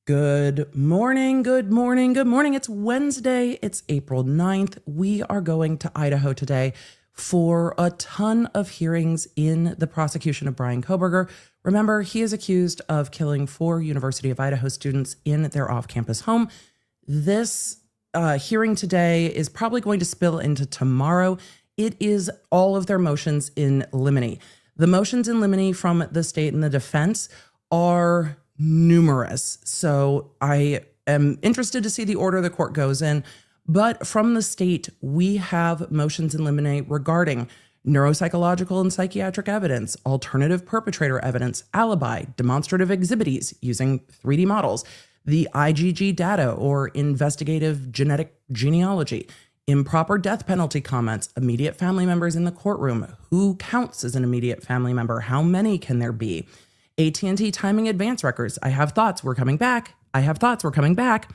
Good morning, good morning, good morning. It's Wednesday. It's April 9th. We are going to Idaho today for a ton of hearings in the prosecution of Bryan Kohberger. Remember, he is accused of killing 4 University of Idaho students in their off-campus home. This hearing today is probably going to spill into tomorrow. It is all of their motions in limine. The motions in limine from the state and the defense are numerous. So I am interested to see the order the court goes in. But from the state, we have motions in limine regarding neuropsychological and psychiatric evidence, alternative perpetrator evidence, alibi, demonstrative exhibits using 3D models, the IgG data or investigative genetic genealogy, improper death penalty comments, immediate family members in the courtroom, who counts as an immediate family member, how many can there be, AT&T timing advance records. I have thoughts, we're coming back. I have thoughts, we're coming back.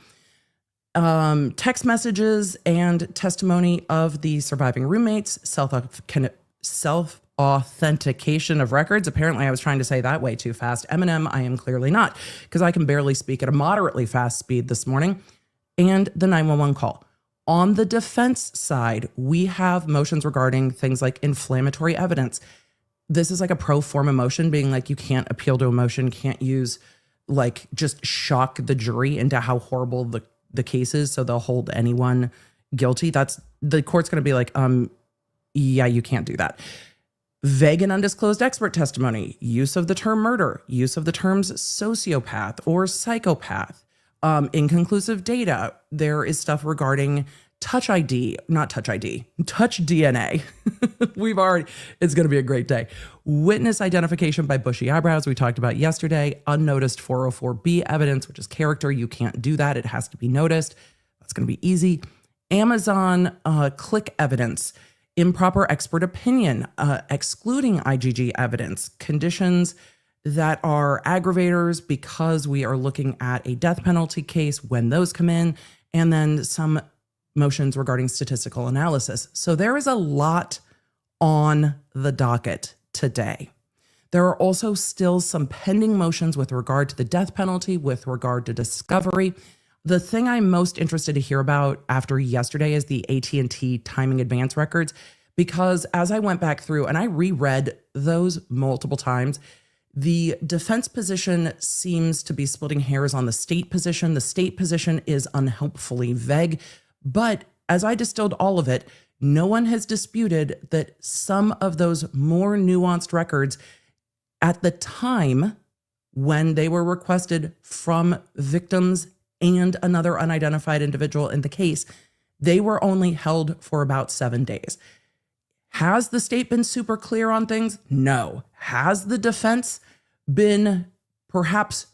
Text messages and testimony of the surviving roommates, self-authentication of records. Apparently I was trying to say that way too fast. Eminem, I am clearly not, because I can barely speak at a moderately fast speed this morning. And the 911 call. On the defense side, we have motions regarding things like inflammatory evidence. This is like a pro forma motion being like, you can't appeal to a motion, can't use like just shock the jury into how horrible the case is. So they'll hold anyone guilty. That's the court's going to be like, yeah, you can't do that. Vague and undisclosed expert testimony, use of the term murder, use of the terms sociopath or psychopath, inconclusive data. There is stuff regarding touch DNA. It's going to be a great day. Witness identification by bushy eyebrows, we talked about yesterday. Unnoticed 404B evidence, which is character. You can't do that. It has to be noticed. That's going to be easy. Amazon click evidence, improper expert opinion, excluding IgG evidence, conditions that are aggravators because we are looking at a death penalty case when those come in, and then some motions regarding statistical analysis. So there is a lot on the docket today. There are also still some pending motions with regard to the death penalty, with regard to discovery. The thing I'm most interested to hear about after yesterday is the AT&T timing advance records, because as I went back through and I reread those multiple times, the defense position seems to be splitting hairs on the state position. The state position is unhelpfully vague. But as I distilled all of it, no one has disputed that some of those more nuanced records at the time when they were requested from victims and another unidentified individual in the case, they were only held for about 7 days. Has the state been super clear on things? No. Has the defense been perhaps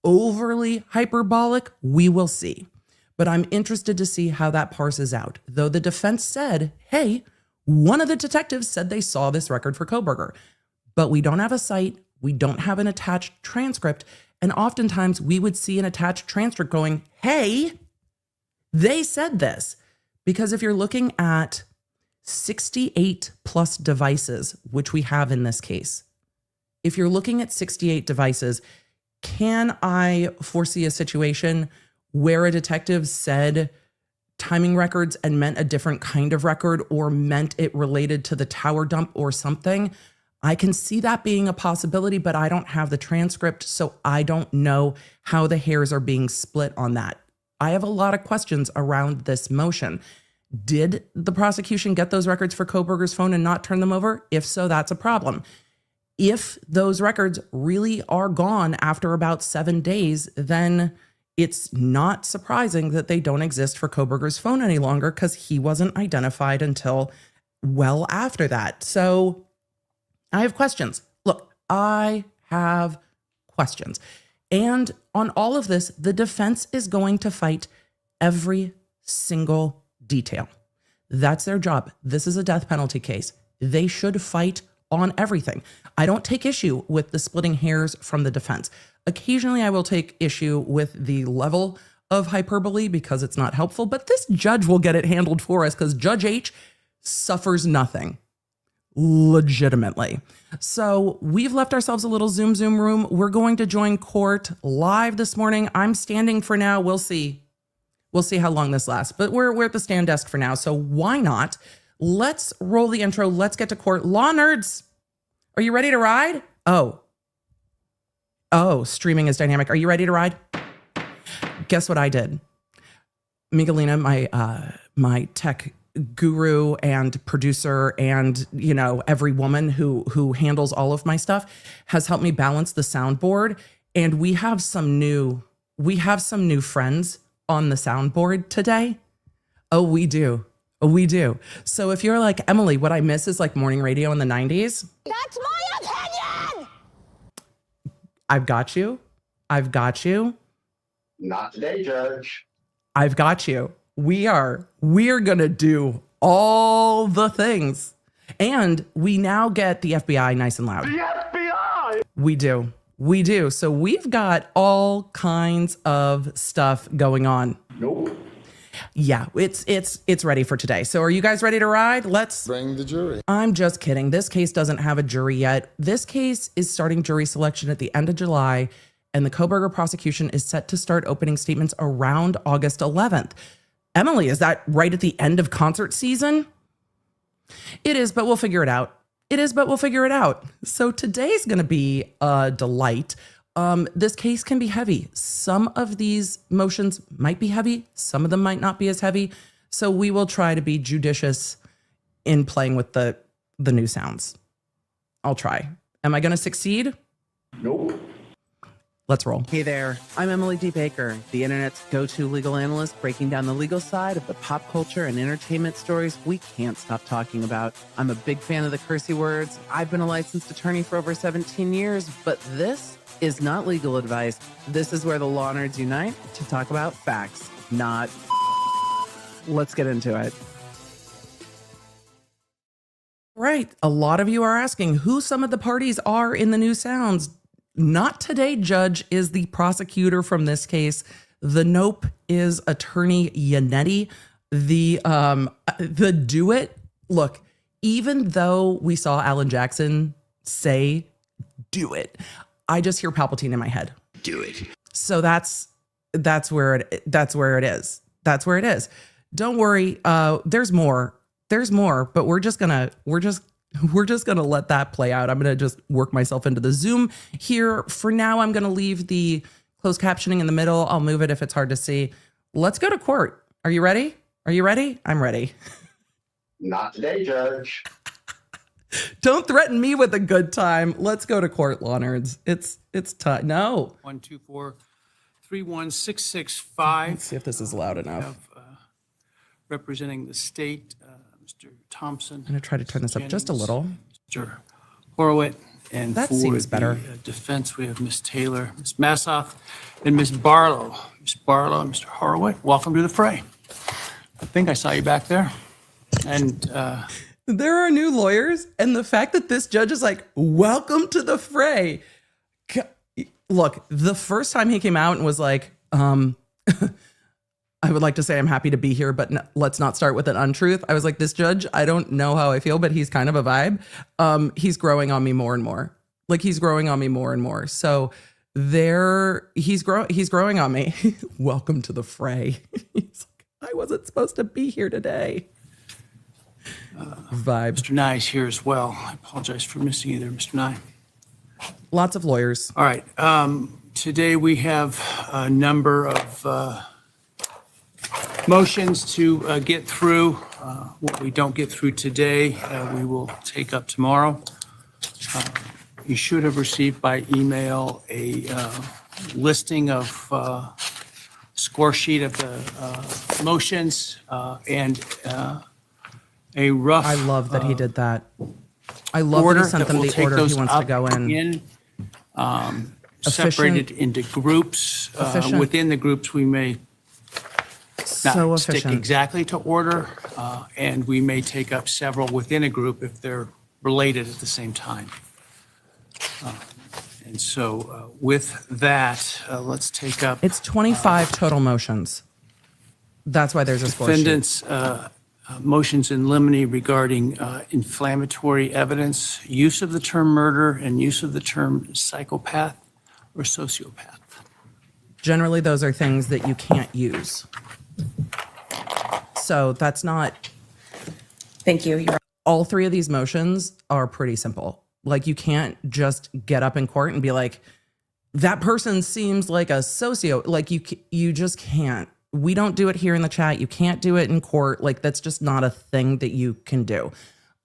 overly hyperbolic? We will see. But I'm interested to see how that parses out. Though the defense said, hey, one of the detectives said they saw this record for Kohberger, but we don't have a cite, we don't have an attached transcript, and oftentimes we would see an attached transcript going, hey, they said this. Because if you're looking at 68 plus devices, which we have in this case, if you're looking at 68 devices, can I foresee a situation where a detective said timing records and meant a different kind of record or meant it related to the tower dump or something? I can see that being a possibility, but I don't have the transcript, so I don't know how the hairs are being split on that. I have a lot of questions around this motion. Did the prosecution get those records for Kohberger's phone and not turn them over? If so, that's a problem. If those records really are gone after about 7 days, then it's not surprising that they don't exist for Kohberger's phone any longer, because he wasn't identified until well after that. So I have questions. Look, I have questions. And on all of this, the defense is going to fight every single detail. That's their job. This is a death penalty case. They should fight on everything. I don't take issue with the splitting hairs from the defense. Occasionally, I will take issue with the level of hyperbole because it's not helpful, but this judge will get it handled for us because Judge H suffers nothing. legitimately. So we've left ourselves a little Zoom room. We're going to join court live this morning. I'm standing for now. We'll see. We'll see how long this lasts, but we're at the stand desk for now. So why not? Let's roll the intro. Let's get to court. Law nerds, are you ready to ride? Oh, streaming is dynamic. Are you ready to ride? Guess what I did? Miguelina, my tech guru and producer and, you know, every woman who handles all of my stuff has helped me balance the soundboard. And we have some new friends on the soundboard today. Oh, we do. So if you're like, Emily, what I miss is like morning radio in the 90s. That's my opinion! I've got you. Not today, Judge. I've got you. We're gonna do all the things. And we now get the FBI nice and loud. The FBI! We do. So we've got all kinds of stuff going on. Nope. Yeah, it's ready for today. So are you guys ready to ride? Let's bring the jury. I'm just kidding. This case doesn't have a jury yet. This case is starting jury selection at the end of July, and the Kohberger prosecution is set to start opening statements around August 11th. Emily, is that right at the end of concert season? It is, but we'll figure it out. So today's going to be a delight. This case can be heavy. Some of these motions might be heavy. Some of them might not be as heavy. So we will try to be judicious in playing with the new sounds. I'll try. Am I going to succeed? Nope. Let's roll. Hey there, I'm Emily D. Baker, the internet's go-to legal analyst, breaking down the legal side of the pop culture and entertainment stories we can't stop talking about. I'm a big fan of the cursey words. I've been a licensed attorney for over 17 years, but this is not legal advice. This is where the law nerds unite to talk about facts, not... Let's get into it. Right. A lot of you are asking who some of the parties are in the new sounds. Not today, Judge is the prosecutor from this case. The Nope is attorney Yannetti. The Do It. Look, even though we saw Alan Jackson say do it, I just hear Palpatine in my head. Do it. So that's where it is. Don't worry. There's more, but we're just gonna let that play out. I'm gonna just work myself into the Zoom here. For now, I'm gonna leave the closed captioning in the middle. I'll move it if it's hard to see. Let's go to court. Are you ready? I'm ready. Not today, Judge. Don't threaten me with a good time. Let's go to court, law nerds. It's time. No. 1, 2, 4, 3, 1, 6, 6, 5. Let's see if this is loud enough. Have, representing the state, Mr. Thompson. I'm gonna try to turn this up just a little. Mr. Horowitz. And That for seems better. the defense, we have Ms. Taylor, Ms. Massoff, and Ms. Barlow. Ms. Barlow and Mr. Horowitz, welcome to the fray. I think I saw you back there. And There are new lawyers, and the fact that this judge is like, welcome to the fray. Look, the first time he came out and was like, I would like to say I'm happy to be here, but let's not start with an untruth. I was like, this judge, I don't know how I feel, but he's kind of a vibe. He's growing on me more and more. So he's growing on me. Welcome to the fray. He's like, I wasn't supposed to be here today. Vibe. Mr. Nye is here as well. I apologize for missing you there, Mr. Nye. Lots of lawyers. All right. Today we have a number of motions to get through. What we don't get through today, we will take up tomorrow. You should have received by email a listing of score sheet of the motions and a rough I love that he did that. I love that order he sent that them will the take order he those wants to up go in. separated into groups. Efficient. Within the groups, we may So not stick efficient. exactly to order, and we may take up several within a group if they're related at the same time. And so with that, let's take up It's 25 total motions. That's why there's a score sheet. defendants' motions in limine regarding inflammatory evidence, use of the term murder, and use of the term psychopath or sociopath. Generally, those are things that you can't use. So that's not, Thank you. all three of these motions are pretty simple. Like, you can't just get up in court and be like, that person seems like a like you just can't. We don't do it here in the chat. You can't do it in court. Like, that's just not a thing that you can do.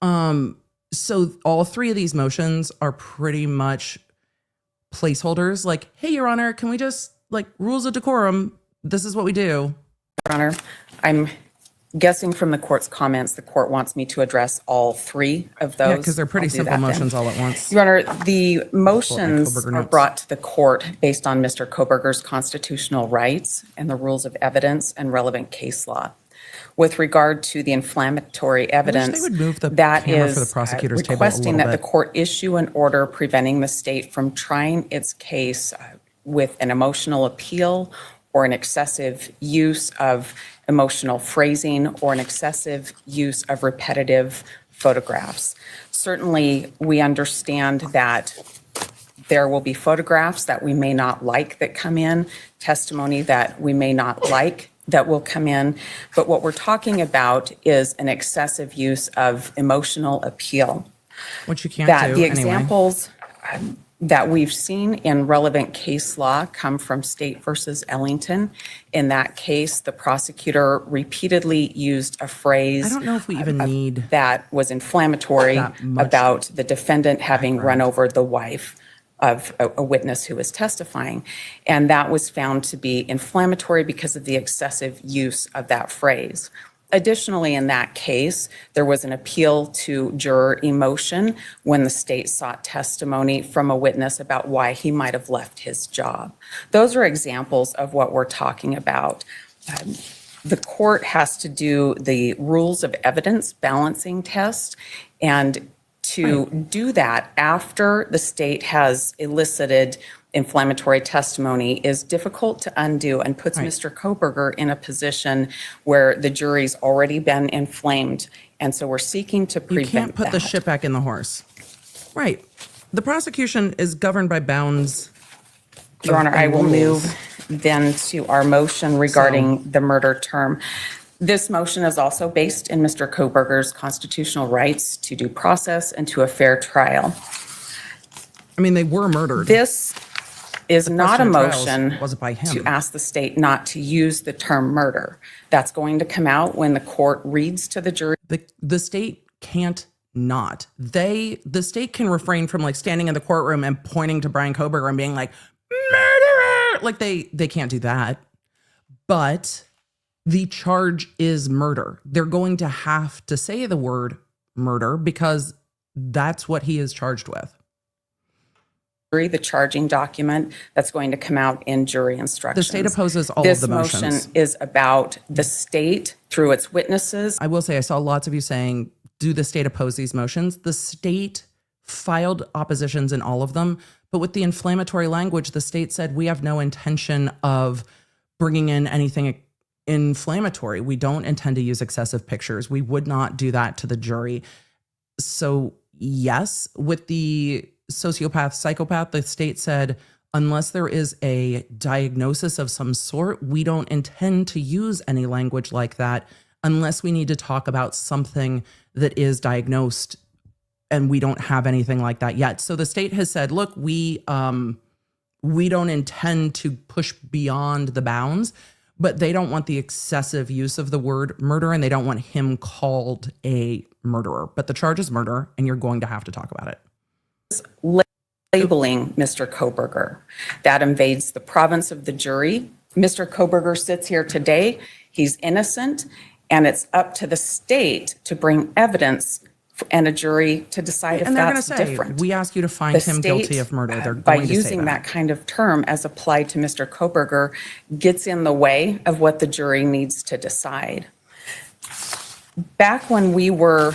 So all three of these motions are pretty much placeholders. Like, hey, Your Honor, can we just, like, rules of decorum, this is what we do. Your Honor, I'm guessing from the court's comments, the court wants me to address all three of those. Yeah, because they're pretty I'll do simple that then. motions all at once. Your Honor, the motions Kohberger are notes. brought to the court based on Mr. Kohberger's constitutional rights and the rules of evidence and relevant case law. With regard to the inflammatory evidence, would move the that camera is for the prosecutor's table a requesting little that the bit. court issue an order preventing the state from trying its case with an emotional appeal or an excessive use of emotional phrasing or an excessive use of repetitive photographs. Certainly, we understand that there will be photographs that we may not like that come in, testimony that we may not like that will come in, but what we're talking about is an excessive use of emotional appeal. Which you can't That do the anyway. examples that we've seen in relevant case law come from State versus Ellington. In that case, the prosecutor repeatedly used a phrase I don't know if we even need that was inflammatory that much about the defendant having run over the wife of a witness who was testifying. And that was found to be inflammatory because of the excessive use of that phrase. Additionally, in that case, there was an appeal to juror emotion when the state sought testimony from a witness about why he might have left his job. Those are examples of what we're talking about. The court has to do the rules of evidence balancing test, and to do that after the state has elicited inflammatory testimony is difficult to undo and puts Mr. Kohberger in a position where the jury's already been inflamed. And so we're seeking to You prevent can't put the that. shit back in the horse. Right. The prosecution is governed by bounds. Your Honor, I will rules. move then to our motion regarding the murder term. This motion is also based in Mr. Kohberger's constitutional rights to due process and to a fair trial. I mean, they were murdered. This is not a question of trials, motion was it by him? to ask the state not to use the term murder. That's going to come out when the court reads to the jury. The state can't not. The state can refrain from, like, standing in the courtroom and pointing to Bryan Kohberger and being like, murderer! Like, they can't do that. But the charge is murder. They're going to have to say the word murder because that's what he is charged with. The charging document that's going to come out in jury instructions. The state opposes all of the motions. This motion is about the state through its witnesses. I will say, I saw lots of you saying, do the state oppose these motions? The state filed oppositions in all of them, but with the inflammatory language, the state said, we have no intention of bringing in anything inflammatory. We don't intend to use excessive pictures. We would not do that to the jury. So yes, with the sociopath, psychopath, the state said, unless there is a diagnosis of some sort, we don't intend to use any language like that unless we need to talk about something that is diagnosed, and we don't have anything like that yet. So the state has said, look, we don't intend to push beyond the bounds, but they don't want the excessive use of the word murder, and they don't want him called a murderer. But the charge is murder, and you're going to have to talk about it. Labeling Mr. Kohberger. That invades the province of the jury. Mr. Kohberger sits here today. He's innocent, and it's up to the state to bring evidence and a jury to decide if And they're going to that's say, different. we ask you to find The him guilty state, of murder. They're by going to say using that kind of term as applied to Mr. Kohberger, gets in the way of what the jury needs to decide. Back when we were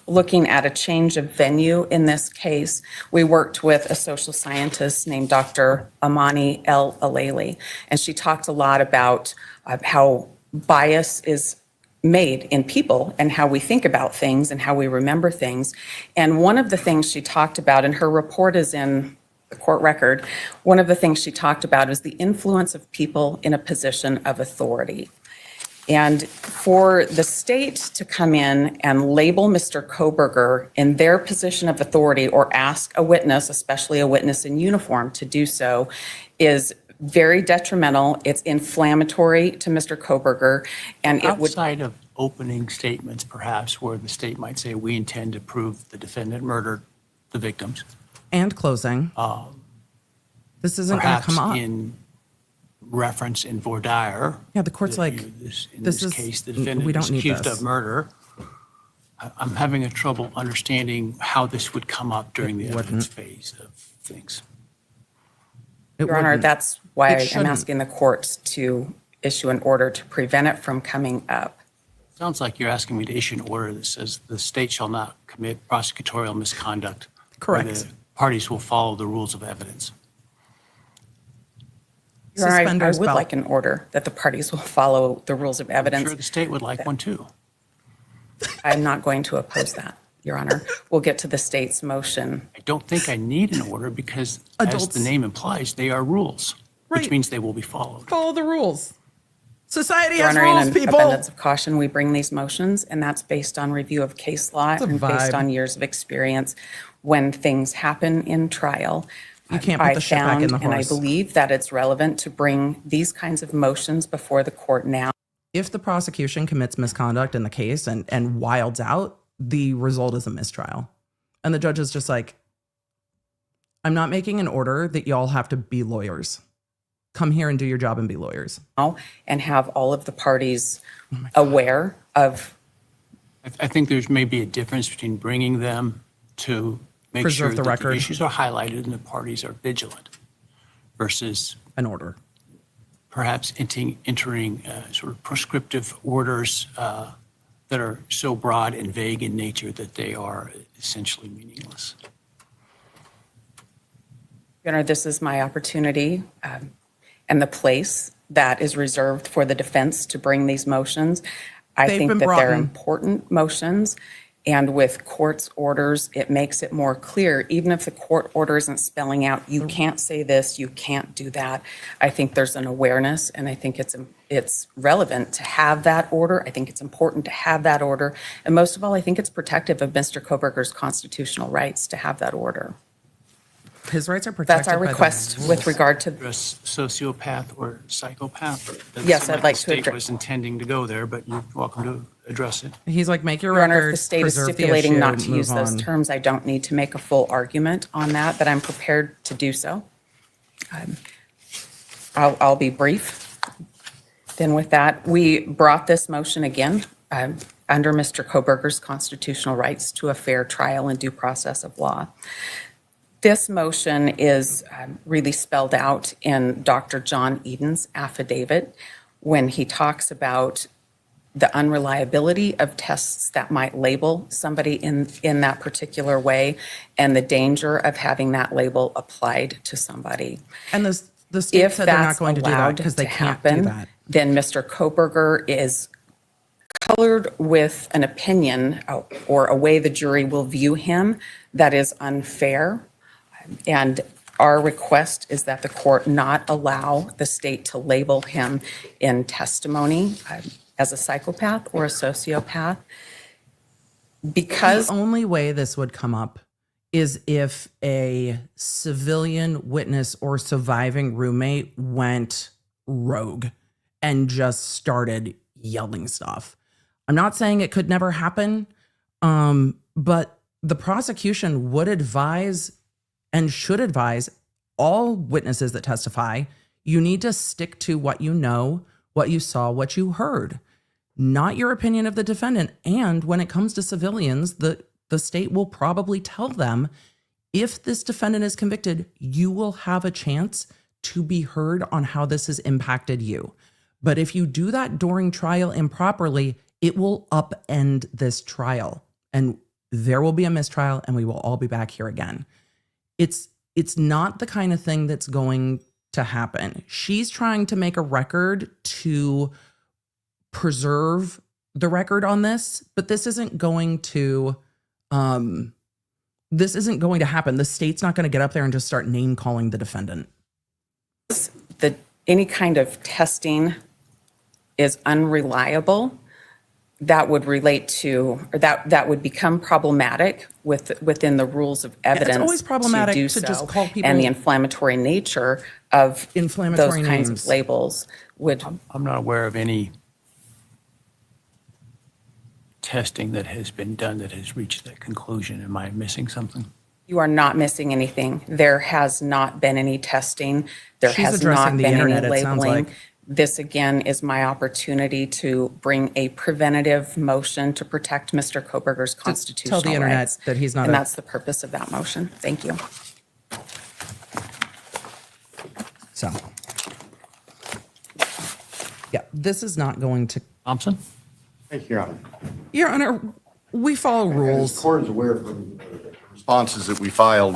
looking at a change of venue in this case, we worked with a social scientist named Dr. Amani El Aleli, and she talked a lot about how bias is made in people and how we think about things and how we remember things. And one of the things she talked about, and her report is in the court record, one of the things she talked about is the influence of people in a position of authority. And for the state to come in and label Mr. Kohberger in their position of authority or ask a witness, especially a witness in uniform, to do so is very detrimental. It's inflammatory to Mr. Kohberger, and it would. Outside of opening statements, perhaps, where the state might say, we intend to prove the defendant murdered the victims. And closing. This isn't going to Perhaps come up. in reference in voir dire. Yeah, the court's like, in this this is- case, the we defendant don't is need accused this. of murder. I'm having a trouble understanding how this would come up during the evidence phase of things. It Your Honor, wouldn't. that's why It I'm shouldn't. asking the courts to issue an order to prevent it from coming up. Sounds like you're asking me to issue an order that says the state shall not commit prosecutorial misconduct. Correct. The parties will follow the rules of evidence. Your Honor, I Suspenders would belt. like an order that the parties will follow the rules of I'm evidence. sure the state would like one too. I'm not going to oppose that, Your Honor. We'll get to the state's motion. I don't think I need an order because, as Adults. the name implies, they are rules, Right. which means they will be followed. Follow the rules. Society Your has Honor, rules, in an people. abundance of caution, we bring these motions, and that's based on review of case law a and based vibe. on years of experience when things happen in trial. You can't put the shit back in the And I horse. believe that it's relevant to bring these kinds of motions before the court now. If the prosecution commits misconduct in the case and wilds out, the result is a mistrial. And the judge is just like, I'm not making an order that y'all have to be lawyers. Come here and do your job and be lawyers. And have all of the parties Oh aware of. I think there's maybe a difference between bringing them to make Preserve sure the that record. the issues are highlighted and the parties are vigilant versus An order. perhaps entering sort of prescriptive orders that are so broad and vague in nature that they are essentially meaningless. Your Honor, this is my opportunity and the place that is reserved for the defense to bring these motions. I They've think been that brought they're in. important motions, and with court's orders, it makes it more clear, even if the court order isn't spelling out, you can't say this, you can't do that. I think there's an awareness, and I think it's relevant to have that order. I think it's important to have that order. And most of all, I think it's protective of Mr. Kohberger's constitutional rights to have that order. His rights are protected. That's our by the request rules. with regard to, Address sociopath or psychopath. Doesn't Yes, seem I'd like the to state address- was intending to go there, but you're welcome to address it. He's like, make your Your Honor, record, if the state is preserve the stipulating issue, not to move use those on. terms, I don't need to make a full argument on that, but I'm prepared to do so. I'll be brief. Then with that, we brought this motion again under Mr. Kohberger's constitutional rights to a fair trial and due process of law. This motion is really spelled out in Dr. John Eden's affidavit when he talks about the unreliability of tests that might label somebody in that particular way and the danger of having that label applied to somebody. And the state If said they're not that's going to do that allowed because they to can't do happen, that. then Mr. Kohberger is colored with an opinion or a way the jury will view him that is unfair. And our request is that the court not allow the state to label him in testimony as a psychopath or a sociopath. Because The only way this would come up is if a civilian witness or surviving roommate went rogue and just started yelling stuff. I'm not saying it could never happen, but the prosecution would advise and should advise all witnesses that testify, you need to stick to what you know, what you saw, what you heard, not your opinion of the defendant. And when it comes to civilians, the state will probably tell them, if this defendant is convicted, you will have a chance to be heard on how this has impacted you. But if you do that during trial improperly, it will upend this trial and there will be a mistrial and we will all be back here again. It's not the kind of thing that's going to happen. She's trying to make a record to preserve the record on this, but this isn't going to happen. The state's not going to get up there and just start name calling the defendant. Any kind of testing is unreliable. That would relate to, or that would become problematic within the rules of evidence. It's always problematic to do to so. just call people And the inflammatory nature of inflammatory those kinds names. of labels would. I'm not aware of any testing that has been done that has reached that conclusion. Am I missing something? You are not missing anything. There has not been any testing. There She's has addressing not the been internet, any it sounds labeling. like. This, again, is my opportunity to bring a preventative motion to protect Mr. Kohberger's constitutional rights. internet that he's not And a- that's the purpose of that motion. Thank you. So, yeah, this is not going to. Thompson? Thank you, Your Honor. Your Honor, we follow As the rules. court is aware from the responses that we filed,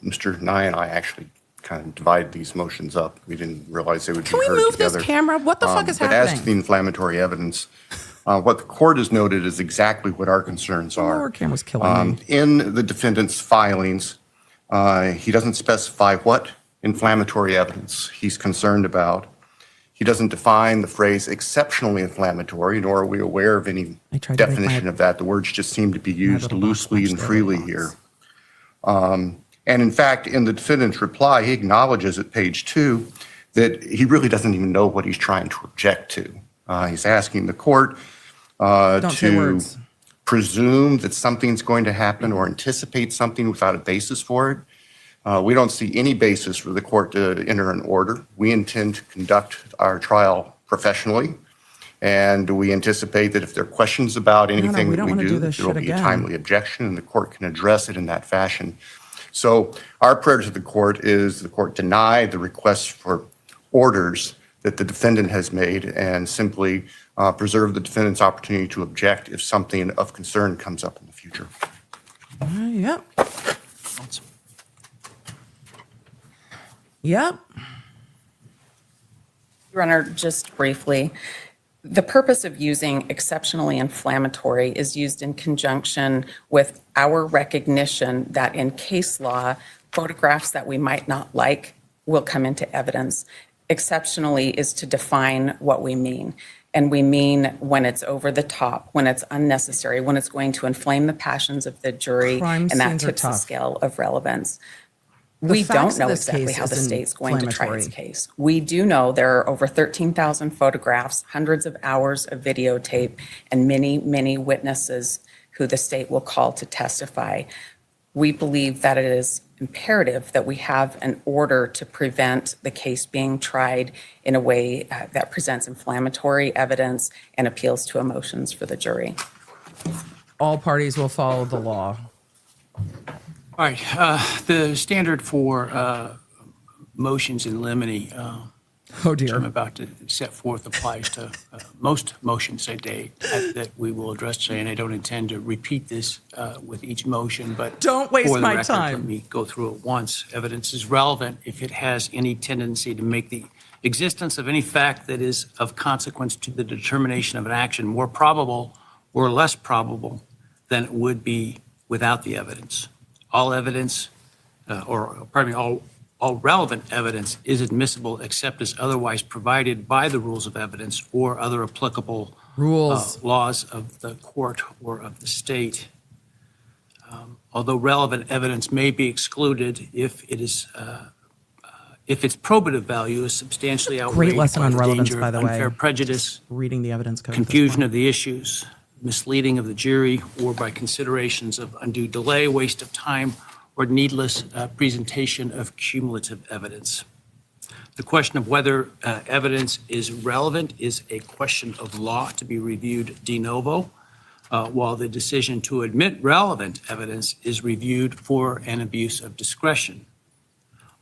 Mr. Nye and I actually kind of divided these motions up. We didn't realize they would be Can we heard move together. this camera? What the fuck is But as to the happening? inflammatory evidence, what the court has noted is exactly what our concerns The lower are. camera's killing me. In the defendant's filings, he doesn't specify what inflammatory evidence he's concerned about. He doesn't define the phrase exceptionally inflammatory, nor are we aware of any I tried to make definition my- of that. The words just seem to be used little box loosely watch and their freely box. here. And in fact, in the defendant's reply, he acknowledges at page 2 that he really doesn't even know what he's trying to object to. He's asking the court Don't say to words. presume that something's going to happen or anticipate something without a basis for it. We don't see any basis for the court to enter an order. We intend to conduct our trial professionally, and we anticipate that if there are questions about anything we that don't we wanna do do, this there will shit be a again. timely objection, and the court can address it in that fashion. So our prayer to the court is the court deny the request for orders that the defendant has made and simply preserve the defendant's opportunity to object if something of concern comes up in the future. Yep. Yep. Your Honor, just briefly, the purpose of using exceptionally inflammatory is used in conjunction with our recognition that in case law, photographs that we might not like will come into evidence. Exceptionally is to define what we mean. And we mean when it's over the top, when it's unnecessary, when it's going to inflame the passions of the jury, Crime and that scenes are tips the tough. scale of relevance. We facts don't of know this exactly case how the is state's going to try its inflammatory. case. We do know there are over 13,000 photographs, hundreds of hours of videotape, and many, many witnesses who the state will call to testify. We believe that it is imperative that we have an order to prevent the case being tried in a way that presents inflammatory evidence and appeals to emotions for the jury. All parties will follow the law. All right, the standard for motions in limine Oh I'm dear. about to set forth applies to most motions today that we will address today, and I don't intend to repeat this with each motion, but Don't waste for the my record, time. Let me go through it once. Evidence is relevant if it has any tendency to make the existence of any fact that is of consequence to the determination of an action more probable or less probable than it would be without the evidence. All evidence, all relevant evidence is admissible except as otherwise provided by the rules of evidence or other applicable Rules. laws of the court or of the state. Although relevant evidence may be excluded if its probative value is substantially outweighed lesson by on the relevance, danger by of the way. unfair prejudice, Reading the evidence code. at this confusion point. of the issues, misleading of the jury, or by considerations of undue delay, waste of time, or needless presentation of cumulative evidence. The question of whether evidence is relevant is a question of law to be reviewed de novo, while the decision to admit relevant evidence is reviewed for an abuse of discretion.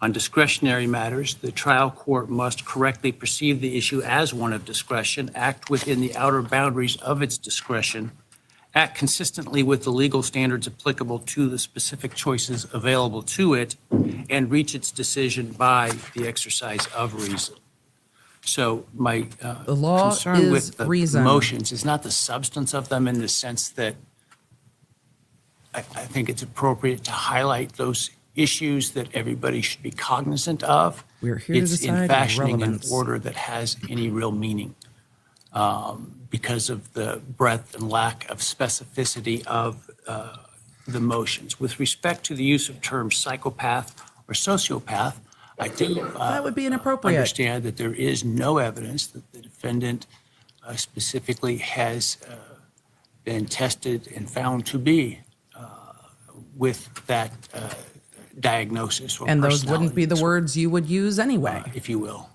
On discretionary matters, the trial court must correctly perceive the issue as one of discretion, act within the outer boundaries of its discretion, act consistently with the legal standards applicable to the specific choices available to it, and reach its decision by the exercise of reason. So my The law concern is with the reason. motions is not the substance of them, in the sense that I think it's appropriate to highlight those issues that everybody should be cognizant of. We're here to It's decide in fashioning an relevance. order that has any real meaning, because of the breadth and lack of specificity of the motions. With respect to the use of terms psychopath or sociopath, I do That would be inappropriate. understand that there is no evidence that the defendant specifically has been tested and found to be with that diagnosis or And those wouldn't be the personality words you would use anyway. if you will.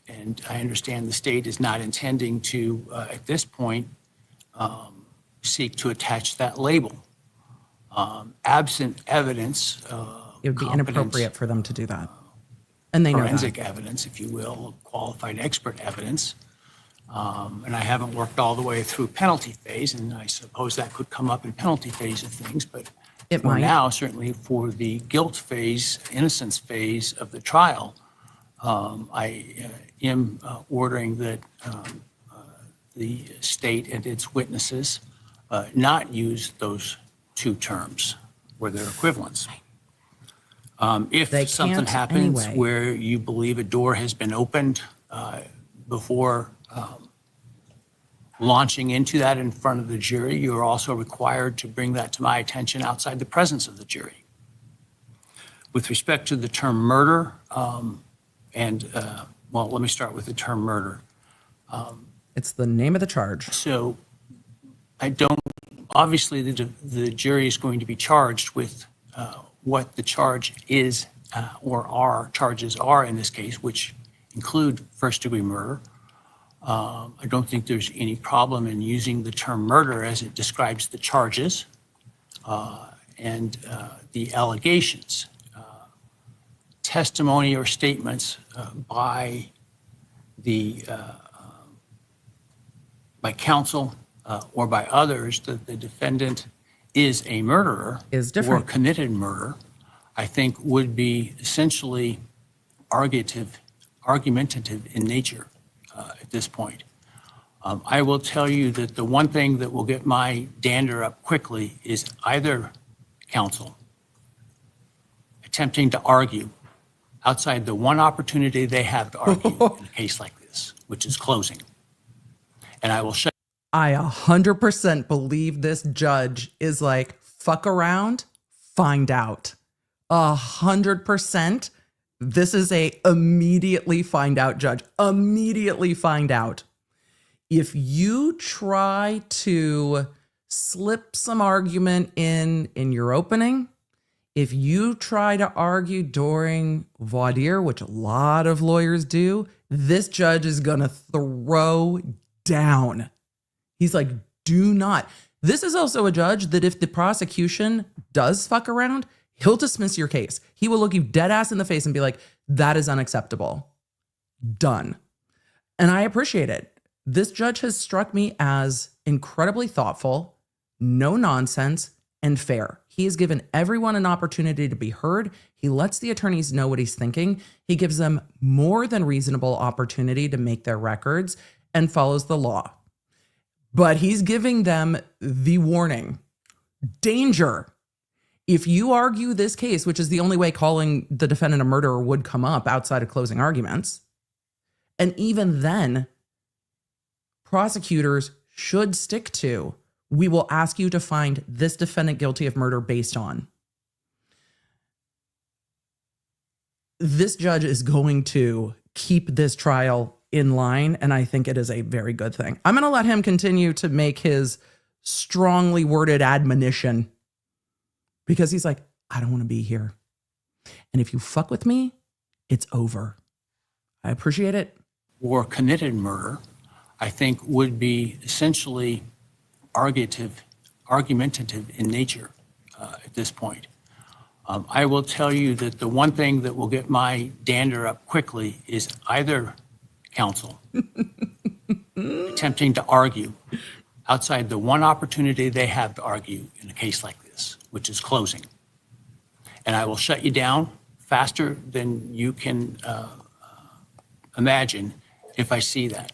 And I understand the state is not intending to, at this point, seek to attach that label. Absent evidence, It would be competent inappropriate for them to do that. And they know forensic that. evidence, if you will, qualified expert evidence. And I haven't worked all the way through penalty phase, and I suppose that could come up in penalty phase of things, but It for might. now, certainly for the guilt phase, innocence phase of the trial, I am ordering that the state and its witnesses not use those two terms or their equivalents. If They something can't happens anyway. where you believe a door has been opened before launching into that in front of the jury, you are also required to bring that to my attention outside the presence of the jury. With respect to the term murder, well, let me start with the term murder. It's the name of the charge. So I don't, obviously, the jury is going to be charged with what the charge is or our charges are in this case, which include first-degree murder. I don't think there's any problem in using the term murder as it describes the charges and the allegations. Testimony or statements by counsel or by others that the defendant is a murderer Is different. or committed murder, I think would be essentially argumentative in nature at this point. I will tell you that the one thing that will get my dander up quickly is either counsel attempting to argue outside the one opportunity they have to argue in a case like this, which is closing. And I will shut. I 100% believe this judge is like, fuck around, find out. 100%. This is a immediately find out judge. Immediately find out. If you try to slip some argument in your opening, if you try to argue during voir dire, which a lot of lawyers do, this judge is going to throw down. He's like, do not. This is also a judge that if the prosecution does fuck around, he'll dismiss your case. He will look you dead ass in the face and be like, that is unacceptable. Done. And I appreciate it. This judge has struck me as incredibly thoughtful, no nonsense, and fair. He has given everyone an opportunity to be heard. He lets the attorneys know what he's thinking. He gives them more than reasonable opportunity to make their records and follows the law. But he's giving them the warning. Danger. If you argue this case, which is the only way calling the defendant a murderer would come up outside of closing arguments, and even then, prosecutors should stick to, we will ask you to find this defendant guilty of murder based on. This judge is going to keep this trial in line, and I think it is a very good thing. I'm going to let him continue to make his strongly worded admonition because he's like, I don't want to be here. And if you fuck with me, it's over. I appreciate it. Or committed murder, I think would be essentially argumentative in nature at this point. I will tell you that the one thing that will get my dander up quickly is either counsel attempting to argue outside the one opportunity they have to argue in a case like this, which is closing. And I will shut you down faster than you can imagine if I see that.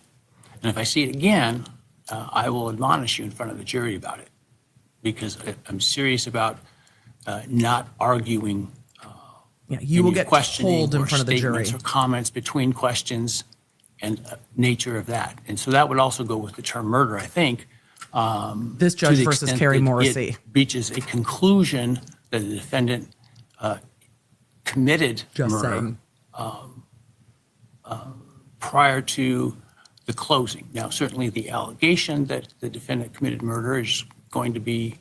And if I see it again, I will admonish you in front of the jury about it, because I'm serious about not arguing Yeah, you will any get questioning told in or front of the jury. statements or comments between questions and nature of that. And so that would also go with the term murder, I think. This to judge the versus extent Carrie that Morrissey. It reaches a conclusion that the defendant committed Just murder saying. prior to the closing. Now, certainly the allegation that the defendant committed murder is going to be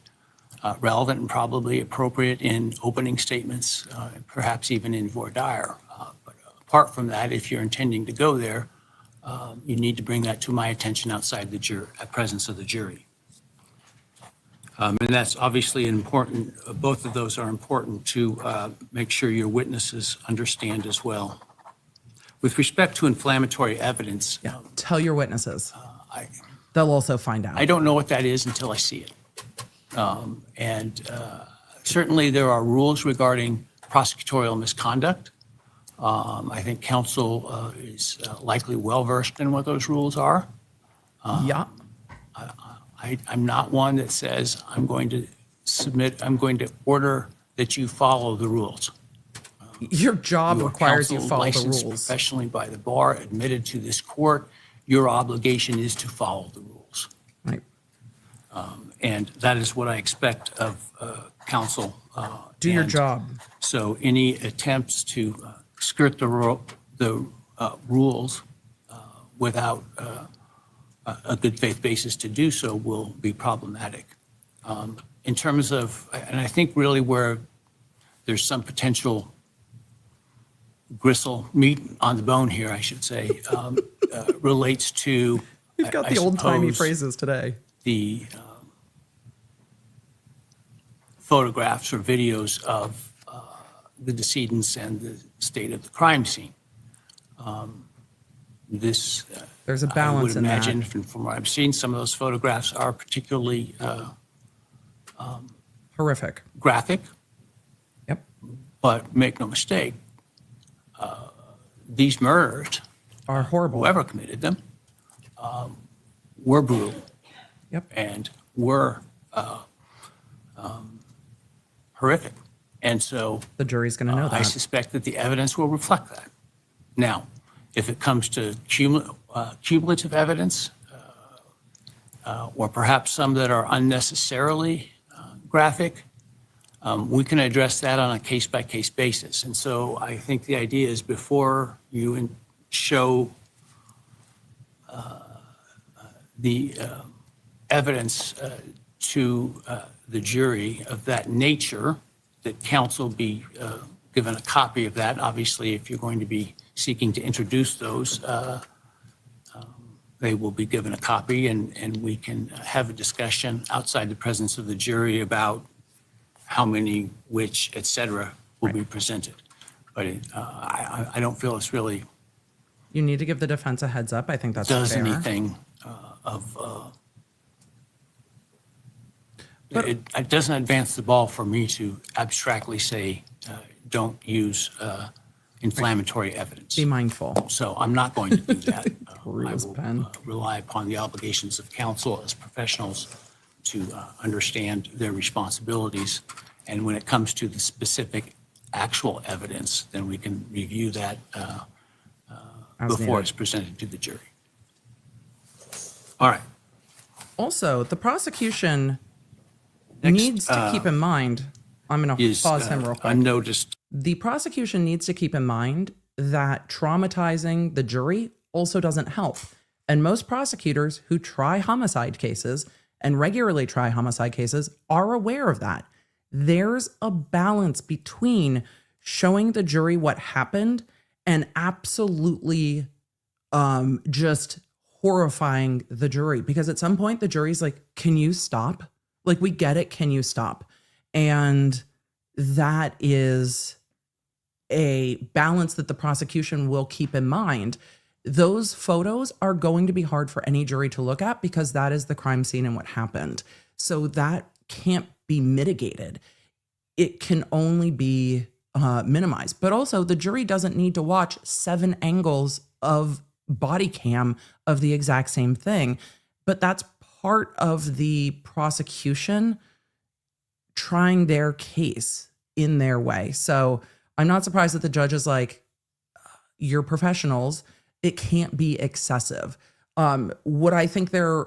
relevant and probably appropriate in opening statements, perhaps even in voir dire. But apart from that, if you're intending to go there, you need to bring that to my attention outside the presence of the jury. And that's obviously important. Both of those are important to make sure your witnesses understand as well. With respect to inflammatory evidence, Yeah, tell your witnesses. I They'll also find out. don't know what that is until I see it. And certainly there are rules regarding prosecutorial misconduct. I think counsel is likely well-versed in what those rules are. Yeah. I'm not one that says I'm going to order that you follow the rules. Your job You are requires you counsel follow the licensed rules. professionally by the bar, admitted to this court. Your obligation is to follow the rules. Right. And that is what I expect of counsel. Do your And job. So any attempts to skirt the rules without a good faith basis to do so will be problematic. In terms of, and I think really where there's some potential gristle, meat on the bone here, I should say, relates to, You've got I the old-timey suppose, phrases today. the photographs or videos of the decedents and the state of the crime scene. This, There's a I would balance in imagine, that. from what I've seen, some of those photographs are particularly Horrific. graphic, Yep. but make no mistake, these murders, Are horrible. whoever committed them, were brutal Yep. and were horrific. And so The jury's going to know I that. suspect that the evidence will reflect that. Now, if it comes to cumulative evidence, or perhaps some that are unnecessarily graphic, we can address that on a case-by-case basis. And so I think the idea is before you show the evidence to the jury of that nature, that counsel be given a copy of that. Obviously, if you're going to be seeking to introduce those, they will be given a copy, and we can have a discussion outside the presence of the jury about how many, which, et cetera, will be presented. But I don't feel it's really You need to give the defense a heads up. I think that's does fair. anything of, it doesn't advance the ball for me to abstractly say, don't use inflammatory evidence. Be mindful. So I'm not going to do that. I Reels will pen. rely upon the obligations of counsel as professionals to understand their responsibilities. And when it comes to the specific actual evidence, then we can review that As before needed. it's presented to the jury. All right. Also, the prosecution Next, needs to keep in mind, I'm going to Is pause him real quick. unnoticed. The prosecution needs to keep in mind that traumatizing the jury also doesn't help. And most prosecutors who try homicide cases and regularly try homicide cases are aware of that. There's a balance between showing the jury what happened and absolutely just horrifying the jury. Because at some point, the jury's like, can you stop? Like, we get it. Can you stop? And that is a balance that the prosecution will keep in mind. Those photos are going to be hard for any jury to look at because that is the crime scene and what happened. So that can't be mitigated. It can only be minimized. But also, the jury doesn't need to watch 7 angles of body cam of the exact same thing. But that's part of the prosecution trying their case in their way. So I'm not surprised that the judge is like, you're professionals. It can't be excessive. Would I think there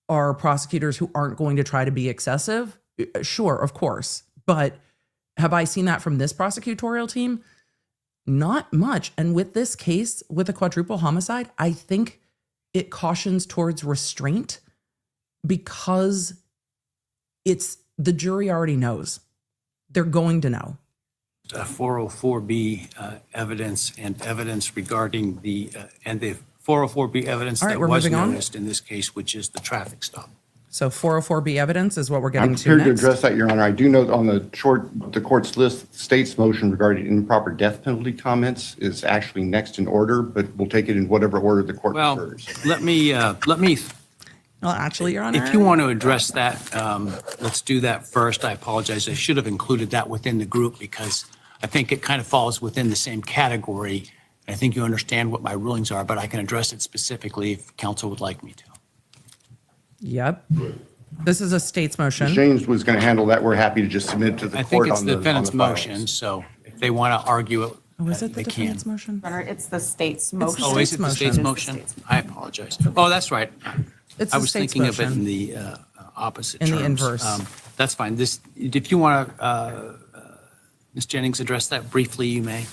are prosecutors who aren't going to try to be excessive? Sure, of course. But have I seen that from this prosecutorial team? Not much. And with this case, with a quadruple homicide, I think it cautions towards restraint because it's the jury already knows. They're going to know. 404B evidence and evidence regarding the 404B evidence All right, that we're was moving on. noticed in this case, which is the traffic stop. So 404B evidence is what we're getting I'm to prepared to next. address that, Your Honor. I do note on the court's list, state's motion regarding improper death penalty comments is actually next in order, but we'll take it in whatever order the court Well, prefers. let me, Well, actually, Your Honor. if you want to address that, let's do that first. I apologize. I should have included that within the group because I think it kind of falls within the same category. I think you understand what my rulings are, but I can address it specifically if counsel would like me to. Yep. This is a state's motion. James was going to handle that. We're happy to just submit it to the I court think it's on the the defendant's files. motion, so if they want to argue it, Oh, is it the they can. defendant's motion? Your Honor, it's the state's the motion. Oh, is it the state's motion. motion? I apologize. Oh, that's right. It's I the was state's thinking of it motion. in the opposite In terms. the inverse. That's fine. This, if you want to, Ms. Jennings, address that briefly, you may.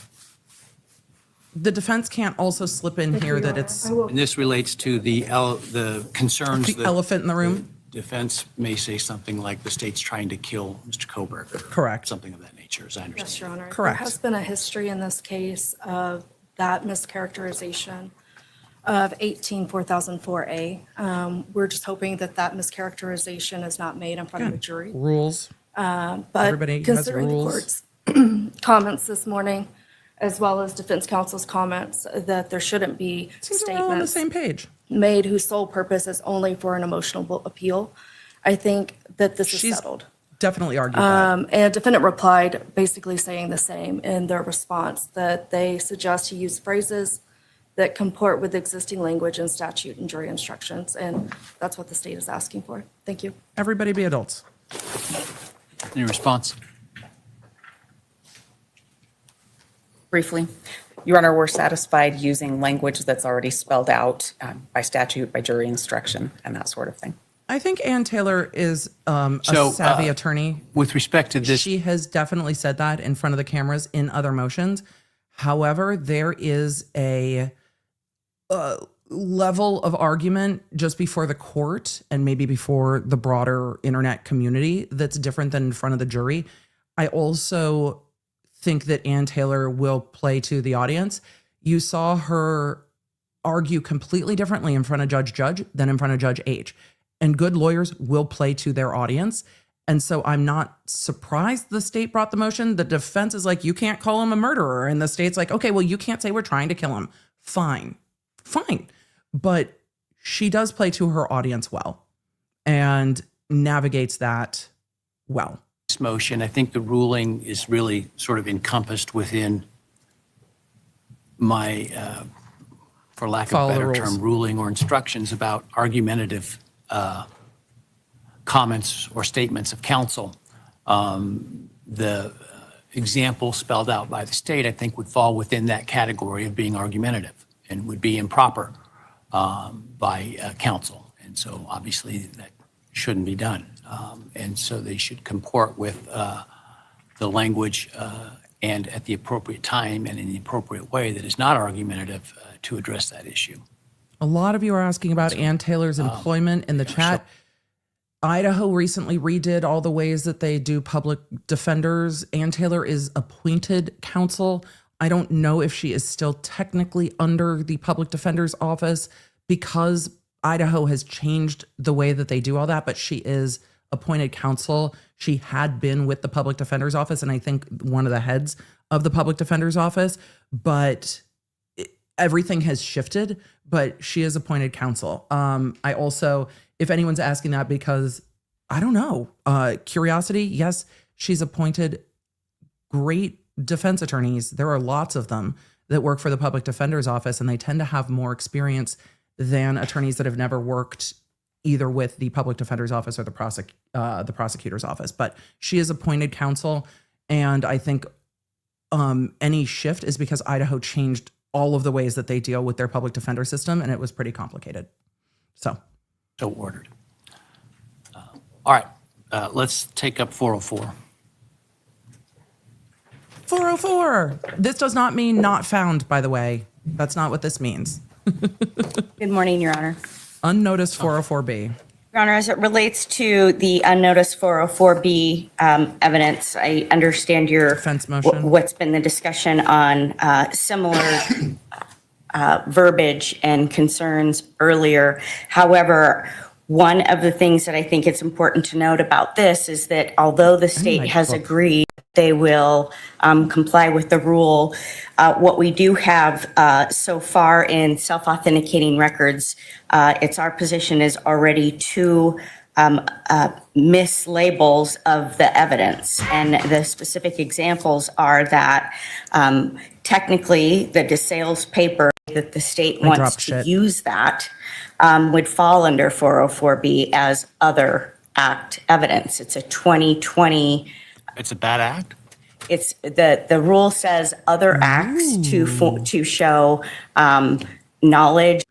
The defense can't also slip in here that it's And this relates to the concerns the that elephant in the room. defense may say something like the state's trying to kill Mr. Kohberger. Correct. Something of that nature, as I understand. Yes, Your Honor. Correct. There has been a history in this case of that mischaracterization of 18-4004A. We're just hoping that that mischaracterization is not made in front of a jury. Rules. But Everybody has considering the rules. court's comments this morning, as well as defense counsel's comments, that there shouldn't be Seems we're all on the statements same page. made whose sole purpose is only for an emotional appeal, I think that this is She's settled. definitely argued that. And defendant replied, basically saying the same in their response, that they suggest to use phrases that comport with existing language and statute and jury instructions, and that's what the state is asking for. Thank you. Everybody be adults. Any response? Briefly, Your Honor, we're satisfied using language that's already spelled out by statute, by jury instruction, and that sort of thing. I think Ann Taylor is a So, savvy attorney. With respect to this, She has definitely said that in front of the cameras in other motions. However, there is a level of argument just before the court and maybe before the broader internet community that's different than in front of the jury. I also think that Ann Taylor will play to the audience. You saw her argue completely differently in front of Judge than in front of Judge H. And good lawyers will play to their audience. And so I'm not surprised the state brought the motion. The defense is like, you can't call him a murderer. And the state's like, okay, well, you can't say we're trying to kill him. Fine. But she does play to her audience well and navigates that well. motion, I think the ruling is really sort of encompassed within my, for lack of Follow a the better rules. term, ruling or instructions about argumentative comments or statements of counsel. The example spelled out by the state, I think, would fall within that category of being argumentative and would be improper by counsel. And so obviously that shouldn't be done. And so they should comport with the language and at the appropriate time and in the appropriate way that is not argumentative to address that issue. A lot of you are asking about Ann Taylor's employment in the chat. Idaho recently redid all the ways that they do public defenders. Ann Taylor is appointed counsel. I don't know if she is still technically under the public defender's office because Idaho has changed the way that they do all that, but she is appointed counsel. She had been with the public defender's office and I think one of the heads of the public defender's office, but everything has shifted, but she is appointed counsel. I also, if anyone's asking that because I don't know, curiosity, yes, she's appointed great defense attorneys. There are lots of them that work for the public defender's office, and they tend to have more experience than attorneys that have never worked either with the public defender's office or the prosecutor's office. But she is appointed counsel, and I think any shift is because Idaho changed all of the ways that they deal with their public defender system, and it was pretty complicated. So ordered. All right, let's take up 404. 404. This does not mean not found, by the way. That's not what this means. Good morning, Your Honor. Unnoticed 404B. Your Honor, as it relates to the unnoticed 404B evidence, I understand your Defense motion. What's been the discussion on similar verbiage and concerns earlier. However, one of the things that I think it's important to note about this is that although the state has agreed they will comply with the rule, what we do have so far in self-authenticating records, it's our position is already two mislabels of the evidence. And the specific examples are that technically the DeSales paper that the state wants to use that would fall under 404B as other act evidence. It's a 2020. It's a bad act? It's the rule says other acts to show knowledge.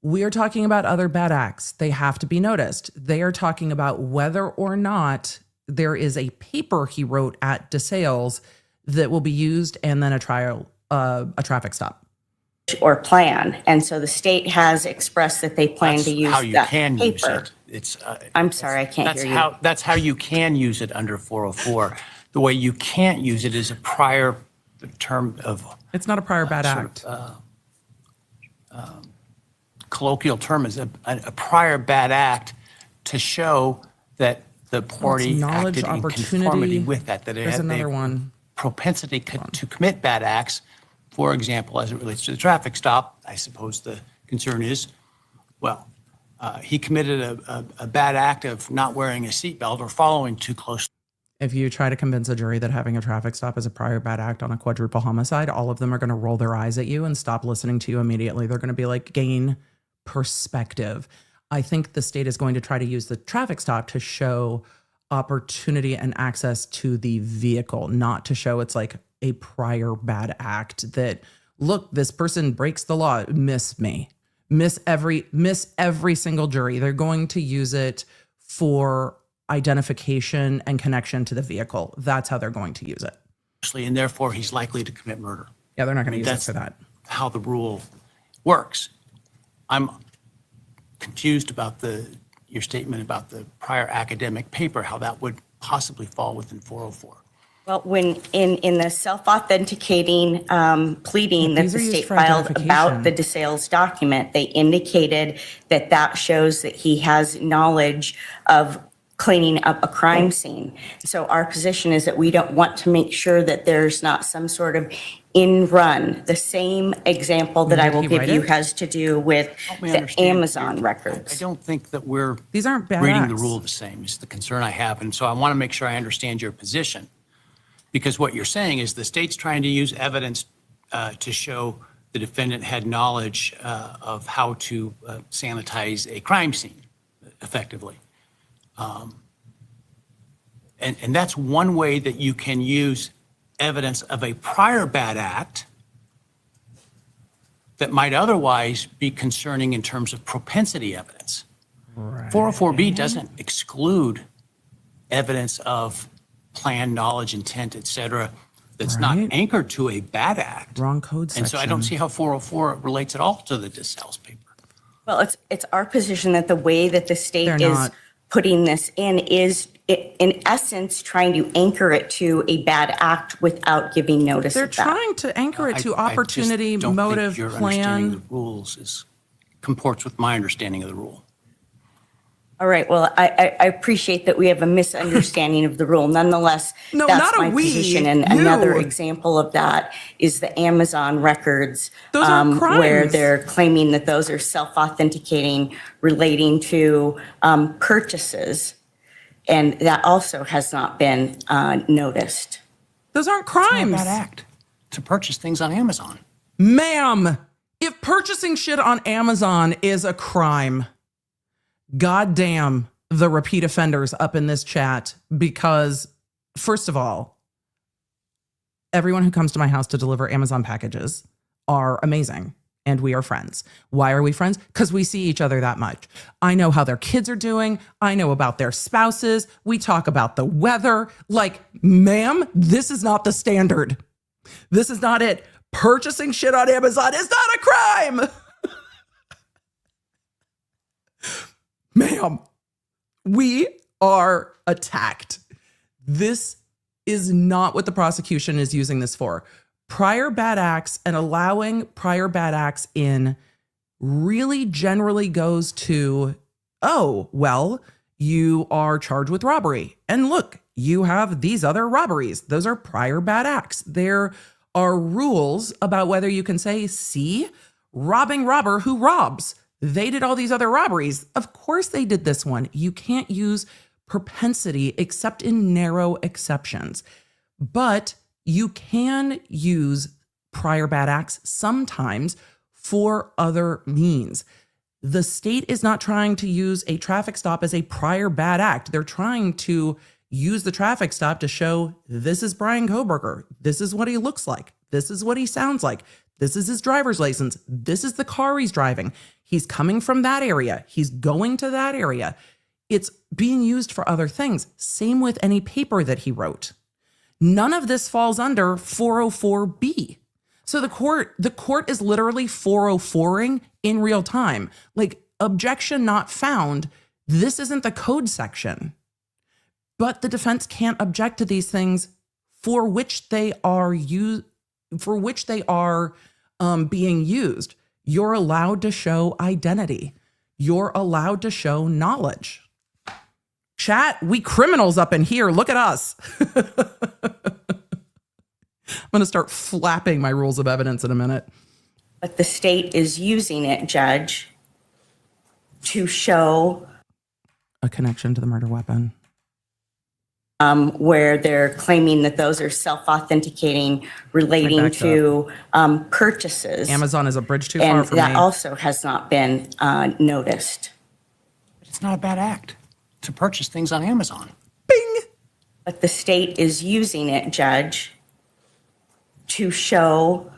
We are talking about other bad acts. They have to be noticed. They are talking about whether or not there is a paper he wrote at DeSales that will be used and then a traffic stop. Or plan. And so the state has expressed that they plan to use how you that can paper. use it. It's, I'm sorry, I can't hear you. That's how you can use it under 404. The way you can't use it is a prior term of It's not a prior bad act. colloquial term is a prior bad act to show that the party knowledge, acted in opportunity. conformity with that it There's had another the one. propensity to commit bad acts. For example, as it relates to the traffic stop, I suppose the concern is, well, he committed a bad act of not wearing a seatbelt or following too close. If you try to convince a jury that having a traffic stop is a prior bad act on a quadruple homicide, all of them are going to roll their eyes at you and stop listening to you immediately. They're going to be like, gain perspective. I think the state is going to try to use the traffic stop to show opportunity and access to the vehicle, not to show it's like a prior bad act that, look, this person breaks the law, miss every single jury. They're going to use it for identification and connection to the vehicle. That's how they're going to use it. And therefore, he's likely to commit murder. Yeah, they're not going to use it That's for that. how the rule works. I'm confused about your statement about the prior academic paper, how that would possibly fall within 404. Well, when in the self-authenticating pleading that These the are used state for filed identification. about the DeSales document, they indicated that that shows that he has knowledge of cleaning up a crime scene. So our position is that we don't want to make sure that there's not some sort of in-run. The same example that I will he give write you it? has to do with me the understand. Amazon I records. don't think that we're These aren't bad reading the acts. rule the same is the concern I have. And so I want to make sure I understand your position. Because what you're saying is the state's trying to use evidence to show the defendant had knowledge of how to sanitize a crime scene effectively. And that's one way that you can use evidence of a prior bad act that might otherwise be concerning in terms of propensity evidence. Right. 404B doesn't exclude evidence of plan, knowledge, intent, et cetera, that's not anchored to a bad act. Wrong code section. And so I don't see how 404 relates at all to the DeSales paper. Well, it's our position that the way that the state They're is not. putting this in is, in essence, trying to anchor it to a bad act without giving notice They're of that. trying to anchor it to opportunity, I just don't motive, think your understanding plan. of the rules comports with my understanding of the rule. All right, well, I appreciate that we have a misunderstanding of the rule. Nonetheless, No, that's not a my we, position. And you. another example of that is the Amazon records. Those aren't where crimes. they're claiming that those are self-authenticating relating to purchases. And that also has not been noticed. Those aren't It's not a crimes. bad act to purchase things on Amazon. Ma'am, if purchasing shit on Amazon is a crime, goddamn the repeat offenders up in this chat, because first of all, everyone who comes to my house to deliver Amazon packages are amazing and we are friends. Why are we friends? Because we see each other that much. I know how their kids are doing. I know about their spouses. We talk about the weather. Like, ma'am, this is not the standard. This is not it. Purchasing shit on Amazon is not a crime. Ma'am, we are attacked. This is not what the prosecution is using this for. Prior bad acts and allowing prior bad acts in really generally goes to, oh, well, you are charged with robbery. And look, you have these other robberies. Those are prior bad acts. There are rules about whether you can say, see, robbing robber who robs. They did all these other robberies. Of course they did this one. You can't use propensity except in narrow exceptions. But you can use prior bad acts sometimes for other means. The state is not trying to use a traffic stop as a prior bad act. They're trying to use the traffic stop to show this is Bryan Kohberger. This is what he looks like. This is what he sounds like. This is his driver's license. This is the car he's driving. He's coming from that area. He's going to that area. It's being used for other things. Same with any paper that he wrote. None of this falls under 404B. So the court is literally 404ing in real time. Like, objection not found. This isn't the code section. But the defense can't object to these things for which they are being used. You're allowed to show identity. You're allowed to show knowledge. Chat, we criminals up in here. Look at us. I'm going to start flapping my rules of evidence in a minute. But the state is using it, Judge, to show a connection to the murder weapon. Where they're claiming that those are self-authenticating relating to purchases. Amazon is a bridge too far for me. And that also has not been noticed. But it's not a bad act to purchase things on Amazon. Bing! But the state is using it, Judge, to show,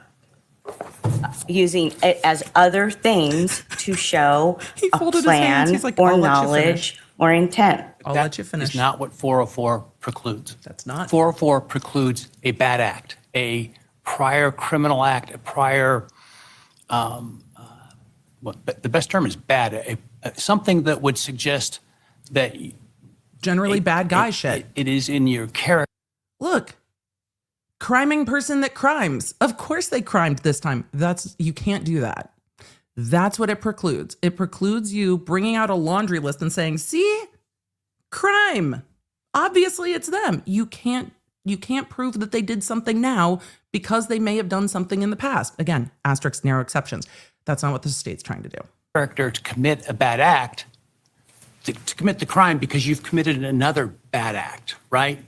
using it as other things to show a plan like, or knowledge or intent. I'll let you finish. That's not what 404 precludes. That's not. 404 precludes a bad act, a prior criminal act, a prior, the best term is bad, something that would suggest that Generally bad guy shit. It is in your character. Look, criming person that crimes. Of course they crimed this time. You can't do that. That's what it precludes. It precludes you bringing out a laundry list and saying, see, crime. Obviously it's them. You can't prove that they did something now because they may have done something in the past. Again, asterisk, narrow exceptions. That's not what the state's trying to do. Character to commit a bad act, to commit the crime because you've committed another bad act, right?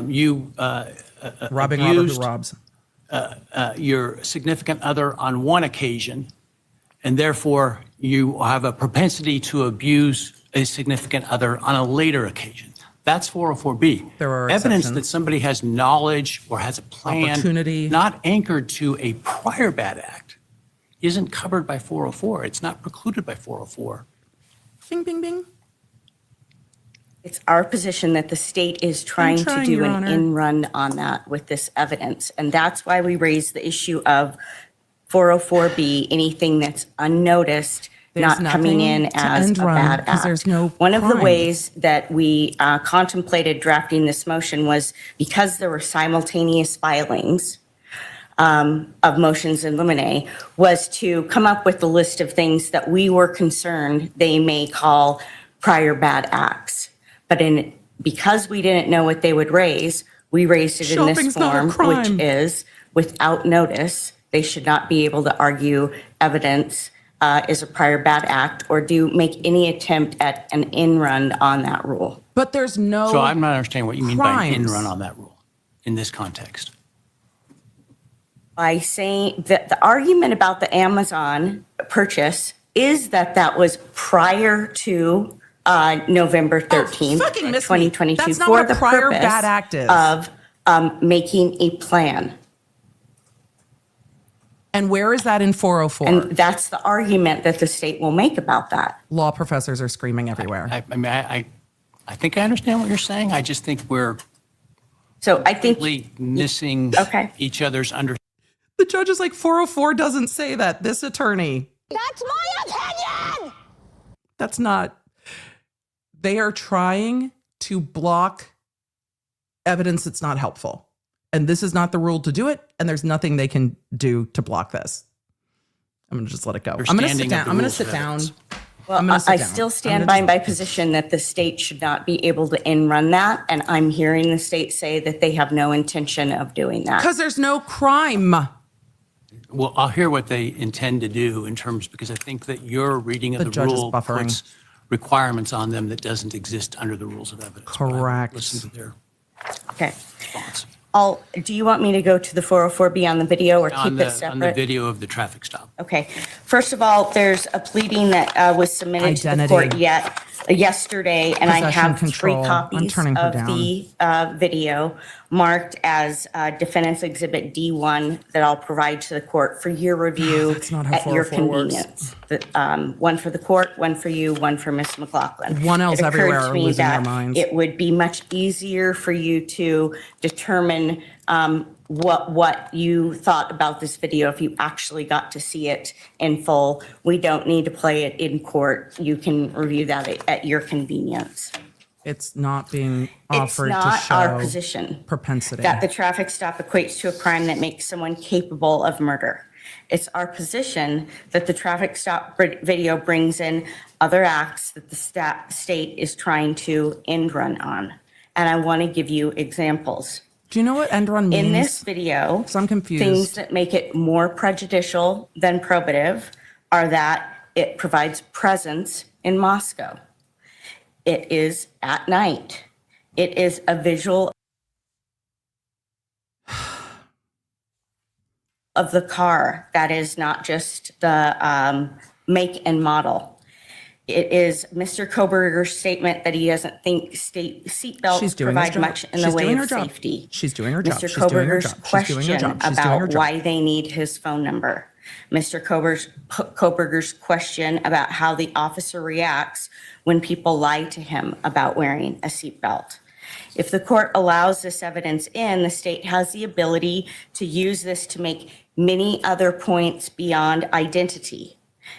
You robbing abused robber who robs. Your significant other on one occasion, and therefore you have a propensity to abuse a significant other on a later occasion. That's 404B. There are evidence exceptions. that somebody has knowledge or has a plan, Opportunity. not anchored to a prior bad act, isn't covered by 404. It's not precluded by 404. Bing, bing, bing. It's our position that the state is trying to do Your an Honor. in-run on that with this evidence. And that's why we raised the issue of 404B, anything that's unnoticed, There's not coming in nothing to as a end run bad because act. there's no One of the crime. ways that we contemplated drafting this motion was because there were simultaneous filings of motions in limine, was to come up with a list of things that we were concerned they may call prior bad acts. But because we didn't know what they would raise, we raised it in this Shopping's not a form, which crime. is without notice. They should not be able to argue evidence is a prior bad act or make any attempt at an in-run on that rule. But there's no So I'm not understanding what you mean by an crimes. in-run on that rule in this context. by saying that the argument about the Amazon purchase is that that was prior to November 13th, fucking miss me. 2022, That's not for what a the prior purpose bad act is. of making a plan. And where is that in 404? And that's the argument that the state will make about that. Law professors are screaming everywhere. I think I understand what you're saying. I just think we're So I think, completely missing Okay. each other's understanding. The judge is like, 404 doesn't say that. This attorney. That's my opinion! That's not. They are trying to block evidence that's not helpful. And this is not the rule to do it. And there's nothing they can do to block this. I'm going to just let it go. I'm going to sit down. I'm going to sit down. well, I still stand by my position that the state should not be able to run that. And I'm hearing the state say that they have no intention of doing that. Because there's no crime. Well, I'll hear what they intend to do in terms, because I think that your reading of The the judge is rule buffering. puts requirements on them that doesn't exist under the rules of evidence. But I will Correct. Listen to their Okay. response. Do you want me to go to the 404B on the video or On keep it the, on the separate? video of the traffic stop. Okay. First of all, there's a pleading that was submitted to the Identity. court yesterday, and I Possession have control. 3 I'm copies turning her of the video marked as Defendant's Exhibit D1 that I'll provide to the court for your review That's not how at your 404 works. convenience. One for the court, one for you, one for Ms. McLaughlin. One L's It occurred everywhere to are me losing their that minds. It would be much easier for you to determine what you thought about this video if you actually got to see it in full. We don't need to play it in court. You can review that at your convenience. It's not being It's offered to not show our position propensity. that the traffic stop equates to a crime that makes someone capable of murder. It's our position that the traffic stop video brings in other acts that the state is trying to end run on. And I want to give you examples. Do you know what end run means? In this video, So I'm confused. things that make it more prejudicial than probative are that it provides presence in Moscow. It is at night. It is a visual of the car that is not just the make and model. It is Mr. Kohberger's statement that he doesn't think state She's seatbelts doing his provide job. much in the She's way doing her of job. safety. She's doing her job. Mr. She's doing her Kohberger's job. She's doing her question job. She's doing her about job. why they need his phone number. Mr. Kohberger's question about how the officer reacts when people lie to him about wearing a seatbelt. If the court allows this evidence in, the state has the ability to use this to make many other points beyond identity.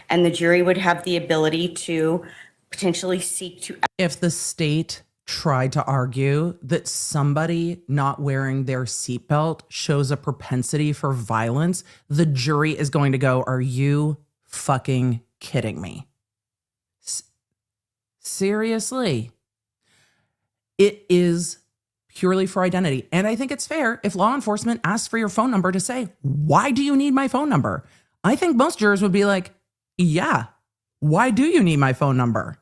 And the jury would have the ability to potentially seek to If the state tried to argue that somebody not wearing their seatbelt shows a propensity for violence, the jury is going to go, are you fucking kidding me? Seriously. It is purely for identity. And I think it's fair if law enforcement asks for your phone number to say, why do you need my phone number? I think most jurors would be like, yeah, why do you need my phone number?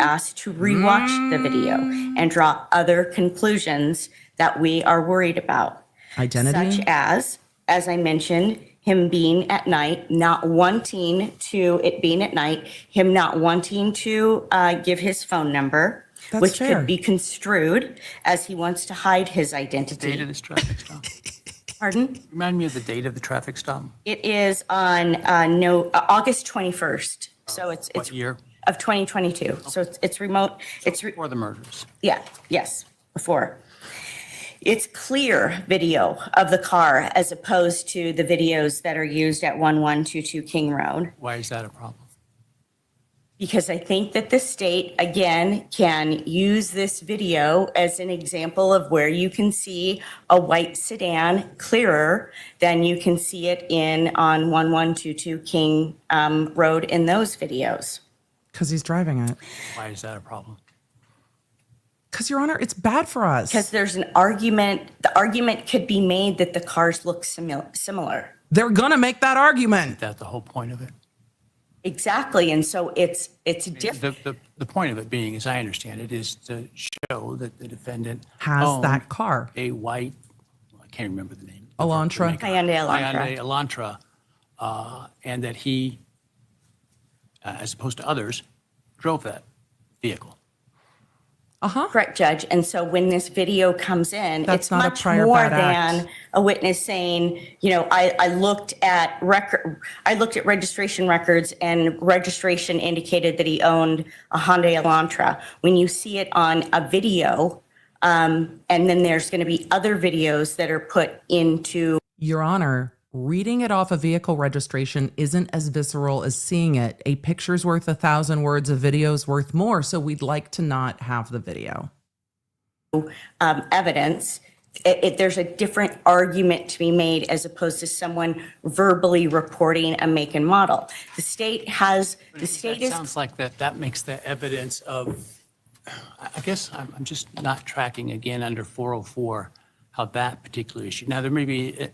asked to rewatch the video and draw other conclusions that we are worried about. Identity? Such as I mentioned, him being at night, not wanting to, it being at night, him not wanting to give his phone number, That's which fair. could be construed as he wants to hide his identity. Date of this traffic stop. Pardon? Remind me of the date of the traffic stop. It is on August 21st. So it's What year? of 2022. So it's remote. Before the murders. Yeah, yes, before. It's clear video of the car as opposed to the videos that are used at 1122 King Road. Why is that a problem? Because I think that the state, again, can use this video as an example of where you can see a white sedan clearer than you can see it on 1122 King Road in those videos. Because he's driving it. Why is that a problem? Because, Your Honor, it's bad for us. Because there's an argument, the argument could be made that the cars look similar. They're going to make that argument. That's the whole point of it. Exactly, and so it's different. The point of it being, as I understand it, is to show show that the defendant Has owned that car. a white, I can't remember the name. Elantra. Hyundai Elantra. Hyundai Elantra, and that he, as opposed to others, drove that vehicle. Correct, Judge. And so when this video comes in, That's it's not a much prior more bad act. than a witness saying, you know, I looked at registration records and registration indicated that he owned a Hyundai Elantra. When you see it on a video, and then there's going to be other videos that are put into. Your Honor, reading it off a vehicle registration isn't as visceral as seeing it. A picture's worth 1,000 words, a video's worth more, so we'd like to not have the video. Evidence, there's a different argument to be made as opposed to someone verbally reporting a make and model. The state has, the state That is. sounds like that makes the evidence of, I guess I'm just not tracking again under 404 how that particular issue. Now, there may be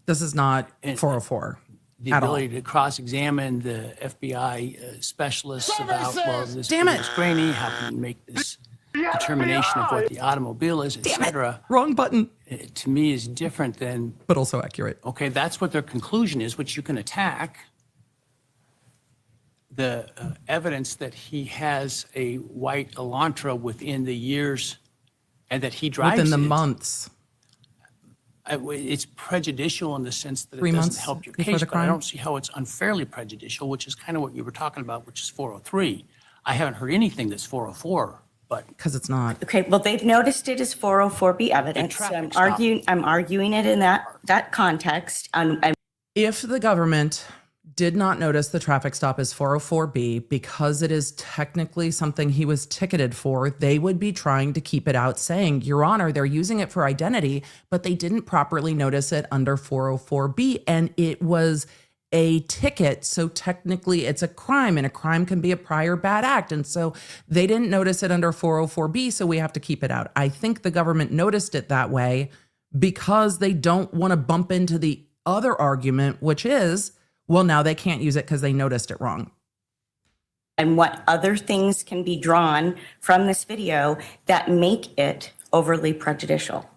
This is not 404 the at all. ability to cross-examine the FBI specialists about, well, this Damn it. is grainy, how can you make this determination of what the automobile is, et cetera, Wrong button, to me is different than, but also accurate. okay, that's what their conclusion is, which you can attack. The evidence that he has a white Elantra within the years and that he drives Within the it, months. it's prejudicial in the sense that 3 it doesn't months help your before case, the but I crime? don't see how it's unfairly prejudicial, which is kind of what you were talking about, which is 403. I haven't heard anything that's 404, but Because it's not. Okay, well, they've noticed it as 404B evidence. So traffic stop. I'm arguing it in that context. If the government did not notice the traffic stop as 404B because it is technically something he was ticketed for, they would be trying to keep it out saying, Your Honor, they're using it for identity, but they didn't properly notice it under 404B. And it was a ticket. So technically it's a crime, and a crime can be a prior bad act. And so they didn't notice it under 404B. So we have to keep it out. I think the government noticed it that way because they don't want to bump into the other argument, which is, well, now they can't use it because they noticed it wrong. And what other things can be drawn from this video that make it overly prejudicial.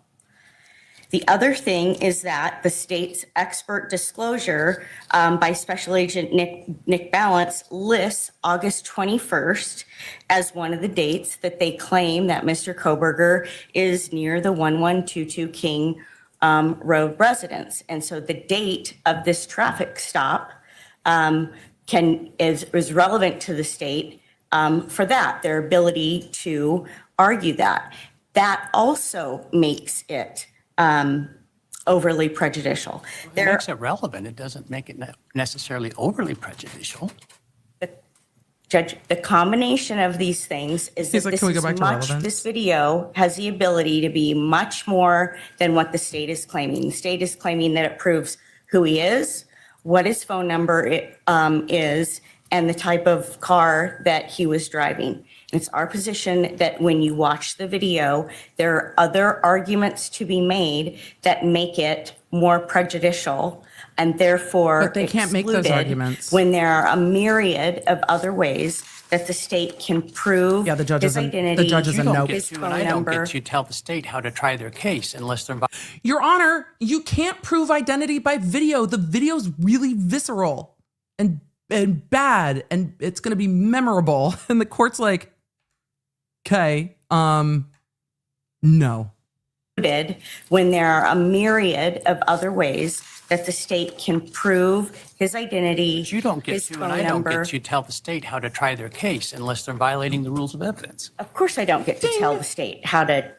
The other thing is that the state's expert disclosure by Special Agent Nick Balance lists August 21st as one of the dates that they claim that Mr. Kohberger is near the 1122 King Road residence. And so the date of this traffic stop is relevant to the state for that, their ability to argue that. That also makes it overly prejudicial. it makes it relevant. It doesn't make it necessarily overly prejudicial. Judge, the combination of these things is He's that like, "Can we go back to relevance?" this video has the ability to be much more than what the state is claiming. The state is claiming that it proves who he is, what his phone number is, and the type of car that he was driving. It's our position that when you watch the video, there are other arguments to be made that make it more prejudicial and therefore But they can't make those excluded arguments. when there are a myriad of other ways that the state can prove Yeah, the judge his isn't- the identity, judge isn't You don't nope. get his to, and phone I don't number. get to tell the state how to try their case unless they're. Your Honor, you can't prove identity by video. The video's really visceral and bad, and it's going to be memorable. And the court's like, okay, no. When there are a myriad of other ways that the state can prove his identity, You don't get his to, phone and I don't number. get to tell the state how to try their case unless they're violating the rules of evidence. Of course, I don't get to tell the state how to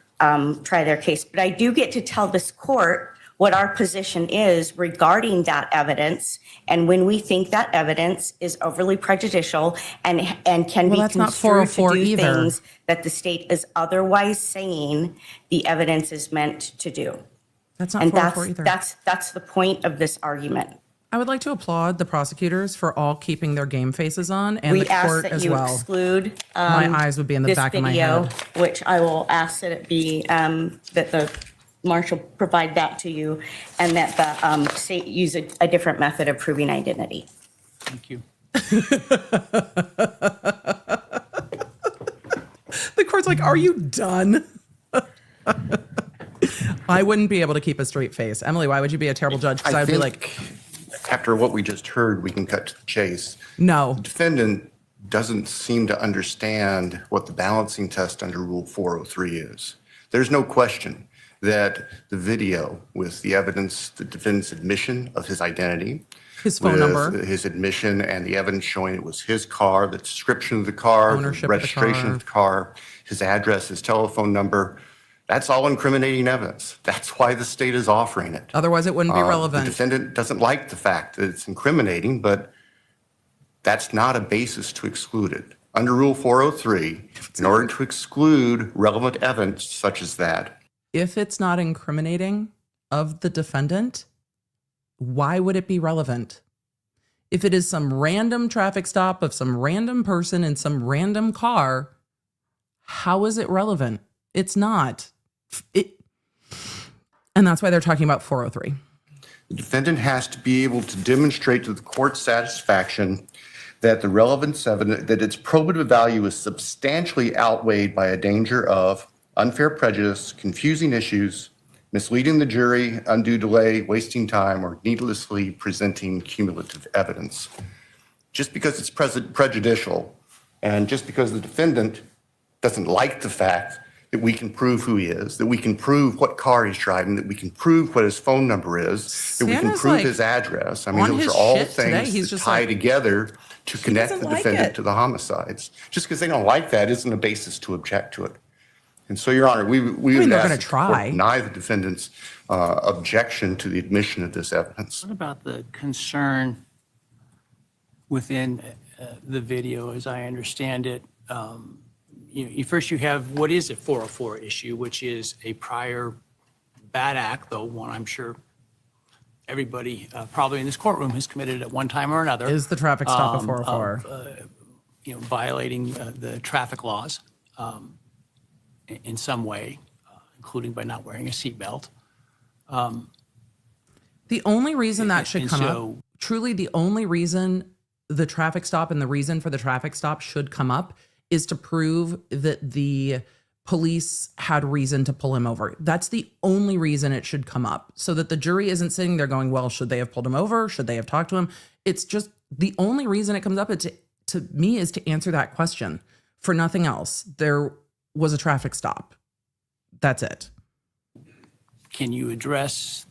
try their case, but I do get to tell this court what our position is regarding that evidence, and when we think that evidence is overly prejudicial and can Well, be that's not construed to 404 do either. things that the state is otherwise saying the evidence is meant to do. That's not And 404 either. that's the point of this argument. I would like to applaud the prosecutors for all keeping their game faces on, and We the ask court that as you well. exclude My eyes would be in the this back of my video, head. which I will ask that it be, that the marshal provide that to you, and that the state use a different method of proving identity. Thank you. The court's court's like, are you done? I wouldn't be able to keep a straight face. Emily, why would you be a terrible judge? Because I would be like, after what we just heard, we can cut to the chase. no. The defendant doesn't seem to understand what the balancing test under Rule 403 is. There's no question that the video with the evidence, the defendant's admission of his identity, His phone with number. his admission and the evidence showing it was his car, the description of the car, Ownership the of the registration car. of the car, his address, his telephone number, that's all incriminating evidence. That's why the state is offering it. Otherwise, it wouldn't be The relevant. defendant doesn't like the fact that it's incriminating, but that's not a basis to exclude it. Under Rule 403, in order to exclude relevant evidence such as that, If it's not incriminating of the defendant, why would it be relevant? If it is some random traffic stop of some random person in some random car, how is it relevant? It's not. And that's why they're talking about 403. the defendant has to be able to demonstrate to the court's satisfaction that the relevance evidence, that its probative value is substantially outweighed by a danger of unfair prejudice, confusing issues, misleading the jury, undue delay, wasting time, or needlessly presenting cumulative evidence. Just because it's prejudicial, and just because the defendant doesn't like the fact that we can prove who he is, that we can prove what car he's driving, that we can prove what his phone number is, that we can Santa's, prove like, his address. I mean, on those his are all shit today. He's things that just tie like, together to connect doesn't the like defendant it. to the homicides. Just because they don't like that isn't a basis to object to it. And so, Your Honor, we would they're ask gonna that the court try. deny the defendant's objection to the admission of this evidence. What about the concern within the video, as I understand it? First you have what is a 404 issue, which is a prior bad act, though one I'm sure everybody probably in this courtroom has committed at one time or another. Is the traffic stop a 404? Violating the traffic laws in some way, including by not wearing a seatbelt. The only reason that should And come up, so- truly the only reason the traffic stop and the reason for the traffic stop should come up is to prove that the police had reason to pull him over. That's the only reason it should come up, so that the jury isn't sitting there going, well, should they have pulled him over? Should they have talked to him? It's just the only reason it comes up to me is to answer that question, for nothing else. There was a traffic stop. That's it. Can you address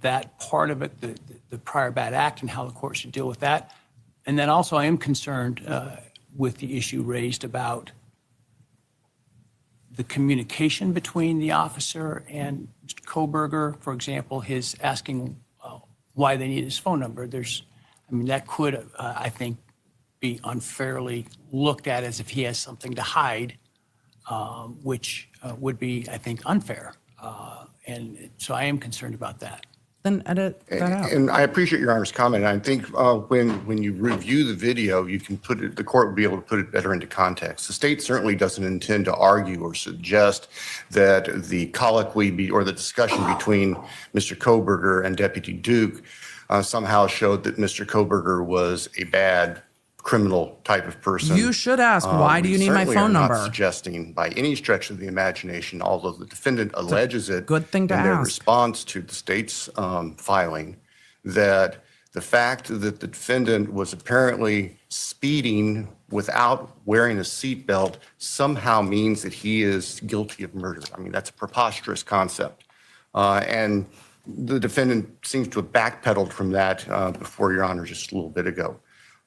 that part of it, the prior bad act, and how the court should deal with that? And then also I am concerned with the issue raised about the communication between the officer and Mr. Kohberger, for example, his asking why they need his phone number. That could, I think, be unfairly looked at as if he has something to hide, which would be, I think, unfair. And so I am concerned about that. Then edit that out. And I appreciate Your Honor's comment. I think when you review the video, you can put it, the court will be able to put it better into context. The state certainly doesn't intend to argue or suggest that the colloquy or the discussion between Mr. Kohberger and Deputy Duke somehow showed that Mr. Kohberger was a bad criminal type of person. You should ask, why do you need my Certainly phone are number? not suggesting by any stretch of the imagination, although the defendant alleges it good thing to in their ask. response to the state's filing, that the fact that the defendant was apparently speeding without wearing a seatbelt somehow means that he is guilty of murder. I mean, that's a preposterous concept. And the defendant seems to have backpedaled from that before Your Honor just a little bit ago.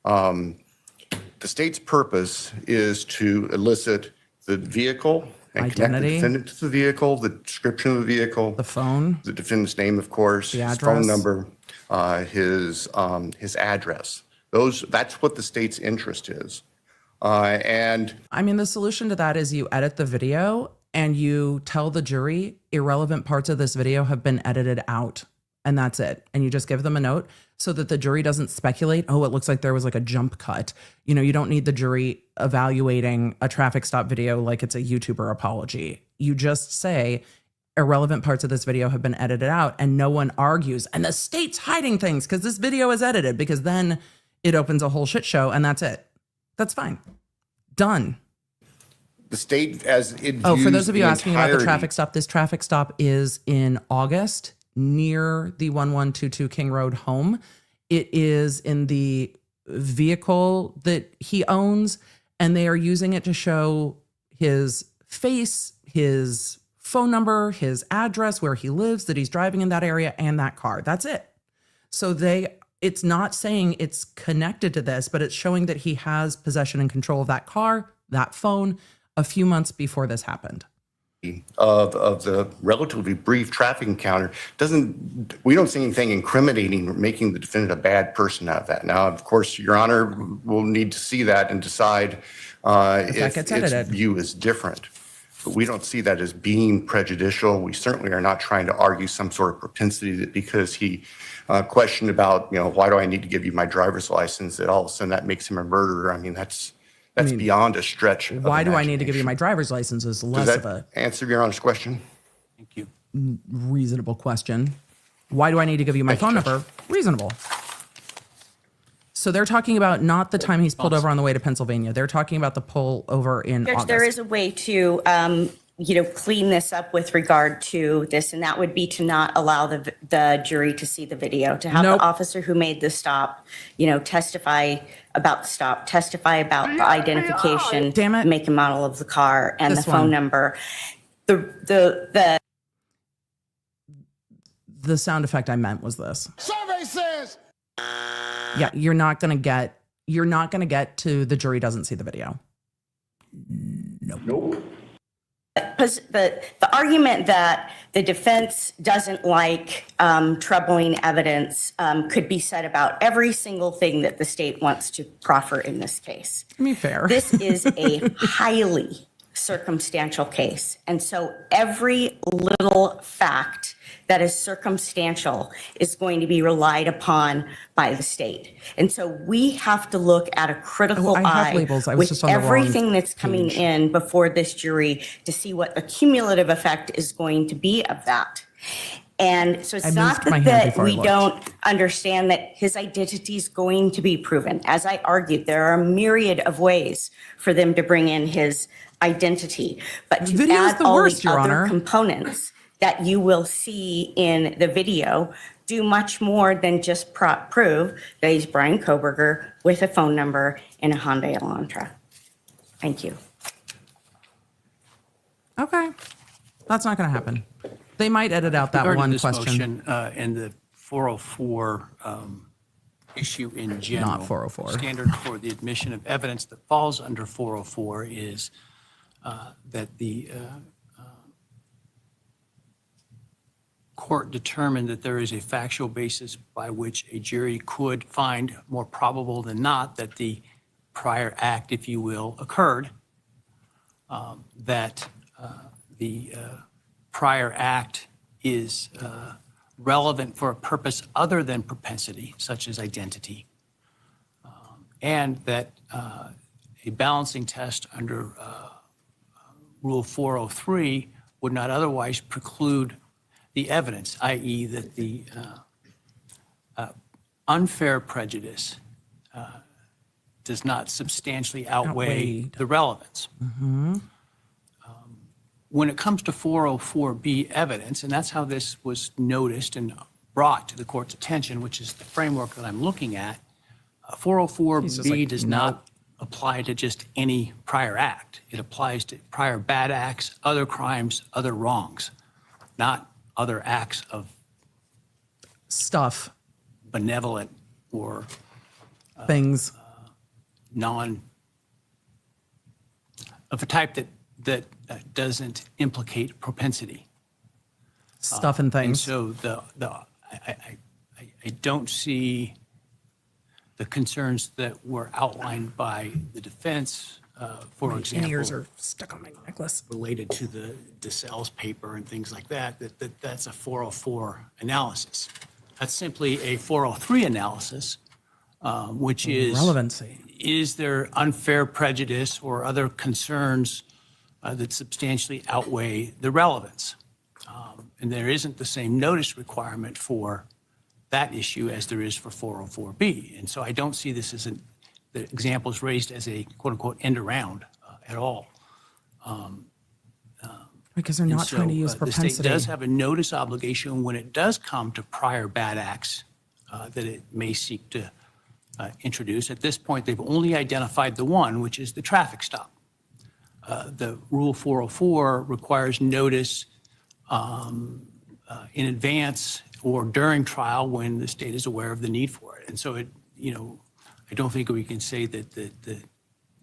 The state's purpose is to elicit the vehicle and connect the Identity. defendant to the vehicle, the description of the vehicle, The phone. the defendant's name, of course, The his phone address. number, his address. That's what the state's interest is. And I mean, the solution to that is you edit the video and you tell the jury irrelevant parts of this video have been edited out. And that's it. And you just give them a note so that the jury doesn't speculate, oh, it looks like there was like a jump cut. You don't need the jury evaluating a traffic stop video like it's a YouTuber apology. You just say irrelevant parts of this video have been edited out, and no one argues. And the state's hiding things because this video is edited, because then it opens a whole shit show, and that's it. That's fine. Done. The state, as it Oh, for views those of you the asking about the entirety- traffic stop, this traffic stop is in August near the 1122 King Road home. It is in the vehicle that he owns, and they are using it to show his face, his phone number, his address, where he lives, that he's driving in that area, and that car. That's it. So it's not saying it's connected to this, but it's showing that he has possession and control of that car, that phone, a few months before this happened. of the relatively brief traffic encounter we don't see anything incriminating or making the defendant a bad person out of that. Now, of course, Your Honor will need to see that and decide if gets its edited. view is different. But we don't see that as being prejudicial. We certainly are not trying to argue some sort of propensity that because he questioned about, why do I need to give you my driver's license, that all of a sudden that makes him a murderer. I mean, that's beyond a stretch of Why do I need to give you imagination. my driver's license is Does less that of a answer Your Honor's question? Thank you. reasonable question. Why do I need to give you my phone number? Reasonable. So they're talking about not the time he's pulled over on the way to Pennsylvania. They're talking about the pull over in Judge, August. there is a way to, clean this up with regard to this, and that would be to not allow the jury to see the video, to have Nope. the officer who made the stop, testify about the stop, testify about the identification, Damn it. make and model of the car, and This the phone one. number. The sound effect I meant was this. Survey says. Yeah, you're not gonna get to the jury doesn't see the video. the argument that the defense doesn't like troubling evidence could be said about every single thing that the state wants to proffer in this case. I mean, fair. This is a highly circumstantial case. And so every little fact that is circumstantial is going to be relied upon by the state. And so we have to look at a critical I have eye labels. I was with just on the wrong everything that's coming page. in before this jury to see what the cumulative effect is going to be of that. And so I it's not moved my hand that before I we looked. don't understand that his identity is going to be proven. As I argued, there are a myriad of ways for them to bring in his identity. But to Video is add the all worst, the Your other Honor. components that you will see in the video do much more than just prove that he's Bryan Kohberger with a phone number in a Hyundai Elantra. Thank you. Okay. That's not going to happen. They might edit out that Regarding one this question. motion, and the 404 issue in general. Not 404. Standard for the admission of evidence that falls under 404 is that the court determined that there is a factual basis by which a jury could find more probable than not that the prior act, if you will, occurred, that the prior act is relevant for a purpose other than propensity, such as identity, and that a balancing test under Rule 403 would not otherwise preclude the evidence, i.e. that the unfair prejudice does not substantially outweigh Outweighed. the relevance. When it comes to 404B evidence, and that's how this was noticed and brought to the court's attention, which is the framework that I'm looking at, He's just 404B like, does no. not apply to just any prior act. It applies to prior bad acts, other crimes, other wrongs, not other acts of Stuff, benevolent or things. of a type that doesn't implicate propensity. Stuff and And things. so I don't see the concerns that were outlined by the defense, for And ears example, are stuck on my necklace. related to the DeSales paper and things like that, that's a 404 analysis. That's simply a 403 analysis, which is, Relevancy. is there unfair prejudice or other concerns that substantially outweigh the relevance? And there isn't the same notice requirement for that issue as there is for 404B. And so I don't see this as the examples raised as a quote unquote end around at all. Because they're not trying to use The propensity. state does have a notice obligation when it does come to prior bad acts that it may seek to introduce. At this point, they've only identified the one, which is the traffic stop. The Rule 404 requires notice in advance or during trial when the state is aware of the need for it. And so I don't think we can say that the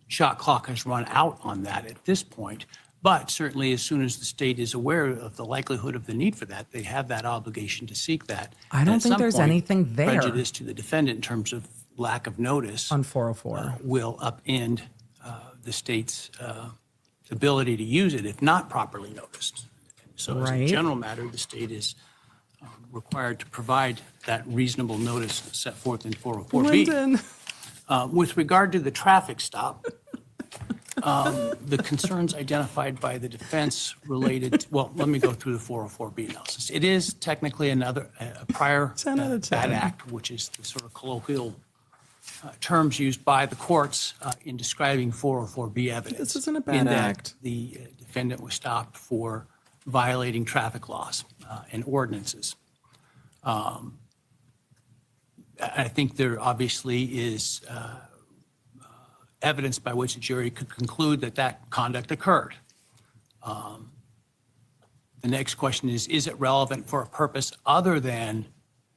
shot clock has run out on that at this point. But certainly, as soon as the state is aware of the likelihood of the need for that, they have that obligation to seek that. I don't At think some there's point, anything there. Prejudice to the defendant in terms of lack of notice On 404. will upend the state's ability to use it if not properly noticed. So as a Right. general matter, the state is required to provide that reasonable notice set forth in 404B. Lyndon. With regard to the traffic stop, the concerns identified by the defense related, well, let me go through the 404B analysis. It is technically a prior 10 out of 10. bad act, which is the sort of colloquial terms used by the courts in describing 404B evidence. This isn't a bad in that act. The defendant was stopped for violating traffic laws and ordinances. I think there obviously is evidence by which a jury could conclude that that conduct occurred. The next question is it relevant for a purpose other than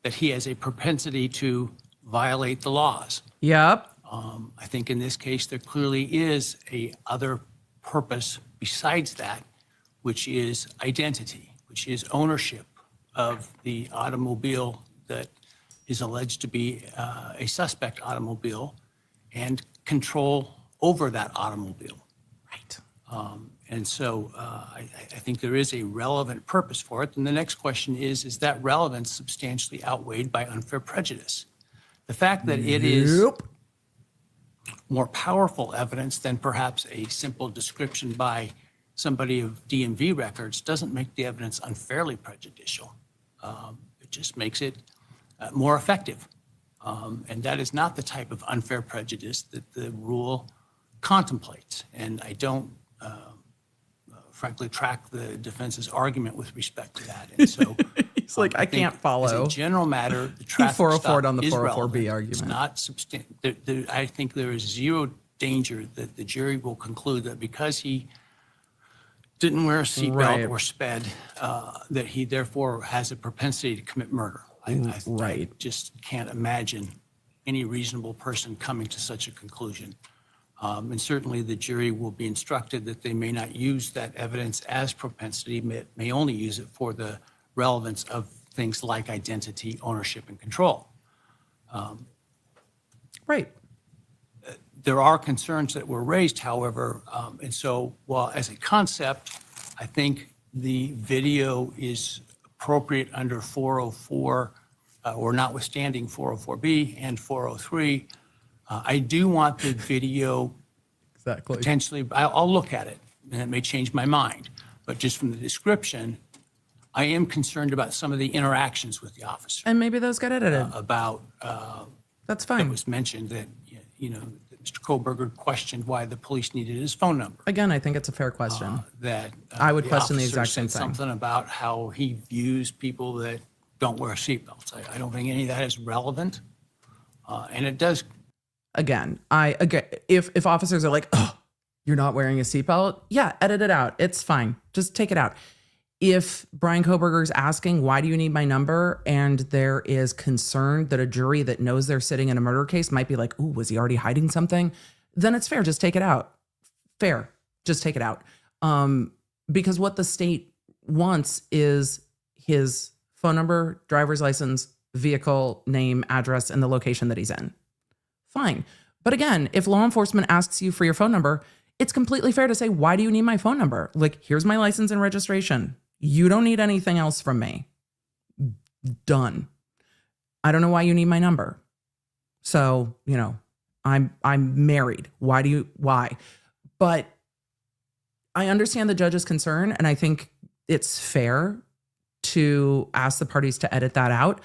that he has a propensity to violate the laws? Yep. I think in this case, there clearly is a other purpose besides that, which is identity, which is ownership of the automobile that is alleged to be a suspect automobile and control over that automobile. Right. And so I think there is a relevant purpose for it. And the next question is that relevance substantially outweighed by unfair prejudice? The fact that it is Yep. more powerful evidence than perhaps a simple description by somebody of DMV records doesn't make the evidence unfairly prejudicial. It just makes it more effective. And that is not the type of unfair prejudice that the rule contemplates. And I don't, frankly, track the defense's argument with respect to that. And so He's like, I think can't follow. As a general matter, the traffic 404'd stop on the is 404B relevant. argument. It's not I think there is zero danger that the jury will conclude that because he didn't wear a seatbelt Right. or sped, that he therefore has a propensity to commit murder. I Right. just can't imagine any reasonable person coming to such a conclusion. And certainly the jury will be instructed that they may not use that evidence as propensity, may only use it for the relevance of things like identity, ownership, and control. Right. There are concerns that were raised, however, and so while as a concept, I think the video is appropriate under 404 or notwithstanding 404B and 403, I do want the video Exactly. potentially, I'll look at it and it may change my mind, but just from the description, I am concerned about some of the interactions with the officer, And maybe those got edited. about That's it fine. was mentioned that, that Mr. Kohberger questioned why the police needed his phone number. Again, I think it's a fair question. That I would question the officer exact same said thing. something about how he views people that don't wear seatbelts. I don't think any of that is relevant. And it does, Again, if officers are like, oh, you're not wearing a seatbelt, yeah, edit it out. It's fine. Just take it out. If Bryan Kohberger is asking, why do you need my number? And there is concern that a jury that knows they're sitting in a murder case might be like, ooh, was he already hiding something? Then it's fair. Just take it out. Fair. Just take it out. Because what the state wants is his phone number, driver's license, vehicle, name, address, and the location that he's in. Fine. But again, if law enforcement asks you for your phone number, it's completely fair to say, why do you need my phone number? Like, here's my license and registration. You don't need anything else from me. Done. I don't know why you need my number. So, I'm married. Why? But I understand the judge's concern, and I think it's fair to ask the parties to edit that out,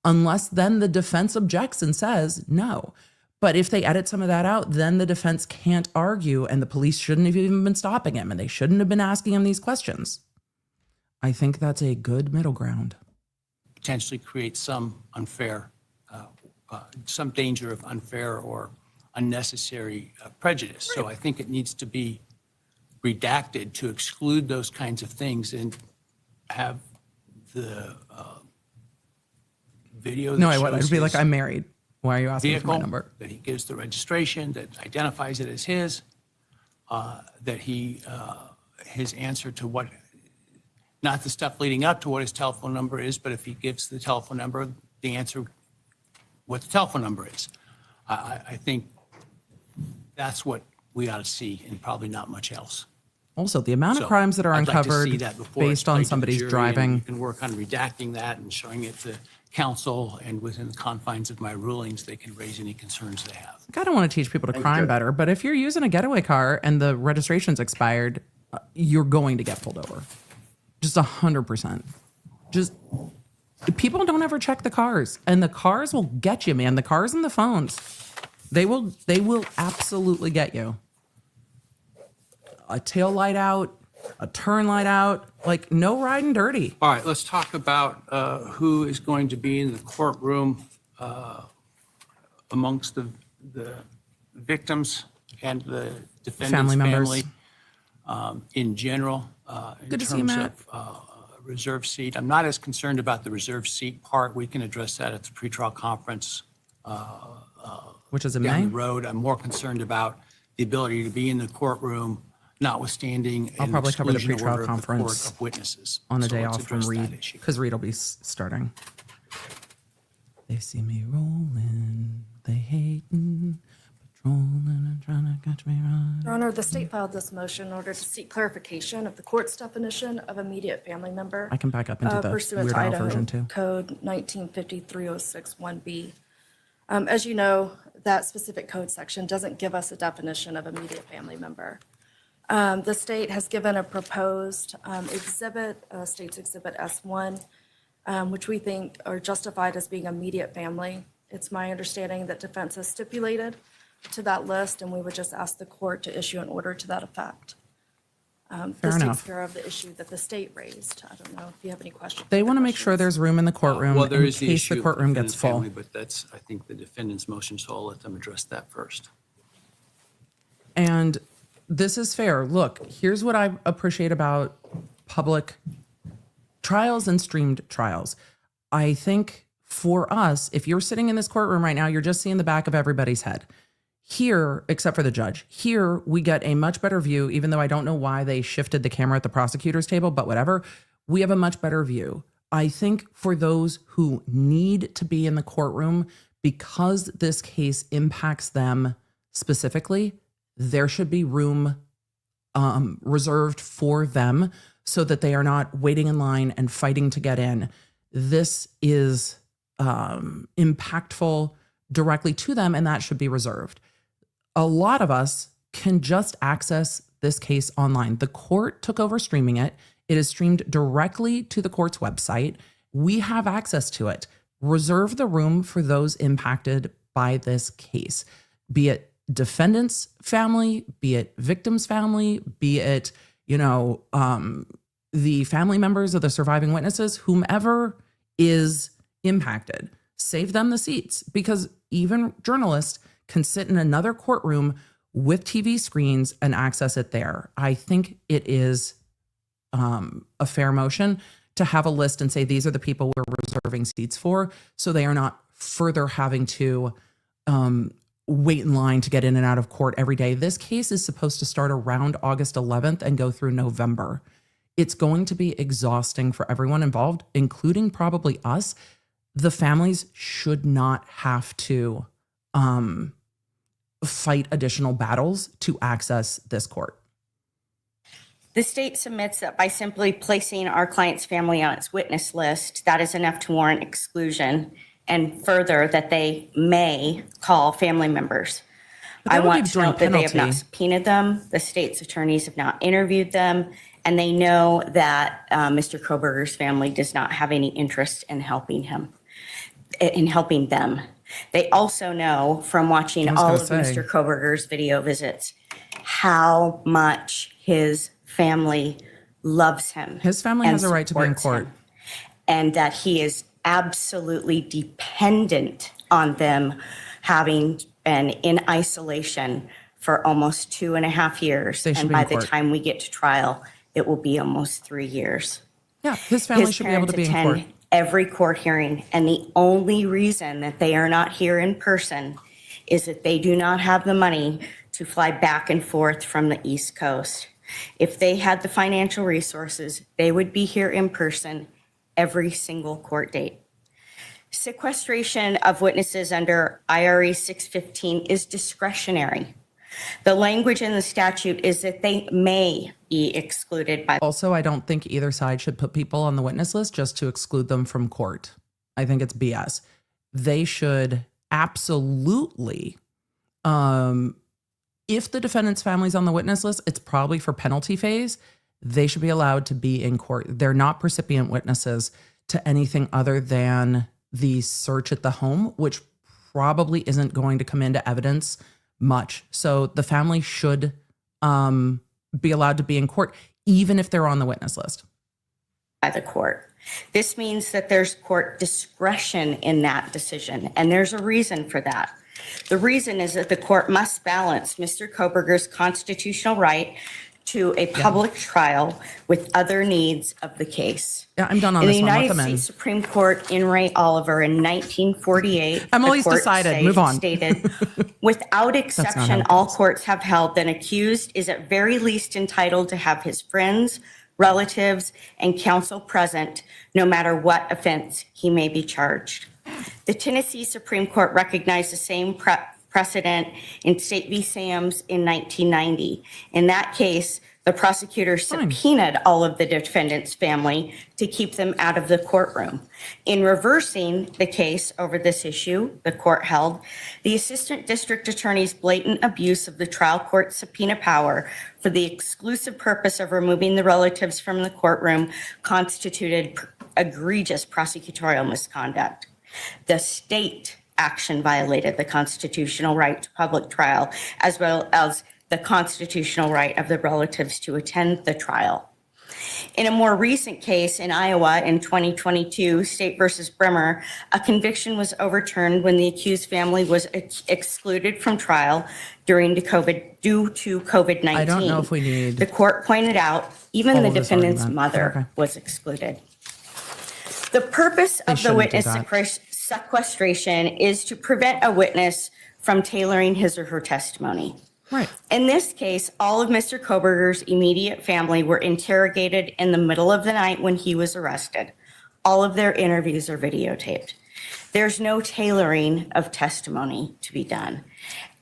unless then the defense objects and says no. But if they edit some of that out, then the defense can't argue and the police shouldn't have even been stopping him and they shouldn't have been asking him these questions. I think that's a good middle ground. Potentially create some unfair, some danger of unfair or unnecessary prejudice. So I think it needs to be redacted to exclude those kinds of things and have the video that No, I shows would. I'd be like, his I'm married. Why are you asking for my vehicle, number? that he gives the registration, that identifies it as his, that he, his answer to what, not the stuff leading up to what his telephone number is, but if he gives the telephone number, the answer, what the telephone number is. I think that's what we ought to see and probably not much else. Also, the amount of So crimes that are I'd like to uncovered see that before it's based on played to the somebody's jury, and driving. You can work on redacting that and showing it to counsel, and within the confines of my rulings, they can raise any concerns they have. I don't want to teach people to crime better, but if you're using a getaway car and the registration's expired, you're going to get pulled over. Just 100%. Just people don't ever check the cars, and the cars will get you, man. The cars and the phones, they will absolutely get you. A tail light out, a turn light out, like no riding dirty. All right, let's talk about who is going to be in the courtroom amongst the victims and the defendant's Family members. in general. Good to see you, Matt. Of reserved seat. I'm not as concerned about the reserved seat part. We can address that at the pretrial conference Which is in down May. the road. I'm more concerned about the ability to be in the courtroom, notwithstanding I'll an probably cover the exclusion pretrial order of the conference court of witnesses. on the So day let's off from address that Reed, issue. because Reed will be starting. They see me rolling, they hating, patrolling and trying to catch me right. Your Honor, the state filed this motion in order to seek clarification of the court's definition of immediate family member. I can back up into the Pursuant Weird to Al Idaho version too. Code 1953-06-1B. As you know, that specific code section doesn't give us a definition of immediate family member. The state has given a proposed exhibit, State's Exhibit S1, which we think are justified as being immediate family. It's my understanding that defense has stipulated to that list, and we would just ask the court to issue an order to that effect. Fair This takes enough. care of the issue that the state raised. I don't know if you have any questions. They want to make sure there's room in the courtroom Well, there in is the case issue the of courtroom defendant's gets full. family, but that's, I think, the defendant's motion, so I'll let them address that first. And this is fair. Look, here's what I appreciate about public trials and streamed trials. I think for us, if you're sitting in this courtroom right now, you're just seeing the back of everybody's head. Here, except for the judge, here we get a much better view, even though I don't know why they shifted the camera at the prosecutor's table, but whatever. We have a much better view. I think for those who need to be in the courtroom, because this case impacts them specifically, there should be room reserved for them so that they are not waiting in line and fighting to get in. This is impactful directly to them, and that should be reserved. A lot of us can just access this case online. The court took over streaming it. It is streamed directly to the court's website. We have access to it. Reserve the room for those impacted by this case, be it defendant's family, be it victim's family, be it, the family members of the surviving witnesses, whomever is impacted. Save them the seats, because even journalists can sit in another courtroom with TV screens and access it there. I think it is a fair motion to have a list and say, these are the people we're reserving seats for, so they are not further having to wait in line to get in and out of court every day. This case is supposed to start around August 11th and go through November. It's going to be exhausting for everyone involved, including probably us. The families should not have to fight additional battles to access this court. The state submits that by simply placing our client's family on its witness list, that is enough to warrant exclusion, and further that they may call family members. But that I would want be to note joint that they have not penalty. subpoenaed them. The state's attorneys have not interviewed them, and they know that Mr. Kohberger's family does not have any interest in helping them. They also know from watching was all gonna of say. Mr. Kohberger's video visits how much his family loves him. His family and has a right to be in supports court. him, and that he is absolutely dependent on them having been in isolation for almost 2.5 years. They should And be by in the court. time we get to trial, it will be almost 3 years. Yeah, his family His should be able to parents be in court. attend every court hearing, and the only reason that they are not here in person is that they do not have the money to fly back and forth from the East Coast. If they had the financial resources, they would be here in person every single court date. Sequestration of witnesses under IRE 615 is discretionary. The language in the statute is that they may be excluded by. Also, I don't think either side should put people on the witness list just to exclude them from court. I think it's BS. They should absolutely, if the defendant's family's on the witness list, it's probably for penalty phase. They should be allowed to be in court. They're not precipient witnesses to anything other than the search at the home, which probably isn't going to come into evidence much. So the family should be allowed to be in court, even if they're on the witness list. By the court. This means that there's court discretion in that decision, and there's a reason for that. The reason is that the court must balance Mr. Kohberger's constitutional right to a public trial with other needs of the case. Yeah, I'm done on In this the one. Let United them in. States Supreme Court in Ray Oliver in 1948, Emily's the court decided. Move on. stated, without exception, how it all courts have held that an accused is at very least entitled to have his friends, relatives, and counsel present, no matter what offense he may be charged. The Tennessee Supreme Court recognized the same precedent in State v. Sams in 1990. In that case, the prosecutor subpoenaed all of the defendant's family to keep them out of the courtroom. In reversing the case over this issue, the court held, the assistant district attorney's blatant abuse of the trial court subpoena power for the exclusive purpose of removing the relatives from the courtroom constituted egregious prosecutorial misconduct. The state action violated the constitutional right to public trial, as well as the constitutional right of the relatives to attend the trial. In a more recent case in Iowa in 2022, State versus Bremer, a conviction was overturned when the accused family was excluded from trial due to COVID-19. I don't know if we need The court pointed out even all the of this defendant's argument. mother Okay. was excluded. The purpose of the shouldn't witness do that. sequestration is to prevent a witness from tailoring his or her testimony. Right. In this case, all of Mr. Kohberger's immediate family were interrogated in the middle of the night when he was arrested. All of their interviews are videotaped. There's no tailoring of testimony to be done.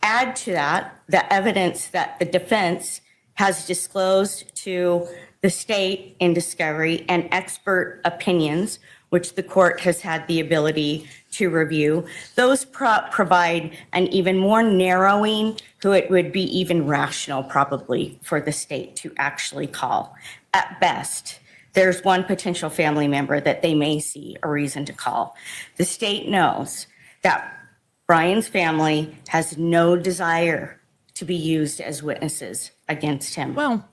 Add to that the evidence that the defense has disclosed to the state in discovery and expert opinions, which the court has had the ability to review. Those provide an even more narrowing, who it would be even rational probably for the state to actually call. At best, there's one potential family member that they may see a reason to call. The state knows that Bryan's family has no desire to be used as witnesses against him. Well,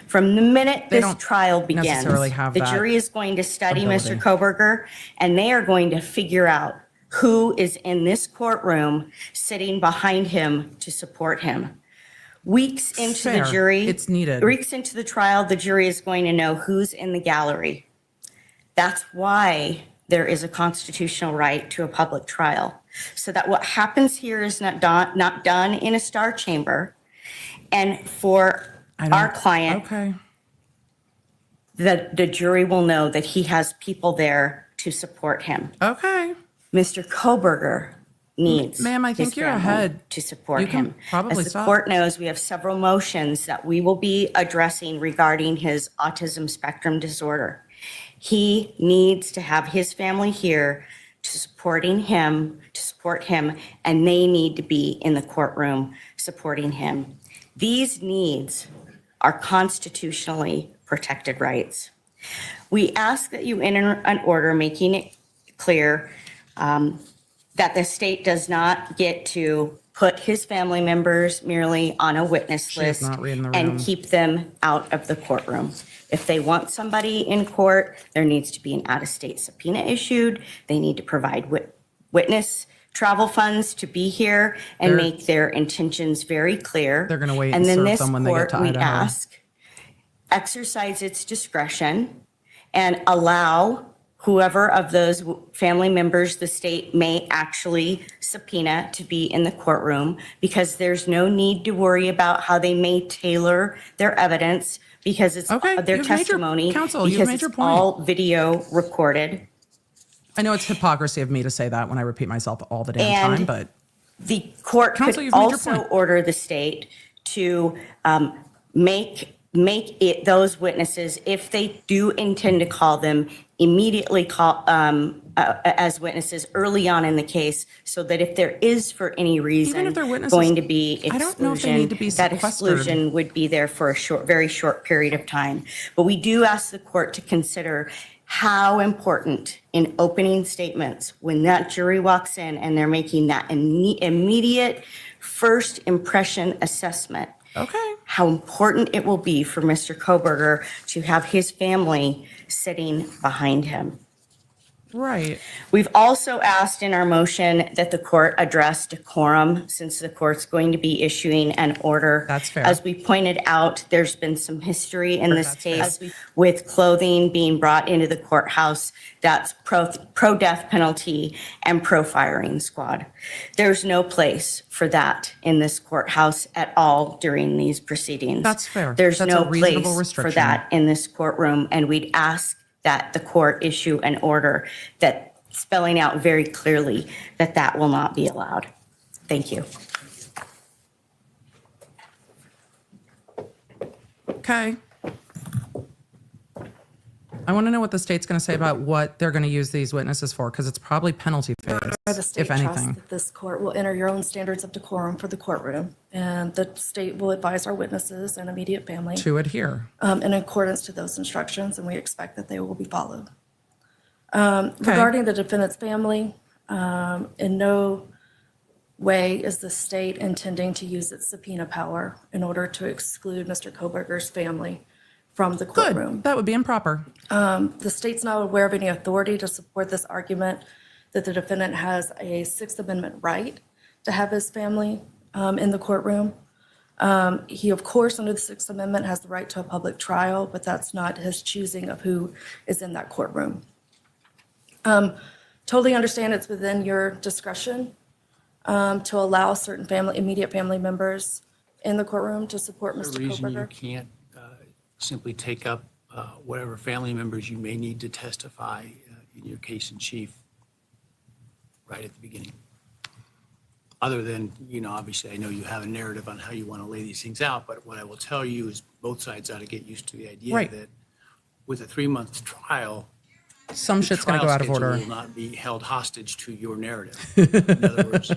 From the minute They this don't trial begins, necessarily have the that jury is going to study ability. Mr. Kohberger, and they are going to figure out who is in this courtroom sitting behind him to support him. Weeks into Fair. the jury, It's needed. Weeks into the trial, the jury is going to know who's in the gallery. That's why there is a constitutional right to a public trial, so that what happens here is not done in a star chamber. And for our client, Okay. the jury will know that he has people there to support him. Okay. Mr. Kohberger needs Ma'am, I think his you're family ahead. to support You can him. probably As the stop. court knows, we have several motions that we will be addressing regarding his autism spectrum disorder. He needs to have his family here to support him, and they need to be in the courtroom supporting him. These needs are constitutionally protected rights. We ask that you enter an order making it clear that the state does not get to put his family members merely on a witness She is list not reading the room. and keep them out of the courtroom. If they want somebody in court, there needs to be an out-of-state subpoena issued. They need to provide witness travel funds to be here and They're- make their intentions very clear. They're gonna wait And and then serve this them when they get court, to we Idaho. ask, exercise its discretion and allow whoever of those family members the state may actually subpoena to be in the courtroom, because there's no need to worry about how they may tailor their evidence, because it's Okay, their you've made your- testimony, counsel, you've because made it's your point. all video recorded. I know it's hypocrisy of me to say that when I repeat myself all the damn And- time, but The court Counsel, could you've made your also point. order the state to make it those witnesses, if they do intend to call them, immediately call as witnesses early on in the case, so that if there is for any reason if they're witnesses, going to be I don't know if they need to be exclusion, that sequestered. exclusion would be there for a very short period of time. But we do ask the court to consider how important in opening statements, when that jury walks in and they're making that immediate first impression assessment, okay. how important it will be for Mr. Kohberger to have his family sitting behind him. Right. We've also asked in our motion that the court address decorum, since the court's going to be issuing an order. That's fair. As we pointed out, there's been some history in this That's fair. case with clothing being brought into the courthouse that's pro-death penalty and pro-firing squad. There's no place for that in this courthouse at all during these proceedings. That's fair. There's That's no a reasonable place for restriction. that in this courtroom, and we'd ask that the court issue an order that spelling out very clearly that that will not be allowed. Thank you. Okay. I want to know what the state's going to say about what they're going to use these witnesses for, because it's probably penalty phase, The state if trusts anything. that this court will enter your own standards of decorum for the courtroom, and the state will advise our witnesses and immediate family To adhere. in accordance to those instructions, and we expect that they will be followed. Regarding the defendant's family, in no way is the state intending to use its subpoena power in order to exclude Mr. Kohberger's family from the courtroom. Good. That would be improper. The state's not aware of any authority to support this argument that the defendant has a Sixth Amendment right to have his family in the courtroom. He, of course, under the Sixth Amendment, has the right to a public trial, but that's not his choosing of who is in that courtroom. Totally understand it's within your discretion to allow certain immediate family members in the courtroom to support The Mr. reason you Kohberger. can't simply take up whatever family members you may need to testify in your case in chief right at the beginning. Other than, obviously, I know you have a narrative on how you want to lay these things out, but what I will tell you is both sides ought to get used to the idea Right. that with a 3-month trial, Some the shit's going to trial go out of schedule order. will not be held hostage to your narrative. In other words,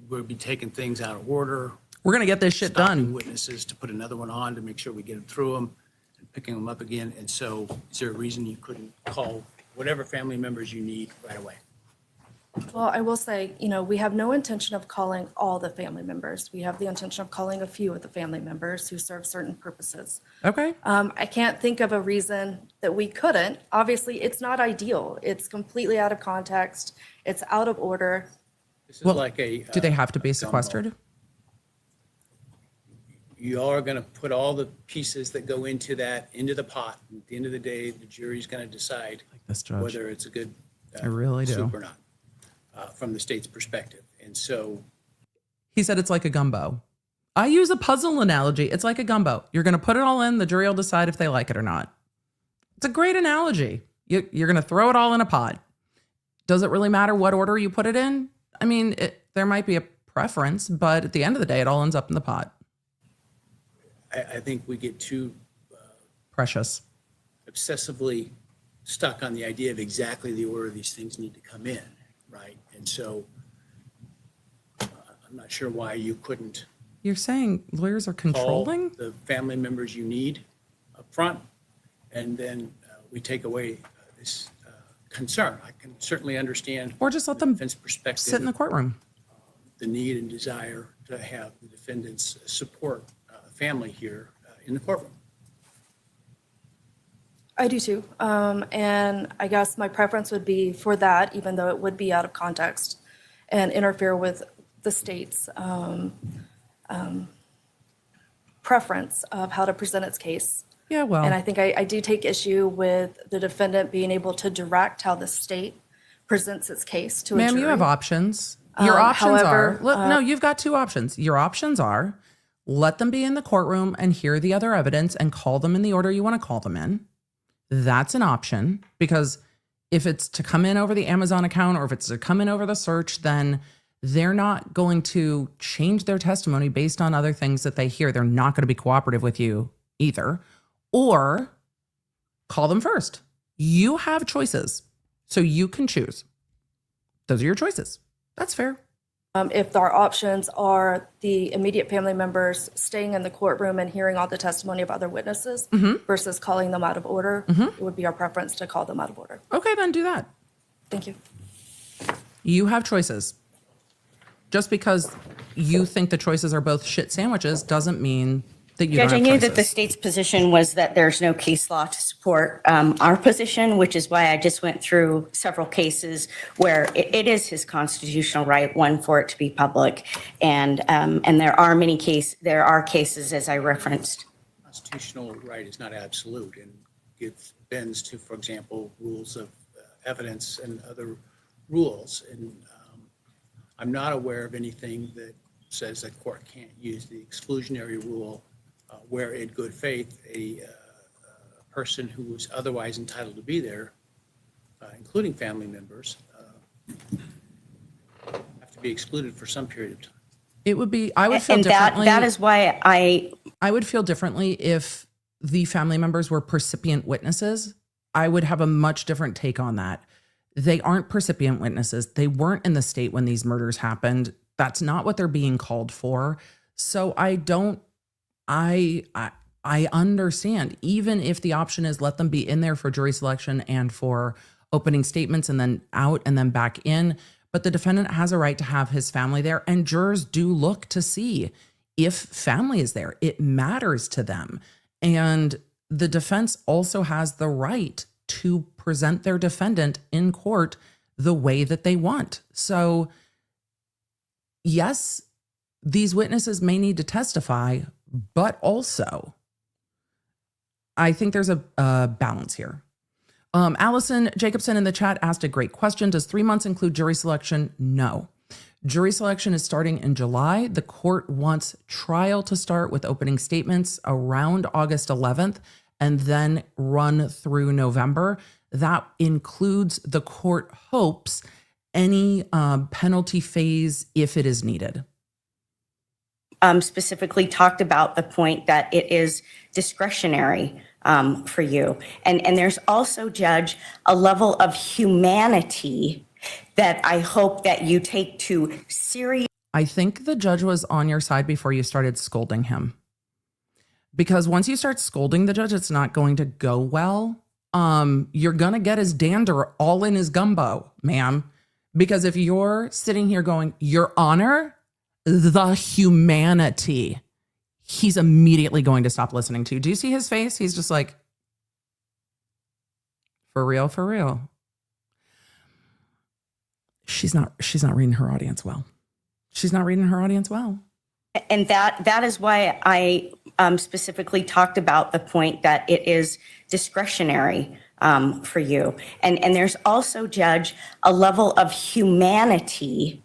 we'll be taking things out of order, We're going to get this shit stopping done. witnesses to put another one on to make sure we get them through them and picking them up again. And so is there a reason you couldn't call whatever family members you need right away? Well, I will say, we have no intention of calling all the family members. We have the intention of calling a few of the family members who serve certain purposes. Okay. I can't think of a reason that we couldn't. Obviously, it's not ideal. It's completely out of context. It's out of order. This is Well, like a. Do they have to be gumbo. sequestered? You all are going to put all the pieces that go into that into the pot. At the end of the day, the jury's going to decide This judge. whether it's a good I really do. soup or not from the state's perspective. And so He said it's like a gumbo. I use a puzzle analogy. It's like a gumbo. You're going to put it all in. The jury will decide if they like it or not. It's a great analogy. You're going to throw it all in a pot. Does it really matter what order you put it in? I mean, there might be a preference, but at the end of the day, it all ends up in the pot. I think we get too Precious. obsessively stuck on the idea of exactly the order these things need to come in, right? And so I'm not sure why you couldn't You're saying lawyers are call controlling? the family members you need up front, and then we take away this concern. I can certainly understand. Or just let the them defense perspective, sit in the courtroom. the need and desire to have the defendants support family here in the courtroom. I do too. And I guess my preference would be for that, even though it would be out of context and interfere with the state's preference of how to present its case. Yeah, well. And I think I do take issue with the defendant being able to direct how the state presents its case to a jury. Ma'am, you have options. Your options however, are, look, no, you've got two options. Your options are let them be in the courtroom and hear the other evidence and call them in the order you want to call them in. That's an option, because if it's to come in over the Amazon account or if it's to come in over the search, then they're not going to change their testimony based on other things that they hear. They're not going to be cooperative with you either. Or call them first. You have choices, so you can choose. Those are your choices. That's fair. If our options are the immediate family members staying in the courtroom and hearing all the testimony of other witnesses versus calling them out of order, it would be our preference to call them out of order. Okay, then do that. Thank you. You have choices. Just because you think the choices are both shit sandwiches doesn't mean that you Judge, don't I have knew choices. that the state's position was that there's no case law to support our position, which is why I just went through several cases where it is his constitutional right, one, for it to be public. And there are cases, as I referenced. Constitutional right is not absolute and gives bends to, for example, rules of evidence and other rules. And I'm not aware of anything that says that court can't use the exclusionary rule where in good faith a person who was otherwise entitled to be there, including family members, have to be excluded for some period of time. It would be, I would feel And differently. that is why I would feel differently if the family members were percipient witnesses. I would have a much different take on that. They aren't percipient witnesses. They weren't in the state when these murders happened. That's not what they're being called for. So I understand, even if the option is let them be in there for jury selection and for opening statements and then out and then back in. But the defendant has a right to have his family there, and jurors do look to see if family is there. It matters to them. And the defense also has the right to present their defendant in court the way that they want. So yes, these witnesses may need to testify, but also I think there's a balance here. Allison Jacobson in the chat asked a great question. Does 3 months include jury selection? No. Jury selection is starting in July. The court wants trial to start with opening statements around August 11th and then run through November. That includes, the court hopes, any penalty phase if it is needed. Specifically talked about the point that it is discretionary for you. And there's also, Judge, a level of humanity that I hope that you take to serious. I think the judge was on your side before you started scolding him. Because once you start scolding the judge, it's not going to go well. You're going to get his dander all in his gumbo, ma'am. Because if you're sitting here going, Your Honor, the humanity, he's immediately going to stop listening to you. Do you see his face? He's just like, for real, for real. She's not reading her audience well. She's not reading her audience well. And that is why I specifically talked about the point that it is discretionary for you. And there's also, Judge, a level of humanity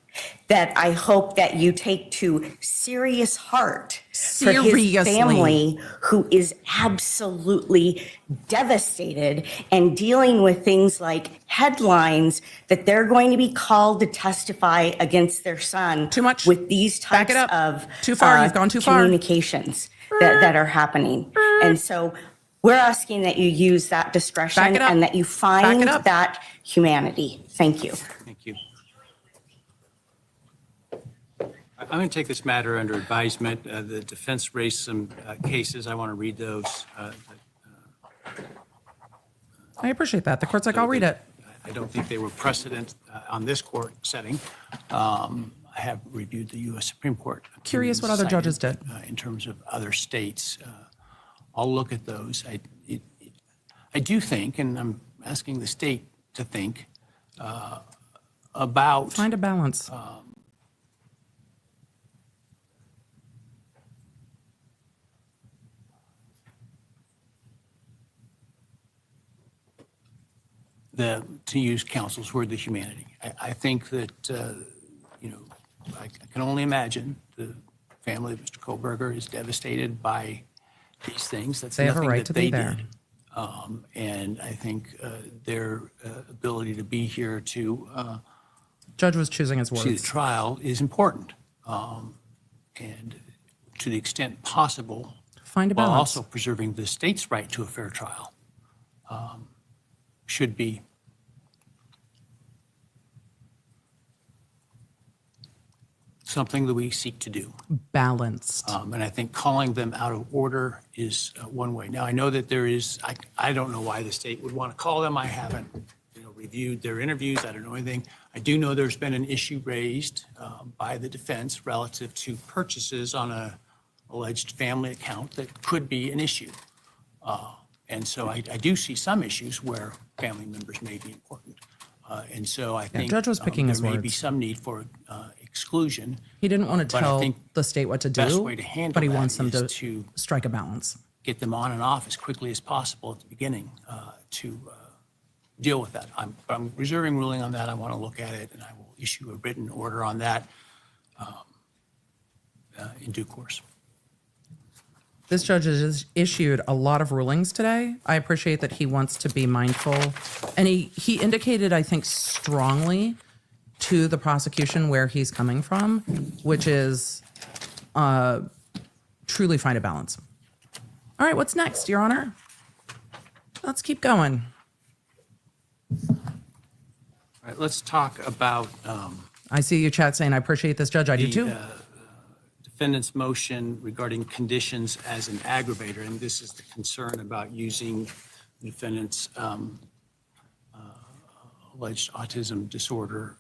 that I hope that you take to serious heart for his family, who is absolutely devastated and dealing with things like headlines that they're going to be called to testify against their son. Too much. With these types of too far. You've gone too far. Communications that are happening. And so we're asking that you use that discretion and that you find that humanity. Thank you. Thank you. I'm going to take this matter under advisement. The defense raised some cases. I want to read those. I appreciate that. The court's like, I'll read it. I don't think they were precedent on this court setting. I have reviewed the U.S. Supreme Court. Curious what other judges did. In terms of other states. I'll look at those. I do think, and I'm asking the state to think about. Find a balance. To use counsel's word, the humanity. I think that, I can only imagine the family of Mr. Kohberger is devastated by these things. That's They have a nothing right that to be they there. did. And I think their ability to be here to Judge was choosing his see the words. trial is important. And to the extent possible, Find a while balance. also preserving the state's right to a fair trial, should be something that we seek to do. Balanced. And I think calling them out of order is one way. Now, I know that there is, I don't know why the state would want to call them. I haven't reviewed their interviews. I don't know anything. I do know there's been an issue raised by the defense relative to purchases on a alleged family account that could be an issue. And so I do see some issues where family members may be important. And so I think Judge was picking his there may be words. some need for exclusion. He didn't want to But I tell think the state what to best do, way to handle but he that wants them is to to strike a balance. get them on and off as quickly as possible at the beginning to deal with that. I'm reserving ruling on that. I want to look at it, and I will issue a written order on that in due course. This judge has issued a lot of rulings today. I appreciate that he wants to be mindful. And he indicated, I think, strongly to the prosecution where he's coming from, which is truly find a balance. All right, what's next, Your Honor? Let's keep going. All right, let's talk about I see you chat saying, I appreciate this, Judge. I do too. defendant's motion regarding conditions as an aggravator, and this is the concern about using the defendant's alleged autism disorder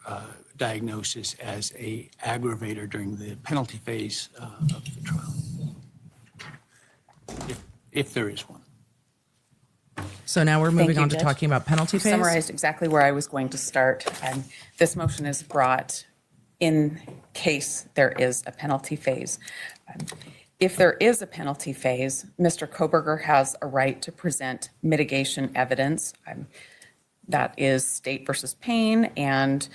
diagnosis as a aggravator during the penalty phase of the trial, if there is one. So now we're moving you, on to Judge. talking about penalty phase. Summarized exactly where I was going to start. This motion is brought in case there is a penalty phase. If there is a penalty phase, Mr. Kohberger has a right to present mitigation evidence. That is State versus Payne, and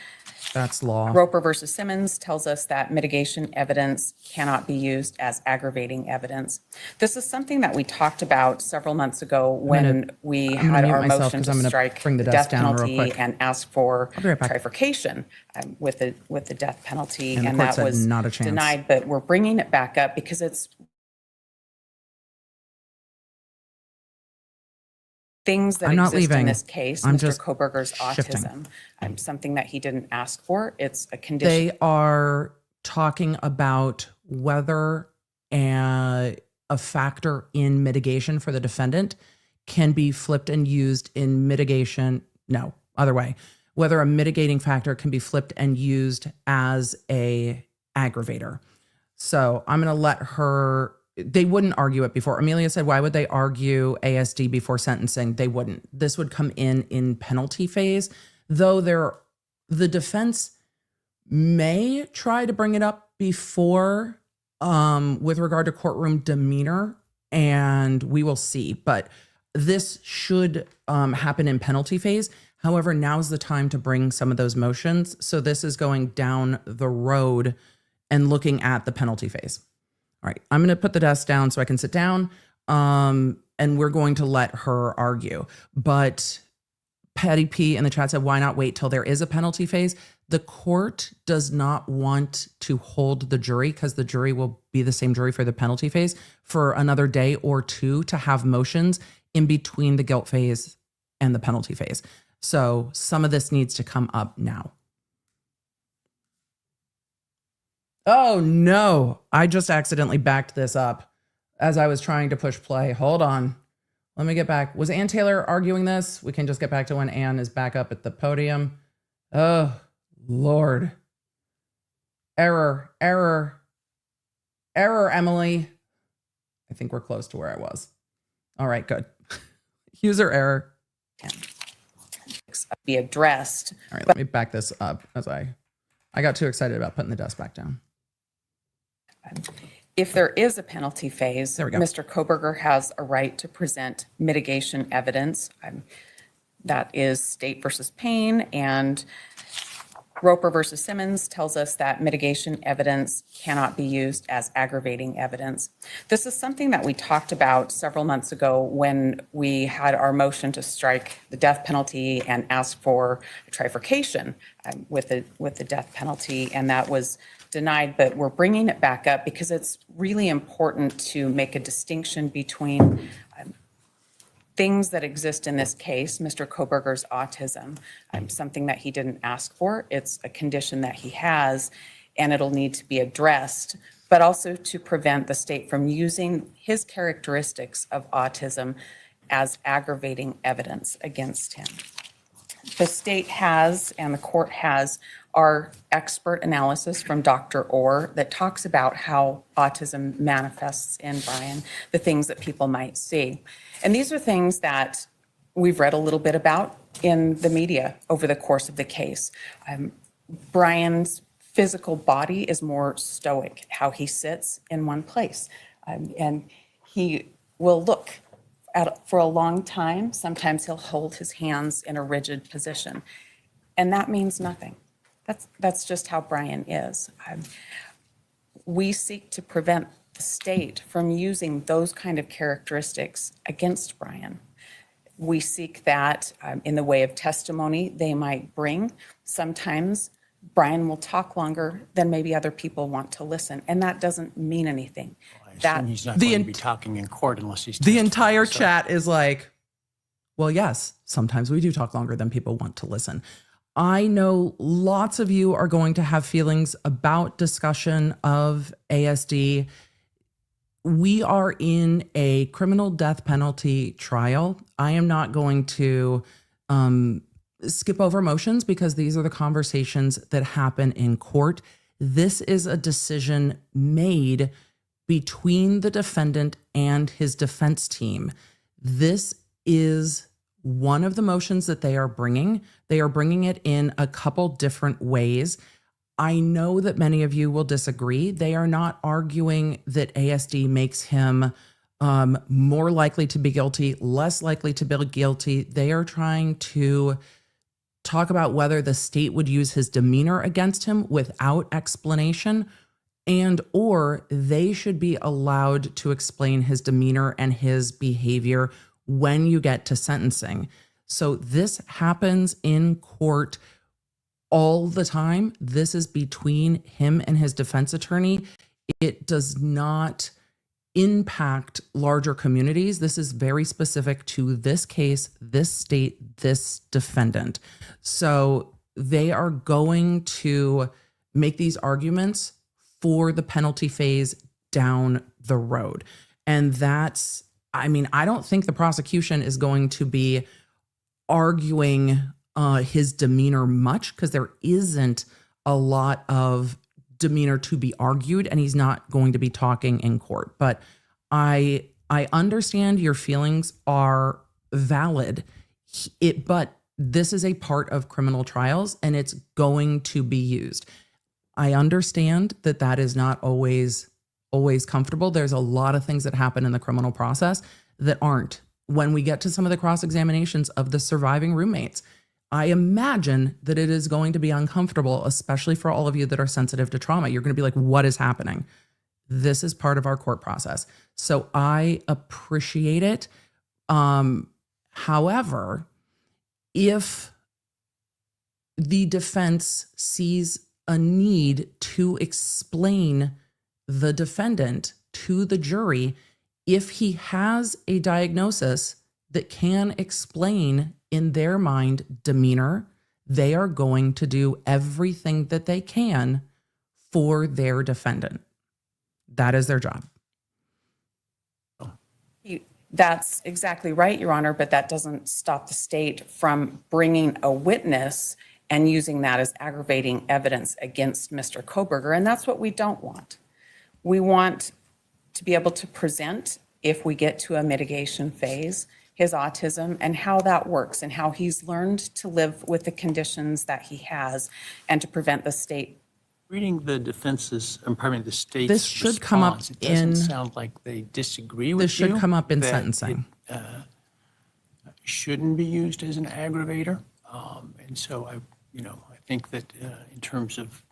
That's law. Roper versus Simmons tells us that mitigation evidence cannot be used as aggravating evidence. This is something that we talked about several months ago when we I'm gonna had mute our myself motion 'cause to I'm gonna strike bring the the desk death down real penalty quick. and ask for be right back. trifurcation with the death penalty, And the and court that said was not a chance. denied. But we're bringing it back up because it's things that I'm not exist in leaving. this case, I'm Mr. just Kohberger's shifting. autism, something that he didn't ask for. It's a condition. They are talking about whether a factor in mitigation for the defendant can be flipped and used in mitigation. No, other way. Whether a mitigating factor can be flipped and used as a aggravator. So I'm going to let her. They wouldn't argue it before. Amelia said, why would they argue ASD before sentencing? They wouldn't. This would come in penalty phase, though the defense may try to bring it up before with regard to courtroom demeanor, and we will see. But this should happen in penalty phase. However, now's the time to bring some of those motions. So this is going down the road and looking at the penalty phase. All right, I'm going to put the desk down so I can sit down, and we're going to let her argue. But Patty P in the chat said, why not wait till there is a penalty phase? The court does not want to hold the jury, because the jury will be the same jury for the penalty phase, for another day or two to have motions in between the guilt phase and the penalty phase. So some of this needs to come up now. Oh no, I just accidentally backed this up as I was trying to push play. Hold on. Let me get back. Was Ann Taylor arguing this? We can just get back to when Ann is back up at the podium. Oh, Lord. Error, Emily. I think we're close to where I was. All right, good. User error. Be addressed. All right, let me back this up as I got too excited about putting the desk back down. If there is a penalty phase, There we go. Mr. Kohberger has a right to present mitigation evidence. That is State versus Payne, and Roper versus Simmons tells us that mitigation evidence cannot be used as aggravating evidence. This is something that we talked about several months ago when we had our motion to strike the death penalty and ask for a trifurcation with the death penalty, and that was denied. But we're bringing it back up because it's really important to make a distinction between things that exist in this case, Mr. Kohberger's autism, something that he didn't ask for. It's a condition that he has, and it'll need to be addressed, but also to prevent the state from using his characteristics of autism as aggravating evidence against him. The state has, and the court has, our expert analysis from Dr. Orr that talks about how autism manifests in Bryan, the things that people might see. And these are things that we've read a little bit about in the media over the course of the case. Bryan's physical body is more stoic, how he sits in one place. And he will look for a long time. Sometimes he'll hold his hands in a rigid position. And that means nothing. That's just how Bryan is. We seek to prevent the state from using those kind of characteristics against Bryan. We seek that in the way of testimony they might bring. Sometimes Bryan will talk longer than maybe other people want to listen, and that doesn't mean anything. And he's not going to be talking in court unless he's The entire chat is like, well, yes, sometimes we do talk longer than people want to listen. I know lots of you are going to have feelings about discussion of ASD. We are in a criminal death penalty trial. I am not going to skip over motions because these are the conversations that happen in court. This is a decision made between the defendant and his defense team. This is one of the motions that they are bringing. They are bringing it in a couple different ways. I know that many of you will disagree. They are not arguing that ASD makes him more likely to be guilty, less likely to be guilty. They are trying to talk about whether the state would use his demeanor against him without explanation, and or they should be allowed to explain his demeanor and his behavior when you get to sentencing. So this happens in court all the time. This is between him and his defense attorney. It does not impact larger communities. This is very specific to this case, this state, this defendant. So they are going to make these arguments for the penalty phase down the road. And that's, I don't think the prosecution is going to be arguing his demeanor much because there isn't a lot of demeanor to be argued, and he's not going to be talking in court. But I understand your feelings are valid, but this is a part of criminal trials and it's going to be used. I understand that that is not always comfortable. There's a lot of things that happen in the criminal process that aren't. When we get to some of the cross-examinations of the surviving roommates, I imagine that it is going to be uncomfortable, especially for all of you that are sensitive to trauma. You're going to be like, what is happening? This is part of our court process. So I appreciate it. However, if the defense sees a need to explain the defendant to the jury, if he has a diagnosis that can explain in their mind demeanor, they are going to do everything that they can for their defendant. That is their job. That's exactly right, Your Honor, but that doesn't stop the state from bringing a witness and using that as aggravating evidence against Mr. Kohberger, and that's what we don't want. We want to be able to present, if we get to a mitigation phase, his autism and how that works and how he's learned to live with the conditions that he has and to prevent the state. Reading the defense's, the state's This should come up response, it doesn't in- sound like they disagree with you. This should come up in that sentencing. it, shouldn't be used as an aggravator. And so I think that in terms of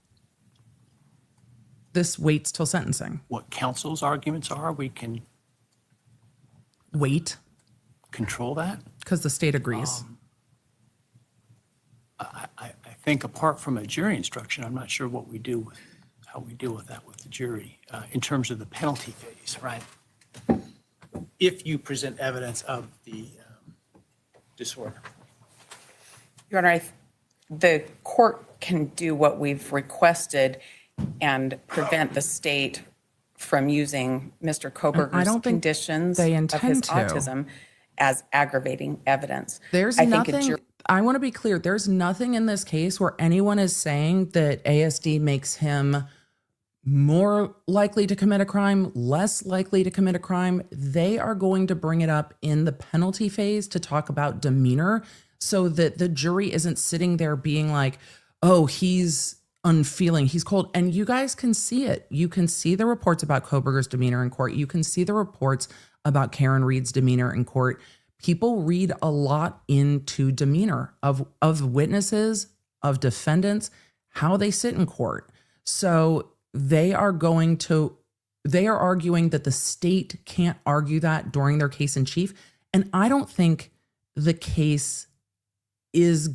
This waits till sentencing. what counsel's arguments are, we can Wait, control that. because the state agrees. I think apart from a jury instruction, I'm not sure what we do with, how we deal with that with the jury in terms of the penalty phase, right? If you present evidence of the disorder. Your Honor, the court can do what we've requested and prevent the state from using Mr. I Kohberger's don't think conditions they of his intend to. autism as aggravating evidence. There's I think a nothing, jury- I want to be clear, there's nothing in this case where anyone is saying that ASD makes him more likely to commit a crime, less likely to commit a crime. They are going to bring it up in the penalty phase to talk about demeanor so that the jury isn't sitting there being like, oh, he's unfeeling, he's cold. And you guys can see it. You can see the reports about Kohberger's demeanor in court. You can see the reports about Karen Reed's demeanor in court. People read a lot into demeanor of witnesses, of defendants, how they sit in court. So they are arguing that the state can't argue that during their case in chief. And I don't think the case is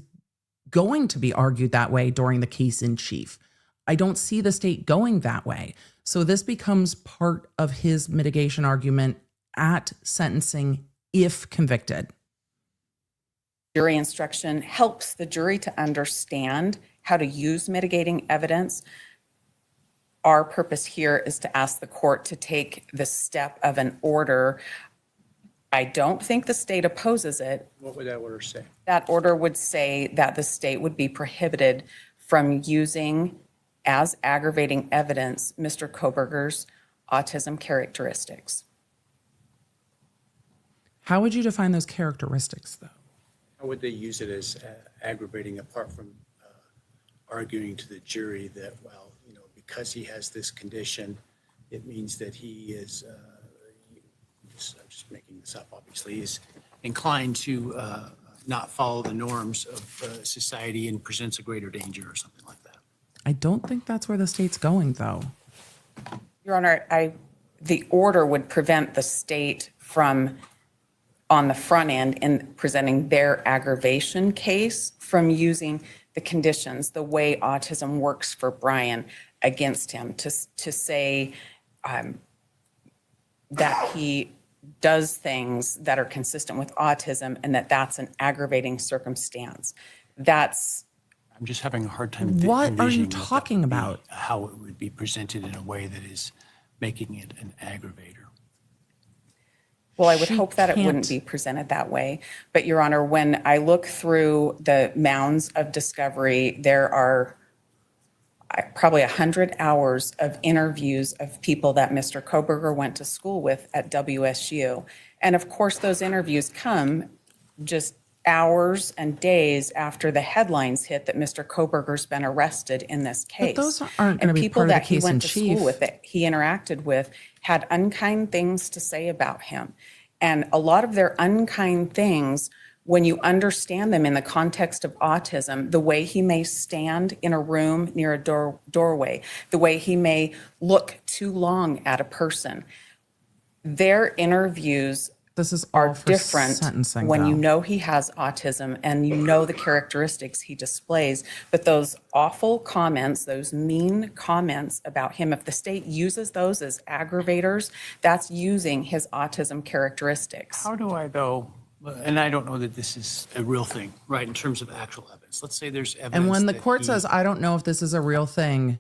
going to be argued that way during the case in chief. I don't see the state going that way. So this becomes part of his mitigation argument at sentencing if convicted. Jury instruction helps the jury to understand how to use mitigating evidence. Our purpose here is to ask the court to take the step of an order. I don't think the state opposes it. What would that order say? That order would say that the state would be prohibited from using as aggravating evidence Mr. Kohberger's autism characteristics. How would you define those characteristics, though? How would they use it as aggravating apart from arguing to the jury that, well, because he has this condition, it means that he is, I'm just making this up, obviously, is inclined to not follow the norms of society and presents a greater danger or something like that. I don't think that's where the state's going, though. Your Honor, the order would prevent the state from, on the front end, in presenting their aggravation case, from using the conditions, the way autism works for Bryan, against him, to say that he does things that are consistent with autism and that that's an aggravating circumstance. I'm just having a hard time What are you envisioning what that talking would be, about? how it would be presented in a way that is making it an aggravator. Well, I would She hope that it wouldn't can't- be presented that way. But Your Honor, when I look through the mounds of discovery, there are probably 100 hours of interviews of people that Mr. Kohberger went to school with at WSU. And of course, those interviews come just hours and days after the headlines hit that Mr. Kohberger's been arrested in this case. those aren't gonna And be people part of the that he case in went to chief. school with, that he interacted with, had unkind things to say about him. And a lot of their unkind things, when you understand them in the context of autism, the way he may stand in a room near a doorway, the way he may look too long at a person, their interviews This is all are for different sentencing, when you though. know he has autism and you know the characteristics he displays. But those awful comments, those mean comments about him, if the state uses those as aggravators, that's using his autism characteristics. How do I, though, and I don't know that this is a real thing, right, in terms of actual evidence. Let's say there's evidence And when the that court he- says, I don't know if this is a real thing,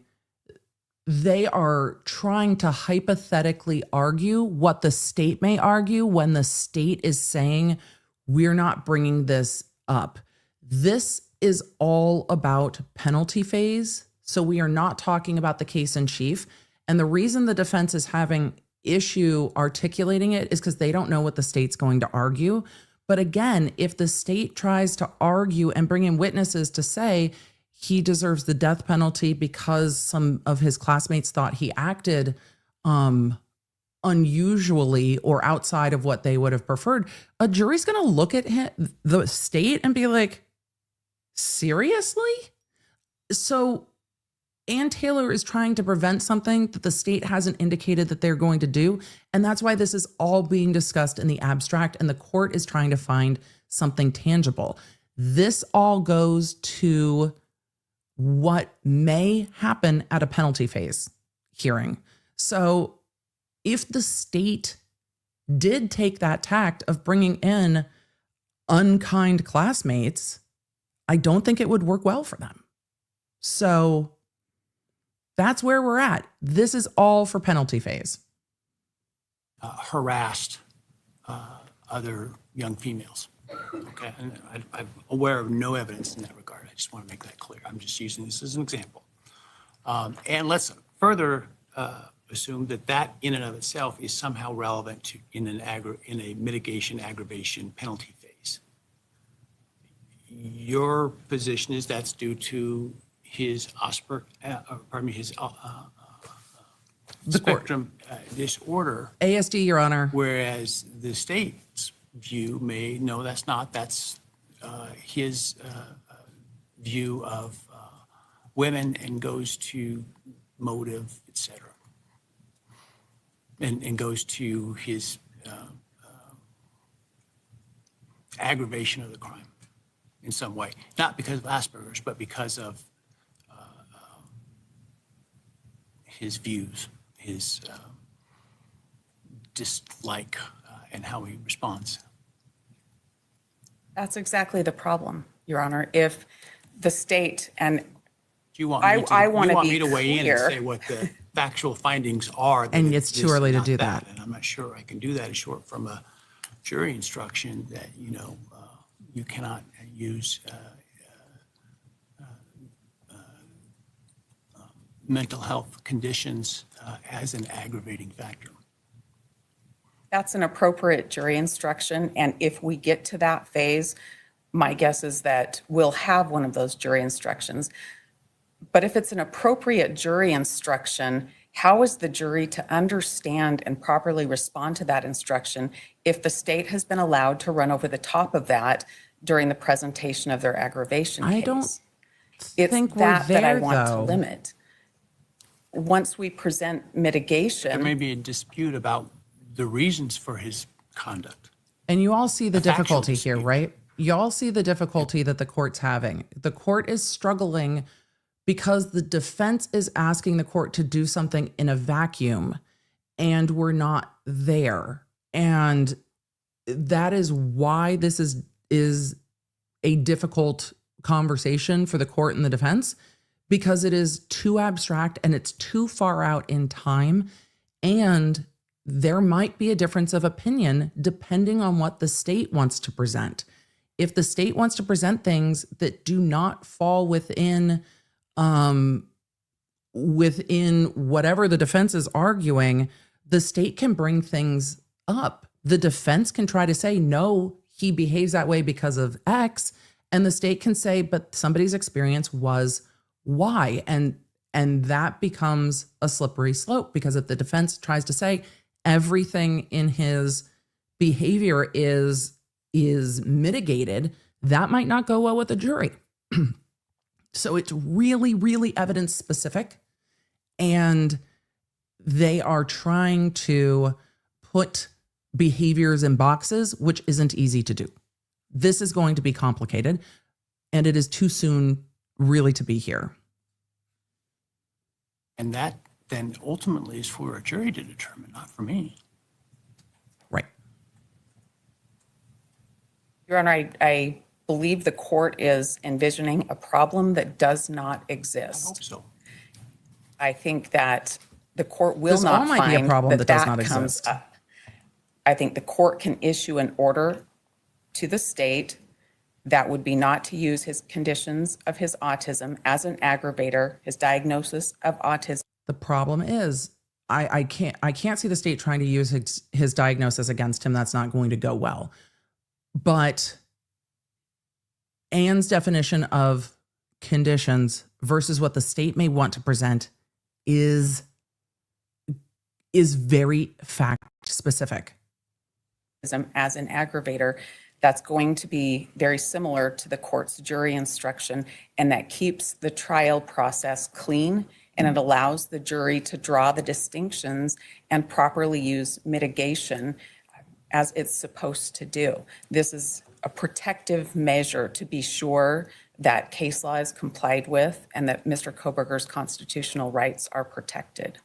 they are trying to hypothetically argue what the state may argue when the state is saying, we're not bringing this up. This is all about penalty phase. So we are not talking about the case in chief. And the reason the defense is having issue articulating it is because they don't know what the state's going to argue. But again, if the state tries to argue and bring in witnesses to say he deserves the death penalty because some of his classmates thought he acted unusually or outside of what they would have preferred, a jury's going to look at the state and be like, seriously? So Ann Taylor is trying to prevent something that the state hasn't indicated that they're going to do. And that's why this is all being discussed in the abstract, and the court is trying to find something tangible. This all goes to what may happen at a penalty phase hearing. So if the state did take that tact of bringing in unkind classmates, I don't think it would work well for them. So that's where we're at. This is all for penalty phase. Harassed other young females. Okay, and I'm aware of no evidence in that regard. I just want to make that clear. I'm just using this as an example. And let's further assume that that in and of itself is somehow relevant to in a mitigation aggravation penalty phase. Your position is that's due to his spectrum disorder. ASD, Your Honor. Whereas the state's view may, no, that's not. That's his view of women and goes to motive, et cetera. And goes to his aggravation of the crime in some way. Not because of Asperger's, but because of his views, his dislike, and how he responds. That's exactly the problem, Your Honor. If the state, and Do you want I want to me be to weigh in and clear. say what the factual findings are? And it's too this, early to not do that. And I'm not sure I can do that short from a jury instruction that, you cannot use mental health conditions as an aggravating factor. That's an appropriate jury instruction. And if we get to that phase, my guess is that we'll have one of those jury instructions. But if it's an appropriate jury instruction, how is the jury to understand and properly respond to that instruction if the state has been allowed to run over the top of that during the presentation of their aggravation case? I don't It's think we're that I there, want to though. limit. Once we present There mitigation, may be a dispute about the reasons for his conduct. And you all see the factual difficulty here, dispute. right? You all see the difficulty that the court's having. The court is struggling because the defense is asking the court to do something in a vacuum, and we're not there. And that is why this is a difficult conversation for the court and the defense, because it is too abstract and it's too far out in time. And there might be a difference of opinion depending on what the state wants to present. If the state wants to present things that do not fall within whatever the defense is arguing, the state can bring things up. The defense can try to say, no, he behaves that way because of X. And the state can say, but somebody's experience was Y. And that becomes a slippery slope, because if the defense tries to say everything in his behavior is mitigated, that might not go well with the jury. So it's really, really evidence specific. And they are trying to put behaviors in boxes, which isn't easy to do. This is going to be complicated, and it is too soon really to be here. And that then ultimately is for a jury to determine, not for me. Right. Your Honor, I believe the court is envisioning a problem that does not I exist. hope so. I think that the court will This all not might be a find problem that does not comes exist. up. I think the court can issue an order to the state that would be not to use his conditions of his autism as an aggravator, his diagnosis of autism. The problem is I can't see the state trying to use his diagnosis against him. That's not going to go well. But Anne's definition of conditions versus what the state may want to present is very fact specific. As an aggravator, that's going to be very similar to the court's jury instruction, and that keeps the trial process clean, and it allows the jury to draw the distinctions and properly use mitigation as it's supposed to do. This is a protective measure to be sure that case law is complied with and that Mr. Kohberger's constitutional rights are protected.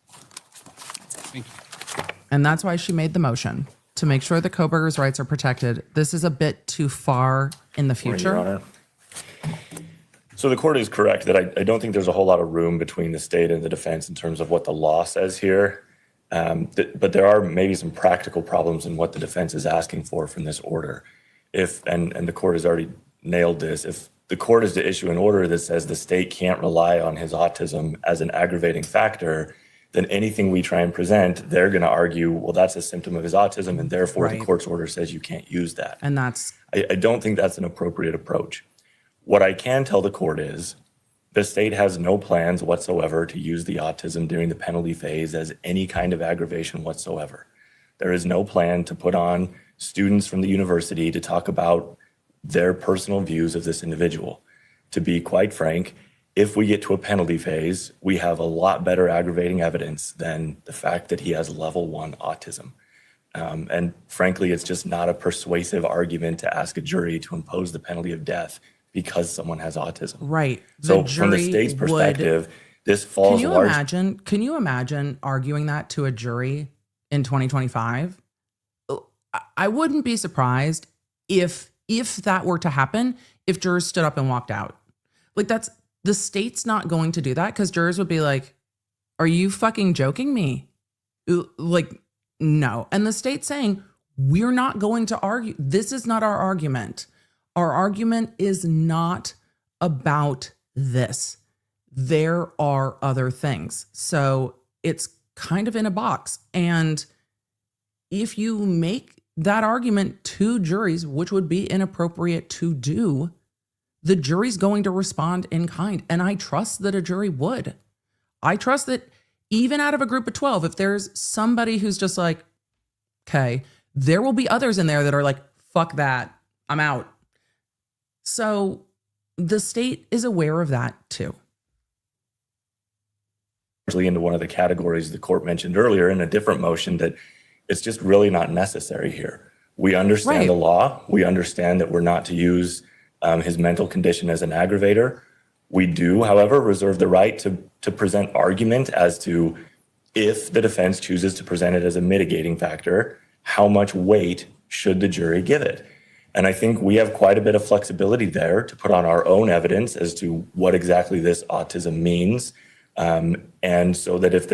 Thank you. And that's why she made the motion, to make sure that Kohberger's rights are protected. This is a bit too far in the Your future. Honor. So the court is correct that I don't think there's a whole lot of room between the state and the defense in terms of what the law says here. But there are maybe some practical problems in what the defense is asking for from this order. And the court has already nailed this. If the court is to issue an order that says the state can't rely on his autism as an aggravating factor, then anything we try and present, they're going to argue, well, that's a symptom of his autism, and therefore Right. the court's order says you can't use that. And that's I don't think that's an appropriate approach. What I can tell the court is the state has no plans whatsoever to use the autism during the penalty phase as any kind of aggravation whatsoever. There is no plan to put on students from the university to talk about their personal views of this individual. To be quite frank, if we get to a penalty phase, we have a lot better aggravating evidence than the fact that he has level 1 autism. And frankly, it's just not a persuasive argument to ask a jury to impose the penalty of death because someone has autism. right. So The from the jury state's would- perspective, this falls Can you imagine arguing that to a jury in 2025? I wouldn't be surprised if that were to happen, if jurors stood up and walked out. Like, that's, the state's not going to do that, because jurors would be like, are you fucking joking me? Like, no. And the state's saying, we're not going to argue. This is not our argument. Our argument is not about this. There are other things. So it's kind of in a box. And if you make that argument to juries, which would be inappropriate to do, the jury's going to respond in kind. And I trust that a jury would. I trust that even out of a group of 12, if there's somebody who's just like, okay, there will be others in there that are like, fuck that, I'm out. So the state is aware of that too. Into one of the categories the court mentioned earlier in a different motion, that it's just really not necessary here. We understand Right. the law. We understand that we're not to use his mental condition as an aggravator. We do, however, reserve the right to present argument as to, if the defense chooses to present it as a mitigating factor, how much weight should the jury give it? And I think we have quite a bit of flexibility there to put on our own evidence as to what exactly this autism means. And so that if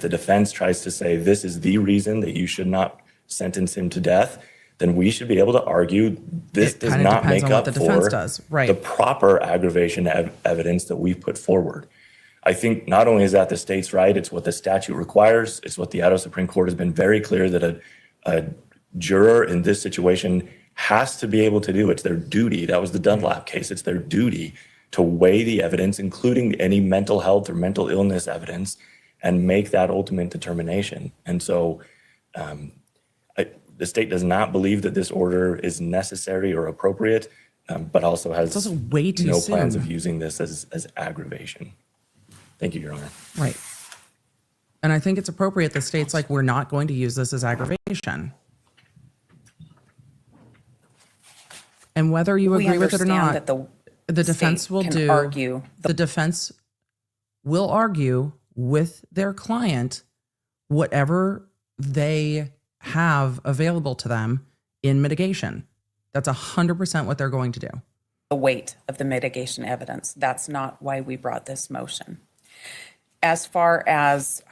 the defense tries to say this is the reason that you should not sentence him to death, then we should be able to argue this It does kinda not depends make on what up the defense for does. Right. the proper aggravation evidence that we've put forward. I think not only is that the state's right, it's what the statute requires. It's what the Idaho Supreme Court has been very clear that a juror in this situation has to be able to do. It's their duty. That was the Dunlap case. It's their duty to weigh the evidence, including any mental health or mental illness evidence, and make that ultimate determination. And so the state does not believe that this order is necessary or appropriate, but also has It's also way too no plans soon. of using this as aggravation. Thank you, Your Honor. Right. And I think it's appropriate. The state's like, we're not going to use this as aggravation. And whether you We agree with it or understand not, that the defense state will can do argue the defense will argue with their client whatever they have available to them in mitigation. That's 100% what they're going to do. the weight of the mitigation evidence. That's not why we brought this motion. As far as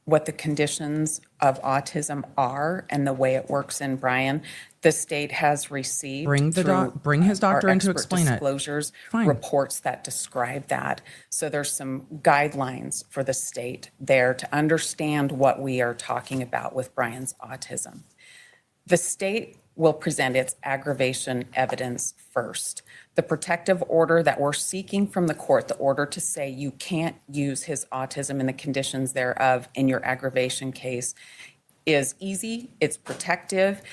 what the conditions of autism are and the way it works in Bryan, the state has received Bring his doctor our in to expert explain it. disclosures, Fine. reports that describe that. So there's some guidelines for the state there to understand what we are talking about with Bryan's autism. The state will present its aggravation evidence first. The protective order that we're seeking from the court, the order to say you can't use his autism and the conditions thereof in your aggravation case, is easy, it's protective,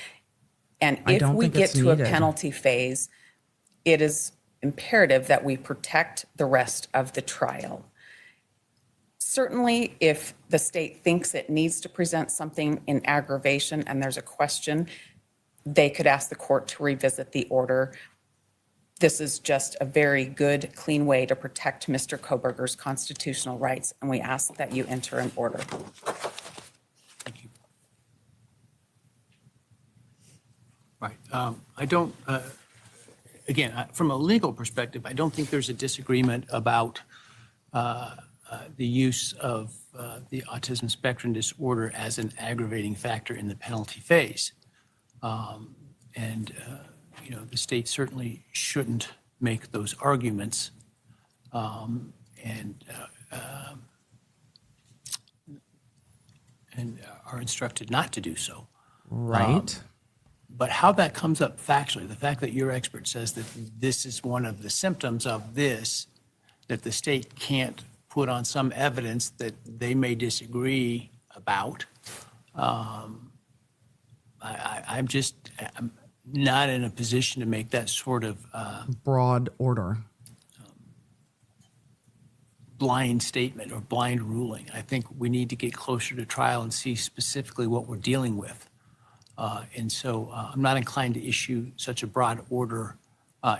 and I if don't we think get it's to a needed. penalty phase, it is imperative that we protect the rest of the trial. Certainly, if the state thinks it needs to present something in aggravation and there's a question, they could ask the court to revisit the order. This is just a very good, clean way to protect Mr. Kohberger's constitutional rights, and we ask that you enter an order. Thank you. Right. I don't, again, from a legal perspective, I don't think there's a disagreement about the use of the autism spectrum disorder as an aggravating factor in the penalty phase. The state certainly shouldn't make those arguments and are instructed not to do so. Right. But how that comes up factually, the fact that your expert says that this is one of the symptoms of this, that the state can't put on some evidence that they may disagree about, I'm not in a position to make that sort of Broad order. blind statement or blind ruling. I think we need to get closer to trial and see specifically what we're dealing with. And so I'm not inclined to issue such a broad order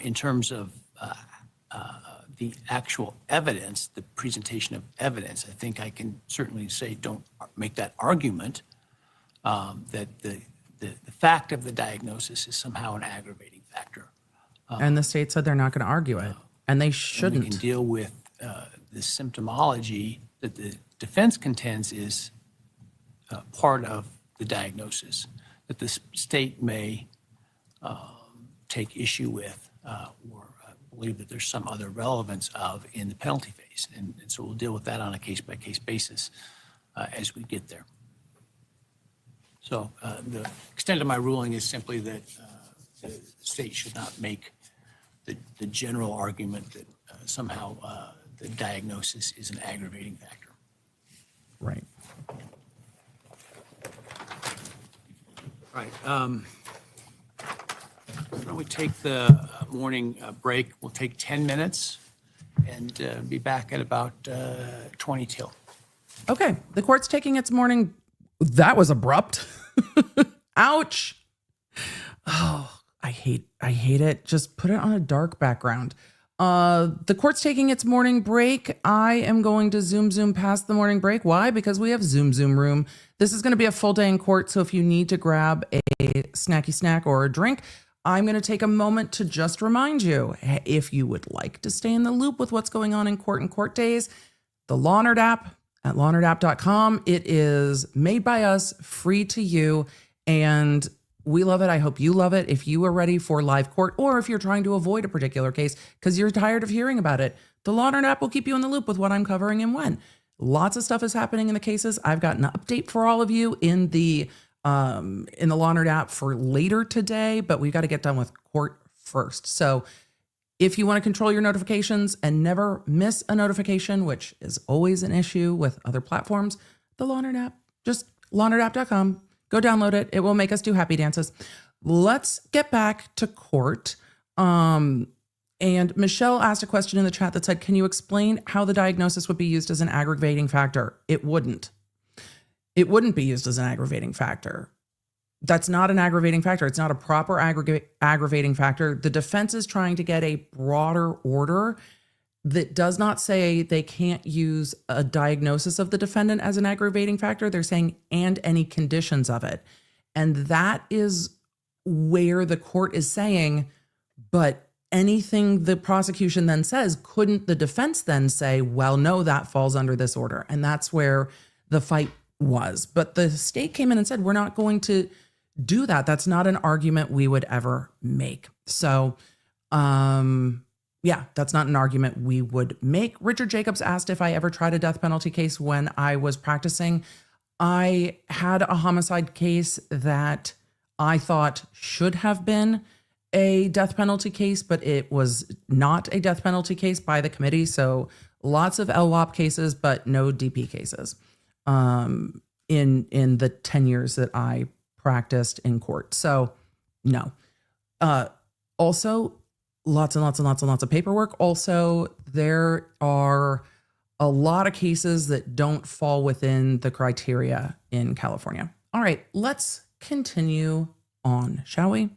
in terms of the actual evidence, the presentation of evidence. I think I can certainly say don't make that argument that the fact of the diagnosis is somehow an aggravating factor. And the state said they're not going to argue it, and they We shouldn't. can deal with the symptomology that the defense contends is part of the diagnosis that the state may take issue with or believe that there's some other relevance of in the penalty phase. And so we'll deal with that on a case-by-case basis as we get there. So the extent of my ruling is simply that the state should not make the general argument that somehow the diagnosis is an aggravating factor. Right. Right. Why don't we take the morning break? We'll take 10 minutes and be back at about 20 till. Okay. The court's taking its morning. That was abrupt. Ouch. Oh, I hate it. Just put it on a dark background. The court's taking its morning break. I am going to zoom past the morning break. Why? Because we have Zoom room. This is going to be a full day in court. So if you need to grab a snacky snack or a drink, I'm going to take a moment to just remind you, if you would like to stay in the loop with what's going on in court and court days, the Lawnerd app at lawnerd.com. It is made by us, free to you, and we love it. I hope you love it. If you are ready for live court, or if you're trying to avoid a particular case because you're tired of hearing about it, the Lawnerd app will keep you in the loop with what I'm covering and when. Lots of stuff is happening in the cases. I've got an update for all of you in the Lawnerd app for later today, but we've got to get done with court first. So if you want to control your notifications and never miss a notification, which is always an issue with other platforms, the Lawnerd app, just lawnerd.com. Go download it. It will make us do happy dances. Let's get back to court. And Michelle asked a question in the chat that said, can you explain how the diagnosis would be used as an aggravating factor? It wouldn't. It wouldn't be used as an aggravating factor. That's not an aggravating factor. It's not a proper aggravating factor. The defense is trying to get a broader order that does not say they can't use a diagnosis of the defendant as an aggravating factor. They're saying, and any conditions of it. And that is where the court is saying, but anything the prosecution then says, couldn't the defense then say, well, no, that falls under this order? And that's where the fight was. But the state came in and said, we're not going to do that. That's not an argument we would ever make. So, yeah, that's not an argument we would make. Richard Jacobs asked if I ever tried a death penalty case when I was practicing. I had a homicide case that I thought should have been a death penalty case, but it was not a death penalty case by the committee. So lots of LWOP cases, but no DP cases in the 10 years that I practiced in court. So no. Also, lots and lots and lots and lots of paperwork. Also, there are a lot of cases that don't fall within the criteria in California. All right, let's continue on, shall we?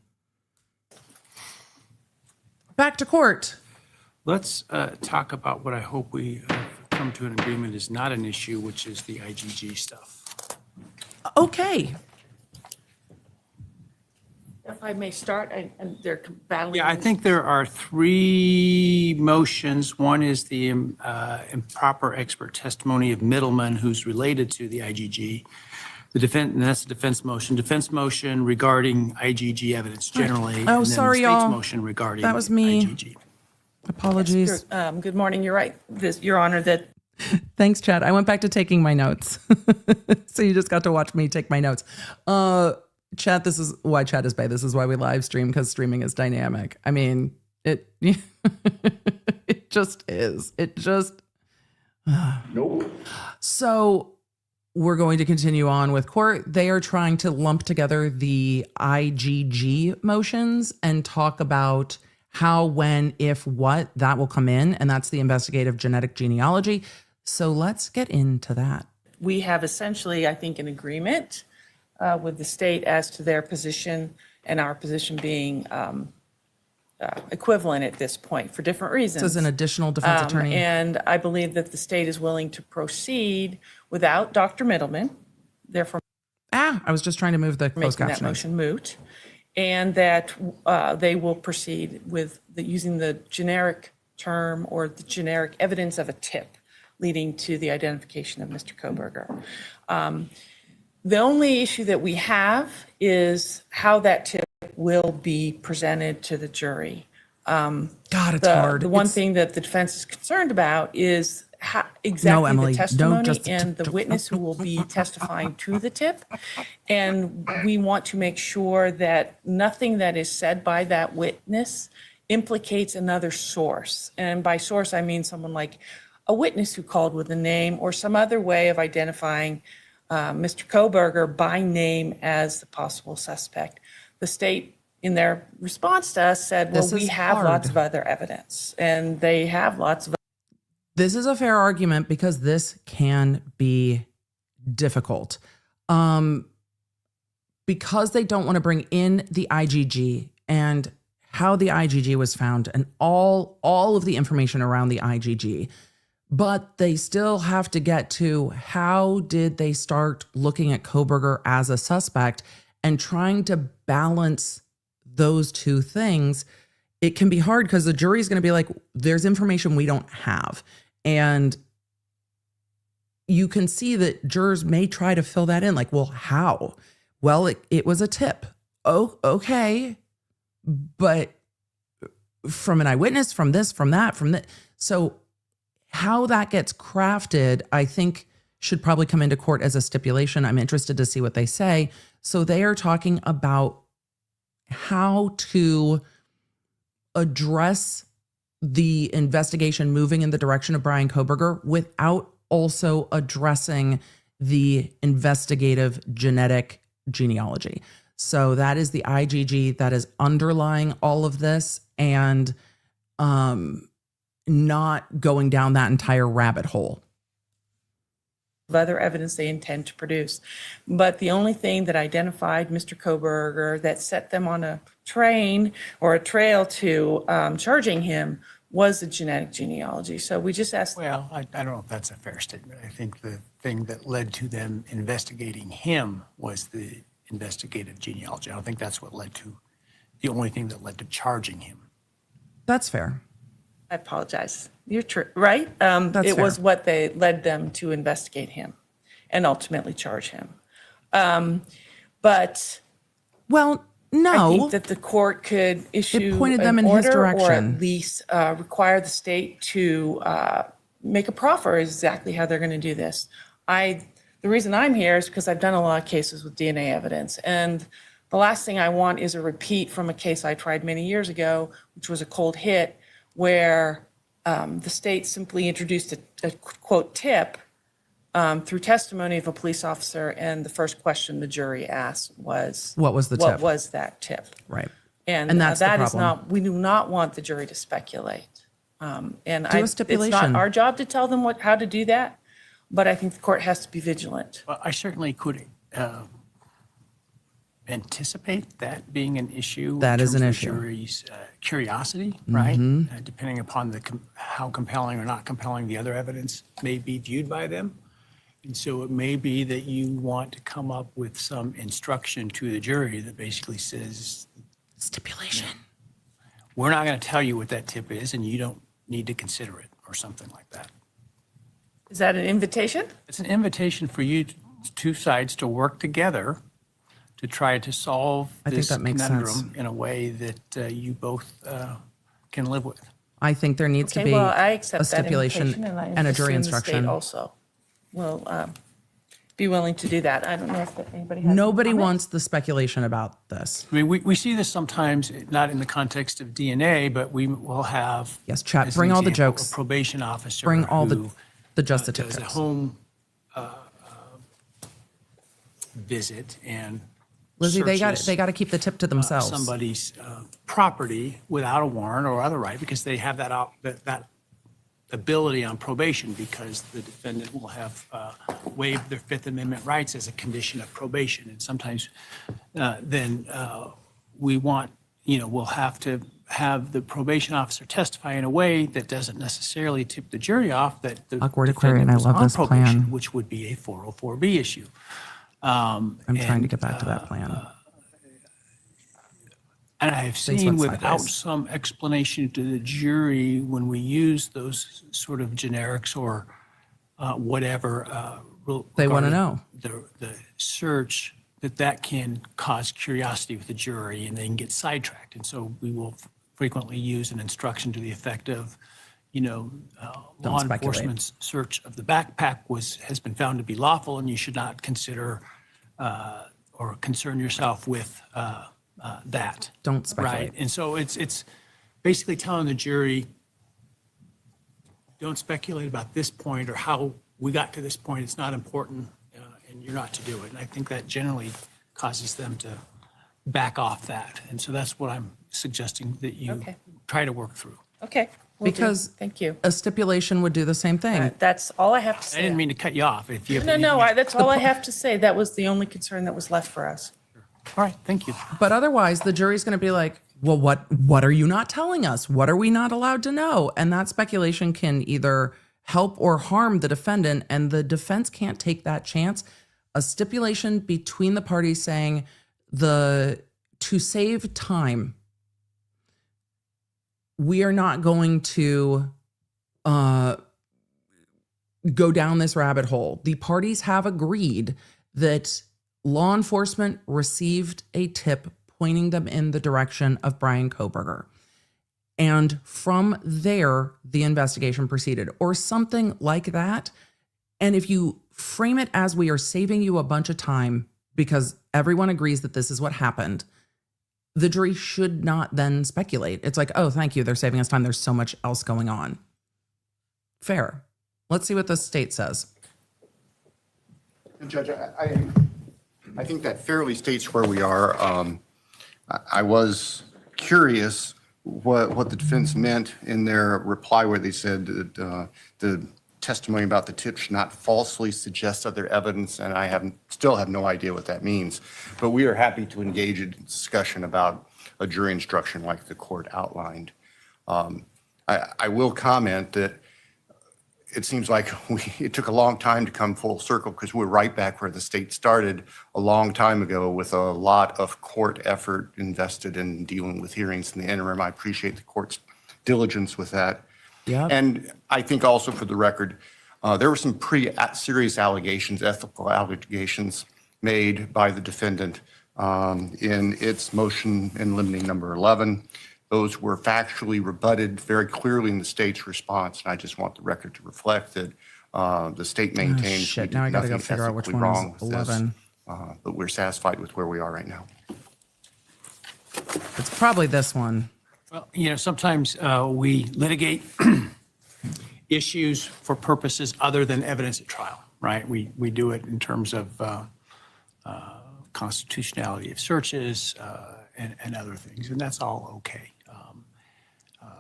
Back to court. Let's talk about what I hope we come to an agreement is not an issue, which is the IGG stuff. Okay. If I may start, and they're battling. Yeah, I think there are 3 motions. One is the improper expert testimony of Mittelman, who's related to the IGG. The defense, and that's the defense motion regarding IGG evidence generally. Oh, and sorry, then the state's y'all. motion regarding That was me. IGG. Apologies. Good morning, you're right, Your Honor, that Thanks, Chad. I went back to taking my notes. So you just got to watch me take my notes. Chad, this is why Chad is Bay. This is why we live stream, because streaming is dynamic. I mean, it it just is. It just Nope. So we're going to continue on with court. They are trying to lump together the IGG motions and talk about how, when, if, what that will come in. And that's the investigative genetic genealogy. So let's get into that. we have essentially, I think, an agreement with the state as to their position and our position being equivalent at this point for different reasons. This is an additional defense attorney. And I believe that the state is willing to proceed without Dr. Mittelman, therefore I was just trying to move the closed making that captioning. motion moot, and that they will proceed with using the generic term or the generic evidence of a tip leading to the identification of Mr. Kohberger. The only issue that we have is how that tip will be presented to the jury. God, it's hard. The one It's- thing that the defense is concerned about is how, exactly Emily, the don't testimony just- and the witness who will be testifying to the tip. And we want to make sure that nothing that is said by that witness implicates another source. And by source, I mean someone like a witness who called with a name or some other way of identifying Mr. Kohberger by name as the possible suspect. The state, in their response to us, said, well, This we is have hard. lots of other evidence. And they have lots of. This is a fair argument because this can be difficult. Because they don't want to bring in the IgG and how the IgG was found and all of the information around the IgG, but they still have to get to how did they start looking at Kohberger as a suspect and trying to balance those two things. It can be hard because the jury's going to be like, there's information we don't have. And you can see that jurors may try to fill that in. Like, well, how? Well, it was a tip. Oh, okay. But from an eyewitness, from this, from that, from that. So how that gets crafted, I think, should probably come into court as a stipulation. I'm interested to see what they say. So they are talking about how to address the investigation moving in the direction of Bryan Kohberger without also addressing the investigative genetic genealogy. So that is the IgG that is underlying all of this, and not going down that entire rabbit hole. Other evidence they intend to produce. But the only thing that identified Mr. Kohberger that set them on a train or a trail to charging him was the genetic genealogy. So we just asked. Well, I don't know if that's a fair statement. I think the thing that led to them investigating him was the investigative genealogy. I don't think that's what led to, the only thing that led to charging him. That's fair. I apologize. You're true, right? That's It was fair. what they led them to investigate him and ultimately charge him. But Well, I no. think that the court could issue pointed them an in his order, or direction. at least require the state to make a proffer exactly how they're going to do this. The reason I'm here is because I've done a lot of cases with DNA evidence, and the last thing I want is a repeat from a case I tried many years ago, which was a cold hit, where the state simply introduced a quote tip through testimony of a police officer, and the first question the jury asked was, What was the What tip? was that tip? Right. And that's the that is problem. not, we do not want the jury to speculate. And Do a it's stipulation. not our job to tell them how to do that, but I think the court has to be vigilant. Well, I certainly could anticipate that being an issue. That in is an terms of issue. the jury's curiosity, right? Mm-hmm. Depending upon how compelling or not compelling the other evidence may be viewed by them. And so it may be that you want to come up with some instruction to the jury that basically says, Stipulation. we're not going to tell you what that tip is, and you don't need to consider it, or something like that. Is that an invitation? It's an invitation for you, two sides, to work together to try to solve I think this that makes conundrum sense. in a way that you both can live with. I think there needs to Okay, be well, I accept a that stipulation invitation, and I and a jury assume the state instruction. also will be willing to do that. I don't know if anybody has. any Nobody comment? wants the speculation about this. I mean, we see this sometimes, not in the context of DNA, but we will have. Yes, chat, as an bring all the example, jokes. A probation officer. Bring all who, the just the tip does a tips. home visit and Lizzie, they got searches, to keep the tip to themselves. somebody's property without a warrant or other right, because they have that ability on probation, because the defendant will have waived their Fifth Amendment rights as a condition of probation. And sometimes then we want, we'll have to have the probation officer testify in a way that doesn't necessarily tip the jury off that the Awkward Aquarian, defendant I was love on this probation, plan. which would be a 404B issue. I'm trying to get back to that plan. And I have Thanks, seen went without sideways. some explanation to the jury, when we use those sort of generics or whatever. They wanna regarding know. The search, that can cause curiosity with the jury, and they can get sidetracked. And so we will frequently use an instruction to the effect of, law speculate. enforcement's search of the backpack has been found to be lawful, and you should not consider or concern yourself with that. Don't speculate. Right, and so it's basically telling the jury, don't speculate about this point or how we got to this point. It's not important, and you're not to do it. And I think that generally causes them to back off that. And so that's what I'm suggesting that you Okay. try to work through. Okay. will do. Because Thank you. a stipulation would do the same thing. That's all I have to I say. didn't mean to cut you off. If you have No, anything- that's all I have to say. That was the only concern that was left for us. All right, thank you. But otherwise, the jury's going to be like, well, what are you not telling us? What are we not allowed to know? And that speculation can either help or harm the defendant, and the defense can't take that chance. A stipulation between the parties saying to save time, we are not going to go down this rabbit hole. The parties have agreed that law enforcement received a tip pointing them in the direction of Bryan Kohberger. And from there, the investigation proceeded, or something like that. And if you frame it as we are saving you a bunch of time because everyone agrees that this is what happened, the jury should not then speculate. It's like, oh, thank you, they're saving us time. There's so much else going on. Fair. Let's see what the state says. Judge, I think that fairly states where we are. I was curious what the defense meant in their reply, where they said that the testimony about the tip should not falsely suggest other evidence, and I still have no idea what that means. But we are happy to engage in discussion about a jury instruction like the court outlined. I will comment that it seems like it took a long time to come full circle, because we're right back where the state started a long time ago, with a lot of court effort invested in dealing with hearings in the interim. I appreciate the court's diligence with that. Yep. And I think also for the record, there were some pretty serious allegations, ethical allegations made by the defendant in its motion in limine number 11. Those were factually rebutted very clearly in the state's response. And I just want the record to reflect that the state maintains shit, we now I did gotta go nothing figure out which ethically one is wrong with this, 11. but we're satisfied with where we are right now. It's probably this one. Well, sometimes we litigate issues for purposes other than evidence at trial, right? We do it in terms of constitutionality of searches and other things, and that's all okay.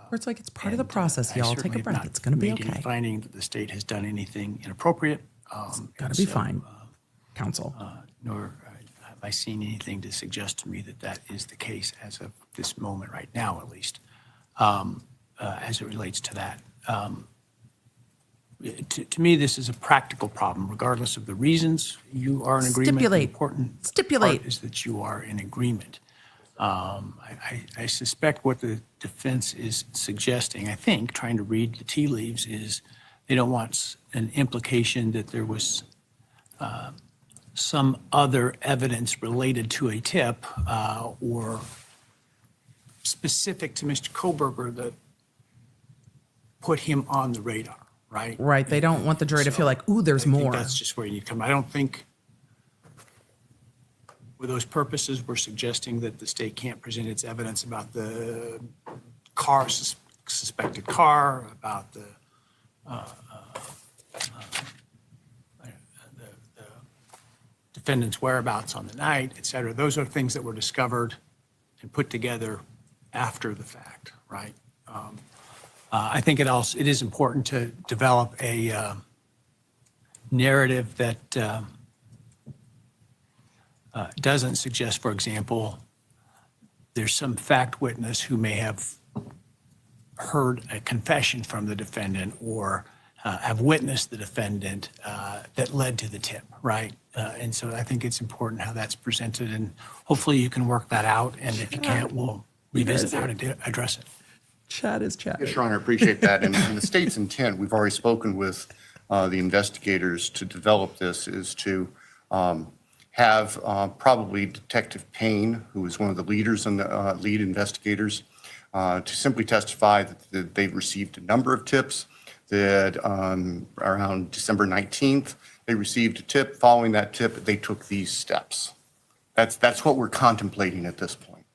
Or it's like it's part of the process, I y'all. certainly Take a have breath. not It's going to be made any okay. finding that the state has done anything inappropriate. Got to be fine, counsel. Nor have I seen anything to suggest to me that that is the case as of this moment right now, at least, as it relates to that. To me, this is a practical problem, regardless of the reasons you are in agreement. Stipulate. The important Stipulate. part is that you are in agreement. I suspect what the defense is suggesting, I think, trying to read the tea leaves, is they don't want an implication that there was some other evidence related to a tip or specific to Mr. Kohberger that put him on the radar, right? Right. They don't want the jury to feel like, ooh, there's I think more. that's just where you need to come. I don't think for those purposes, we're suggesting that the state can't present its evidence about the car, suspected car, about the defendant's whereabouts on the night, et cetera. Those are things that were discovered and put together after the fact, right? I think it is important to develop a narrative that doesn't suggest, for example, there's some fact witness who may have heard a confession from the defendant or have witnessed the defendant that led to the tip, right? And so I think it's important how that's presented, and hopefully you can work that out. And if you can't, we'll revisit how to address it. Chat is chat. Yes, Your Honor, I appreciate that. And the state's intent, we've already spoken with the investigators to develop this, is to have probably Detective Payne, who is one of the leaders and the lead investigators, to simply testify that they've received a number of tips, that around December 19th, they received a tip. Following that tip, they took these steps. That's what we're contemplating at this point.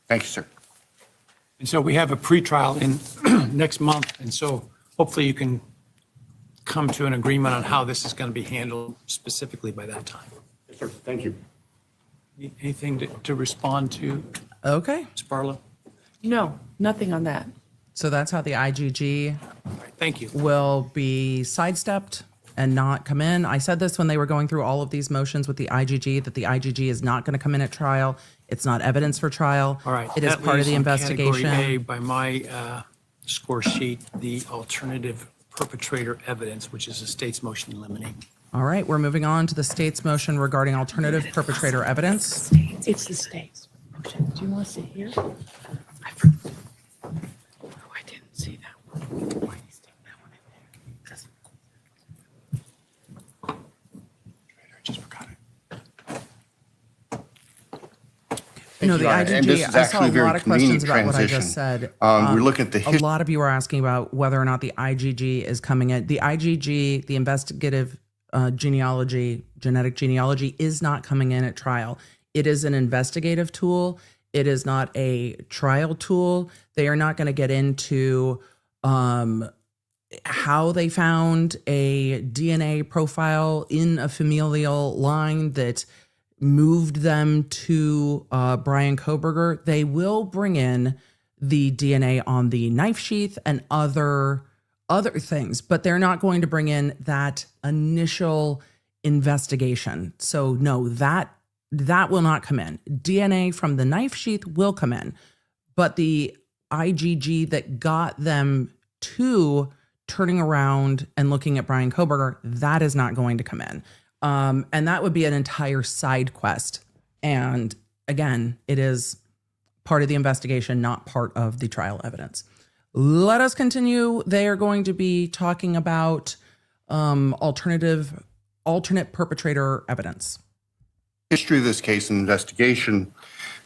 Thank you, sir. And so we have a pretrial in next month, and so hopefully you can come to an agreement on how this is going to be handled specifically by that time. Yes, sir. Thank you. Anything to respond to, Okay. Ms. Barlow? No, nothing on that. So that's how the IGG All right, thank you. will be sidestepped and not come in. I said this when they were going through all of these motions with the IGG, that the IGG is not going to come in at trial. It's not evidence for trial. All right. It is that part of leaves the on Category investigation. A, by my score sheet, the alternative perpetrator evidence, which is the state's motion in limine. All right, we're moving on to the state's motion regarding alternative perpetrator evidence. It's the state's motion. Do you want to sit here? Oh, I didn't see that one. Why is that one in there? 'Cause- I just forgot it. No, the Your Honor. And this IGG, is I saw actually a a very lot of questions convenient about what I transition. just said. We're looking at the A lot of you are asking about whether or not the IGG is coming in. The IGG, the investigative genetic genealogy, is not coming in at trial. It is an investigative tool. It is not a trial tool. They are not going to get into how they found a DNA profile in a familial line that moved them to Bryan Kohberger. They will bring in the DNA on the knife sheath and other things, but they're not going to bring in that initial investigation. So no, that will not come in. DNA from the knife sheath will come in, but the IGG that got them to turning around and looking at Bryan Kohberger, that is not going to come in. And that would be an entire side quest. And again, it is part of the investigation, not part of the trial evidence. Let us continue. They are going to be talking about alternate perpetrator evidence. History of this case and investigation.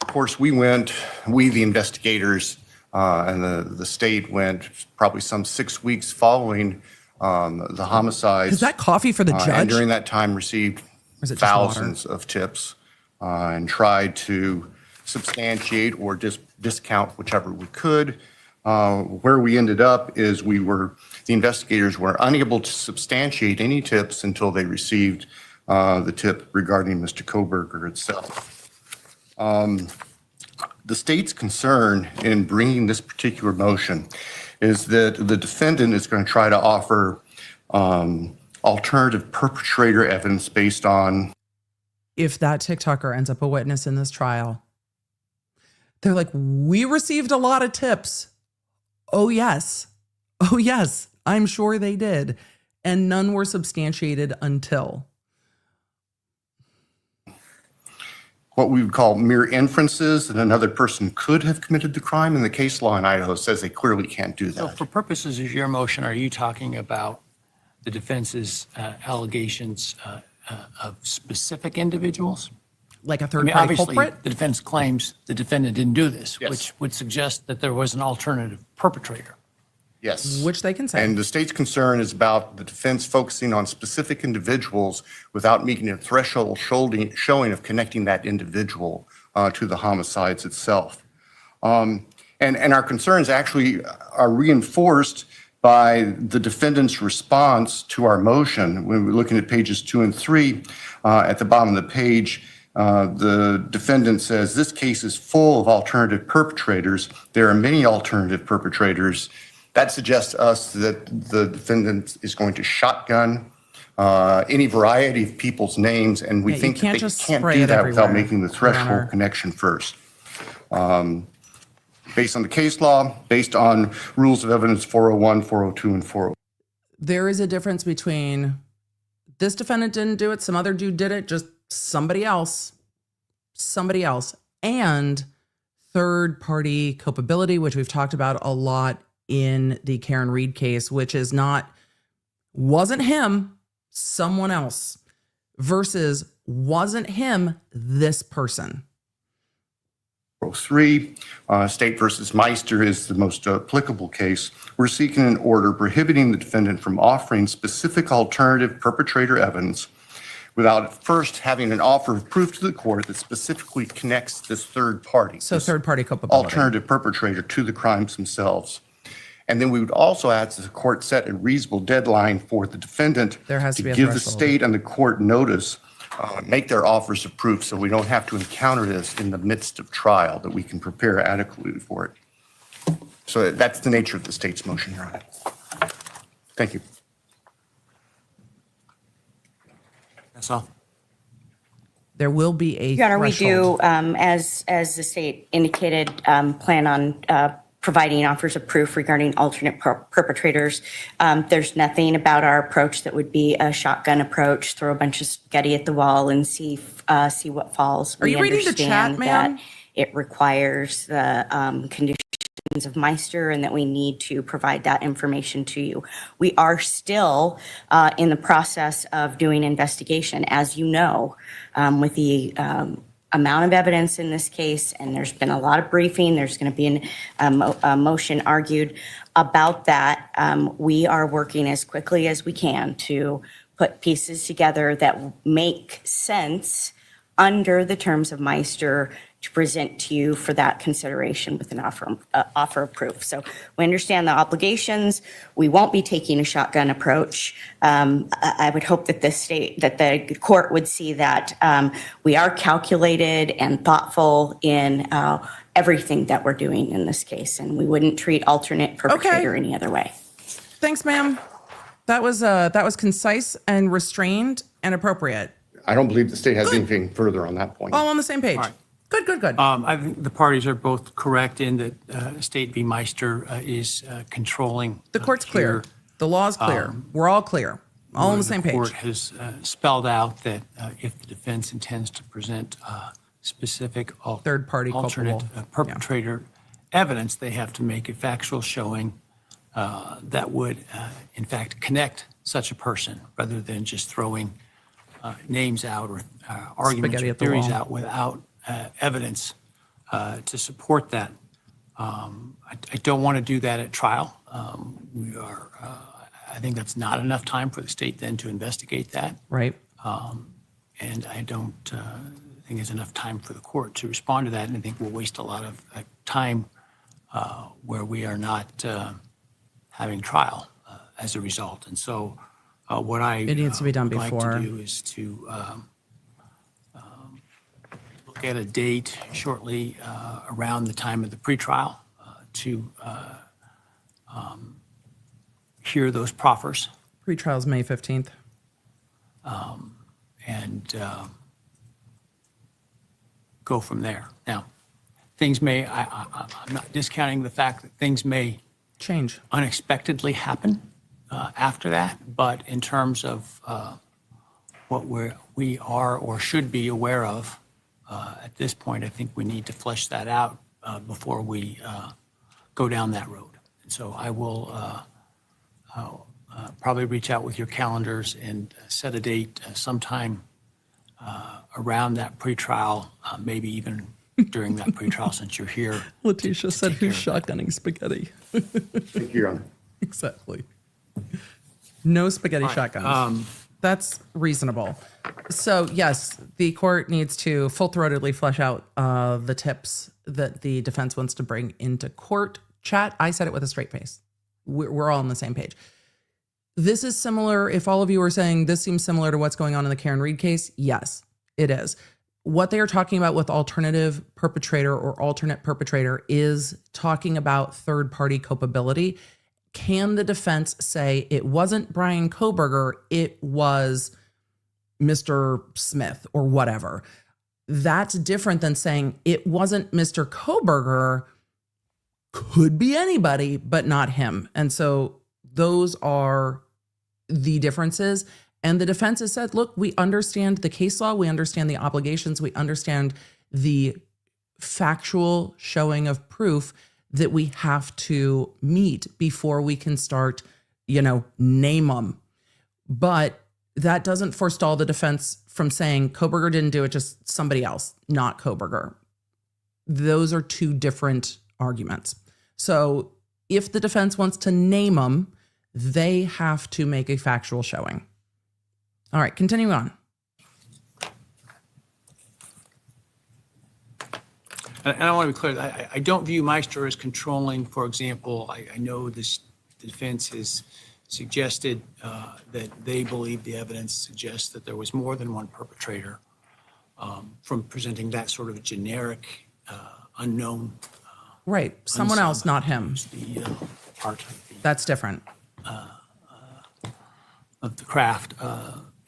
Of course, the investigators and the state went probably some 6 weeks following the homicides. Is that coffee for the judge? And during that time received is it just thousands of tips and tried to substantiate or discount whichever we could. Where we ended up is the investigators were unable to substantiate any tips until they received the tip regarding Mr. Kohberger itself. The state's concern in bringing this particular motion is that the defendant is going to try to offer alternative perpetrator evidence based on. If that TikToker ends up a witness in this trial, they're like, we received a lot of tips. Oh, yes. Oh, yes. I'm sure they did. And none were substantiated until. What we would call mere inferences that another person could have committed the crime, and the case law in Idaho says they clearly can't do So that. for purposes of your motion, are you talking about the defense's allegations of specific individuals? Like a I third mean, party obviously, culprit? the defense claims the defendant didn't do this, Yes. which would suggest that there was an alternative perpetrator. Yes. Which they can say. And the state's concern is about the defense focusing on specific individuals without meeting a threshold showing of connecting that individual to the homicides itself. And our concerns actually are reinforced by the defendant's response to our motion. When we're looking at pages 2 and 3, at the bottom of the page, the defendant says, this case is full of alternative perpetrators. There are many alternative perpetrators. That suggests to us that the defendant is going to shotgun any variety of people's names, and we think that they can't do that without making the threshold connection first. Based on the case law, based on rules of evidence 401, 402, and 403. There is a difference between this defendant didn't do it, some other dude did it, just somebody else, and third party culpability, which we've talked about a lot in the Karen Reed case, which is wasn't him, someone else, versus wasn't him, this person. 403, State versus Meister is the most applicable case. We're seeking an order prohibiting the defendant from offering specific alternative perpetrator evidence without first having an offer of proof to the court that specifically connects this third party. So third party culpability. Alternative perpetrator to the crimes themselves. And then we would also ask that the court set a reasonable deadline for the defendant There has to be a give the threshold. state and the court notice, make their offers of proof so we don't have to encounter this in the midst of trial, that we can prepare adequately for it. So that's the nature of the state's motion, Your Honor. Thank you. That's all. There will be a Your Honor, we threshold. do, as the state indicated, plan on providing offers of proof regarding alternate perpetrators. There's nothing about our approach that would be a shotgun approach, throw a bunch of spaghetti at the wall and see what falls. Are you reading the chat, understand ma'am? that it requires the conditions of Meister and that we need to provide that information to you. We are still in the process of doing investigation, as you know, with the amount of evidence in this case, and there's been a lot of briefing. There's going to be a motion argued about that. We are working as quickly as we can to put pieces together that make sense under the terms of Meister to present to you for that consideration with an offer of proof. So we understand the obligations. We won't be taking a shotgun approach. I would hope that the court would see that we are calculated and thoughtful in everything that we're doing in this case, and we wouldn't treat alternate perpetrator any other way. Thanks, ma'am. That was concise and restrained and appropriate. I don't believe the state has anything further on that point. All on the same page. right. Good. I think the parties are both correct in that State v. Meister is controlling. The court's clear. The law's clear. We're all clear. All on the same The page. court has spelled out that if the defense intends to present specific Third-party alternate culpable. perpetrator evidence, they have to make a factual showing that would, in fact, connect such a person rather than just throwing names out or arguments Spaghetti or at the theories wall. out without evidence to support that. I don't want to do that at trial. I think that's not enough time for the state then to investigate that. Right. And I don't think there's enough time for the court to respond to that. And I think we'll waste a lot of time where we are not having trial as a result. And so what I It needs to be done would like before. to do is to look at a date shortly around the time of the pretrial to hear those proffers Pre-trial's May 15th. and go from there. Now, things may, I'm not discounting the fact that things may Change. unexpectedly happen after that, but in terms of what we are or should be aware of at this point, I think we need to flesh that out before we go down that road. And so I will I'll probably reach out with your calendars and set a date sometime around that pretrial, maybe even during that pretrial since you're here. Letitia said, take who's care of shotgunning spaghetti? Thank you, Your Honor. Exactly. No spaghetti shotguns. That's reasonable. So yes, the court needs to full-throatedly flesh out the tips that the defense wants to bring into court. Chat, I said it with a straight face. We're all on the same page. This is similar. If all of you are saying this seems similar to what's going on in the Karen Reed case, yes, it is. What they are talking about with alternative perpetrator or alternate perpetrator is talking about third-party culpability. Can the defense say it wasn't Bryan Kohberger, it was Mr. Smith or whatever? That's different than saying it wasn't Mr. Kohberger, could be anybody, but not him. And so those are the differences. And the defense has said, look, we understand the case law, we understand the obligations, we understand the factual showing of proof that we have to meet before we can start, name them. But that doesn't forestall the defense from saying Kohberger didn't do it, just somebody else, not Kohberger. Those are two different arguments. So if the defense wants to name them, they have to make a factual showing. All right, continuing on. And I want to be clear, I don't view Meister as controlling. For example, I know this defense has suggested that they believe the evidence suggests that there was more than one perpetrator from presenting that sort of a generic, unknown. Right, someone else, not him. The part That's different. of the craft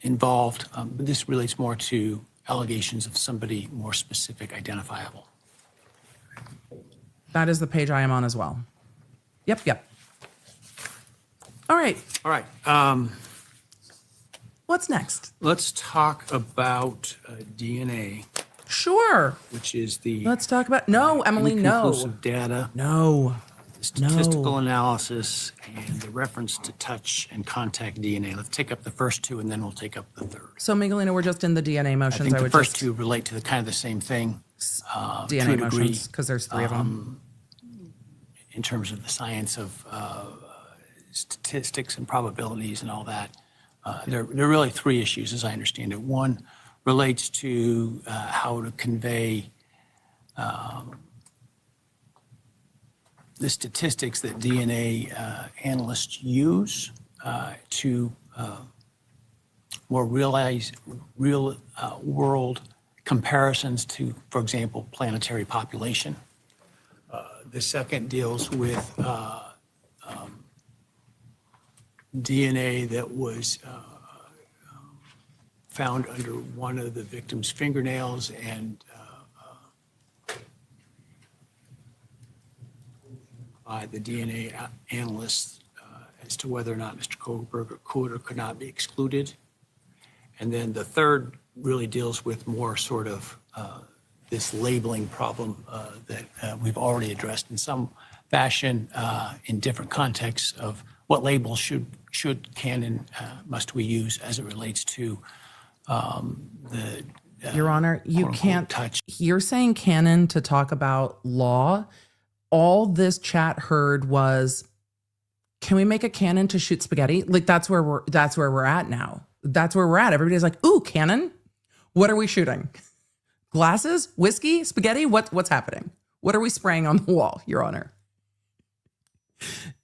involved. But this relates more to allegations of somebody more specific, identifiable. That is the page I am on as well. Yep. All right, All right. what's next? Let's talk about DNA, Sure. which is the Let's talk about, no, Emily, no. inconclusive data, No. statistical analysis, and the reference to touch and contact DNA. Let's take up the first two, and then we'll take up the third. So Miguelina, we're just in the DNA I motions. think the would first just two relate to the kind of the same thing. to a DNA degree, motions, because there's three of them. in terms of the science of statistics and probabilities and all that. There are really three issues, as I understand it. One relates to how to convey the statistics that DNA analysts use to more real world comparisons to, for example, planetary population. The second deals with DNA that was found under one of the victim's fingernails and by the DNA analysts as to whether or not Mr. Kohberger could or could not be excluded. And then the third really deals with more sort of this labeling problem that we've already addressed in some fashion in different contexts of what labels can and must we use as it relates to the Your Honor, you quote, unquote, can't touch. You're saying canon to talk about law. All this chat heard was, can we make a cannon to shoot spaghetti? Like that's where we're at now. That's where we're at. Everybody's like, ooh, cannon. What are we shooting? Glasses? Whiskey? Spaghetti? What's happening? What are we spraying on the wall, Your Honor?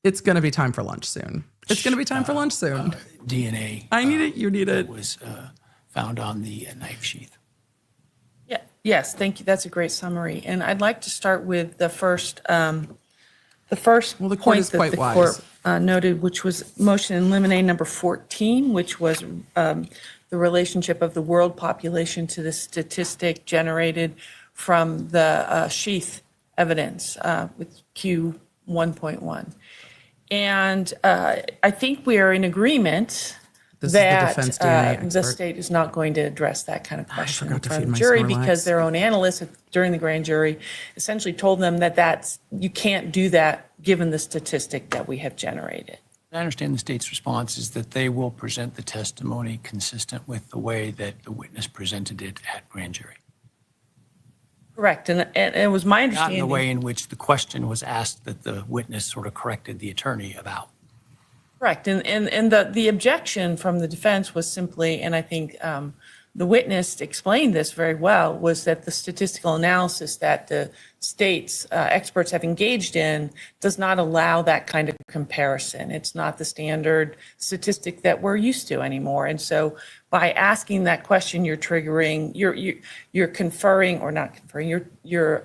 It's going to be time for lunch soon. It's going to be time for lunch soon. DNA. I need it. You need it. Was found on the knife sheath. Yeah, yes, thank you. That's a great summary. And I'd like to start with the first Well, the court point is that quite the wise. court noted, which was motion in limine number 14, which was the relationship of the world population to the statistic generated from the sheath evidence with Q 1.1. And I think we are in agreement This is the that defense DNA the expert. state is not going to address that kind of question in forgot to front of feed the my jury Snorlax. because their own analysts during the grand jury essentially told them that you can't do that given the statistic that we have generated. I understand the state's response is that they will present the testimony consistent with the way that the witness presented it at grand jury. Correct, and it was my Not in understanding. the way in which the question was asked that the witness sort of corrected the attorney about. Correct, and the objection from the defense was simply, and I think the witness explained this very well, was that the statistical analysis that the state's experts have engaged in does not allow that kind of comparison. It's not the standard statistic that we're used to anymore. And so by asking that question, you're triggering, you're conferring, or not conferring, you're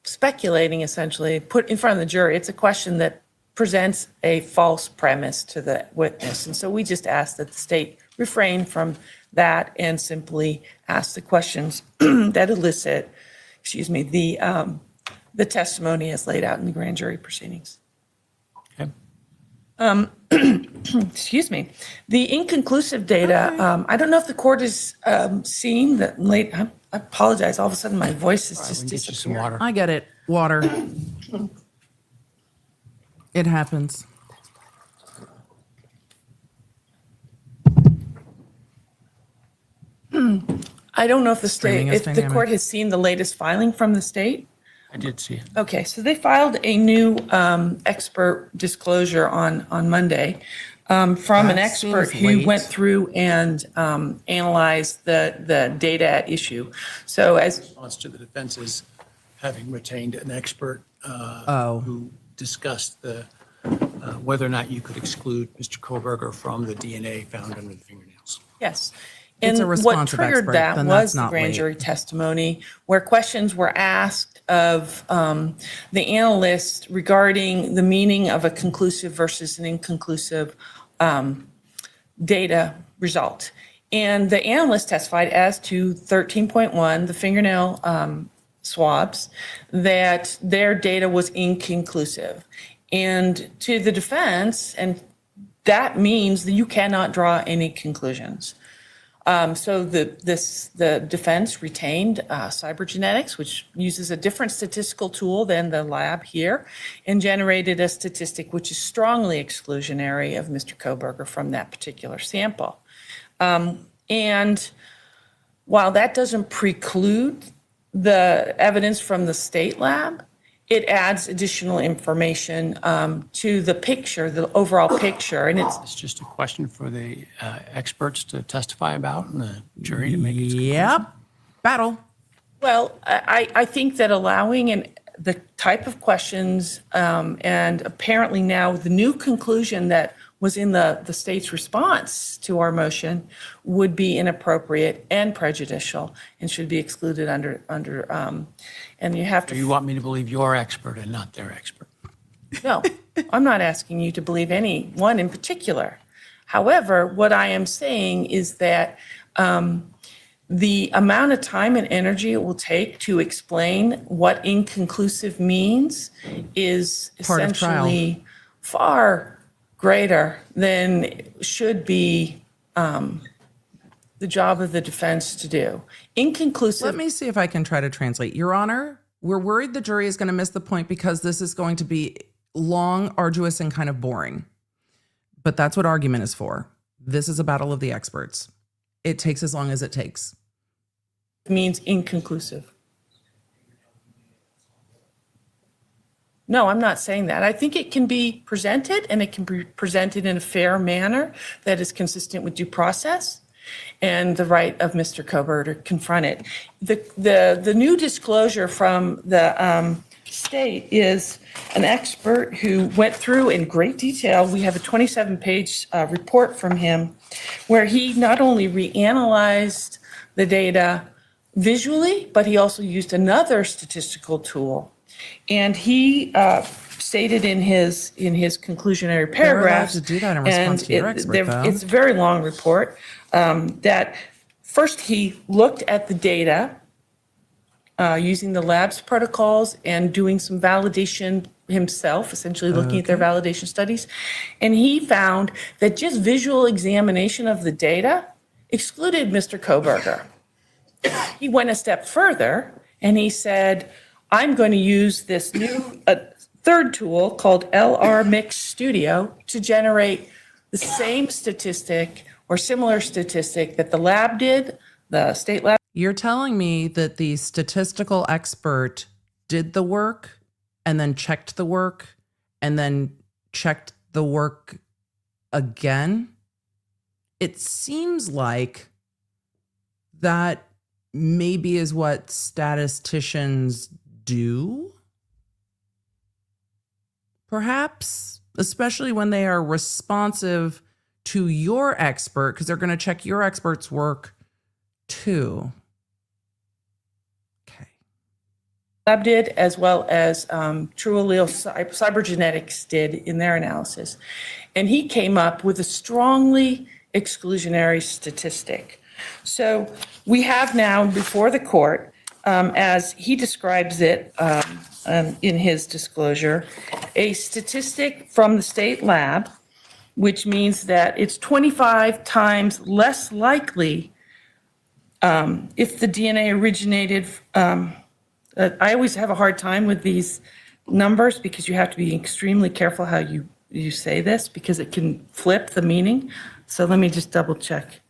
speculating, essentially, put in front of the jury. It's a question that presents a false premise to the witness. And so we just ask that the state refrain from that and simply ask the questions that elicit, the testimony as laid out in the grand jury proceedings. Okay. Excuse me. The inconclusive data, I don't know if the court has seen that late, I apologize, all of a sudden my voice is All right, just we can get you some disappeared. water. I get it. Water. It happens. I don't know if the Streaming state, is if the dynamic. court has seen the latest filing from the state. I did see it. Okay, so they filed a new expert disclosure on Monday from an That expert seems who late. went through and analyzed the data at issue. So as, Response to the defense's having retained an expert Oh. who discussed the whether or not you could exclude Mr. Kohberger from the DNA found under the fingernails. yes. It's a And what responsive triggered expert, that then was that's the not grand late. jury testimony where questions were asked of the analyst regarding the meaning of a conclusive versus an inconclusive data result. And the analyst testified as to 13.1, the fingernail swabs, that their data was inconclusive. And to the defense, and that means that you cannot draw any conclusions. So the defense retained cybergenetics, which uses a different statistical tool than the lab here, and generated a statistic which is strongly exclusionary of Mr. Kohberger from that particular sample. And while that doesn't preclude the evidence from the state lab, it adds additional information to the picture, the overall picture, and it's It's just a question for the experts to testify about and the jury to make its Yep. Battle. well, I think that allowing the type of questions and apparently now the new conclusion that was in the state's response to our motion would be inappropriate and prejudicial and should be excluded under and you have So to. you want me to believe your expert and not their expert? No, I'm not asking you to believe any one in particular. However, what I am saying is that the amount of time and energy it will take to explain what inconclusive means is Part of trial. essentially far greater than should be the job of the defense to do. Inconclusive. Let me see if I can try to translate. Your Honor, we're worried the jury is going to miss the point because this is going to be long, arduous, and kind of boring. But that's what argument is for. This is a battle of the experts. It takes as long as it takes. Means inconclusive. No, I'm not saying that. I think it can be presented, and it can be presented in a fair manner that is consistent with due process and the right of Mr. Kohberger to confront it. The new disclosure from the state is an expert who went through in great detail. We have a 27-page report from him where he not only reanalyzed the data visually, but he also used another statistical tool. And he stated in his conclusionary paragraphs, to do that in response to your expert, though. It's a very long report, that first he looked at the data using the lab's protocols and doing some validation himself, essentially looking at their validation studies. And he found that just visual examination of the data excluded Mr. Kohberger. He went a step further and he said, I'm going to use this new third tool called LR Mix Studio to generate the same statistic or similar statistic that the lab did, the state lab. You're telling me that the statistical expert did the work and then checked the work and then checked the work again? It seems like that maybe is what statisticians do, perhaps, especially when they are responsive to your expert, because they're going to check your expert's work too. Okay. Lab did, as well as True Allele Cybergenetics did in their analysis. And he came up with a strongly exclusionary statistic. So we have now before the court, as he describes it in his disclosure, a statistic from the state lab, which means that it's 25 times less likely if the DNA originated. I always have a hard time with these numbers because you have to be extremely careful how you say this because it can flip the meaning. So let me just double check.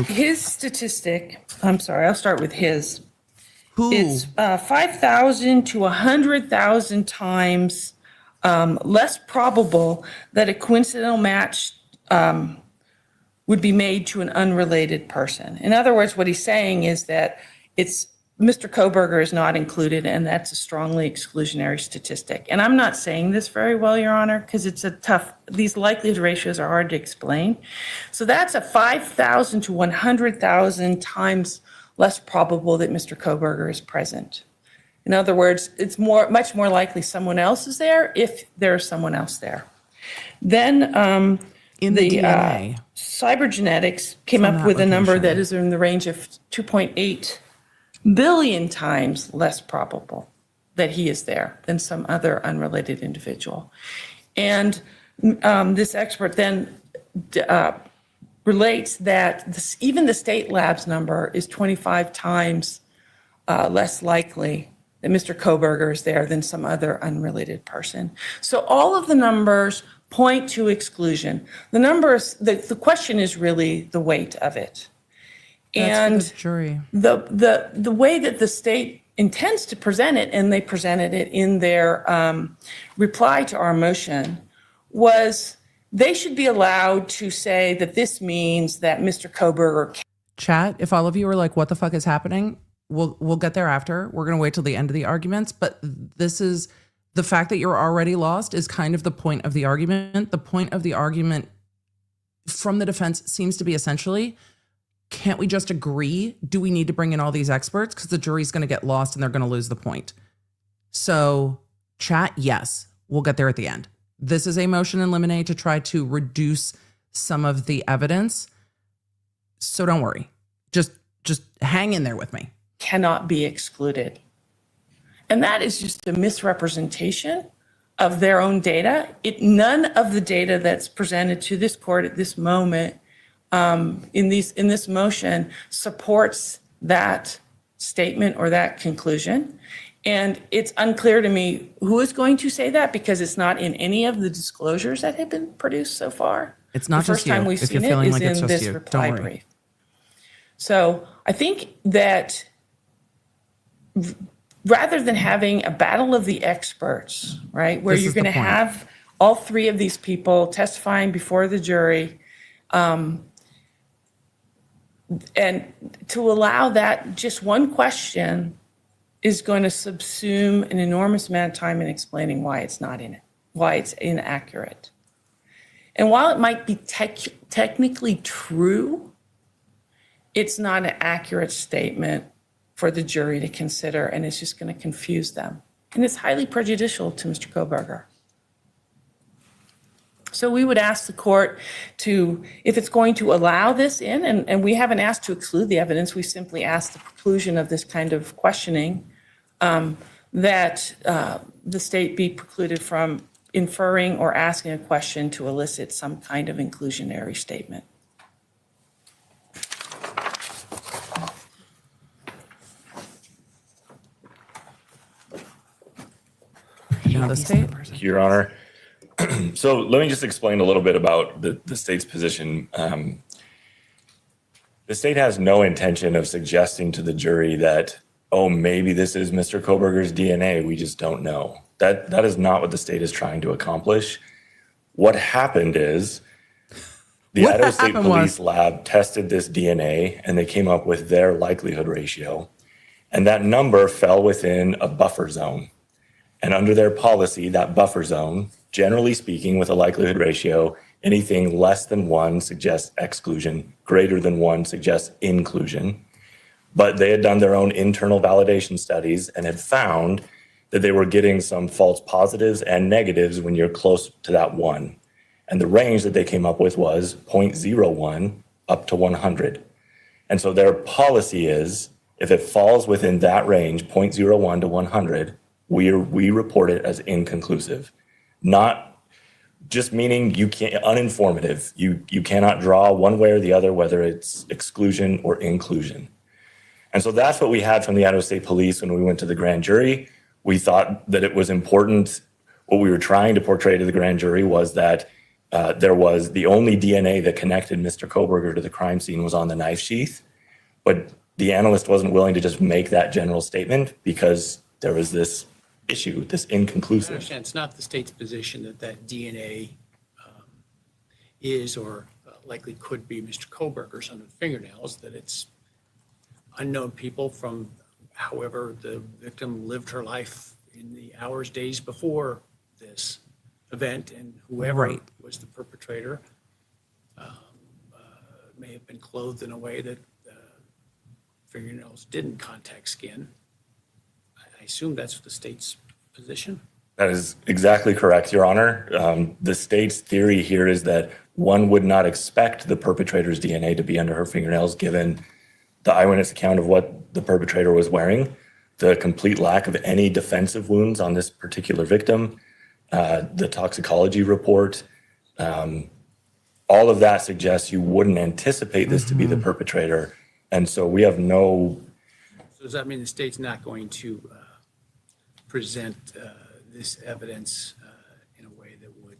His statistic, I'm sorry, I'll start with his. It's 5,000 to 100,000 times less probable that a coincidental match would be made to an unrelated person. In other words, what he's saying is that it's Mr. Kohberger is not included, and that's a strongly exclusionary statistic. And I'm not saying this very well, Your Honor, because it's these likelihood ratios are hard to explain. So that's a 5,000 to 100,000 times less probable that Mr. Kohberger is present. In other words, it's much more likely someone else is there if there's someone else there. Then in the DNA. Cybergenetics came up with a number that is in the range of 2.8 billion times less probable that he is there than some other unrelated individual. And this expert then relates that even the state lab's number is 25 times less likely that Mr. Kohberger is there than some other unrelated person. So all of the numbers point to exclusion. The numbers, the question is really the weight of it. And the jury. The way that the state intends to present it, and they presented it in their reply to our motion, was they should be allowed to say that this means that Mr. Kohberger. Chat, if all of you are like, what the fuck is happening? We'll get there after. We're going to wait till the end of the arguments. But this is the fact that you're already lost is kind of the point of the argument. The point of the argument from the defense seems to be essentially, can't we just agree? Do we need to bring in all these experts? Because the jury's going to get lost and they're going to lose the point. So chat, yes, we'll get there at the end. This is a motion in limine to try to reduce some of the evidence. So don't worry. Just hang in there with me. Cannot be excluded. And that is just a misrepresentation of their own data. None of the data that's presented to this court at this moment in this motion supports that statement or that conclusion. And it's unclear to me who is going to say that, because it's not in any of the disclosures that have been produced so far. It's not the just first time you, we've if you're seen it feeling is like it's in just this you. reply Don't worry. brief. So I think that rather than having a battle of the experts, right, where This you're is the going to point. have all three of these people testifying before the jury, and to allow that just one question is going to subsume an enormous amount of time in explaining why it's not in it, why it's inaccurate. And while it might be technically true, it's not an accurate statement for the jury to consider, and it's just going to confuse them. And it's highly prejudicial to Mr. Kohberger. So we would ask the court to, if it's going to allow this in, and we haven't asked to exclude the evidence, we simply asked the preclusion of this kind of questioning, that the state be precluded from inferring or asking a question to elicit some kind of inclusionary statement. Now the state. Your Honor. So let me just explain a little bit about the state's position. The state has no intention of suggesting to the jury that, oh, maybe this is Mr. Kohberger's DNA. We just don't know. That is not what the state is trying to accomplish. What happened is the Idaho State Police Lab tested this DNA, and they came up with their likelihood ratio. And that number fell within a buffer zone. And under their policy, that buffer zone, generally speaking, with a likelihood ratio, anything less than 1 suggests exclusion, greater than 1 suggests inclusion. But they had done their own internal validation studies and had found that they were getting some false positives and negatives when you're close to that 1. And the range that they came up with was 0.01 up to 100. And so their policy is, if it falls within that range, 0.01 to 100, we report it as inconclusive. Not just meaning you can't, uninformative. You cannot draw one way or the other, whether it's exclusion or inclusion. And so that's what we had from the Idaho State Police when we went to the grand jury. We thought that it was important. What we were trying to portray to the grand jury was that there was the only DNA that connected Mr. Kohberger to the crime scene was on the knife sheath. But the analyst wasn't willing to just make that general statement because there was this issue, this I inconclusive. understand it's not the state's position that DNA is or likely could be Mr. Kohberger's under the fingernails, that it's unknown people from however the victim lived her life in the hours, days before this event, and whoever was the perpetrator may have been clothed in a way that fingernails didn't contact skin. I assume that's the state's position. That is exactly correct, Your Honor. The state's theory here is that one would not expect the perpetrator's DNA to be under her fingernails, given the eyewitness account of what the perpetrator was wearing, the complete lack of any defensive wounds on this particular victim, the toxicology report. All of that suggests you wouldn't anticipate this to be the perpetrator. And so we have no... So does that mean the state's not going to present this evidence in a way that would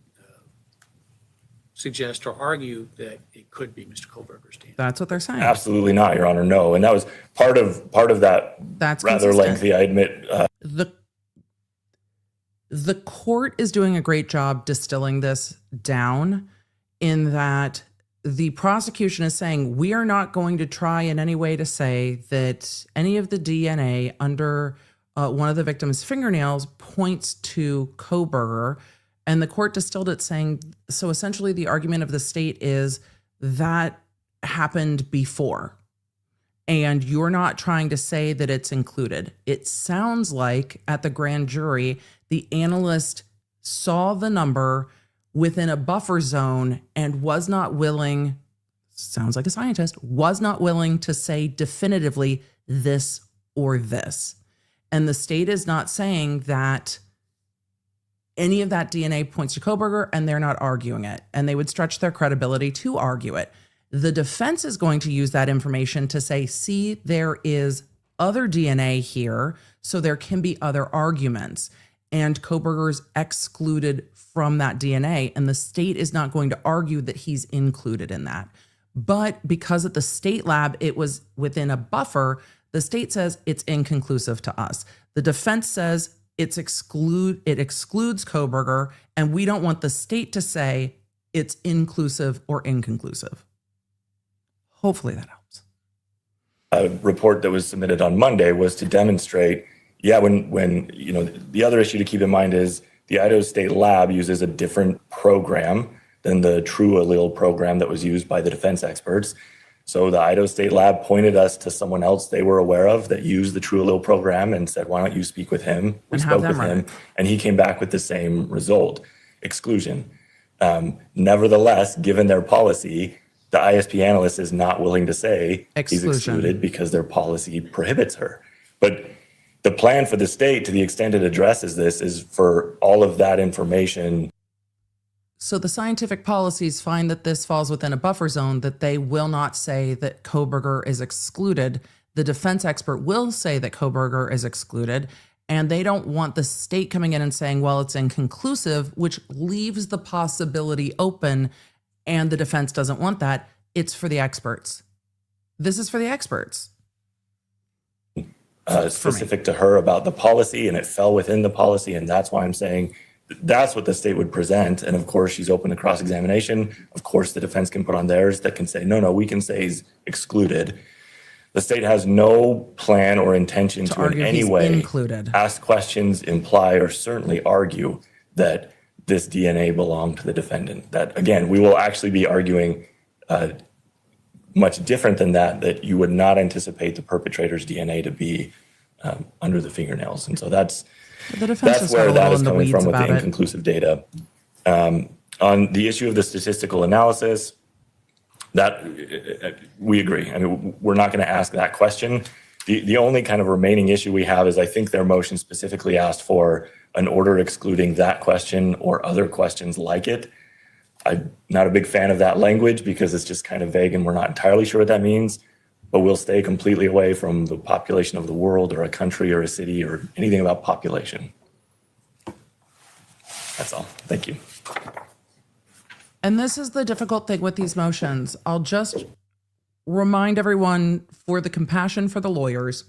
suggest or argue that it could be Mr. Kohberger's DNA? That's what they're saying. Absolutely not, Your Honor, no. And that was part of that That's rather consistent. lengthy, I admit. The court is doing a great job distilling this down, in that the prosecution is saying, we are not going to try in any way to say that any of the DNA under one of the victim's fingernails points to Kohberger. And the court distilled it saying, so essentially the argument of the state is that happened before, and you're not trying to say that it's included. It sounds like at the grand jury, the analyst saw the number within a buffer zone and was not willing, sounds like a scientist, was not willing to say definitively this or this. And the state is not saying that any of that DNA points to Kohberger, and they're not arguing it. And they would stretch their credibility to argue it. The defense is going to use that information to say, see, there is other DNA here, so there can be other arguments. And Kohberger's excluded from that DNA, and the state is not going to argue that he's included in that. But because at the state lab, it was within a buffer, the state says it's inconclusive to us. The defense says it excludes Kohberger, and we don't want the state to say it's inclusive or inconclusive. Hopefully that helps. A report that was submitted on Monday was to demonstrate, when the other issue to keep in mind is the Idaho State Lab uses a different program than the True Allele program that was used by the defense experts. So the Idaho State Lab pointed us to someone else they were aware of that used the True Allele program and said, why don't you speak with him? We spoke with him, and he came back with the same result, exclusion. Nevertheless, given their policy, the ISP analyst is not willing to say he's excluded because their policy prohibits her. But the plan for the state, to the extent it addresses this, is for all of that information. So the scientific policies find that this falls within a buffer zone, that they will not say that Kohberger is excluded. The defense expert will say that Kohberger is excluded, and they don't want the state coming in and saying, well, it's inconclusive, which leaves the possibility open, and the defense doesn't want that. It's for the experts. This is for the experts. Specific to her about the policy, and it fell within the policy, and that's why I'm saying that's what the state would present. And of course, she's open to cross-examination. Of course, the defense can put on theirs that can say, no, we can say he's excluded. The state has no plan or intention to in any way ask questions, imply, or certainly argue that this DNA belonged to the defendant. That, again, we will actually be arguing much different than that you would not anticipate the perpetrator's DNA to be under the fingernails. And so that's where that is coming from with the inconclusive data. On the issue of the statistical analysis, that we agree. I mean, we're not going to ask that question. The only kind of remaining issue we have is I think their motion specifically asked for an order excluding that question or other questions like it. I'm not a big fan of that language because it's just kind of vague and we're not entirely sure what that means, but we'll stay completely away from the population of the world or a country or a city or anything about population. That's all. Thank you. And this is the difficult thing with these motions. I'll just remind everyone, for the compassion for the lawyers,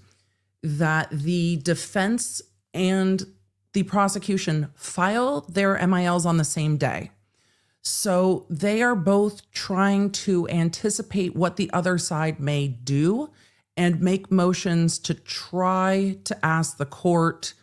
that the defense and the prosecution file their MILs on the same day. So they are both trying to anticipate what the other side may do and make motions to try to ask the court,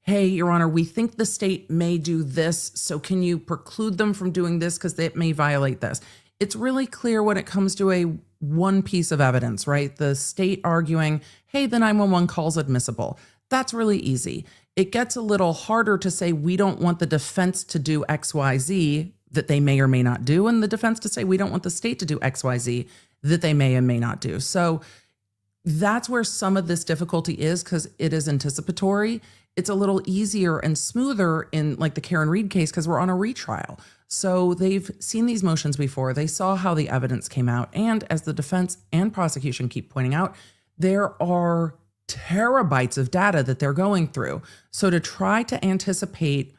hey, Your Honor, we think the state may do this, so can you preclude them from doing this because it may violate this? It's really clear when it comes to a one piece of evidence, right? The state arguing, hey, the 911 call's admissible. That's really easy. It gets a little harder to say we don't want the defense to do XYZ that they may or may not do, and the defense to say we don't want the state to do XYZ that they may and may not do. So that's where some of this difficulty is, because it is anticipatory. It's a little easier and smoother in like the Karen Reed case because we're on a retrial. So they've seen these motions before. They saw how the evidence came out. And as the defense and prosecution keep pointing out, there are terabytes of data that they're going through. So to try to anticipate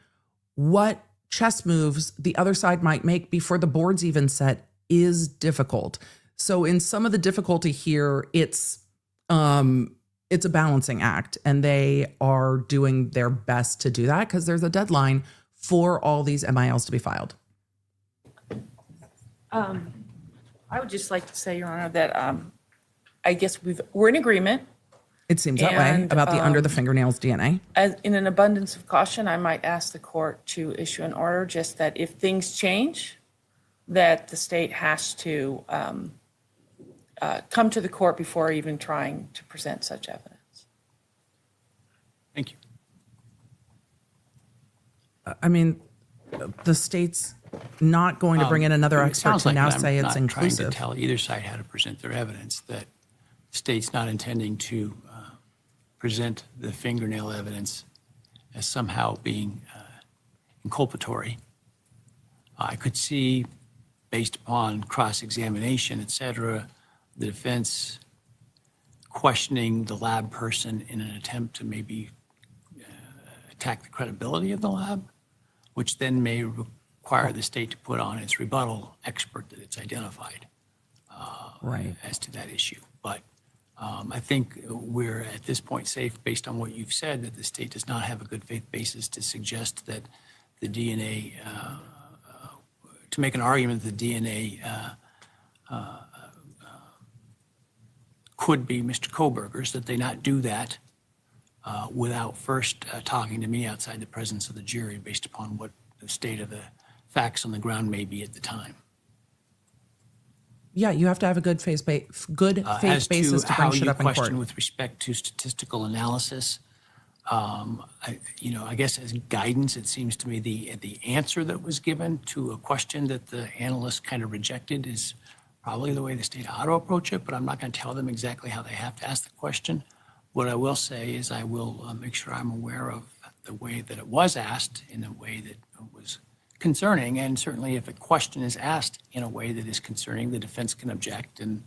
what chess moves the other side might make before the board's even set is difficult. So in some of the difficulty here, it's a balancing act, and they are doing their best to do that because there's a deadline for all these MILs to be filed. I would just like to say, Your Honor, that I guess we're in agreement. It seems that way about the under the fingernails DNA. As in an abundance of caution, I might ask the court to issue an order just that if things change, that the state has to come to the court before even trying to present such evidence. Thank you. I mean, the state's not going to bring in another expert to now say it's inclusive. I'm trying to tell either side how to present their evidence, that the state's not intending to present the fingernail evidence as somehow being inculpatory. I could see, based upon cross-examination, et cetera, the defense questioning the lab person in an attempt to maybe attack the credibility of the lab, which then may require the state to put on its rebuttal expert that it's identified as to that issue. But I think we're at this point safe, based on what you've said, that the state does not have a good faith basis to suggest that the DNA, to make an argument that the DNA could be Mr. Kohberger's, that they not do that without first talking to me outside the presence of the jury based upon what the state of the facts on the ground may be at the time. Yeah, you have to have a good faith basis to bring shit up in As to how you court. question with respect to statistical analysis, I guess as guidance, it seems to me the answer that was given to a question that the analyst kind of rejected is probably the way the state ought to approach it, but I'm not going to tell them exactly how they have to ask the question. What I will say is I will make sure I'm aware of the way that it was asked in a way that was concerning, and certainly if a question is asked in a way that is concerning, the defense can object, and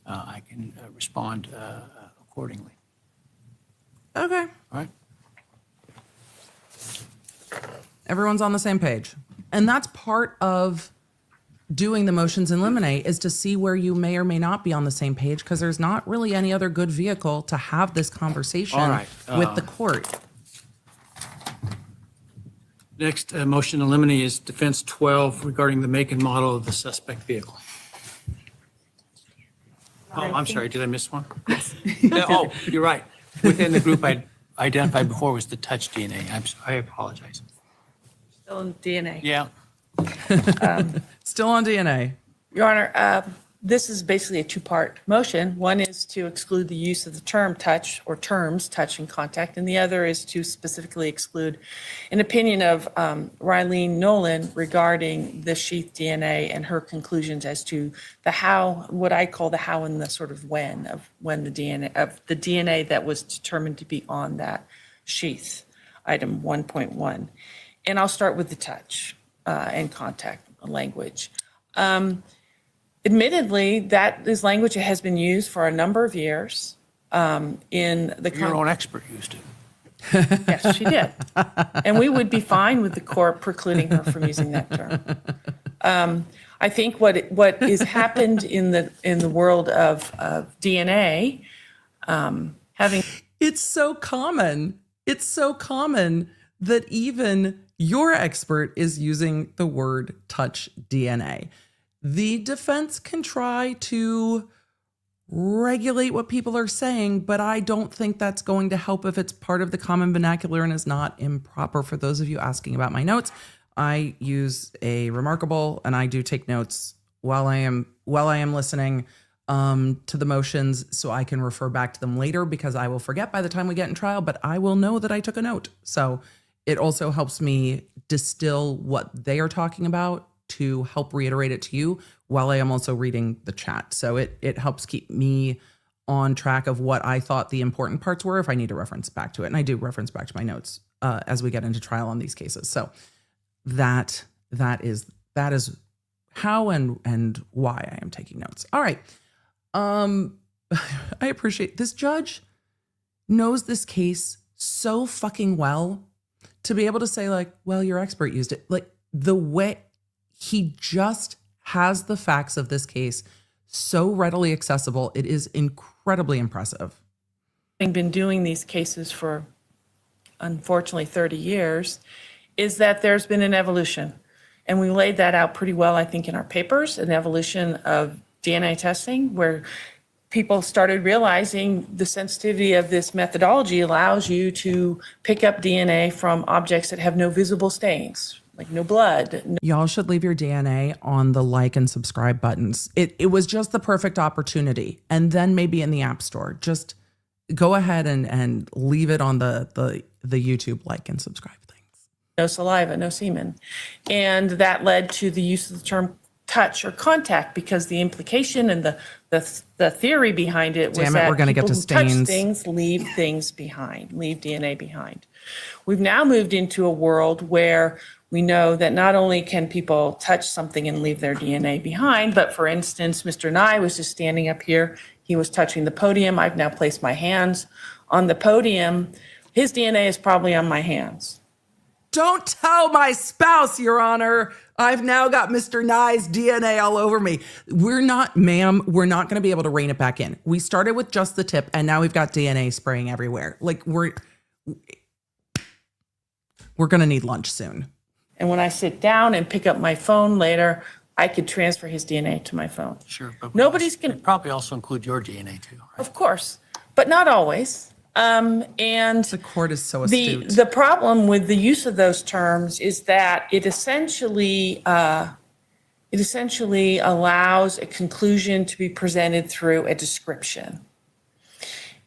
I can respond accordingly. Okay. All right? Everyone's on the same page. And that's part of doing the motions in limine, is to see where you may or may not be on the same page, because there's not really any other good vehicle to have this conversation All right. with the court. Next motion to eliminate is defense 12 regarding the make and model of the suspect vehicle. Oh, I'm sorry, did I miss one? Oh, you're right. Within the group I identified before was the touch DNA. I apologize. Still in DNA. Yeah. Still on DNA. Your Honor, this is basically a two-part motion. One is to exclude the use of the term touch or terms touch and contact, and the other is to specifically exclude an opinion of Rylene Nowlin regarding the sheath DNA and her conclusions as to the how, what I call the how and the sort of when of when the DNA that was determined to be on that sheath, item 1.1. And I'll start with the touch and contact language. Admittedly, that is language that has been used for a number of years in the. Your own expert used it. Yes, she did. And we would be fine with the court precluding her from using that term. I think what has happened in the world of DNA, having. It's so common. It's so common that even your expert is using the word touch DNA. The defense can try to regulate what people are saying, but I don't think that's going to help if it's part of the common vernacular and is not improper. For those of you asking about my notes, I use a Remarkable, and I do take notes while I am listening to the motions, so I can refer back to them later, because I will forget by the time we get in trial, but I will know that I took a note. So it also helps me distill what they are talking about to help reiterate it to you while I am also reading the chat. So it helps keep me on track of what I thought the important parts were if I need to reference back to it. And I do reference back to my notes as we get into trial on these cases. So that is how and why I am taking notes. All right. I appreciate this judge knows this case so fucking well to be able to say, like, well, your expert used it. Like, the way he just has the facts of this case so readily accessible, it is incredibly impressive. Having been doing these cases for, unfortunately, 30 years, is that there's been an evolution. And we laid that out pretty well, I think, in our papers, an evolution of DNA testing, where people started realizing the sensitivity of this methodology allows you to pick up DNA from objects that have no visible stains, like no blood. Y'all should leave your DNA on the like and subscribe buttons. It was just the perfect opportunity. And then maybe in the App Store, just go ahead and leave it on the YouTube like and subscribe things. No saliva, no semen. And that led to the use of the term touch or contact, because the implication and the theory behind it was that we're gonna get people to who touch stains. things leave things behind, leave DNA behind. We've now moved into a world where We know that not only can people touch something and leave their DNA behind, but for instance, Mr. Nye was just standing up here. He was touching the podium. I've now placed my hands on the podium. His DNA is probably on my hands. Don't tell my spouse, Your Honor. I've now got Mr. Nye's DNA all over me. We're not, ma'am, we're not going to be able to rein it back in. We started with just the tip, and now we've got DNA spraying everywhere. Like, we're going to need lunch soon. And when I sit down and pick up my phone later, I could transfer his DNA to my phone. Sure. But Nobody's going to, probably also include your DNA too, right? of course, but not always. And The court is so astute. the problem with the use of those terms is that it essentially allows a conclusion to be presented through a description.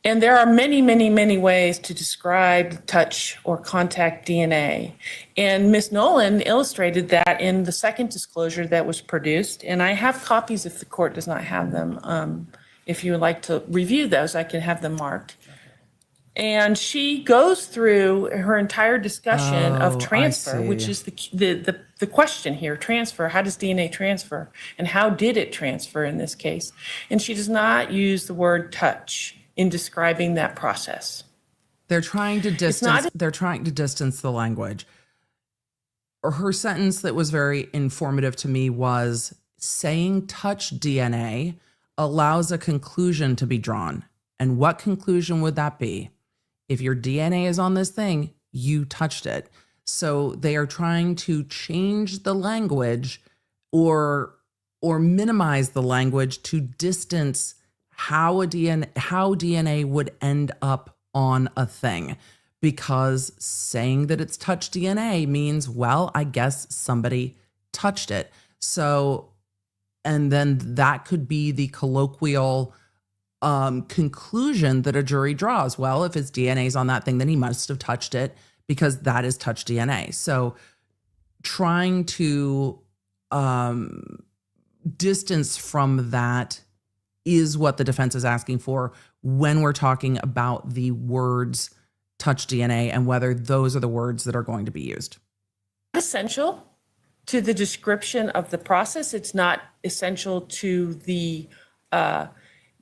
And there are many, many, many ways to describe touch or contact DNA. And Ms. Nowlin illustrated that in the second disclosure that was produced. And I have copies if the court does not have them. If you would like to review those, I can have them marked. And she goes through her entire discussion Oh, I of transfer, see. which is the question here, transfer. How does DNA transfer? And how did it transfer in this case? And she does not use the word touch in describing that process. They're trying to distance. not- They're trying to distance the language. Or her sentence that was very informative to me was saying touch DNA allows a conclusion to be drawn. And what conclusion would that be? If your DNA is on this thing, you touched it. So they are trying to change the language or minimize the language to distance how DNA would end up on a thing, because saying that it's touch DNA means, well, I guess somebody touched it. So, and then that could be the colloquial conclusion that a jury draws. Well, if his DNA is on that thing, then he must have touched it because that is touch DNA. So trying to distance from that is what the defense is asking for when we're talking about the words touch DNA and whether those are the words that are going to be used. Essential to the description of the process. It's not essential to the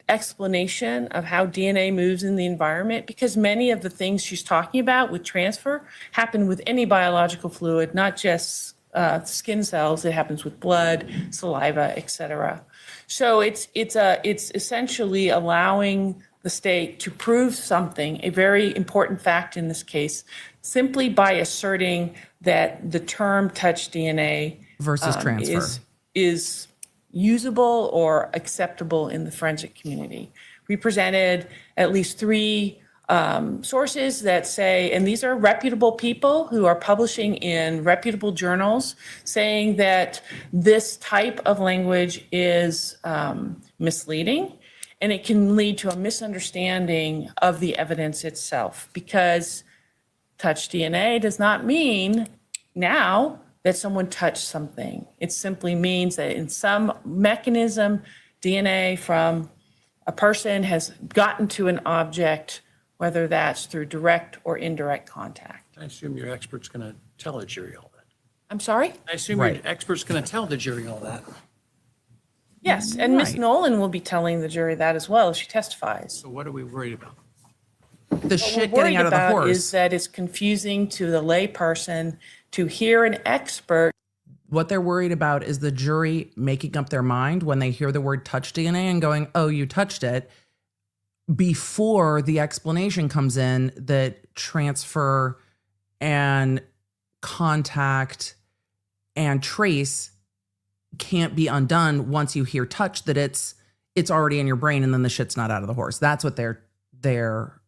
explanation of how DNA moves in the environment, because many of the things she's talking about with transfer happen with any biological fluid, not just skin cells. It happens with blood, saliva, etc. So it's essentially allowing the state to prove something, a very important fact in this case, simply by asserting that the term touch DNA Versus transfer. is usable or acceptable in the forensic community. We presented at least 3 sources that say, and these are reputable people who are publishing in reputable journals, saying that this type of language is misleading, and it can lead to a misunderstanding of the evidence itself, because touch DNA does not mean now that someone touched something. It simply means that in some mechanism, DNA from a person has gotten to an object, whether that's through direct or indirect contact. I assume your expert's going to tell the jury all that. I'm sorry? I assume Right. your expert's going to tell the jury all that. Yes, and Ms. Right. Nowlin will be telling the jury that as well as she testifies. So what are we worried about? The shit What we're getting worried out of the about horse. is that it's confusing to the lay person to hear an expert. What they're worried about is the jury making up their mind when they hear the word touch DNA and going, oh, you touched it, before the explanation comes in that transfer and contact and trace can't be undone once you hear touch, that it's already in your brain and then the shit's not out of the horse. That's what they're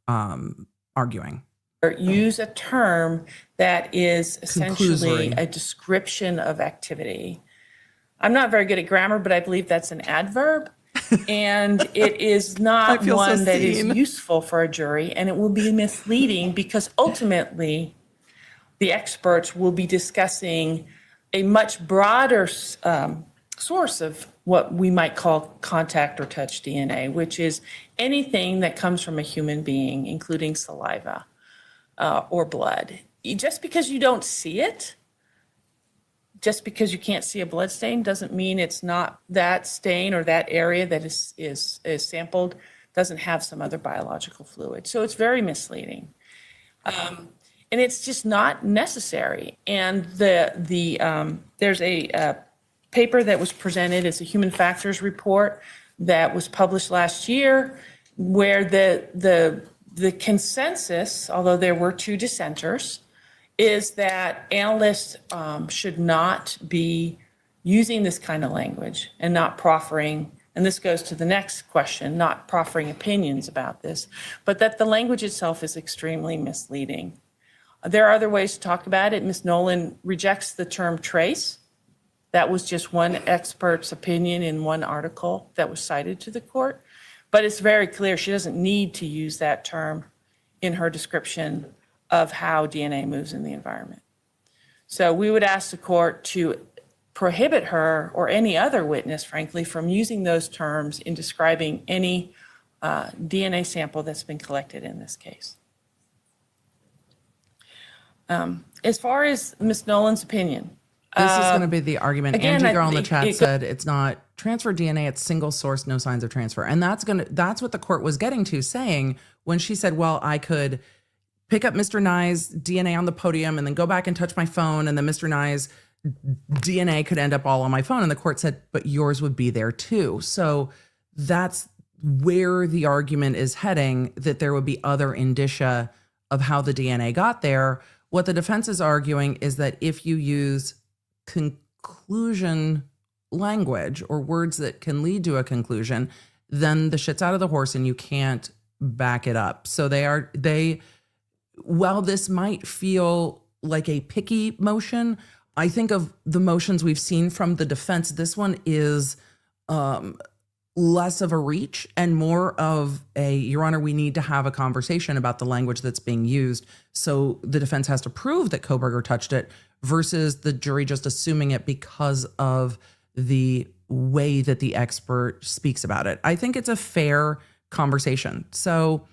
arguing. Or use a term that is essentially Conclusory. a description of activity. I'm not very good at grammar, but I believe that's an adverb. And it is not feel so one that is seen. useful for a jury, and it will be misleading because ultimately the experts will be discussing a much broader source of what we might call contact or touch DNA, which is anything that comes from a human being, including saliva or blood. Just because you don't see it just because you can't see a blood stain doesn't mean it's not that stain or that area that is sampled doesn't have some other biological fluid. So it's very misleading. And it's just not necessary. And there's a paper that was presented as a human factors report that was published last year, where the consensus, although there were 2 dissenters, is that analysts should not be using this kind of language and not proffering, and this goes to the next question, not proffering opinions about this, but that the language itself is extremely misleading. There are other ways to talk about it. Ms. Nowlin rejects the term trace. That was just one expert's opinion in one article that was cited to the court. But it's very clear she doesn't need to use that term in her description of how DNA moves in the environment. So we would ask the court to prohibit her or any other witness, frankly, from using those terms in describing any DNA sample that's been collected in this case. As far as Ms. Nolan's opinion, This is going to be the argument. again, Angie Girl in the it- chat it- said it's not transfer DNA, it's single source, no signs of transfer. And that's what the court was getting to, saying when she said, well, I could pick up Mr. Nye's DNA on the podium and then go back and touch my phone, and then Mr. Nye's DNA could end up all on my phone. And the court said, but yours would be there too. So that's where the argument is heading, that there would be other indicia of how the DNA got there. What the defense is arguing is that if you use conclusion language or words that can lead to a conclusion, then the shit's out of the horse and you can't back it up. So while this might feel like a picky motion, I think of the motions we've seen from the defense, this one is less of a reach and more of a, Your Honor, we need to have a conversation about the language that's being used. So the defense has to prove that Kohberger touched it versus the jury just assuming it because of the way that the expert speaks about it. I think it's a fair conversation. So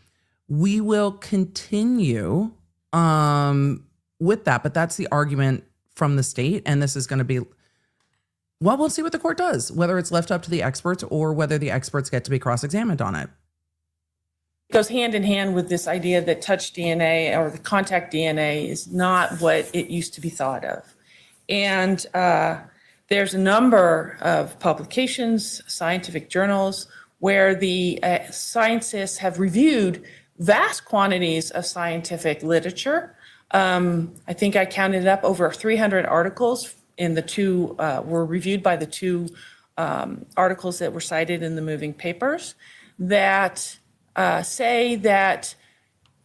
we will continue with that, but that's the argument from the state. And this is going to be, well, we'll see what the court does, whether it's left up to the experts or whether the experts get to be cross-examined on it. It goes hand in hand with this idea that touch DNA or the contact DNA is not what it used to be thought of. And there's a number of publications, scientific journals, where the scientists have reviewed vast quantities of scientific literature. I think I counted up over 300 articles in the two, were reviewed by the 2 articles that were cited in the moving papers that say that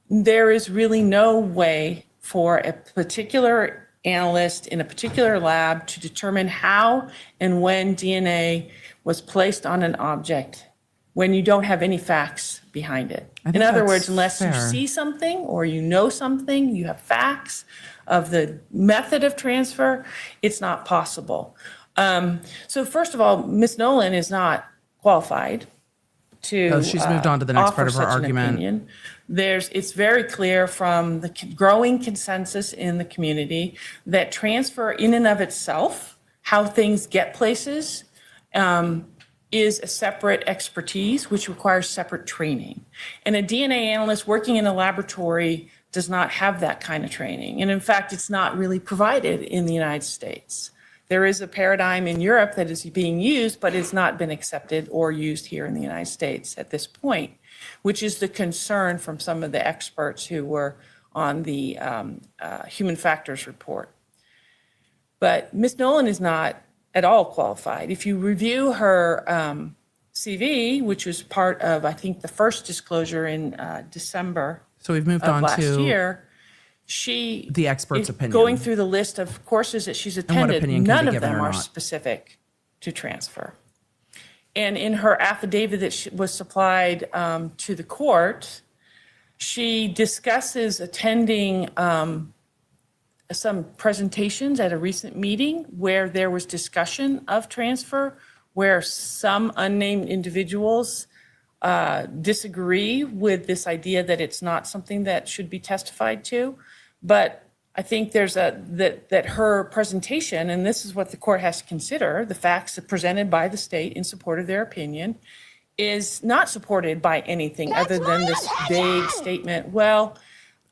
there is really no way for a particular analyst in a particular lab to determine how and when DNA was placed on an object when you don't have any facts behind it. In other words, unless you see something or you know something, you have facts of the method of transfer, it's not possible. So first of all, Ms. Nowlin is not qualified to She's moved on to the next part of her argument. It's very clear from the growing consensus in the community that transfer in and of itself, how things get places, is a separate expertise, which requires separate training. And a DNA analyst working in a laboratory does not have that kind of training. And in fact, it's not really provided in the United States. There is a paradigm in Europe that is being used, but it's not been accepted or used here in the United States at this point, which is the concern from some of the experts who were on the human factors report. But Ms. Nowlin is not at all qualified. If you review her CV, which was part of, I think, the first disclosure in December So we've moved of on last to year, she the expert's is opinion. going through the list of courses that she's what attended. opinion can None be of given them or are not. specific to transfer. And in her affidavit that was supplied to the court, she discusses attending some presentations at a recent meeting where there was discussion of transfer, where some unnamed individuals disagree with this idea that it's not something that should be testified to. But I think there's that her presentation, and this is what the court has to consider, the facts presented by the state in support of their opinion, is not supported by anything other than this vague statement. Well,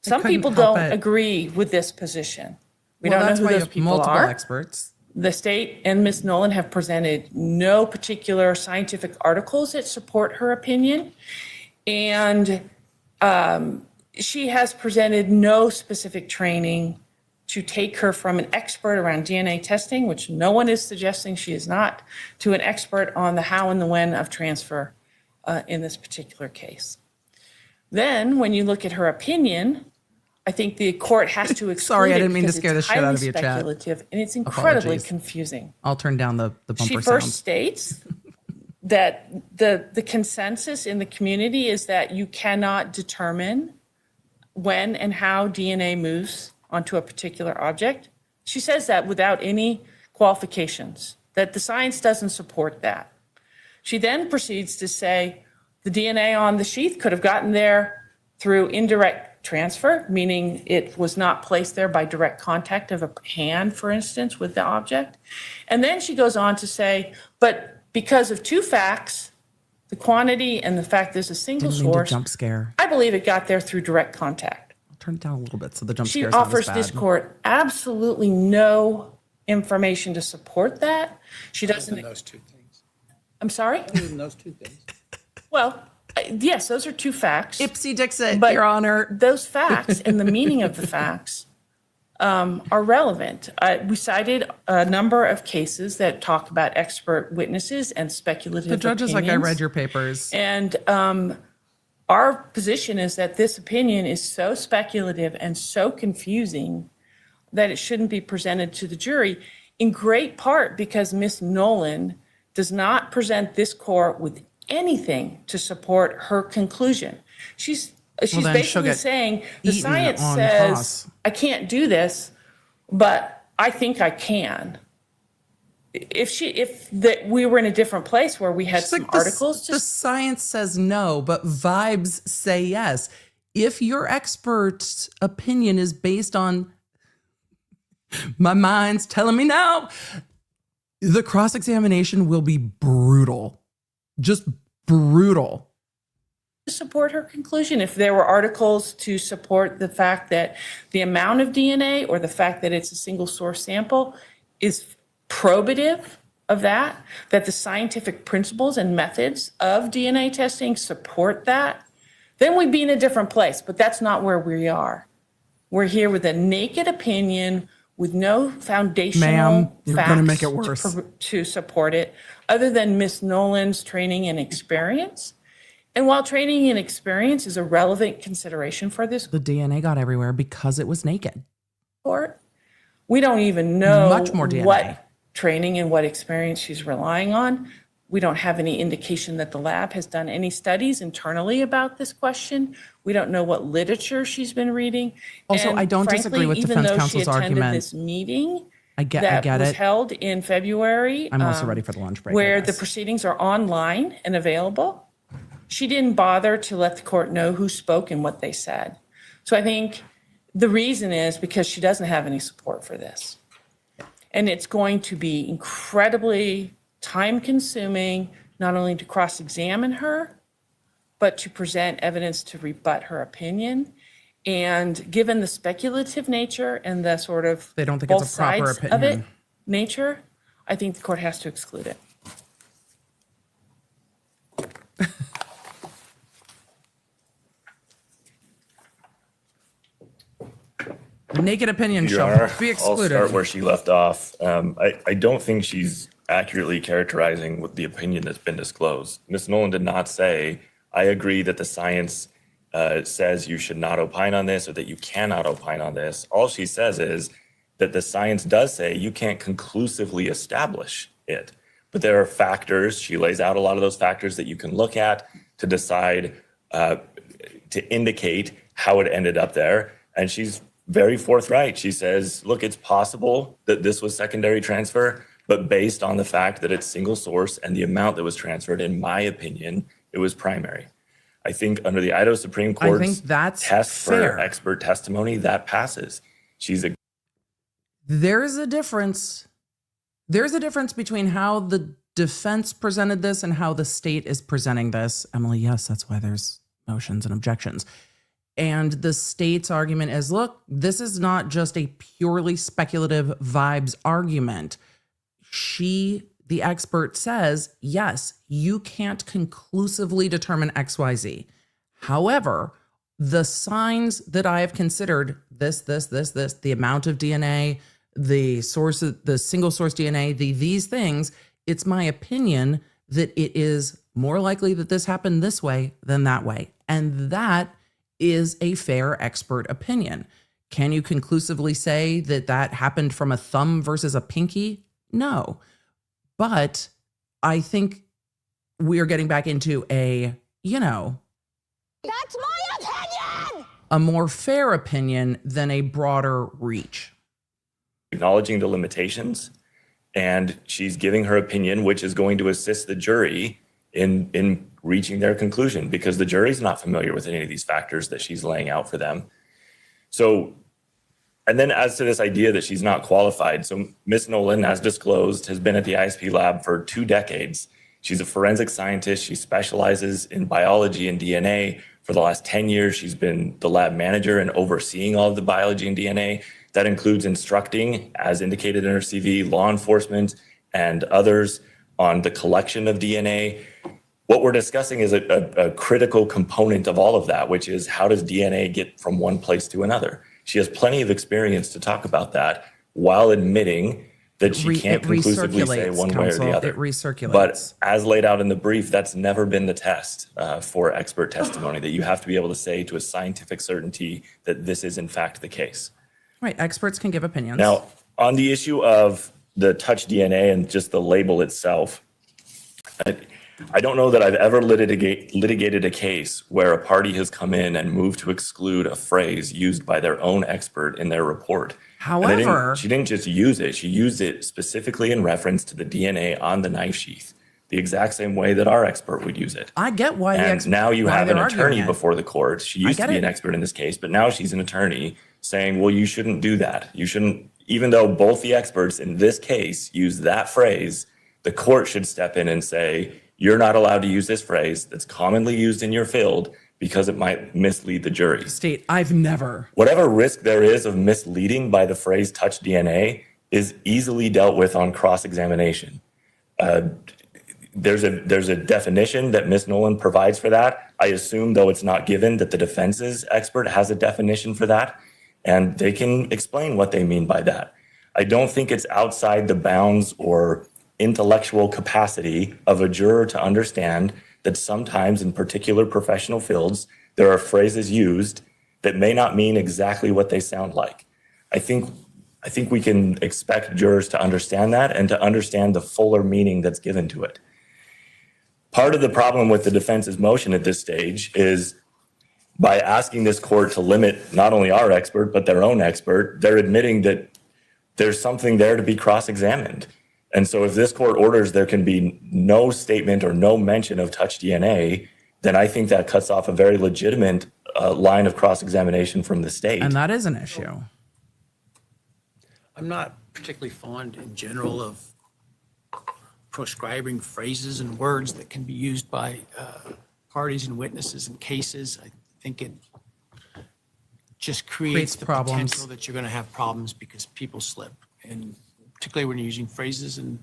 some couldn't people help don't it. agree with this position. We Well, don't know that's who why you those have people multiple are. experts. The state and Ms. Nowlin have presented no particular scientific articles that support her opinion. And she has presented no specific training to take her from an expert around DNA testing, which no one is suggesting she is not, to an expert on the how and the when of transfer in this particular case. Then, when you look at her opinion, I think the court has to exclude Sorry, I it didn't mean to because scare it's the shit out of highly you, Chad. speculative, and it's incredibly Apologies. confusing. I'll turn down the bumper She sound. first states that the consensus in the community is that you cannot determine when and how DNA moves onto a particular object. She says that without any qualifications, that the science doesn't support that. She then proceeds to say the DNA on the sheath could have gotten there through indirect transfer, meaning it was not placed there by direct contact of a hand, for instance, with the object. And then she goes on to say, but because of two facts, the quantity and the fact there's a single Didn't mean to source, jump scare. I believe it got there through direct contact. I'll turn it down a little bit so the jump She scare's not as offers bad. this court absolutely no information to support that. She doesn't, Those two things. I'm sorry? Other than those two things. Well, yes, those are two facts. Ipsy Dixit, But Your Honor. those facts and the meaning of the facts are relevant. We cited a number of cases that talk about expert witnesses and speculative The judge is like, I opinions. read your papers. And our position is that this opinion is so speculative and so confusing that it shouldn't be presented to the jury, in great part because Ms. Nowlin does not present this court with anything to support her conclusion. She's then she'll basically get saying the eaten science on says toss. I can't do this, but I think I can. If we were in a different place where we had It's some like articles, the science says no, but vibes say yes. If your expert's opinion is based on my mind's telling me no, the cross-examination will be brutal. Just brutal. to support her conclusion. If there were articles to support the fact that the amount of DNA or the fact that it's a single source sample is probative of that the scientific principles and methods of DNA testing support that, then we'd be in a different place. But that's not where we are. We're here with a naked opinion with no foundational Ma'am, you're facts gonna make it worse. to support it, other than Ms. Nowlin's training and experience. And while training and experience is a relevant consideration for this The DNA got everywhere because it was naked. court, we don't even know Much more DNA. what training and what experience she's relying on. We don't have any indication that the lab has done any studies internally about this question. We don't know what literature she's been reading. Also, And I don't disagree with frankly, defense even though counsel's she attended argument. this meeting I get that was it. held in February. I'm also ready for the lunch break, I Where the guess. proceedings are online and available. She didn't bother to let the court know who spoke and what they said. So I think the reason is because she doesn't have any support for this. And it's going to be incredibly time-consuming, not only to cross-examine her, but to present evidence to rebut her opinion. And given the speculative nature and the sort of They don't think it's both a proper sides of it opinion. nature, I think the court has to exclude it. Naked opinion Your shall Honor, be I'll start excluded. where she left off. I don't think she's accurately characterizing what the opinion that's been disclosed. Ms. Nowlin did not say, I agree that the science says you should not opine on this or that you cannot opine on this. All she says is that the science does say you can't conclusively establish it. But there are factors, she lays out a lot of those factors that you can look at to decide, to indicate how it ended up there. And she's very forthright. She says, look, it's possible that this was secondary transfer, but based on the fact that it's single source and the amount that was transferred, in my opinion, it was primary. I think under the Idaho Supreme Court's think that's test fair. for expert testimony, that passes. There's a difference. There's a difference between how the defense presented this and how the state is presenting this. Emily, yes, that's why there's motions and objections. And the state's argument is, look, this is not just a purely speculative vibes argument. The expert says, yes, you can't conclusively determine XYZ. However, the signs that I have considered, this, the amount of DNA, the source, the single source DNA, these things, it's my opinion that it is more likely that this happened this way than that way. And that is a fair expert opinion. Can you conclusively say that that happened from a thumb versus a pinky? No. But I think we are getting back into a, That's my opinion! a more fair opinion than a broader reach. Acknowledging the limitations, and she's giving her opinion, which is going to assist the jury in reaching their conclusion, because the jury's not familiar with any of these factors that she's laying out for them. So, and then as to this idea that she's not qualified, so Ms. Nowlin, as disclosed, has been at the ISP lab for 2 decades. She's a forensic scientist. She specializes in biology and DNA. For the last 10 years, she's been the lab manager and overseeing all of the biology and DNA. That includes instructing, as indicated in her CV, law enforcement and others on the collection of DNA. What we're discussing is a critical component of all of that, which is how does DNA get from one place to another? She has plenty of experience to talk about that while admitting that she can't conclusively say one way or the other. It recirculates. But as laid out in the brief, that's never been the test for expert testimony, that you have to be able to say to a scientific certainty that this is in fact the case. Right. Experts can give opinions. Now, on the issue of the touch DNA and just the label itself, I don't know that I've ever litigated a case where a party has come in and moved to exclude a phrase used by their own expert in their report. However, she didn't just use it. She used it specifically in reference to the DNA on the knife sheath, the exact same way that our expert would use it. I get why And now you have an attorney before the court. She used to be it. an expert in this case, but now she's an attorney saying, well, you shouldn't do that. You shouldn't, even though both the experts in this case use that phrase, the court should step in and say, you're not allowed to use this phrase that's commonly used in your field because it might mislead the jury. State, I've never. Whatever risk there is of misleading by the phrase touch DNA is easily dealt with on cross-examination. There's a definition that Ms. Nowlin provides for that. I assume, though it's not given, that the defense's expert has a definition for that, and they can explain what they mean by that. I don't think it's outside the bounds or intellectual capacity of a juror to understand that sometimes in particular professional fields, there are phrases used that may not mean exactly what they sound like. I think we can expect jurors to understand that and to understand the fuller meaning that's given to it. Part of the problem with the defense's motion at this stage is by asking this court to limit not only our expert, but their own expert, they're admitting that there's something there to be cross-examined. And so if this court orders there can be no statement or no mention of touch DNA, then I think that cuts off a very legitimate line of cross-examination from the state. And that is an issue. I'm not particularly fond in general of proscribing phrases and words that can be used by parties and witnesses in cases. I think it just creates the problems. potential that you're going to have problems because people slip. And particularly when you're using phrases and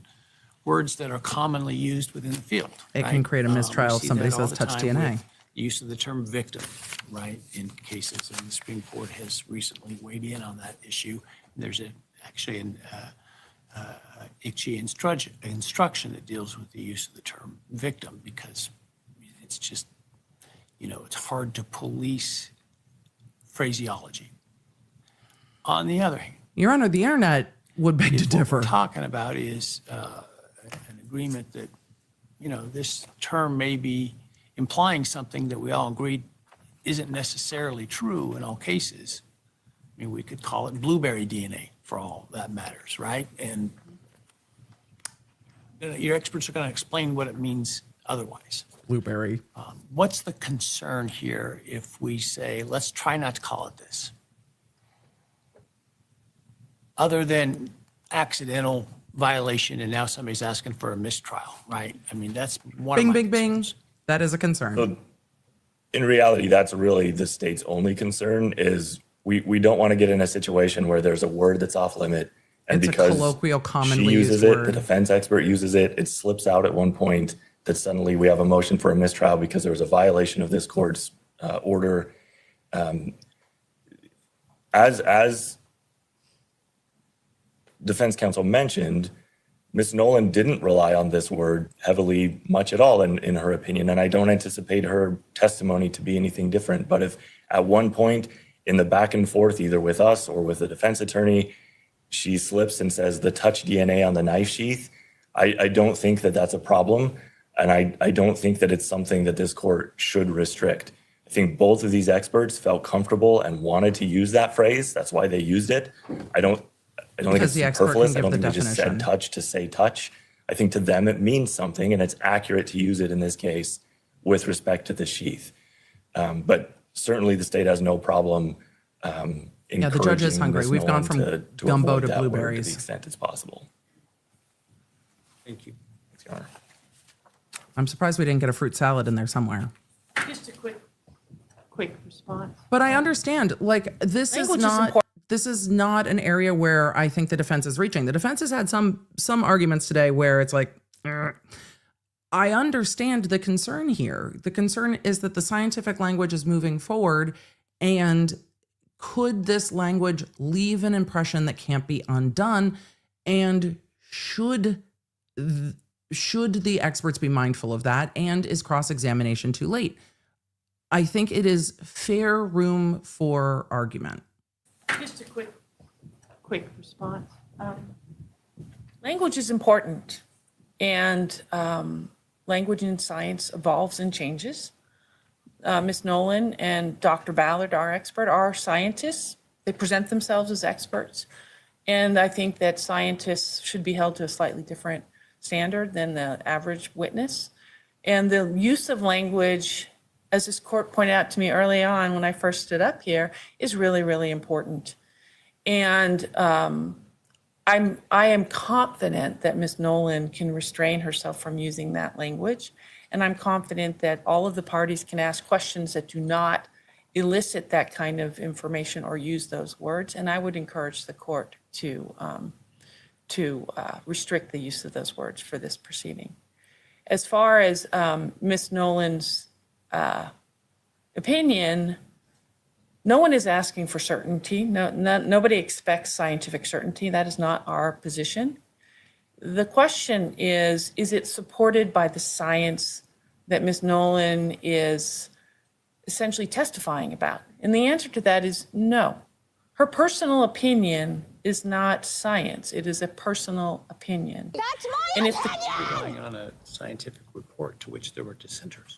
words that are commonly used within the field. It right? can create a mistrial We if see somebody that all says the touch time DNA. with the use of the term victim, right, in cases, and the Supreme Court has recently weighed in on that issue. There's actually an ICHE instruction that deals with the use of the term victim because it's just, it's hard to police phraseology. On the other hand, Your Honor, the internet would beg to differ. what we're talking about is an agreement that, this term may be implying something that we all agreed isn't necessarily true in all cases. I mean, we could call it blueberry DNA for all that matters, right? And your experts are going to explain what it means otherwise. Blueberry. What's the concern here if we say, let's try not to call it this? other than accidental violation, and now somebody's asking for a mistrial, right? I mean, that's one of Bing, my bing, bing. concerns. That is a concern. So in reality, that's really the state's only concern is we don't want to get in a situation where there's a word that's off limit. And It's a because colloquial, she commonly uses used it, word. the defense expert uses it, it slips out at one point that suddenly we have a motion for a mistrial because there was a violation of this court's order. As defense counsel mentioned, Ms. Nowlin didn't rely on this word heavily much at all in her opinion, and I don't anticipate her testimony to be anything different. But if at one point in the back and forth, either with us or with the defense attorney, she slips and says the touch DNA on the knife sheath, I don't think that that's a problem. And I don't think that it's something that this court should restrict. I think both of these experts felt comfortable and wanted to use that phrase. That's why they used it. I don't think Because it's the expert superfluous. can I don't give think the they just definition. said touch to say touch. I think to them it means something, and it's accurate to use it in this case with respect to the sheath. But certainly the state has no problem Yeah, the judge is encouraging hungry. Ms. We've gone Nowlin from to gumbo avoid to that word blueberries. to the extent it's possible. Thank you. Thanks, Your Honor. I'm surprised we didn't get a fruit salad in there somewhere. Just a quick response. But I understand, like, this Language is is not important. this is not an area where I think the defense is reaching. The defense has had some arguments today where it's like, I understand the concern here. The concern is that the scientific language is moving forward, and could this language leave an impression that can't be undone? And should the experts be mindful of that? And is cross-examination too late? I think it is fair room for argument. Just a quick response. Language is important, and language in science evolves and changes. Ms. Nowlin and Dr. Ballard, our expert, are scientists. They present themselves as experts. And I think that scientists should be held to a slightly different standard than the average witness. And the use of language, as this court pointed out to me early on when I first stood up here, is really, really important. And I am confident that Ms. Nowlin can restrain herself from using that language. And I'm confident that all of the parties can ask questions that do not elicit that kind of information or use those words. And I would encourage the court to restrict the use of those words for this proceeding. As far as Ms. Nowlin's opinion, no one is asking for certainty. Nobody expects scientific certainty. That is not our position. The question is it supported by the science that Ms. Nowlin is essentially testifying about? And the answer to that is no. Her personal opinion is not science. It is a personal opinion. That's my And if opinion! Relying on a scientific report to which there were dissenters.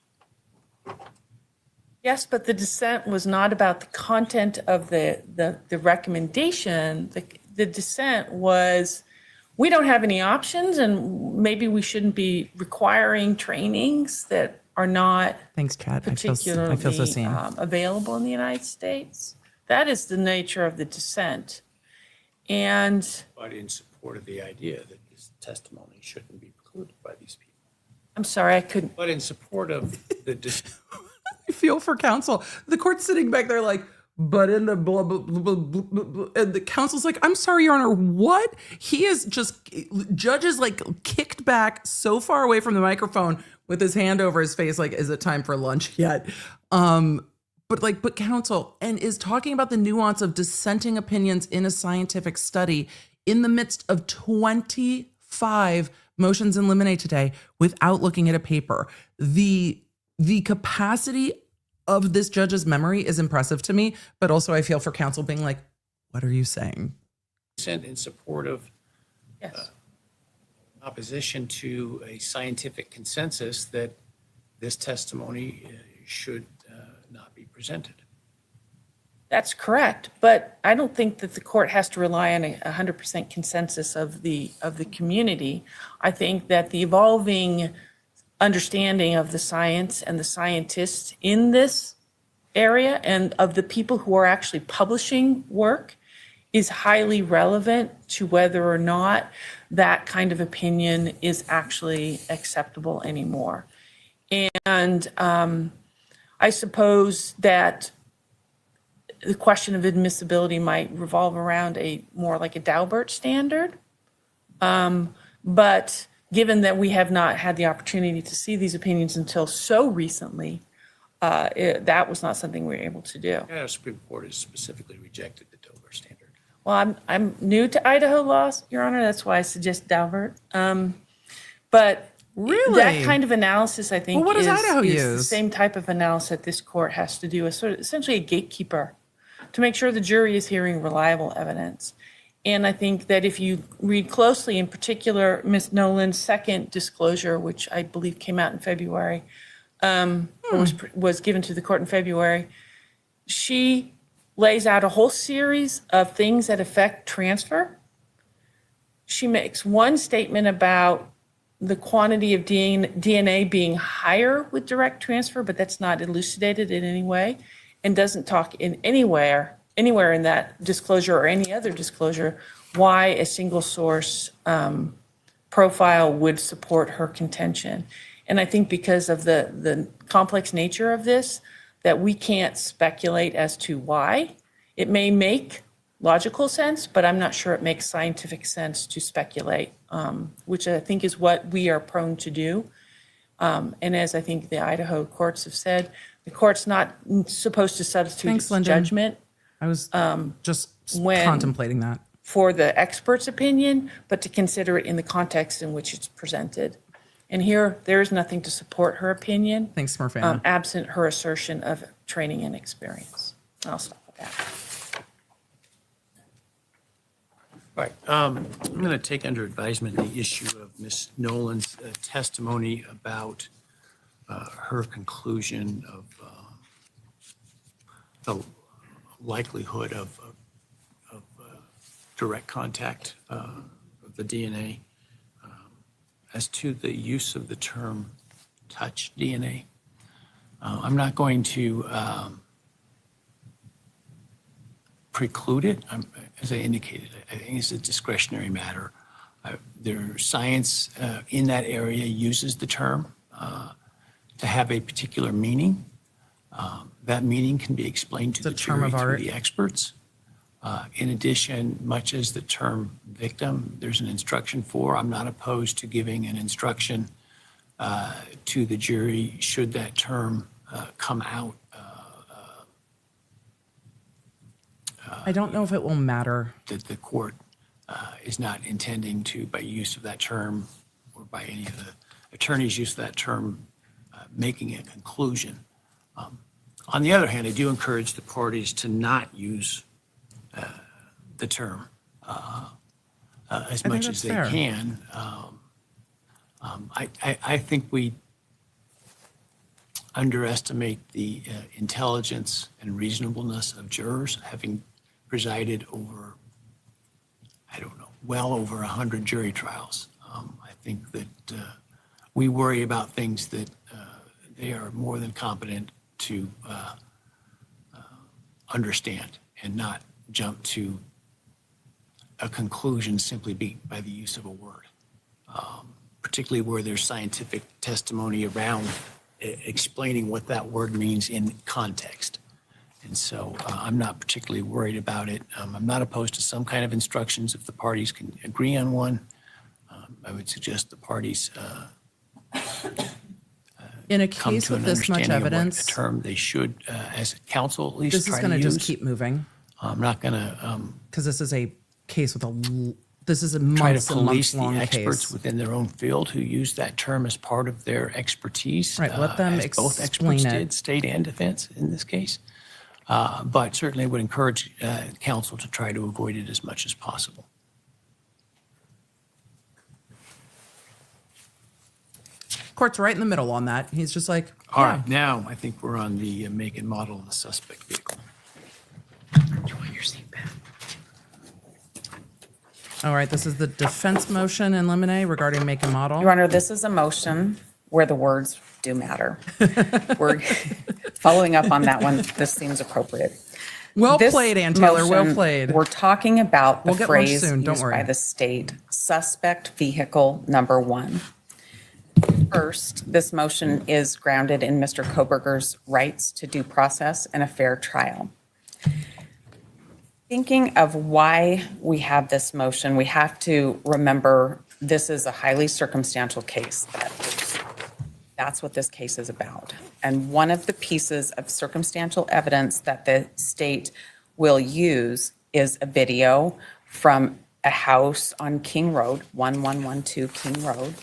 Yes, but the dissent was not about the content of the recommendation. The dissent was, we don't have any options, and maybe we shouldn't be requiring trainings that are not Thanks, Chad. I feel so particularly seen. available in the United States. That is the nature of the dissent. And But in support of the idea that this testimony shouldn't be precluded by these people. I'm sorry, I couldn't. But in support of the I feel for counsel. The court's sitting back there like, but in the blah, blah, blah, blah, blah, blah. And the counsel's like, I'm sorry, Your Honor, what? He is just, judge is like kicked back so far away from the microphone with his hand over his face, like, is it time for lunch yet? But counsel, and is talking about the nuance of dissenting opinions in a scientific study in the midst of 25 motions in limine today without looking at a paper. The capacity of this judge's memory is impressive to me, but also I feel for counsel being like, what are you saying? dissent in support of Yes. opposition to a scientific consensus that this testimony should not be presented. That's correct, but I don't think that the court has to rely on a 100% consensus of the community. I think that the evolving understanding of the science and the scientists in this area and of the people who are actually publishing work is highly relevant to whether or not that kind of opinion is actually acceptable anymore. And I suppose that the question of admissibility might revolve around a more like a Daubert standard. But given that we have not had the opportunity to see these opinions until so recently, that was not something we were able to do. The Supreme Court has specifically rejected the Dover standard. Well, I'm new to Idaho laws, Your Honor. That's why I suggest Daubert. But Really? that kind of analysis, I think, Well, what does Idaho is the use? same type of analysis that this court has to do, as sort of essentially a gatekeeper to make sure the jury is hearing reliable evidence. And I think that if you read closely, in particular, Ms. Nowlin's second disclosure, which I believe came out in February, or was given to the court in February, she lays out a whole series of things that affect transfer. She makes one statement about the quantity of DNA being higher with direct transfer, but that's not elucidated in any way, and doesn't talk in anywhere in that disclosure or any other disclosure why a single source profile would support her contention. And I think because of the complex nature of this, that we can't speculate as to why. It may make logical sense, but I'm not sure it makes scientific sense to speculate, which I think is what we are prone to do. And as I think the Idaho courts have said, the court's not supposed to substitute Thanks, its Lyndon. judgment I was just when- contemplating that. for the expert's opinion, but to consider it in the context in which it's presented. And here, there is nothing to support her opinion, Thanks, Smurfana. absent her assertion of training and experience. I'll stop with that. Right. I'm going to take under advisement the issue of Ms. Nolan's testimony about her conclusion of the likelihood of direct contact of the DNA. As to the use of the term touch DNA, I'm not going to preclude it. As I indicated, I think it's a discretionary matter. Their science in that area uses the term to have a particular meaning. That meaning can be explained to the term jury of through art. the experts. In addition, much as the term victim, there's an instruction for, I'm not opposed to giving an instruction to the jury should that term come out. I don't know if it will matter. That the court is not intending to, by use of that term or by any of the attorneys' use of that term, making a conclusion. On the other hand, I do encourage the parties to not use the term as think much that's as they fair. can. I think we underestimate the intelligence and reasonableness of jurors, having presided over, I don't know, well over 100 jury trials. I think that we worry about things that they are more than competent to understand and not jump to a conclusion simply by the use of a word, particularly where there's scientific testimony around explaining what that word means in context. And so I'm not particularly worried about it. I'm not opposed to some kind of instructions if the parties can agree on one. I would suggest the parties In a come case to with an this much understanding of what evidence, a term they should, as a counsel, at least this is try going to to use. just keep moving I'm not going to because this is a case with this is a try to months and police months the long experts case. within their own field who use that term as part of their expertise. Right, let them as both explain experts it. did, state and defense in this case. But certainly would encourage counsel to try to avoid it as much as possible. Court's right in the middle on that. He's just like, All yeah. right, now I think we're on the make and model of the suspect vehicle. All right, this is the defense motion in Limine regarding make and model. Your Honor, this is a motion where the words do matter. We're following up on that one. This seems appropriate. Well This played, Ann Taylor, well motion, played. We're talking about the We'll get lunch phrase soon, don't used worry. by the state, suspect vehicle number one. First, this motion is grounded in Mr. Kohberger's rights to due process and a fair trial. Thinking of why we have this motion, we have to remember this is a highly circumstantial case. That's what this case is about. And one of the pieces of circumstantial evidence that the state will use is a video from a house on King Road, 1112 King Road.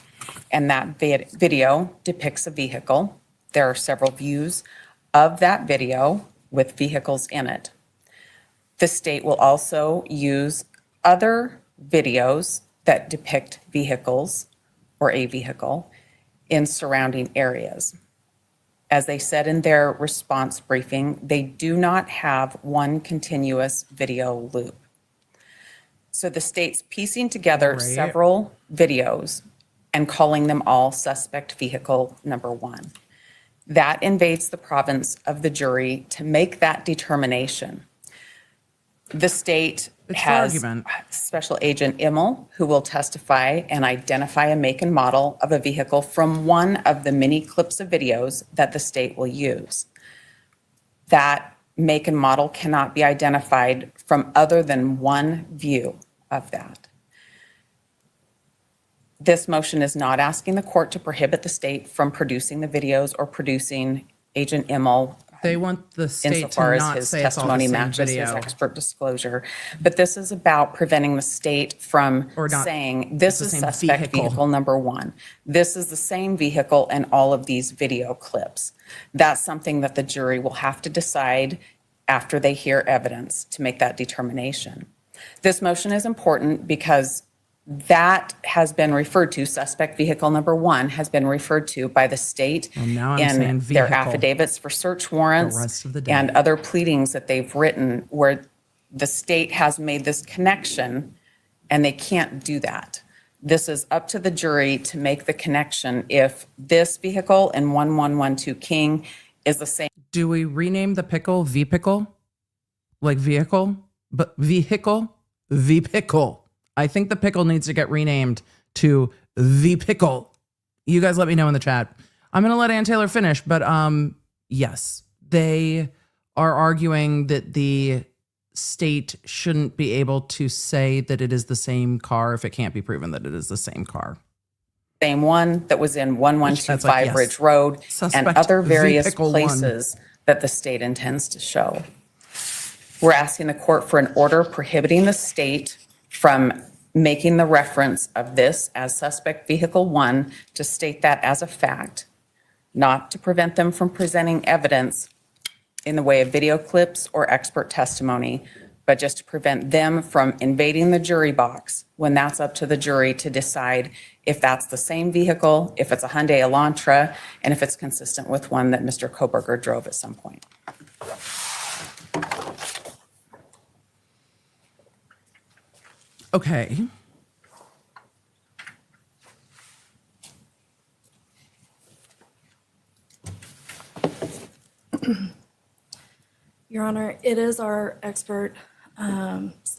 And that video depicts a vehicle. There are several views of that video with vehicles in it. The state will also use other videos that depict vehicles or a vehicle in surrounding areas. As they said in their response briefing, they do not have one continuous video loop. So the state's piecing together several videos and calling them all suspect vehicle number one. That invades the province of the jury to make that determination. The state has Special Agent Immel, who will testify and identify a make and model of a vehicle from one of the many clips of videos that the state will use. That make and model cannot be identified from other than one view of that. This motion is not asking the court to prohibit the state from producing the videos or producing Agent Immel. They want the state insofar to as not his say it's all the testimony same matches video. his expert disclosure. But this is about preventing the state from saying, this is suspect vehicle number one. This is the same vehicle in all of these video clips. That's something that the jury will have to decide after they hear evidence to make that determination. This motion is important because that has been referred to, suspect vehicle number one has been referred to by the state saying in their vehicle affidavits for search warrants the rest of the day. and other pleadings that they've written where the state has made this connection and they can't do that. This is up to the jury to make the connection if this vehicle in 1112 King is the same. Do we rename the pickle V-pickle? Like vehicle? But vehicle? V-pickle. I think the pickle needs to get renamed to the pickle. You guys let me know in the chat. I'm going to let Ann Taylor finish, but yes, they are arguing that the state shouldn't be able to say that it is the same car if it can't be proven that it is the same car. Same one that was in 1125 That's like, Ridge Road Suspect and other various V-pickle places that the state intends to show. We're asking the court for an order prohibiting the state from making the reference of this as suspect vehicle one to state that as a fact, not to prevent them from presenting evidence in the way of video clips or expert testimony, but just to prevent them from invading the jury box when that's up to the jury to decide if that's the same vehicle, if it's a Hyundai Elantra, and if it's consistent with one that Mr. Kohberger drove at some point. Okay. Your Honor, it is our expert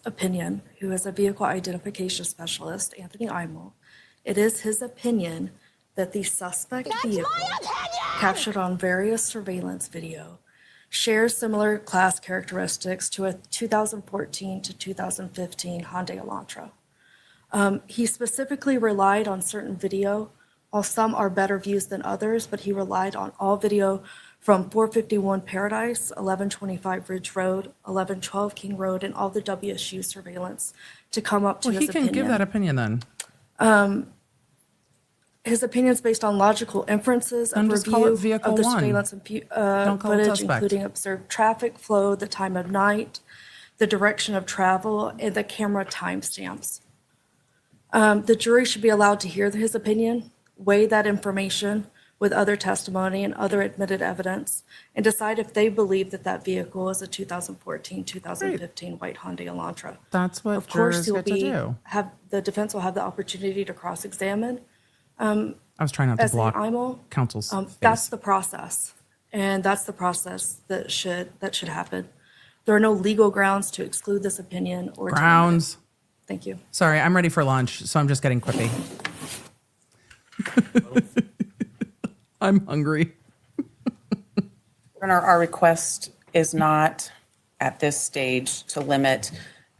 opinion, who is a vehicle identification specialist, Anthony Imel. It is his opinion that the suspect vehicle captured on various surveillance video shares similar class characteristics to a 2014 to 2015 Hyundai Elantra. He specifically relied on certain video, while some are better views than others, but he relied on all video from 451 Paradise, 1125 Ridge Road, 1112 King Road, and all the WSU surveillance to come up to his opinion. He can give that opinion then. His opinion is based on logical inferences Then of just call it review vehicle of the one. surveillance Don't call it footage, suspect. including observed traffic flow, the time of night, the direction of travel, and the camera timestamps. The jury should be allowed to hear his opinion, weigh that information with other testimony and other admitted evidence, and decide if they believe that that vehicle is a 2014, 2015 white Hyundai Elantra. That's what Of course, jurors get to do. the defense will have the opportunity to cross-examine. I was trying not to As the block IMO, counsel's face. that's the process, and that's the process that should happen. There are no legal grounds to exclude this opinion or to limit it. Grounds. Thank you. Sorry, I'm ready for lunch, so I'm just getting quippy. I'm hungry. Our request is not at this stage to limit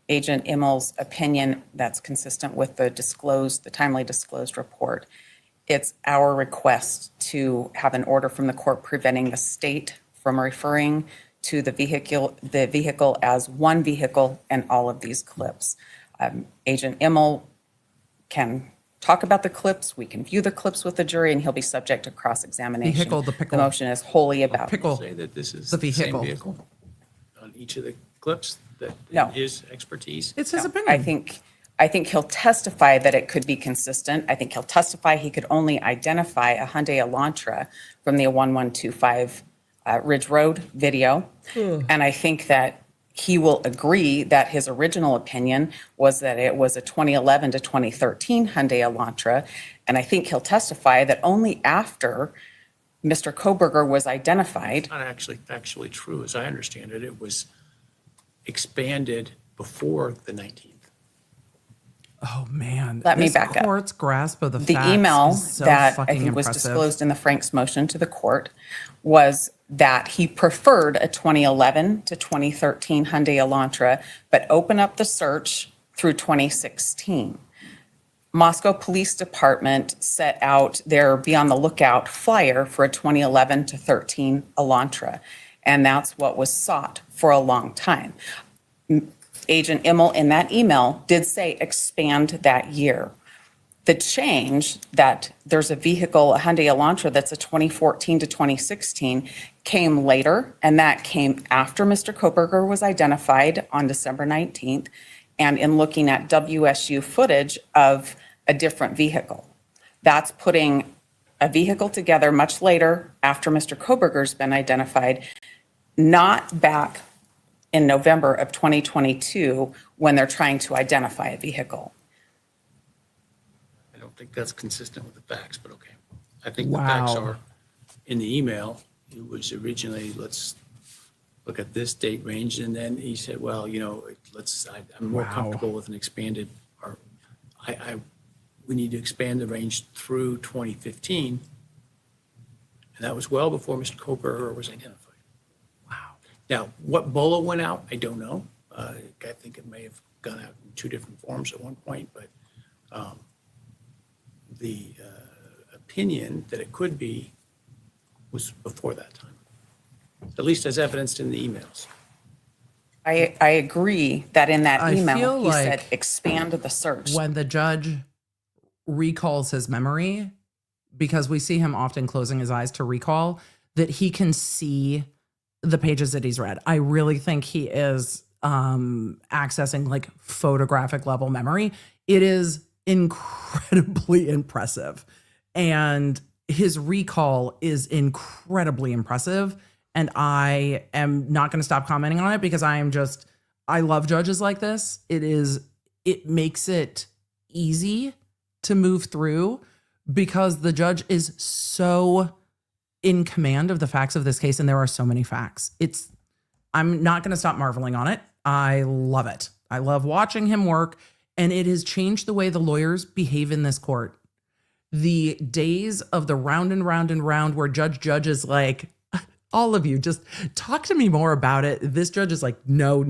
Agent Immel's opinion that's consistent with the timely disclosed report. It's our request to have an order from the court preventing the state from referring to the vehicle as one vehicle in all of these clips. Agent Immel can talk about the clips, we can view the clips with the jury, and he'll be subject to cross-examination. Vehicle, the pickle. The motion is wholly about. Pickle. Say that this is The the same vehicle. vehicle on each of the clips, that No. his expertise? It's his I opinion. think he'll testify that it could be consistent. I think he'll testify he could only identify a Hyundai Elantra from the 1125 Ridge Road video. And I think that he will agree that his original opinion was that it was a 2011 to 2013 Hyundai Elantra. And I think he'll testify that only after Mr. Kohberger was identified. Not actually true, as I understand it. It was expanded before the 19th. Oh man. Let me This back up. Court's grasp of the The facts email is so that I fucking think was impressive. disclosed in the Frank's motion to the court was that he preferred a 2011 to 2013 Hyundai Elantra, but open up the search through 2016. Moscow Police Department set out their Be on the Lookout flyer for a 2011 to 13 Elantra, and that's what was sought for a long time. Agent Immel in that email did say expand that year. The change that there's a vehicle, a Hyundai Elantra, that's a 2014 to 2016 came later, and that came after Mr. Kohberger was identified on December 19th, and in looking at WSU footage of a different vehicle. That's putting a vehicle together much later after Mr. Kohberger's been identified, not back in November of 2022 when they're trying to identify a vehicle. I don't think that's consistent with the facts, but okay. I think the facts Wow. are in the email. It was originally, let's look at this date range. And then he said, well, I'm more comfortable with an expanded, or we need to expand the range through 2015. And that was well before Mr. Kohberger was identified. Now, what BOLA went out, I don't know. I think it may have gone out in two different forms at one point, but the opinion that it could be was before that time, at least as evidenced in the emails. I agree that in that I email, feel he said like expand the search. When the judge recalls his memory, because we see him often closing his eyes to recall, that he can see the pages that he's read. I really think he is accessing like photographic level memory. It is incredibly impressive. And his recall is incredibly impressive. And I am not going to stop commenting on it because I love judges like this. It makes it easy to move through because the judge is so in command of the facts of this case, and there are so many facts. I'm not going to stop marveling on it. I love it. I love watching him work, and it has changed the way the lawyers behave in this court. The days of the round and round and round where judge is like, all of you, just talk to me more about it. This judge is like, no.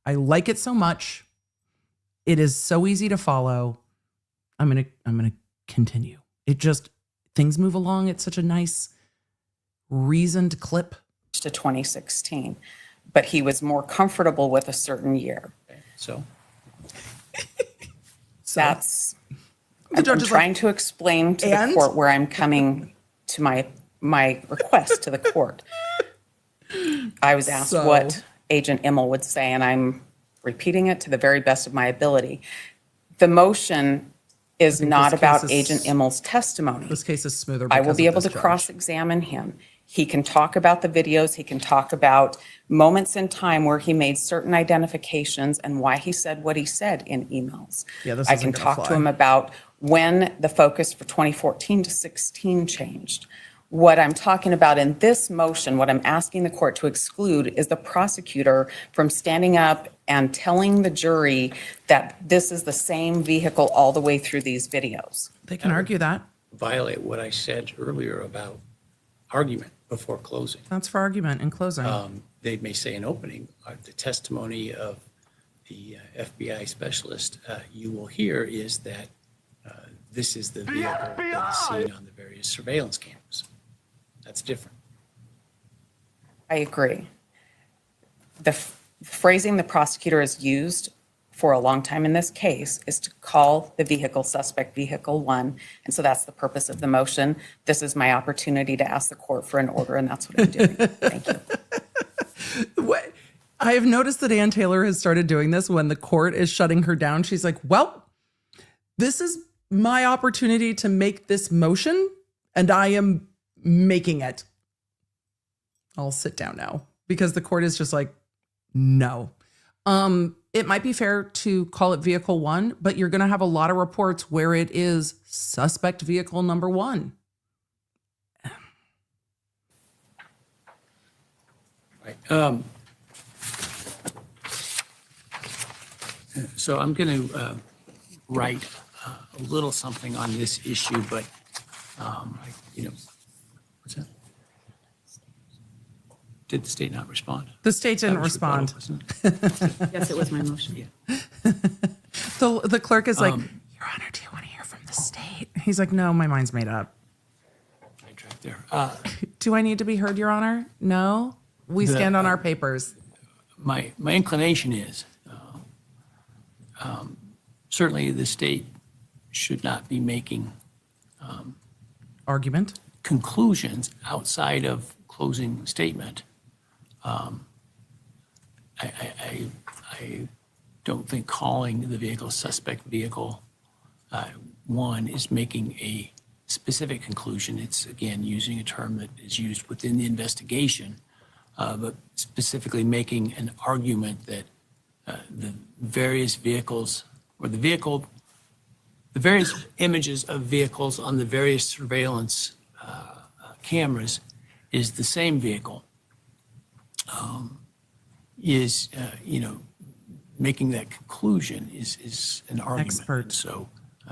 I like it so much. It is so easy to follow. I'm gonna continue. Things move along. It's such a nice, reasoned clip. To 2016, but he was more comfortable with a certain year. So That's, The I'm judge is trying like, to explain to the "And?" court where I'm coming to my request to the court. I was asked So- what Agent Immel would say, and I'm repeating it to the very best of my ability. The motion is not this about case Agent is- Immel's testimony. This case is smoother. I will because be of able this to judge. cross-examine him. He can talk about the videos. He can talk about moments in time where he made certain identifications and why he said what he said in emails. Yeah, this I isn't can gonna talk fly. to him about when the focus for 2014 to 16 changed, What I'm talking about in this motion, what I'm asking the court to exclude is the prosecutor from standing up and telling the jury that this is the same vehicle all the way through these videos. They can argue that. Violate what I said earlier about argument before closing. That's for argument in closing. They may say in opening, the testimony of the FBI specialist you will hear is that this is the vehicle that is seen on the various surveillance cameras. That's different. I agree. The phrasing the prosecutor has used for a long time in this case is to call the vehicle suspect vehicle 1. And so that's the purpose of the motion. This is my opportunity to ask the court for an order, and that's what I'm doing. Thank you. I have noticed that Ann Taylor has started doing this when the court is shutting her down. She's like, well, this is my opportunity to make this motion, and I am making it. I'll sit down now because the court is just like, no. It might be fair to call it vehicle 1, but you're going to have a lot of reports where it is suspect vehicle number 1. Right. So I'm going to write a little something on this issue, but, what's that? Did the state not respond? The state didn't respond. Yes, it was my motion. Yeah. The clerk is like, Your Honor, do you want to hear from the state? He's like, no, my mind's made up. I tracked there. Do I need to be heard, Your Honor? No? We stand on our papers. My inclination is certainly the state should not be making Argument? conclusions outside of closing statement. I don't think calling the vehicle suspect vehicle 1 is making a specific conclusion. It's, again, using a term that is used within the investigation, but specifically making an argument that the various vehicles or the various images of vehicles on the various surveillance cameras is the same vehicle, making that conclusion is an argument. Expert And so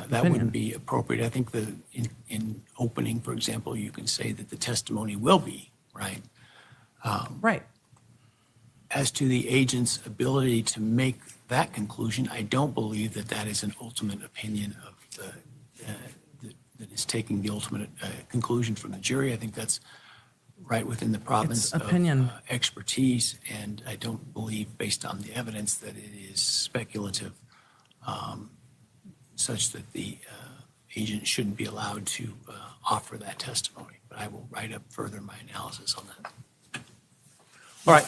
that wouldn't be appropriate. I think in opening, for example, you can say that the testimony will be, right? Right. As to the agent's ability to make that conclusion, I don't believe that that is an ultimate opinion of that is taking the ultimate conclusion from the jury. I think that's right within the province It's opinion. of expertise, and I don't believe, based on the evidence, that it is speculative, such that the agent shouldn't be allowed to offer that testimony. But I will write up further my analysis on that. All right.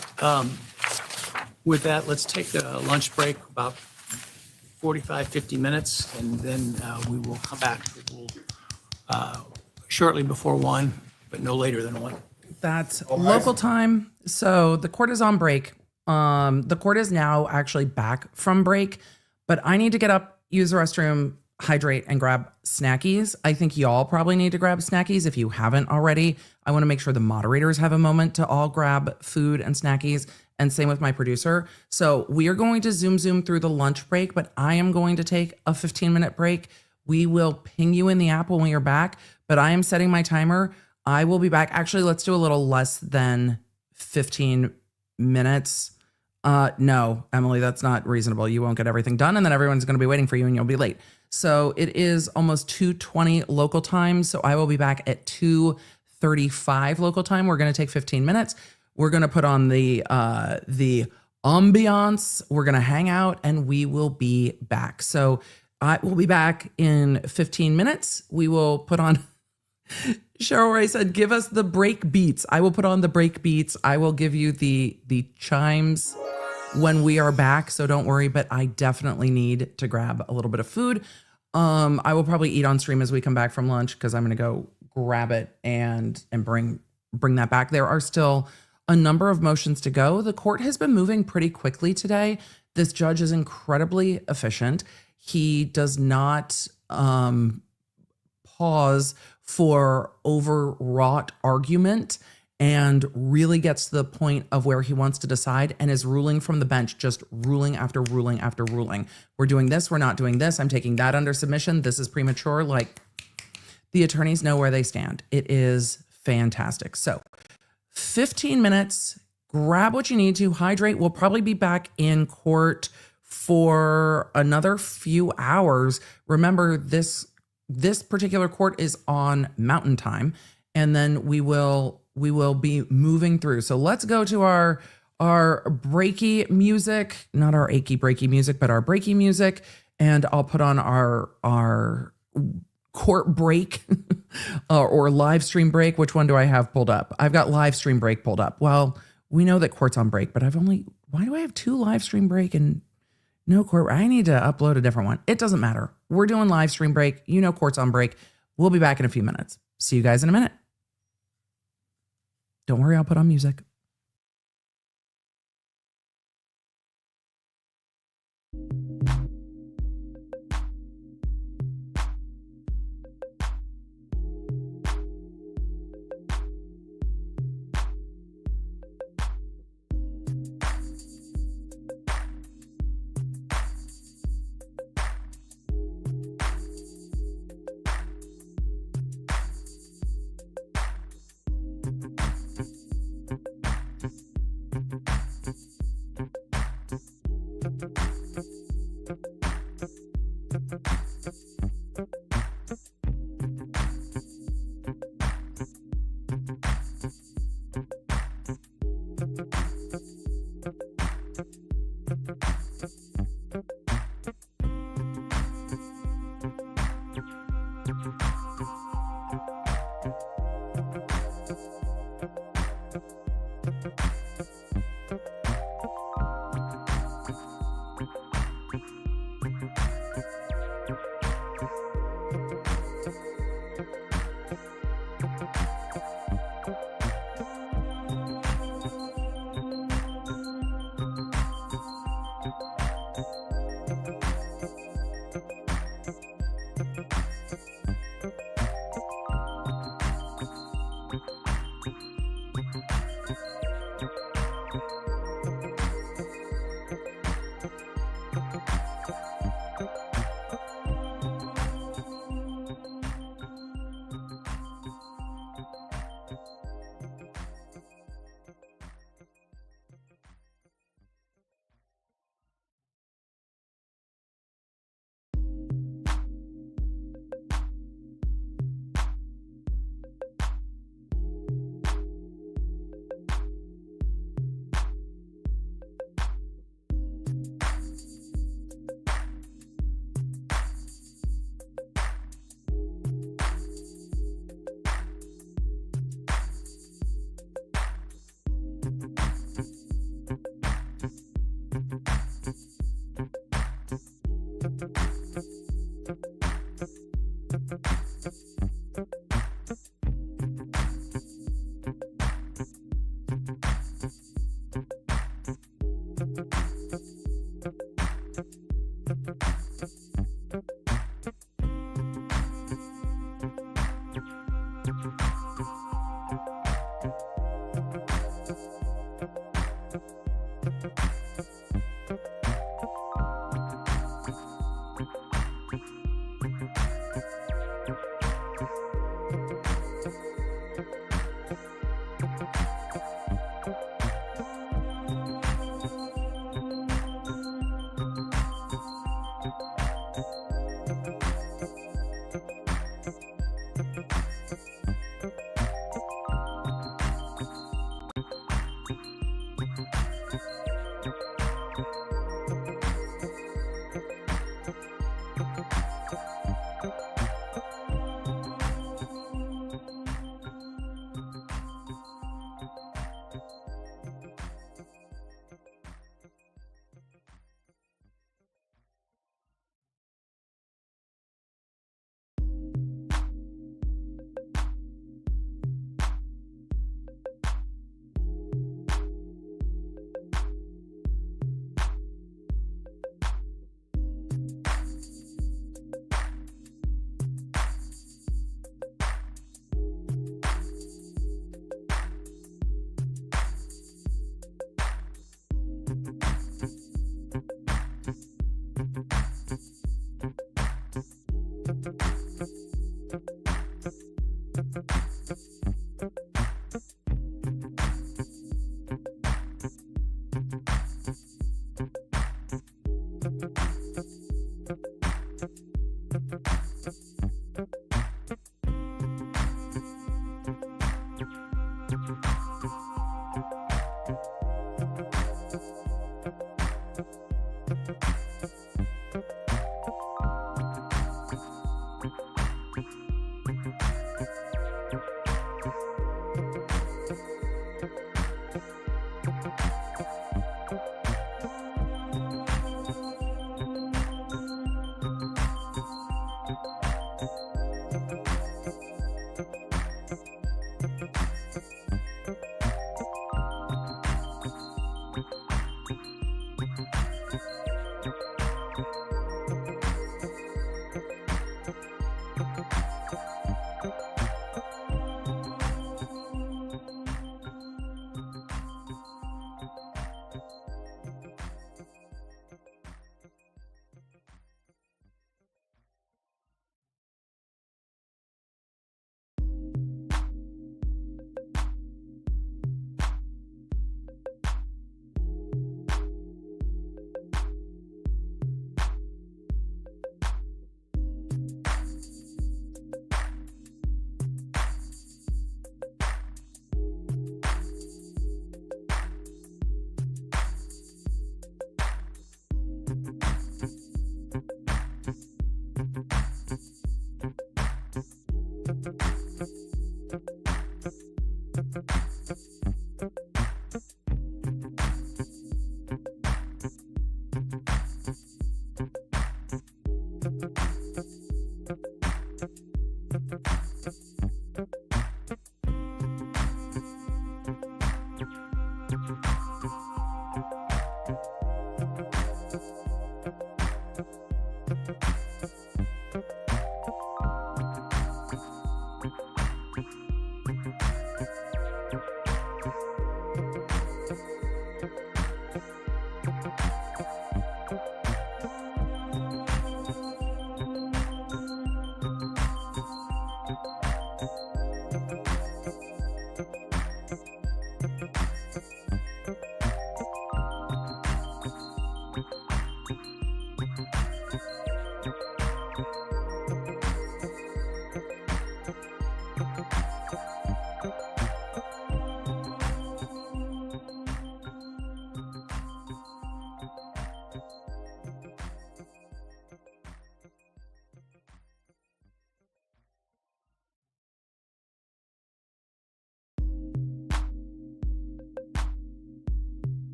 With that, let's take a lunch break, about 45, 50 minutes, and then we will come back. We'll, shortly before 1, but no later than 1. That's local time. So the court is on break. The court is now actually back from break, but I need to get up, use the restroom, hydrate, and grab snackies. I think y'all probably need to grab snackies if you haven't already. I want to make sure the moderators have a moment to all grab food and snackies, and same with my producer. So we are going to zoom through the lunch break, but I am going to take a 15-minute break. We will ping you in the app when we are back, but I am setting my timer. I will be back. Actually, let's do a little less than 15 minutes. No, Emily, that's not reasonable. You won't get everything done, and then everyone's going to be waiting for you, and you'll be late. So it is almost 2:20 local time, so I will be back at 2:35 local time. We're going to take 15 minutes. We're going to put on the ambiance. We're going to hang out, and we will be back. So I will be back in 15 minutes. We will put on... Cheryl Ray said, give us the break beats. I will put on the break beats. I will give you the chimes when we are back. So don't worry, but I definitely need to grab a little bit of food. I will probably eat on stream as we come back from lunch because I'm going to go grab it and bring that back. There are still a number of motions to go. The court has been moving pretty quickly today. This judge is incredibly efficient. He does not pause for overwrought argument and really gets to the point of where he wants to decide and is ruling from the bench, just ruling after ruling after ruling. We're doing this, we're not doing this, I'm taking that under submission, this is premature. Like, the attorneys know where they stand. It is fantastic. So 15 minutes, grab what you need to, hydrate. We'll probably be back in court for another few hours. Remember, this particular court is on Mountain Time, and then we will be moving through. So let's go to our breaky music, not our achy breaky music, but our breaky music, and I'll put on our court break or live stream break. Which one do I have pulled up? I've got live stream break pulled up. Well, we know that court's on break, but why do I have 2 live stream break and no court? I need to upload a different one. It doesn't matter. We're doing live stream break. You know, court's on break. We'll be back in a few minutes. See you guys in a minute. Don't worry, I'll put on music.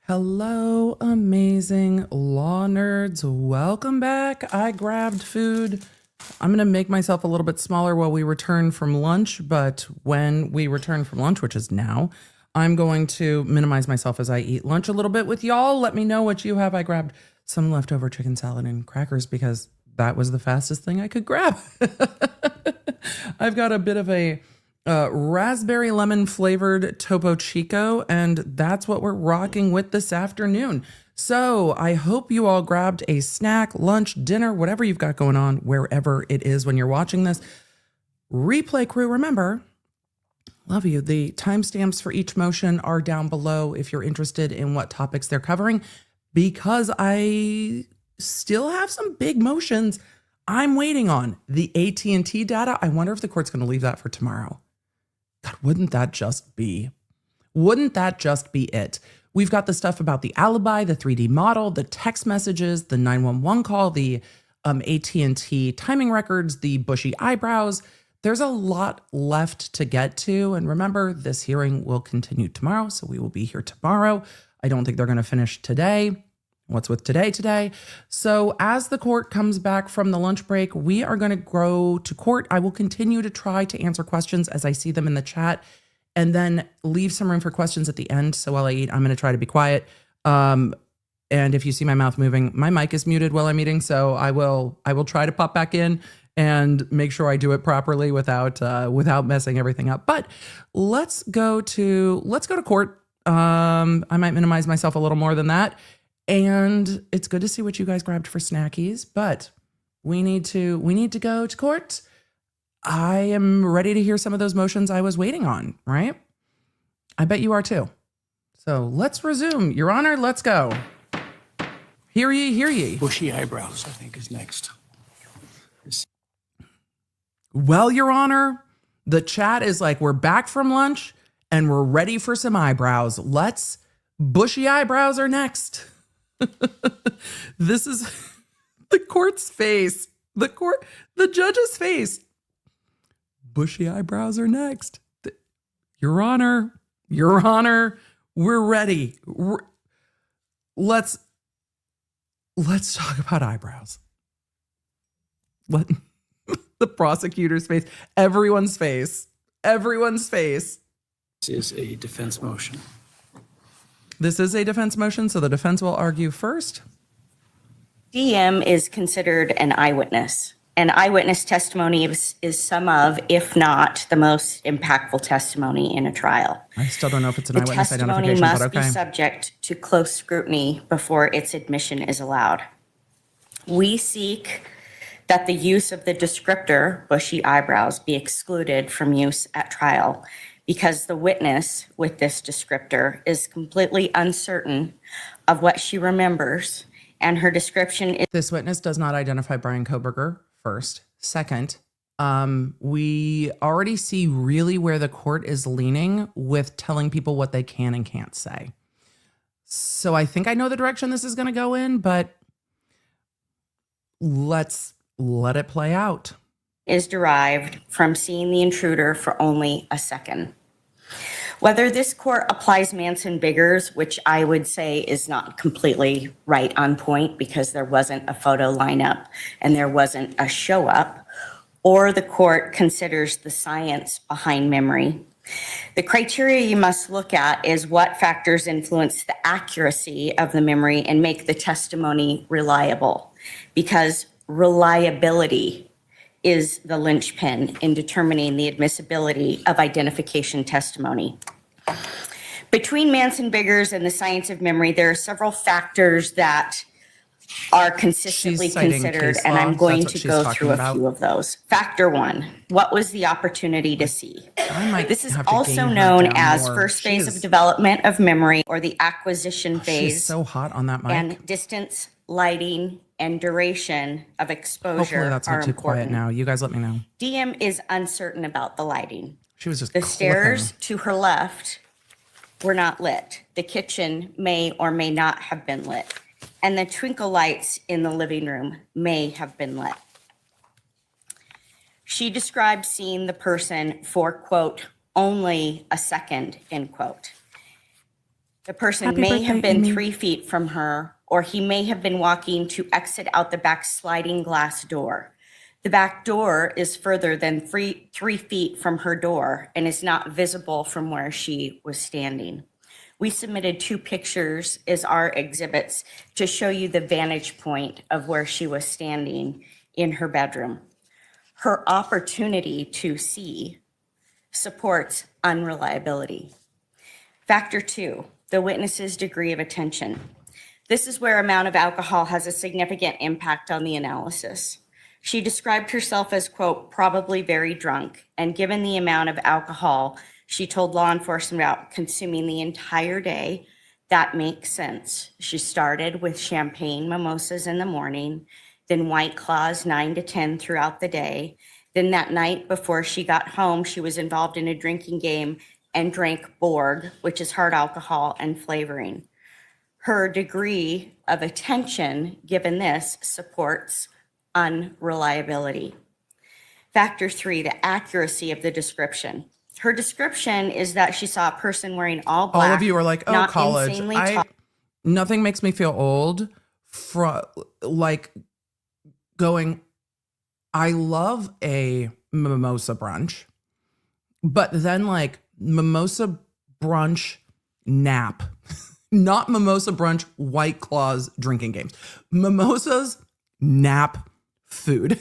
Hello, amazing law nerds. Welcome back. I grabbed food. I'm going to make myself a little bit smaller while we return from lunch, but when we return from lunch, which is now, I'm going to minimize myself as I eat lunch a little bit with y'all. Let me know what you have. I grabbed some leftover chicken salad and crackers because that was the fastest thing I could grab. I've got a bit of a raspberry lemon flavored Topo Chico, and that's what we're rocking with this afternoon. So I hope you all grabbed a snack, lunch, dinner, whatever you've got going on, wherever it is when you're watching this. Replay crew, remember, love you. The timestamps for each motion are down below if you're interested in what topics they're covering, because I still have some big motions I'm waiting on. The AT&T data, I wonder if the court's going to leave that for tomorrow. God, wouldn't that just be it? We've got the stuff about the alibi, the 3D model, the text messages, the 911 call, the AT&T timing records, the bushy eyebrows. There's a lot left to get to. And remember, this hearing will continue tomorrow, so we will be here tomorrow. I don't think they're going to finish today. What's with today? So as the court comes back from the lunch break, we are going to go to court. I will continue to try to answer questions as I see them in the chat, and then leave some room for questions at the end. So while I eat, I'm going to try to be quiet. And if you see my mouth moving, my mic is muted while I'm eating. So I will try to pop back in and make sure I do it properly without messing everything up. But let's go to court. I might minimize myself a little more than that. And it's good to see what you guys grabbed for snackies, but we need to go to court. I am ready to hear some of those motions I was waiting on, right? I bet you are too. So let's resume. Your Honor, let's go. Hear ye, hear ye. Bushy eyebrows, I think, is next. Well, Your Honor, the chat is like, we're back from lunch and we're ready for some eyebrows. Bushy eyebrows are next. This is the court's face. The judge's face. Bushy eyebrows are next. Your Honor, we're ready. Let's talk about eyebrows. The prosecutor's face, everyone's face. This is a defense motion. This is a defense motion, so the defense will argue first. DM is considered an eyewitness. And eyewitness testimony is some of, if not the most impactful testimony in a trial. I still don't know if it's an The eyewitness testimony identification, must but okay. be subject to close scrutiny before its admission is allowed. We seek that the use of the descriptor, bushy eyebrows, be excluded from use at trial because the witness with this descriptor is completely uncertain of what she remembers, and her description is... This witness does not identify Bryan Kohberger, first. Second, we already see really where the court is leaning with telling people what they can and can't say. So I think I know the direction this is going to go in, but let's let it play out. Is derived from seeing the intruder for only a second. Whether this court applies Manson-Biggers, which I would say is not completely right on point because there wasn't a photo lineup and there wasn't a show up, or the court considers the science behind memory. The criteria you must look at is what factors influence the accuracy of the memory and make the testimony reliable, because reliability is the linchpin in determining the admissibility of identification testimony. Between Manson-Biggers and the science of memory, there are several factors that are consistently She's citing considered, case and law. I'm going That's what to she's go talking through a about. few of those. Factor one, what was the opportunity to see? I might This is have to also gain her known down as more. first phase She is- of development of memory, or the acquisition phase. She's so hot on that mic. And distance lighting, and duration of exposure Hopefully that's are not too quiet important. now. You guys let me know. DM is uncertain about the lighting. She was just The clipping. stairs to her left were not lit. The kitchen may or may not have been lit. And the twinkle lights in the living room may have been lit. She described seeing the person for, quote, only a second, end quote. The person Happy may have birthday, been Amy. 3 feet from her, or he may have been walking to exit out the back sliding glass door. The back door is further than 3 feet from her door and is not visible from where she was standing. We submitted 2 pictures as our exhibits to show you the vantage point of where she was standing in her bedroom. Her opportunity to see supports unreliability. Factor 2, the witness's degree of attention. This is where amount of alcohol has a significant impact on the analysis. She described herself as, quote, probably very drunk, and given the amount of alcohol she told law enforcement about consuming the entire day, that makes sense. She started with champagne mimosas in the morning, then White Claws 9 to 10 throughout the day. Then that night before she got home, she was involved in a drinking game and drank Borg, which is hard alcohol and flavoring. Her degree of attention, given this, supports unreliability. Factor 3, the accuracy of the description. Her description is that she saw a person wearing all black. All of you are like, oh, not college. insanely tall. Nothing makes me feel old like going, I love a mimosa brunch, but then like mimosa brunch nap, not mimosa brunch White Claws drinking games, mimosas nap food.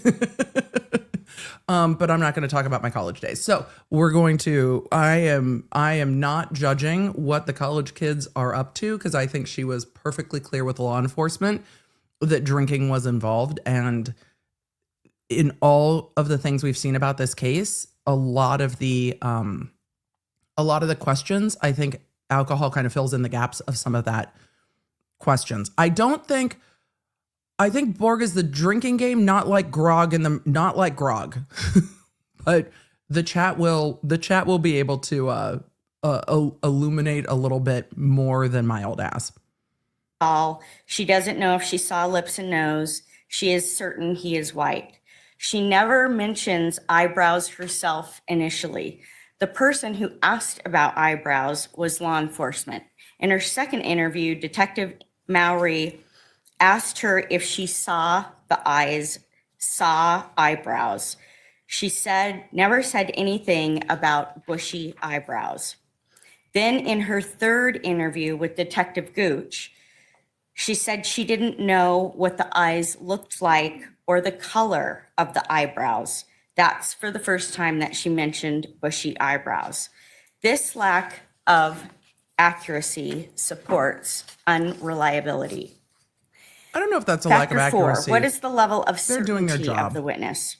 But I'm not going to talk about my college days. So we're going to, I am not judging what the college kids are up to, because I think she was perfectly clear with law enforcement that drinking was involved. And in all of the things we've seen about this case, a lot of the questions, I think alcohol kind of fills in the gaps of some of that questions. I think Borg is the drinking game, not like grog but the chat will be able to illuminate a little bit more than my old ass. She doesn't know if she saw lips and nose. She is certain he is white. She never mentions eyebrows herself initially. The person who asked about eyebrows was law enforcement. In her second interview, Detective Mowry asked her if she saw eyebrows. She never said anything about bushy eyebrows. Then in her third interview with Detective Gooch, she said she didn't know what the eyes looked like or the color of the eyebrows. That's for the first time that she mentioned bushy eyebrows. This lack of accuracy supports unreliability. I don't know if that's a lack of Factor 4, accuracy. what is the level of They're doing their certainty job. of the witness?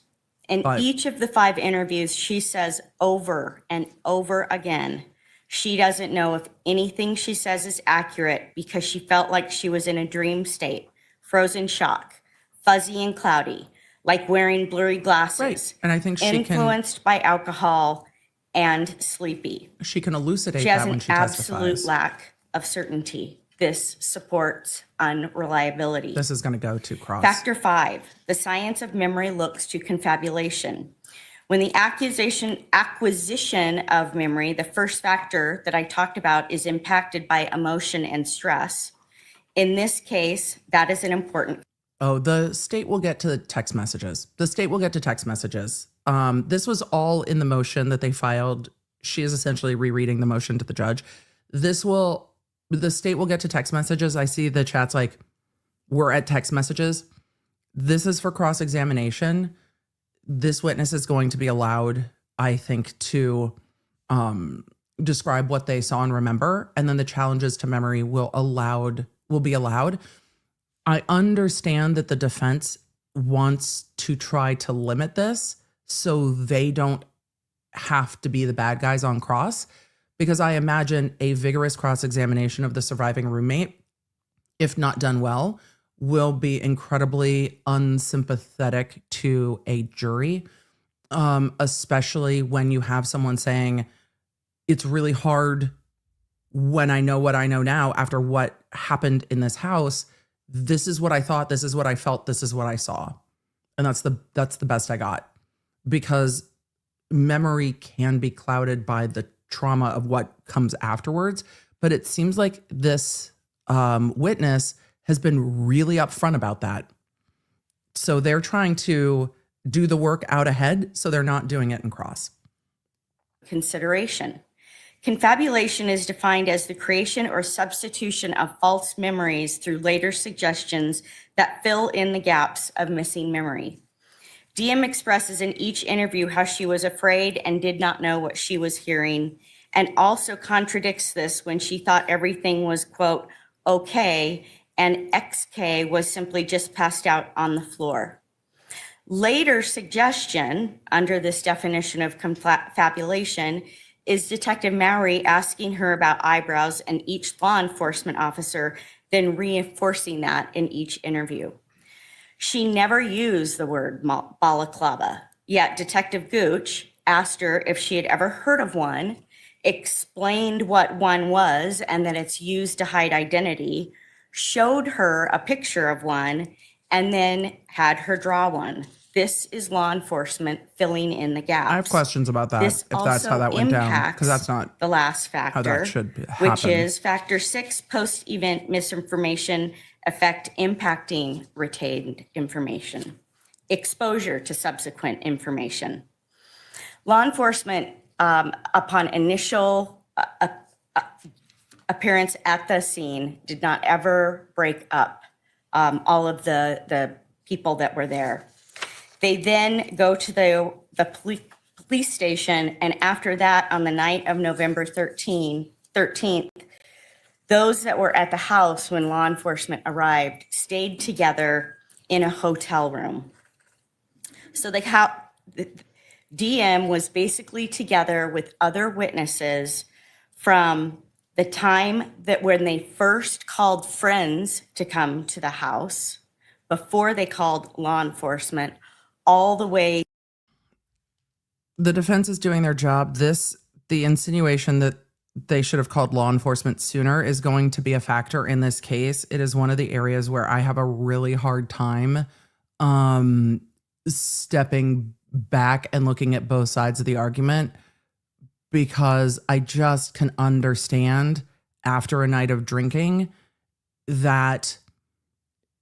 In But- each of the 5 interviews, she says over and over again, she doesn't know if anything she says is accurate because she felt like she was in a dream state, frozen shock, fuzzy and cloudy, like wearing blurry glasses, Right. And I think influenced by alcohol and sleepy. she can elucidate She has that when an she absolute testifies. lack of certainty. This supports unreliability. This is going to go to cross. Factor 5, the science of memory looks to confabulation. When the acquisition of memory, the first factor that I talked about is impacted by emotion and stress. In this case, that is an important. Oh, the state will get to text messages. This was all in the motion that they filed. She is essentially rereading the motion to the judge. The state will get to text messages. I see the chat's like, we're at text messages. This is for cross-examination. This witness is going to be allowed, I think, to describe what they saw and remember. And then the challenges to memory will be allowed. I understand that the defense wants to try to limit this so they don't have to be the bad guys on cross, because I imagine a vigorous cross-examination of the surviving roommate, if not done well, will be incredibly unsympathetic to a jury, especially when you have someone saying, it's really hard when I know what I know now after what happened in this house. This is what I thought, this is what I felt, this is what I saw. And that's the best I got, because memory can be clouded by the trauma of what comes afterwards. But it seems like this witness has been really upfront about that. So they're trying to do the work out ahead, so they're not doing it in cross. Consideration. Confabulation is defined as the creation or substitution of false memories through later suggestions that fill in the gaps of missing memory. DM expresses in each interview how she was afraid and did not know what she was hearing, and also contradicts this when she thought everything was, quote, okay, and XK was simply just passed out on the floor. Later suggestion under this definition of confabulation is Detective Mowry asking her about eyebrows and each law enforcement officer, then reinforcing that in each interview. She never used the word balaclava, yet Detective Gooch asked her if she had ever heard of one, explained what one was and that it's used to hide identity, showed her a picture of one, and then had her draw one. This is law enforcement filling in the gaps. I have questions about that, This if that's how that also went down, impacts because that's not the last factor, how that should happen. which is factor 6, post-event misinformation effect impacting retained information, exposure to subsequent information. Law enforcement, upon initial appearance at the scene, did not ever break up all of the people that were there. They then go to the police station, and after that, on the night of November 13th, those that were at the house when law enforcement arrived stayed together in a hotel room. So the DM was basically together with other witnesses from the time that when they first called friends to come to the house, before they called law enforcement, all the way. The defense is doing their job. The insinuation that they should have called law enforcement sooner is going to be a factor in this case. It is one of the areas where I have a really hard time stepping back and looking at both sides of the argument, because I just can understand after a night of drinking that,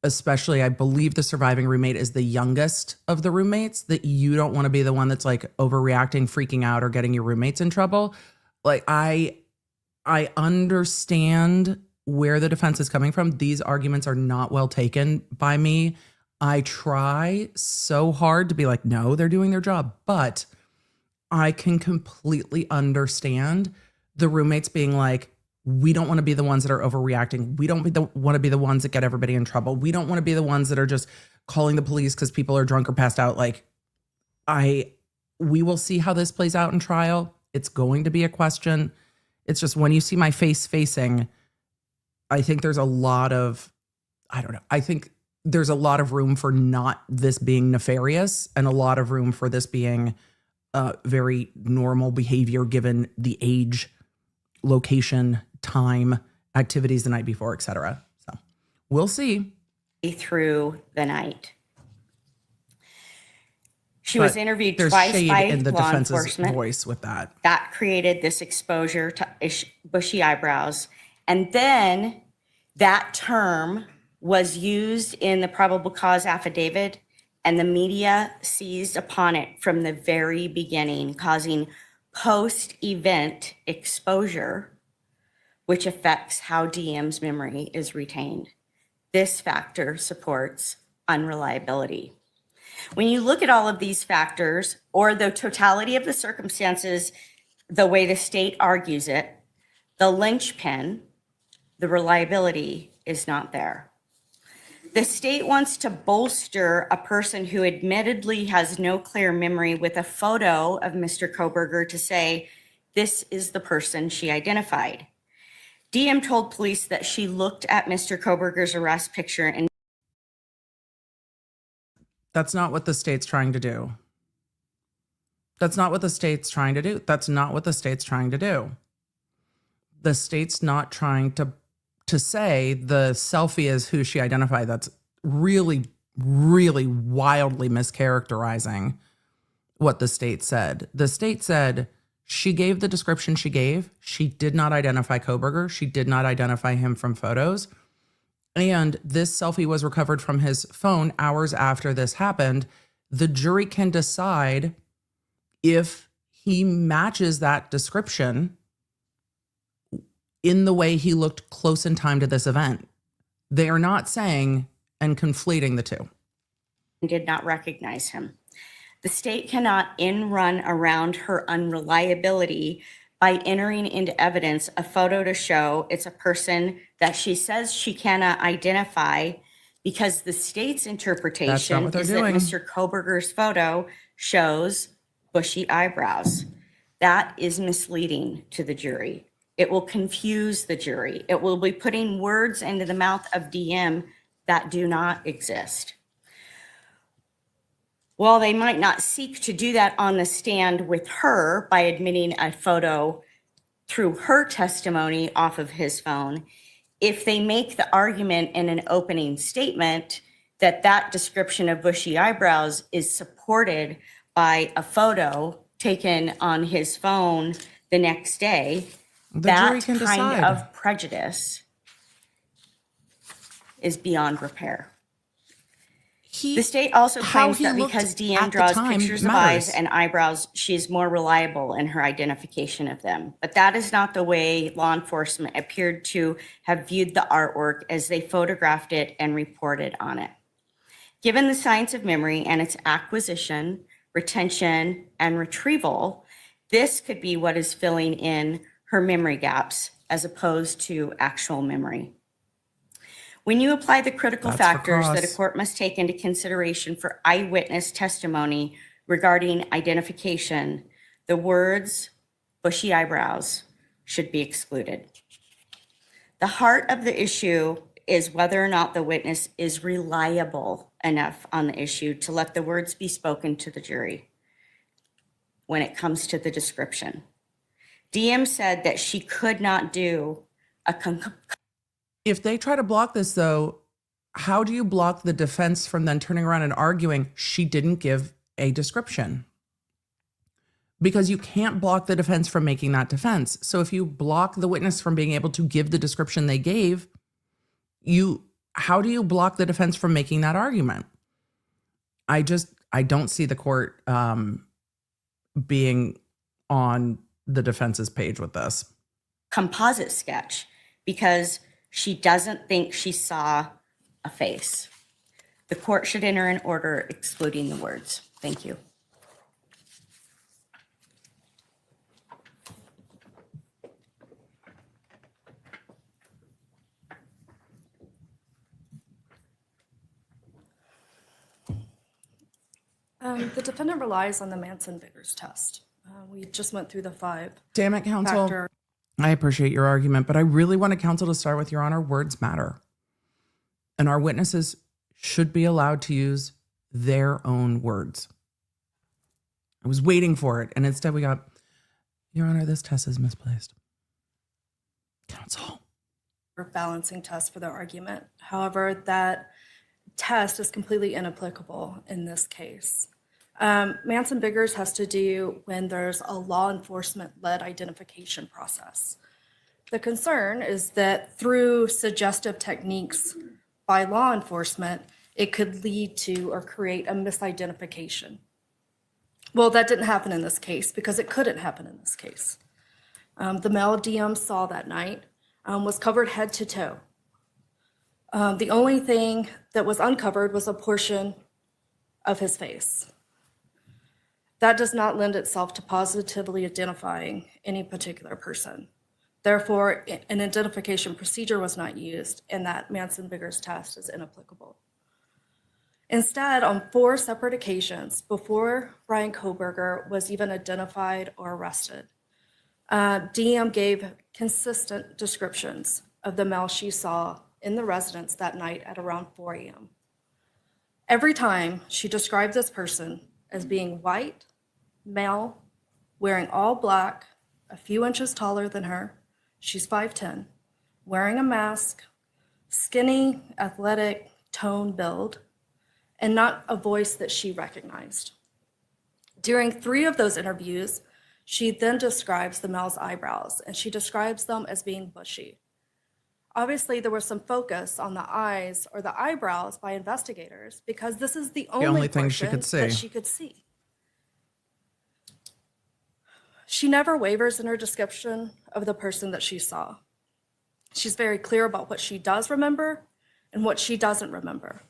especially, I believe the surviving roommate is the youngest of the roommates, that you don't want to be the one that's like overreacting, freaking out, or getting your roommates in trouble. Like, I understand where the defense is coming from. These arguments are not well taken by me. I try so hard to be like, no, they're doing their job. But I can completely understand the roommates being like, we don't want to be the ones that are overreacting. We don't want to be the ones that get everybody in trouble. We don't want to be the ones that are just calling the police because people are drunk or passed out. Like, we will see how this plays out in trial. It's going to be a question. It's just when you see my face facing, I think there's a lot of, I don't know. I think there's a lot of room for not this being nefarious, and a lot of room for this being very normal behavior given the age, location, time, activities the night before, etc. So we'll see. Through the night. She was interviewed There's twice shade by in the law defense's enforcement. voice with that. That created this exposure to bushy eyebrows. And then that term was used in the probable cause affidavit, and the media seized upon it from the very beginning, causing post-event exposure, which affects how DM's memory is retained. This factor supports unreliability. When you look at all of these factors, or the totality of the circumstances, the way the state argues it, the linchpin, the reliability is not there. The state wants to bolster a person who admittedly has no clear memory with a photo of Mr. Kohberger to say, this is the person she identified. DM told police that she looked at Mr. Kohberger's arrest picture and That's not what the state's trying to do. That's not what the state's trying to do. That's not what the state's trying to do. The state's not trying to say the selfie is who she identified. That's really, really wildly mischaracterizing what the state said. The state said she gave the description she gave. She did not identify Kohberger. She did not identify him from photos. And this selfie was recovered from his phone hours after this happened. The jury can decide if he matches that description in the way he looked close in time to this event. They are not saying and conflating the two. Did not recognize him. The state cannot run around her unreliability by entering into evidence a photo to show it's a person that she says she cannot identify, because the state's interpretation is that Mr. Kohberger's photo shows bushy eyebrows. That is misleading to the jury. It will confuse the jury. It will be putting words into the mouth of DM that do not exist. While they might not seek to do that on the stand with her by admitting a photo through her testimony off of his phone, if they make the argument in an opening statement that that description of bushy eyebrows is supported by a photo taken on his phone the next day, that kind of prejudice is beyond repair. The state also claims that because DM draws pictures of eyes and eyebrows, she is more reliable in her identification of them. But that is not the way law enforcement appeared to have viewed the artwork as they photographed it and reported on it. Given the science of memory and its acquisition, retention, and retrieval, this could be what is filling in her memory gaps as opposed to actual memory. When you apply the critical factors that a court must take into consideration for eyewitness testimony regarding identification, the words bushy eyebrows should be excluded. The heart of the issue is whether or not the witness is reliable enough on the issue to let the words be spoken to the jury when it comes to the description. DM said that she could not do a If they try to block this, though, how do you block the defense from then turning around and arguing she didn't give a description? Because you can't block the defense from making that defense. So if you block the witness from being able to give the description they gave, how do you block the defense from making that argument? I don't see the court being on the defense's page with this. Composite sketch, because she doesn't think she saw a face. The court should enter an order excluding the words. Thank you. The defendant relies on the Manson-Biggers test. We just went through the 5. Damn it, counsel. Factor. I appreciate your argument, but I really want counsel to start with, Your Honor, words matter. And our witnesses should be allowed to use their own words. I was waiting for it, and instead we got, Your Honor, this test is misplaced. Counsel. Balancing test for their argument. However, that test is completely inapplicable in this case. Manson-Biggers has to do when there's a law enforcement-led identification process. The concern is that through suggestive techniques by law enforcement, it could lead to or create a misidentification. Well, that didn't happen in this case because it couldn't happen in this case. The male DM saw that night was covered head to toe. The only thing that was uncovered was a portion of his face. That does not lend itself to positively identifying any particular person. Therefore, an identification procedure was not used, and that Manson-Biggers test is inapplicable. Instead, on 4 separate occasions before Bryan Kohberger was even identified or arrested, DM gave consistent descriptions of the male she saw in the residence that night at around 4 a.m. Every time she described this person as being white, male, wearing all black, a few inches taller than her, she's 5'10", wearing a mask, skinny, athletic, toned build, and not a voice that she recognized. During 3 of those interviews, she then describes the male's eyebrows, and she describes them as being bushy. Obviously, there was some focus on the eyes or the eyebrows by investigators because this is the only thing she portion could see. that she could see. She never wavers in her description of the person that she saw. She's very clear about what she does remember and what she doesn't remember.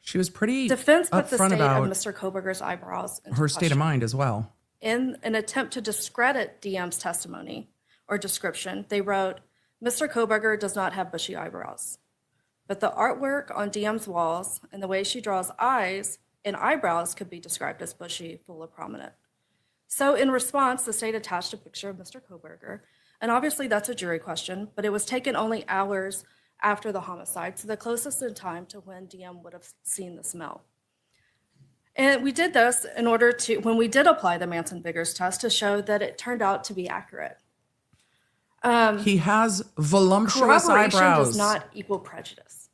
She was pretty Defense put the upfront state of about Mr. Kohberger's eyebrows into her state of question. mind as well. In an attempt to discredit DM's testimony or description, they wrote, Mr. Kohberger does not have bushy eyebrows, but the artwork on DM's walls and the way she draws eyes and eyebrows could be described as bushy, full of prominent. So in response, the state attached a picture of Mr. Kohberger, and obviously that's a jury question, but it was taken only hours after the homicide, so the closest in time to when DM would have seen the smell. And we did this in order to, when we did apply the Manson-Biggers test, to show that it turned out to be accurate. He has voluptuous Corroboration eyebrows. does not equal prejudice.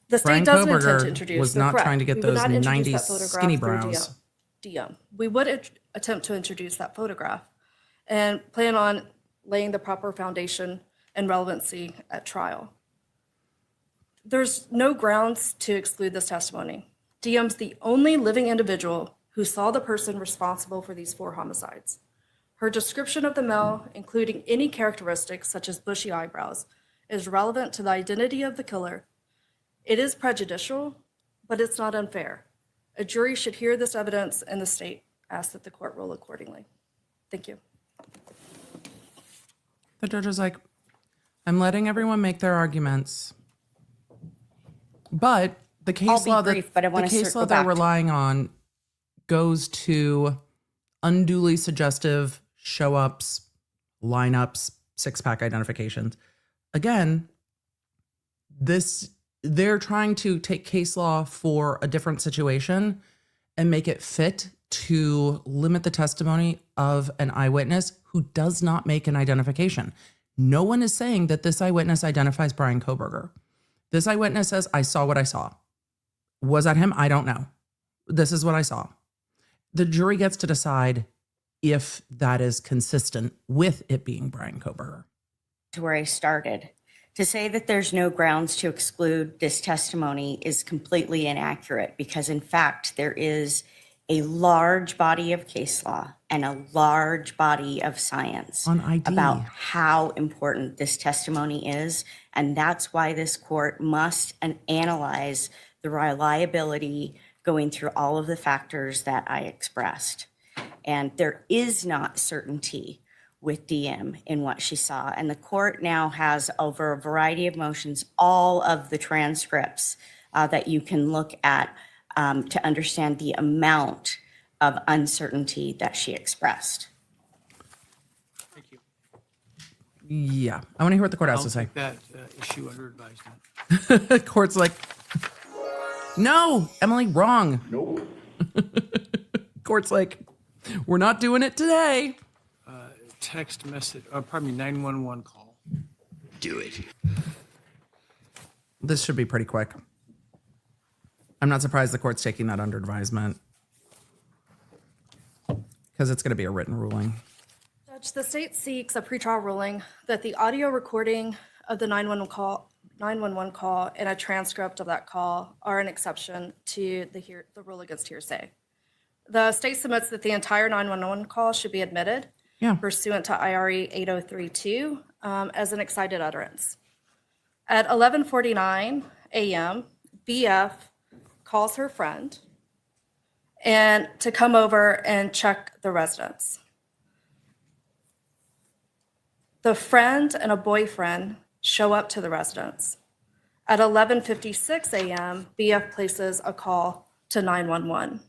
The state Bryan doesn't intend to Kohberger introduce. was they're not correct. trying to get We would those not introduce 90s that photograph skinny through brows. DM. We would attempt to introduce that photograph and plan on laying the proper foundation and relevancy at trial. There's no grounds to exclude this testimony. DM's the only living individual who saw the person responsible for these 4 homicides. Her description of the male, including any characteristics such as bushy eyebrows, is relevant to the identity of the killer. It is prejudicial, but it's not unfair. A jury should hear this evidence, and the state asks that the court rule accordingly. Thank you. The judge is like, I'm letting everyone make their arguments. But the case I'll be law brief, but I wanna the case circle law they're back. relying on goes to unduly suggestive show-ups, lineups, six-pack identifications. Again, they're trying to take case law for a different situation and make it fit to limit the testimony of an eyewitness who does not make an identification. No one is saying that this eyewitness identifies Bryan Kohberger. This eyewitness says, I saw what I saw. Was that him? I don't know. This is what I saw. The jury gets to decide if that is consistent with it being Bryan Kohberger. To where I started. To say that there's no grounds to exclude this testimony is completely inaccurate because, in fact, there is a large body of case law and a large body of science On ID. about how important this testimony is. And that's why this court must analyze the reliability going through all of the factors that I expressed. And there is not certainty with DM in what she saw. And the court now has, over a variety of motions, all of the transcripts that you can look at to understand the amount of uncertainty that she expressed. Thank you. Yeah. I want to hear what the court has I'll to say. take that issue under advisement. Court's like, no, Emily, wrong. Nope. Court's like, we're not doing it today. Text message, pardon me, 911 call. Do it. This should be pretty quick. I'm not surprised the court's taking that under advisement because it's going to be a written ruling. Judge, the state seeks a pretrial ruling that the audio recording of the 911 call and a transcript of that call are an exception to the rule against hearsay. The state submits that the entire 911 call should be admitted pursuant to IRE 8032 as an excited utterance. At 11:49 a.m., BF calls her friend and to come over and check the residence. The friend and a boyfriend show up to the residence. At 11:56 a.m., BF places a call to 911.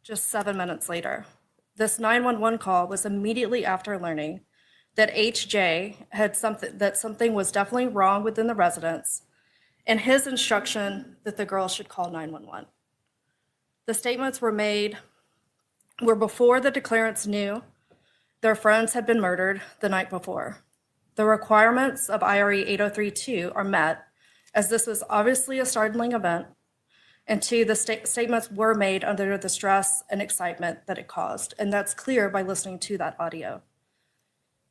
Just 7 minutes later, this 911 call was immediately after learning that HJ had something was definitely wrong within the residence, and his instruction that the girl should call 911. The statements were before the declarants knew their friends had been murdered the night before. The requirements of IRE 803-2 are met, as this was obviously a startling event, and two, the statements were made under the stress and excitement that it caused, and that's clear by listening to that audio.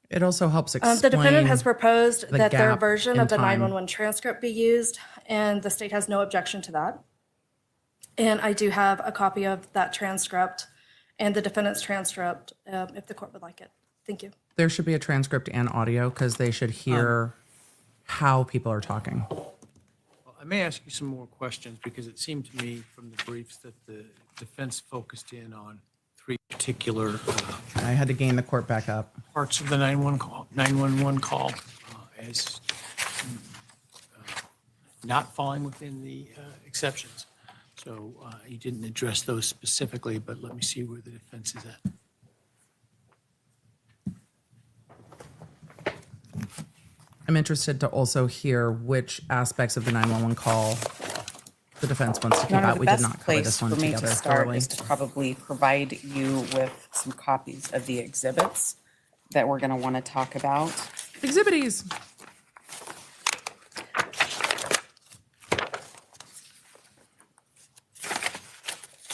It also helps explain The defendant has proposed the that their gap version in of the time. 911 transcript be used, and the state has no objection to that. And I do have a copy of that transcript and the defendant's transcript, if the court would like it. Thank you. There should be a transcript and audio because they should hear how people are talking. Well, I may ask you some more questions because it seemed to me from the briefs that the defense focused in on three particular I had to gain the court back up. parts of the 911 call as not falling within the exceptions. So he didn't address those specifically, but let me see where the defense is at. I'm interested to also hear which aspects of the 911 call the defense wants to keep Your Honor, out. the We did best not cover place this for one me together to start thoroughly. is to probably provide you with some copies of the exhibits that we're going to want to talk about. Exhibits.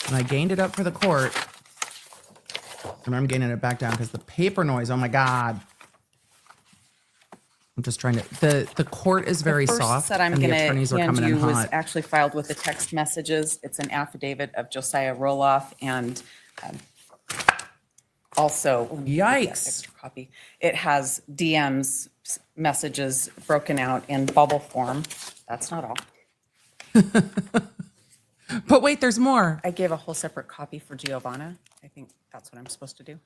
And I gained it up for the court. And I'm gaining it back down because the paper noise, oh my God. I'm just trying to, the court is very First soft that I'm and going the to attorneys are hand coming in you was hot. actually filed with the text messages. It's an affidavit of Josiah Roloff and also. let me get that Yikes. extra copy. It has DM's messages broken out in bubble form. That's not all. But wait, there's more. I gave a whole separate copy for Giovanna. I think that's what I'm supposed to do.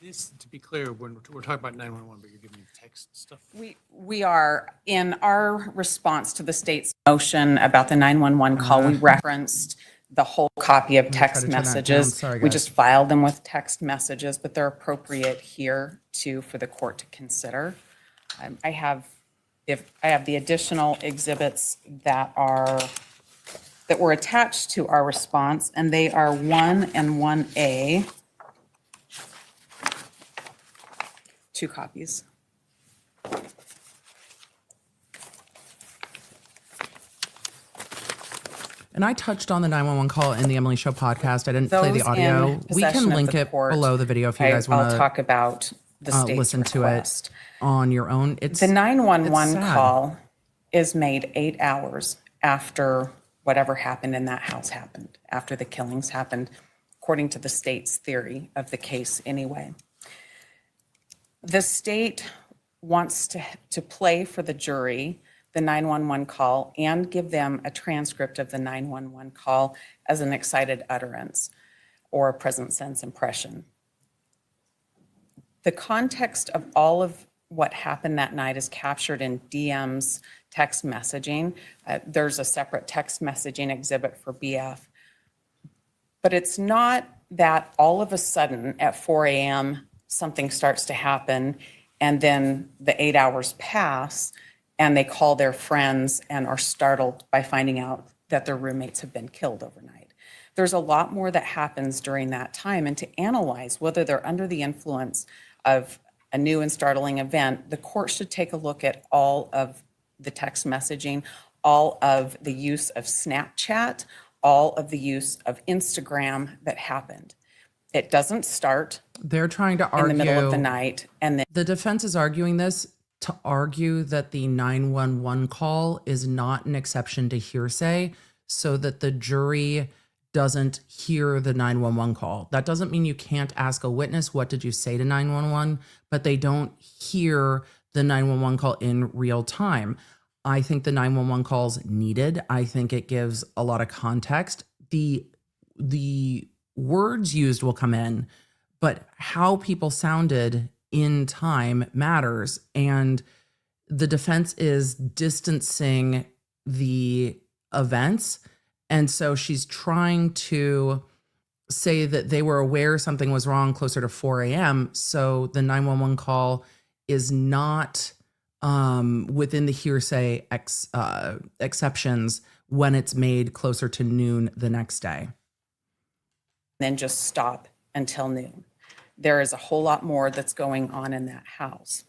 This, to be clear, when we're talking about 911, but you're giving me text stuff. We are, in our response to the state's motion about the 911 call, we referenced the whole copy of text turn that down. messages. Sorry, We guys. just filed them with text messages, but they're appropriate here too for the court to consider. I have the additional exhibits that were attached to our response, and they are 1 and 1A. 2 copies. And I touched on the 911 call in the Emily Show podcast. I didn't play the Those audio. in We possession can of link the it court, below the video if you guys want I'll to talk about the state's listen to request. it on your own. It's The 911 it's sad. call is made 8 hours after whatever happened in that house happened, after the killings happened, according to the state's theory of the case anyway. The state wants to play for the jury the 911 call and give them a transcript of the 911 call as an excited utterance or a present sense impression. The context of all of what happened that night is captured in DM's text messaging. There's a separate text messaging exhibit for BF. But it's not that all of a sudden at 4 a.m. something starts to happen and then the 8 hours pass and they call their friends and are startled by finding out that their roommates have been killed overnight. There's a lot more that happens during that time, and to analyze whether they're under the influence of a new and startling event, the court should take a look at all of the text messaging, all of the use of Snapchat, all of the use of Instagram that happened. It doesn't start They're trying to in argue the middle of the night and then The defense is arguing this to argue that the 911 call is not an exception to hearsay so that the jury doesn't hear the 911 call. That doesn't mean you can't ask a witness, what did you say to 911? But they don't hear the 911 call in real time. I think the 911 call's needed. I think it gives a lot of context. The words used will come in, but how people sounded in time matters. And the defense is distancing the events. And so she's trying to say that they were aware something was wrong closer to 4 a.m. So the 911 call is not within the hearsay exceptions when it's made closer to noon the next day. Then just stop until noon. There is a whole lot more that's going on in that house.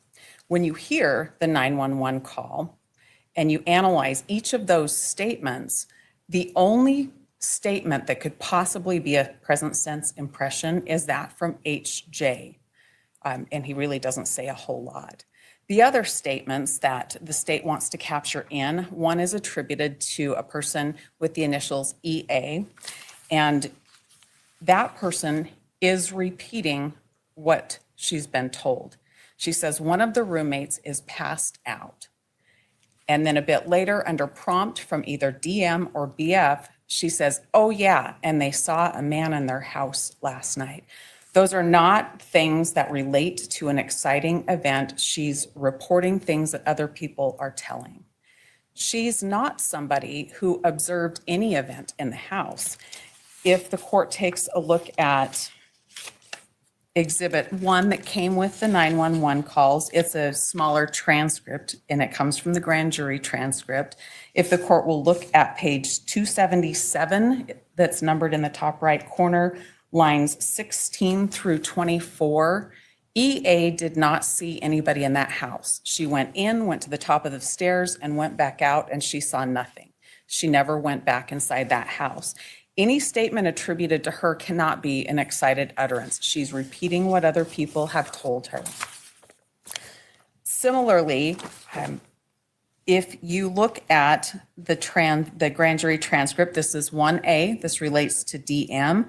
When you hear the 911 call and you analyze each of those statements, the only statement that could possibly be a present sense impression is that from HJ. And he really doesn't say a whole lot. The other statements that the state wants to capture in, one is attributed to a person with the initials EA, and that person is repeating what she's been told. She says one of the roommates is passed out. And then a bit later, under prompt from either DM or BF, she says, oh yeah, and they saw a man in their house last night. Those are not things that relate to an exciting event. She's reporting things that other people are telling. She's not somebody who observed any event in the house. If the court takes a look at Exhibit 1 that came with the 911 calls, it's a smaller transcript and it comes from the grand jury transcript. If the court will look at page 277, that's numbered in the top right corner, lines 16 through 24, EA did not see anybody in that house. She went in, went to the top of the stairs, and went back out, and she saw nothing. She never went back inside that house. Any statement attributed to her cannot be an excited utterance. She's repeating what other people have told her. Similarly, if you look at the grand jury transcript, this is 1A, this relates to DM,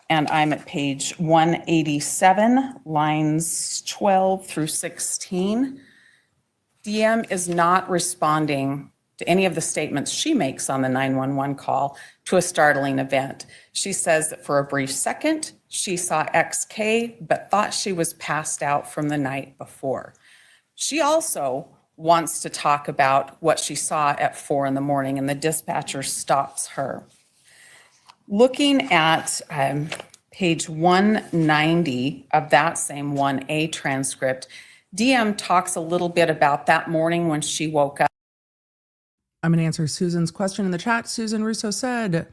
and I'm at page 187, lines 12 through 16. DM is not responding to any of the statements she makes on the 911 call to a startling event. She says that for a brief second, she saw XK, but thought she was passed out from the night before. She also wants to talk about what she saw at 4 a.m, and the dispatcher stops her. Looking at page 190 of that same 1A transcript, DM talks a little bit about that morning when she woke up. I'm going to answer Susan's question in the chat. Susan Russo said,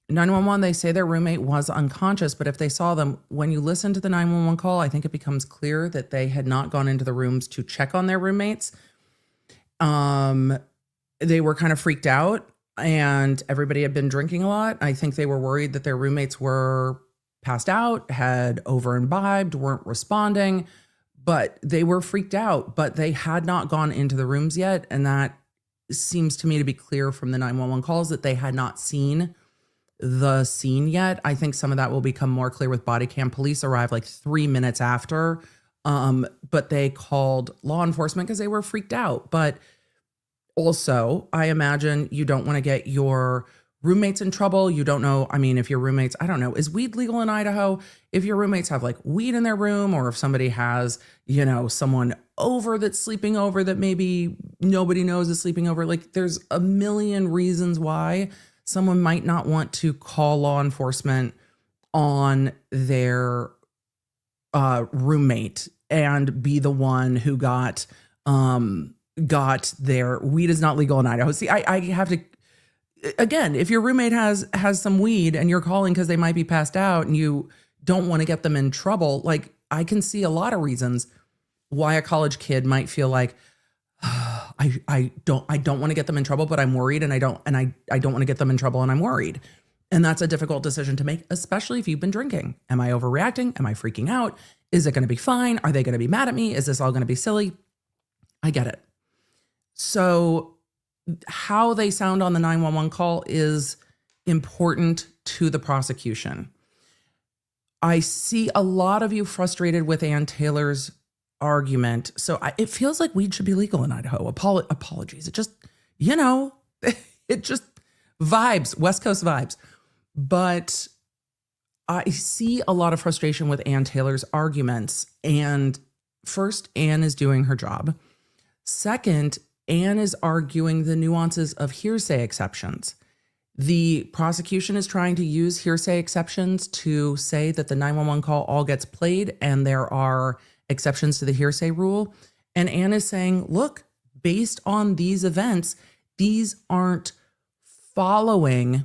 911, they say their roommate was unconscious, but if they saw them, when you listen to the 911 call, I think it becomes clear that they had not gone into the rooms to check on their roommates. They were kind of freaked out and everybody had been drinking a lot. I think they were worried that their roommates were passed out, had over imbibed, weren't responding, but they were freaked out, but they had not gone into the rooms yet. And that seems to me to be clear from the 911 calls that they had not seen the scene yet. I think some of that will become more clear with body cam. Police arrived like 3 minutes after, but they called law enforcement because they were freaked out. But also, I imagine you don't want to get your roommates in trouble. You don't know. I mean, if your roommates, I don't know, is weed legal in Idaho? If your roommates have like weed in their room, or if somebody has, you know, someone over that's sleeping over that maybe nobody knows is sleeping over, like there's a million reasons why someone might not want to call law enforcement on their roommate and be the one who got their weed is not legal in Idaho. See, I have to, again, if your roommate has some weed and you're calling because they might be passed out and you don't want to get them in trouble, like I can see a lot of reasons why a college kid might feel like, I don't want to get them in trouble, but I'm worried, and I don't want to get them in trouble, and I'm worried. And that's a difficult decision to make, especially if you've been drinking. Am I overreacting? Am I freaking out? Is it going to be fine? Are they going to be mad at me? Is this all going to be silly? I get it. So how they sound on the 911 call is important to the prosecution. I see a lot of you frustrated with Ann Taylor's argument. So it feels like weed should be legal in Idaho. Apologies. It just, you know, it just vibes, West Coast vibes. But I see a lot of frustration with Ann Taylor's arguments. And first, Ann is doing her job. Second, Ann is arguing the nuances of hearsay exceptions. The prosecution is trying to use hearsay exceptions to say that the 911 call all gets played and there are exceptions to the hearsay rule. And Ann is saying, look, based on these events, these aren't following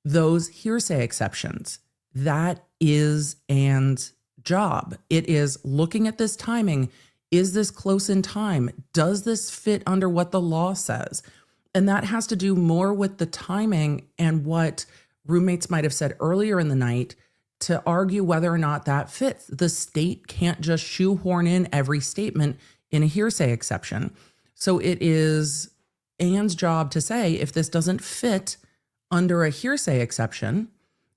those hearsay exceptions. That is Anne's job. It is looking at this timing. Is this close in time? Does this fit under what the law says? And that has to do more with the timing and what roommates might have said earlier in the night to argue whether or not that fits. The state can't just shoehorn in every statement in a hearsay exception. So it is Anne's job to say, if this doesn't fit under a hearsay exception,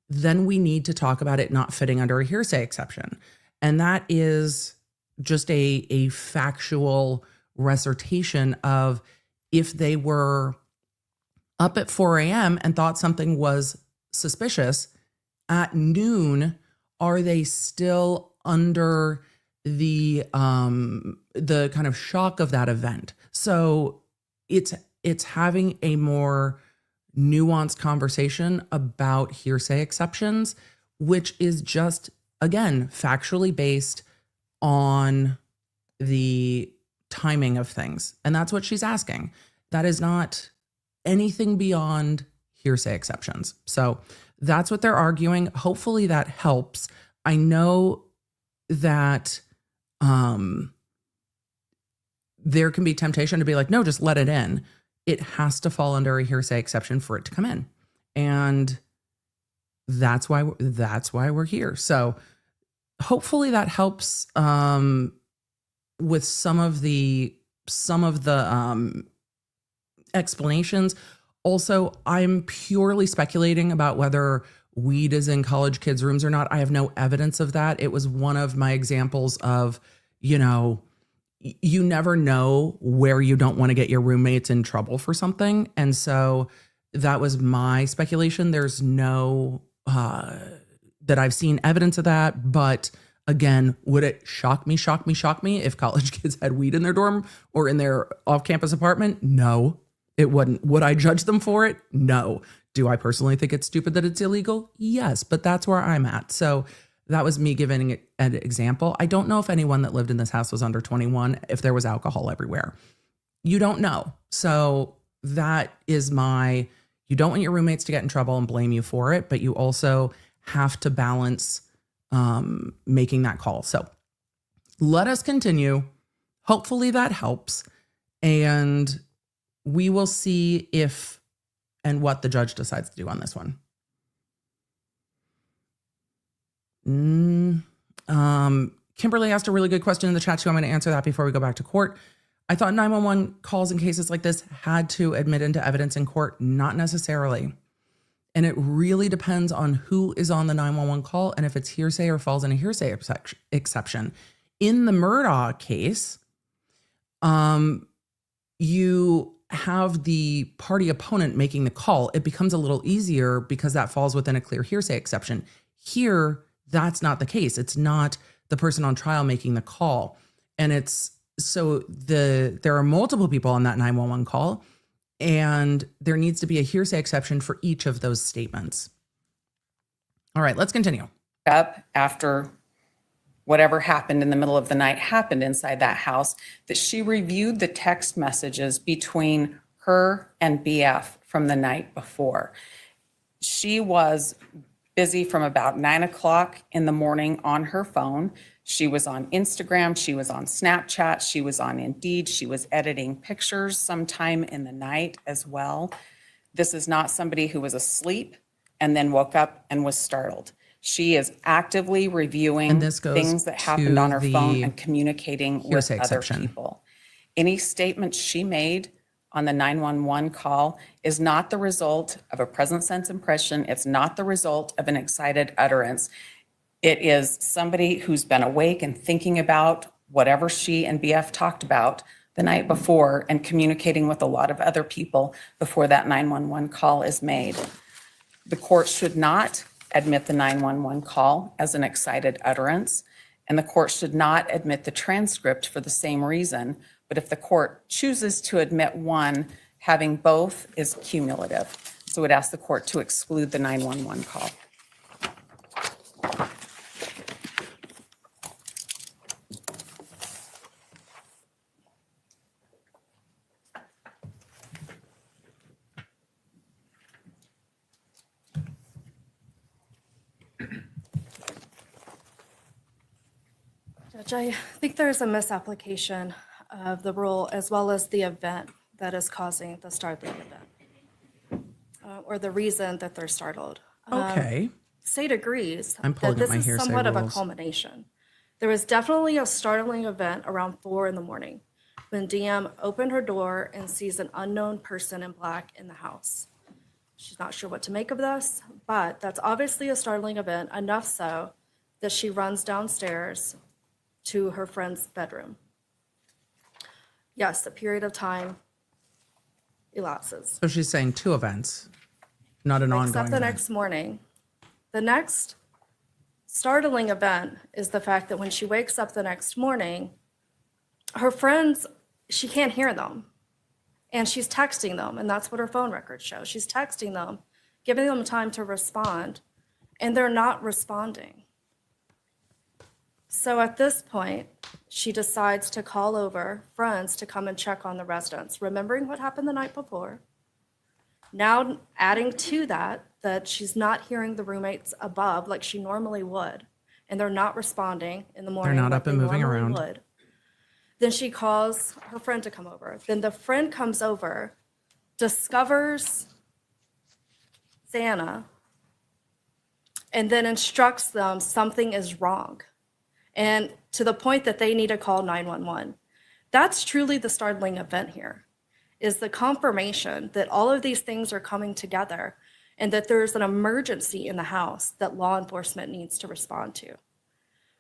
then we need to talk about it not fitting under a hearsay exception. And that is just a factual recitation of, if they were up at 4 a.m. and thought something was suspicious at noon, are they still under the kind of shock of that event? So it's having a more nuanced conversation about hearsay exceptions, which is just, again, factually based on the timing of things. And that's what she's asking. That is not anything beyond hearsay exceptions. So that's what they're arguing. Hopefully that helps. I know that there can be temptation to be like, no, just let it in. It has to fall under a hearsay exception for it to come in. And that's why we're here. So hopefully that helps with some of the explanations. Also, I'm purely speculating about whether weed is in college kids' rooms or not. I have no evidence of that. It was one of my examples of, you never know where you don't want to get your roommates in trouble for something. And so that was my speculation. There's no, that I've seen evidence of that. But again, would it shock me if college kids had weed in their dorm or in their off-campus apartment? No, it wouldn't. Would I judge them for it? No. Do I personally think it's stupid that it's illegal? Yes, but that's where I'm at. So that was me giving an example. I don't know if anyone that lived in this house was under 21, if there was alcohol everywhere. You don't know. So that is you don't want your roommates to get in trouble and blame you for it, but you also have to balance making that call. So let us continue. Hopefully that helps. And we will see if and what the judge decides to do on this one. Kimberly asked a really good question in the chat too. I'm going to answer that before we go back to court. I thought 911 calls in cases like this had to admit into evidence in court. Not necessarily. And it really depends on who is on the 911 call and if it's hearsay or falls in a hearsay exception. In the Murdaugh case, you have the party opponent making the call. It becomes a little easier because that falls within a clear hearsay exception. Here, that's not the case. It's not the person on trial making the call. And there are multiple people on that 911 call, and there needs to be a hearsay exception for each of those statements. All right, let's continue. Up after whatever happened in the middle of the night happened inside that house, that she reviewed the text messages between her and BF from the night before. She was busy from about 9 o'clock in the morning on her phone. She was on Instagram, she was on Snapchat, she was on Indeed, she was editing pictures sometime in the night as well. This is not somebody who was asleep and then woke up and was startled. She is actively reviewing things that happened on her phone and communicating with other people. Any statement she made on the 911 call is not the result of a present sense impression. It's not the result of an excited utterance. It is somebody who's been awake and thinking about whatever she and BF talked about the night before and communicating with a lot of other people before that 911 call is made. The court should not admit the 911 call as an excited utterance, and the court should not admit the transcript for the same reason. But if the court chooses to admit one, having both is cumulative. So it asks the court to exclude the 911 call. Judge, I think there's a misapplication of the rule as well as the event that is causing the startling event, or the reason that they're startled. Okay. State agrees I'm pulling that up this my is hearsay somewhat of a rules. culmination. There was definitely a startling event around 4 in the morning when DM opened her door and sees an unknown person in black in the house. She's not sure what to make of this, but that's obviously a startling event, enough so that she runs downstairs to her friend's bedroom. Yes, a period of time elapses. So she's saying 2 events, not an Wakes ongoing up the event. next morning. The next startling event is the fact that when she wakes up the next morning, her friends, she can't hear them. And she's texting them, and that's what her phone records show. She's texting them, giving them time to respond, and they're not responding. So at this point, she decides to call over friends to come and check on the residents, remembering what happened the night before. Now adding to that, that she's not hearing the roommates above like she normally would, and they're not responding in the morning. not like up and they moving normally around. would. Then she calls her friend to come over. Then the friend comes over, discovers Xana, and then instructs them something is wrong. And to the point that they need to call 911. That's truly the startling event here, is the confirmation that all of these things are coming together and that there's an emergency in the house that law enforcement needs to respond to,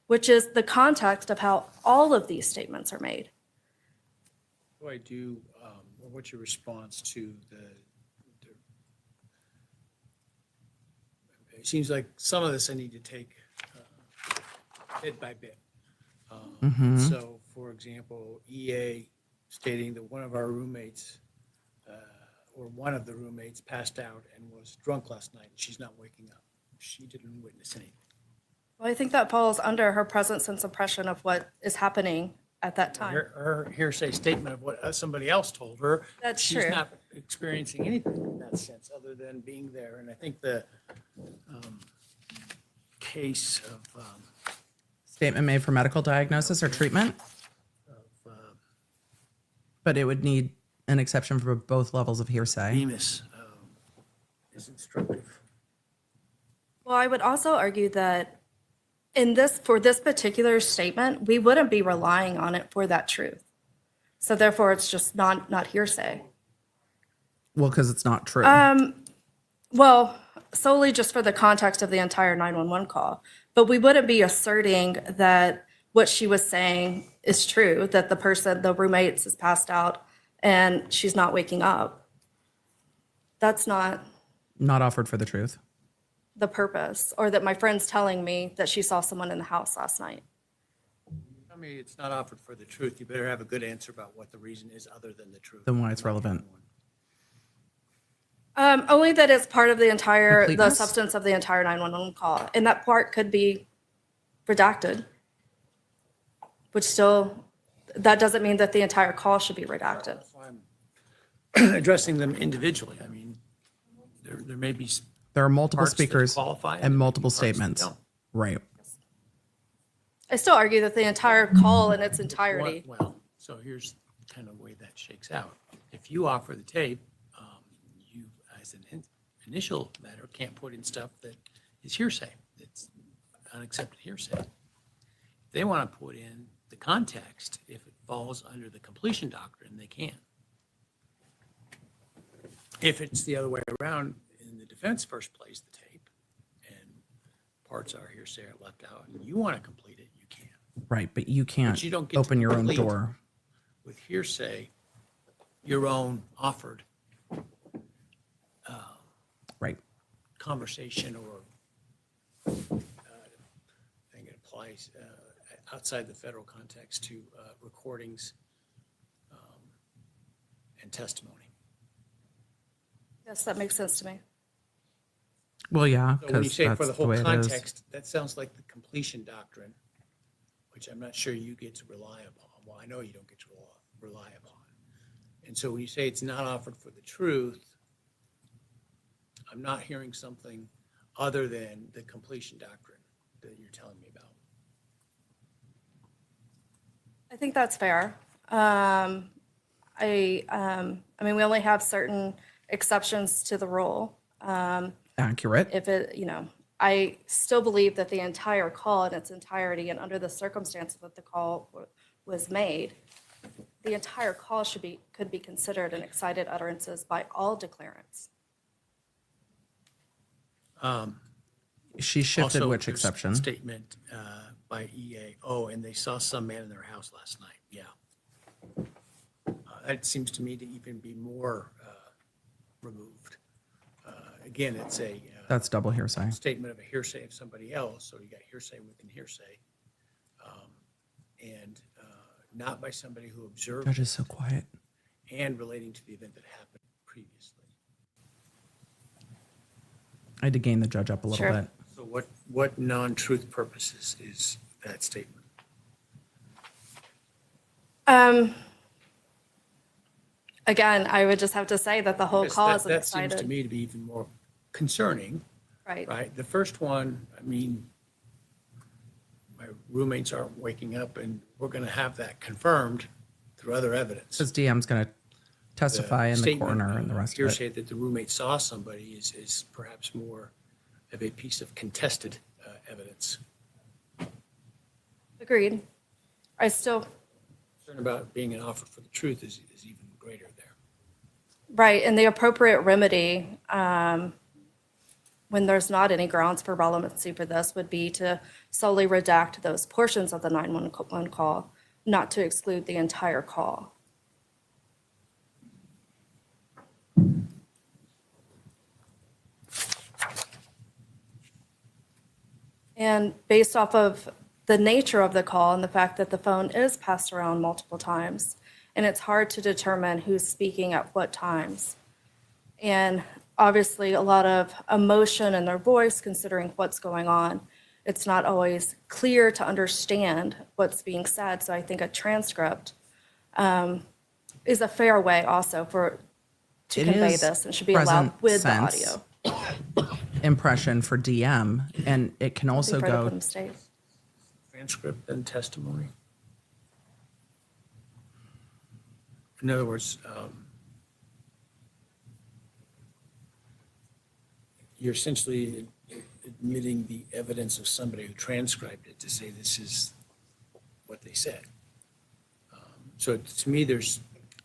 which is the context of how all of these statements are made. What do I do, or what's your response to it seems like some of this I need to take bit by bit. So, for example, EA stating that one of our roommates, or one of the roommates passed out and was drunk last night, and she's not waking up. She didn't witness anything. Well, I think that falls under her presence and suppression of what is happening at that time. Her hearsay statement of what somebody else told her. That's She's true. not experiencing anything in that sense other than being there. And I think the case of Statement made for medical diagnosis or treatment, but it would need an exception for both levels of hearsay. Bemis is instructive. Well, I would also argue that for this particular statement, we wouldn't be relying on it for that truth. So therefore, it's just not hearsay. Well, because it's not true. Well, solely just for the context of the entire 911 call. But we wouldn't be asserting that what she was saying is true, that the roommates is passed out and she's not waking up. That's not Not offered for the truth. the purpose, or that my friend's telling me that she saw someone in the house last night. I mean, it's not offered for the truth. You better have a good answer about what the reason is other than the truth. Then why it's relevant. Only that it's part of the Completeness? substance of the entire 911 call. And that part could be redacted, which still, that doesn't mean that the entire call should be redacted. So I'm addressing them individually. I mean, there may be There are multiple parts that speakers qualify and multiple parts that statements. don't. Right. I still argue that the entire call in its entirety. Well, so here's kind of the way that shakes out. If you offer the tape, you, as an initial matter, can't put in stuff that is hearsay. It's unaccepted hearsay. If they want to put in the context, if it falls under the completion doctrine, they can. If it's the other way around, in the defense first plays the tape, and parts are hearsay are left out, and you want to complete it, you can. Right. But you can't But you don't get to open your own complete. door. With hearsay, your own offered Right. conversation or I think it applies outside the federal context to recordings and testimony. Yes, that makes sense to me. Well, yeah, So when you because say that's for the the whole way it is. context, that sounds like the completion doctrine, which I'm not sure you get to rely upon. Well, I know you don't get to rely upon. And so when you say it's not offered for the truth, I'm not hearing something other than the completion doctrine that you're telling me about. I think that's fair. I mean, we only have certain exceptions to the rule. Accurate. If it, I still believe that the entire call in its entirety and under the circumstances that the call was made, the entire call could be considered an excited utterances by all declarants. She shifted Also, which there's a exception? Statement by EA, and they saw some man in their house last night, yeah. That seems to me to even be more removed. Again, it's a That's double hearsay. statement of a hearsay of somebody else, so you got hearsay within hearsay. And not by somebody who observed Judge is so quiet. and relating to the event that happened previously. I had to gain the judge up a little Sure. bit. So what non-truth purposes is that statement? Again, I would just have to say that the whole Because call that- is an That seems to excited, me to be even more concerning, right? right? The first one, I mean, my roommates aren't waking up, and we're going to have that confirmed through other evidence. Because DM's going to testify in the Statement, coroner and the rest of hearsay it. that the roommate saw somebody is perhaps more of a piece of contested evidence. Agreed. I still, Concern about being an offer for the truth is even greater there. right, and the appropriate remedy, when there's not any grounds for relevancy for this, would be to solely redact those portions of the 911 call, not to exclude the entire call. And based off of the nature of the call and the fact that the phone is passed around multiple times, and it's hard to determine who's speaking at what times. And obviously, a lot of emotion in their voice, considering what's going on. It's not always clear to understand what's being said. So I think a transcript is a fair way also to It convey is this and should be allowed present with the sense audio. Impression for DM, and it can also Before they put go. them state. Transcript and testimony. In other words, you're essentially admitting the evidence of somebody who transcribed it to say this is what they said. So to me, there's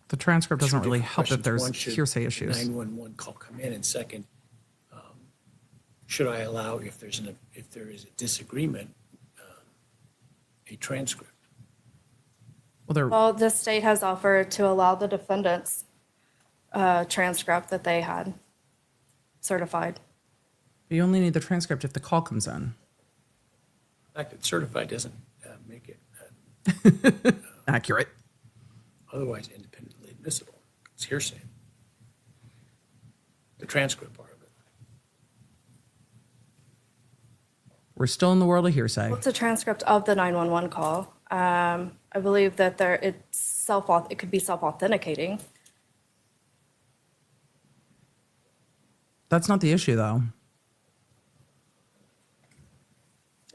The transcript doesn't two really different help if questions. there's One, should hearsay issues. 911 call come in, and second, should I allow, if there is a disagreement, a transcript? Well, the state has offered to allow the defendant's transcript that they had certified. You only need the transcript if the call comes in. The fact that certified doesn't make it Accurate. otherwise independently admissible. It's hearsay. The transcript part of it. We're still in the world of hearsay. It's a transcript of the 911 call. I believe that it could be self-authenticating. That's not the issue, though.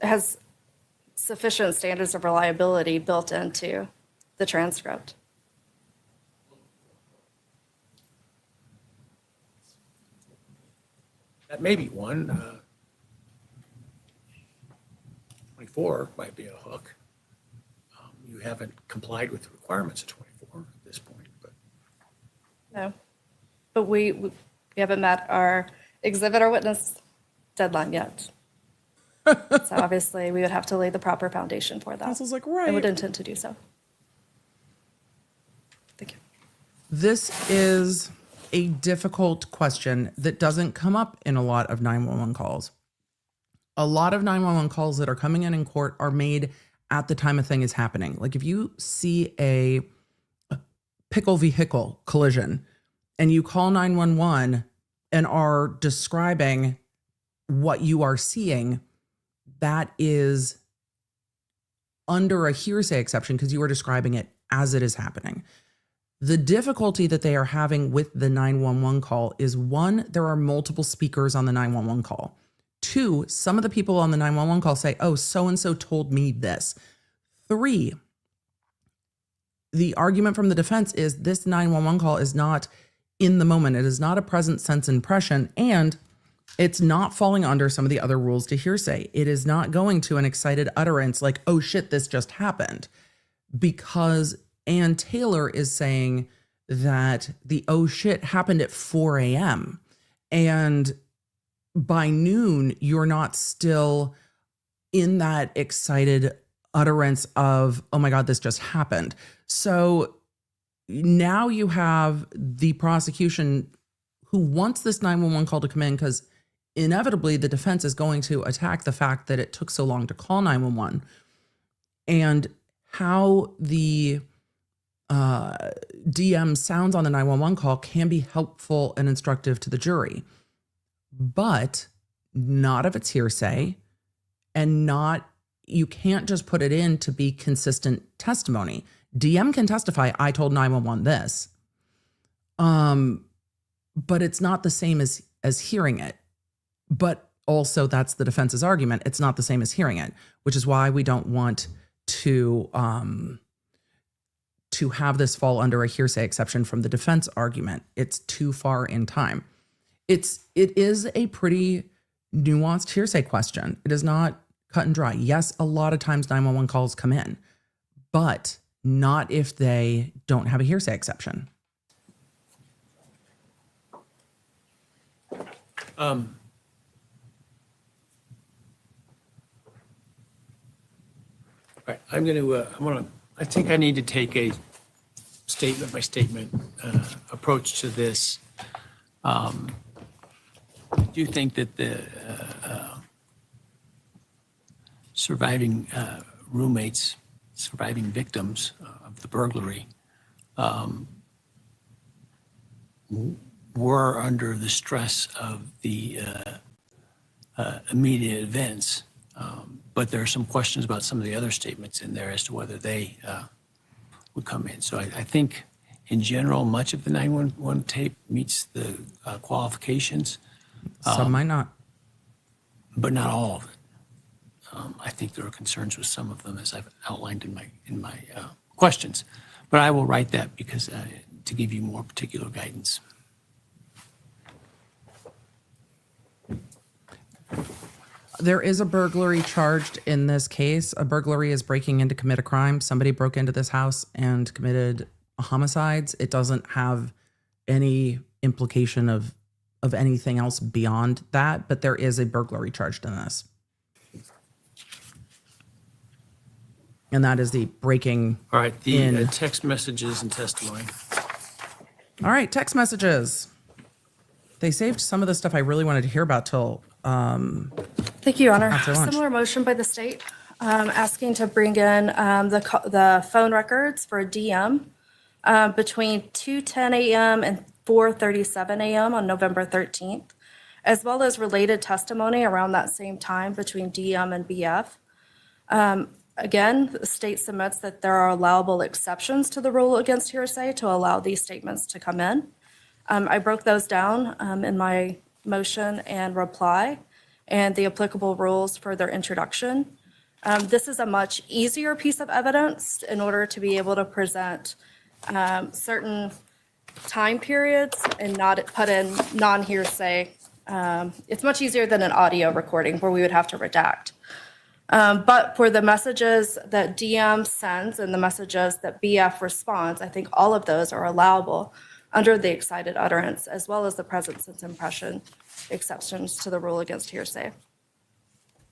It has sufficient standards of reliability built into the transcript. That may be one. 24 might be a hook. You haven't complied with the requirements of 24 at this point, but No. But we haven't met our exhibit or witness deadline yet. So obviously, we would have to lay the proper foundation for that. Counsel's like, I would right. intend to do so. Thank you. This is a difficult question that doesn't come up in a lot of 911 calls. A lot of 911 calls that are coming in court are made at the time a thing is happening. Like if you see a pickle vehicle collision and you call 911 and are describing what you are seeing, that is under a hearsay exception because you are describing it as it is happening. The difficulty that they are having with the 911 call is one, there are multiple speakers on the 911 call. Two, some of the people on the 911 call say, oh, so-and-so told me this. Three, the argument from the defense is this 911 call is not in the moment. It is not a present sense impression, and it's not falling under some of the other rules to hearsay. It is not going to an excited utterance like, oh shit, this just happened. Because Ann Taylor is saying that the oh shit happened at 4 a.m. And by noon, you're not still in that excited utterance of, oh my God, this just happened. So now you have the prosecution who wants this 911 call to come in because inevitably the defense is going to attack the fact that it took so long to call 911 and how the DM sounds on the 911 call can be helpful and instructive to the jury, but not if it's hearsay and not, you can't just put it in to be consistent testimony. DM can testify, I told 911 this, but it's not the same as hearing it. But also that's the defense's argument. It's not the same as hearing it, which is why we don't want to have this fall under a hearsay exception from the defense argument. It's too far in time. It is a pretty nuanced hearsay question. It is not cut and dry. Yes, a lot of times 911 calls come in, but not if they don't have a hearsay exception. Right, I think I need to take a statement by statement approach to this. I do think that the surviving roommates, surviving victims of the burglary were under the stress of the immediate events. But there are some questions about some of the other statements in there as to whether they would come in. So I think in general, much of the 911 tape meets the qualifications. Some might not. But not all of it. I think there are concerns with some of them as I've outlined in my questions. But I will write that because to give you more particular guidance. There is a burglary charged in this case. A burglary is breaking in to commit a crime. Somebody broke into this house and committed homicides. It doesn't have any implication of anything else beyond that, but there is a burglary charged in this. And that is the breaking All right, the in. text messages and testimony. All right, text messages. They saved some of the stuff I really wanted to hear about till Thank you, Your Honor. After lunch. Similar motion by the state, asking to bring in the phone records for a DM between 2:10 a.m. and 4:37 a.m. on November 13th, as well as related testimony around that same time between DM and BF. Again, the state submits that there are allowable exceptions to the rule against hearsay to allow these statements to come in. I broke those down in my motion and reply and the applicable rules for their introduction. This is a much easier piece of evidence in order to be able to present certain time periods and not put in non-hearsay. It's much easier than an audio recording where we would have to redact. But for the messages that DM sends and the messages that BF responds, I think all of those are allowable under the excited utterance, as well as the present sense impression exceptions to the rule against hearsay.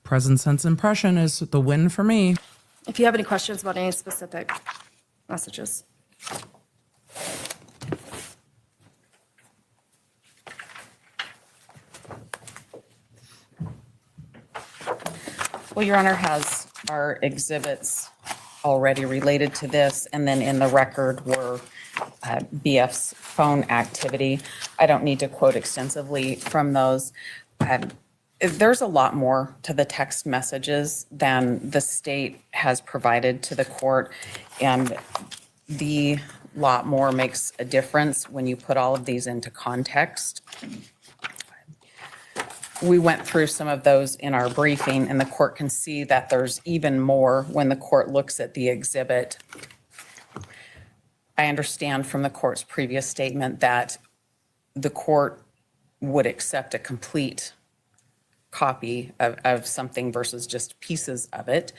present sense impression is the win for me. If you have any questions about any specific messages. Well, Your Honor has our exhibits already related to this, and then in the record were BF's phone activity. I don't need to quote extensively from those. There's a lot more to the text messages than the state has provided to the court, and the lot more makes a difference when you put all of these into context. We went through some of those in our briefing, and the court can see that there's even more when the court looks at the exhibit. I understand from the court's previous statement that the court would accept a complete copy of something versus just pieces of it.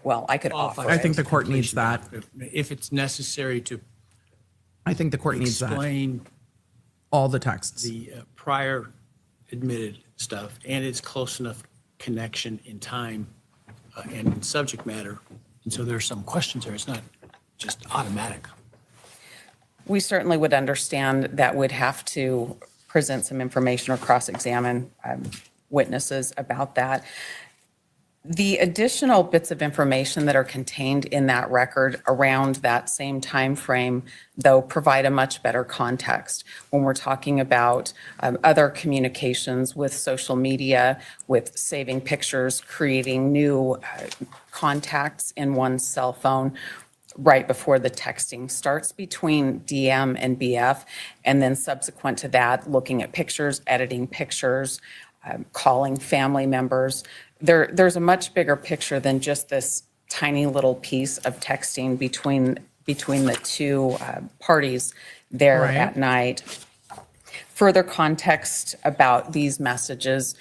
Well, I could offer I think it. the court needs that. If it's necessary to I think the court needs that. explain All the texts. the prior admitted stuff, and it's close enough connection in time and in subject matter, and so there's some questions there. It's not just automatic. We certainly would understand that we'd have to present some information or cross-examine witnesses about that. The additional bits of information that are contained in that record around that same time frame, though, provide a much better context when we're talking about other communications with social media, with saving pictures, creating new contacts in one's cell phone right before the texting starts between DM and BF, and then subsequent to that, looking at pictures, editing pictures, calling family members. There's a much bigger picture than just this tiny little piece of texting between the two parties there Right. at night. Further context about these messages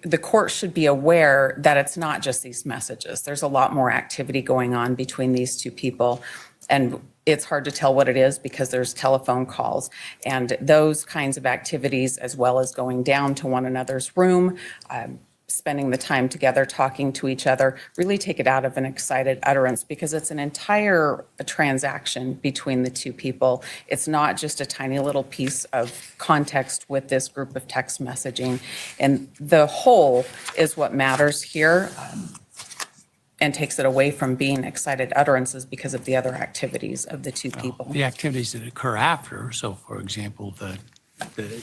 the court should be aware that it's not just these messages. There's a lot more activity going on between these two people. And it's hard to tell what it is because there's telephone calls and those kinds of activities, as well as going down to one another's room, spending the time together, talking to each other, really take it out of an excited utterance because it's an entire transaction between the two people. It's not just a tiny little piece of context with this group of text messaging. And the whole is what matters here and takes it away from being excited utterances because of the other activities of the two people. The activities that occur after, so for example, the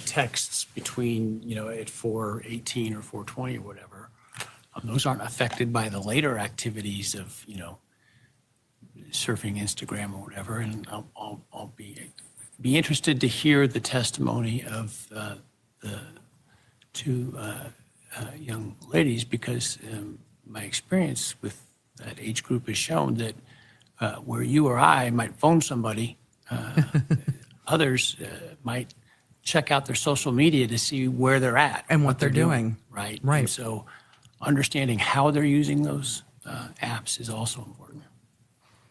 texts between, at 4:18 or 4:20 or whatever, those aren't affected by the later activities of, surfing Instagram or whatever. And I'll be interested to hear the testimony of the two young ladies because my experience with that age group has shown that where you or I might phone somebody, others might check out their social media to see where they're at. And what they're doing. Right. Right. And so understanding how they're using those apps is also important.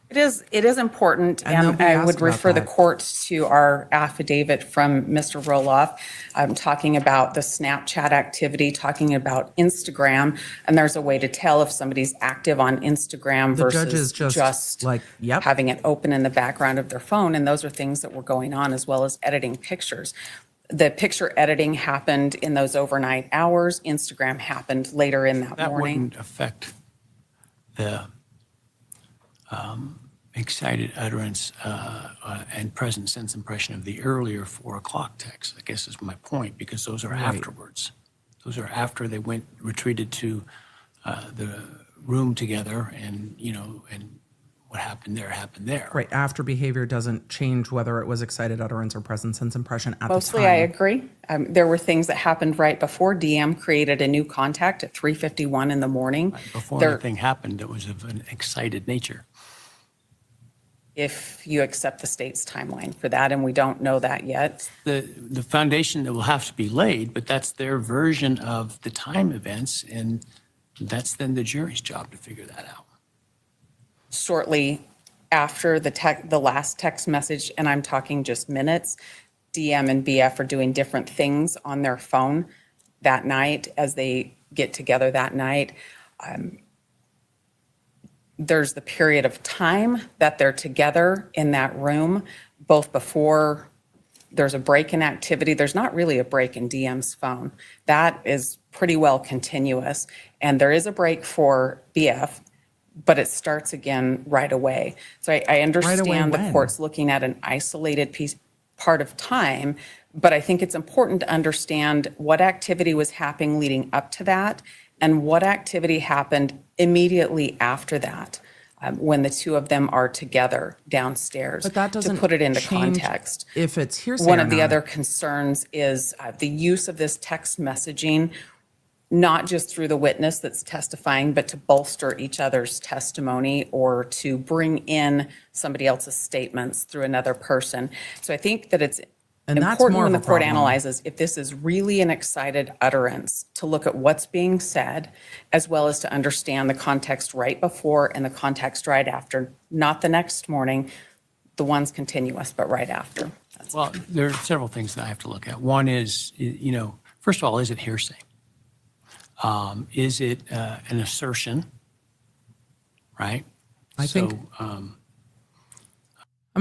It is important, And they'll and be I asked would about refer the that. court to our affidavit from Mr. Roloff, talking about the Snapchat activity, talking about Instagram, and there's a way to tell if somebody's active on Instagram The judge versus is just like, yep. having it open in the background of their phone, and those are things that were going on, as well as editing pictures. The picture editing happened in those overnight hours. Instagram happened later in that That morning. wouldn't affect the excited utterance and present sense impression of the earlier 4:00 text, I guess is my point, because those are afterwards. Those are after they retreated to the room together and, and what happened there. Right. After behavior doesn't change whether it was excited utterance or present sense impression at the time. Mostly, I agree. There were things that happened right before DM created a new contact at 3:51 in the morning. Before anything happened that was of an excited nature. If you accept the state's timeline for that, and we don't know that yet. The foundation that will have to be laid, but that's their version of the time events, and that's then the jury's job to figure that out. Shortly after the last text message, and I'm talking just minutes, DM and BF are doing different things on their phone that night as they get together that night. There's the period of time that they're together in that room, both before there's a break in activity. There's not really a break in DM's phone. That is pretty well continuous. And there is a break for BF, but it starts again right away. So I understand the when? court's looking at an isolated part of time, but I think it's important to understand what activity was happening leading up to that and what activity happened immediately after that, when the two of them are together downstairs. But that doesn't to put it into change context. if it's hearsay One or of the not. other concerns is the use of this text messaging not just through the witness that's testifying, but to bolster each other's testimony or to bring in somebody else's statements through another person. So I think that it's And that's important more when of the a court problem. analyzes if this is really an excited utterance, to look at what's being said, as well as to understand the context right before and the context right after, not the next morning, the ones continuous, but right after. Well, there are several things that I have to look at. One is, first of all, is it hearsay? Is it an assertion, right? I think I'm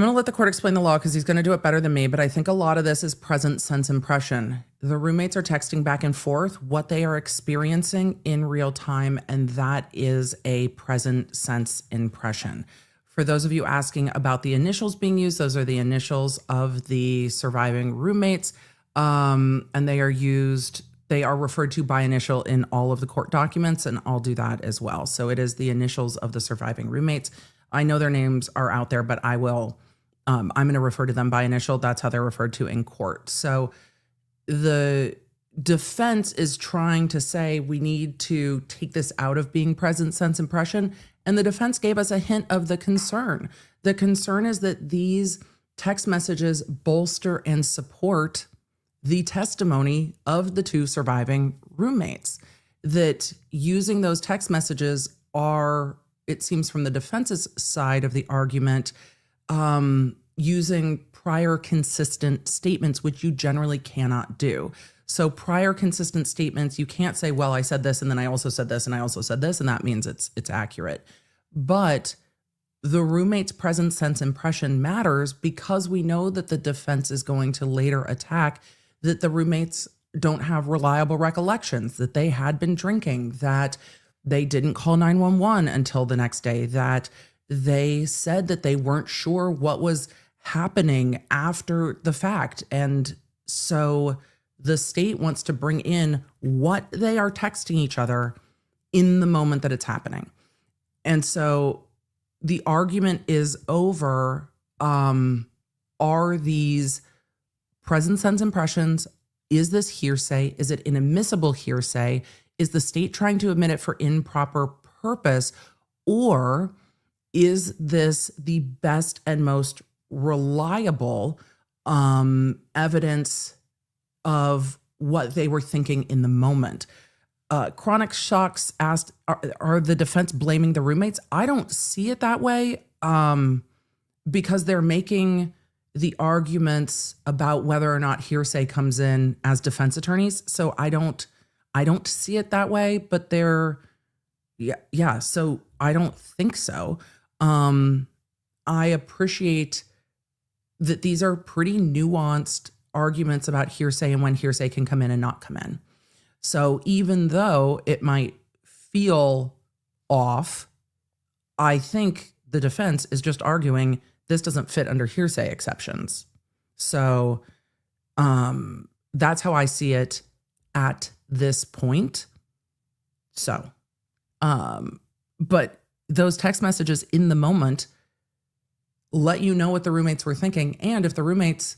going to let the court explain the law because he's going to do it better than me, but I think a lot of this is present sense impression. The roommates are texting back and forth what they are experiencing in real time, and that is a present sense impression. For those of you asking about the initials being used, those are the initials of the surviving roommates, and they are referred to by initial in all of the court documents, and I'll do that as well. So it is the initials of the surviving roommates. I know their names are out there, but I'm going to refer to them by initial. That's how they're referred to in court. So the defense is trying to say we need to take this out of being present sense impression. And the defense gave us a hint of the concern. The concern is that these text messages bolster and support the testimony of the two surviving roommates. That using those text messages are, it seems from the defense's side of the argument, using prior consistent statements, which you generally cannot do. So prior consistent statements, you can't say, well, I said this, and then I also said this, and I also said this, and that means it's accurate. But the roommate's present sense impression matters because we know that the defense is going to later attack that the roommates don't have reliable recollections, that they had been drinking, that they didn't call 911 until the next day, that they said that they weren't sure what was happening after the fact. And so the state wants to bring in what they are texting each other in the moment that it's happening. And so the argument is over, are these present sense impressions, is this hearsay? Is it an admissible hearsay? Is the state trying to admit it for improper purpose? Or is this the best and most reliable evidence of what they were thinking in the moment? Chronic Shocks asked, are the defense blaming the roommates? I don't see it that way because they're making the arguments about whether or not hearsay comes in as defense attorneys. So I don't see it that way, but yeah. So I don't think so. I appreciate that these are pretty nuanced arguments about hearsay and when hearsay can come in and not come in. So even though it might feel off, I think the defense is just arguing this doesn't fit under hearsay exceptions. So that's how I see it at this point. So, but those text messages in the moment let you know what the roommates were thinking. And if the roommates,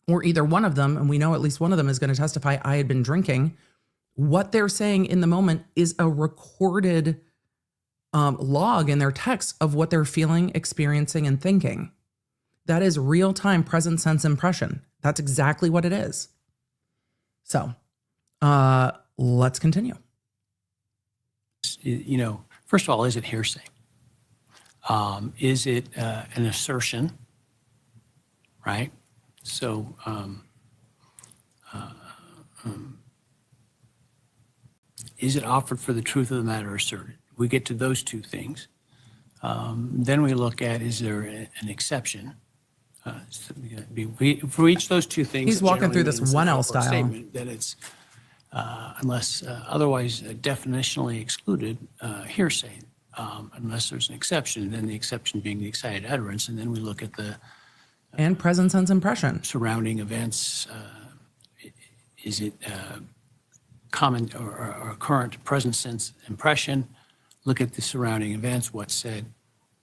or either one of them, and we know at least one of them is going to testify, I had been drinking, what they're saying in the moment is a recorded log in their text of what they're feeling, experiencing, and thinking. That is real-time present sense impression. That's exactly what it is. So let's continue. First of all, is it hearsay? Is it an assertion, right? So is it offered for the truth of the matter asserted? We get to those two things. Then we look at, is there an exception? For each of those two things. He's walking through this 1L style. Statement that it's, unless otherwise definitionally excluded, hearsay, unless there's an exception, then the exception being the excited utterance. And then we look at the and present sense impression. Surrounding events. Is it common or current present sense impression? Look at the surrounding events, what's said.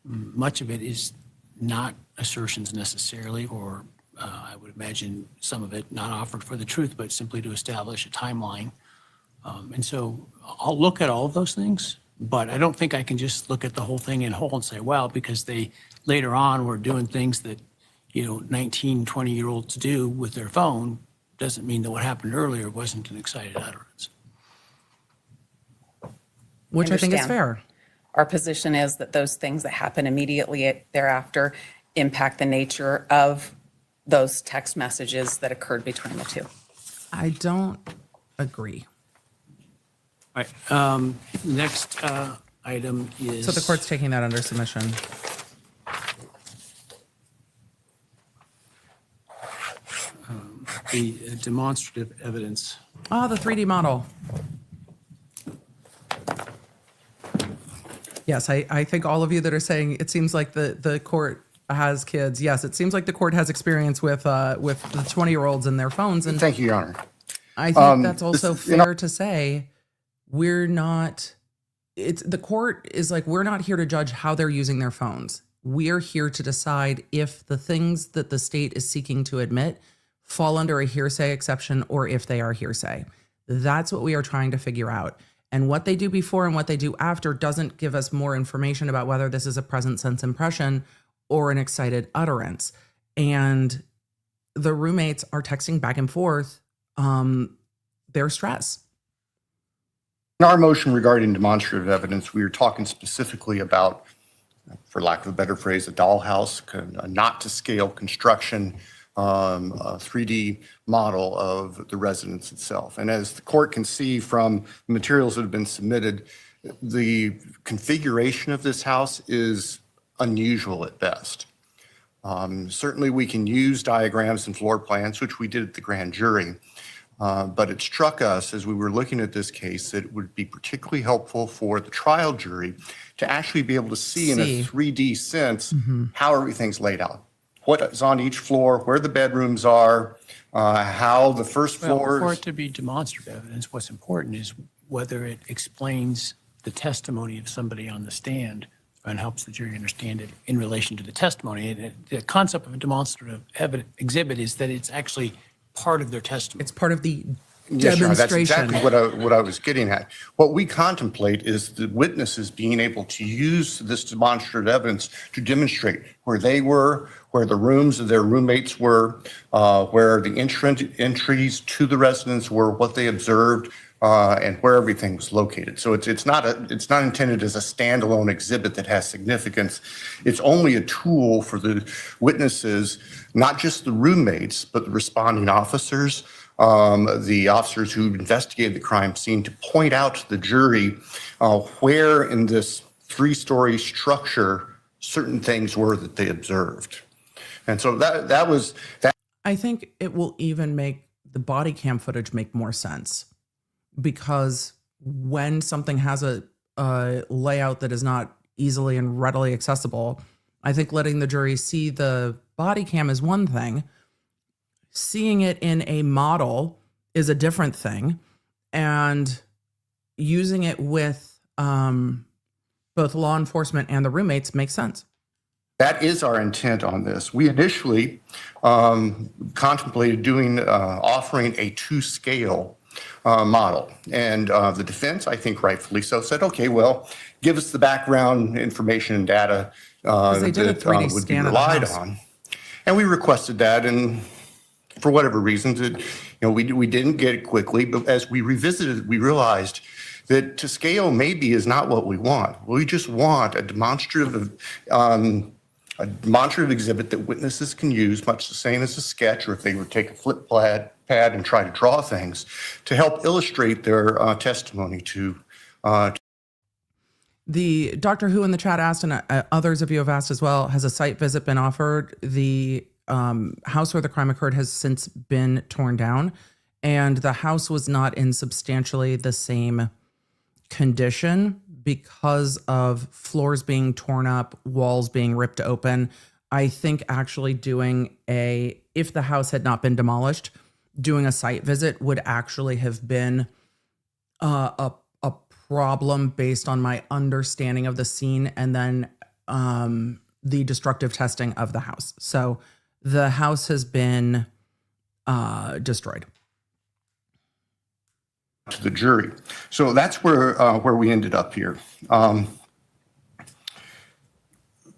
Much of it is not assertions necessarily, or I would imagine some of it not offered for the truth, but simply to establish a timeline And so I'll look at all of those things, but I don't think I can just look at the whole thing in whole and say, well, because they later on were doing things that, 19, 20-year-olds do with their phone, doesn't mean that what happened earlier wasn't an excited utterance. Which I think is Understand. fair. Our position is that those things that happen immediately thereafter impact the nature of those text messages that occurred between the two. I don't agree. All right, next item is. So the court's taking that under submission. The demonstrative evidence. Oh, the 3D model. Yes, I think all of you that are saying it seems like the court has kids. Yes, it seems like the court has experience with the 20-year-olds and their phones. And Thank you, Your Honor. I think that's also this- fair to say. We're not. The court is like, we're not here to judge how they're using their phones. We're here to decide if the things that the state is seeking to admit fall under a hearsay exception or if they are hearsay. That's what we are trying to figure out. And what they do before and what they do after doesn't give us more information about whether this is a present sense impression or an excited utterance. And the roommates are texting back and forth their stress. In our motion regarding demonstrative evidence, we were talking specifically about, for lack of a better phrase, a dollhouse, a not-to-scale construction, a 3D model of the residence itself. And as the court can see from the materials that have been submitted, the configuration of this house is unusual at best. Certainly, we can use diagrams and floor plans, which we did at the grand jury. But it struck us as we were looking at this case that it would be particularly helpful for the trial jury to actually be able to see in a 3D sense how everything's laid out. What is on each floor, where the bedrooms are, how the first Well, for floors. it to be demonstrative evidence, what's important is whether it explains the testimony of somebody on the stand and helps the jury understand it in relation to the testimony. And the concept of a demonstrative exhibit is that it's actually part of their testimony. It's part of the Yes, Your Honor, that's demonstration. exactly what I was getting at. What we contemplate is the witnesses being able to use this demonstrative evidence to demonstrate where they were, where the rooms of their roommates were, where the entries to the residence were, what they observed, and where everything was located. So it's not intended as a standalone exhibit that has significance. It's only a tool for the witnesses, not just the roommates, but the responding officers, the officers who investigated the crime scene, to point out to the jury where in this 3-story structure certain things were that they observed. And so that was that. I think it will even make the body cam footage make more sense, because when something has a layout that is not easily and readily accessible, I think letting the jury see the body cam is one thing. Seeing it in a model is a different thing. And using it with both law enforcement and the roommates makes sense. That is our intent on this. We initially contemplated offering a 2-scale model. And the defense, I think rightfully so, said, okay, well, give us the background information and data They did a that 3D would be scan of the relied house. on. And we requested that, and for whatever reasons, we didn't get it quickly. But as we revisited, we realized that to scale maybe is not what we want. We just want a demonstrative exhibit that witnesses can use, much the same as a sketch, or if they would take a flip pad and try to draw things, to help illustrate their testimony to. The Doctor Who in the chat asked, and others of you have asked as well, has a site visit been offered? The house where the crime occurred has since been torn down, and the house was not in substantially the same condition because of floors being torn up, walls being ripped open. I think actually if the house had not been demolished, doing a site visit would actually have been a problem based on my understanding of the scene and then the destructive testing of the house. So the house has been destroyed. to the jury. So that's where we ended up here.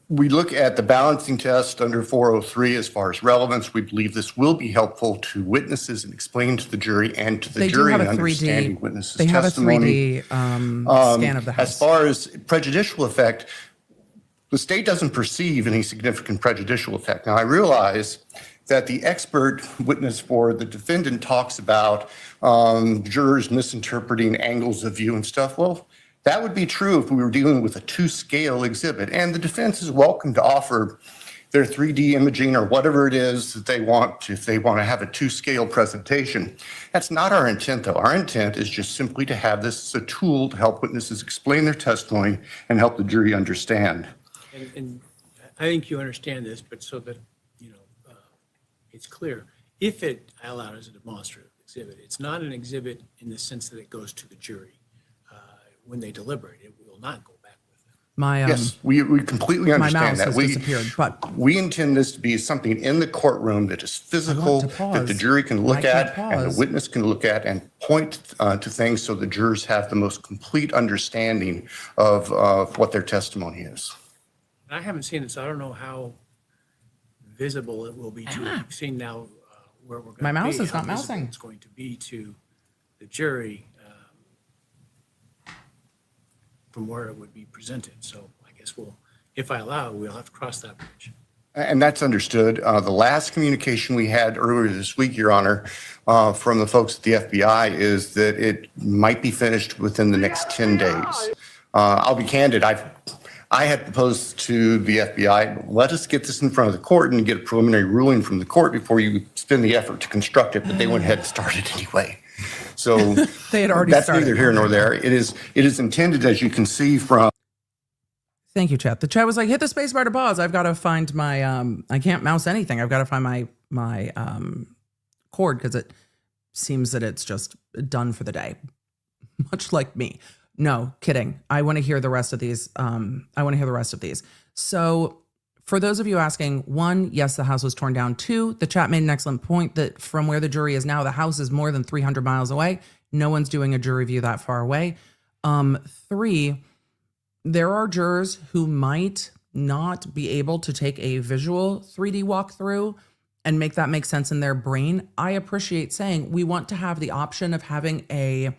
We look at the balancing test under 403 as far as relevance. We believe this will be helpful to witnesses and explain to the jury and to the They do jury have in a 3D. understanding witnesses' They have testimony. a 3D scan of the house. As far as prejudicial effect, the state doesn't perceive any significant prejudicial effect. Now, I realize that the expert witness for the defendant talks about jurors misinterpreting angles of view and stuff. Well, that would be true if we were dealing with a 2-scale exhibit, and the defense is welcome to offer their 3D imaging or whatever it is that they want, if they want to have a 2-scale presentation. That's not our intent, though. Our intent is just simply to have this as a tool to help witnesses explain their testimony and help the jury understand. And I think you understand this, but so that, it's clear. If it allowed as a demonstrative exhibit, it's not an exhibit in the sense that it goes to the jury. When they deliberate, it will not go back with them. My Yes, we completely my understand mouse that. has disappeared, but We intend this to be something in the courtroom that is physical, to pause. that the jury can I look can't at and pause. the witness can look at and point to things so the jurors have the most complete understanding of what their testimony is. And I haven't seen it, so I don't know how visible it will be to, you've seen now where we're going to be. My mouse is how not visible mousing. It's going to be to the jury from where it would be presented. So I guess if I allow, we'll have to cross that bridge. And that's understood. The last communication we had earlier this week, Your Honor, from the folks at the FBI is that it might be finished within the next 10 days. I'll be candid. I had proposed to the FBI, let us get this in front of the court and get a preliminary ruling from the court before you spend the effort to construct it, but they went ahead and started anyway. So They had already that's started. neither here nor there. It is intended, as you can see from. Thank you, chat. The chat was like, hit the space bar to pause. I've got to find my, I can't mouse anything. I've got to find my cord because it seems that it's just done for the day. Much like me. No, kidding. I want to hear the rest of these. So for those of you asking, 1, yes, the house was torn down. 2, the chat made an excellent point that from where the jury is now, the house is more than 300 miles away. No one's doing a jury view that far away. 3, there are jurors who might not be able to take a visual 3D walkthrough and make that make sense in their brain. I appreciate saying we want to have the option of having a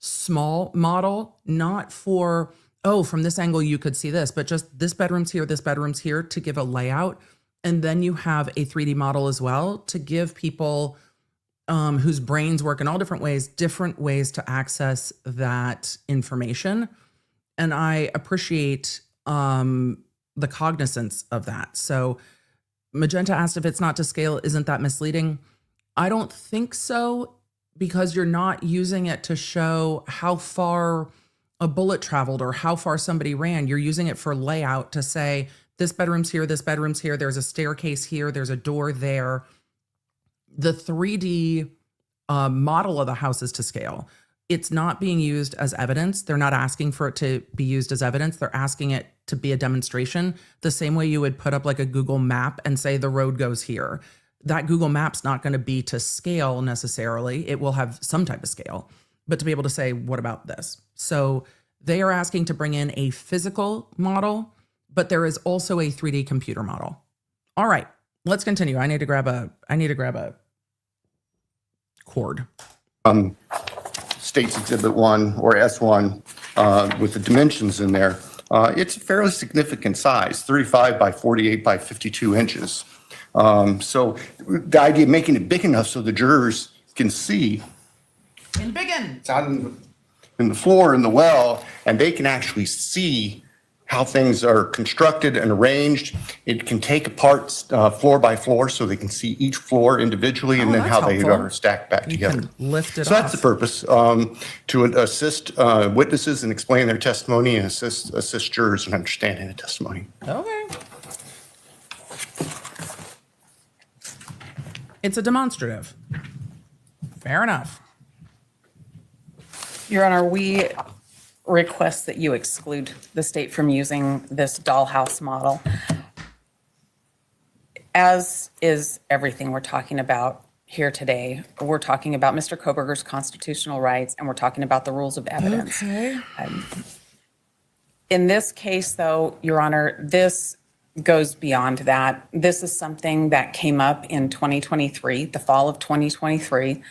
small model, not for, oh, from this angle you could see this, but just this bedroom's here to give a layout. And then you have a 3D model as well to give people whose brains work in all different ways to access that information. And I appreciate the cognizance of that. So Magenta asked if it's not to scale, isn't that misleading? I don't think so, because you're not using it to show how far a bullet traveled or how far somebody ran. You're using it for layout to say, this bedroom's here, there's a staircase here, there's a door there. The 3D model of the house is to scale. It's not being used as evidence. They're not asking for it to be used as evidence. They're asking it to be a demonstration, the same way you would put up like a Google map and say the road goes here. That Google Map's not going to be to scale necessarily. It will have some type of scale, but to be able to say, what about this? So they are asking to bring in a physical model, but there is also a 3D computer model. All right, let's continue. I need to grab a cord. States Exhibit 1 or S1 with the dimensions in there. It's a fairly significant size, 35 by 48 by 52 inches. So the idea of making it big enough so the jurors can see it's out in the floor in the well, and they can actually see how things are constructed and arranged. It can take apart floor by floor so they can see each floor individually and then that's how they helpful. are stacked back You together. can lift it So that's the off. purpose, to assist witnesses in explaining their testimony and assist jurors in understanding the testimony. Okay. It's a demonstrative. Fair enough. Your Honor, we request that you exclude the state from using this dollhouse model. As is everything we're talking about here today. We're talking about Mr. Kohberger's constitutional rights, and we're talking about the rules of evidence. In this case, though, Your Honor, this goes beyond that. This is something that came up in 2023, the fall of 2023.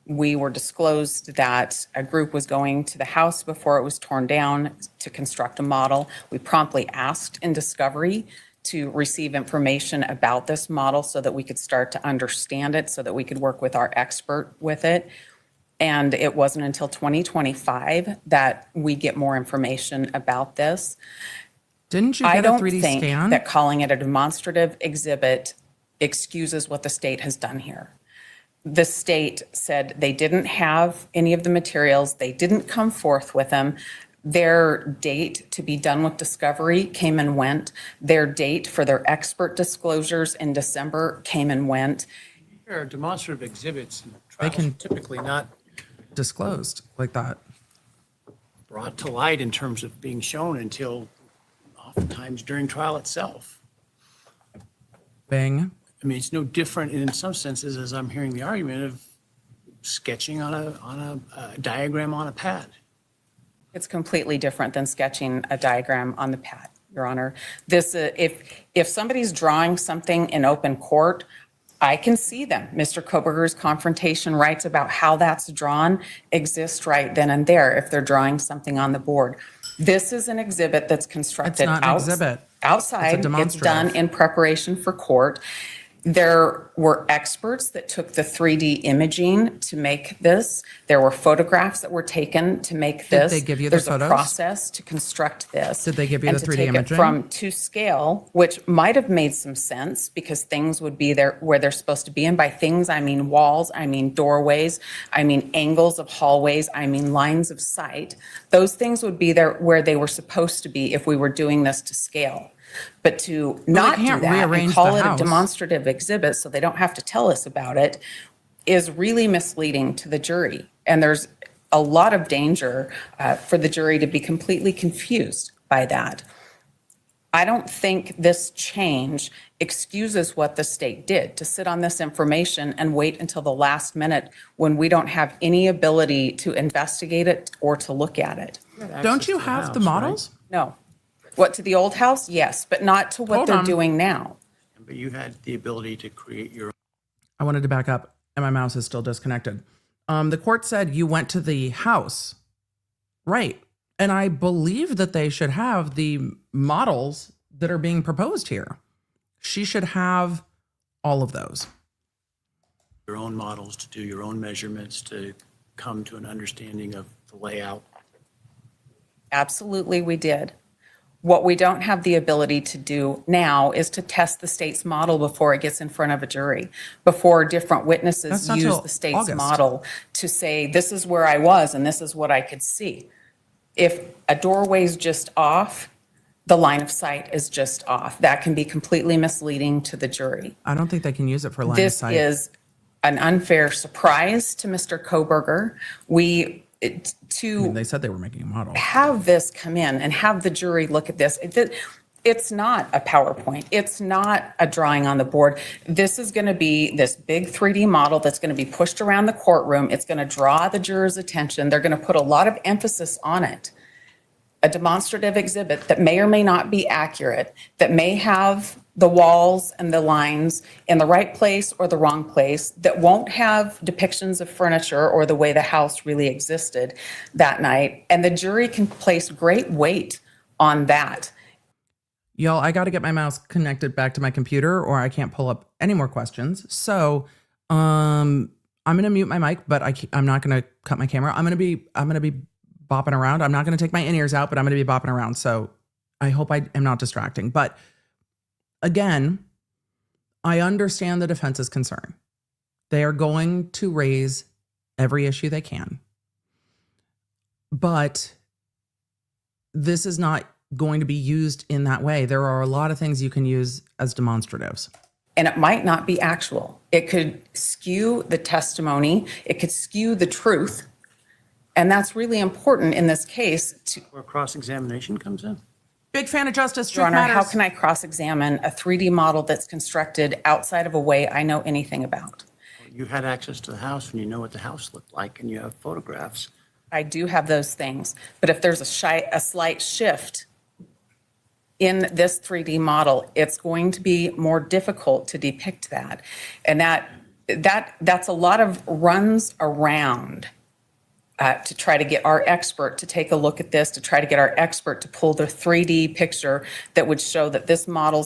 We were disclosed that a group was going to the house before it was torn down to construct a model. We promptly asked in discovery to receive information about this model so that we could start to understand it, so that we could work with our expert with it. And it wasn't until 2025 that we get more information about this. Didn't you I get a don't 3D think scan? that calling it a demonstrative exhibit excuses what the state has done here. The state said they didn't have any of the materials. They didn't come forth with them. Their date to be done with discovery came and went. Their date for their expert disclosures in December came and went. There are demonstrative exhibits and They trials can- typically not Disclosed like that. brought to light in terms of being shown until oftentimes during trial itself. Bing. I mean, it's no different in some senses, as I'm hearing the argument, of sketching on a diagram on a pad. It's completely different than sketching a diagram on the pad, Your Honor. This, if somebody's drawing something in open court, I can see them. Mr. Kohberger's confrontation rights about how that's drawn exist right then and there if they're drawing something on the board. This is an exhibit that's constructed It's not an exhibit. outside. It's a It's demonstrative. done in preparation for court. There were experts that took the 3D imaging to make this. There were photographs that were taken to make this. they give you the There's photos? a process to construct this. Did they give you and the to 3D take it imaging? from to scale, which might have made some sense because things would be there where they're supposed to be. And by things, I mean walls, I mean doorways, I mean angles of hallways, I mean lines of sight. Those things would be there where they were supposed to be if we were doing this to scale. But to not do can't that and rearrange call the it a house. demonstrative exhibit so they don't have to tell us about it is really misleading to the jury. And there's a lot of danger for the jury to be completely confused by that. I don't think this change excuses what the state did to sit on this information and wait until the last minute when we don't have any ability to investigate it or to look at it. Don't you have the models? No. What, to the old house? Yes, but not to what Hold they're on. doing now. But you had the ability to create your I wanted to back up, and my mouse is still disconnected. The court said you went to the house. Right. And I believe that they should have the models that are being proposed here. She should have all of those. own models, to do your own measurements, to come to an understanding of the layout. Absolutely, we did. What we don't have the ability to do now is to test the state's model before it gets in front of a jury, before different witnesses That's not use till the state's August. model to say, this is where I was and this is what I could see. If a doorway's just off, the line of sight is just off. That can be completely misleading to the jury. I don't think they can use it for line of This sight. is an unfair surprise to Mr. Kohberger. They said they were making a model. Have this come in and have the jury look at this. It's not a PowerPoint. It's not a drawing on the board. This is going to be this big 3D model that's going to be pushed around the courtroom. It's going to draw the jurors' attention. They're going to put a lot of emphasis on it. A demonstrative exhibit that may or may not be accurate, that may have the walls and the lines in the right place or the wrong place, that won't have depictions of furniture or the way the house really existed that night. And the jury can place great weight on that. Y'all, I got to get my mouse connected back to my computer or I can't pull up any more questions. So I'm going to mute my mic, but I'm not going to cut my camera. I'm going to be bopping around. I'm not going to take my in-ears out, but I'm going to be bopping around. So I hope I am not distracting. But again, I understand the defense's concern. They are going to raise every issue they can. But this is not going to be used in that way. There are a lot of things you can use as demonstratives. And it might not be actual. It could skew the testimony. It could skew the truth. And that's really important in this case. Where cross-examination comes in? Big fan of justice. Your Truth Honor, how matters. can I cross-examine a 3D model that's constructed outside of a way I know anything about? You had access to the house and you know what the house looked like and you have photographs. I do have those things, but if there's a slight shift in this 3D model, it's going to be more difficult to depict that. And that's a lot of runs around to try to get our expert to take a look at this, to try to get our expert to pull the 3D picture that would show that this model.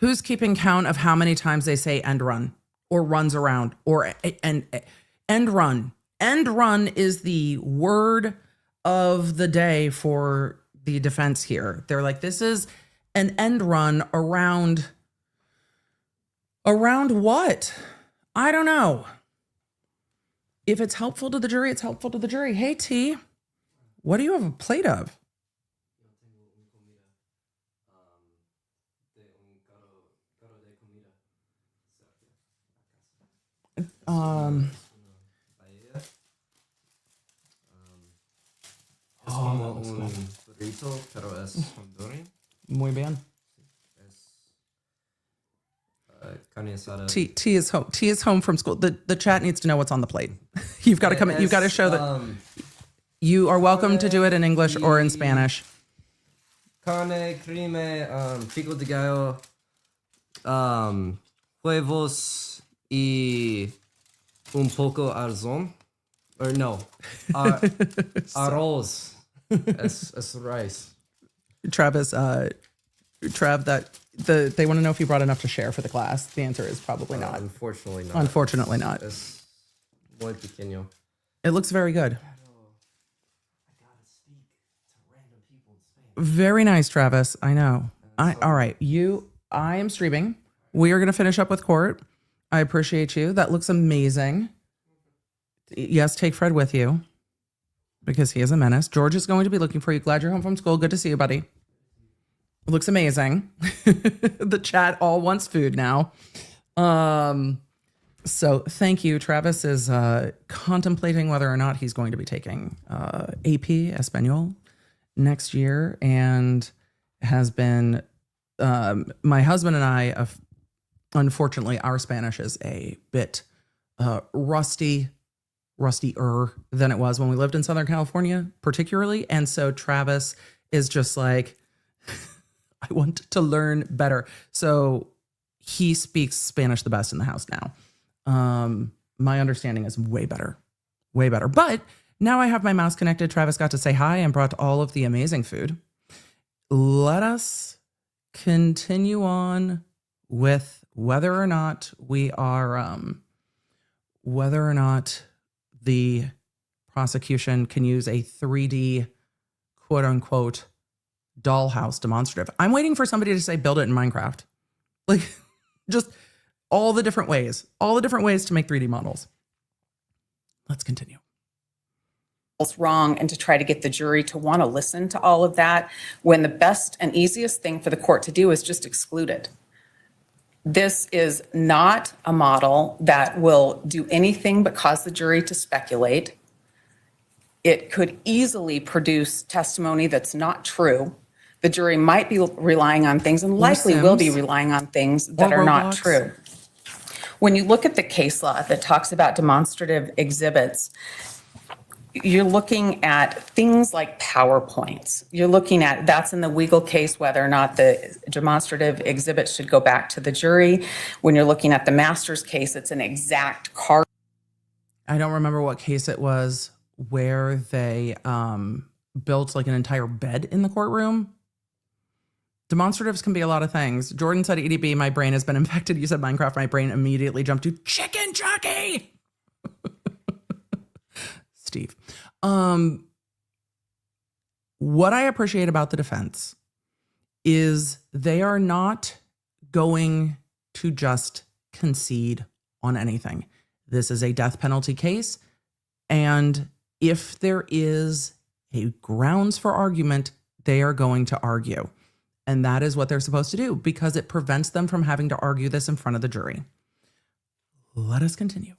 Who's keeping count of how many times they say end run or runs around or end run? End run is the word of the day for the defense here. They're like, this is an end run around what? I don't know. If it's helpful to the jury, it's helpful to the jury. Hey, T, what do you have a plate of? Muy bien. T is home. T is home from school. The chat needs to know what's on the plate. You've got to come in. You've got to show that you are welcome to do it in English or in Spanish. Carne, creme, pico de gallo, huevos y un poco arzón. Or no, arroz. It's rice. Travis, Trav, they want to know if you brought enough to share for the class. The answer is probably not. Unfortunately not. Unfortunately not. Es muy pequeño. It looks very good. Very nice, Travis. I know. All right. I am streaming. We are going to finish up with court. I appreciate you. That looks amazing. Yes, take Fred with you because he is a menace. George is going to be looking for you. Glad you're home from school. Good to see you, buddy. It looks amazing. The chat all wants food now. So thank you. Travis is contemplating whether or not he's going to be taking AP Espanol next year, and has been my husband and I, unfortunately, our Spanish is a bit rustier than it was when we lived in Southern California, particularly. And so Travis is just like, I want to learn better. So he speaks Spanish the best in the house now. My understanding is way better. But now I have my mouse connected. Travis got to say hi and brought all of the amazing food. Let us continue on with whether or not the prosecution can use a 3D quote unquote dollhouse demonstrative. I'm waiting for somebody to say build it in Minecraft. Like just all the different ways to make 3D models. Let's continue. Wrong, and to try to get the jury to want to listen to all of that, when the best and easiest thing for the court to do is just exclude it. This is not a model that will do anything but cause the jury to speculate. It could easily produce testimony that's not true. The jury might be relying on things, and likely will be relying on things that are not true. When you look at the case law that talks about demonstrative exhibits, you're looking at things like PowerPoints. You're looking at, that's in the Weigel case, whether or not the demonstrative exhibit should go back to the jury. When you're looking at the Masters case, it's an exact card. I don't remember what case it was where they built like an entire bed in the courtroom. Demonstratives can be a lot of things. Jordan said, EDB, my brain has been infected. You said Minecraft, my brain immediately jumped to chicken jockey. Steve. What I appreciate about the defense is they are not going to just concede on anything. This is a death penalty case, and if there is a grounds for argument, they are going to argue. And that is what they're supposed to do because it prevents them from having to argue this in front of the jury. Let us continue.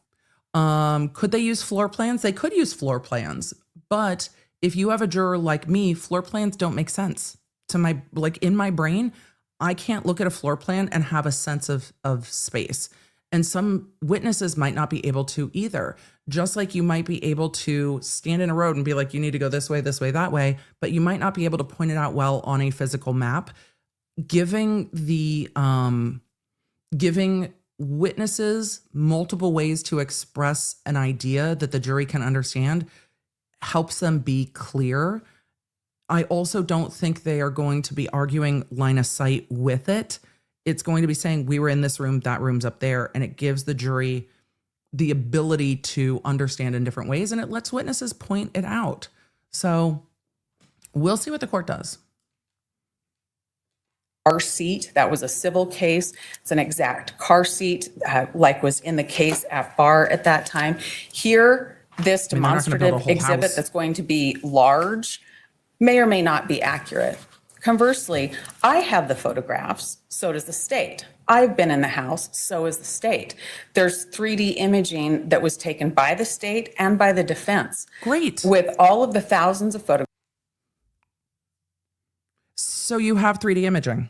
Could they use floor plans? They could use floor plans, but if you have a juror like me, floor plans don't make sense. to my, like in my brain, I can't look at a floor plan and have a sense of space. And some witnesses might not be able to either. Just like you might be able to stand in a road and be like, you need to go this way, that way, but you might not be able to point it out well on a physical map. Giving witnesses multiple ways to express an idea that the jury can understand helps them be clear. I also don't think they are going to be arguing line of sight with it. It's going to be saying, we were in this room, that room's up there, and it gives the jury the ability to understand in different ways, and it lets witnesses point it out. So we'll see what the court does. Car seat, that was a civil case. It's an exact car seat, like was in the case at bar at that time. Here, this they're not gonna build a demonstrative whole exhibit house. that's going to be large may or may not be accurate. Conversely, I have the photographs, so does the state. I've been in the house, so is the state. There's 3D imaging that was taken by the state and by the defense. Great. With all of the thousands of photographs. So you have 3D imaging.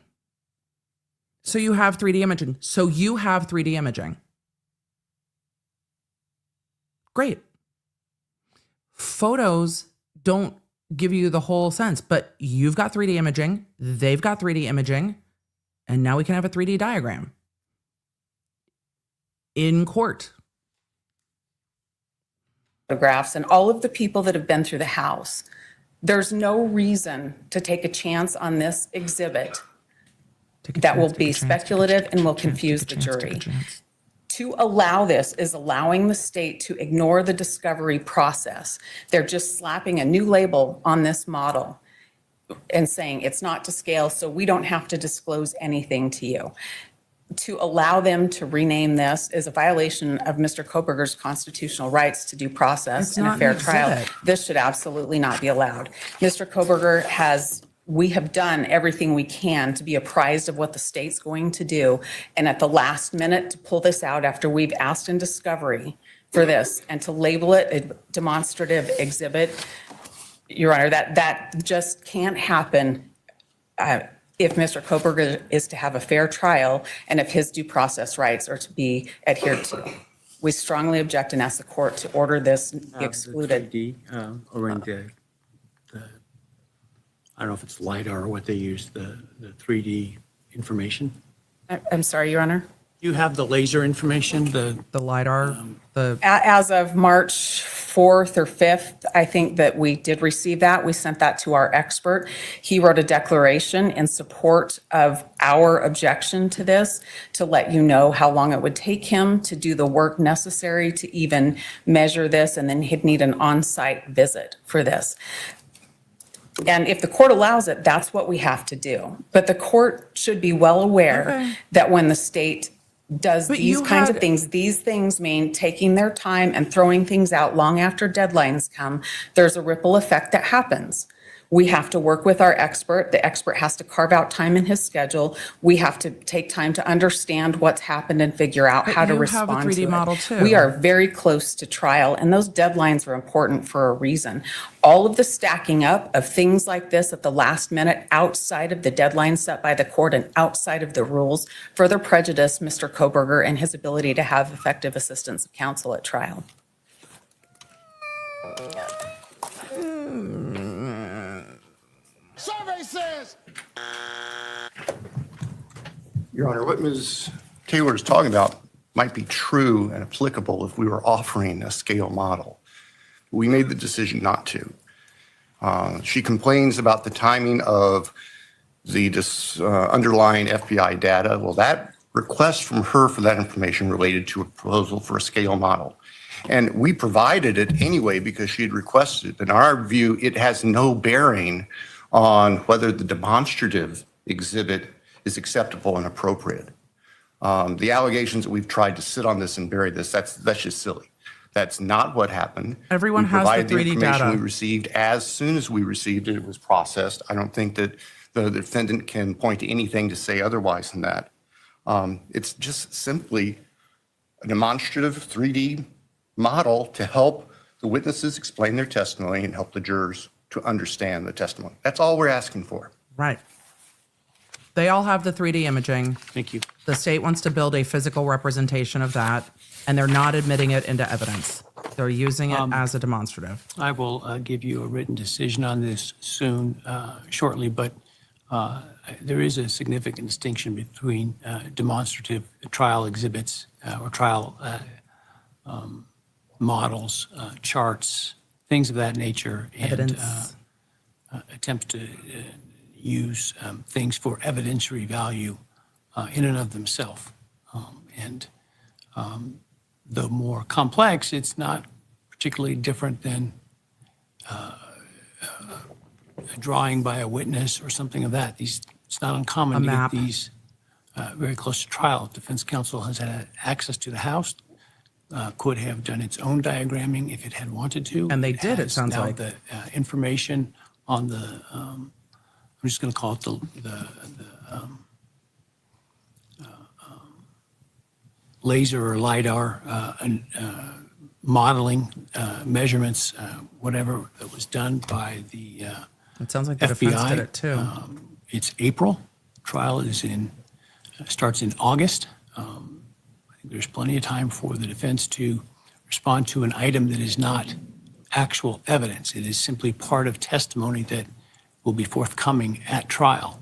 So you have 3D imaging. Great. Photos don't give you the whole sense, but you've got 3D imaging, they've got 3D imaging, and now we can have a 3D diagram in court. Photographs and all of the people that have been through the house. There's no reason to take a chance on this exhibit that will be speculative and will confuse the jury. To allow this is allowing the state to ignore the discovery process. They're just slapping a new label on this model and saying it's not to scale, so we don't have to disclose anything to you. To allow them to rename this is a violation of Mr. Kohberger's constitutional rights to due process It's and a not fair an trial. exhibit. This should absolutely not be allowed. Mr. Kohberger we have done everything we can to be apprised of what the state's going to do. And at the last minute to pull this out after we've asked in discovery for this and to label it a demonstrative exhibit, Your Honor, that just can't happen if Mr. Kohberger is to have a fair trial and if his due process rights are to be adhered to. We strongly object and ask the court to order this excluded. I don't know if it's LiDAR or what they use, the 3D information. I'm sorry, Your Honor. You have the laser information, The LiDAR, As of March 4th or 5th, I think that we did receive that. We sent that to our expert. He wrote a declaration in support of our objection to this to let you know how long it would take him to do the work necessary to even measure this, and then he'd need an on-site visit for this. And if the court allows it, that's what we have to do. But the court should be well aware that when the state does But these you kinds of had- things, these things mean taking their time and throwing things out long after deadlines come. There's a ripple effect that happens. We have to work with our expert. The expert has to carve out time in his schedule. We have to take time to understand what's happened and figure out But how to you have a respond 3D to model it. too. We are very close to trial, and those deadlines are important for a reason. All of the stacking up of things like this at the last minute outside of the deadline set by the court and outside of the rules further prejudice Mr. Kohberger and his ability to have effective assistance of counsel at trial. Survey says. Your Honor, what Ms. Taylor is talking about might be true and applicable if we were offering a scale model. We made the decision not to. She complains about the timing of the underlying FBI data. Well, that request from her for that information related to a proposal for a scale model. And we provided it anyway because she had requested it. In our view, it has no bearing on whether the demonstrative exhibit is acceptable and appropriate. The allegations that we've tried to sit on this and bury this, that's just silly. That's not what happened. Everyone We has the provided 3D information data. we received as soon as we received it. It was processed. I don't think that the defendant can point to anything to say otherwise than that. It's just simply a demonstrative 3D model to help the witnesses explain their testimony and help the jurors to understand the testimony. That's all we're asking for. Right. They all have the 3D imaging. Thank you. The state wants to build a physical representation of that, and they're not admitting it into evidence. They're using it as a demonstrative. I will give you a written decision on this soon, shortly, but there is a significant distinction between demonstrative trial exhibits or trial models, charts, things of that nature, and Evidence. attempts to use things for evidentiary value in and of themselves. The more complex, it's not particularly different than a drawing by a witness or something of that. It's not uncommon to map. get these very close to trial. Defense counsel has had access to the house, could have done its own diagramming if it had wanted to. And they did, it has sounds now like. the information on the, I'm just going to call it the laser or LiDAR modeling measurements, whatever that was done by the It sounds like the defense FBI. did it too. It's April. Trial is starts in August. I think there's plenty of time for the defense to respond to an item that is not actual evidence. It is simply part of testimony that will be forthcoming at trial,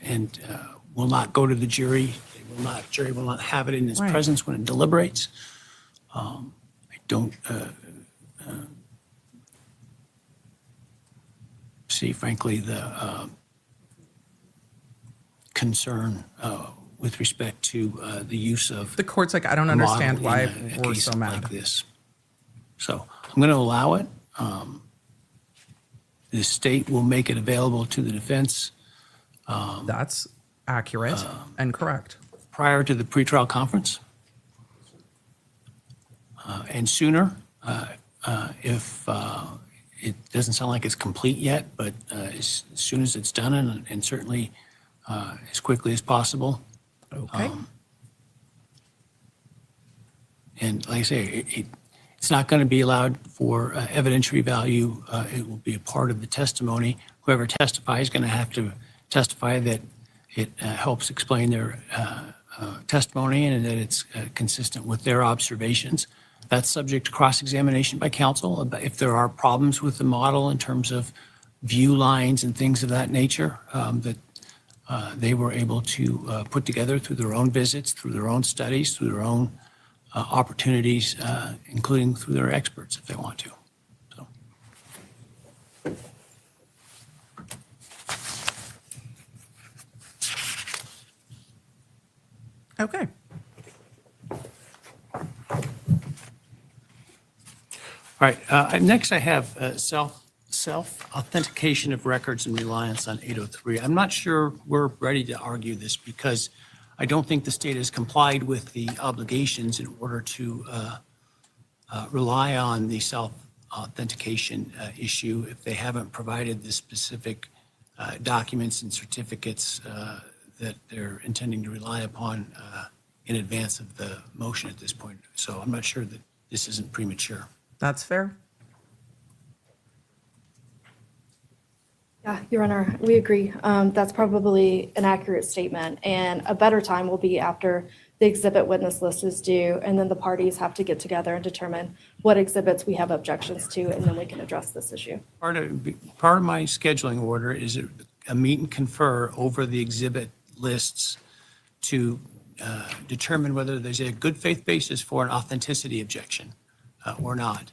and will not go to the jury. Jury will not have it in its Right. presence when it deliberates. I don't see, frankly, the concern with respect to the use of The court's like, I don't a model understand in why a we're case so mad. like this. So I'm going to allow it. The state will make it available to the defense That's accurate and correct. prior to the pretrial conference, and sooner if it doesn't sound like it's complete yet, but as soon as it's done, and certainly as quickly as possible. Okay. And like I say, it's not going to be allowed for evidentiary value. It will be a part of the testimony. Whoever testifies is going to have to testify that it helps explain their testimony and that it's consistent with their observations. That's subject to cross-examination by counsel. If there are problems with the model in terms of view lines and things of that nature that they were able to put together through their own visits, through their own studies, through their own opportunities, including through their experts if they want to. So. Okay. All right, next I have self-authentication of records and reliance on 803. I'm not sure we're ready to argue this because I don't think the state has complied with the obligations in order to rely on the self-authentication issue if they haven't provided the specific documents and certificates that they're intending to rely upon in advance of the motion at this point. So I'm not sure that this isn't premature. That's fair. Yeah, Your Honor, we agree. That's probably an accurate statement. And a better time will be after the exhibit witness list is due, and then the parties have to get together and determine what exhibits we have objections to, and then we can address this issue. Part of my scheduling order is a meet and confer over the exhibit lists to determine whether there's a good faith basis for an authenticity objection or not.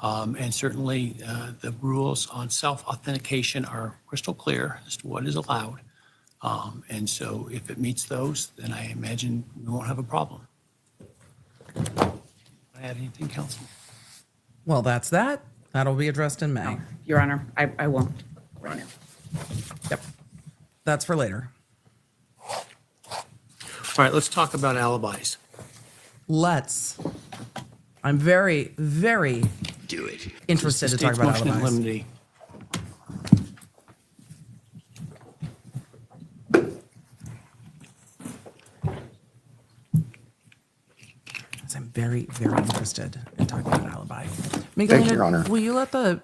And certainly the rules on self-authentication are crystal clear as to what is allowed. And so if it meets those, then I imagine we won't have a problem. Add anything, Counsel? Well, that's that. That'll be addressed in May. Your Honor, I won't right now. Yep. That's for later. All right, let's talk about alibis. Let's. I'm very, very interested to talk about Motion in alibis. limine. I'm very, very interested in talking about alibi. Thank you, Your Honor. Will you let the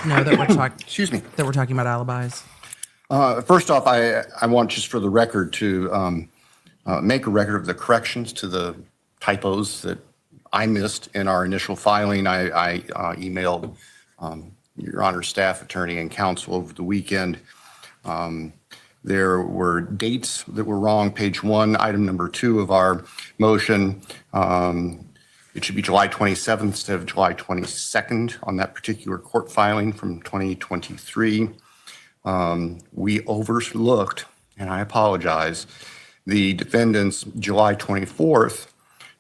know that we're talking Excuse me. that we're talking about alibis? First off, I want just for the record to make a record of the corrections to the typos that I missed in our initial filing. I emailed Your Honor's staff attorney and counsel over the weekend. There were dates that were wrong. Page 1, item number 2 of our motion. It should be July 27th instead of July 22nd on that particular court filing from 2023. We overlooked, and I apologize, the defendant's July 24th,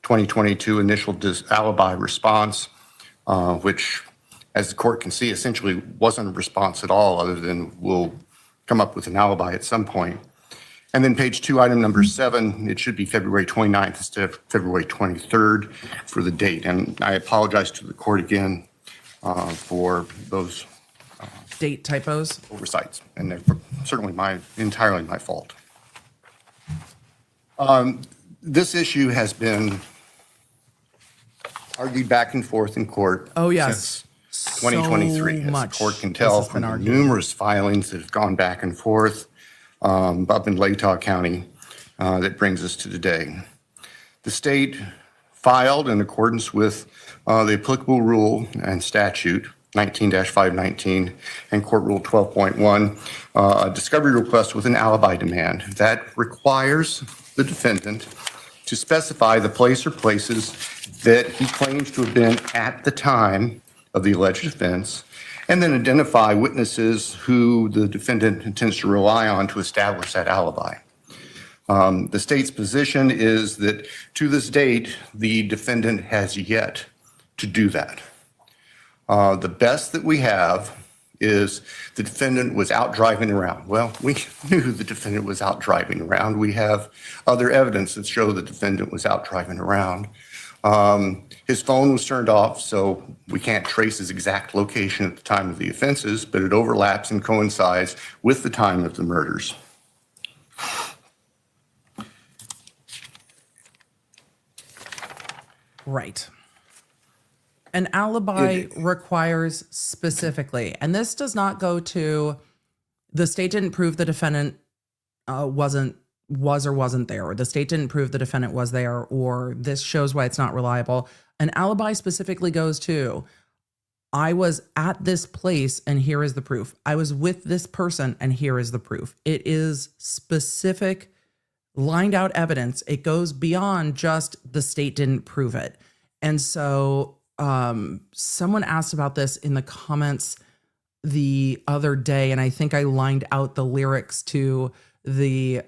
2022 initial alibi response, which, as the court can see, essentially wasn't a response at all other than we'll come up with an alibi at some point. And then page 2, item number 7, it should be February 29th instead of February 23rd for the date. And I apologize to the court again for those Date typos? oversights, and they're certainly entirely my fault. This issue has been argued back and forth in court. Oh, yes. Since 2023, So as much the court can this tell has been from the argued. numerous filings that have gone back and forth up in Latah County that brings us to today. The state filed in accordance with the applicable rule and statute 19-519 and Court Rule 12.1, a discovery request with an alibi demand that requires the defendant to specify the place or places that he claims to have been at the time of the alleged offense, and then identify witnesses who the defendant intends to rely on to establish that alibi. The state's position is that to this date, the defendant has yet to do that. The best that we have is the defendant was out driving around. Well, we knew the defendant was out driving around. We have other evidence that show the defendant was out driving around. His phone was turned off, so we can't trace his exact location at the time of the offenses, but it overlaps and coincides with the time of the murders. Right. An alibi requires specifically, and this does not go to the state didn't prove the defendant was or wasn't there, or the state didn't prove the defendant was there, or this shows why it's not reliable. An alibi specifically goes to, I was at this place and here is the proof. I was with this person and here is the proof. It is specific, lined out evidence. It goes beyond just the state didn't prove it. And so someone asked about this in the comments the other day, and I think I lined out the lyrics to the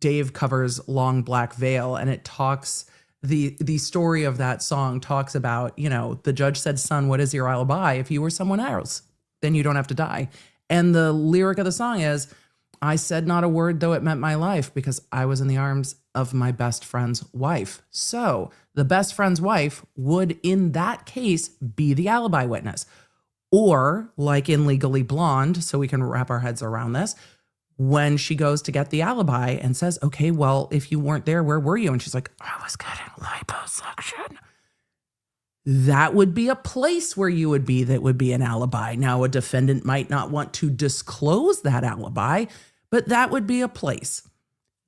Dave covers Long Black Veil, and it talks, the story of that song talks about, you know, the judge said, son, what is your alibi? If you were someone else, then you don't have to die. And the lyric of the song is, I said not a word, though it meant my life, because I was in the arms of my best friend's wife. So the best friend's wife would, in that case, be the alibi witness. Or, like in Legally Blonde, so we can wrap our heads around this, when she goes to get the alibi and says, okay, well, if you weren't there, where were you? And she's like, I was getting liposuction. That would be a place where you would be that would be an alibi. Now, a defendant might not want to disclose that alibi, but that would be a place.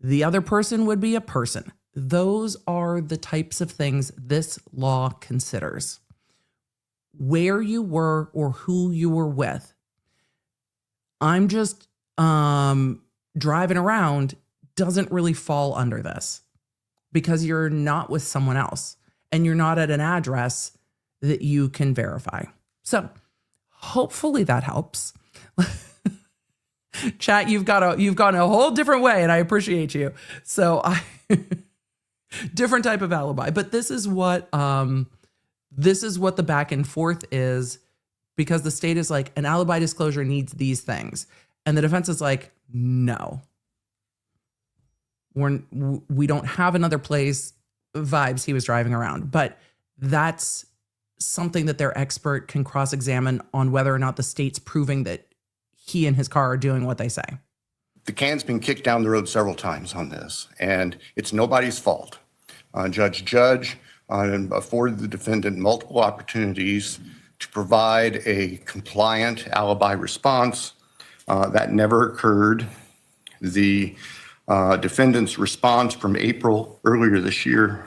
The other person would be a person. Those are the types of things this law considers. Where you were or who you were with. I'm just driving around doesn't really fall under this because you're not with someone else and you're not at an address that you can verify. So hopefully that helps. Chat, you've gone a whole different way and I appreciate you. So different type of alibi, but this is what the back and forth is, because the state is like, an alibi disclosure needs these things. And the defense is like, no, we don't have another place. Vibes he was driving around, but that's something that their expert can cross-examine on whether or not the state's proving that he and his car are doing what they say. The can's been kicked down the road several times on this, and it's nobody's fault. Judge afforded the defendant multiple opportunities to provide a compliant alibi response. That never occurred. The defendant's response from earlier this year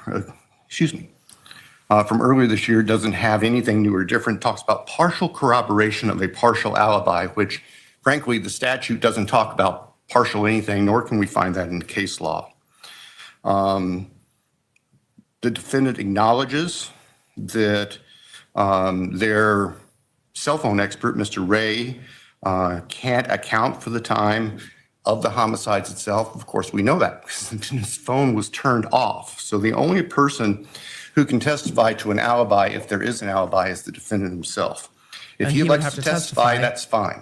doesn't have anything new or different. Talks about partial corroboration of a partial alibi, which frankly, the statute doesn't talk about partial anything, nor can we find that in the case law. The defendant acknowledges that their cell phone expert, Mr. Ray, can't account for the time of the homicides itself. Of course, we know that because his phone was turned off. So the only person who can testify to an alibi, if there is an alibi, is the defendant himself. If And he he would elects have to to testify, testify. that's fine.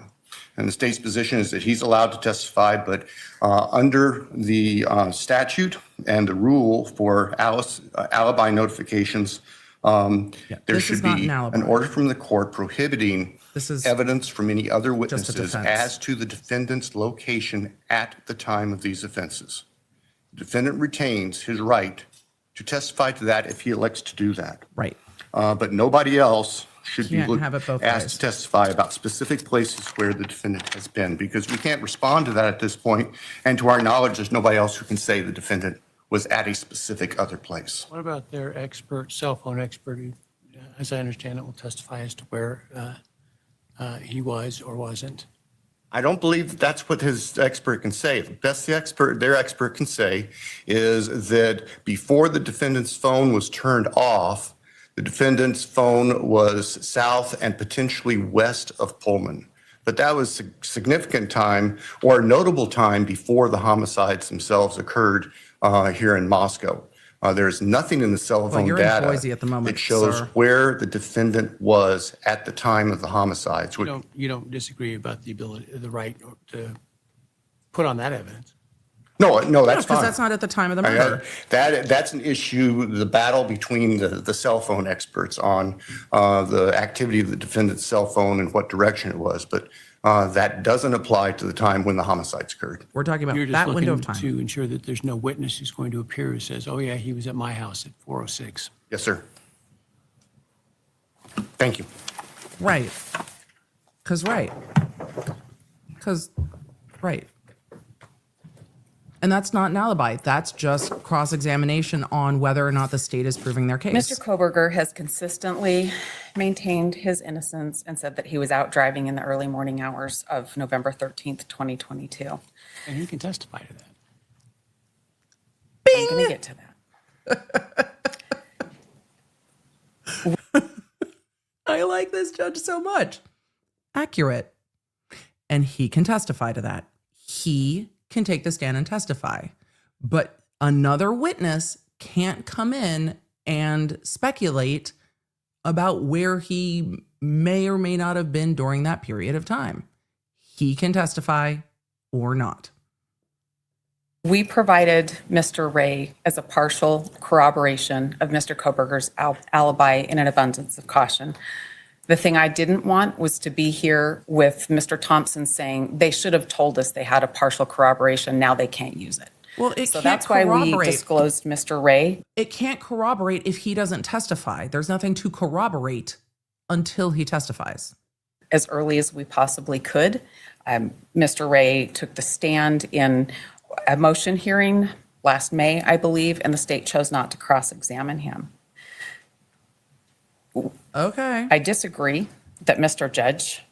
And the state's position is that he's allowed to testify, but under the statute and the rule for alibi notifications, there this should is not be an alibi. an order from the court prohibiting This is evidence from any other witnesses defense. as to the defendant's location at the time of these offenses. The defendant retains his right to testify to that if he elects to do that. Right. But nobody else should be Can't have it both asked ways. to testify about specific places where the defendant has been, because we can't respond to that at this point. And to our knowledge, there's nobody else who can say the defendant was at a specific other place. What about their expert, cell phone expert, who, as I understand it, will testify as to where he was or wasn't? I don't believe that's what his expert can say. The best their expert can say is that before the defendant's phone was turned off, the defendant's phone was south and potentially west of Pullman. But that was significant time or a notable time before the homicides themselves occurred here in Moscow. There's nothing in the cell phone you're in data Boise at the moment, that shows sir. where the defendant was at the time of the homicides. You don't disagree about the right to put on that evidence? No, that's Because fine. that's not at the time of the murder. That's an issue, the battle between the cell phone experts on the activity of the defendant's cell phone and what direction it was. But that doesn't apply to the time when the homicides occurred. We're talking about You're just that window of looking time. to ensure that there's no witness who's going to appear who says, oh yeah, he was at my house at 4:06. Yes, sir. Thank you. Right. Right. And that's not an alibi. That's just cross-examination on whether or not the state is proving their case. Mr. Kohberger has consistently maintained his innocence and said that he was out driving in the early morning hours of November 13th, 2022. And he can testify to that. I'm going to get to that. I like this judge so much. Accurate. And he can testify to that. He can take the stand and testify. But another witness can't come in and speculate about where he may or may not have been during that period of time. He can testify or not. We provided Mr. Ray as a partial corroboration of Mr. Kohberger's alibi in an abundance of caution. The thing I didn't want was to be here with Mr. Thompson saying they should have told us they had a partial corroboration. Now they can't use it. Well, it So can't that's why we corroborate. disclosed Mr. Ray. It can't corroborate if he doesn't testify. There's nothing to corroborate until he testifies. As early as we possibly could. Mr. Ray took the stand in a motion hearing last May, I believe, and the state chose not to cross-examine him. Okay. I disagree that Mr. Judge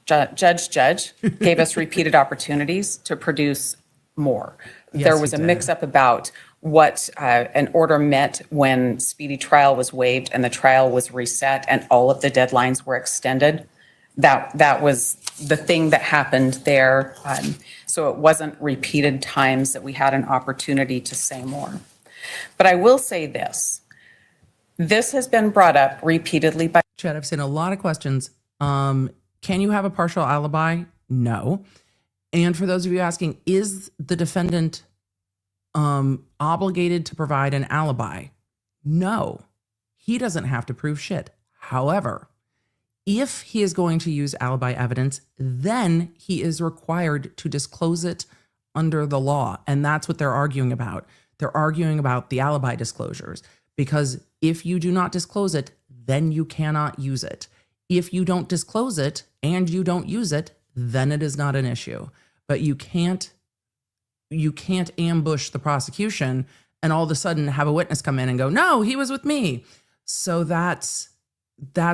gave us repeated opportunities to produce more. Yes, There he was a did. mix-up about what an order meant when speedy trial was waived and the trial was reset and all of the deadlines were extended. That was the thing that happened there. So it wasn't repeated times that we had an opportunity to say more. But I will say this. This has been brought up repeatedly by Chad, I've seen a lot of questions. Can you have a partial alibi? No. And for those of you asking, is the defendant obligated to provide an alibi? No. He doesn't have to prove shit. However, if he is going to use alibi evidence, then he is required to disclose it under the law. And that's what they're arguing about. They're arguing about the alibi disclosures, because if you do not disclose it, then you cannot use it. If you don't disclose it and you don't use it, then it is not an issue. But you can't ambush the prosecution and all of a sudden have a witness come in and go, no, he was with me. So that's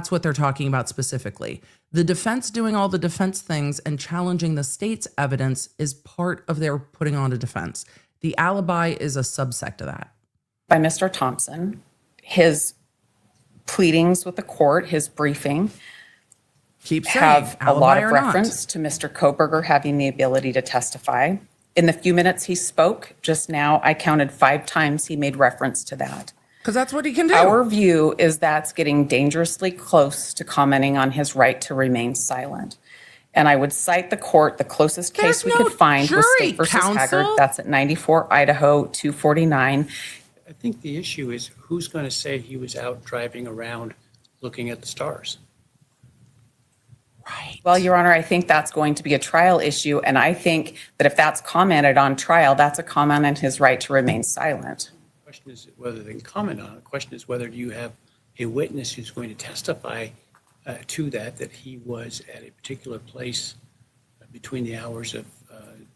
what they're talking about specifically. The defense doing all the defense things and challenging the state's evidence is part of their putting on a defense. The alibi is a subsect of that. By Mr. Thompson, his pleadings with the court, his briefing, Keep saying, have a lot alibi of or not. reference to Mr. Kohberger having the ability to testify. In the few minutes he spoke just now, I counted 5 times he made reference to that. Because that's what he can do. Our view is that's getting dangerously close to commenting on his right to remain silent. And I would cite the court, the closest case There's we no could find was jury, State versus counsel. Haggard. That's at 94 Idaho 249. I think the issue is who's going to say he was out driving around looking at the stars? Right. Well, Your Honor, I think that's going to be a trial issue. And I think that if that's commented on trial, that's a comment on his right to remain silent. The question is whether they can comment on it. The question is whether you have a witness who's going to testify to that he was at a particular place between the hours of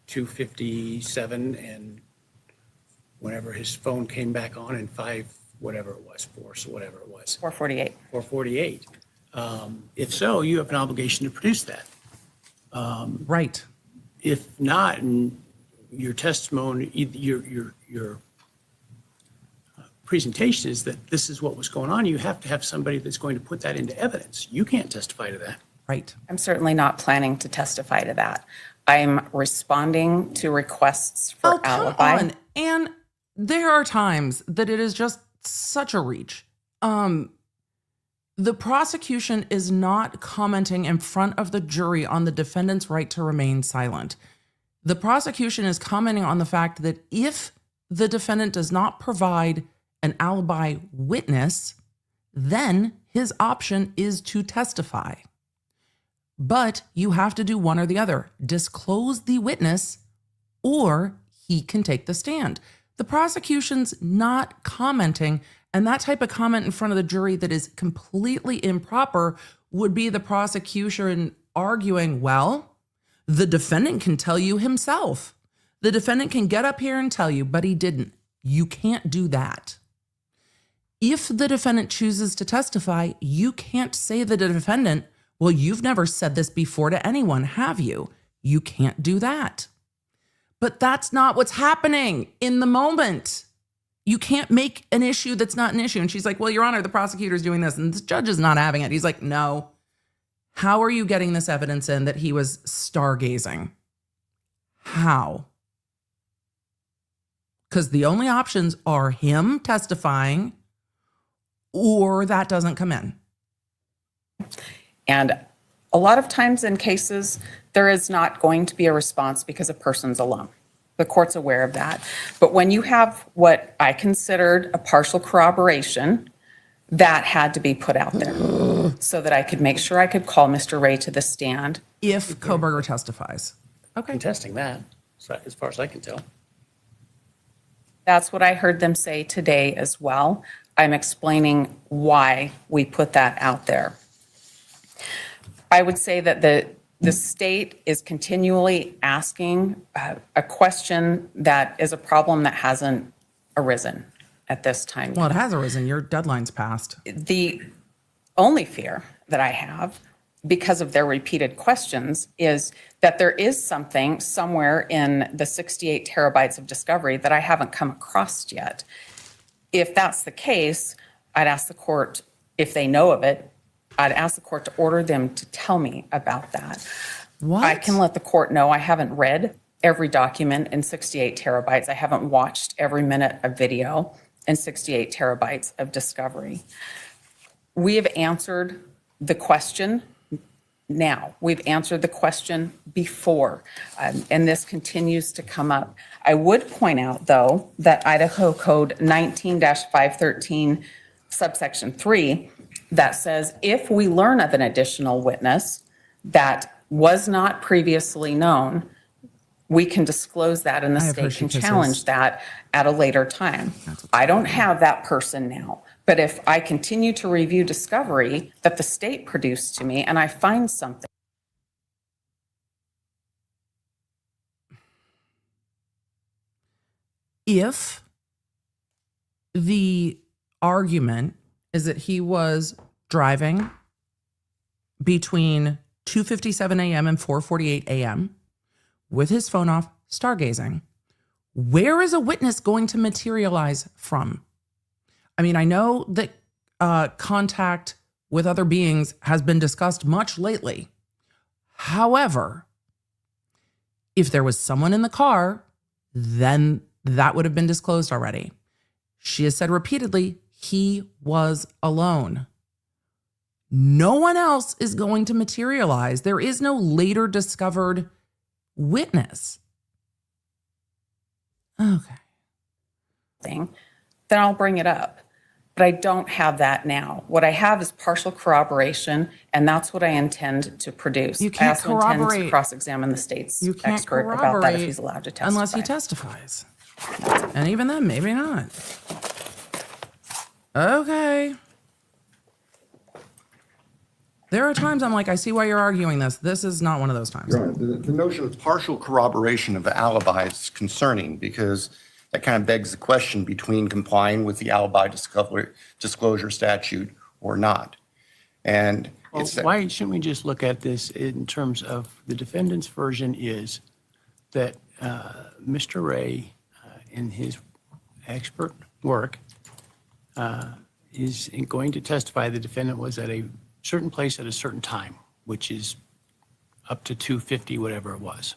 2:57 and whenever his phone came back on in 4, whatever it was. 448. 4:48. If so, you have an obligation to produce that. Right. If not, and your testimony, your presentation is that this is what was going on, you have to have somebody that's going to put that into evidence. You can't testify to that. Right. I'm certainly not planning to testify to that. I'm responding to requests for Oh, come alibi. on. And there are times that it is just such a reach. The prosecution is not commenting in front of the jury on the defendant's right to remain silent. The prosecution is commenting on the fact that if the defendant does not provide an alibi witness, then his option is to testify. But you have to do one or the other. Disclose the witness or he can take the stand. The prosecution's not commenting, and that type of comment in front of the jury that is completely improper would be the prosecution arguing, well, the defendant can tell you himself. The defendant can get up here and tell you, but he didn't. You can't do that. If the defendant chooses to testify, you can't say to the defendant, well, you've never said this before to anyone, have you? You can't do that. But that's not what's happening in the moment. You can't make an issue that's not an issue. And she's like, well, Your Honor, the prosecutor's doing this and the judge is not having it. He's like, no. How are you getting this evidence in that he was stargazing? How? Because the only options are him testifying or that doesn't come in. And a lot of times in cases, there is not going to be a response because a person's alone. The court's aware of that. But when you have what I considered a partial corroboration, that had to be put out there so that I could make sure I could call Mr. Ray to the stand. If Kohberger testifies. Okay. Contesting that, so as far as I can tell. That's what I heard them say today as well. I'm explaining why we put that out there. I would say that the state is continually asking a question that is a problem that hasn't arisen at this time. Well, it has arisen. Your deadline's passed. The only fear that I have, because of their repeated questions, is that there is something somewhere in the 68 terabytes of discovery that I haven't come across yet. If that's the case, I'd ask the court, if they know of it, I'd ask the court to order them to tell me about that. What? I can let the court know I haven't read every document in 68 terabytes. I haven't watched every minute of video in 68 terabytes of discovery. We have answered the question now. We've answered the question before, and this continues to come up. I would point out, though, that Idaho Code 19-513, subsection 3, that says if we learn of an additional witness that was not previously known, we can disclose that and the I have heard state can she kisses. challenge that at a later time. I don't have that person now, But if I continue to review discovery that the state produced to me and I find something, if the argument is that he was driving between 2:57 a.m. and 4:48 a.m. with his phone off, stargazing, where is a witness going to materialize from? I mean, I know that contact with other beings has been discussed much lately. However, if there was someone in the car, then that would have been disclosed already. She has said repeatedly, he was alone. No one else is going to materialize. There is no later discovered witness. Okay. then I'll bring it up. But I don't have that now. What I have is partial corroboration, and that's what I intend to produce. You can't I also intend to corroborate. cross-examine the state's You can't expert about that if corroborate he's allowed to testify. unless he testifies. And even then, maybe not. Okay. There are times I'm like, I see why you're arguing this. This is not one of those times. Your Honor, the notion of partial corroboration of the alibi is concerning because that kind of begs the question between complying with the alibi disclosure statute or not. And Well, it's that- why shouldn't we just look at this in terms of the defendant's version is that Mr. Ray, in his expert work, is going to testify the defendant was at a certain place at a certain time, which is up to 2:50, whatever it was.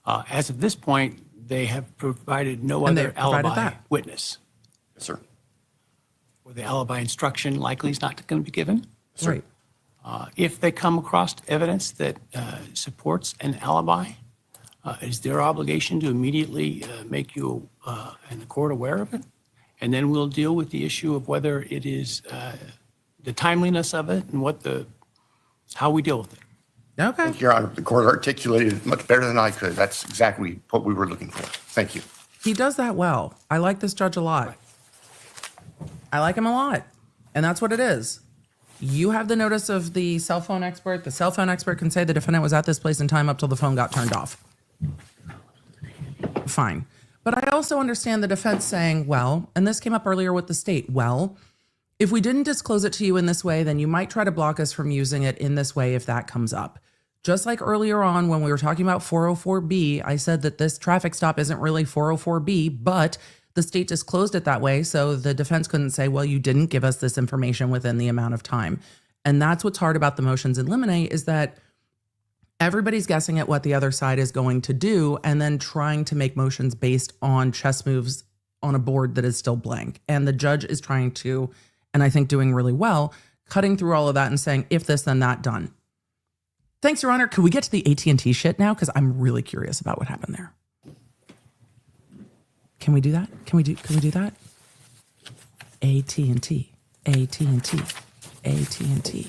As of this point, they have provided no And other they've provided alibi that. witness. Yes, sir. Or the alibi instruction likely is not going to be given. Right. If they come across evidence that supports an alibi, is their obligation to immediately make you and the court aware of it? And then we'll deal with the issue of whether it is the timeliness of it and how we deal with it. Okay. Thank you, Your Honor. The court articulated it much better than I could. That's exactly what we were looking for. Thank you. He does that well. I like this judge a lot. I like him a lot. And that's what it is. You have the notice of the cell phone expert. The cell phone expert can say the defendant was at this place in time up till the phone got turned off. Fine. But I also understand the defense saying, well, and this came up earlier with the state, well, if we didn't disclose it to you in this way, then you might try to block us from using it in this way if that comes up. Just like earlier on when we were talking about 404B, I said that this traffic stop isn't really 404B, but the state disclosed it that way, so the defense couldn't say, well, you didn't give us this information within the amount of time. And that's what's hard about the motions in limine is that everybody's guessing at what the other side is going to do and then trying to make motions based on chess moves on a board that is still blank. And the judge is trying to, and I think doing really well, cutting through all of that and saying, if this, then that, done. Thanks, Your Honor. Could we get to the AT&T shit now? Because I'm really curious about what happened there. Can we do that? Can we do that? AT&T, AT&T, AT&T.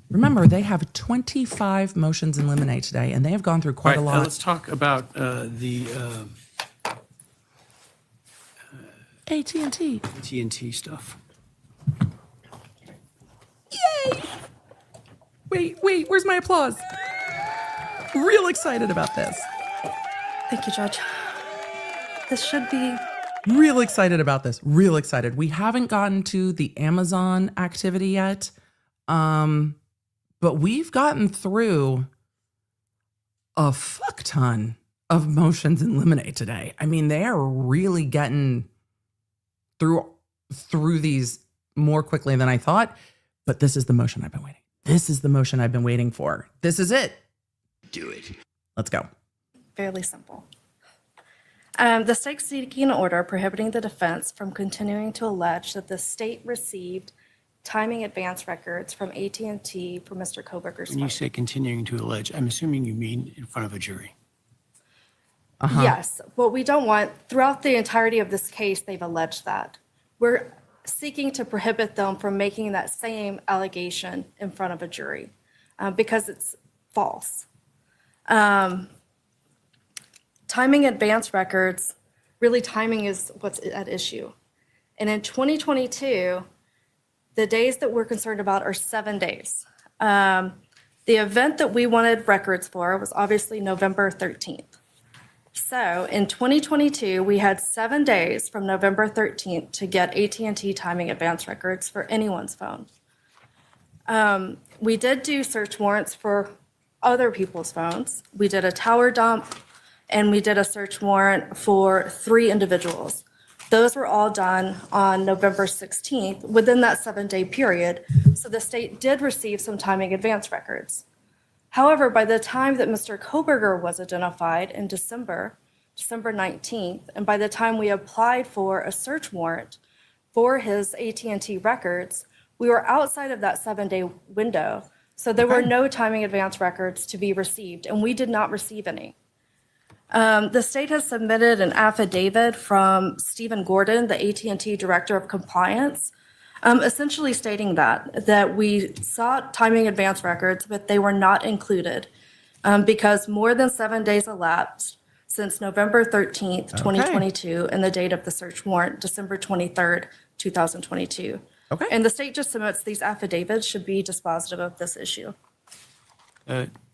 Remember, they have 25 motions in limine today, and they have gone through quite a Right, lot. let's talk about the AT&T. AT&T stuff. Yay! Wait, where's my applause? Real excited about this. Thank you, Judge. This should be Real excited about this. Real excited. We haven't gotten to the Amazon activity yet, but we've gotten through a fuck ton of motions in limine today. I mean, they are really getting through these more quickly than I thought, but this is the motion I've been waiting. This is the motion I've been waiting for. This is it. Do it. Let's go. fairly simple. The state seeking an order prohibiting the defense from continuing to allege that the state received timing advance records from AT&T for Mr. Kohberger's When you phone. say continuing to allege, I'm assuming you mean in front of a jury. Yes, what we don't want, throughout the entirety of this case, they've alleged that. We're seeking to prohibit them from making that same allegation in front of a jury because it's false. Timing advance records, really timing is what's at issue. And in 2022, the days that we're concerned about are 7 days. The event that we wanted records for was obviously November 13th. So in 2022, we had 7 days from November 13th to get AT&T timing advance records for anyone's phone. We did do search warrants for other people's phones. We did a tower dump, and we did a search warrant for 3 individuals. Those were all done on November 16th within that 7-day period. So the state did receive some timing advance records. However, by the time that Mr. Kohberger was identified in December 19th, and by the time we applied for a search warrant for his AT&T records, we were outside of that 7-day window. So there were no timing advance records to be received, and we did not receive any. The state has submitted an affidavit from Stephen Gordon, the AT&T Director of Compliance, essentially stating that we sought timing advance records, but they were not included because more than 7 days elapsed since November 13th, 2022, and the date of the search warrant, December 23rd, 2022. Okay. And the state just submits these affidavits should be dispositive of this issue.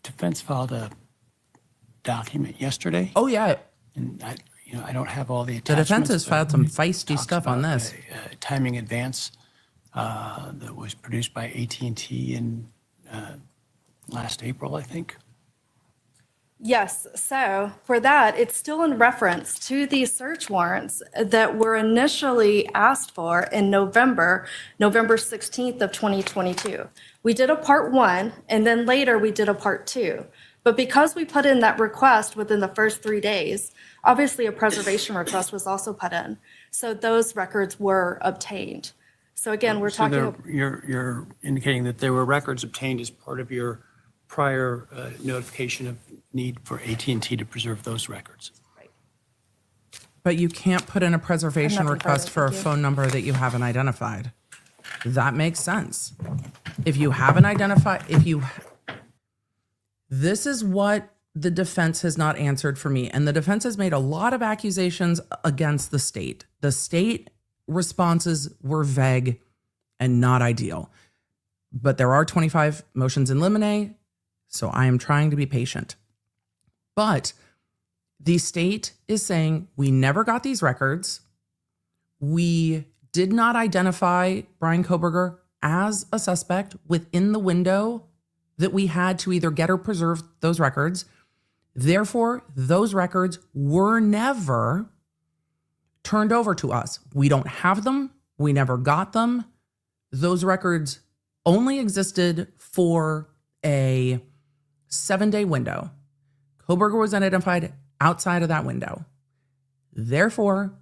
Defense filed a document yesterday, Oh, yeah. and I don't have all the The attachments. defense has but filed some it feisty talks stuff on about this. a timing advance that was produced by AT&T in last April, I think. Yes, so for that, it's still in reference to these search warrants that were initially asked for in November 16th of 2022. We did a part 1, and then later we did a part 2. But because we put in that request within the first 3 days, obviously a preservation request was also put in. So those records were obtained. So again, we're So talking. you're indicating that there were records obtained as part of your prior notification of need for AT&T to preserve those records. But you can't put in a preservation I'm not request for a confirming, thank you. phone number that you haven't identified. That makes sense. If you haven't identified, this is what the defense has not answered for me. And the defense has made a lot of accusations against the state. The state responses were vague and not ideal. But there are 25 motions in limine, so I am trying to be patient. But the state is saying we never got these records. We did not identify Bryan Kohberger as a suspect within the window that we had to either get or preserve those records. Therefore, those records were never turned over to us. We don't have them. We never got them. Those records only existed for a 7-day window. Kohberger was identified outside of that window. Therefore,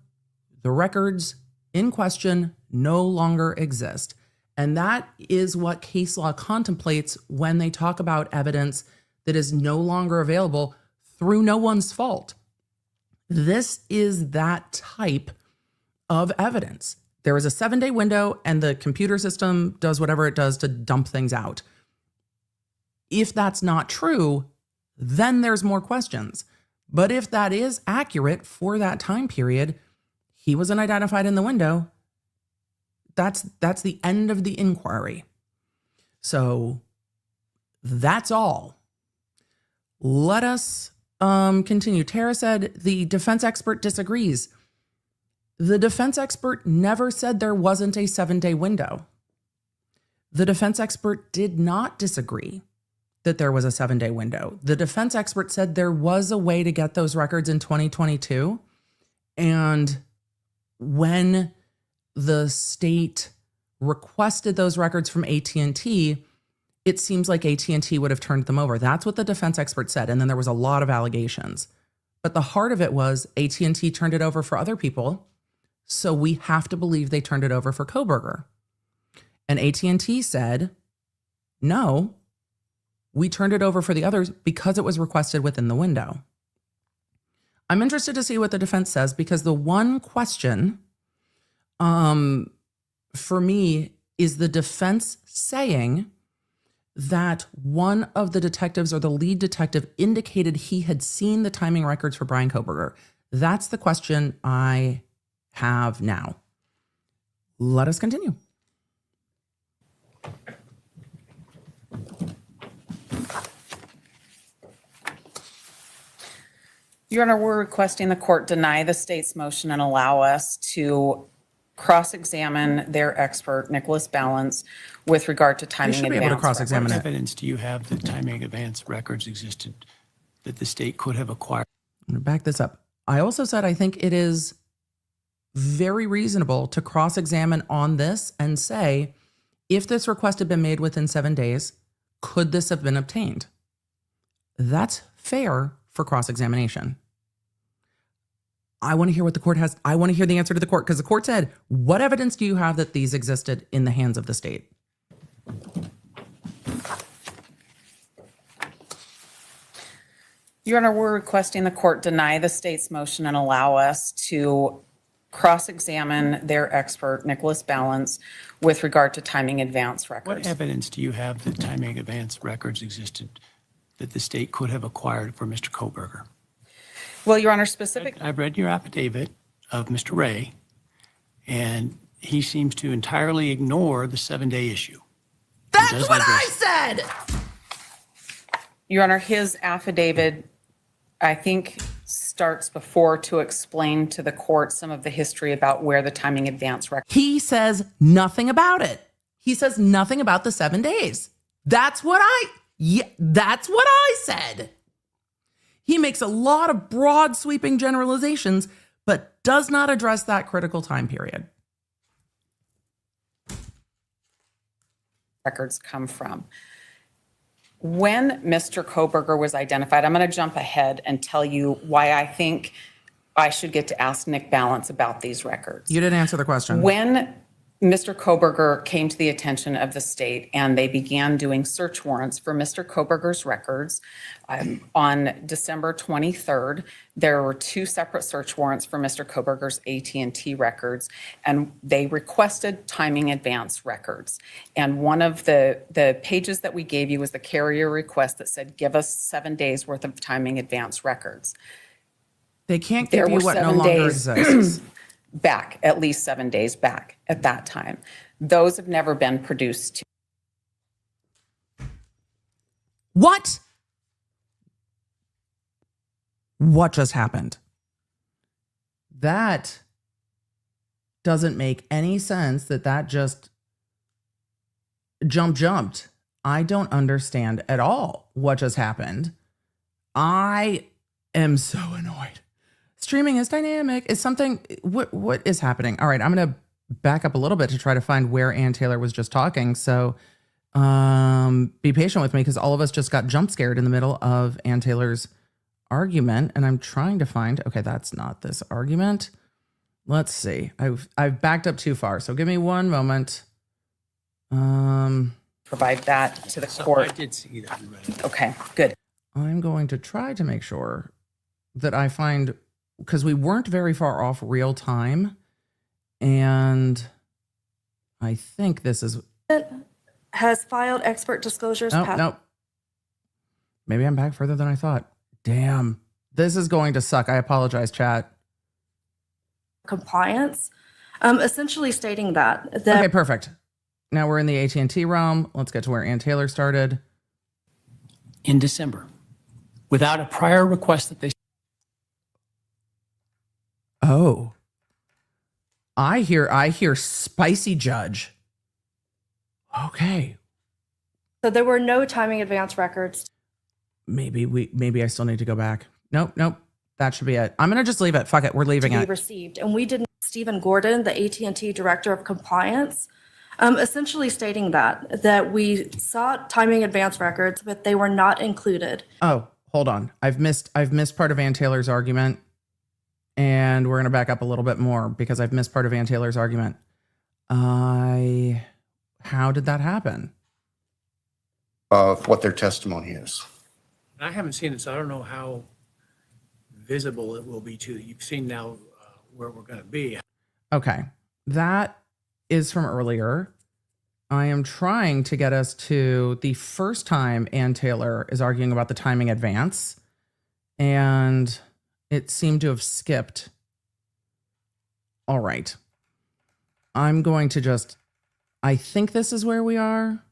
the records in question no longer exist. And that is what case law contemplates when they talk about evidence that is no longer available through no one's fault. This is that type of evidence. There is a 7-day window and the computer system does whatever it does to dump things out. If that's not true, then there's more questions. But if that is accurate for that time period, he wasn't identified in the window. That's the end of the inquiry. So that's all. Let us continue. Tara said the defense expert disagrees. The defense expert never said there wasn't a 7-day window. The defense expert did not disagree that there was a 7-day window. The defense expert said there was a way to get those records in 2022. And when the state requested those records from AT&T, it seems like AT&T would have turned them over. That's what the defense expert said. And then there was a lot of allegations. But the heart of it was AT&T turned it over for other people. So we have to believe they turned it over for Kohberger. And AT&T said, no, we turned it over for the others because it was requested within the window. I'm interested to see what the defense says, because the one question for me is the defense saying that one of the detectives or the lead detective indicated he had seen the timing records for Bryan Kohberger. That's the question I have now. Let us continue. Your Honor, we're requesting the court deny the state's motion and allow us to cross-examine their expert, Nicholas Balance, with regard to timing should be advance able to cross-examine What it. evidence do you have that timing advance records existed that the state could have acquired? I'm going to back this up. I also said I think it is very reasonable to cross-examine on this and say, if this request had been made within 7 days, could this have been obtained? That's fair for cross-examination. I want to hear what the court has. I want to hear the answer to the court because the court said, what evidence do you have that these existed in the hands of the state? Your Honor, we're requesting the court deny the state's motion and allow us to cross-examine their expert, Nicholas Balance, with regard to timing advance What records. evidence do you have that timing advance records existed that the state could have acquired for Mr. Kohberger? Well, Your Honor, specific. I've read your affidavit of Mr. Ray, and he seems to entirely ignore the 7-day issue. That's what I said. Your Honor, his affidavit, I think, starts before to explain to the court some of the history about where the timing advance record. He says nothing about it. He says nothing about the 7 days. That's what I said. He makes a lot of broad sweeping generalizations, but does not address that critical time period. Records come from. When Mr. Kohberger was identified, I'm going to jump ahead and tell you why I think I should get to ask Nick Balance about these records. You didn't answer the question. When Mr. Kohberger came to the attention of the state and they began doing search warrants for Mr. Kohberger's records, on December 23rd, there were 2 separate search warrants for Mr. Kohberger's AT&T records, and they requested timing advance records. And one of the pages that we gave you was the carrier request that said, give us 7 days worth of timing advance records. They can't There give you were what no 7 longer days. exists. Back, at least 7 days back at that time. Those have never been produced to. What? What just happened? That doesn't make any sense that just jumped. I don't understand at all what just happened. I am so annoyed. Streaming is dynamic. Is something, what is happening? All right, I'm going to back up a little bit to try to find where Ann Taylor was just talking. So be patient with me because all of us just got jump scared in the middle of Ann Taylor's argument. And I'm trying to find, okay, that's not this argument. Let's see. I've backed up too far. So give me one moment. Provide that to the So court. I did see that. and read it. Okay, good. I'm going to try to make sure that I find, because we weren't very far off real time. And I think this is, Has filed expert disclosures. nope. Maybe I'm back further than I thought. Damn. This is going to suck. I apologize, chat. Compliance, essentially stating that Okay, perfect. Now we're in the AT&T realm. Let's get to where Ann Taylor started. In December, without a prior request that they. Oh. I hear spicy judge. Okay. So there were no timing advance records Maybe I still need to go back. Nope. That should be it. I'm going to just leave it. Fuck it. We're leaving to be it. received. And we did Stephen Gordon, the AT&T Director of Compliance, essentially stating that we sought timing advance records, but they were not included. Oh, hold on. I've missed part of Ann Taylor's argument. And we're going to back up a little bit more because I've missed part of Ann Taylor's argument. How did that happen? Of what their testimony is. I haven't seen it, so I don't know how visible it will be to you. You've seen now where we're going to be. Okay. That is from earlier. I am trying to get us to the first time Ann Taylor is arguing about the timing advance, and it seemed to have skipped. All right. I'm going to just, I think this is where we are.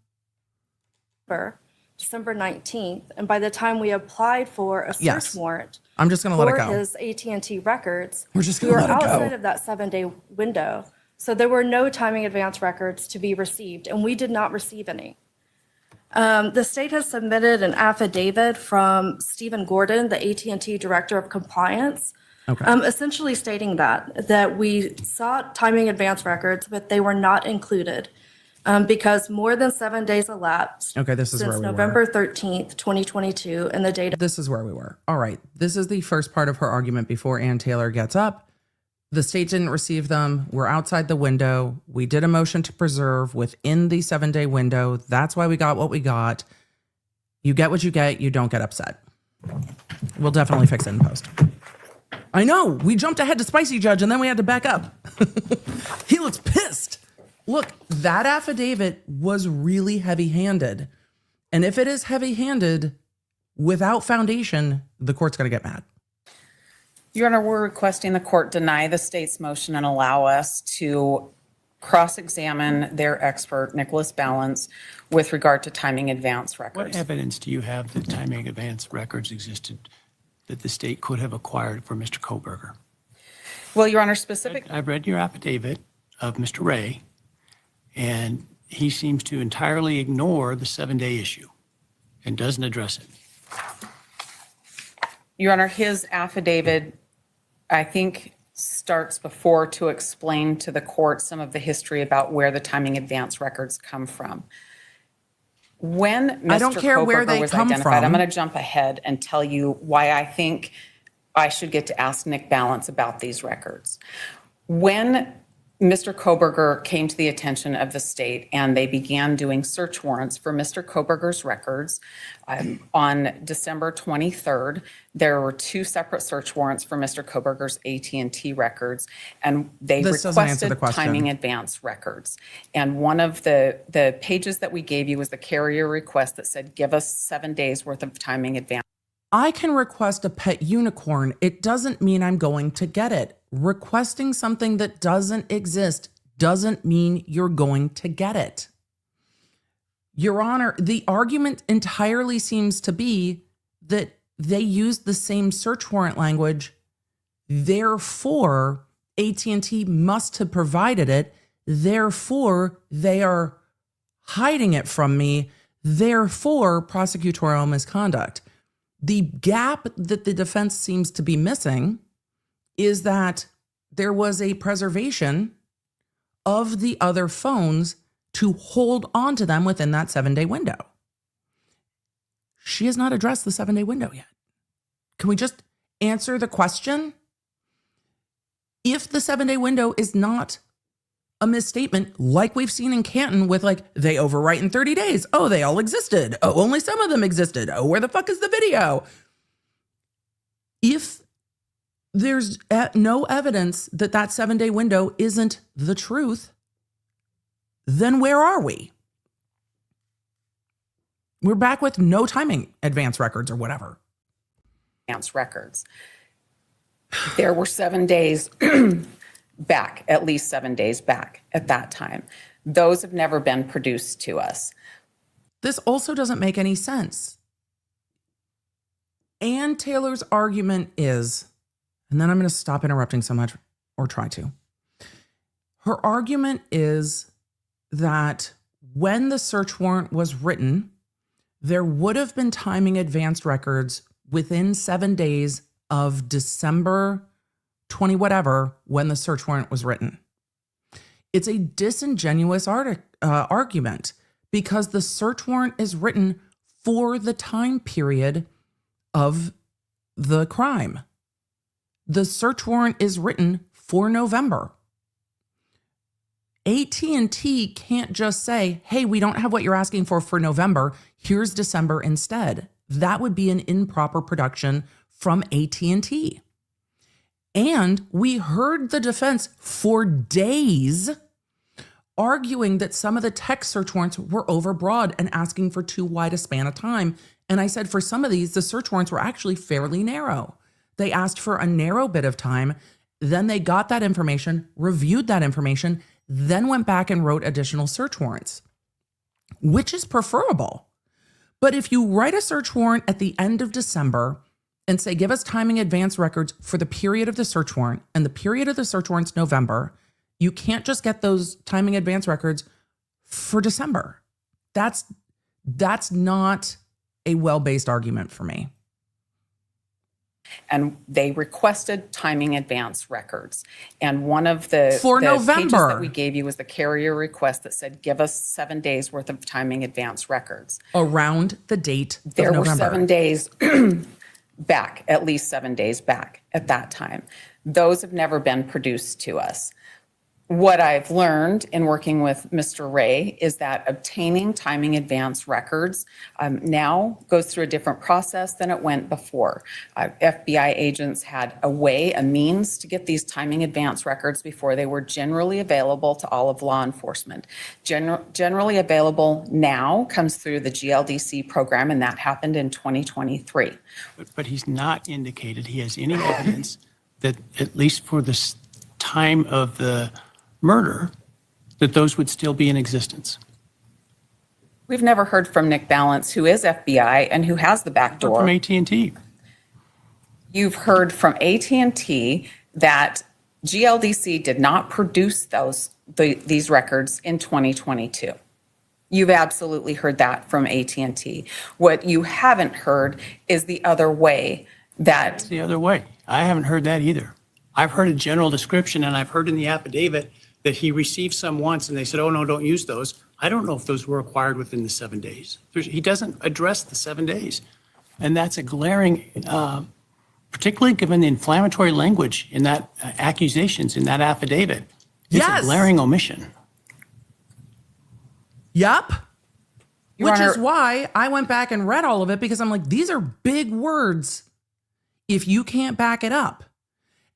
December 19th, and by the time we applied for a search warrant I'm just going to let it for go. his AT&T records, We're just we going to were let it go. outside of that 7-day window. So there were no timing advance records to be received, and we did not receive any. The state has submitted an affidavit from Stephen Gordon, the AT&T Director of Compliance, essentially stating that we sought timing advance records, but they were not included because more than 7 days elapsed This is since where we November were. 13th, 2022, and the date. This is where we were. All right. This is the first part of her argument before Ann Taylor gets up. The state didn't receive them. We're outside the window. We did a motion to preserve within the 7-day window. That's why we got what we got. You get what you get. You don't get upset. We'll definitely fix it in post. I know. We jumped ahead to Spicy Judge and then we had to back up. He looks pissed. Look, that affidavit was really heavy-handed. And if it is heavy-handed without foundation, the court's going to get mad. Your Honor, we're requesting the court deny the state's motion and allow us to cross-examine their expert, Nicholas Balance, with regard to timing advance records. What evidence do you have that timing advance records existed that the state could have acquired for Mr. Kohberger? Well, Your Honor, specific. I've read your affidavit of Mr. Ray, and he seems to entirely ignore the 7-day issue and doesn't address it. Your Honor, his affidavit, I think, starts before to explain to the court some of the history about where the timing advance records come from. When Mr. I don't care where they was come identified, from. I'm going to jump ahead and tell you why I think I should get to ask Nick Balance about these records. When Mr. Kohberger came to the attention of the state and they began doing search warrants for Mr. Kohberger's records on December 23rd, there were 2 separate search warrants for Mr. Kohberger's AT&T records, and they This doesn't answer the requested question. timing advance records. And one of the pages that we gave you was the carrier request that said, give us 7 days worth of timing advance. I can request a pet unicorn. It doesn't mean I'm going to get it. Requesting something that doesn't exist doesn't mean you're going to get it. Your Honor, the argument entirely seems to be that they used the same search warrant language. Therefore, AT&T must have provided it. Therefore, they are hiding it from me. Therefore, prosecutorial misconduct. The gap that the defense seems to be missing is that there was a preservation of the other phones to hold on to them within that 7-day window. She has not addressed the 7-day window yet. Can we just answer the question? If the 7-day window is not a misstatement, like we've seen in Canton with they overwrite in 30 days. Oh, they all existed. Oh, only some of them existed. Oh, where the fuck is the video? If there's no evidence that that 7-day window isn't the truth, then where are we? We're back with no timing advance records or whatever. Advance records. There were 7 days back, at least 7 days back at that time. Those have never been produced to us. This also doesn't make any sense. Ann Taylor's argument is, and then I'm going to stop interrupting so much, or try to. Her argument is that when the search warrant was written, there would have been timing advanced records within 7 days of December 20 whatever when the search warrant was written. It's a disingenuous argument because the search warrant is written for the time period of the crime. The search warrant is written for November. AT&T can't just say, hey, we don't have what you're asking for November. Here's December instead. That would be an improper production from AT&T. And we heard the defense for days arguing that some of the text search warrants were overbroad and asking for too wide a span of time. And I said for some of these, the search warrants were actually fairly narrow. They asked for a narrow bit of time. Then they got that information, reviewed that information, then went back and wrote additional search warrants, which is preferable. But if you write a search warrant at the end of December and say, give us timing advance records for the period of the search warrant, and the period of the search warrant's November, you can't just get those timing advance records for December. That's not a well-based argument for me. And they requested timing advance records. And one of the For pages November. that we gave you was the carrier request that said, give us 7 days worth of timing advance records. Around the date of There were November. 7 days back, at least 7 days back at that time. Those have never been produced to us. What I've learned in working with Mr. Ray is that obtaining timing advance records now goes through a different process than it went before. FBI agents had a means to get these timing advance records before they were generally available to all of law enforcement. Generally available now comes through the GLDC program, and that happened in 2023. But he's not indicated he has any evidence that, at least for the time of the murder, that those would still be in existence. We've never heard from Nick Balance, who is FBI and who has the back door. From AT&T. You've heard from AT&T that GLDC did not produce these records in 2022. You've absolutely heard that from AT&T. What you haven't heard is the other way that... The other way. I haven't heard that either. I've heard a general description, and I've heard in the affidavit that he received some once and they said, oh, no, don't use those. I don't know if those were acquired within the 7 days. He doesn't address the 7 days. And that's a glaring, particularly given the inflammatory language in that accusations in that affidavit. It's Yes. a glaring omission. Yup. Your Which Honor- is why I went back and read all of it, because I'm like, these are big words if you can't back it up.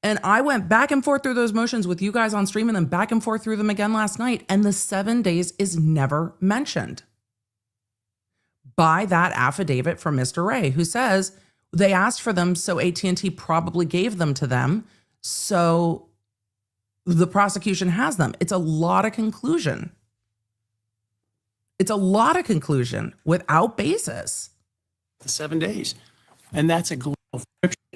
And I went back and forth through those motions with you guys on stream and then back and forth through them again last night. And the 7 days is never mentioned by that affidavit from Mr. Ray, who says they asked for them, so AT&T probably gave them to them. So the prosecution has them. It's a lot of conclusion. It's a lot of conclusion without basis. The 7 days. And that's a glaring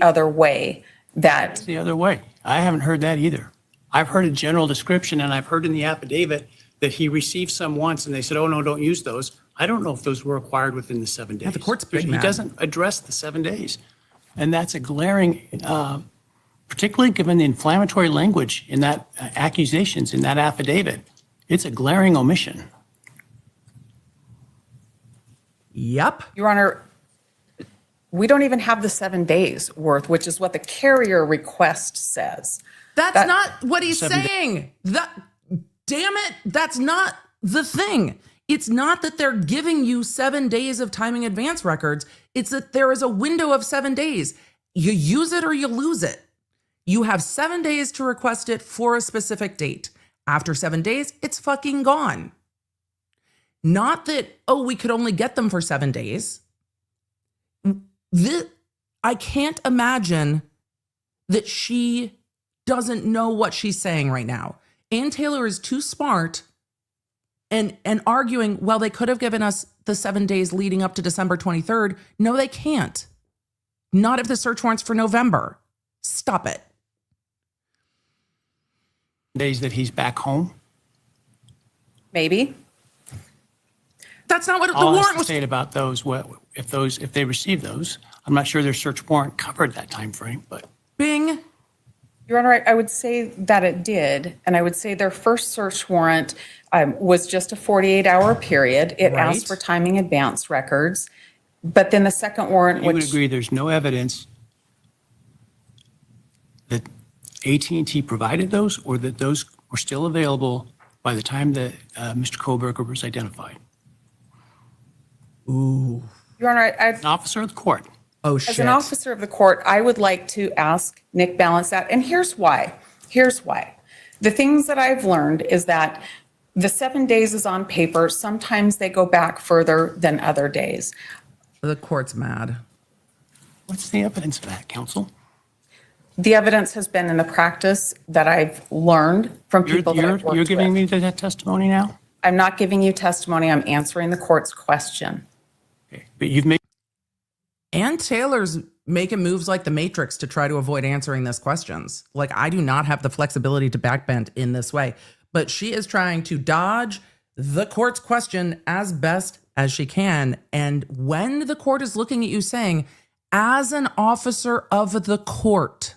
other way that... the other way. I haven't heard that either. I've heard a general description, and I've heard in the affidavit that he received some once and they said, oh, no, don't use those. I don't know if those were acquired within the 7 days. the court's big He mad. doesn't address the 7 days. And that's a glaring, particularly given the inflammatory language in that accusations in that affidavit. It's a glaring omission. Yep. Your Honor, we don't even have the 7 days worth, which is what the carrier request says. That's not what he's 7 days. saying. Damn it. That's not the thing. It's not that they're giving you 7 days of timing advance records. It's that there is a window of 7 days. You use it or you lose it. You have 7 days to request it for a specific date. After 7 days, it's fucking gone. Not that, oh, we could only get them for 7 days. I can't imagine that she doesn't know what she's saying right now. Ann Taylor is too smart and arguing, well, they could have given us the 7 days leading up to December 23rd. No, they can't. Not if the search warrant's for November. Stop it. Days that he's back home. Maybe. That's not what the All I warrant have to was. say about those, if they received those, I'm not sure their search warrant covered that time frame, but Bing. Your Honor, I would say that it did, and I would say their first search warrant was just a 48-hour period. It Right. asked for timing advance records, but then the second warrant, you would which agree there's no evidence that AT&T provided those, or that those were still available by the time that Mr. Kohberger was identified? Ooh. Your Honor, An officer of the court. Oh, as shit. an officer of the court, I would like to ask Nick Balance that, and here's why. Here's why. The things that I've learned is that The 7 days is on paper. Sometimes they go back further than other days. The court's mad. What's the evidence of that, counsel? The evidence has been in the practice that I've learned from people that I've worked with. You're giving me that testimony now? I'm not giving you testimony. I'm answering the court's question. Okay. But you've made And Taylor's making moves like the Matrix to try to avoid answering these questions. Like, I do not have the flexibility to backbend in this way, but she is trying to dodge the court's question as best as she can. And when the court is looking at you saying, as an officer of the court,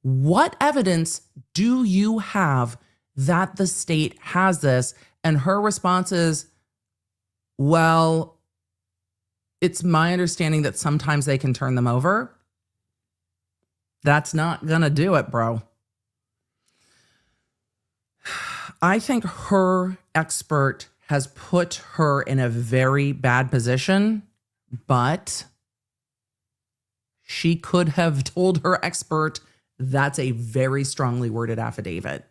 what evidence do you have that the state has this? And her response is, well, it's my understanding that sometimes they can turn them over. That's not gonna do it, bro. I think her expert has put her in a very bad position, but she could have told her expert that's a very strongly worded affidavit.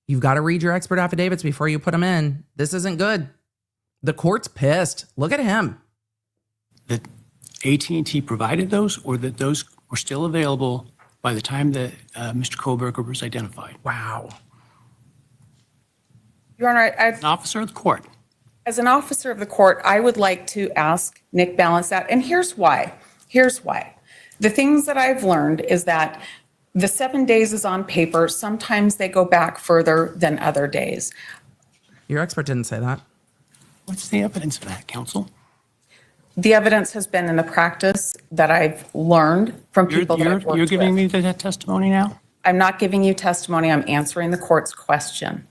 You've got to read your expert affidavits before you put them in. This isn't good. The court's pissed. Look at him. that AT&T provided those, or that those were still available by the time that Mr. Kohberger was identified? Wow. Your Honor, An officer of the court. as an officer of the court, I would like to ask Nick Balance that. And here's why. Here's why. The things that I've learned is that the 7 days is on paper. Sometimes they go back further than other days. Your expert didn't say that. What's the evidence of that, counsel? The evidence has been in the practice that I've learned from people that I've worked with. You're giving me that testimony now? I'm not giving you testimony. I'm answering the court's question.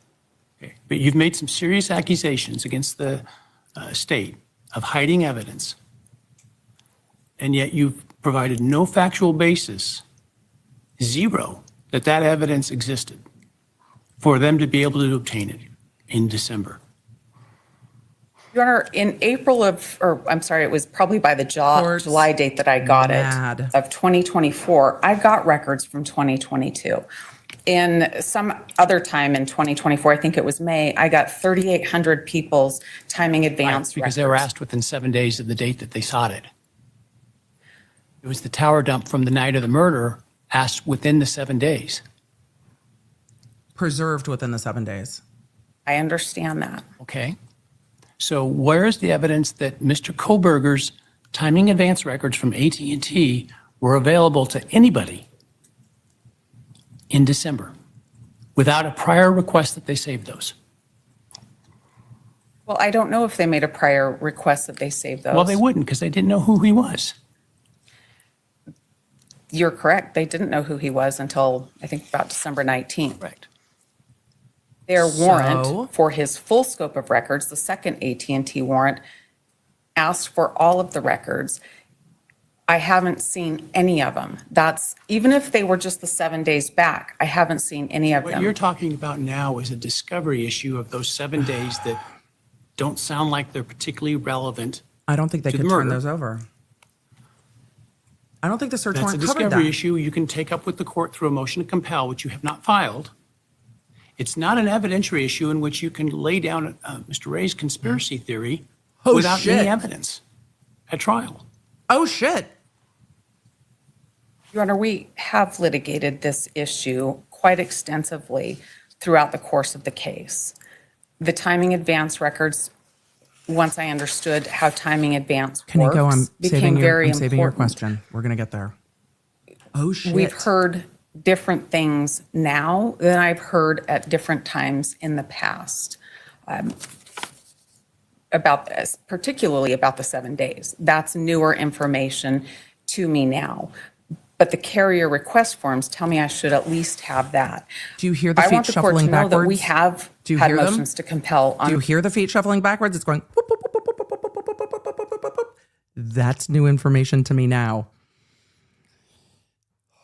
Okay. But you've made some serious accusations against the state of hiding evidence, and yet you've provided no factual basis, zero, that that evidence existed for them to be able to obtain it in December. Your Honor, in April of, or I'm sorry, it was probably by the July date that I got mad. it, of 2024, I got records from 2022. In some other time in 2024, I think it was May, I got 3,800 people's timing advance Because they were records. asked within 7 days of the date that they sought it. It was the tower dump from the night of the murder asked within the 7 days. Preserved within the 7 days. I understand that. Okay. So where is the evidence that Mr. Kohberger's timing advance records from AT&T were available to anybody in December without a prior request that they save those? Well, I don't know if they made a prior request that they save those. Well, they wouldn't, because they didn't know who he was. You're correct. They didn't know who he was until, I think, about December 19th. Correct. Their So- warrant for his full scope of records, the second AT&T warrant, asked for all of the records. I haven't seen any of them. That's, even if they were just the 7 days back, I haven't seen any of What them. you're talking about now is a discovery issue of those 7 days that don't sound like they're particularly relevant. I don't think they To could the turn murder. those over. I don't think the search That's a warrant covered discovery that. issue you can take up with the court through a motion to compel, which you have not filed. It's not an evidentiary issue in which you can lay down Mr. Ray's conspiracy theory Oh, without shit. any evidence at trial. Oh, shit. Your Honor, we have litigated this issue quite extensively throughout the course of the case. The timing advance records, once I understood how timing advance works, Kaneko, I'm became saving very your, I'm saving your important. question. We're going to get there. Oh, shit. We've heard different things now than I've heard at different times in the past about this, particularly about the 7 days. That's newer information to me now. But the carrier request forms tell me I should at least have that. Do you hear the I feet want the court to shuffling know that we backwards? have Do you had hear them? motions to compel Do you on. hear the feet shuffling backwards? It's going. Whoop, whoop, whoop, whoop, whoop, whoop, whoop, whoop, whoop, whoop, whoop, whoop. That's new information to me now.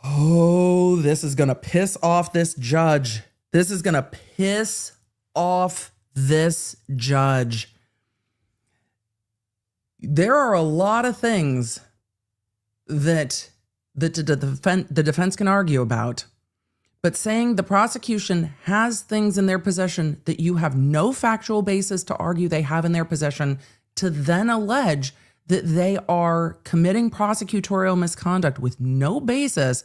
Oh, this is going to piss off this judge. This is going to piss off this judge. There are a lot of things that the defense can argue about, But saying the prosecution has things in their possession that you have no factual basis to argue they have in their possession, to then allege that they are committing prosecutorial misconduct with no basis,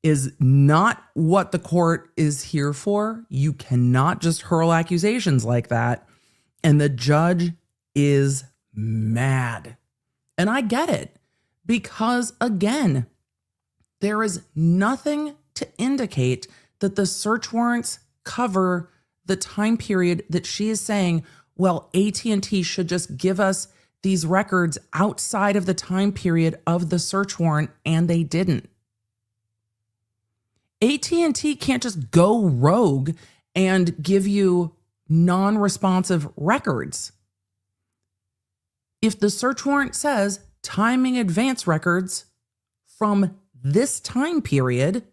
is not what the court is here for. You cannot just hurl accusations like that. And the judge is mad. And I get it, because again, there is nothing to indicate that the search warrants cover the time period that she is saying, well, AT&T should just give us these records outside of the time period of the search warrant, and they didn't. AT&T can't just go rogue and give you non-responsive records. If the search warrant says timing advance records from this time period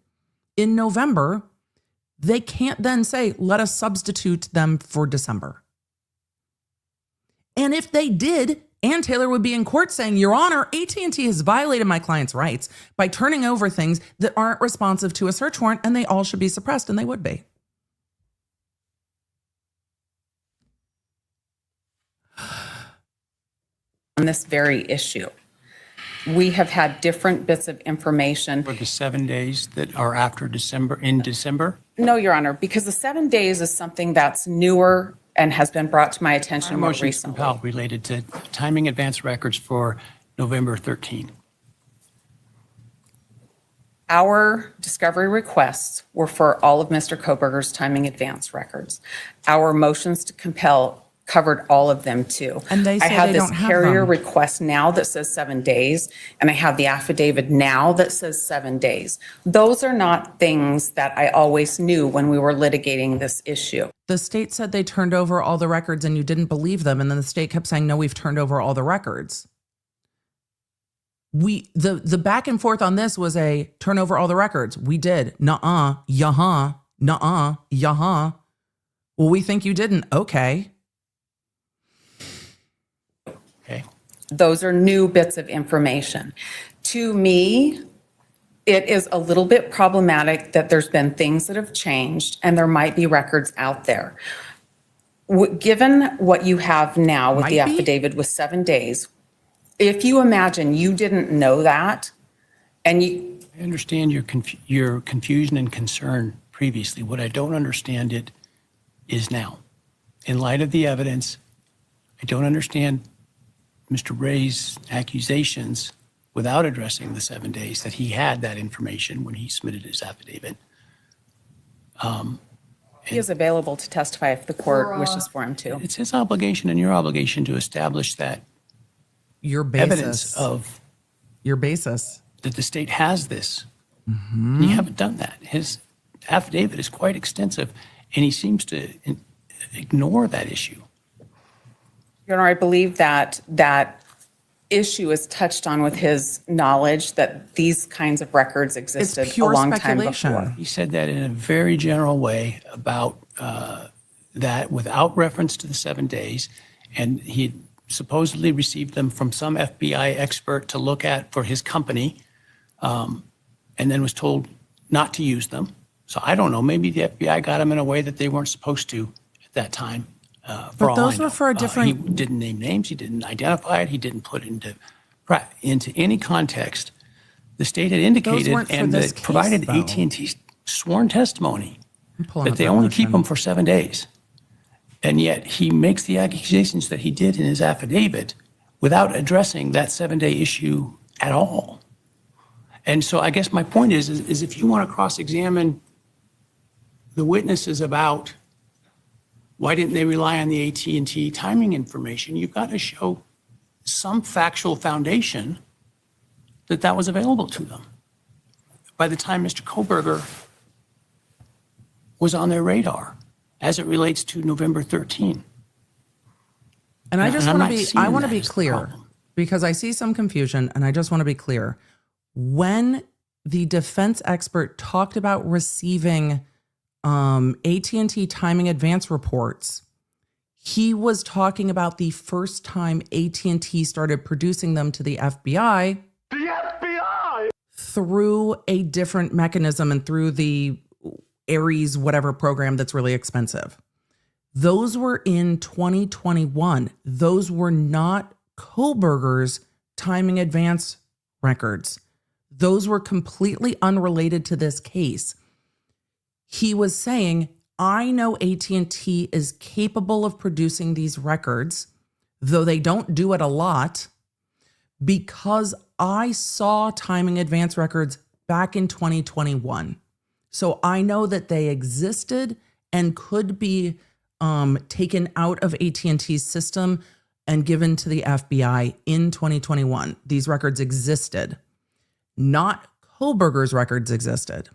in November, they can't then say, let us substitute them for December. And if they did, Ann Taylor would be in court saying, Your Honor, AT&T has violated my client's rights by turning over things that aren't responsive to a search warrant, and they all should be suppressed, and they would be. On this very issue, we have had different bits of information. For the 7 days that are after December, in December? No, Your Honor, because the 7 days is something that's newer and has been brought to my attention more Motion to recently. compel related to timing advance records for November 13. Our discovery requests were for all of Mr. Kohberger's timing advance records. Our motions to compel covered all of them too. And they say I have they this don't have carrier them. request now that says 7 days, and I have the affidavit now that says 7 days. Those are not things that I always knew when we were litigating this issue. The state said they turned over all the records and you didn't believe them. And then the state kept saying, no, we've turned over all the records. The back and forth on this was a turn over all the records. We did. Nuh-uh, yuh-huh, nuh-uh, yuh-huh. Well, we think you didn't. Okay. Okay. Those are new bits of information. To me, it is a little bit problematic that there's been things that have changed and there might be records out there. Given what you have now with the affidavit with 7 days, if you imagine you didn't know that and you... I understand your confusion and concern previously. What I don't understand it is now. In light of the evidence, I don't understand Mr. Ray's accusations without addressing the 7 days that he had that information when he submitted his affidavit. He is available to testify if the court wishes for him to. It's his obligation and your obligation to establish that Your basis. evidence of Your basis. that the state has this. And you haven't done that. His affidavit is quite extensive, and he seems to ignore that issue. Your Honor, I believe that that issue is touched on with his knowledge that these kinds of records existed a pure long time speculation. before. He said that in a very general way about that without reference to the 7 days, and he supposedly received them from some FBI expert to look at for his company, and then was told not to use them. So I don't know, maybe the FBI got them in a way that they weren't supposed to at that time. But those were for a different... He didn't name names, he didn't identify it, he didn't put it into any context. The state had indicated weren't for and this that provided case, though. AT&T's sworn testimony pulling that up they that only keep motion. them for 7 days. And yet he makes the accusations that he did in his affidavit without addressing that 7-day issue at all. And so I guess my point is if you want to cross-examine the witnesses about why didn't they rely on the AT&T timing information, you've got to show some factual foundation that that was available to them by the time Mr. Kohberger was on their radar as it relates to November 13. And I just And I'm want not to be, seeing I want to that be as the clear problem. because I see some confusion and I just want to be clear. When the defense expert talked about receiving AT&T timing advance reports, he was talking about the first time AT&T started producing them to the FBI. The FBI! Through a different mechanism and through the Aries, whatever program that's really expensive. Those were in 2021. Those were not Kohberger's timing advance records. Those were completely unrelated to this case. He was saying, I know AT&T is capable of producing these records, though they don't do it a lot, because I saw timing advance records back in 2021. So I know that they existed and could be taken out of AT&T's system and given to the FBI in 2021. These records existed. Not Kohberger's records existed.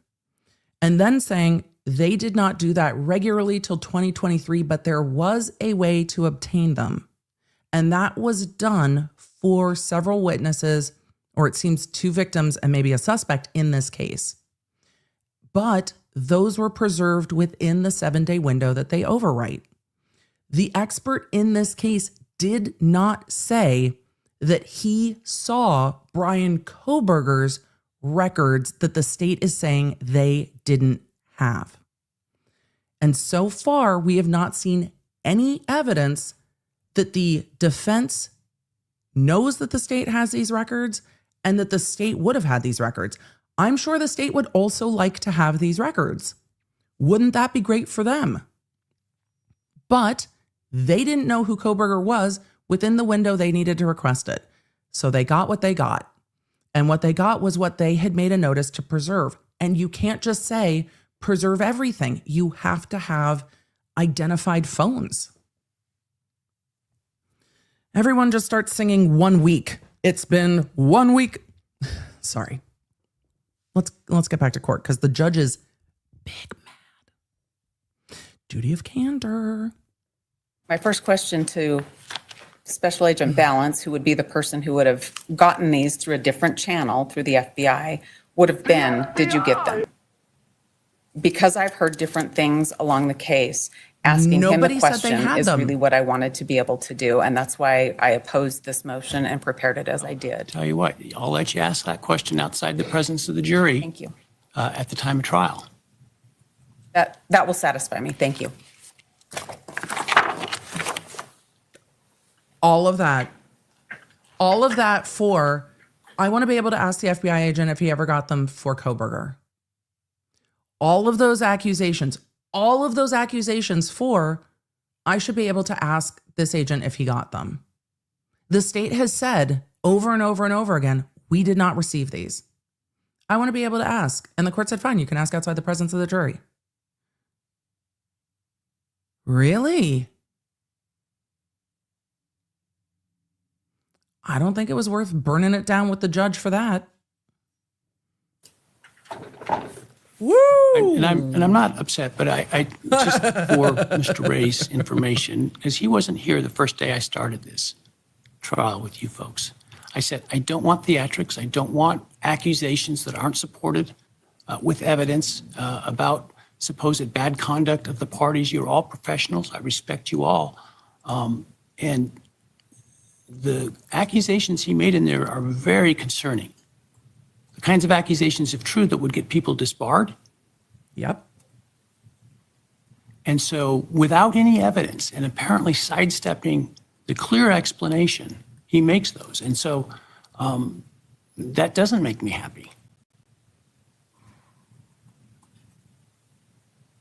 And then saying they did not do that regularly till 2023, but there was a way to obtain them. And that was done for several witnesses, or it seems 2 victims and maybe a suspect in this case. But those were preserved within the 7-day window that they overwrite. The expert in this case did not say that he saw Bryan Kohberger's records that the state is saying they didn't have. And so far, we have not seen any evidence that the defense knows that the state has these records and that the state would have had these records. I'm sure the state would also like to have these records. Wouldn't that be great for them? But they didn't know who Kohberger was within the window they needed to request it. So they got what they got. And what they got was what they had made a notice to preserve. And you can't just say, preserve everything. You have to have identified phones. Everyone just starts singing 1 week. It's been 1 week. Sorry. Let's get back to court because the judge is big mad. Duty of candor. My first question to Special Agent Balance, who would be the person who would have gotten these through a different channel through the FBI, would have been, did you get them? Because I've heard different things along the case, asking Nobody him the said they question had is them. really what I wanted to be able to do. And that's why I opposed this motion and prepared it as I did. Tell you what, I'll let you ask that question outside the presence of the jury. Thank you. At the time of trial. That will satisfy me. Thank you. All of that for, I want to be able to ask the FBI agent if he ever got them for Kohberger. All of those accusations for, I should be able to ask this agent if he got them. The state has said over and over and over again, we did not receive these. I want to be able to ask. And the court said, fine, you can ask outside the presence of the jury. Really? I don't think it was worth burning it down with the judge for that. Woo! And I'm not upset, but I just for Mr. Ray's information, because he wasn't here the first day I started this trial with you folks. I said, I don't want theatrics. I don't want accusations that aren't supported with evidence about supposed bad conduct of the parties. You're all professionals. I respect you all. And the accusations he made in there are very concerning. The kinds of accusations, if true, that would get people disbarred. Yep. And so without any evidence and apparently sidestepping the clear explanation, he makes those. And so that doesn't make me happy.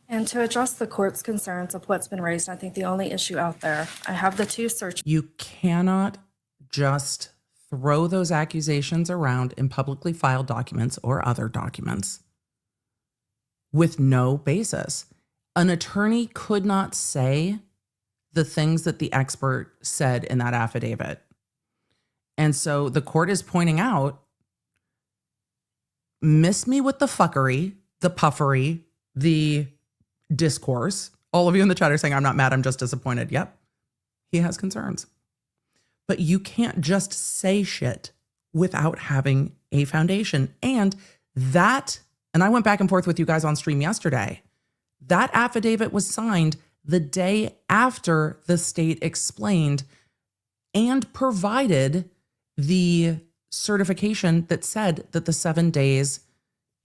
And to address the court's concerns of what's been raised, I think the only issue out there, I have the 2 search. You cannot just throw those accusations around in publicly filed documents or other documents with no basis. An attorney could not say the things that the expert said in that affidavit. And so the court is pointing out, miss me with the fuckery, the puffery, the discourse. All of you in the chat are saying, I'm not mad, I'm just disappointed. Yep, he has concerns. But you can't just say shit without having a foundation. And I went back and forth with you guys on stream yesterday. That affidavit was signed the day after the state explained and provided the certification that said that the 7 days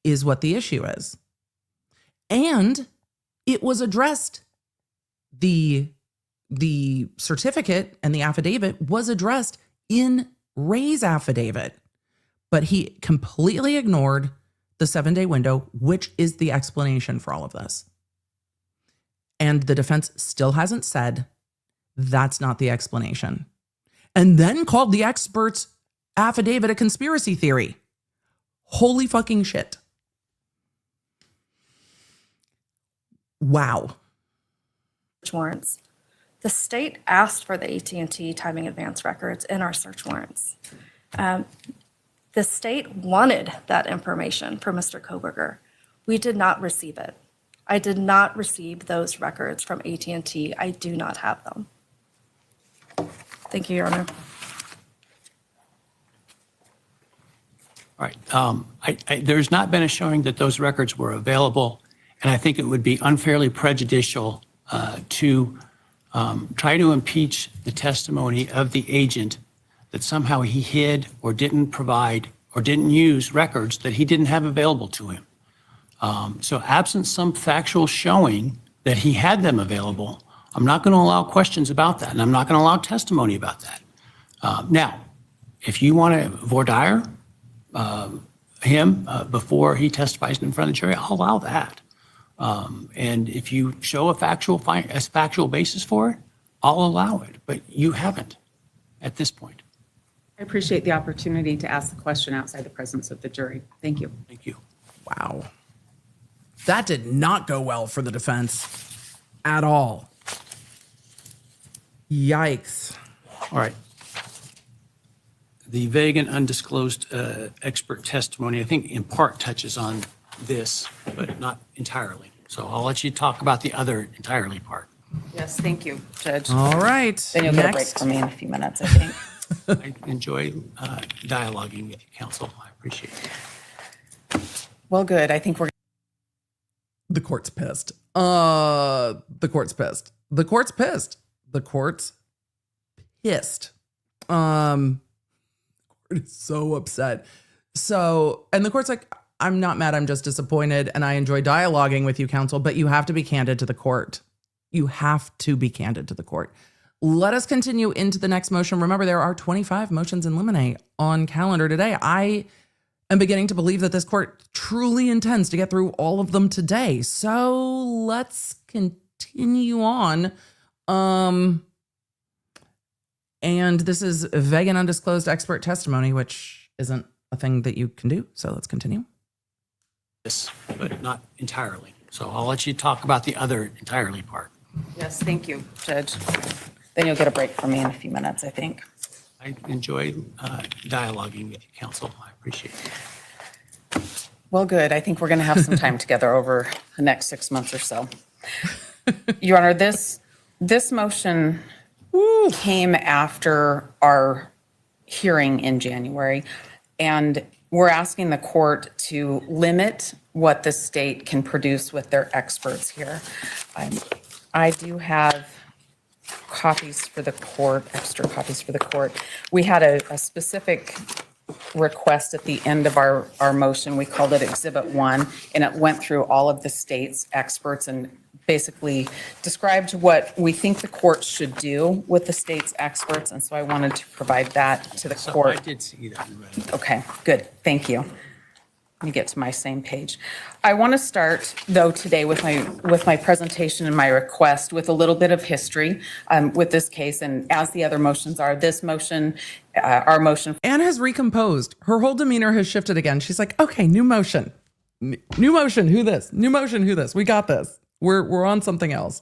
is what the issue is. And it was addressed. The certificate and the affidavit was addressed in Ray's affidavit, but he completely ignored the 7-day window, which is the explanation for all of this. And the defense still hasn't said that's not the explanation. And then called the expert's affidavit a conspiracy theory. Holy fucking shit. Wow. Warrants. The state asked for the AT&T timing advance records in our search warrants. The state wanted that information from Mr. Kohberger. We did not receive it. I did not receive those records from AT&T. I do not have them. Thank you, Your Honor. All right. There's not been a showing that those records were available, and I think it would be unfairly prejudicial to try to impeach the testimony of the agent that somehow he hid or didn't provide or didn't use records that he didn't have available to him. So absent some factual showing that he had them available, I'm not going to allow questions about that, and I'm not going to allow testimony about that. Now, if you want to voir dire him before he testifies in front of the jury, I'll allow that. And if you show a factual basis for it, I'll allow it. But you haven't at this point. I appreciate the opportunity to ask the question outside the presence of the jury. Thank you. Thank you. Wow. That did not go well for the defense at all. Yikes. All right. The vague and undisclosed expert testimony, I think in part touches on this, but not entirely. So I'll let you talk about the other entirely part. Yes, thank you, Judge. All right. Then you'll get a break Next. from me in a few minutes, I think. I enjoy dialoguing with you, counsel. I appreciate it. Well, good. I think we're The court's pissed. The court's pissed. The court's pissed. The court's pissed. The court is so upset. So, and the court's like, I'm not mad, I'm just disappointed, and I enjoy dialoguing with you, counsel, but you have to be candid to the court. You have to be candid to the court. Let us continue into the next motion. Remember, there are 25 motions in limine on calendar today. I am beginning to believe that this court truly intends to get through all of them today. So let's continue on. And this is vague and undisclosed expert testimony, which isn't a thing that you can do. So let's continue. This, but not entirely. So I'll let you talk about the other entirely part. Yes, thank you, Judge. Then you'll get a break from me in a few minutes, I think. I enjoy dialoguing with you, counsel. I appreciate it. Well, good. I think we're going to have some time together over the next 6 months or so. Your Honor, this motion came after our hearing in January, and we're asking the court to limit what the state can produce with their experts here. I do have copies for the court, extra copies for the court. We had a specific request at the end of our motion. We called it Exhibit 1, and it went through all of the state's experts and basically described what we think the court should do with the state's experts. And so I wanted to provide that to the So court. I did see that. You read it. Okay, good. Thank you. Let me get to my same page. I want to start, though, today with my presentation and my request with a little bit of history with this case. And as the other motions are, this motion, our motion. Anne has recomposed. Her whole demeanor has shifted again. She's like, okay, new motion. New motion, who this? New motion, who this? We got this. We're on something else.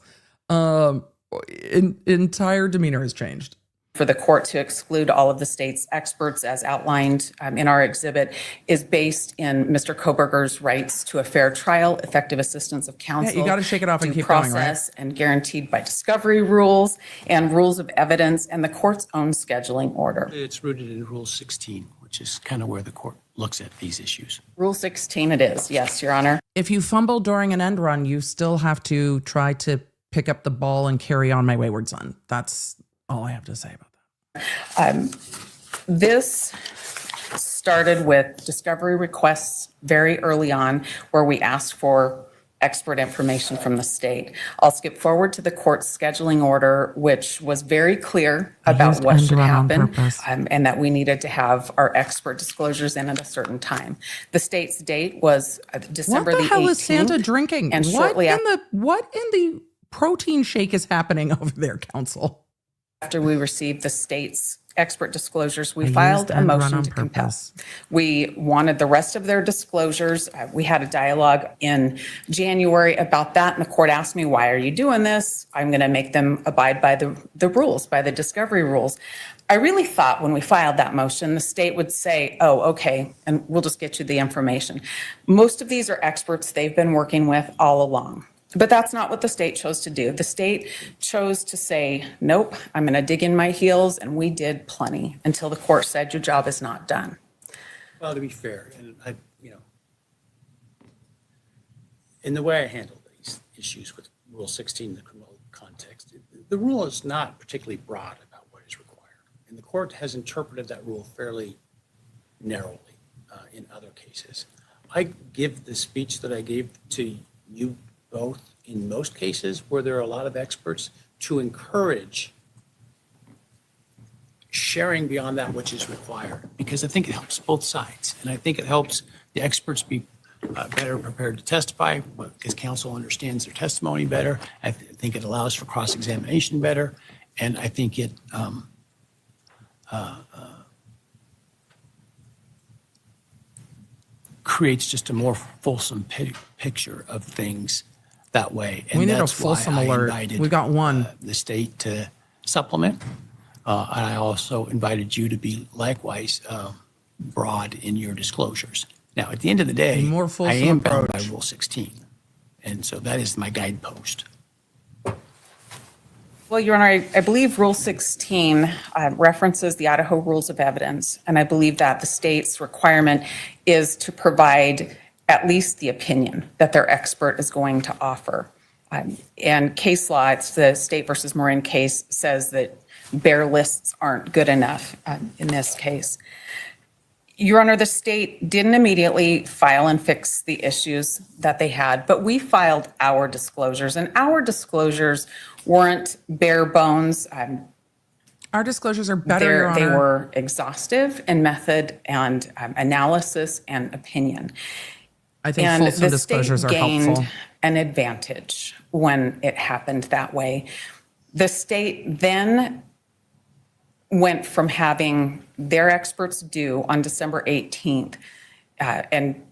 Entire demeanor has changed. For the court to exclude all of the state's experts as outlined in our exhibit is based in Mr. Kohberger's rights to a fair trial, effective assistance of counsel. Yeah, you got to shake it off and due keep going, right? process and guaranteed by discovery rules and rules of evidence and the court's own scheduling order. It's rooted in Rule 16, which is kind of where the court looks at these issues. Rule 16 it is, yes, Your Honor. If you fumble during an end run, you still have to try to pick up the ball and carry on, my wayward son. That's all I have to say about that. This started with discovery requests very early on where we asked for expert information from the state. I'll skip forward to the court's scheduling order, which was very clear about used what end should run on happen, purpose. and that we needed to have our expert disclosures in at a certain time. The state's date was December What the the hell 18th. is Santa drinking? And What shortly in the protein shake is happening over there, counsel? after we received the state's expert disclosures, we used filed a end run motion on to compel. purpose. We wanted the rest of their disclosures. We had a dialogue in January about that, and the court asked me, why are you doing this? I'm going to make them abide by the rules, by the discovery rules. I really thought when we filed that motion, the state would say, oh, okay, and we'll just get you the information. Most of these are experts they've been working with all along. But that's not what the state chose to do. The state chose to say, nope, I'm going to dig in my heels, and we did plenty until the court said your job is not done. Well, to be fair, and in the way I handle these issues with Rule 16 in the criminal context, the rule is not particularly broad about what is required. And the court has interpreted that rule fairly narrowly in other cases. I give the speech that I gave to you both in most cases where there are a lot of experts to encourage sharing beyond that which is required, because I think it helps both sides. And I think it helps the experts be better prepared to testify because counsel understands their testimony better. I think it allows for cross-examination better. And I think it creates just a more fulsome picture of things that way. And We need a that's fulsome why I alert. invited, We got one. the state to supplement. And I also invited you to be likewise broad in your disclosures. Now, at the end of the day, More I fulsome am bound by approach. Rule 16. And so that is my guidepost. Well, Your Honor, I believe Rule 16 references the Idaho Rules of Evidence, and I believe that the state's requirement is to provide at least the opinion that their expert is going to offer. And case law, it's the State versus Marin case, says that bare lists aren't good enough in this case. Your Honor, the state didn't immediately file and fix the issues that they had, but we filed our disclosures, and our disclosures weren't bare bones. Our disclosures are better, Your Honor. They were exhaustive in method and analysis and opinion. I think And fulsome the state disclosures are gained helpful. an advantage when it happened that way. The state then went from having their experts due on December 18th and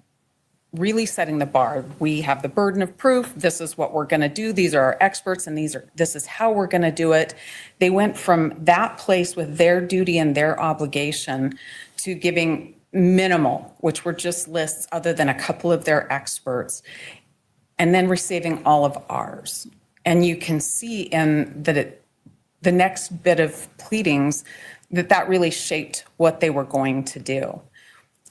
really setting the bar. We have the burden of proof. This is what we're going to do. These are our experts, and this is how we're going to do it. They went from that place with their duty and their obligation to giving minimal, which were just lists other than a couple of their experts, and then receiving all of ours. And you can see in the next bit of pleadings that really shaped what they were going to do.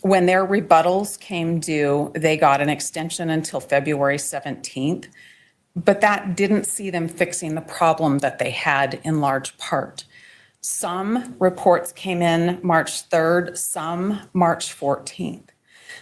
When their rebuttals came due, they got an extension until February 17th, but that didn't see them fixing the problem that they had in large part. Some reports came in March 3rd, some March 14th.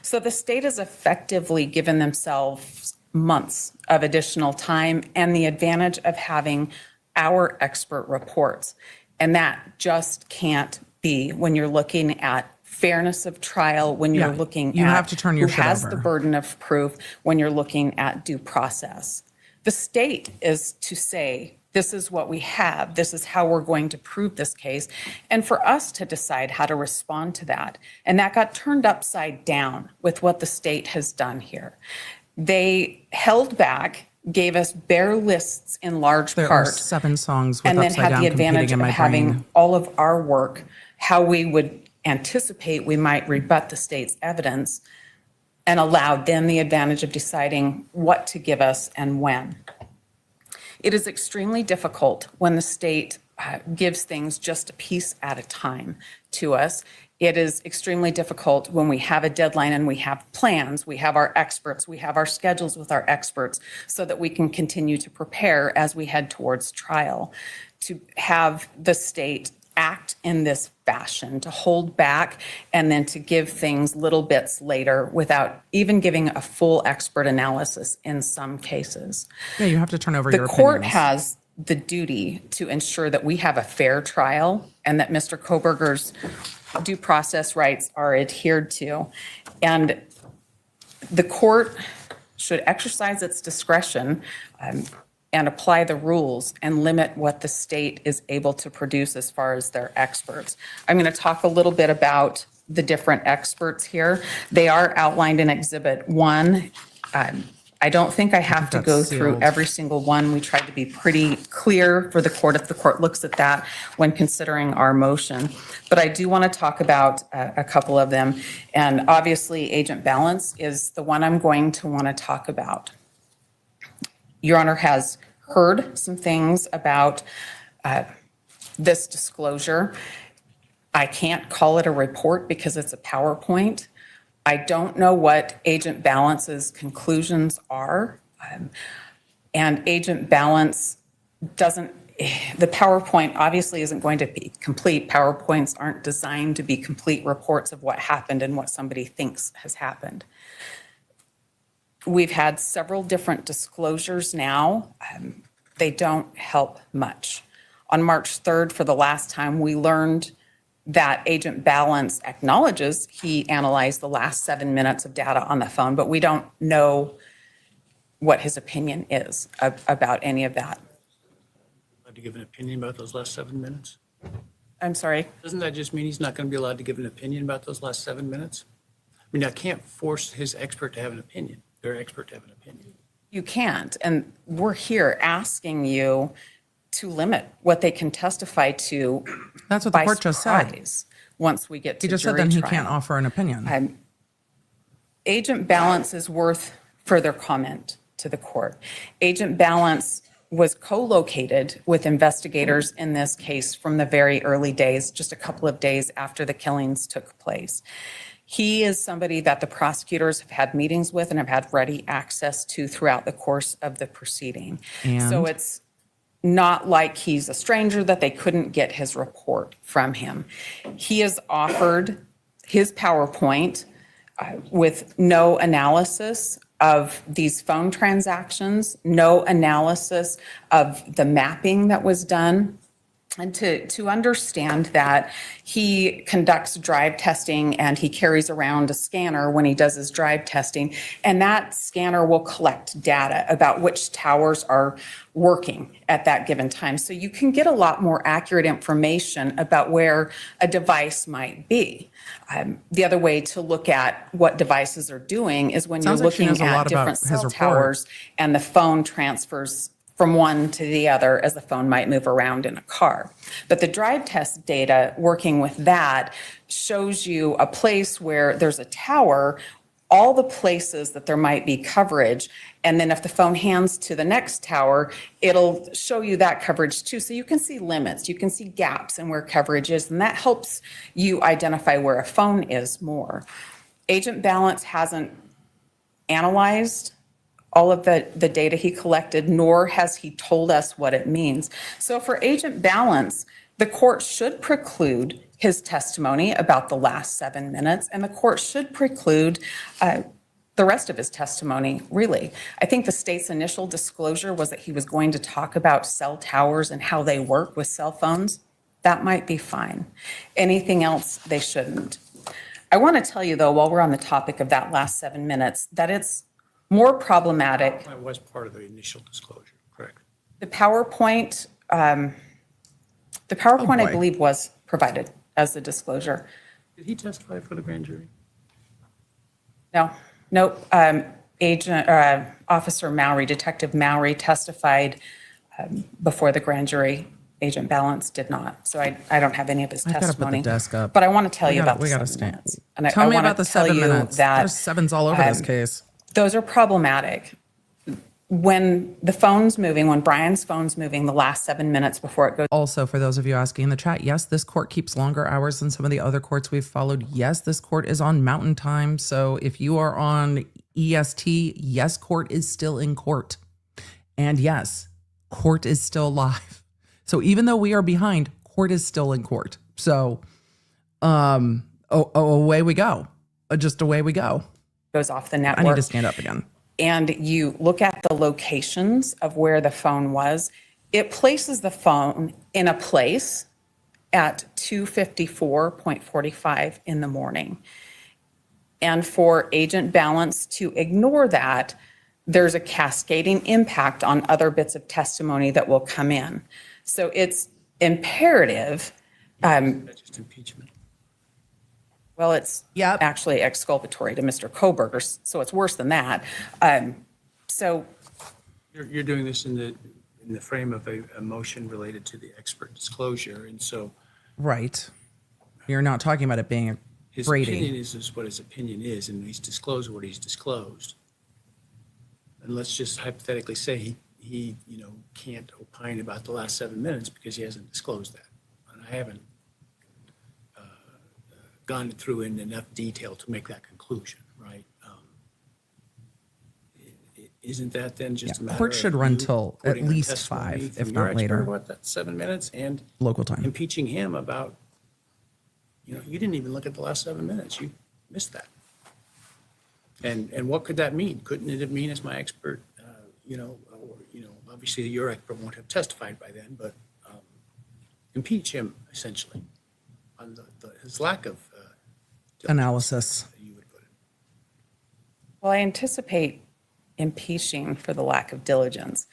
So the state has effectively given themselves months of additional time and the advantage of having our expert reports. And that just can't be when you're looking at fairness of trial, when you're Yeah, looking you at have to turn your who shit has over. the burden of proof, when you're looking at due process. The state is to say, this is what we have, this is how we're going to prove this case, and for us to decide how to respond to that. And that got turned upside down with what the state has done here. They held back, gave us bare lists in large There are part, 7 songs with and then upside had down the competing advantage in of my having brain. all of our work, how we would anticipate we might rebut the state's evidence, and allowed them the advantage of deciding what to give us and when. It is extremely difficult when the state gives things just a piece at a time to us. It is extremely difficult when we have a deadline and we have plans, we have our experts, we have our schedules with our experts so that we can continue to prepare as we head towards trial. To have the state act in this fashion, to hold back and then to give things little bits later without even giving a full expert analysis in some cases. Yeah, you have to turn over The your court opinions. has the duty to ensure that we have a fair trial and that Mr. Kohberger's due process rights are adhered to. And the court should exercise its discretion and apply the rules and limit what the state is able to produce as far as their experts. I'm going to talk a little bit about the different experts here. They are outlined in Exhibit 1. I don't think I have to go through sealed. every single one. We tried to be pretty clear for the court if the court looks at that when considering our motion. But I do want to talk about a couple of them. And obviously, agent balance is the one I'm going to want to talk about. Your Honor has heard some things about this disclosure. I can't call it a report because it's a PowerPoint. I don't know what Agent Balance's conclusions are. And Agent Balance doesn't, the PowerPoint obviously isn't going to be complete. PowerPoints aren't designed to be complete reports of what happened and what somebody thinks has happened. We've had several different disclosures now. They don't help much. On March 3rd, for the last time, we learned that Agent Balance acknowledges he analyzed the last 7 minutes of data on the phone, but we don't know what his opinion is about any of that. Allowed to give an opinion about those last 7 minutes? I'm sorry? Doesn't that just mean he's not going to be allowed to give an opinion about those last 7 minutes? I mean, I can't force his expert to have an opinion, their expert to have an opinion. You can't, and we're here asking you to limit what they can testify to. That's what the by court just said. surprise once we get to He just said jury then he trial. can't offer an opinion. Agent Balance is worth further comment to the court. Agent Balance was co-located with investigators in this case from the very early days, just a couple of days after the killings took place. He is somebody that the prosecutors have had meetings with and have had ready access to throughout the course of the proceeding. So And? it's not like he's a stranger that they couldn't get his report from him. He has offered his PowerPoint with no analysis of these phone transactions, no analysis of the mapping that was done. And to understand that he conducts drive testing and he carries around a scanner when he does his drive testing, and that scanner will collect data about which towers are working at that given time. So you can get a lot more accurate information about where a device might be. The other way to look at what devices are doing is when Sounds you're like she looking knows a lot at about different his cell report. towers and the phone transfers from one to the other as the phone might move around in a car. But the drive test data working with that shows you a place where there's a tower, all the places that there might be coverage, and then if the phone hands to the next tower, it'll show you that coverage too. So you can see limits, you can see gaps in where coverage is, and that helps you identify where a phone is more. Agent Balance hasn't analyzed all of the data he collected, nor has he told us what it means. So for Agent Balance, the court should preclude his testimony about the last 7 minutes, and the court should preclude the rest of his testimony, really. I think the state's initial disclosure was that he was going to talk about cell towers and how they work with cell phones. That might be fine. Anything else, they shouldn't. I want to tell you, though, while we're on the topic of that last 7 minutes, that it's more problematic. That was part of the initial disclosure, correct? The PowerPoint, I boy. believe, was provided as the disclosure. Did he testify for the grand jury? No, nope. Officer Mowry, Detective Mowry testified before the grand jury. Agent Balance did not. So I don't have any of his I gotta put the testimony. desk up. But I want to tell you about We the gotta 7 stand. minutes. And Tell me wanna about the tell 7 you minutes. that, There's sevens all over this case. those are problematic. When the phone's moving, when Brian's phone's moving, the last 7 minutes before it goes. Also, for those of you asking in the chat, yes, this court keeps longer hours than some of the other courts we've followed. Yes, this court is on Mountain Time. So if you are on EST, yes, court is still in court. And yes, court is still live. So even though we are behind, court is still in court. So away we go. Just away we go. Goes off the I network. need to stand up again. And you look at the locations of where the phone was, it places the phone in a place at 2:54.45 in the morning. And for Agent Balance to ignore that, there's a cascading impact on other bits of testimony that will come in. So it's imperative. That's just impeachment. Well, it's actually exculpatory to Mr. Kohberger, so it's worse than that. So You're doing this in the frame of a motion related to the expert disclosure, and so Right. You're not talking about it being his Brady. opinion is what his opinion is, and he's disclosed what he's disclosed. And let's just hypothetically say he can't opine about the last 7 minutes because he hasn't disclosed that. And I haven't gone through in enough detail to make that conclusion, right? Isn't that then just a matter Court of should run you till at quoting the least testimony 5, from if your not expert later. about that 7 minutes and Local time. impeaching him about, you didn't even look at the last 7 minutes. You missed that. And what could that mean? Couldn't it mean as my expert, obviously your expert won't have testified by then, but impeach him essentially on his lack of Analysis. you would put it. Well, I anticipate impeaching for the lack of diligence.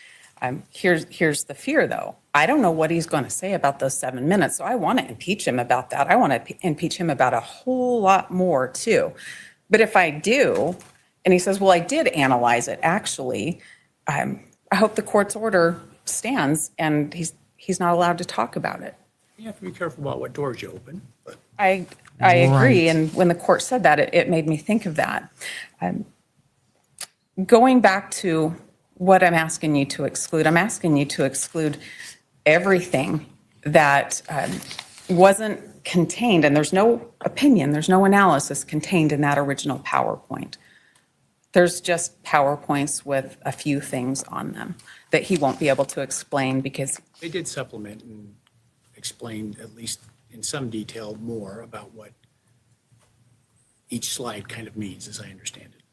Here's the fear, though. I don't know what he's going to say about those 7 minutes, so I want to impeach him about that. I want to impeach him about a whole lot more, too. But if I do, and he says, well, I did analyze it, actually, I hope the court's order stands and he's not allowed to talk about it. You have to be careful about what doors you open, but I agree, Right. and when the court said that, it made me think of that. Going back to what I'm asking you to exclude, I'm asking you to exclude everything that wasn't contained, and there's no opinion, there's no analysis contained in that original PowerPoint. There's just PowerPoints with a few things on them that he won't be able to explain because they did supplement and explain, at least in some detail, more about what each slide kind of means, as I understand it.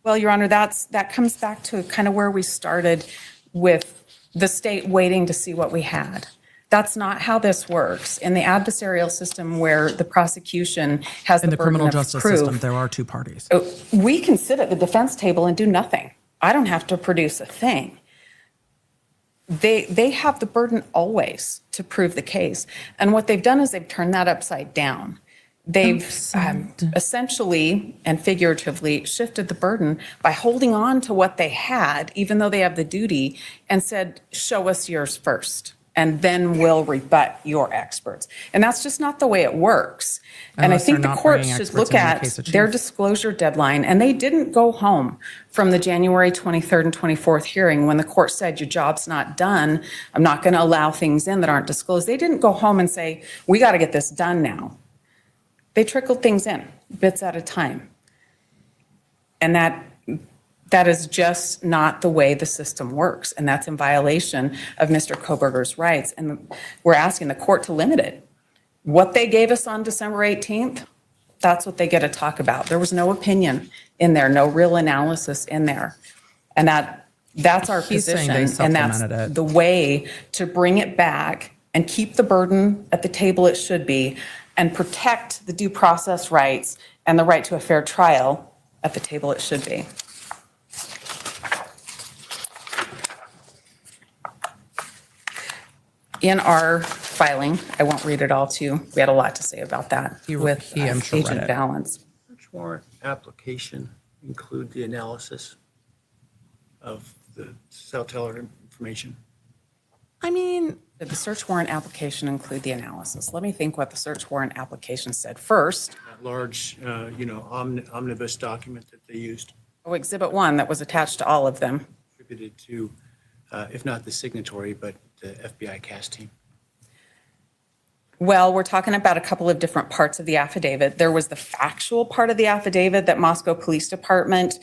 well, Your Honor, that comes back to kind of where we started with the state waiting to see what we had. That's not how this works. In the adversarial system where the prosecution has In the the criminal burden of justice proof, system, there are two parties. we can sit at the defense table and do nothing. I don't have to produce a thing. They have the burden always to prove the case. And what they've done is they've turned that upside down. They've essentially and figuratively shifted the burden by holding on to what they had, even though they have the duty, and said, show us yours first, and then we'll rebut your experts. And that's just not the way it works. And I Unless think they're the not court bringing should experts look in the at case of their chief. disclosure deadline, and they didn't go home from the January 23rd and 24th hearing when the court said your job's not done. I'm not going to allow things in that aren't disclosed. They didn't go home and say, we got to get this done now. They trickled things in bits at a time. And that is just not the way the system works. And that's in violation of Mr. Kohberger's rights. And we're asking the court to limit it. What they gave us on December 18th, that's what they get to talk about. There was no opinion in there, no real analysis in there. And that's our He's saying position. they And that's supplemented it. the way to bring it back and keep the burden at the table it should be and protect the due process rights and the right to a fair trial at the table it should be. In our filing, I won't read it all to you. We had a lot to say about that with I'm sure read Agent it. Balance. Search warrant application include the analysis of the cell teller information. I mean, Did the search warrant application include the analysis? Let me think what the search warrant application said first. That large, omnibus document that they used, Oh, Exhibit 1 that was attached to all of them. attributed to, if not the signatory, but the FBI CAS team. Well, we're talking about a couple of different parts of the affidavit. There was the factual part of the affidavit that Moscow Police Department,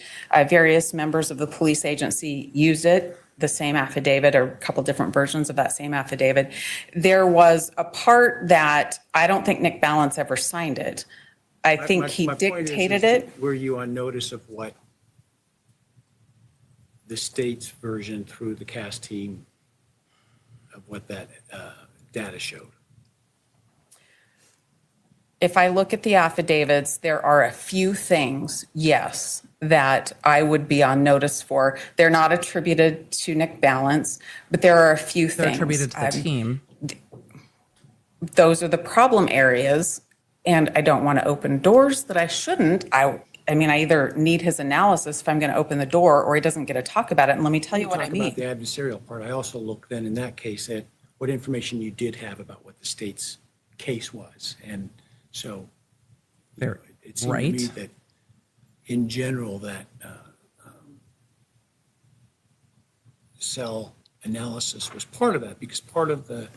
various members of the police agency used it. the same affidavit, or a couple different versions of that same affidavit, there was a part that I don't think Nick Balance ever signed it. I think he My point is dictated that it. were you on notice of what the state's version through the CAS team of what that data showed? If I look at the affidavits, there are a few things, yes, that I would be on notice for. They're not attributed to Nick Balance, but there are a few They're things. attributed to the team. Those are the problem areas, and I don't want to open doors that I shouldn't. I mean, I either need his analysis if I'm going to open the door, or he doesn't get to talk about it. And let me tell you what I Talk mean. about the adversarial part. I also looked then in that case at what information you did have about what the state's case was. And so They're it seemed to me right. that in general that cell analysis was part of that, because part of the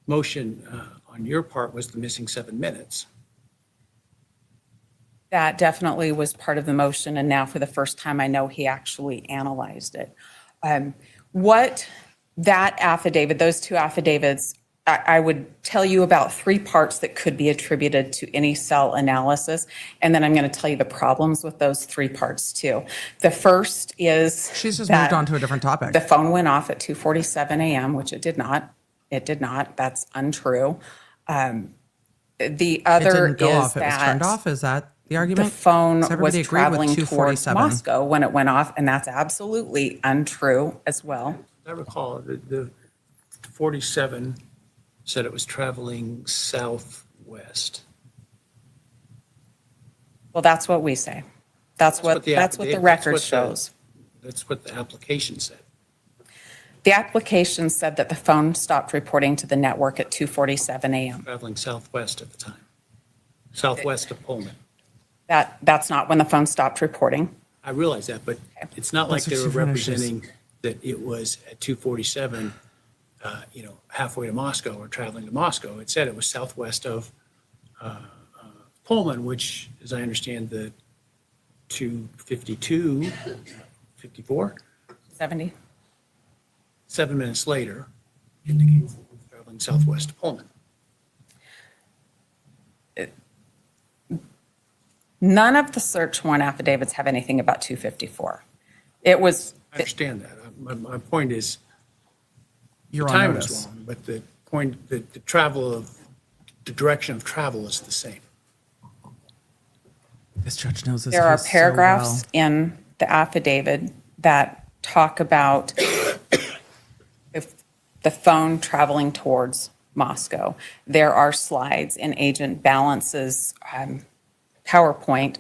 motion on your part was the missing 7 minutes. That definitely was part of the motion, and now for the first time, I know he actually analyzed it. What that affidavit, those two affidavits, I would tell you about 3 parts that could be attributed to any cell analysis, and then I'm going to tell you the problems with those 3 parts too. The first is She's just that moved on to a different topic. the phone went off at 2:47 a.m., which it did not. It did not. That's untrue. The It other didn't go is off. It was turned that off. Is that the the argument? phone Does everybody was agree with traveling towards 247? Moscow when it went off, and that's absolutely untrue as well. I recall the 47 said it was traveling southwest. Well, that's what we say. That's what the affidavit- record that's what the- shows. That's what the application said. The application said that the phone stopped reporting to the network at 2:47 a.m. Traveling southwest at the time, southwest of Pullman. That's not when the phone stopped reporting. I realize that, but it's not like Those they are were 2 finishes. representing that it was at 2:47, halfway to Moscow or traveling to Moscow. It said it was southwest of Pullman, which, as I understand, the 2:52, 54, 70. 7 minutes later, indicates it was traveling southwest to Pullman. None of the search warrant affidavits have anything about 2:54. It was, I understand that. My point is, You're the on time notice. was wrong, but the point, the travel of, the direction of travel is the same. This judge knows this there are case so paragraphs well. in the affidavit that talk about if the phone traveling towards Moscow. There are slides in Agent Balance's PowerPoint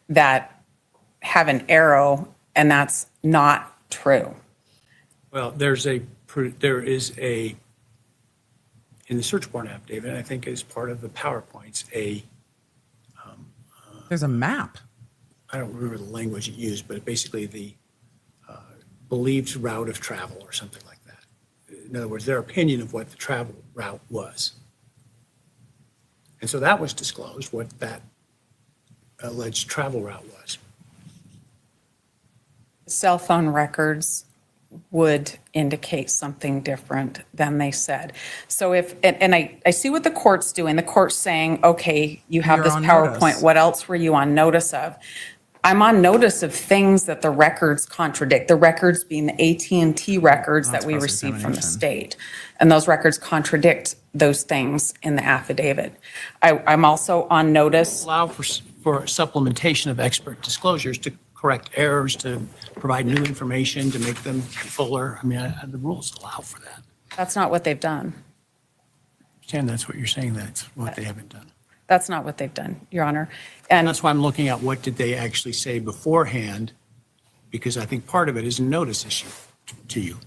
that have an arrow, and that's not true. Well, there is a, in the search warrant affidavit, I think as part of the PowerPoints, There's a map. I don't remember the language it used, but basically the believed route of travel or something like that. In other words, their opinion of what the travel route was. And so that was disclosed, what that alleged travel route was. Cell phone records would indicate something different than they said. So if, and I see what the court's doing. The court's saying, okay, you have You're this on PowerPoint. notice. What else were you on notice of? I'm on notice of things that the records contradict, the records being the AT&T records That's that we received from the cross-examination. state. And those records contradict those things in the affidavit. I'm also on notice. Allow for supplementation of expert disclosures to correct errors, to provide new information, to make them fuller. I mean, the rules allow for that. That's not what they've done. Stan, that's what you're saying, that's what they haven't done. That's not what they've done, Your Honor. And That's why I'm looking at what did they actually say beforehand, because I think part of it is a notice issue to you.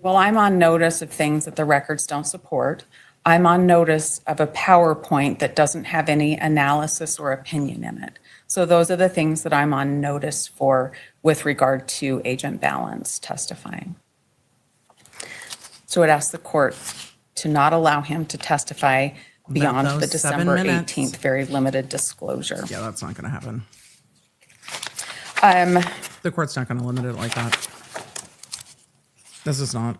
well, I'm on notice of things that the records don't support. I'm on notice of a PowerPoint that doesn't have any analysis or opinion in it. So those are the things that I'm on notice for with regard to Agent Balance testifying. So I'd ask the court to not allow him to testify beyond those the 7 December minutes. 18th very limited disclosure. Yeah, that's not going to happen. The court's not going to limit it like that. This is not.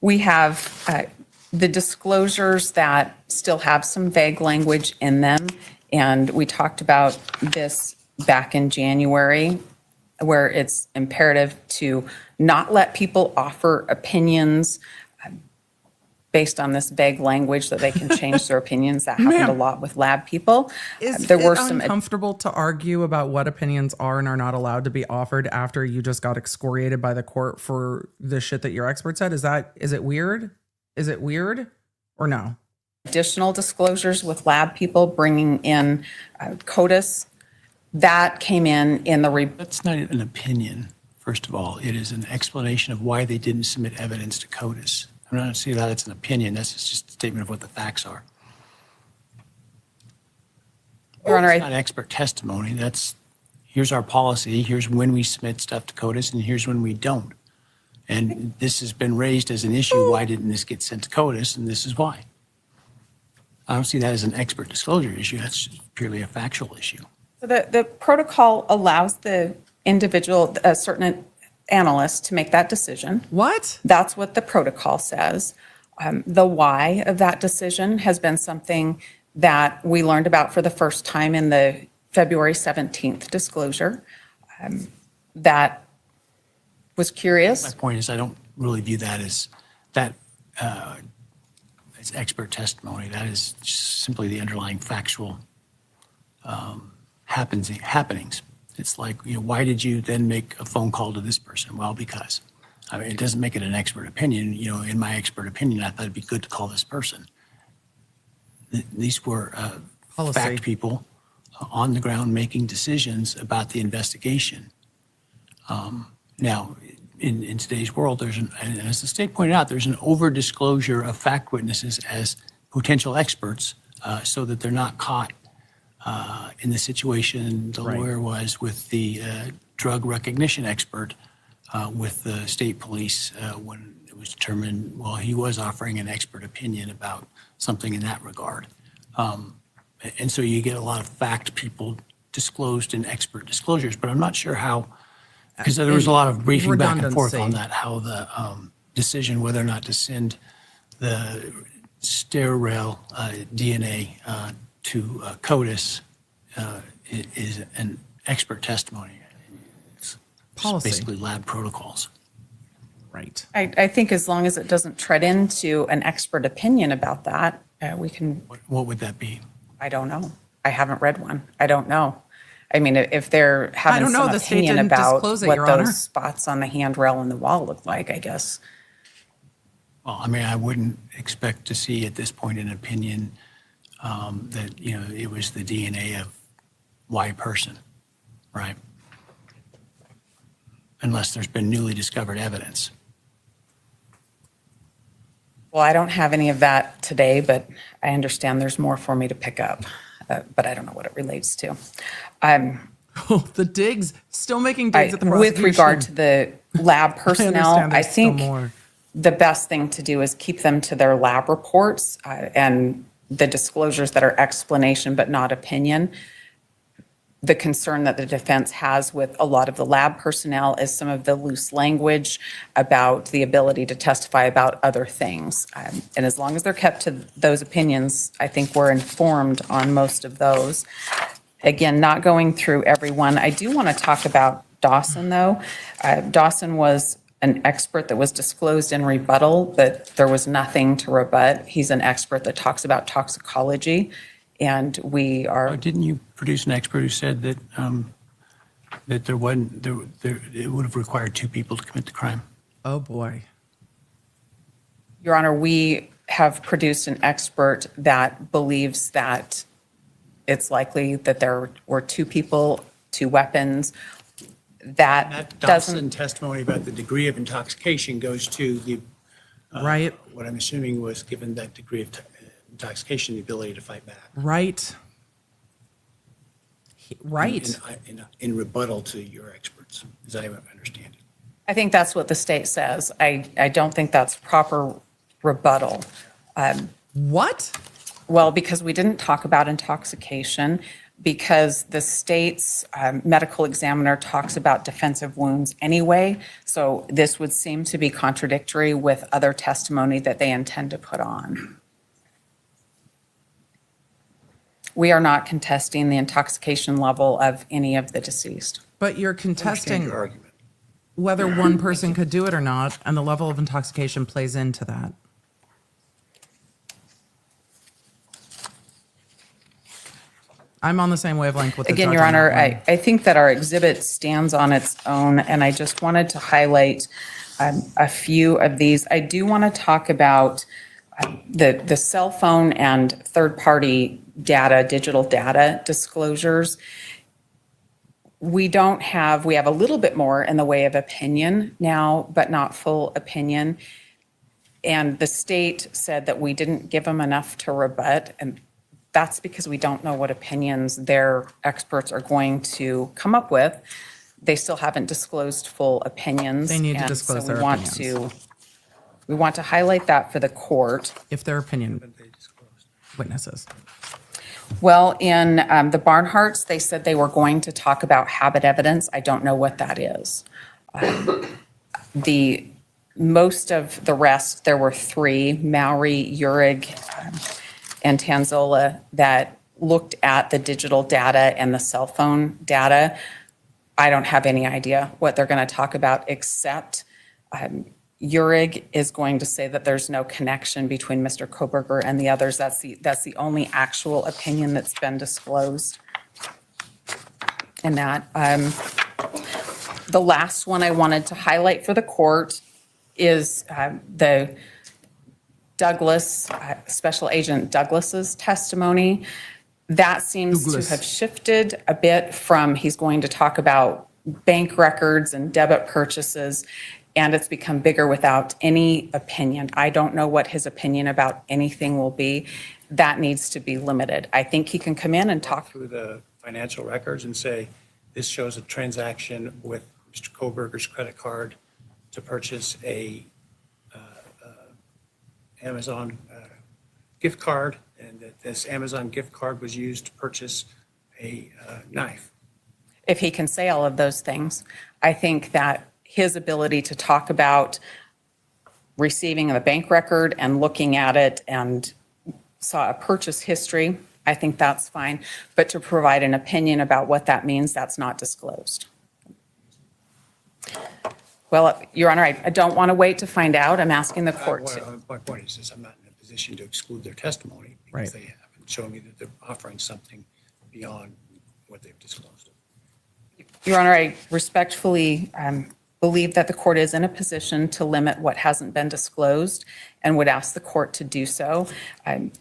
We have the disclosures that still have some vague language in them. And we talked about this back in January, where it's imperative to not let people offer opinions based on this vague language that they can change their opinions. That happened a lot with lab people. Is There it were some uncomfortable to argue about what opinions are and are not allowed to be offered after you just got excoriated by the court for the shit that your expert said? Is it weird? Is it weird or no? additional disclosures with lab people bringing in CODIS. That came in the That's not an opinion, first of all. It is an explanation of why they didn't submit evidence to CODIS. I'm not seeing how that's an opinion. That's just a statement of what the facts are. Your Honor, It's not expert testimony. That's, here's our policy, here's when we submit stuff to CODIS, and here's when we don't. And this has been raised as an issue. Why didn't this get sent to CODIS? And this is why. I don't see that as an expert disclosure issue. That's purely a factual issue. The protocol allows the individual, a certain analyst, to make that decision. What? That's what the protocol says. The why of that decision has been something that we learned about for the first time in the February 17th disclosure. That was curious. My point is, I don't really view that as as expert testimony. That is just simply the underlying factual happenings. It's like, why did you then make a phone call to this person? Well, because. I mean, it doesn't make it an expert opinion. In my expert opinion, I thought it'd be good to call this person. These were fact people on the ground making decisions about the investigation. Now, in today's world, and as the state pointed out, there's an over-disclosure of fact witnesses as potential experts so that they're not caught in the situation the lawyer was with the drug recognition expert with the state police when it was determined, well, he was offering an expert opinion about something in that regard. And so you get a lot of fact people disclosed in expert disclosures, but I'm not sure how, because there was a lot of briefing back and forth on that, how the decision whether or not to send the sterile DNA to CODIS is an expert testimony. It's basically lab protocols. Right. I think as long as it doesn't tread into an expert opinion about that, we can. What would that be? I don't know. I haven't read one. I don't know. I mean, if they're having some The state opinion didn't about disclose it, what Your those Honor. spots on the handrail and the wall look like, I guess. Well, I mean, I wouldn't expect to see at this point an opinion that, it was the DNA of Y person, right? Unless there's been newly discovered evidence. Well, I don't have any of that today, but I understand there's more for me to pick up, but I don't know what it relates to. Oh, the digs, still making digs at the prosecution. With regard to the lab personnel, understand I there's still think more. the best thing to do is keep them to their lab reports and the disclosures that are explanation but not opinion. The concern that the defense has with a lot of the lab personnel is some of the loose language about the ability to testify about other things. And as long as they're kept to those opinions, I think we're informed on most of those. Again, not going through everyone. I do want to talk about Dawson, though. Dawson was an expert that was disclosed in rebuttal, but there was nothing to rebut. He's an expert that talks about toxicology. And we are. Didn't you produce an expert who said that that there wasn't it would have required two people to commit the crime? Oh boy. Your Honor, we have produced an expert that believes that it's likely that there were two people, two weapons. That Dawson testimony about the degree of intoxication goes to the what I'm assuming was given that degree of intoxication, the ability to fight back. Right. In rebuttal to your experts, as I understand it. I think that's what the state says. I don't think that's proper rebuttal. What? Well, because we didn't talk about intoxication. because the state's medical examiner talks about defensive wounds anyway. So this would seem to be contradictory with other testimony that they intend to put on. We are not contesting the intoxication level of any of the deceased. But you're Understand contesting your argument. whether one person could do it or not, and the level of intoxication plays into that. I'm on the same wavelength with the Again, judge Your on that Honor, one. I think that our exhibit stands on its own, and I just wanted to highlight a few of these. I do want to talk about the cell phone and third-party data, digital data disclosures. We have a little bit more in the way of opinion now, but not full opinion. And the state said that we didn't give them enough to rebut, and that's because we don't know what opinions their experts are going to come up with. They still haven't disclosed full opinions. They need to and disclose so their opinions. We want to highlight that for the court. If their opinion witnesses. Well, in the Barnharts, they said they were going to talk about habit evidence. I don't know what that is. Most of the rest, there were three, Mowry, Urig, and Tanzola, that looked at the digital data and the cell phone data. I don't have any idea what they're going to talk about, except Urig is going to say that there's no connection between Mr. Kohberger and the others. That's the only actual opinion that's been disclosed in that. The last one I wanted to highlight for the court is the Douglas, Special Agent Douglas's testimony. That seems Douglas. to have shifted a bit from he's going to talk about bank records and debit purchases, and it's become bigger without any opinion. I don't know what his opinion about anything will be. That needs to be limited. I think he can come in and talk. Through the financial records and say, this shows a transaction with Mr. Kohberger's credit card to purchase a Amazon gift card, and that this Amazon gift card was used to purchase a knife. If he can say all of those things, I think that his ability to talk about receiving the bank record and looking at it and saw a purchase history, I think that's fine. But to provide an opinion about what that means, that's not disclosed. Well, Your Honor, I don't want to wait to find out. I'm asking the court to. My point is this, I'm not in a position to exclude their testimony because they haven't shown me that they're offering something beyond what they've disclosed. Your Honor, I respectfully believe that the court is in a position to limit what hasn't been disclosed and would ask the court to do so.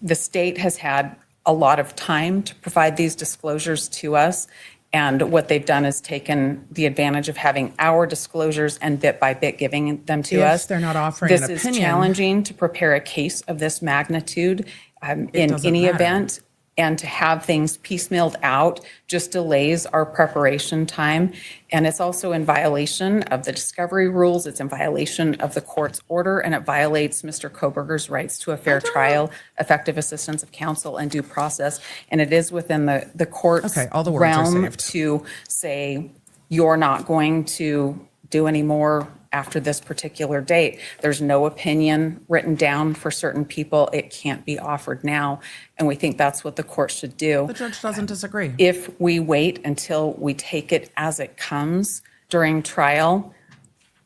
The state has had a lot of time to provide these disclosures to us, and what they've done is taken the advantage of having our disclosures and bit by bit giving them to If us. they're not offering an This is opinion. challenging to prepare a case of this magnitude in doesn't any matter. event. And to have things piecemealed out just delays our preparation time. And it's also in violation of the discovery rules. It's in violation of the court's order, and it violates Mr. Kohberger's rights to a fair trial, effective assistance of counsel, and due process. And it is within the court's Okay, all the words are realm saved. to say, you're not going to do any more after this particular date. There's no opinion written down for certain people. It can't be offered now. And we think that's what the court should do. The judge doesn't disagree. If we wait until we take it as it comes during trial,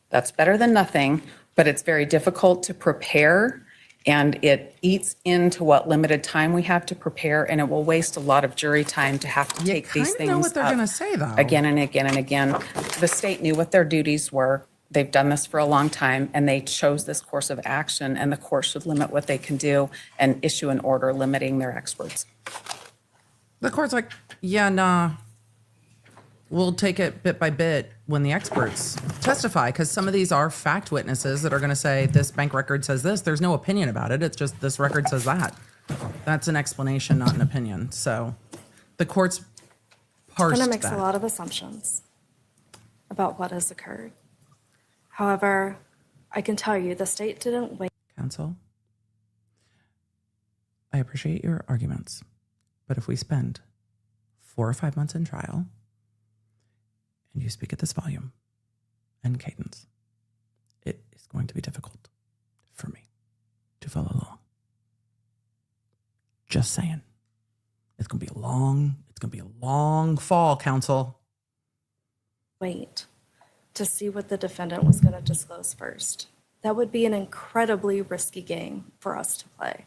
that's better than nothing, but it's very difficult to prepare, and it eats into what limited time we have to prepare, and it will waste a lot of jury time to have to take these kinda things know what they're up gonna say, though. again and again and again. The state knew what their duties were. They've done this for a long time, and they chose this course of action, and the court should limit what they can do and issue an order limiting their experts. The court's like, yeah, nah. We'll take it bit by bit when the experts testify, because some of these are fact witnesses that are going to say this bank record says this. There's no opinion about it. It's just this record says that. That's an explanation, not an opinion. So the court's parsed Kind of makes that. a lot of assumptions about what has occurred. However, I can tell you the state didn't wait. Counsel, I appreciate your arguments, but if we spend 4 or 5 months in trial, and you speak at this volume and cadence, it is going to be difficult for me to follow along. Just saying. It's going to be a long fall, counsel. Wait to see what the defendant was going to disclose first. That would be an incredibly risky game for us to play.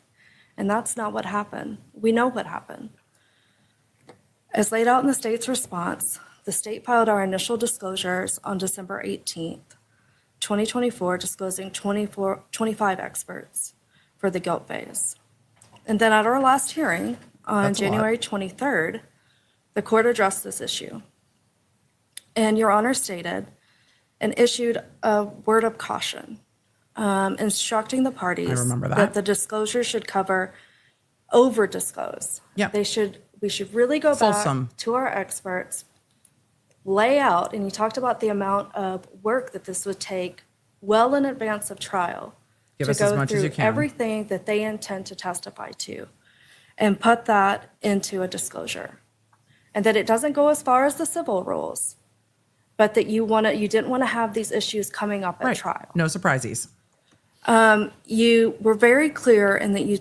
And that's not what happened. We know what happened. As laid out in the state's response, the state filed our initial disclosures on December 18th, 2024, disclosing 25 experts for the guilt phase. And then at our last hearing on That's a lot. January 23rd, the court addressed this issue. And Your Honor stated and issued a word of caution, instructing the parties I remember that. the disclosure should cover over-disclose. Yeah. We should really go Fulsome. back to our experts, lay out, and you talked about the amount of work that this would take well in advance of trial. Give to us as go much as through you can. everything that they intend to testify to and put that into a disclosure. And that it doesn't go as far as the civil rules, but that you didn't want to have these issues coming up at Right. trial. No surprises. You were very clear in that you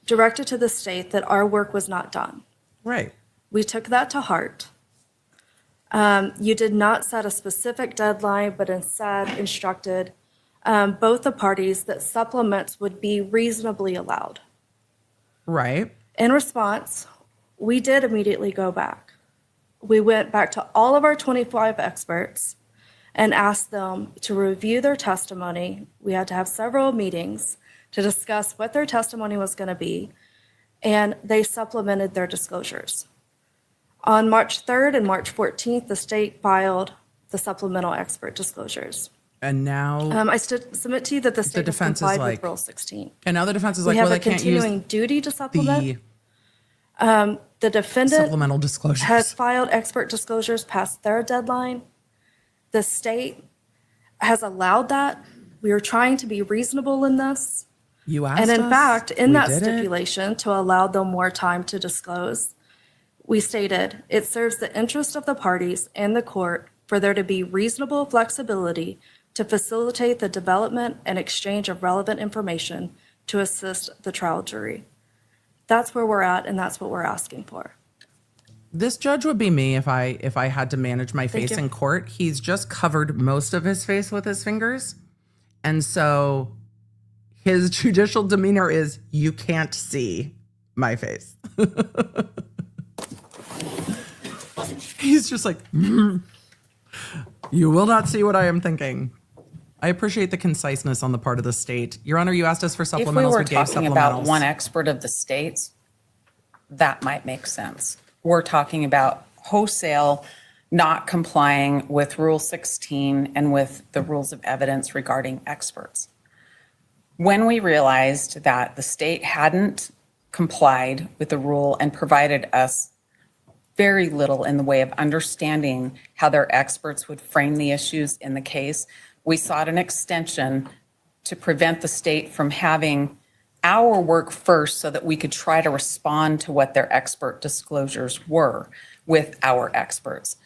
directed to the state that our work was not done. Right. We took that to heart. You did not set a specific deadline, but instead instructed both the parties that supplements would be reasonably allowed. Right. In response, we did immediately go back. We went back to all of our 25 experts and asked them to review their testimony. We had to have several meetings to discuss what their testimony was going to be, and they supplemented their disclosures. On March 3rd and March 14th, the state filed the supplemental expert disclosures. And now, I submit to you that the state has defense is complied like- with Rule 16. and now the defense is We like, have well, a they can't use continuing duty to supplement. the The defendant supplemental disclosures. has filed expert disclosures past their deadline. The state has allowed that. We are trying to be reasonable in this. You asked And in us, fact, in we that did it. stipulation, to allow them more time to disclose, we stated, it serves the interest of the parties and the court for there to be reasonable flexibility to facilitate the development and exchange of relevant information to assist the trial jury. That's where we're at, and that's what we're asking for. This judge would be me if I had to manage my face you. in court. He's just covered most of his face with his fingers. And so his judicial demeanor is, you can't see my face. He's just like, you will not see what I am thinking. I appreciate the conciseness on the part of the state. Your Honor, you asked us for If we supplementals. were We gave talking about supplementals. one expert of the states, that might make sense. We're talking about wholesale not complying with Rule 16 and with the rules of evidence regarding experts. When we realized that the state hadn't complied with the rule and provided us very little in the way of understanding how their experts would frame the issues in the case, we sought an extension to prevent the state from having our work first so that we could try to respond to what their expert disclosures were with our experts.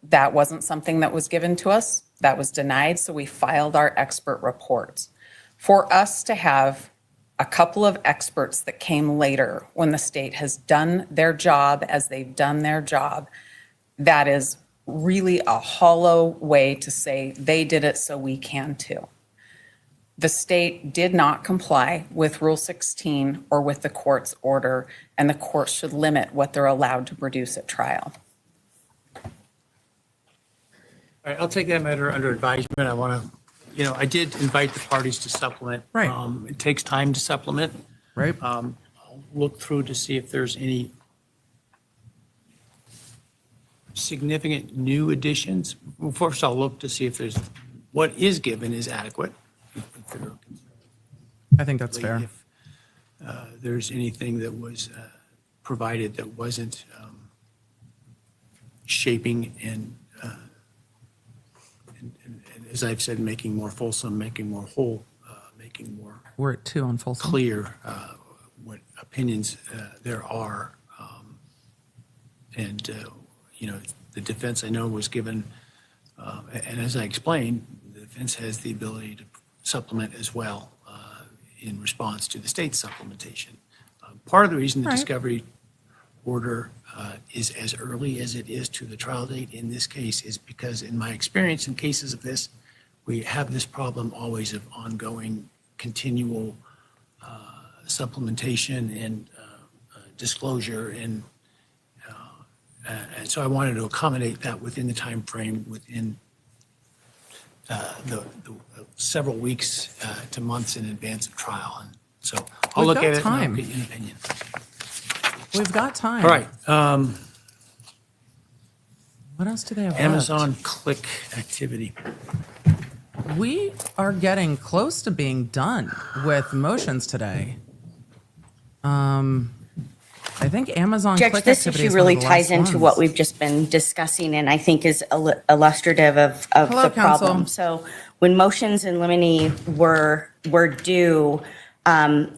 That wasn't something that was given to us. That was denied, so we filed our expert reports. For us to have a couple of experts that came later when the state has done their job as they've done their job, that is really a hollow way to say they did it so we can too. The state did not comply with Rule 16 or with the court's order, and the court should limit what they're allowed to produce at trial. All right, I'll take that matter under advisement. I want to, I did invite the parties to supplement. Right. It takes time to supplement. Right. I'll look through to see if there's any significant new additions. Well, first, I'll look to see if what is given is adequate. I think that's fair. If there's anything that was provided that wasn't shaping and, as I've said, making more fulsome, making more whole, making more We're at 2 on Folsom. clear what opinions there are. And, the defense I know was given, and as I explained, the defense has the ability to supplement as well in response to the state's supplementation. Part of the reason the discovery order is as early as it is to the trial date in this case is because in my experience in cases of this, we have this problem always of ongoing, continual supplementation and disclosure, and so I wanted to accommodate that within the time frame within the several weeks to months in advance of trial. And so I'll We've look got at it time. and I'll get you an opinion. We've got time. All right. What else do they have left? Amazon click activity. We are getting close to being done with motions today. I think Amazon Judge, click this activity issue is one of really the ties last into what ones. we've just been discussing and I think is illustrative of Hello, the problem. counsel. So when motions in limine were due,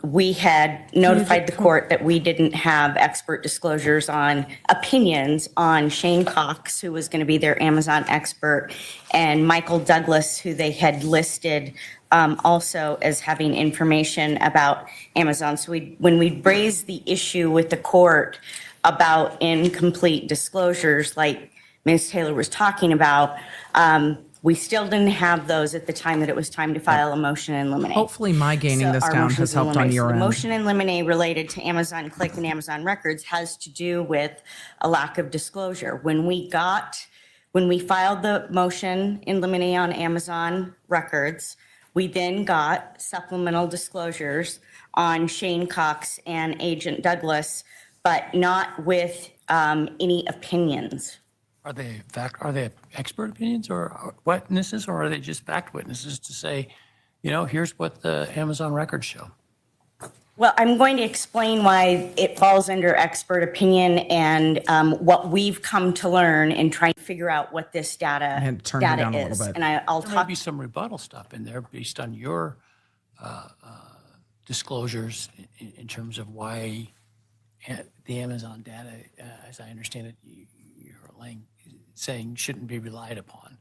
we had notified the court that we didn't have expert disclosures on opinions on Shane Cox, who was going to be their Amazon expert, and Michael Douglas, who they had listed also as having information about Amazon. So when we raised the issue with the court about incomplete disclosures, like Ms. Taylor was talking about, we still didn't have those at the time that it was time to file a motion in limine. Hopefully my gaining So this our down motions has in helped on limine. So your the end. motion in limine related to Amazon Click and Amazon Records has to do with a lack of disclosure. When we filed the motion in limine on Amazon Records, we then got supplemental disclosures on Shane Cox and Agent Douglas, but not with any opinions. Are they expert opinions or witnesses, or are they just fact witnesses to say, here's what the Amazon records show? Well, I'm going to explain why it falls under expert opinion and what we've come to learn in trying to figure out what this data had to turn her down a little is. bit. And I'll There may talk. be some rebuttal stuff in there based on your disclosures in terms of why the Amazon data, as I understand it, you're saying shouldn't be relied upon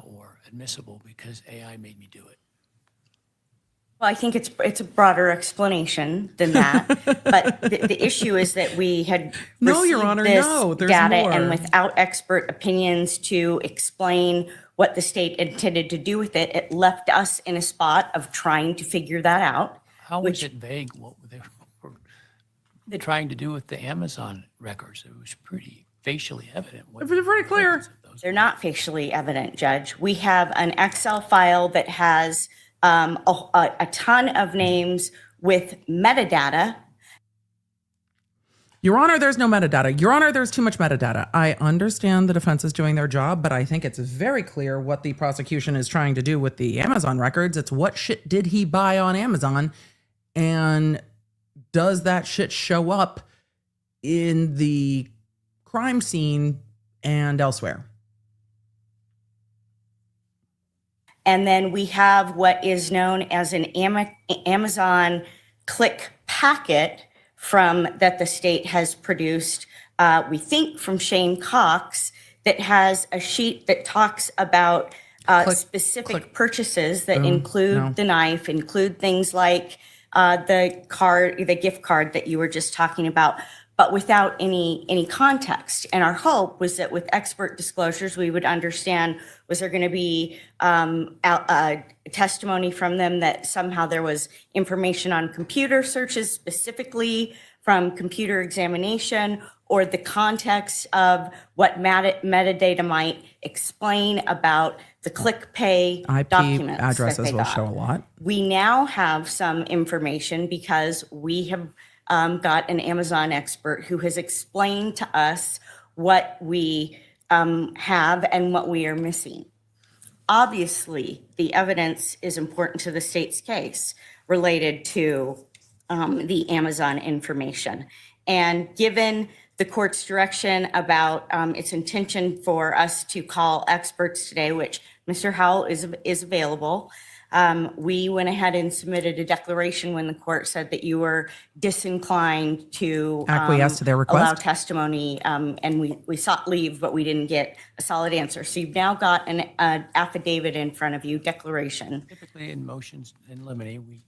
or admissible because AI made me do it. Well, I think it's a broader explanation than that. But the issue is that we had No, Your received Honor, this no, there's data more. and without expert opinions to explain what the state intended to do with it, it left us in a spot of trying to figure that out. How was it vague what they were trying to do with the Amazon records? It was pretty facially evident. what They're pretty clear. the purpose of those They're not facially evident, Judge. We have an Excel file that has a ton of names with metadata. Your Honor, there's no metadata. Your Honor, there's too much metadata. I understand the defense is doing their job, but I think it's very clear what the prosecution is trying to do with the Amazon records. It's what shit did he buy on Amazon, and does that shit show up in the crime scene and elsewhere? And then we have what is known as an Amazon click packet that the state has produced, we think from Shane Cox, that has a sheet that talks about specific purchases that include the knife, include things like the gift card that you were just talking about, but without any context. And our hope was that with expert disclosures, we would understand, was there going to be testimony from them that somehow there was information on computer searches specifically from computer examination, or the context of what metadata might explain about the ClickPay IP documents that addresses they will got. show a lot. We now have some information because we have got an Amazon expert who has explained to us what we have and what we are missing. Obviously, the evidence is important to the state's case related to the Amazon information. And given the court's direction about its intention for us to call experts today, which Mr. Howell is available, We went ahead and submitted a declaration when the court said that you were disinclined to Acquiesce to their request? allow testimony, and we sought leave, but we didn't get a solid answer. So you've now got an affidavit in front of you, declaration. Typically in motions in limine,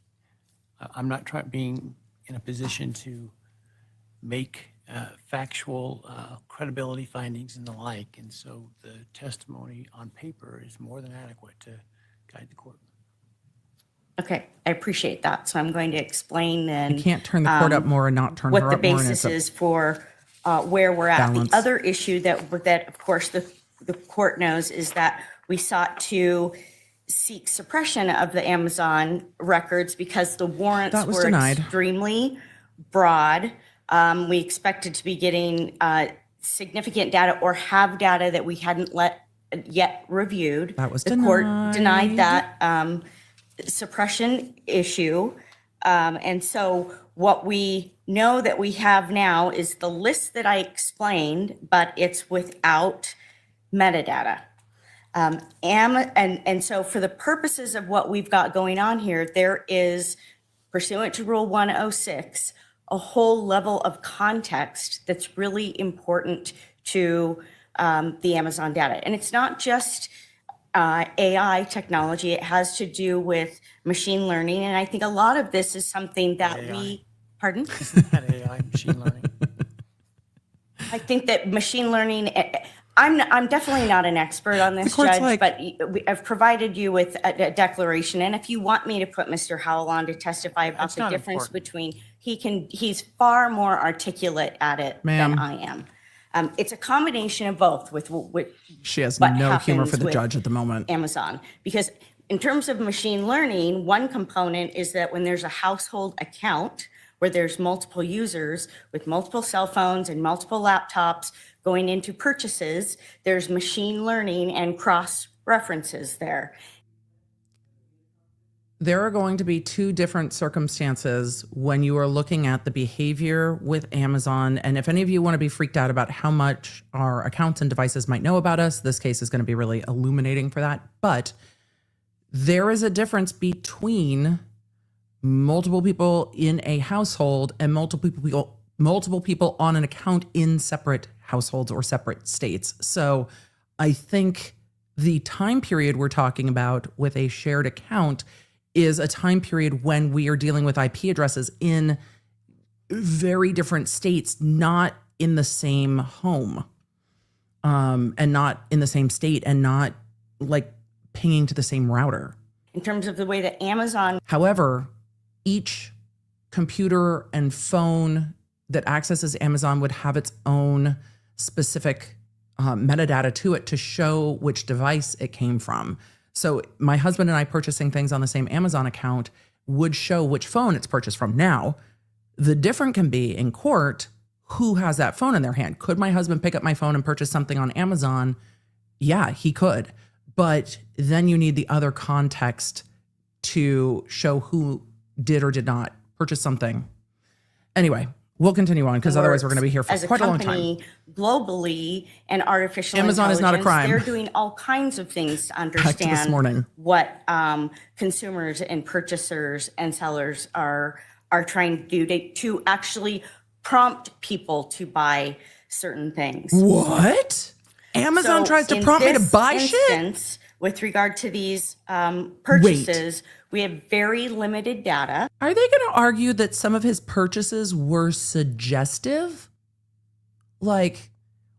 I'm not being in a position to make factual credibility findings and the like, and so the testimony on paper is more than adequate to guide the court. Okay, I appreciate that. So I'm going to explain then. You can't turn the court up more and not turn her What the up more. and basis it's a is for where we're at. balance. The other issue that of course, the court knows is that we sought to seek suppression of the Amazon records because the warrants That was were denied. extremely broad. We expected to be getting significant data or have data that we hadn't yet reviewed. That was The court denied. denied that suppression issue. And so what we know that we have now is the list that I explained, but it's without metadata. And so for the purposes of what we've got going on here, there is, pursuant to Rule 106, a whole level of context that's really important to the Amazon data. And it's not just AI technology, it has to do with machine learning. And I think a lot of this is something that pardon? Isn't that AI, machine learning? I think that machine learning, I'm definitely not an expert on this, court's Judge, like- but I've provided you with a declaration. And if you want me to put Mr. Howell on to testify about That's the not difference important. between, he's far more articulate at it Ma'am. than I am. It's a combination of both with She has what no humor happens for the with judge at the moment. Amazon. Because in terms of machine learning, one component is that when there's a household account where there's multiple users with multiple cell phones and multiple laptops going into purchases, there's machine learning and cross references there. There are going to be two different circumstances when you are looking at the behavior with Amazon. And if any of you want to be freaked out about how much our accounts and devices might know about us, this case is going to be really illuminating for that. But there is a difference between multiple people in a household and multiple people on an account in separate households or separate states. So I think the time period we're talking about with a shared account is a time period when we are dealing with IP addresses in very different states, not in the same home, and not in the same state, and not like pinging to the same router. In terms of the way that Amazon However, each computer and phone that accesses Amazon would have its own specific metadata to it to show which device it came from. So my husband and I purchasing things on the same Amazon account would show which phone it's purchased from. Now, the difference can be in court, who has that phone in their hand? Could my husband pick up my phone and purchase something on Amazon? Yeah, he could. But then you need the other context to show who did or did not purchase something. Anyway, we'll continue on because otherwise we're going to be here for as quite a long time. company globally and artificial Amazon is not a intelligence, crime. They're doing all kinds of things to to this understand morning. what consumers and purchasers and sellers are trying to do to actually prompt people to buy certain things. What? Amazon So tries to in prompt me to this buy shit? instance, with regard to these purchases, we have very limited data. Are they going to argue that some of his purchases were suggestive? Like,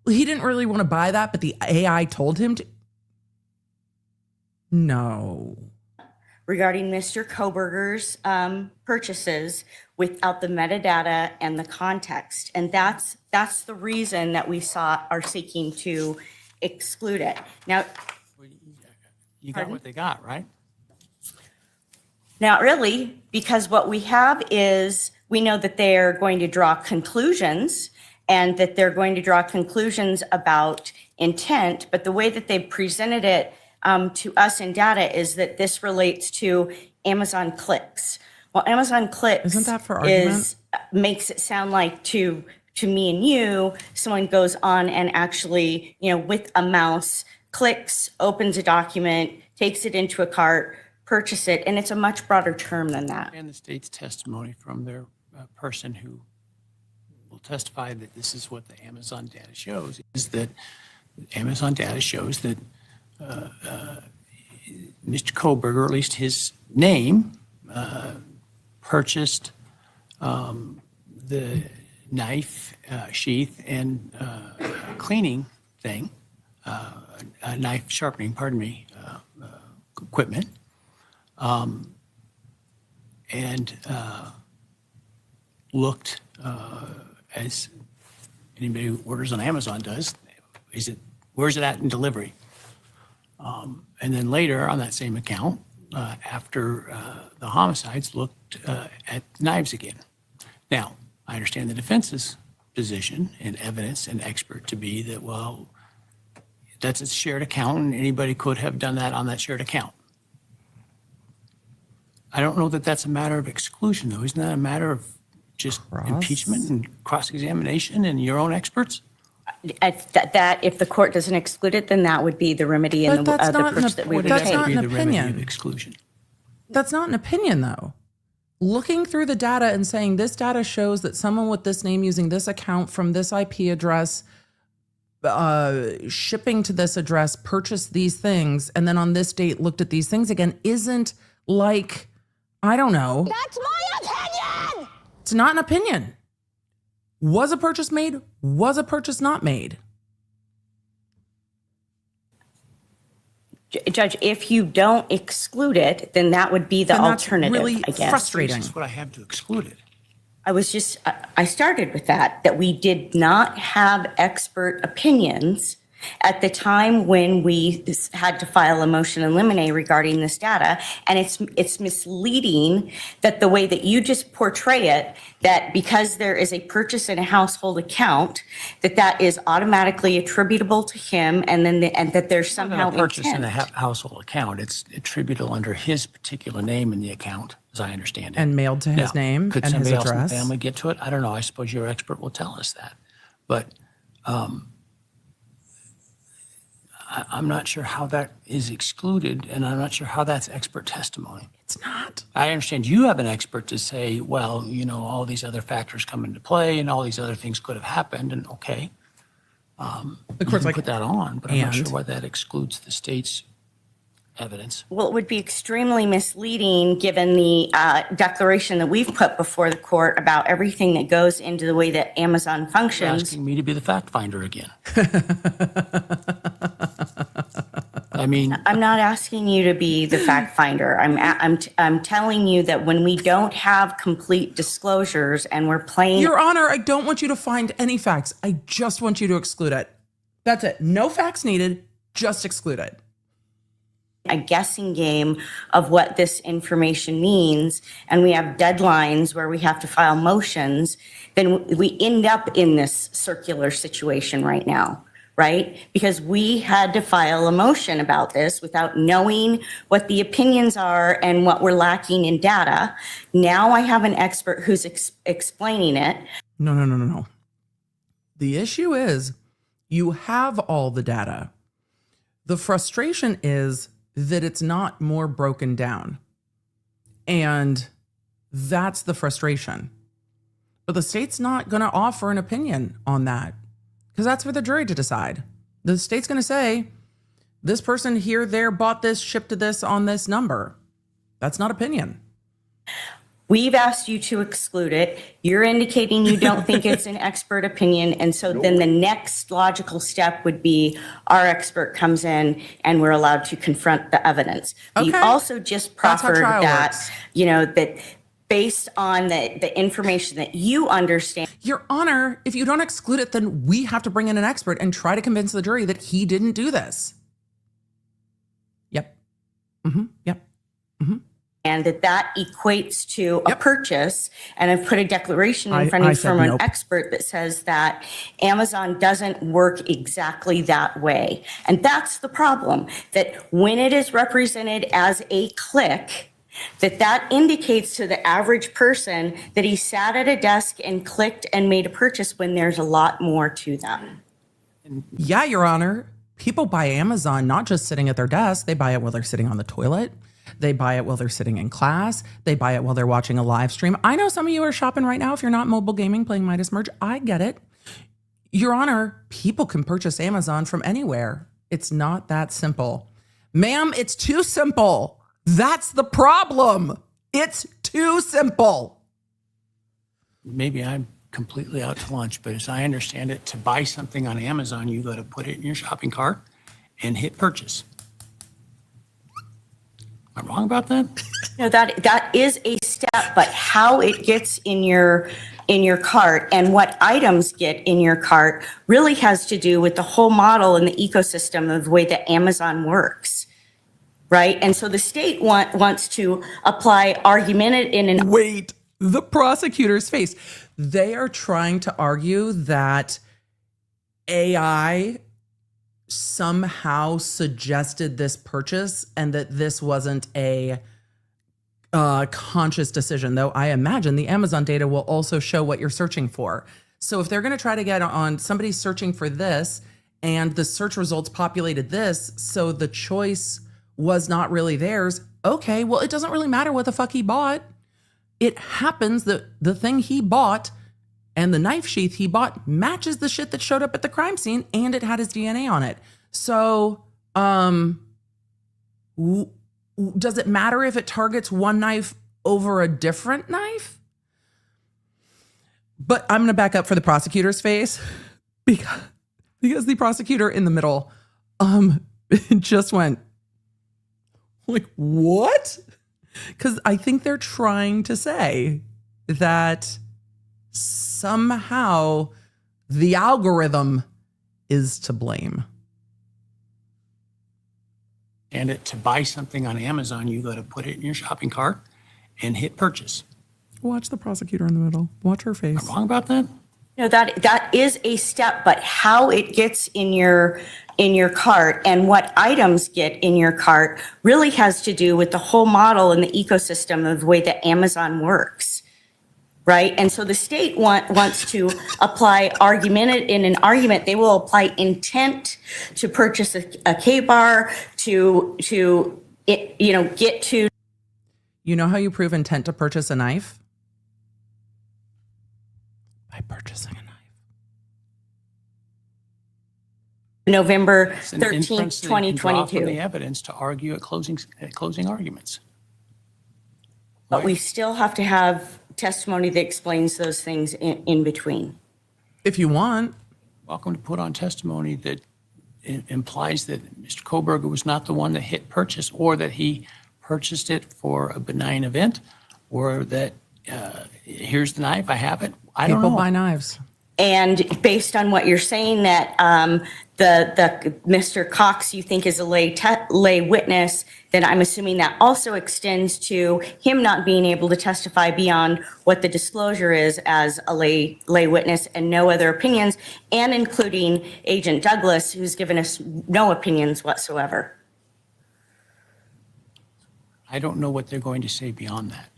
well, he didn't really want to buy that, but the AI told him to? No. Regarding Mr. Kohberger's purchases without the metadata and the context. And that's the reason that we are seeking to exclude it. Now, You got what they got, right? not really, because what we have is, we know that they're going to draw conclusions and that they're going to draw conclusions about intent, but the way that they presented it to us in data is that this relates to Amazon clicks. Well, Amazon clicks Isn't that for argument? makes it sound like to me and you, someone goes on and actually, with a mouse, clicks, opens a document, takes it into a cart, purchase it, and it's a much broader term than that. And the state's testimony from their person who will testify that this is what the Amazon data shows, is that Amazon data shows that Mr. Kohberger, or at least his name, purchased the knife sheath and cleaning thing, knife sharpening, equipment, and looked as anybody who orders on Amazon does. Where's it at in delivery? And then later on that same account, after the homicides, looked at knives again. Now, I understand the defense's position and evidence and expert to be that, well, that's a shared account and anybody could have done that on that shared account. I don't know that that's a matter of exclusion, though. Isn't that a matter of just impeachment and cross-examination and your own experts? That if the court doesn't exclude it, then that would be the remedy and the approach that we would That's take. not an Be the remedy opinion. of exclusion. That's not an opinion, though. Looking through the data and saying this data shows that someone with this name using this account from this IP address, shipping to this address, purchased these things, and then on this date looked at these things again, isn't like, I don't know. That's my opinion! It's not an opinion. Was a purchase made? Was a purchase not made? Judge, if you don't exclude it, then that would be the And that's alternative, really I guess. frustrating. This is what I have to exclude it. I started with that we did not have expert opinions at the time when we had to file a motion in limine regarding this data. And it's misleading that the way that you just portray it, that because there is a purchase in a household account, that is automatically attributable to him, and that there's somehow A purchase in a intent. household account, it's attributable under his particular name in the account, as I understand it. And mailed to his Now, name could and his somebody else in the address. family get to it? I don't know. I suppose your expert will tell us that. But I'm not sure how that is excluded, and I'm not sure how that's expert testimony. It's not. I understand you have an expert to say, well, all these other factors come into play and all these other things could have happened, and okay. The You court's can put that on, but I'm not sure and? why that excludes the state's evidence. Well, it would be extremely misleading given the declaration that we've put before the court about everything that goes into the way that Amazon You're functions. asking me to be the fact finder again. I mean, I'm not asking you to be the fact finder. I'm telling you that when we don't have complete disclosures and we're playing. Your Honor, I don't want you to find any facts. I just want you to exclude it. That's it. No facts needed. Just exclude it. A guessing game of what this information means, and we have deadlines where we have to file motions, then we end up in this circular situation right now, right? Because we had to file a motion about this without knowing what the opinions are and what we're lacking in data. Now I have an expert who's explaining it. No. The issue is you have all the data. The frustration is that it's not more broken down. And that's the frustration. But the state's not going to offer an opinion on that because that's for the jury to decide. The state's going to say, this person here, there, bought this, shipped to this on this number. That's not opinion. We've asked you to exclude it. You're indicating you don't think it's an expert opinion. And so then the next logical step would be our expert comes in and we're allowed to confront the evidence. You Okay. also just That's how proffered trial that, works. that based on the information that you understand. Your Honor, if you don't exclude it, then we have to bring in an expert and try to convince the jury that he didn't do this. Yep. Yep. And that equates to a Yep. purchase. And I've put a declaration in front I of you said from an nope. expert that says that Amazon doesn't work exactly that way. And that's the problem, that when it is represented as a click, that indicates to the average person that he sat at a desk and clicked and made a purchase when there's a lot more to them. Yeah, Your Honor. People buy Amazon not just sitting at their desk. They buy it while they're sitting on the toilet. They buy it while they're sitting in class. They buy it while they're watching a live stream. I know some of you are shopping right now if you're not mobile gaming, playing Midas Merge. I get it. Your Honor, people can purchase Amazon from anywhere. It's not that simple. Ma'am, it's too simple. That's the problem. It's too simple. Maybe I'm completely out to lunch, but as I understand it, to buy something on Amazon, you got to put it in your shopping cart and hit purchase. Am I wrong about that? No, that is a step, but how it gets in your cart and what items get in your cart really has to do with the whole model and the ecosystem of the way that Amazon works, right? And so the state wants to apply argumented in an... Wait, the prosecutor's face. They are trying to argue that AI somehow suggested this purchase and that this wasn't a conscious decision, though I imagine the Amazon data will also show what you're searching for. So if they're going to try to get on somebody searching for this and the search results populated this, so the choice was not really theirs, okay, well, it doesn't really matter what the fuck he bought. It happens that the thing he bought and the knife sheath he bought matches the shit that showed up at the crime scene, and it had his DNA on it. So, does it matter if it targets one knife over a different knife? But I'm going to back up for the prosecutor's face because the prosecutor in the middle just went like, what? Because I think they're trying to say that somehow the algorithm is to blame. And to buy something on Amazon, you got to put it in your shopping cart and hit purchase. Watch the prosecutor in the middle. Watch her face. Am I wrong about that? No, that is a step, but how it gets in your cart and what items get in your cart really has to do with the whole model and the ecosystem of the way that Amazon works, right? And so the state wants to apply argumented in an argument. They will apply intent to purchase a K-bar to get to. You know how you prove intent to purchase a knife? By purchasing a knife. November It's an 13th, inference that you can draw from 2022. the evidence to argue at closing arguments. But we still have to have testimony that explains those things in between. If you want. Welcome to put on testimony that implies that Mr. Kohberger was not the one that hit purchase, or that he purchased it for a benign event, or that here's the knife, I have it. I don't know. People buy knives. And based on what you're saying, that the Mr. Cox you think is a lay witness, then I'm assuming that also extends to him not being able to testify beyond what the disclosure is as a lay witness and no other opinions, and including Agent Douglas, who's given us no opinions whatsoever. I don't know what they're going to say beyond that.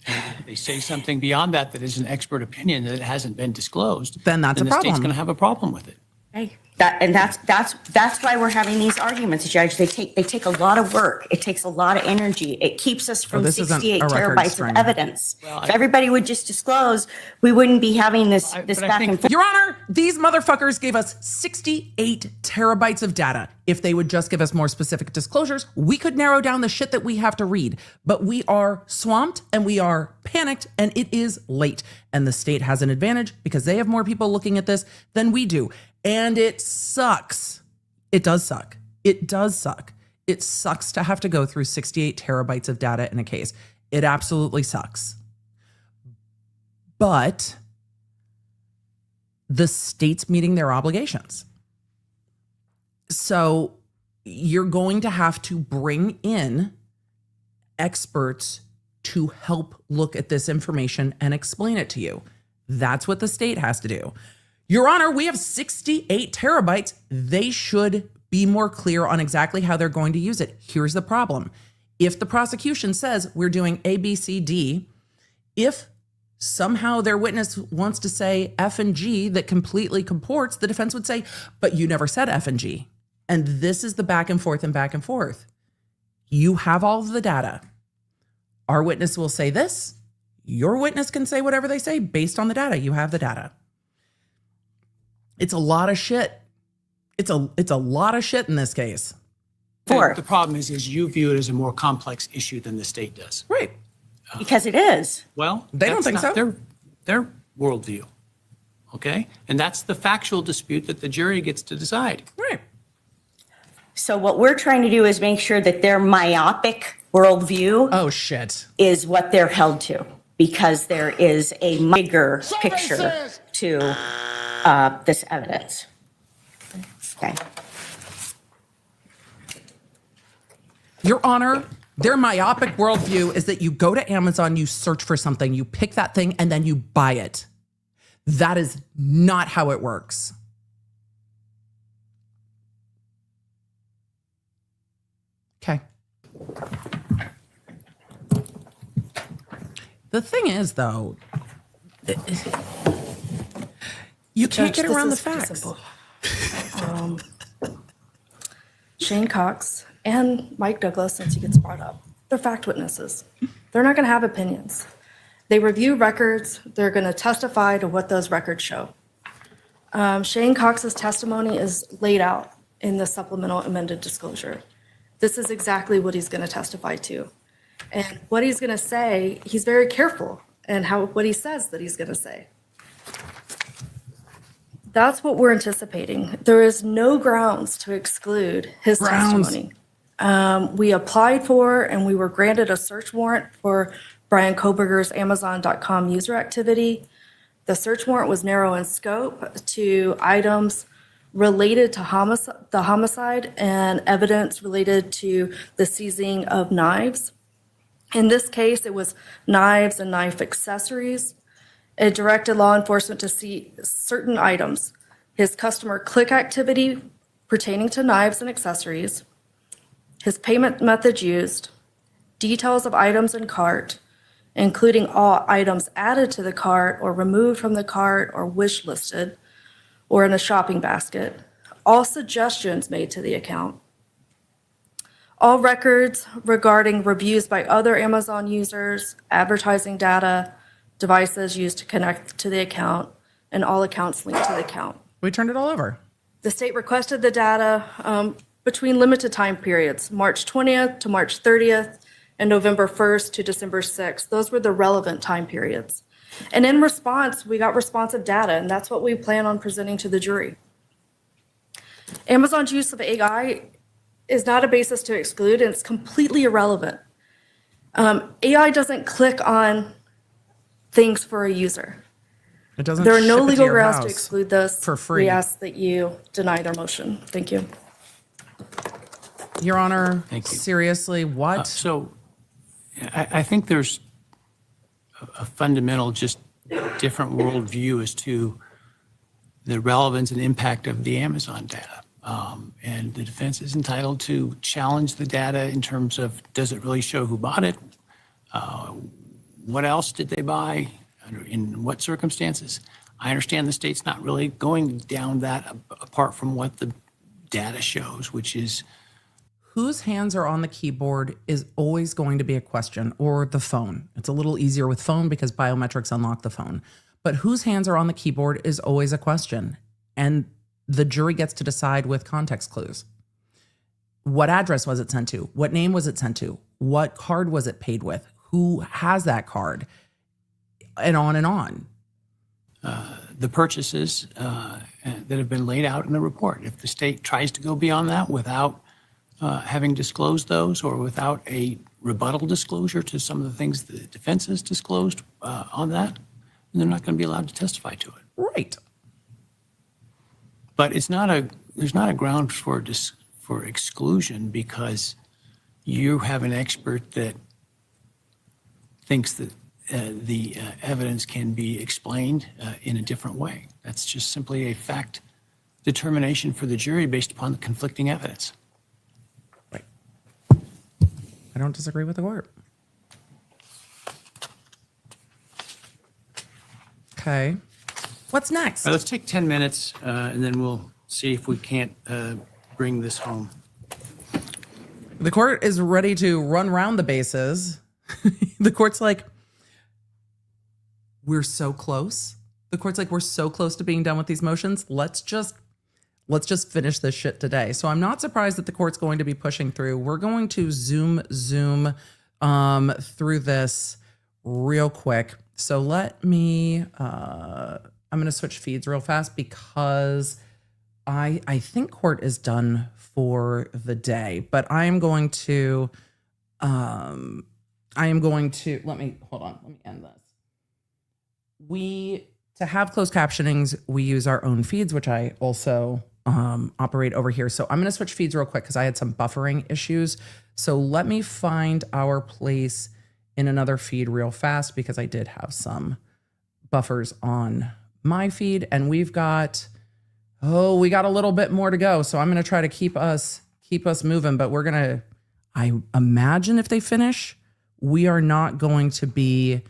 And if they say something beyond that that is an expert opinion that hasn't been disclosed, Then that's a the state's problem. going to have a problem with it. Okay. That's why we're having these arguments, Judge. They take a lot of work. It takes a lot of energy. It keeps us from this isn't 68 a record terabytes string. of evidence. Well, If everybody would just disclose, we wouldn't be having this but I back think- and forth. Your Honor, these motherfuckers gave us 68 terabytes of data. If they would just give us more specific disclosures, we could narrow down the shit that we have to read. But we are swamped and we are panicked and it is late. And the state has an advantage because they have more people looking at this than we do. And it sucks. It does suck. It does suck. It sucks to have to go through 68 terabytes of data in a case. It absolutely sucks. But the state's meeting their obligations. So you're going to have to bring in experts to help look at this information and explain it to you. That's what the state has to do. Your Honor, we have 68 terabytes. They should be more clear on exactly how they're going to use it. Here's the problem. If the prosecution says we're doing A, B, C, D, if somehow their witness wants to say F and G that completely comports, the defense would say, but you never said F and G. And this is the back and forth and back and forth. You have all of the data. Our witness will say this. Your witness can say whatever they say based on the data. You have the data. It's a lot of shit. It's a lot of shit in this case. The problem is you view it as a more complex issue than the state does. Right. Because it is. Well, They don't that's think not so. Their worldview. Okay? And that's the factual dispute that the jury gets to decide. Right. So what we're trying to do is make sure that their myopic worldview Oh, shit. is what they're held to, because there is a bigger picture to this evidence. Okay. Your Honor, their myopic worldview is that you go to Amazon, you search for something, you pick that thing, and then you buy it. That is not how it works. Okay. The thing is, though, you can't Judge, get around the this is pretty facts. simple. Shane Cox and Mike Douglas, since he gets brought up, they're fact witnesses. They're not going to have opinions. They review records. They're going to testify to what those records show. Shane Cox's testimony is laid out in the supplemental amended disclosure. This is exactly what he's going to testify to. And what he's going to say, he's very careful in what he says that he's going to say. That's what we're anticipating. There is no grounds to exclude his testimony. We applied for and we were granted a search warrant for Bryan Kohberger's Amazon.com user activity. The search warrant was narrow in scope to items related to the homicide and evidence related to the seizing of knives. In this case, it was knives and knife accessories. It directed law enforcement to see certain items: his customer click activity pertaining to knives and accessories, his payment methods used, details of items in cart, including all items added to the cart or removed from the cart or wish listed or in a shopping basket, all suggestions made to the account, all records regarding reviews by other Amazon users, advertising data, devices used to connect to the account, and all accounts linked to the account. We turned it all over. The state requested the data between limited time periods, March 20th to March 30th, and November 1st to December 6th. Those were the relevant time periods. And in response, we got responsive data, and that's what we plan on presenting to the jury. Amazon's use of AI is not a basis to exclude, and it's completely irrelevant. AI doesn't click on things for a user. It doesn't. There are no ship it to legal your grounds to house exclude this. for free. We ask that you deny their motion. Thank you. Your Honor, Thank you. seriously, what? So I think there's a fundamental, just different worldview as to the relevance and impact of the Amazon data. And the defense is entitled to challenge the data in terms of, does it really show who bought it? What else did they buy? In what circumstances? I understand the state's not really going down that apart from what the data shows, which is Whose hands are on the keyboard is always going to be a question, or the phone. It's a little easier with phone because biometrics unlock the phone. But whose hands are on the keyboard is always a question. And the jury gets to decide with context clues. What address was it sent to? What name was it sent to? What card was it paid with? Who has that card? And on and on. the purchases that have been laid out in the report. If the state tries to go beyond that without having disclosed those or without a rebuttal disclosure to some of the things the defense has disclosed on that, then they're not going to be allowed to testify to it. Right. But there's not a ground for exclusion because you have an expert that thinks that the evidence can be explained in a different way. That's just simply a fact determination for the jury based upon the conflicting evidence. Right. I don't disagree with the court. Okay. What's next? All right, let's take 10 minutes and then we'll see if we can't bring this home. The court is ready to run round the bases. The court's like, we're so close. The court's like, we're so close to being done with these motions. Let's just finish this shit today. So I'm not surprised that the court's going to be pushing through. We're going to zoom through this real quick. So let me, I'm going to switch feeds real fast because I think court is done for the day, but I am going to, let me end this. To have closed captionings, we use our own feeds, which I also operate over here. So I'm going to switch feeds real quick because I had some buffering issues. So let me find our place in another feed real fast because I did have some buffers on my feed, and we got a little bit more to go. So I'm going to try to keep us moving, but I imagine if they finish, we are not going to be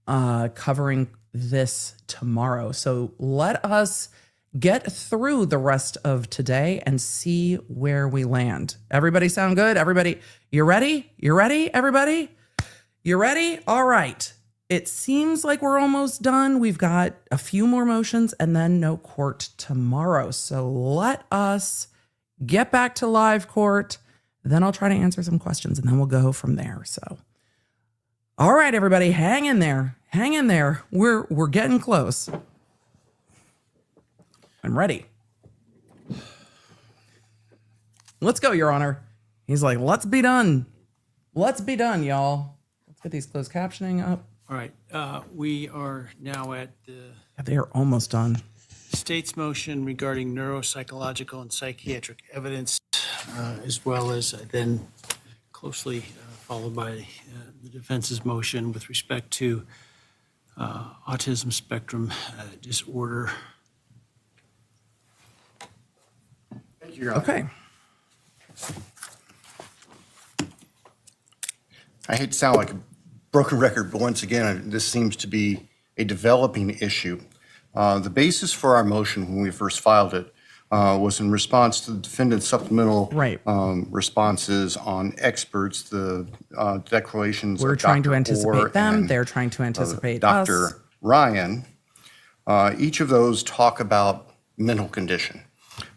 covering this tomorrow. So let us get through the rest of today and see where we land. Everybody sound good? Everybody, you ready? You ready, everybody? You ready? All right. It seems like we're almost done. We've got a few more motions and then no court tomorrow. So let us get back to live court. Then I'll try to answer some questions and then we'll go from there. So, all right, everybody, hang in there. Hang in there. We're getting close. I'm ready. Let's go, Your Honor. He's like, let's be done. Let's be done, y'all. Let's get these closed captioning up. All right, we are now at the Yeah, they are almost done. state's motion regarding neuropsychological and psychiatric evidence, as well as then closely followed by the defense's motion with respect to autism spectrum disorder. Thank you, Your Honor. Okay. I hate to sound like a broken record, but once again, this seems to be a developing issue. The basis for our motion when we first filed it was in response to the defendant's supplemental responses on experts, the declarations We're of trying to Dr. anticipate Orr them. and, They're trying to anticipate us. Dr. Ryan. Each of those talk about mental condition.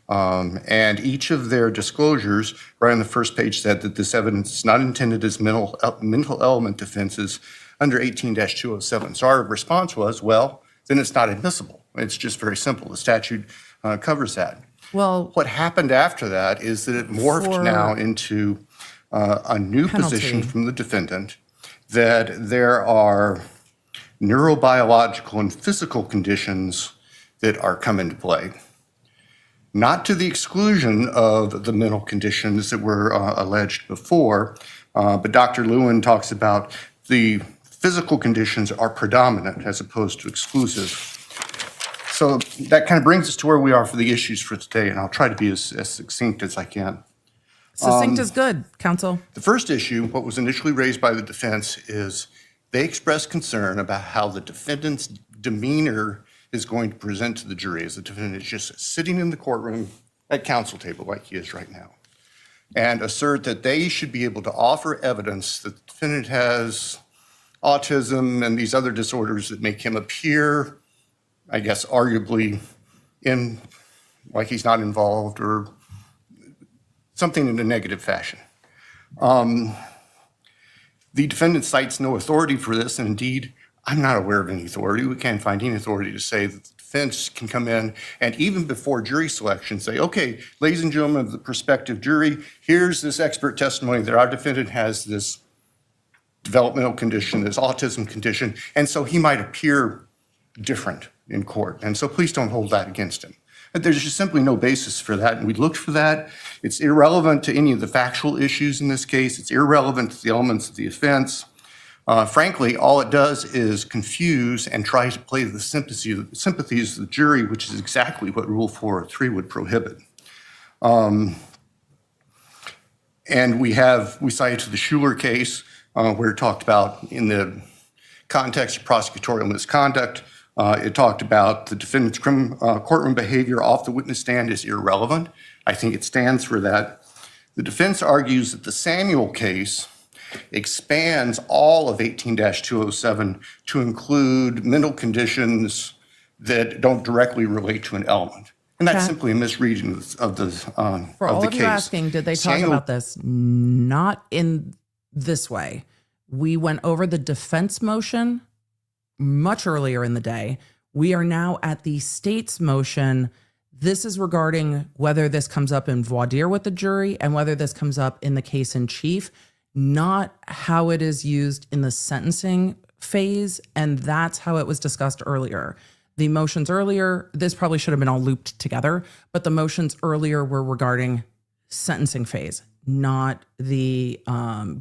And each of their disclosures, right on the first page, said that this evidence is not intended as mental element defenses under 18-207. So our response was, well, then it's not admissible. It's just very simple. The statute covers that. Well, what happened after that is that it morphed now into a new position from the defendant that there are neurobiological and physical conditions that are come into play. Not to the exclusion of the mental conditions that were alleged before, but Dr. Lewin talks about the physical conditions are predominant as opposed to exclusive. So that kind of brings us to where we are for the issues for today, and I'll try to be as succinct as I can. Succinct is good, counsel. The first issue, what was initially raised by the defense, is they expressed concern about how the defendant's demeanor is going to present to the jury as the defendant is just sitting in the courtroom at counsel table like he is right now, and assert that they should be able to offer evidence that the defendant has autism and these other disorders that make him appear, I guess, arguably like he's not involved or something in a negative fashion. The defendant cites no authority for this, and indeed, I'm not aware of any authority. We can't find any authority to say that the defense can come in and even before jury selection say, okay, ladies and gentlemen of the prospective jury, here's this expert testimony that our defendant has this developmental condition, this autism condition, and so he might appear different in court. And so please don't hold that against him. But there's just simply no basis for that, and we looked for that. It's irrelevant to any of the factual issues in this case. It's irrelevant to the elements of the offense. Frankly, all it does is confuse and try to play the sympathies of the jury, which is exactly what Rule 403 would prohibit. And we cited to the Schuler case where it talked about in the context of prosecutorial misconduct, it talked about the defendant's courtroom behavior off the witness stand is irrelevant. I think it stands for that The defense argues that the Samuel case expands all of 18-207 to include mental conditions that don't directly relate to an element. And that's Chat. simply a misreading of the For all of you case. asking, did they talk Samuel- about this? Not in this way. We went over the defense motion much earlier in the day. We are now at the state's motion. This is regarding whether this comes up in voir dire with the jury and whether this comes up in the case in chief, not how it is used in the sentencing phase. And that's how it was discussed earlier. The motions earlier, this probably should have been all looped together, but the motions earlier were regarding sentencing phase, not the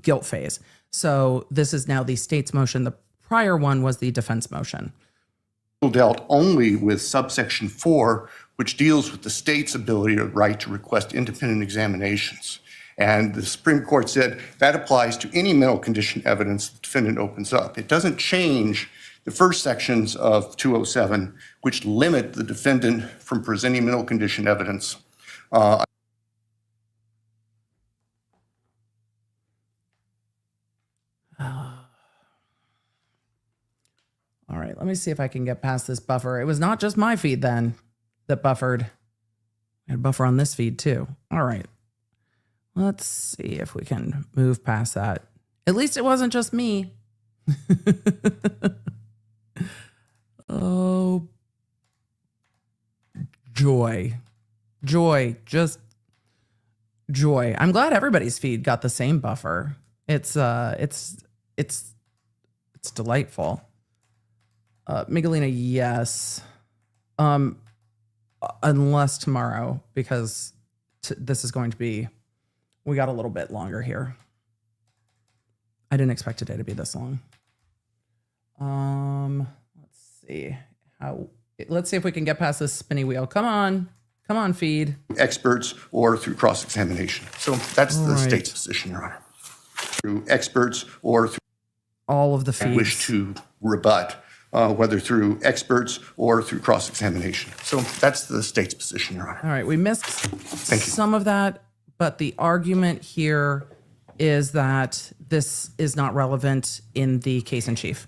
guilt phase. So this is now the state's motion. The prior one was the defense motion. Dealt only with subsection 4, which deals with the state's ability or right to request independent examinations. And the Supreme Court said that applies to any mental condition evidence the defendant opens up. It doesn't change the first sections of 207, which limit the defendant from presenting mental condition evidence. All right, let me see if I can get past this buffer. It was not just my feed then that buffered. I had a buffer on this feed too. All right. Let's see if we can move past that. At least it wasn't just me. Oh, joy. Joy, just joy. I'm glad everybody's feed got the same buffer. It's delightful. Miguelina, yes. Unless tomorrow, because this is going to be, we got a little bit longer here. I didn't expect today to be this long. Let's see if we can get past this spinny wheel. Come on, feed. Experts or through cross-examination. So that's the right. state's position, Your Honor. Through experts or through All of the feeds. wish to rebut, whether through experts or through cross-examination. So that's the state's position, Your Honor. All right, we missed Thank you. some of that, but the argument here is that this is not relevant in the case in chief.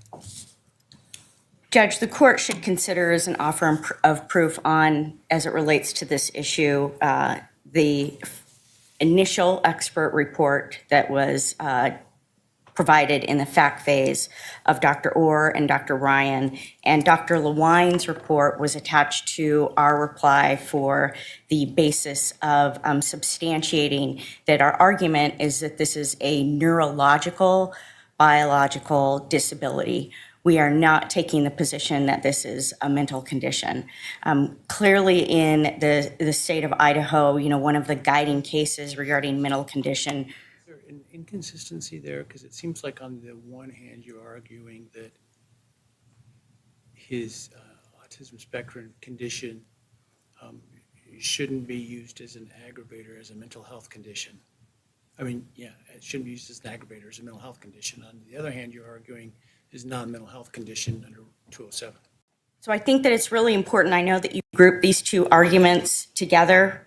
Judge, the court should consider as an offer of proof on, as it relates to this issue, the initial expert report that was provided in the fact phase of Dr. Orr and Dr. Ryan, and Dr. Lewine's report was attached to our reply for the basis of substantiating that our argument is that this is a neurological, biological disability. We are not taking the position that this is a mental condition. Clearly in the state of Idaho, one of the guiding cases regarding mental condition. Is there an inconsistency there? Because it seems like on the one hand, you're arguing that his autism spectrum condition shouldn't be used as an aggravator as a mental health condition. I mean, yeah, it shouldn't be used as an aggravator as a mental health condition. On the other hand, you're arguing is non-mental health condition under 207. So I think that it's really important. I know that you group these two arguments together.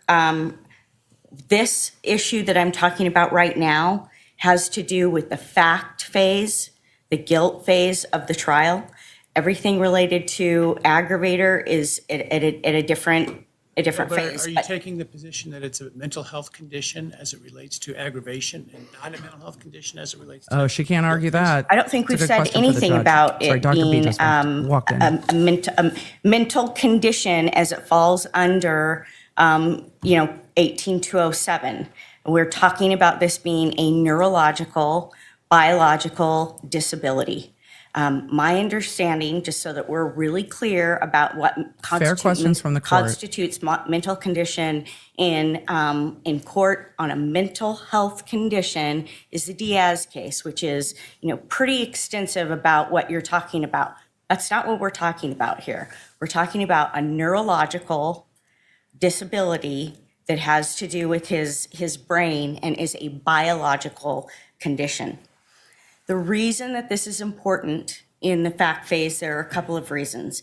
This issue that I'm talking about right now has to do with the fact phase, the guilt phase of the trial. Everything related to aggravator is at a different phase. Are you But taking the position that it's a mental health condition as it relates to aggravation and not a mental health condition as it relates to? Oh, she can't argue that. I don't think It's we've a good said question for the anything judge. about Sorry, it Dr. B being just walked in. a mental condition as it falls under 18207. We're talking about this being a neurological, biological disability. My understanding, just so that we're really clear about what questions from the court. constitutes mental condition in court on a mental health condition, is the Diaz case, which is pretty extensive about what you're talking about. That's not what we're talking about here. We're talking about a neurological disability that has to do with his brain and is a biological condition. The reason that this is important in the fact phase, there are a couple of reasons.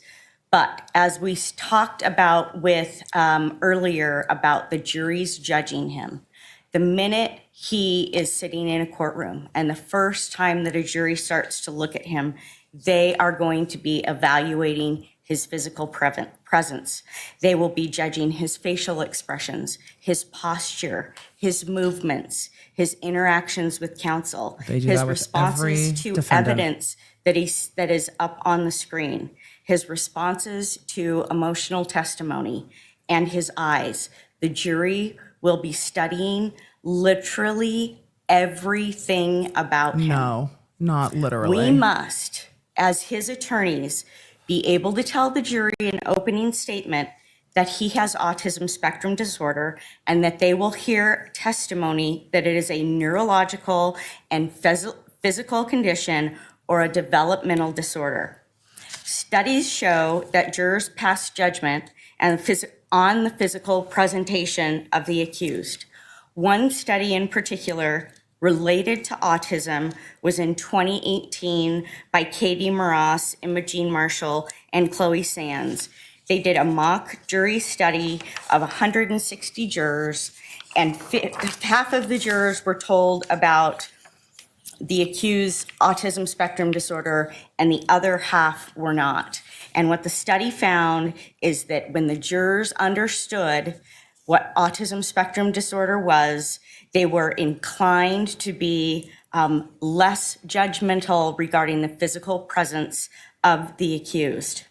But as we talked about with earlier about the juries judging him, The minute he is sitting in a courtroom and the first time that a jury starts to look at him, they are going to be evaluating his physical presence. They will be judging his facial expressions, his posture, his movements, his interactions with counsel, They do his that with responses every to defendant. evidence that is up on the screen, his responses to emotional testimony, and his eyes. The jury will be studying literally everything about him. No, not literally. We must, as his attorneys, be able to tell the jury in opening statement that he has autism spectrum disorder and that they will hear testimony that it is a neurological and physical condition or a developmental disorder. Studies show that jurors pass judgment on the physical presentation of the accused. One study in particular related to autism was in 2018 by Katie Moras, Imogene Marshall, and Chloe Sands. They did a mock jury study of 160 jurors, and half of the jurors were told about the accused's autism spectrum disorder, and the other half were not. And what the study found is that when the jurors understood what autism spectrum disorder was, they were inclined to be less judgmental regarding the physical presence of the accused.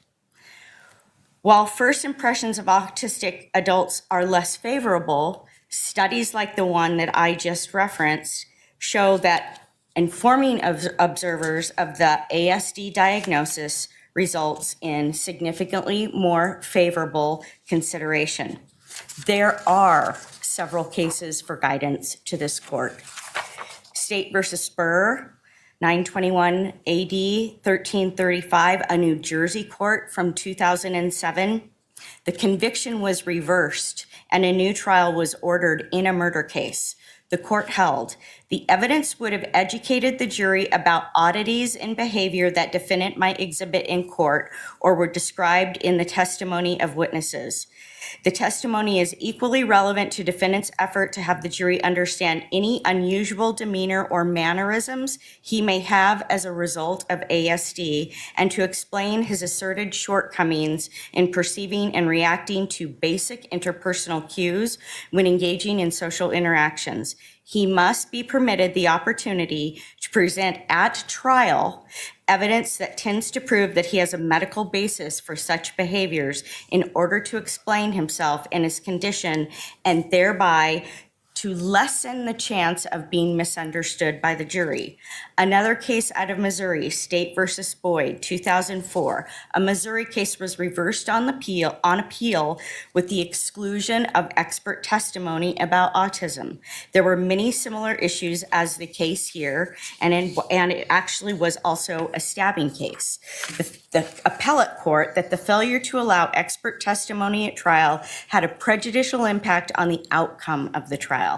While first impressions of autistic adults are less favorable, studies like the one that I just referenced show that informing of observers of the ASD diagnosis results in significantly more favorable consideration. There are several cases for guidance to this court. State versus Spur, 921 AD 1335, a New Jersey court from 2007. The conviction was reversed and a new trial was ordered in a murder case. The court held the evidence would have educated the jury about oddities in behavior that defendant might exhibit in court or were described in the testimony of witnesses. The testimony is equally relevant to defendant's effort to have the jury understand any unusual demeanor or mannerisms he may have as a result of ASD and to explain his asserted shortcomings in perceiving and reacting to basic interpersonal cues when engaging in social interactions. He must be permitted the opportunity to present at trial evidence that tends to prove that he has a medical basis for such behaviors in order to explain himself and his condition and thereby to lessen the chance of being misunderstood by the jury. Another case out of Missouri, State versus Boyd, 2004. A Missouri case was reversed on appeal with the exclusion of expert testimony about autism. There were many similar issues as the case here, and it actually was also a stabbing case. The appellate court that the failure to allow expert testimony at trial had a prejudicial impact on the outcome of the trial.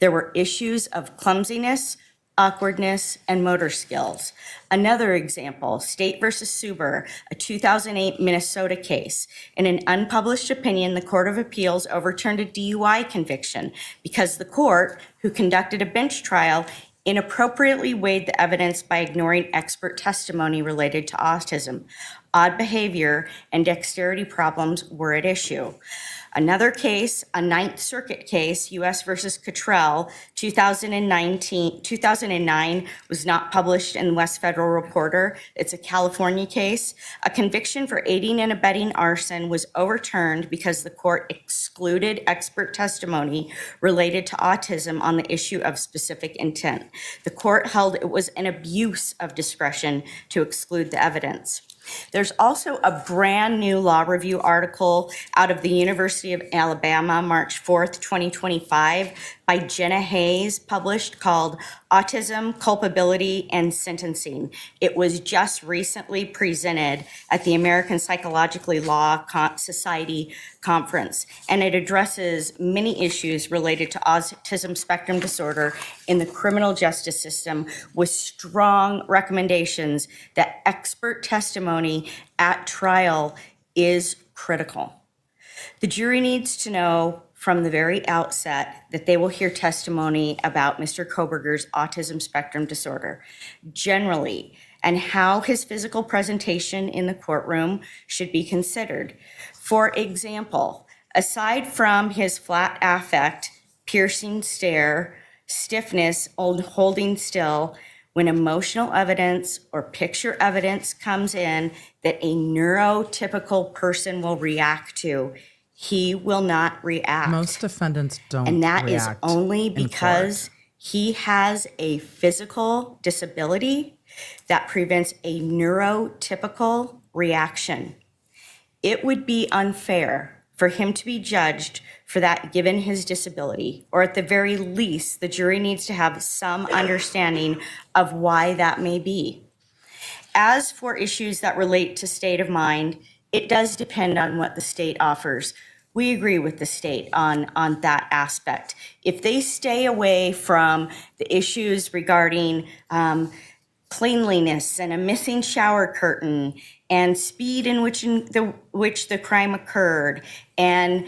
There were issues of clumsiness, awkwardness, and motor skills. Another example, State versus Suber, a 2008 Minnesota case. In an unpublished opinion, the Court of Appeals overturned a DUI conviction because the court, who conducted a bench trial, inappropriately weighed the evidence by ignoring expert testimony related to autism. Odd behavior and dexterity problems were at issue. Another case, a Ninth Circuit case, U.S. versus Cottrell, 2009, was not published in the West Federal Reporter. It's a California case. A conviction for aiding and abetting arson was overturned because the court excluded expert testimony related to autism on the issue of specific intent. The court held it was an abuse of discretion to exclude the evidence. There's also a brand new law review article out of the University of Alabama, March 4th, 2025, by Jenna Hayes, published, called Autism, Culpability, and Sentencing. It was just recently presented at the American Psychological Law Society conference, and it addresses many issues related to autism spectrum disorder in the criminal justice system with strong recommendations that expert testimony at trial is critical. The jury needs to know from the very outset that they will hear testimony about Mr. Kohberger's autism spectrum disorder generally, and how his physical presentation in the courtroom should be considered. For example, aside from his flat affect, piercing stare, stiffness, holding still, when emotional evidence or picture evidence comes in that a neurotypical person will react to, he will not react. Most defendants don't And that is react only in because he has a physical disability that prevents a neurotypical reaction. It would be unfair for him to be judged for that given his disability, or at the very least, the jury needs to have some understanding of why that may be. As for issues that relate to state of mind, it does depend on what the state offers. We agree with the state on that aspect. If they stay away from the issues regarding cleanliness and a missing shower curtain and speed in which the crime occurred, and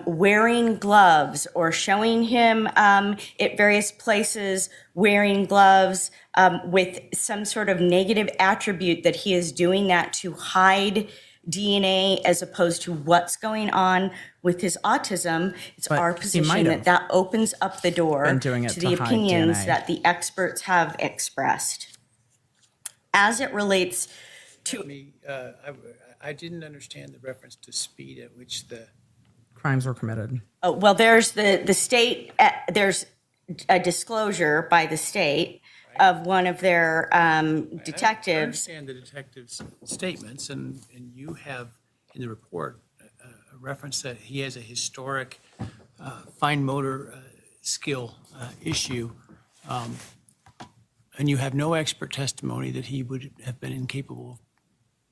wearing gloves or showing him at various places wearing gloves with some sort of negative attribute that he is doing that to hide DNA as opposed to what's going on with his autism, it's But our he position might have that opens up the door been doing it to to the hide opinions DNA. that the experts have expressed. As it relates to, I didn't understand the reference to speed at which the, crimes were committed. oh, well, there's the state, there's a disclosure by the state of one of their I detectives. understand the detective's statements, and you have in the report a reference that he has a historic fine motor skill issue, and you have no expert testimony that he would have been incapable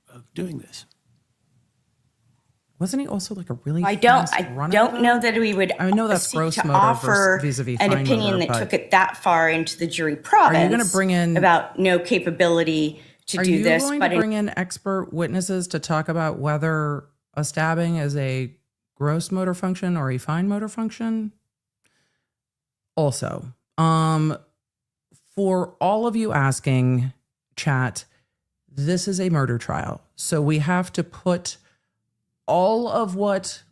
of doing this. Wasn't he also like a really I don't fast runner, don't though? know that we would I know that's seek gross to motor offer vis-a-vis an fine opinion motor, that but took it that far into the jury province. gonna bring in- about no capability to Are do you this? going But to bring in expert witnesses to talk about whether a stabbing is a gross motor function or a fine motor function? Also, for all of you asking, chat, this is a murder trial. So we have to put all of what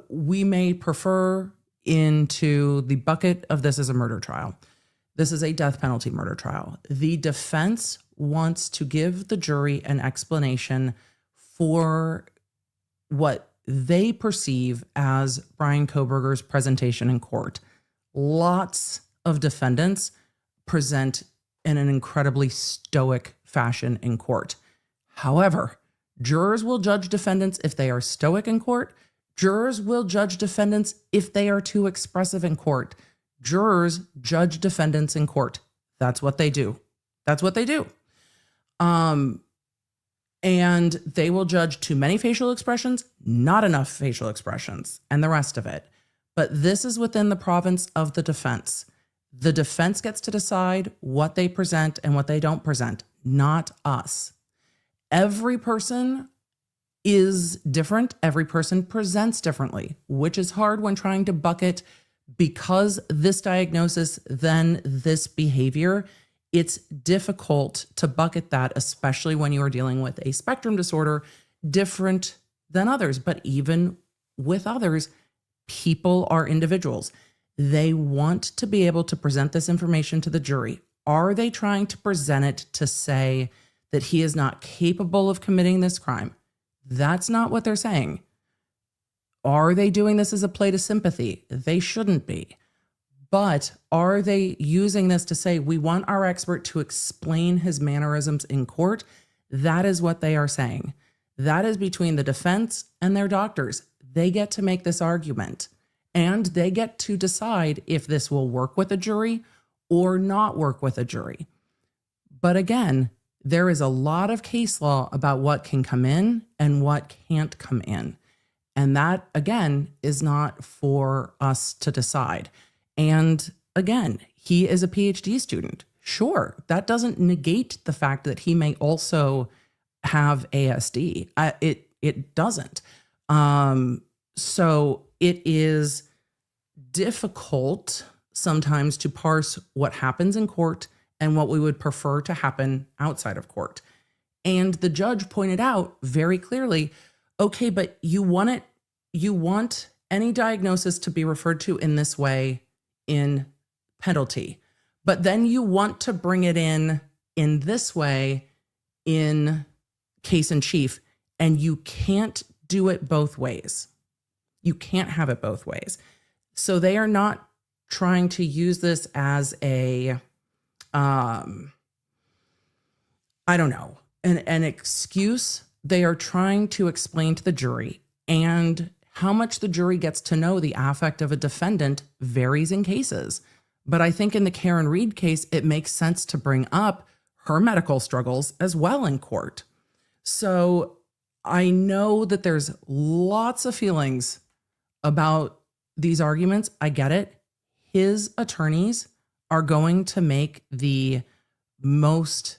we may prefer into the bucket of this is a murder trial. This is a death penalty murder trial. The defense wants to give the jury an explanation for what they perceive as Bryan Kohberger's presentation in court. Lots of defendants present in an incredibly stoic fashion in court. However, jurors will judge defendants if they are stoic in court. Jurors will judge defendants if they are too expressive in court. Jurors judge defendants in court. That's what they do. That's what they do. And they will judge too many facial expressions, not enough facial expressions, and the rest of it. But this is within the province of the defense. The defense gets to decide what they present and what they don't present, not us. Every person is different. Every person presents differently, which is hard when trying to bucket because this diagnosis, then this behavior. It's difficult to bucket that, especially when you are dealing with a spectrum disorder different than others. But even with others, people are individuals. They want to be able to present this information to the jury. Are they trying to present it to say that he is not capable of committing this crime? That's not what they're saying. Are they doing this as a play to sympathy? They shouldn't be. But are they using this to say, we want our expert to explain his mannerisms in court? That is what they are saying. That is between the defense and their doctors. They get to make this argument, and they get to decide if this will work with a jury or not work with a jury. But again, there is a lot of case law about what can come in and what can't come in. And that, again, is not for us to decide. And again, he is a PhD student. Sure, that doesn't negate the fact that he may also have ASD. It doesn't. So it is difficult sometimes to parse what happens in court and what we would prefer to happen outside of court. And the judge pointed out very clearly, okay, but you want any diagnosis to be referred to in this way in penalty, but then you want to bring it in this way in case in chief, and you can't do it both ways. You can't have it both ways. So they are not trying to use this as a, an excuse. They are trying to explain to the jury, and how much the jury gets to know the affect of a defendant varies in cases. But I think in the Karen Reed case, it makes sense to bring up her medical struggles as well in court. So I know that there's lots of feelings about these arguments. I get it. His attorneys are going to make the most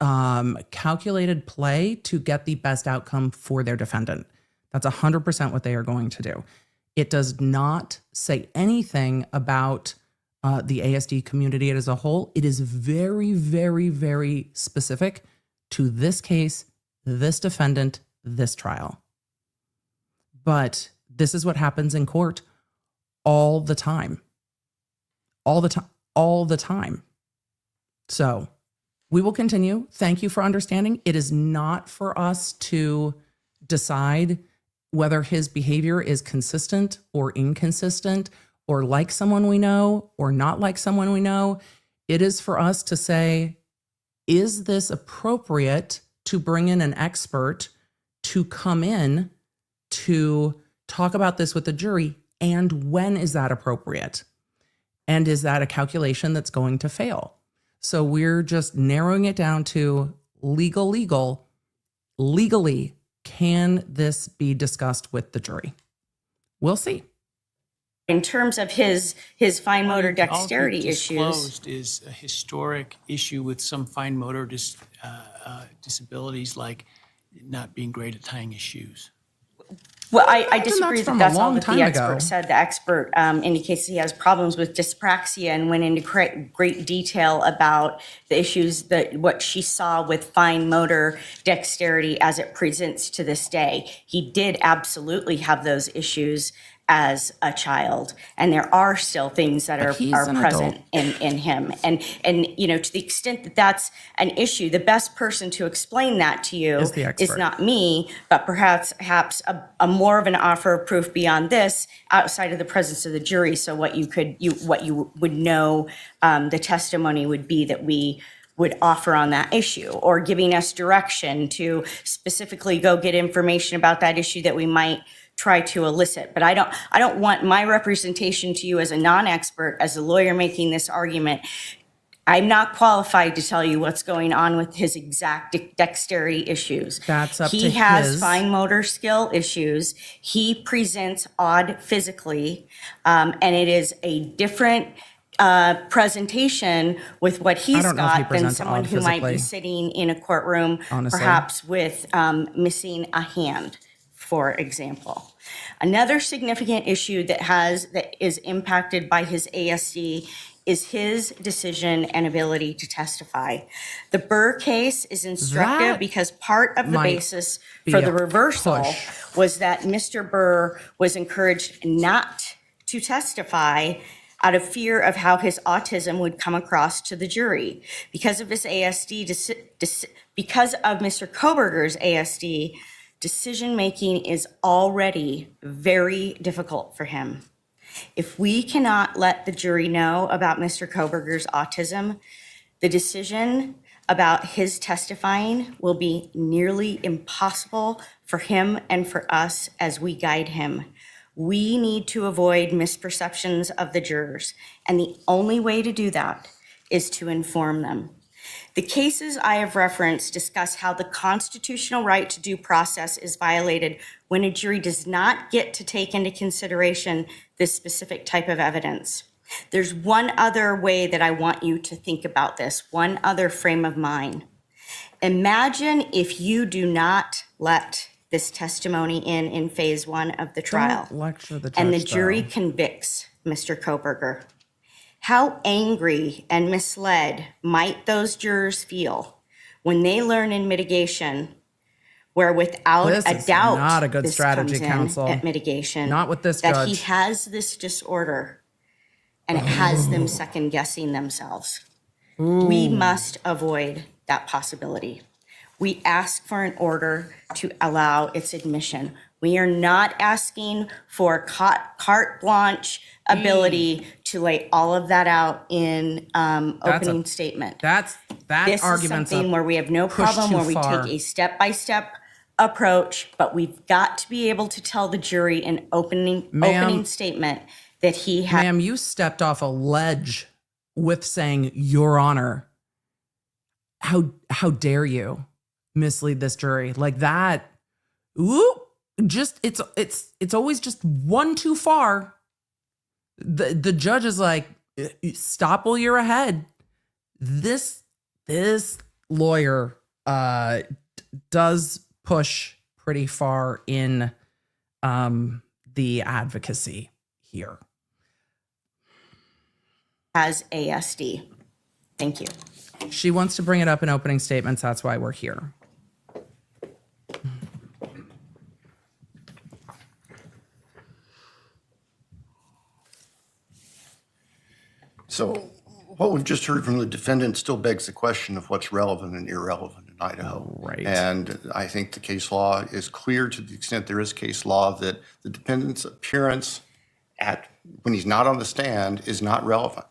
calculated play to get the best outcome for their defendant. That's 100% what they are going to do. It does not say anything about the ASD community as a whole. It is very, very, very specific to this case, this defendant, this trial. But this is what happens in court all the time. All the time. So we will continue. Thank you for understanding. It is not for us to decide whether his behavior is consistent or inconsistent, or like someone we know or not like someone we know. It is for us to say, is this appropriate to bring in an expert to come in to talk about this with the jury? And when is that appropriate? And is that a calculation that's going to fail? So we're just narrowing it down to legally, can this be discussed with the jury? We'll see. In terms of his fine motor dexterity issues. Undisclosed is a historic issue with some fine motor disabilities, like not being great at tying his shoes. Well, I disagree that that's all that the ago. expert said. The expert indicates he has problems with dyspraxia and went into great detail about the issues, what she saw with fine motor dexterity as it presents to this day. He did absolutely have those issues as a child, and there are still things that are present in him. And you know, to the extent that that's an issue, the best person to explain that to you is not me, but perhaps a more of an offer of proof beyond this, outside of the presence of the jury. So what you would know, the testimony would be that we would offer on that issue, or giving us direction to specifically go get information about that issue that we might try to elicit. But I don't want my representation to you as a non-expert, as a lawyer making this argument. I'm not qualified to tell you what's going on with his exact dexterity issues. That's up to He has his fine motor skill issues. He presents odd physically, and it is a different presentation with what he's got than someone who might be sitting in a courtroom, perhaps with missing a hand, for example. Another significant issue that is impacted by his ASD is his decision and ability to testify. The Burr case is instructive because part of the basis for the reversal was that Mr. Burr was encouraged not to testify out of fear of how his autism would come across to the jury. Because of his ASD, because of Mr. Kohberger's ASD, decision-making is already very difficult for him. If we cannot let the jury know about Mr. Kohberger's autism, the decision about his testifying will be nearly impossible for him and for us as we guide him. We need to avoid misperceptions of the jurors, and the only way to do that is to inform them. The cases I have referenced discuss how the constitutional right to due process is violated when a jury does not get to take into consideration this specific type of evidence. There's one other way that I want you to think about this, one other frame of mind. Imagine if you do not let this testimony in phase one of the trial. Don't lecture the judge, And the jury though. convicts Mr. Kohberger. How angry and misled might those jurors feel when they learn in mitigation, where without This a is doubt, not a good this strategy, comes in counsel. at mitigation, Not with this that he judge. has this disorder and it has them second guessing themselves. We must avoid that possibility. We ask for an order to allow its admission. We are not asking for carte blanche ability to lay all of that out in opening statement. That This is argument's something where we have no push problem, too where we far. take a step-by-step approach, but we've got to be able to tell the jury in opening statement that he has. Ma'am, you stepped off a ledge with saying, Your Honor. How dare you mislead this jury like that? Ooh, just it's always just one too far. The judge is like, stop while you're ahead. This lawyer does push pretty far in the advocacy here. Has ASD. Thank you. She wants to bring it up in opening statements. That's why we're here. So what we've just heard from the defendant still begs the question of what's relevant and irrelevant in Idaho. Right. And I think the case law is clear to the extent there is case law that the defendant's appearance when he's not on the stand is not relevant.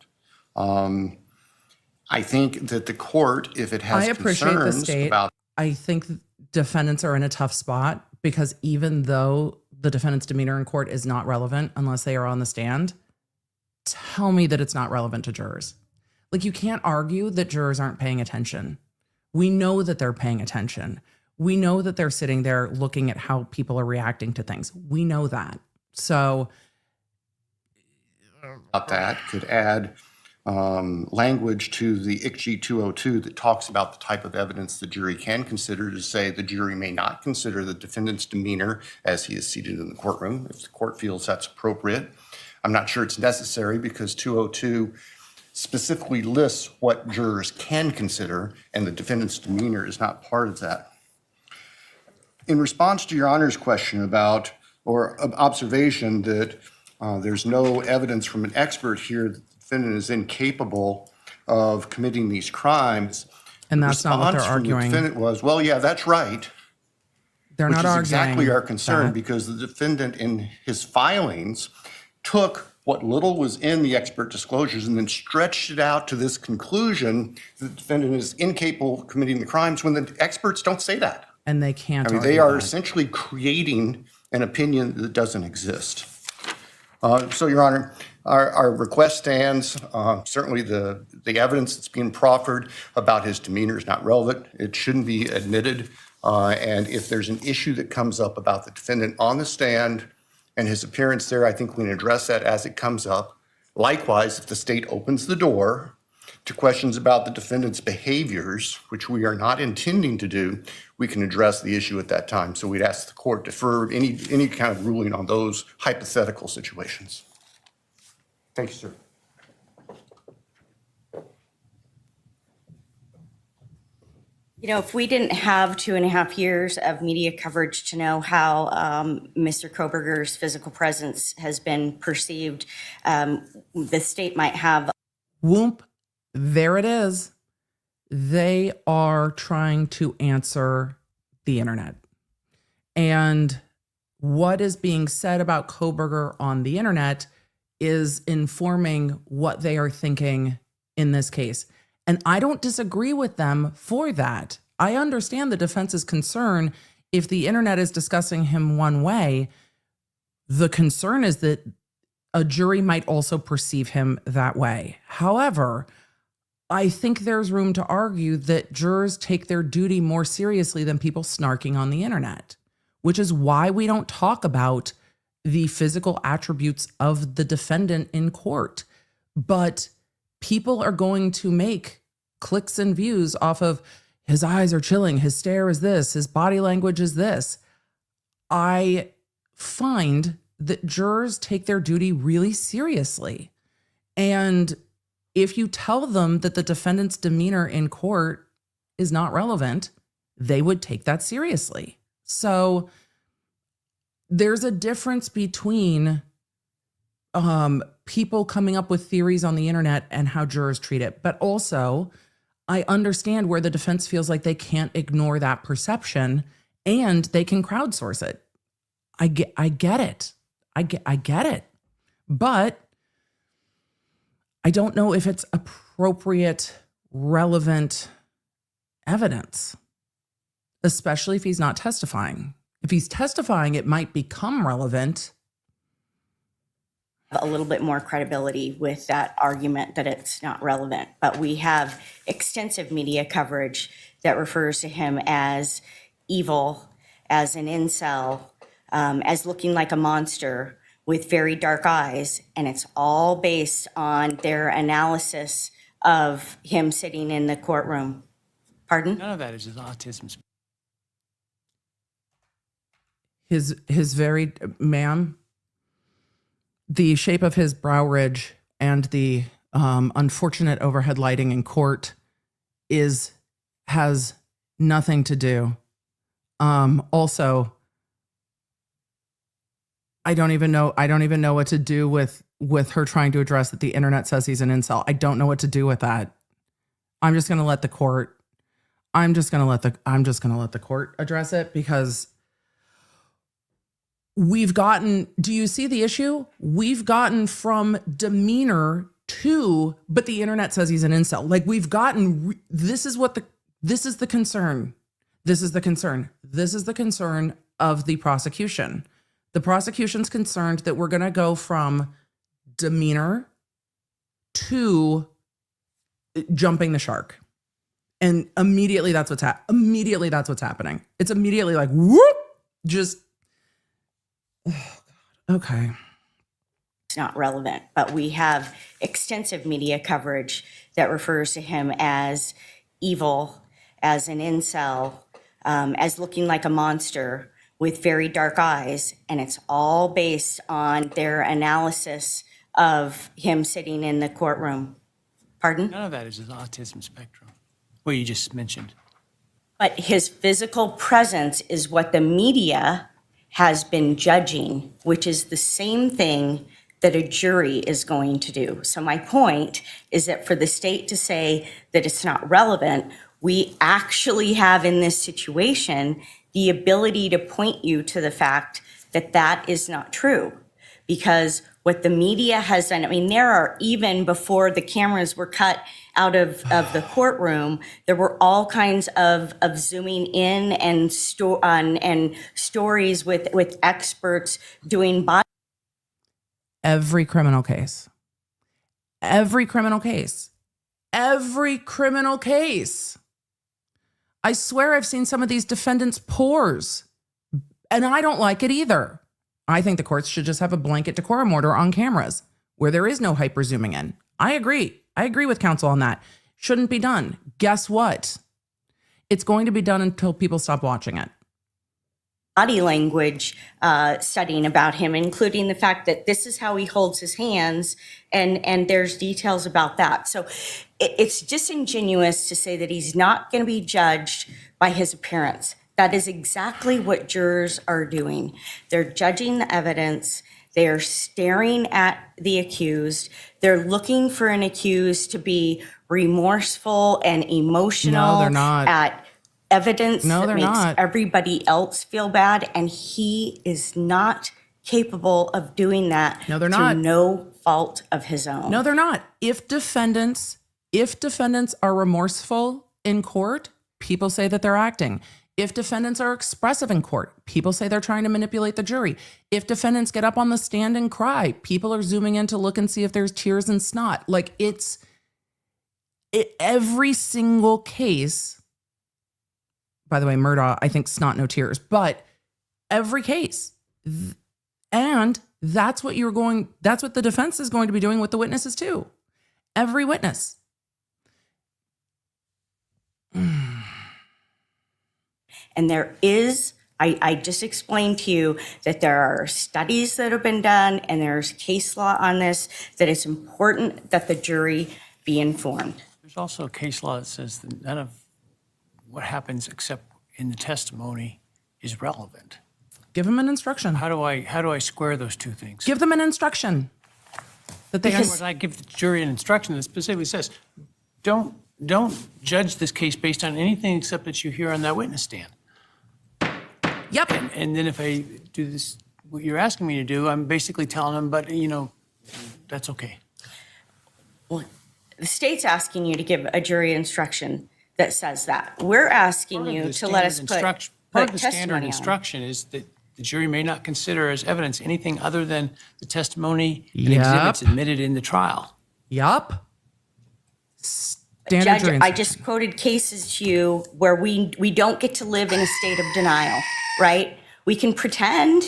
I think that the court, if it has I appreciate the concerns state. about I think defendants are in a tough spot because even though the defendant's demeanor in court is not relevant unless they are on the stand, tell me that it's not relevant to jurors. Like, you can't argue that jurors aren't paying attention. We know that they're paying attention. We know that they're sitting there looking at how people are reacting to things. We know that. So about that could add language to the ICG 202 that talks about the type of evidence the jury can consider, to say the jury may not consider the defendant's demeanor as he is seated in the courtroom if the court feels that's appropriate. I'm not sure it's necessary because 202 specifically lists what jurors can consider, and the defendant's demeanor is not part of that. In response to Your Honor's question about, or observation that there's no evidence from an expert here that the defendant is incapable of committing these crimes. And the that's not what they're response from the arguing. defendant was, well, yeah, that's right. they're Which not is arguing exactly our concern that. because the defendant in his filings took what little was in the expert disclosures and then stretched it out to this conclusion that the defendant is incapable of committing the crimes when the experts don't say that. And they can't I mean, argue they are that. essentially creating an opinion that doesn't exist. So, Your Honor, our request stands. Certainly the evidence that's being proffered about his demeanor is not relevant. It shouldn't be admitted. And if there's an issue that comes up about the defendant on the stand and his appearance there, I think we can address that as it comes up. Likewise, if the state opens the door to questions about the defendant's behaviors, which we are not intending to do, we can address the issue at that time. So we'd ask the court to defer any kind of ruling on those hypothetical situations. Thank you, sir. You know, if we didn't have 2.5 years of media coverage to know how Mr. Kohberger's physical presence has been perceived, the state might have. Whoop, there it is. They are trying to answer the internet. And what is being said about Kohberger on the internet is informing what they are thinking in this case. And I don't disagree with them for that. I understand the defense's concern if the internet is discussing him one way. The concern is that a jury might also perceive him that way. However, I think there's room to argue that jurors take their duty more seriously than people snarking on the internet, which is why we don't talk about the physical attributes of the defendant in court. But people are going to make clicks and views off of his eyes are chilling, his stare is this, his body language is this. I find that jurors take their duty really seriously. And if you tell them that the defendant's demeanor in court is not relevant, they would take that seriously. So there's a difference between people coming up with theories on the internet and how jurors treat it. But also, I understand where the defense feels like they can't ignore that perception and they can crowdsource it. I get it. I get it. But I don't know if it's appropriate, relevant evidence, especially if he's not testifying. If he's testifying, it might become relevant. A little bit more credibility with that argument that it's not relevant. But we have extensive media coverage that refers to him as evil, as an incel, as looking like a monster with very dark eyes. And it's all based on their analysis of him sitting in the courtroom. Pardon? None of that is his autism. His very, ma'am, the shape of his brow ridge and the unfortunate overhead lighting in court has nothing to do. Also, I don't even know what to do with her trying to address that the internet says he's an incel. I don't know what to do with that. I'm just going to let the court address it, because do you see the issue? We've gotten from demeanor to, but the internet says he's an incel. Like, this is the concern. This is the concern of the prosecution. The prosecution's concerned that we're going to go from demeanor to jumping the shark. And immediately that's what's happening. It's immediately like, whoop, just, oh God, okay. It's not relevant, but we have extensive media coverage that refers to him as evil, as an incel, as looking like a monster with very dark eyes. And it's all based on their analysis of him sitting in the courtroom. Pardon? None of that is his autism spectrum. Well, you just mentioned. But his physical presence is what the media has been judging, which is the same thing that a jury is going to do. So my point is that for the state to say that it's not relevant, we actually have in this situation the ability to point you to the fact that that is not true. Because what the media has done, I mean, there are, even before the cameras were cut out of the courtroom, there were all kinds of zooming in and stories with experts doing body. Every criminal case. I swear I've seen some of these defendants' pores, and I don't like it either. I think the courts should just have a blanket decorum order on cameras where there is no hyper zooming in. I agree with counsel on that. Shouldn't be done. Guess what? It's going to be done until people stop watching it. Body language studying about him, including the fact that this is how he holds his hands, and there's details about that. So it's disingenuous to say that he's not going to be judged by his appearance. That is exactly what jurors are doing. They're judging the evidence. They are staring at the accused. They're looking for an accused to be remorseful and emotional. No, they're not. At evidence No, that they're makes not. everybody else feel bad, and he is not capable of doing that. No, they're through not. no fault of his own. No, they're not. If defendants are remorseful in court, people say that they're acting. If defendants are expressive in court, people say they're trying to manipulate the jury. If defendants get up on the stand and cry, people are zooming in to look and see if there's tears and snot. Like, every single case. By the way, Murdaugh, I think snot, no tears, but every case. And that's what the defense is going to be doing with the witnesses too. Every witness. And there is I just explained to you that there are studies that have been done and there's case law on this, that it's important that the jury be informed. There's also a case law that says that none of what happens except in the testimony is relevant. Give them an instruction. How do I square those two things? Give them an instruction. That they In other words, I give the jury an instruction that specifically says, don't judge this case based on anything except that you hear on that witness stand. Yep. And then if I do this, what you're asking me to do, I'm basically telling them, but that's okay. Well, the state's asking you to give a jury instruction that says that. We're asking you to let us put Part of the standard testimony on. instruction is that the jury may not consider as evidence anything other than the testimony and Yep. exhibits admitted in the trial. Yup. Standard Judge, jury I instruction. just quoted cases to you where we don't get to live in a state of denial, right? We can pretend,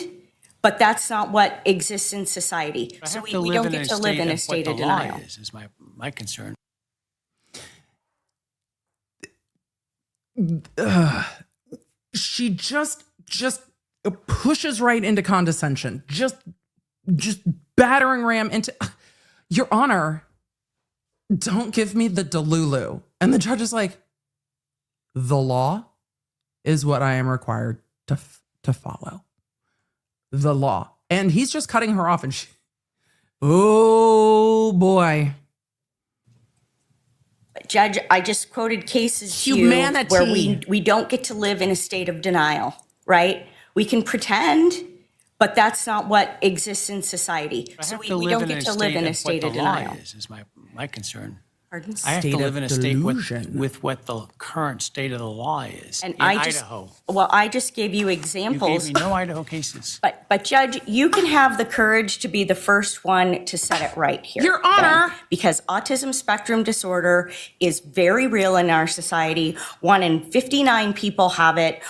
but that's not what exists in society. I So have to we live don't in get to live in a state of what the law denial. is my concern. She just pushes right into condescension. Just battering ram into, Your Honor, don't give me the delulu. And the judge is like, the law is what I am required to follow. The law. And he's just cutting her off and she, oh boy. Judge, I just quoted cases to Humanity. you where we don't get to live in a state of denial, right? We can pretend, but that's not what exists in society. So we don't get to live in a state of denial. Is my concern. Pardon? I have to State live of in a state delusion. with what the current state of the law is And in I just, Idaho. well, I just gave you You examples. gave me no Idaho cases. But Judge, you can have the courage to be the first one to set it right here. Your Honor. then, because autism spectrum disorder is very real in our society. 1 in 59 people have it,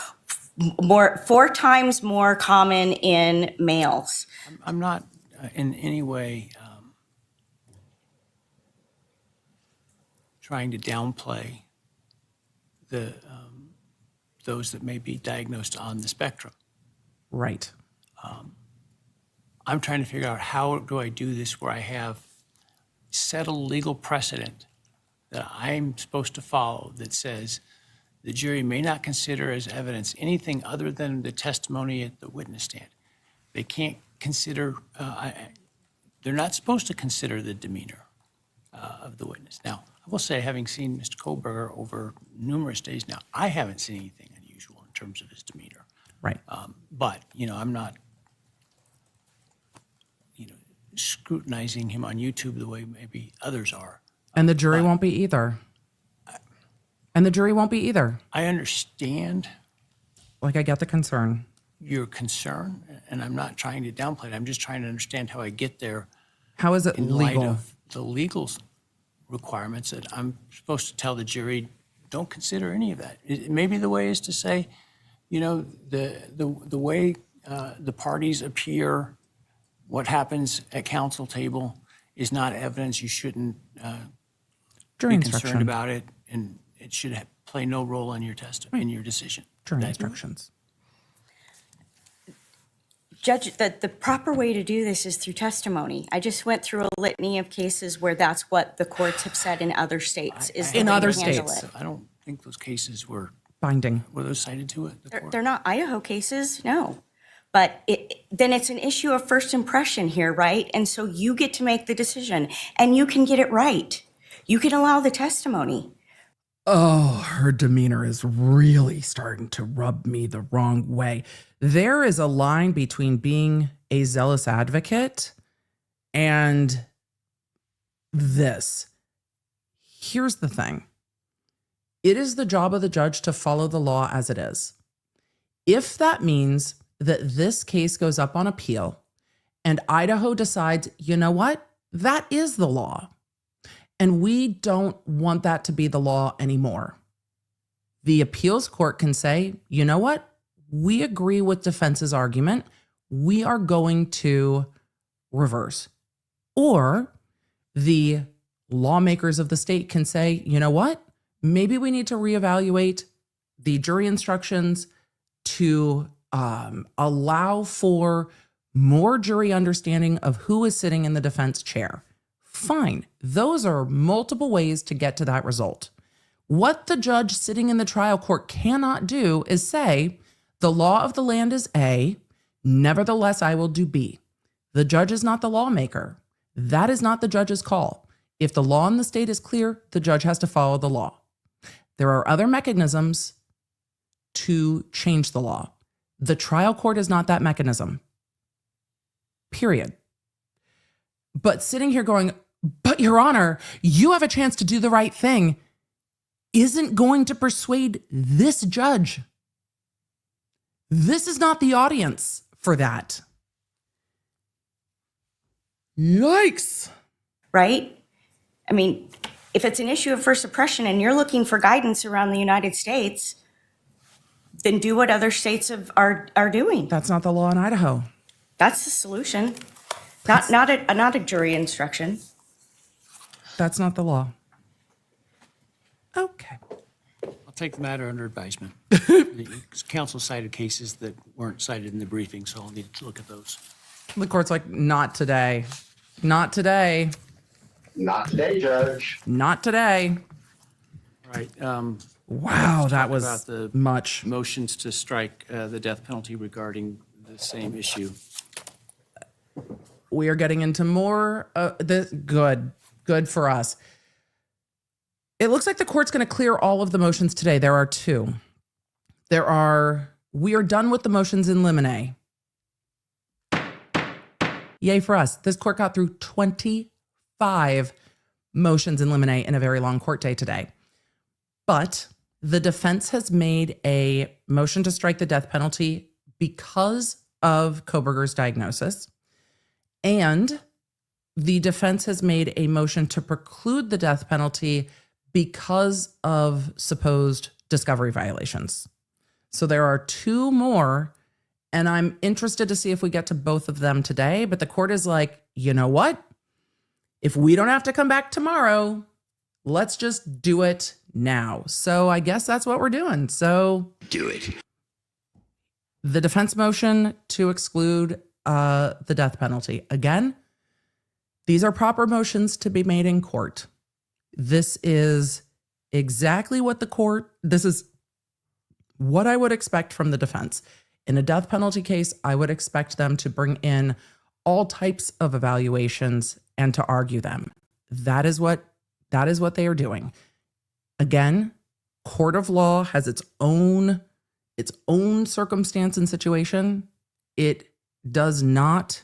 4 times more common in males. I'm not in any way trying to downplay those that may be diagnosed on the spectrum. Right. I'm trying to figure out how do I do this where I have settled legal precedent that I'm supposed to follow that says the jury may not consider as evidence anything other than the testimony at the witness stand. They can't consider, they're not supposed to consider the demeanor of the witness. Now, I will say, having seen Mr. Kohberger over numerous days now, I haven't seen anything unusual in terms of his demeanor. Right. But, I'm not, scrutinizing him on YouTube the way maybe others are. And the jury won't be either. And the jury won't be either. I understand Like, I get the concern. your concern, and I'm not trying to downplay it. I'm just trying to understand how I get there How is it in light legal? of the legal requirements that I'm supposed to tell the jury, don't consider any of that. Maybe the way is to say, the way the parties appear, what happens at counsel table is not evidence. You shouldn't Jury be concerned instruction. about it, and it should play no role in your in your decision. Jury That- instructions. Judge, the proper way to do this is through testimony. I just went through a litany of cases where that's what the courts have said in other states, is the In way to other handle states. it. I don't think those cases were Binding. those cited to it. They're not Idaho cases, no. But then it's an issue of first impression here, right? And so you get to make the decision, and you can get it right. You can allow the testimony. Oh, her demeanor is really starting to rub me the wrong way. There is a line between being a zealous advocate and this. Here's the thing. It is the job of the judge to follow the law as it is. If that means that this case goes up on appeal and Idaho decides, you know what? That is the law. And we don't want that to be the law anymore. The appeals court can say, you know what? We agree with defense's argument. We are going to reverse. Or the lawmakers of the state can say, you know what? Maybe we need to reevaluate the jury instructions to allow for more jury understanding of who is sitting in the defense chair. Fine. Those are multiple ways to get to that result. What the judge sitting in the trial court cannot do is say, the law of the land is A, nevertheless I will do B. The judge is not the lawmaker. That is not the judge's call. If the law in the state is clear, the judge has to follow the law. There are other mechanisms to change the law. The trial court is not that mechanism. Period. But sitting here going, but Your Honor, you have a chance to do the right thing, isn't going to persuade this judge. This is not the audience for that. Yikes. Right? I mean, if it's an issue of first impression and you're looking for guidance around the United States, then do what other states are doing. That's not the law in Idaho. That's the solution. Not a jury instruction. That's not the law. Okay. I'll take the matter under advisement. Counsel cited cases that weren't cited in the briefing, so I'll need to look at those. The court's like, not today. Not today. Not today, Judge. Not today. All right. Wow, that about was the much. Motions to strike the death penalty regarding the same issue. We are getting into more. Good for us. It looks like the court's going to clear all of the motions today. There are two. We are done with the motions in limine. Yay for us. This court got through 25 motions in limine in a very long court day today. But the defense has made a motion to strike the death penalty because of Kohberger's diagnosis. And the defense has made a motion to preclude the death penalty because of supposed discovery violations. So there are two more, and I'm interested to see if we get to both of them today. But the court is like, you know what? If we don't have to come back tomorrow, let's just do it now. So I guess that's what we're doing. So do it. The defense motion to exclude the death penalty. Again, these are proper motions to be made in court. This is exactly what this is what I would expect from the defense. In a death penalty case, I would expect them to bring in all types of evaluations and to argue them. That is what they are doing. Again, court of law has its own circumstance and situation. It does not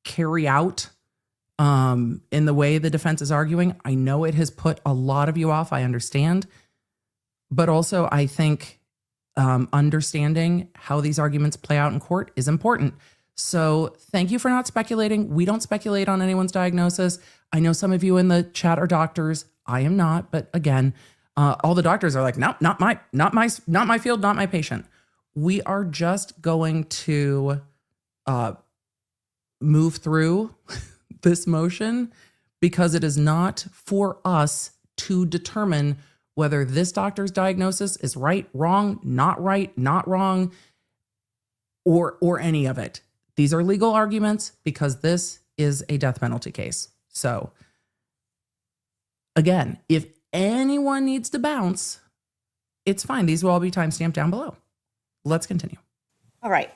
carry out in the way the defense is arguing. I know it has put a lot of you off. I understand. But also, I think understanding how these arguments play out in court is important. So thank you for not speculating. We don't speculate on anyone's diagnosis. I know some of you in the chat are doctors. I am not. But again, all the doctors are like, no, not my field, not my patient. We are just going to move through this motion because it is not for us to determine whether this doctor's diagnosis is right, wrong, not wrong, or any of it. These are legal arguments because this is a death penalty case. So again, if anyone needs to bounce, it's fine. These will all be timestamped down below. Let's continue. All right.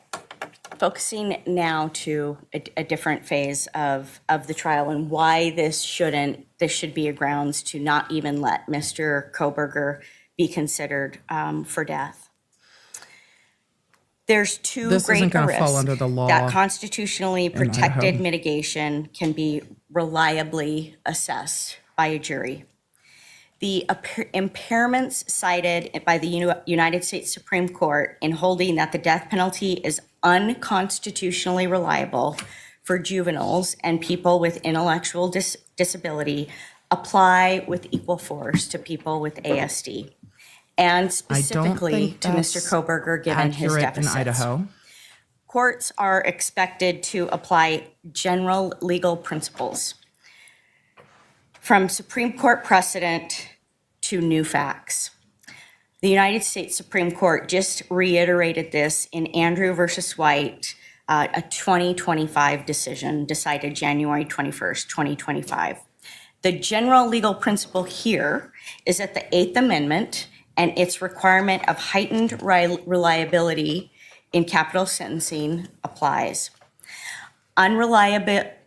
Focusing now to a different phase of the trial and why this should be a grounds to not even let Mr. Kohberger be considered for death. There's two This isn't great gonna risks fall under the law that constitutionally protected Idaho. mitigation can be reliably assessed by a jury. The impairments cited by the United States Supreme Court in holding that the death penalty is unconstitutionally reliable for juveniles and people with intellectual disability apply with equal force to people with ASD, and specifically to Mr. Kohberger given his deficits. In Idaho. Courts are expected to apply general legal principles from Supreme Court precedent to new facts. The United States Supreme Court just reiterated this in Andrew versus White, a 2025 decision decided January 21st, 2025. The general legal principle here is that the Eighth Amendment and its requirement of heightened reliability in capital sentencing applies. Unreliability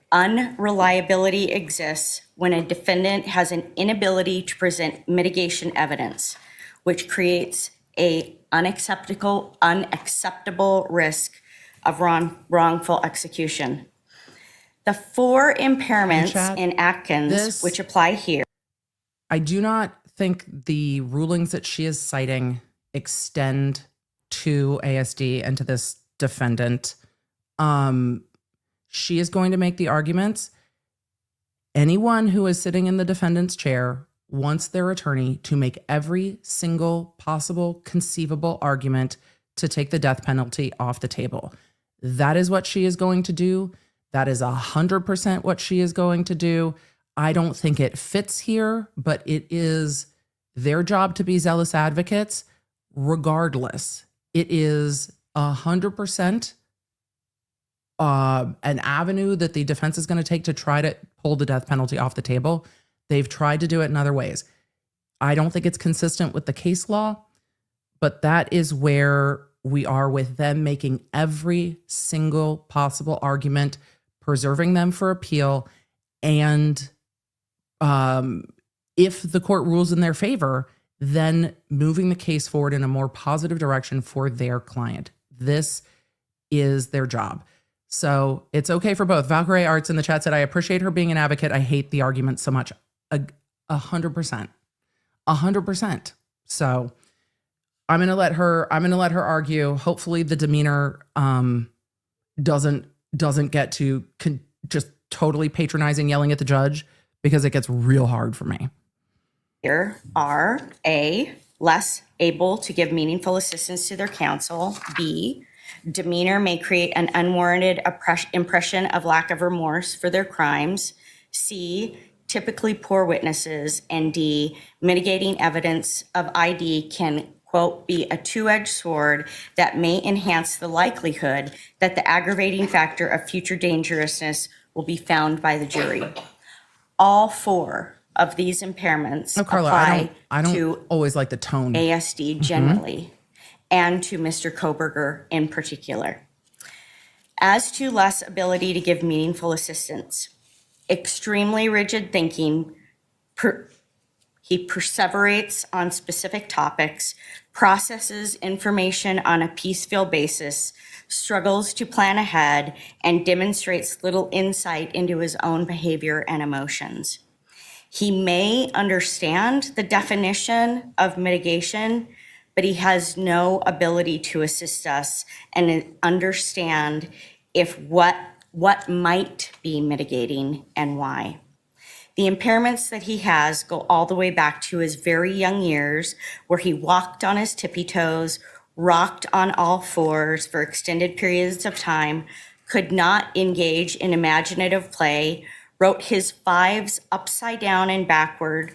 exists when a defendant has an inability to present mitigation evidence, which creates an unacceptable risk of wrongful execution. The four impairments Chat, in Atkins, which apply here. I do not think the rulings that she is citing extend to ASD and to this defendant. She is going to make the arguments. Anyone who is sitting in the defendant's chair wants their attorney to make every single possible conceivable argument to take the death penalty off the table. That is what she is going to do. That is 100% what she is going to do. I don't think it fits here, but it is their job to be zealous advocates regardless. It is 100% an avenue that the defense is going to take to try to pull the death penalty off the table. They've tried to do it in other ways. I don't think it's consistent with the case law, but that is where we are with them making every single possible argument, preserving them for appeal, and if the court rules in their favor, then moving the case forward in a more positive direction for their client. This is their job. So it's okay for both. Valkyrie Arts in the chat said, I appreciate her being an advocate. I hate the argument so much. 100%. 100%. So I'm going to let her argue. Hopefully the demeanor doesn't get to just totally patronizing, yelling at the judge, because it gets real hard for me. Here are A, less able to give meaningful assistance to their counsel. B, demeanor may create an unwarranted impression of lack of remorse for their crimes. C, typically poor witnesses. And D, mitigating evidence of ID can, quote, be a two-edged sword that may enhance the likelihood that the aggravating factor of future dangerousness will be found by the jury. All four of these impairments Carla, apply I don't to always like the tone. ASD generally, and to Mr. Kohberger in particular. As to less ability to give meaningful assistance, extremely rigid thinking, he perseverates on specific topics, processes information on a piecemeal basis, struggles to plan ahead, and demonstrates little insight into his own behavior and emotions. He may understand the definition of mitigation, but he has no ability to assist us and understand if what might be mitigating and why. The impairments that he has go all the way back to his very young years, where he walked on his tippy toes, rocked on all fours for extended periods of time, could not engage in imaginative play, wrote his fives upside down and backward.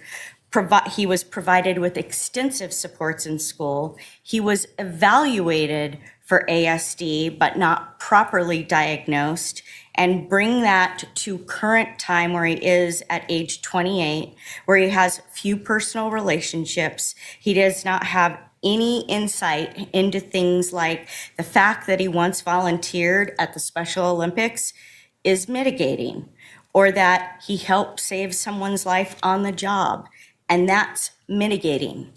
He was provided with extensive supports in school. He was evaluated for ASD, but not properly diagnosed. And bring that to current time, where he is at age 28, where he has few personal relationships. He does not have any insight into things like the fact that he once volunteered at the Special Olympics is mitigating, or that he helped save someone's life on the job, and that's mitigating.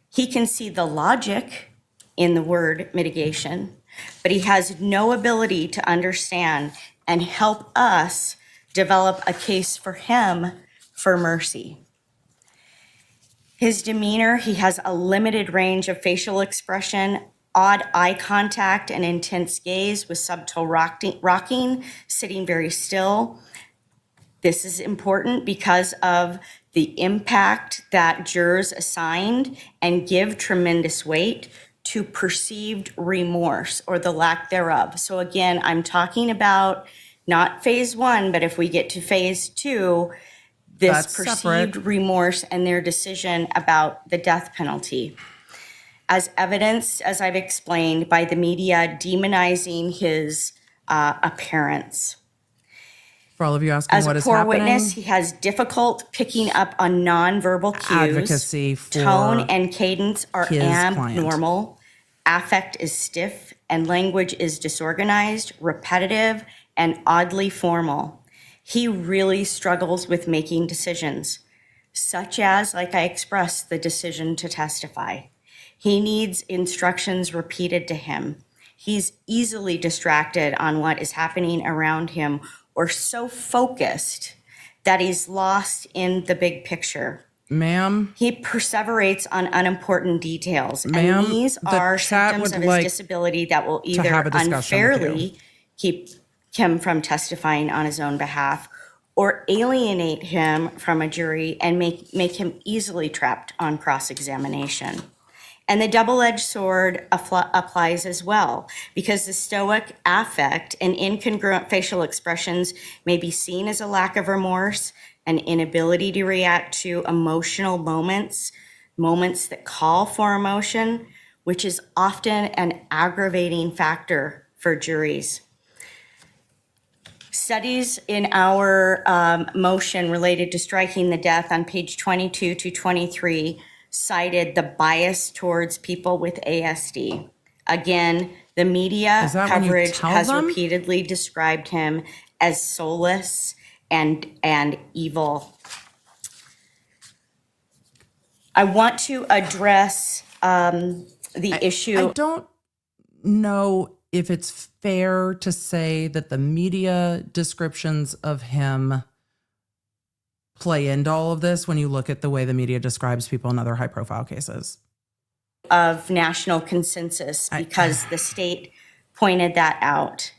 He can see the logic in the word mitigation, but he has no ability to understand and help us develop a case for him for mercy. His demeanor, he has a limited range of facial expression, odd eye contact, and intense gaze with subtle rocking, sitting very still. This is important because of the impact that jurors assigned and give tremendous weight to perceived remorse or the lack thereof. So again, I'm talking about not phase one, but if we get to phase two, this That's perceived separate. remorse and their decision about the death penalty. as evidenced, as I've explained, by the media demonizing his appearance. For all of you asking As what a is poor happening, witness, he has difficult picking up on nonverbal cues. Advocacy for tone and cadence are his abnormal. Affect is stiff, and language is disorganized, repetitive, and oddly formal. He really struggles with making decisions, such as, like I expressed, the decision to testify. He needs instructions repeated to him. He's easily distracted on what is happening around him, or so focused that he's lost in the big picture. Ma'am, He perseverates on unimportant details. Ma'am, And these the are chat symptoms would of his like disability that will either have a discussion with you. unfairly keep him from testifying on his own behalf or alienate him from a jury and make him easily trapped on cross-examination. And the double-edged sword applies as well, because the stoic affect and incongruent facial expressions may be seen as a lack of remorse, an inability to react to emotional moments that call for emotion, which is often an aggravating factor for juries. Studies in our motion related to striking the death on page 22 to 23 cited the bias towards people with ASD. Again, the media Is that when you coverage tell has them? repeatedly described him as soulless and evil. I want to address the issue. I don't know if it's fair to say that the media descriptions of him play into all of this when you look at the way the media describes people in other high-profile cases. Of national consensus, because the state pointed that out.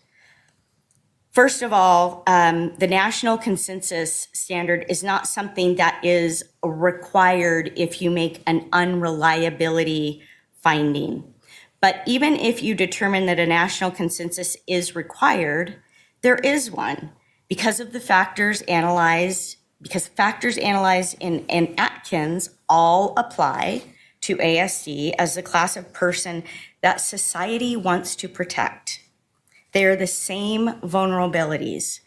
First of all, the national consensus standard is not something that is required if you make an unreliability finding. But even if you determine that a national consensus is required, there is one because of the factors analyzed, in Atkins all apply to ASD as the class of person that society wants to protect. They are the same vulnerabilities.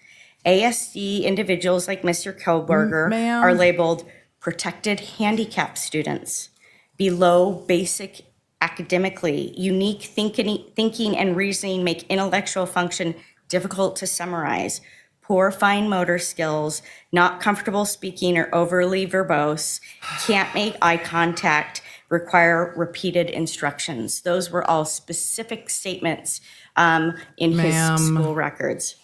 ASD individuals like Mr. Kohberger Ma'am. are labeled protected handicap students, below basic academically, unique thinking and reasoning make intellectual function difficult to summarize, poor fine motor skills, not comfortable speaking or overly verbose, can't make eye contact, require repeated instructions. Those were all specific statements in Ma'am. his school records.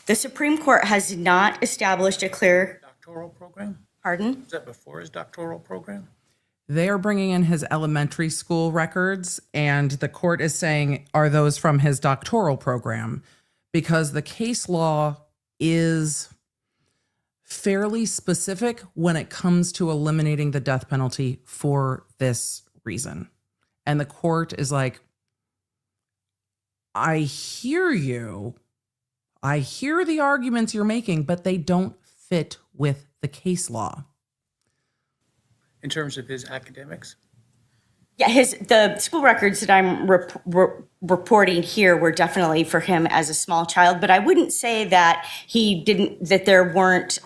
The Supreme Court has not established a clear, Doctoral program? pardon? Is that before his doctoral program? They are bringing in his elementary school records, and the court is saying, are those from his doctoral program? Because the case law is fairly specific when it comes to eliminating the death penalty for this reason. And the court is like, I hear you. I hear the arguments you're making, but they don't fit with the case law. In terms of his academics? Yeah, the school records that I'm reporting here were definitely for him as a small child, but I wouldn't say that that there weren't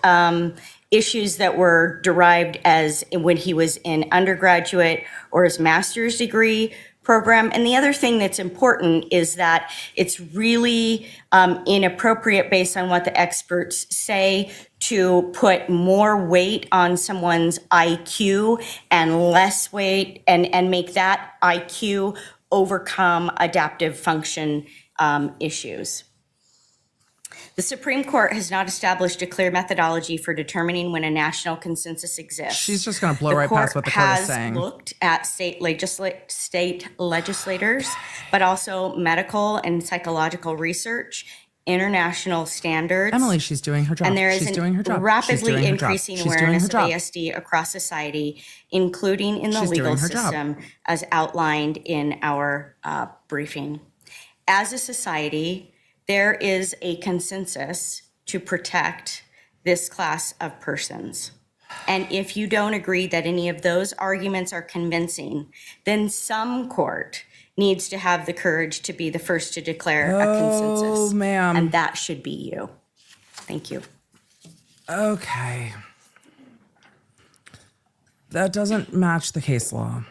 issues that were derived as when he was in undergraduate or his master's degree program. And the other thing that's important is that it's really inappropriate, based on what the experts say, to put more weight on someone's IQ and less weight and make that IQ overcome adaptive function issues. The Supreme Court has not established a clear methodology for determining when a national consensus exists. She's just going to blow right past what the court is saying. The court has looked at state legislators, but also medical and psychological research, international standards. Emily, she's doing her job. And there is She's doing her job. She's rapidly doing her job. increasing She's doing awareness her of job. ASD across society, including in the She's legal doing her job. system, as outlined in our briefing. As a society, there is a consensus to protect this class of persons. And if you don't agree that any of those arguments are convincing, then some court needs to have the courage to be the first to declare a consensus. Oh, ma'am. And that should be you. Thank you. Okay. That doesn't match the case law.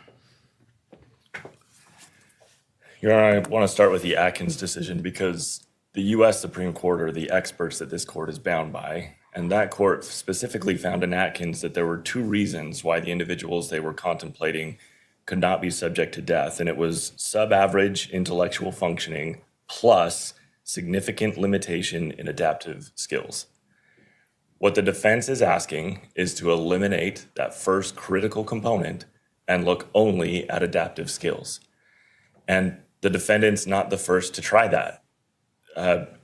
Your Honor, I want to start with the Atkins decision because the U.S. Supreme Court are the experts that this court is bound by. And that court specifically found in Atkins that there were two reasons why the individuals they were contemplating could not be subject to death. And it was sub-average intellectual functioning plus significant limitation in adaptive skills. What the defense is asking is to eliminate that first critical component and look only at adaptive skills. And the defendant's not the first to try that.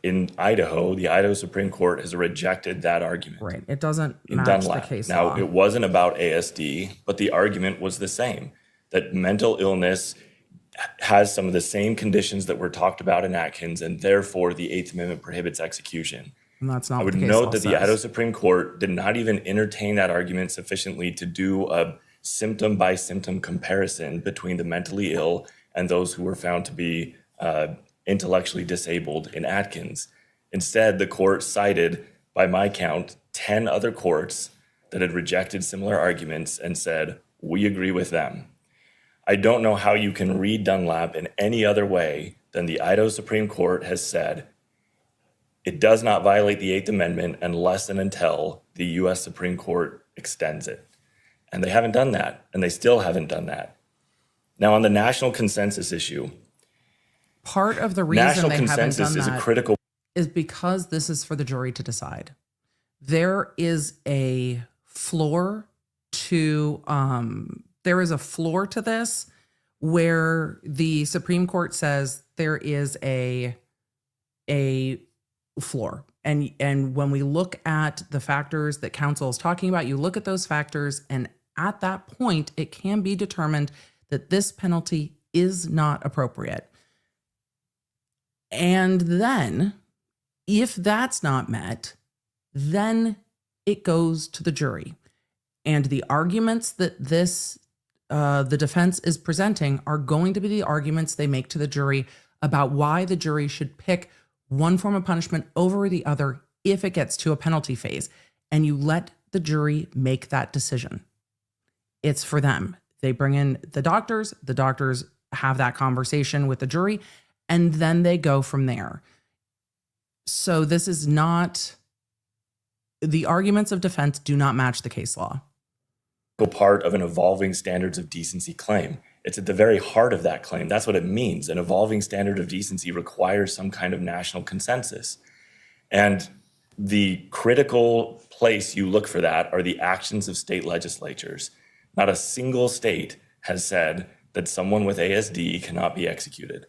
In Idaho, the Idaho Supreme Court has rejected that argument. Right. It doesn't In match Dunlap. the case Now, law. it wasn't about ASD, but the argument was the same, that mental illness has some of the same conditions that were talked about in Atkins, and therefore the Eighth Amendment prohibits execution. And that's not I what would the case law note that the says. Idaho Supreme Court did not even entertain that argument sufficiently to do a symptom by symptom comparison between the mentally ill and those who were found to be intellectually disabled in Atkins. Instead, the court cited, by my count, 10 other courts that had rejected similar arguments and said, we agree with them. I don't know how you can read Dunlap in any other way than the Idaho Supreme Court has said it does not violate the Eighth Amendment unless and until the U.S. Supreme Court extends it. And they haven't done that, and they still haven't done that. Now, on the national consensus issue, Part of the reason national they haven't consensus done is a that critical. is because this is for the jury to decide. There is a floor to this where the Supreme Court says there is a floor. And when we look at the factors that counsel is talking about, you look at those factors, and at that point, it can be determined that this penalty is not appropriate. And then, if that's not met, then it goes to the jury. And the arguments that the defense is presenting are going to be the arguments they make to the jury about why the jury should pick one form of punishment over the other if it gets to a penalty phase. And you let the jury make that decision. It's for them. They bring in the doctors have that conversation with the jury, and then they go from there. So this is not, the arguments of defense do not match the case law. Part of an evolving standards of decency claim. It's at the very heart of that claim. That's what it means. An evolving standard of decency requires some kind of national consensus. And the critical place you look for that are the actions of state legislatures. Not a single state has said that someone with ASD cannot be executed.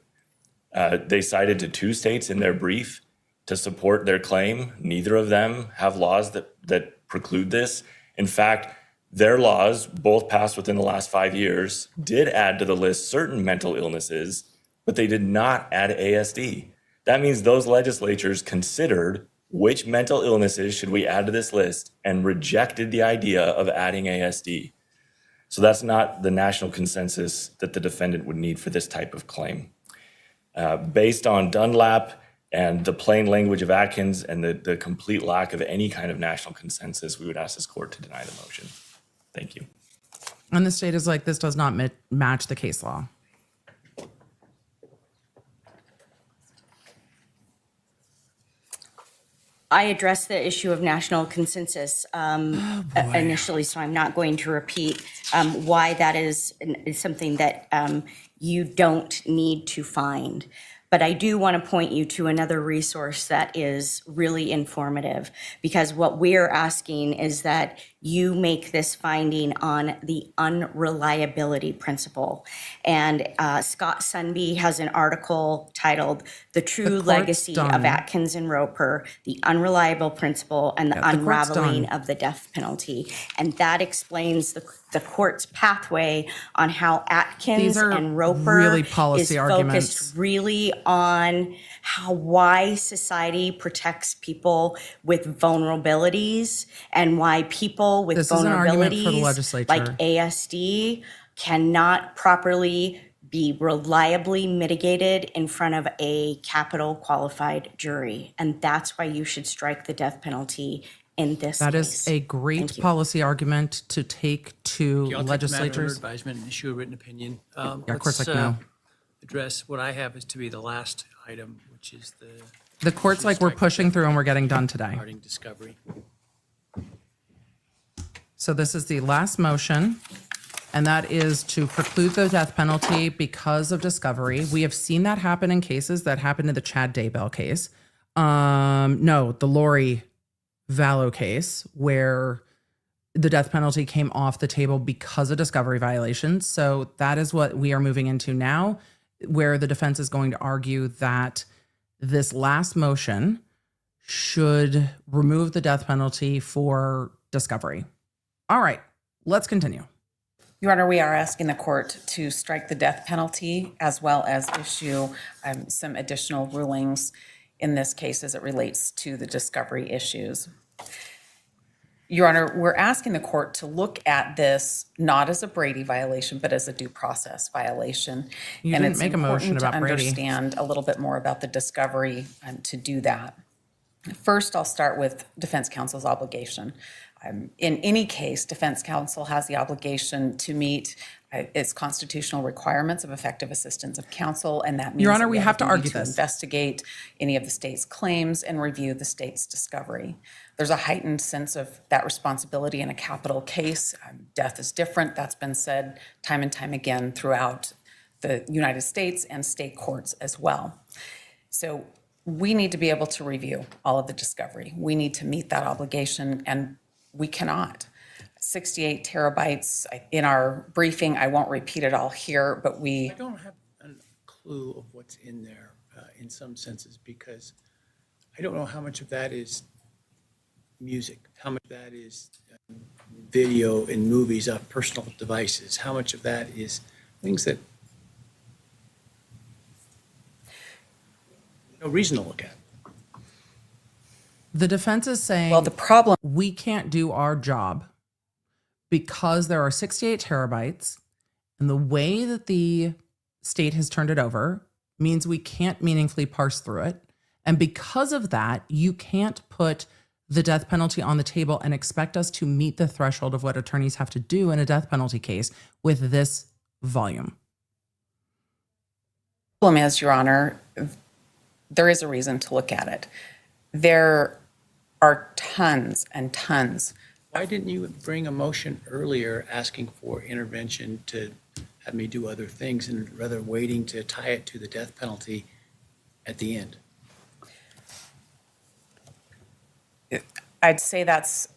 They cited to 2 states in their brief to support their claim. Neither of them have laws that preclude this. In fact, their laws, both passed within the last 5 years, did add to the list certain mental illnesses, but they did not add ASD. That means those legislatures considered which mental illnesses should we add to this list and rejected the idea of adding ASD. So that's not the national consensus that the defendant would need for this type of claim. Based on Dunlap and the plain language of Atkins and the complete lack of any kind of national consensus, we would ask this court to deny the motion. Thank you. And the state is like, this does not match the case law. I addressed the issue of national consensus initially, so I'm not going to repeat why that is something that you don't need to find. But I do want to point you to another resource that is really informative, because what we're asking is that you make this finding on the unreliability principle. And Scott Sunby has an article titled "The True Legacy of Atkins and Roper, the Unreliable Principle and the Unraveling of the Death Penalty." And that explains the court's pathway on how Atkins and Roper really policy is arguments. focused really on why society protects people with vulnerabilities and why people with This is an argument for the vulnerabilities legislature. like ASD cannot properly be reliably mitigated in front of a capital qualified jury. And that's why you should strike the death penalty in this That case. is a great Thank you. policy argument to take to I'll take the matter under legislatures. advisement and issue a written opinion. Yeah, of course, Let's, like no. address what I have is to be the last item, which is the The court's like, we're pushing through and we're getting done today. regarding discovery. So this is the last motion, and that is to preclude the death penalty because of discovery. We have seen that happen in cases that happened in the Chad Daybell case. No, the Lori Vallow case, where the death penalty came off the table because of discovery violations. So that is what we are moving into now, where the defense is going to argue that this last motion should remove the death penalty for discovery. All right, let's continue. Your Honor, we are asking the court to strike the death penalty as well as issue some additional rulings in this case as it relates to the discovery issues. Your Honor, we're asking the court to look at this not as a Brady violation, but as a due process violation. You And didn't it's make a motion important to about Brady. understand a little bit more about the discovery to do that. First, I'll start with defense counsel's obligation. In any case, defense counsel has the obligation to meet its constitutional requirements of effective assistance of counsel, and that means Your Honor, that we have have to a duty argue this. investigate any of the state's claims and review the state's discovery. There's a heightened sense of that responsibility in a capital case. Death is different. That's been said time and time again throughout the United States and state courts as well. So we need to be able to review all of the discovery. We need to meet that obligation, and we cannot. 68 terabytes in our briefing. I won't repeat it all here, but I don't have a clue of what's in there in some senses, because I don't know how much of that is music, how much of that is video and movies off personal devices, how much of that is things that no reason to look at. The defense is saying, well, the problem, we can't do our job because there are 68 terabytes, and the way that the state has turned it over means we can't meaningfully parse through it. And because of that, you can't put the death penalty on the table and expect us to meet the threshold of what attorneys have to do in a death penalty case with this volume. problem is, Your Honor, there is a reason to look at it. There are tons and tons. Why didn't you bring a motion earlier asking for intervention to have me do other things, and rather waiting to tie it to the death penalty at the end? I'd say that's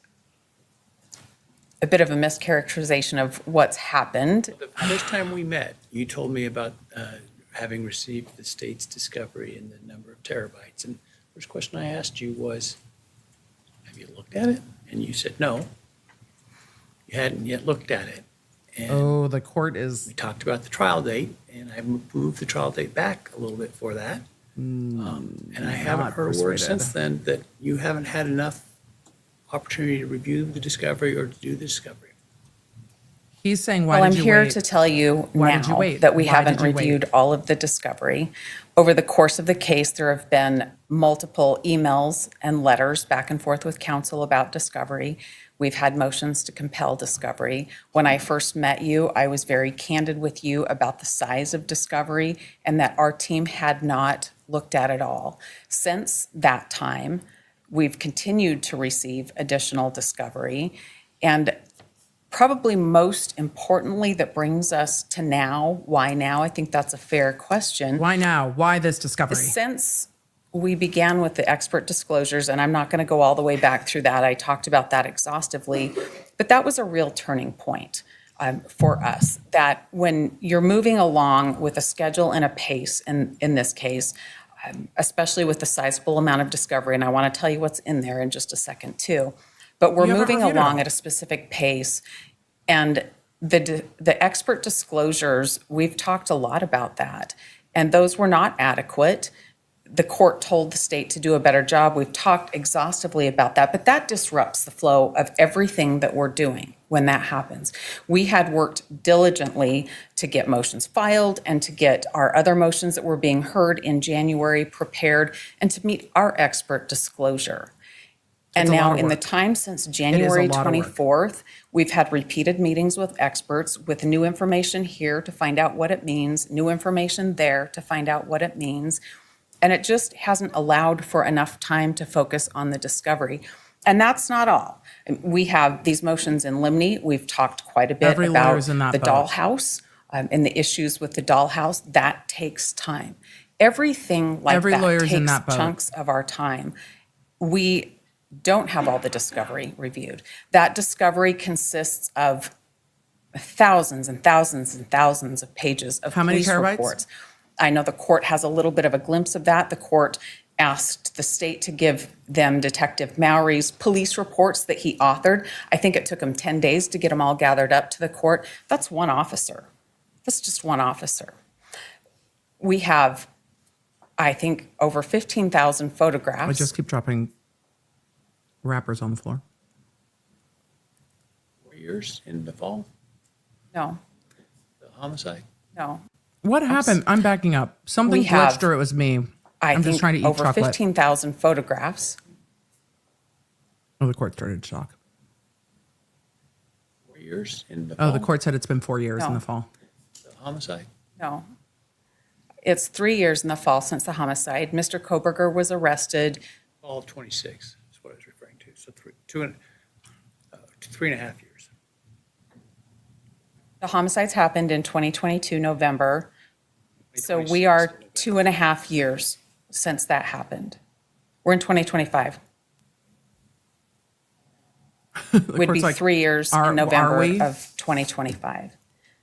a bit of a mischaracterization of what's happened. The first time we met, you told me about having received the state's discovery and the number of terabytes. And the first question I asked you was, have you looked at it? And you said, no, you hadn't yet looked at it. And Oh, the court is we talked about the trial date, and I moved the trial date back a little bit for that. And I haven't not heard a word persuaded. since then that you haven't had enough opportunity to review the discovery or to do the discovery. He's saying, why Well, I'm did you here wait? to tell you Why did you now wait? that we Why haven't did you wait? reviewed all of the discovery. Over the course of the case, there have been multiple emails and letters back and forth with counsel about discovery. We've had motions to compel discovery. When I first met you, I was very candid with you about the size of discovery and that our team had not looked at it all. Since that time, we've continued to receive additional discovery. And probably most importantly, that brings us to now. Why now? I think that's a fair question. Why now? Why this discovery? Since we began with the expert disclosures, and I'm not going to go all the way back through that, I talked about that exhaustively, but that was a real turning point for us, that when you're moving along with a schedule and a pace, in this case, especially with the sizable amount of discovery, and I want to tell you what's in there in just a second too, but we're You haven't moving reviewed it along all. at a specific pace, and the expert disclosures, we've talked a lot about that. and those were not adequate. The court told the state to do a better job. We've talked exhaustively about that, but that disrupts the flow of everything that we're doing when that happens. We had worked diligently to get motions filed and to get our other motions that were being heard in January prepared and to meet our expert disclosure. And It's a lot now of in the work. time since January lot of work. 24th, we've had repeated meetings with experts with new information here to find out what it means, new information there to find out what it means. And it just hasn't allowed for enough time to focus on the discovery. And that's not all. We have these motions in limine. We've talked quite a bit Every about lawyer's in that the boat. dollhouse and the issues with the dollhouse. That takes time. Everything like Every that lawyer's in takes that boat. chunks of our time. We don't have all the discovery reviewed. That discovery consists of thousands and thousands and thousands of pages of How many police terabytes? reports. I know the court has a little bit of a glimpse of that. The court asked the state to give them Detective Mowry's police reports that he authored. I think it took him 10 days to get them all gathered up to the court. That's one officer. That's just one officer. We have, I think, over 15,000 photographs. I just keep dropping wrappers on the floor. 4 years in the fall, No, the homicide. no. What happened? I'm backing up. Something We have, glitched or it was me. I'm just think trying to eat over chocolate. 15,000 photographs. Oh, the court started to shock. 4 years in the fall. Oh, the court said it's been 4 years in No. the fall. The homicide. No. It's 3 years in the fall since the homicide. Mr. Kohberger was arrested. Fall of 26 is what I was referring to. So 3.5 years. The homicides happened in 2022, November. So 2026 we are November. 2.5 years since that happened. We're in 2025. Would be court's like, 3 years are in November we? of 2025.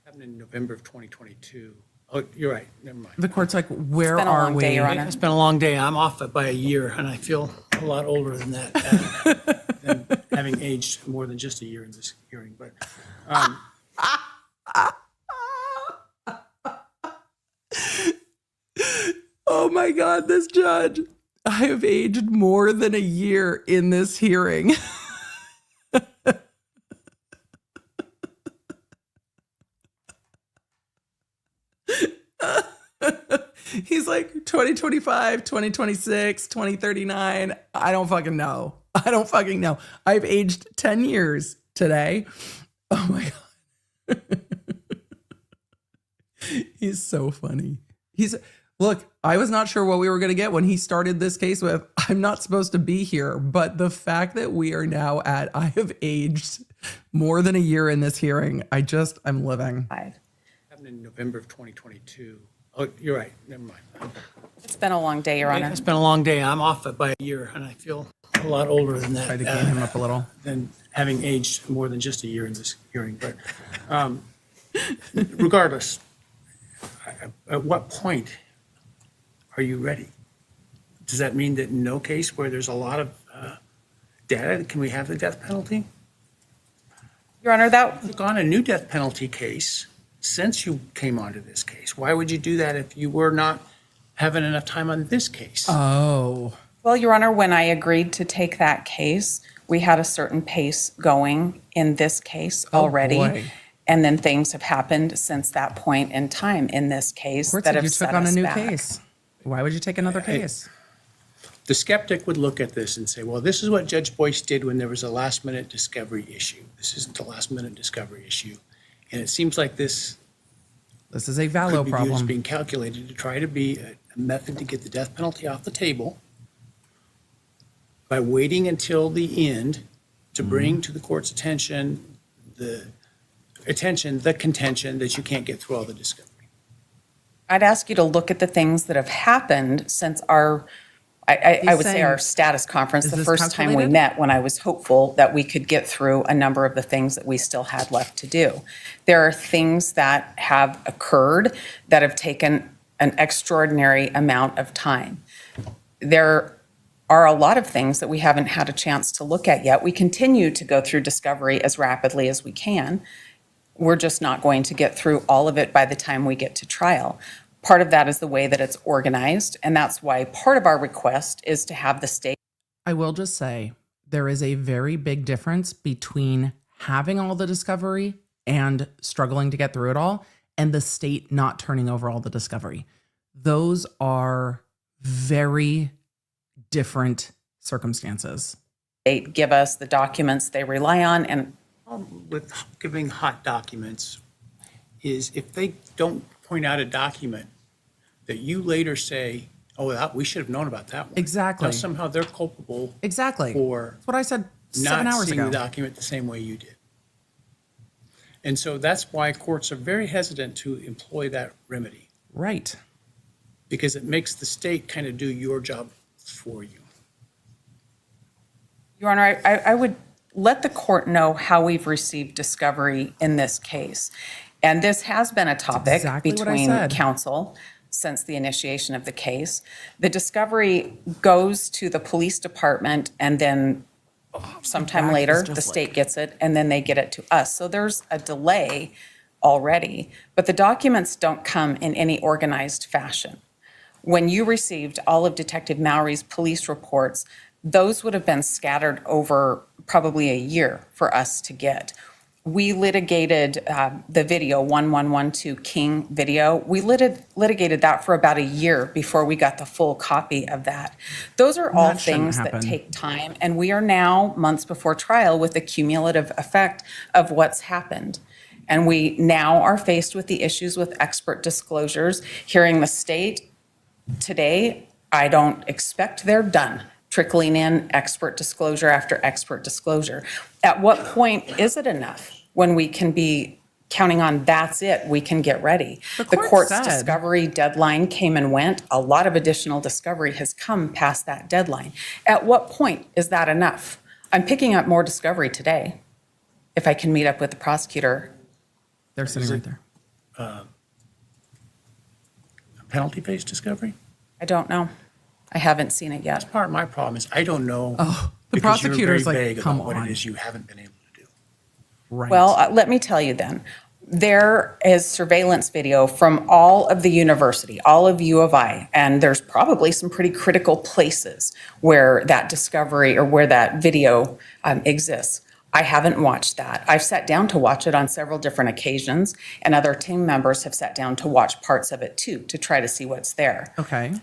Happened in November of 2022. Oh, you're right. Never mind. The court's like, where been a are long we? day, Your Honor. It's been a long day. I'm off it by a year, and I feel a lot older than that, than having aged more than just a year in this hearing. But Oh my God, this judge. I have aged more than a year in this hearing. He's like 2025, 2026, 2039. I don't fucking know. I don't fucking know. I've aged 10 years today. Oh my God. He's so funny. Look, I was not sure what we were going to get when he started this case with, I'm not supposed to be here. But the fact that we are now at, I have aged more than a year in this hearing. I'm living. happened in November of 2022. Oh, you're right. Never mind. It's been a long day, Your Honor. It's been a long day. I'm off it by a year, and I feel a lot older than that. Tried to gain him up a little. Than having aged more than just a year in this hearing. But regardless, at what point are you ready? Does that mean that in no case where there's a lot of data, can we have the death penalty? Your Honor, that You've gone a new death penalty case since you came onto this case. Why would you do that if you were not having enough time on this case? Oh. Well, Your Honor, when I agreed to take that case, we had a certain pace going in this case already. boy. And then things have happened since that point in time in this case Court that said have you took set on a us new back. case. Why would you take another case? The skeptic would look at this and say, well, this is what Judge Boyce did when there was a last-minute discovery issue. This isn't a last-minute discovery issue. And it seems like this This is a could value be viewed as problem. being calculated to try to be a method to get the death penalty off the table by waiting until the end to bring to the court's attention the contention that you can't get through all the discovery. I'd ask you to look at the things that have happened since our, I He's would say saying, our status conference, is the this first time we calculated? met when I was hopeful that we could get through a number of the things that we still had left to do. There are things that have occurred that have taken an extraordinary amount of time. There are a lot of things that we haven't had a chance to look at yet. We continue to go through discovery as rapidly as we can. We're just not going to get through all of it by the time we get to trial. Part of that is the way that it's organized, and that's why part of our request is to have the state. I will just say there is a very big difference between having all the discovery and struggling to get through it all, and the state not turning over all the discovery. Those are very different circumstances. They give us the documents they rely on, and With giving hot documents is if they don't point out a document that you later say, oh, we should have known about that one. Exactly. Now somehow they're culpable Exactly. for That's what I said 7 not hours seeing ago. the document the same way you did. And so that's why courts are very hesitant to employ that remedy, Right. because it makes the state kind of do your job for you. Your Honor, I would let the court know how we've received discovery in this case. And this has been a topic exactly what I between said. counsel since the initiation of the case. The discovery goes to the police department, and then sometime back is later, just the state like- gets it, and then they get it to us. So there's a delay already, but the documents don't come in any organized fashion. When you received all of Detective Mowry's police reports, those would have been scattered over probably a year for us to get. We litigated the video, 1112 King video. We litigated that for about a year before we got the full copy of that. Those are all That shouldn't things that happen. take time, and we are now months before trial with the cumulative effect of what's happened. And we now are faced with the issues with expert disclosures. Hearing the state today, I don't expect they're done trickling in expert disclosure after expert disclosure. At what point is it enough when we can be counting on that's it, we can get ready? The court court's said- discovery deadline came and went. A lot of additional discovery has come past that deadline. At what point is that enough? I'm picking up more discovery today if I can meet up with the prosecutor. They're sitting right there. Penalty phase discovery? I don't know. I haven't seen it yet. Part of my problem is I don't know. Oh, the because you're prosecutor's very like, vague come about what on. it is you haven't been able to do. Right. Well, let me tell you then. There is surveillance video from all of the university, all of U of I, and there's probably some pretty critical places where that discovery or where that video exists. I haven't watched that. I've sat down to watch it on several different occasions, and other team members have sat down to watch parts of it too, to try to see what's there. Okay.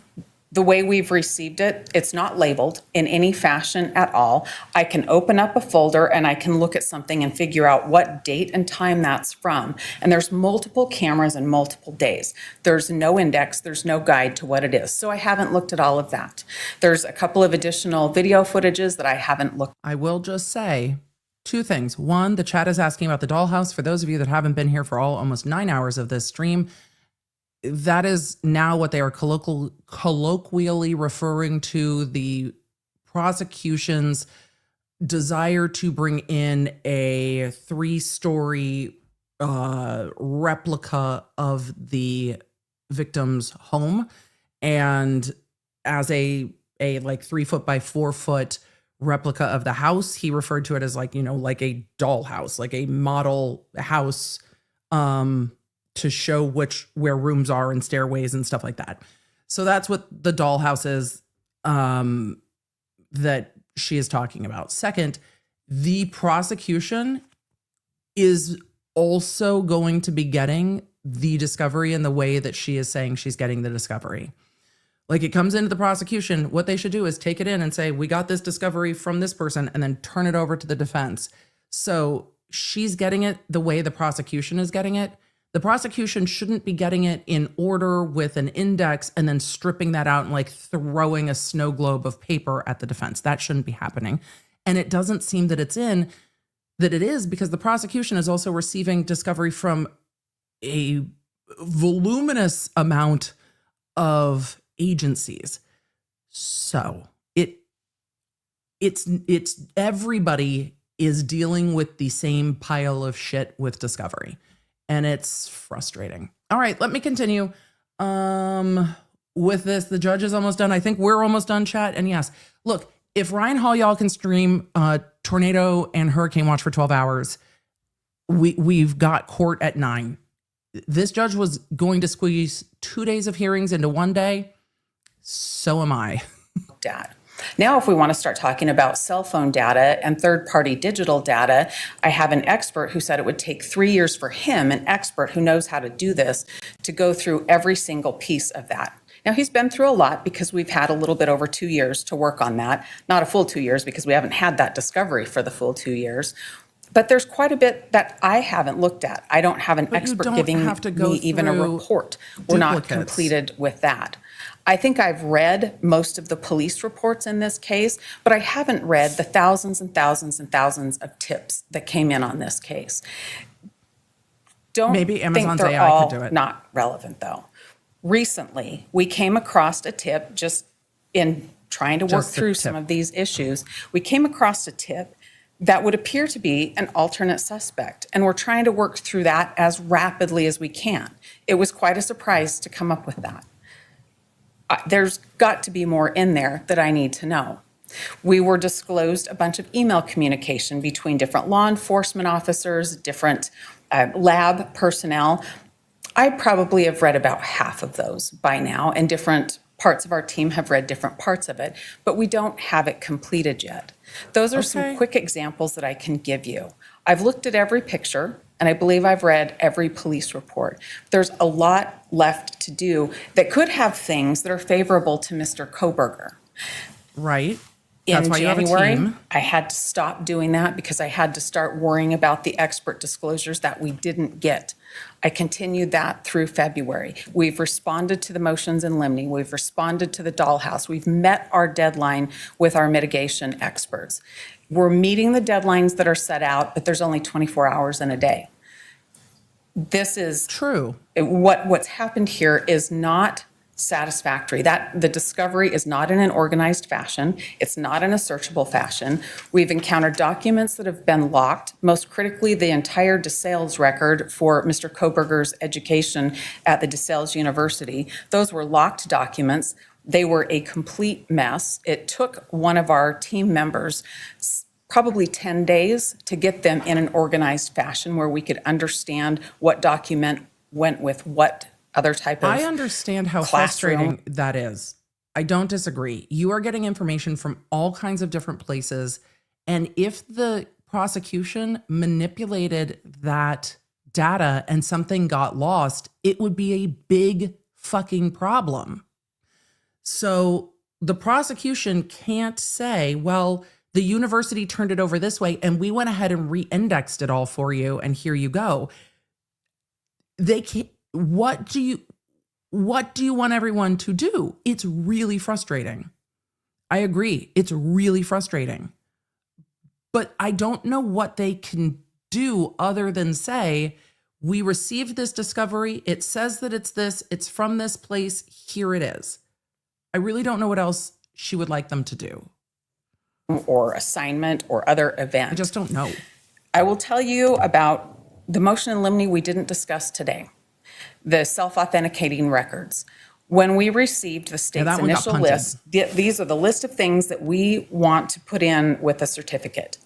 The way we've received it, it's not labeled in any fashion at all. I can open up a folder and I can look at something and figure out what date and time that's from. And there's multiple cameras and multiple days. There's no index, there's no guide to what it is. So I haven't looked at all of that. There's a couple of additional video footages that I haven't looked. I will just say 2 things. One, the chat is asking about the dollhouse. For those of you that haven't been here for almost 9 hours of this stream, that is now what they are colloquially referring to the prosecution's desire to bring in a 3-story replica of the victim's home, and as a like 3 foot by 4 foot replica of the house. He referred to it as like, like a dollhouse, like a model house, to show where rooms are and stairways and stuff like that. So that's what the dollhouse is that she is talking about. Second, the prosecution is also going to be getting the discovery in the way that she is saying she's getting the discovery. Like, it comes into the prosecution, what they should do is take it in and say, we got this discovery from this person, and then turn it over to the defense. So she's getting it the way the prosecution is getting it. The prosecution shouldn't be getting it in order with an index and then stripping that out and like throwing a snow globe of paper at the defense. That shouldn't be happening. And it doesn't seem that it is, because the prosecution is also receiving discovery from a voluminous amount of agencies. So it's everybody is dealing with the same pile of shit with discovery. And it's frustrating. All right, let me continue with this. The judge is almost done. I think we're almost done, chat. And yes, look, if Ryan Hall, y'all can stream Tornado and Hurricane Watch for 12 hours, we've got court at 9. this judge was going to squeeze 2 days of hearings into 1 day. So am I. At. Now, if we want to start talking about cell phone data and third-party digital data, I have an expert who said it would take 3 years for him, an expert who knows how to do this, to go through every single piece of that. Now, he's been through a lot because we've had a little bit over 2 years to work on that. Not a full 2 years because we haven't had that discovery for the full 2 years. But there's quite a bit that I haven't looked at. I don't have an expert giving me even a report. We're not completed with that. I think I've read most of the police reports in this case, but I haven't read the thousands and thousands and thousands of tips that came in on this case. Don't Maybe Amazon's think they're AI all could do it. not relevant, though. Recently, we came across a tip just in trying to work Just a through tip. some of these issues. We came across a tip that would appear to be an alternate suspect, and we're trying to work through that as rapidly as we can. It was quite a surprise to come up with that. There's got to be more in there that I need to know. We were disclosed a bunch of email communication between different law enforcement officers, different lab personnel. I probably have read about half of those by now, and different parts of our team have read different parts of it, but we don't have it completed yet. Those are some quick examples that I can give you. I've looked at every picture, and I believe I've read every police report. There's a lot left to do that could have things that are favorable to Mr. Kohberger. Right. That's In why you have a January, team. I had to stop doing that because I had to start worrying about the expert disclosures that we didn't get. I continued that through February. We've responded to the motions in limine. We've responded to the dollhouse. We've met our deadline with our mitigation experts. We're meeting the deadlines that are set out, but there's only 24 hours in a day. This is true. What's happened here is not satisfactory. That the discovery is not in an organized fashion. It's not in a searchable fashion. We've encountered documents that have been locked, most critically the entire DeSales record for Mr. Kohberger's education at the DeSales University. Those were locked documents. They were a complete mess. It took one of our team members probably 10 days to get them in an organized fashion where we could understand what document went with what other type of I understand how classroom. frustrating that is. I don't disagree. You are getting information from all kinds of different places. And if the prosecution manipulated that data and something got lost, it would be a big fucking problem. So the prosecution can't say, well, the university turned it over this way and we went ahead and re-indexed it all for you and here you go. They can't. What do you want everyone to do? It's really frustrating. I agree. It's really frustrating. But I don't know what they can do other than say, we received this discovery. It says that it's from this place. Here it is. I really don't know what else she would like them to do. Or assignment or other event. I just don't know. I will tell you about the motion in limine we didn't discuss today. The self-authenticating records. When we received the state's that one got initial punted. list, these are the list of things that we want to put in with a certificate.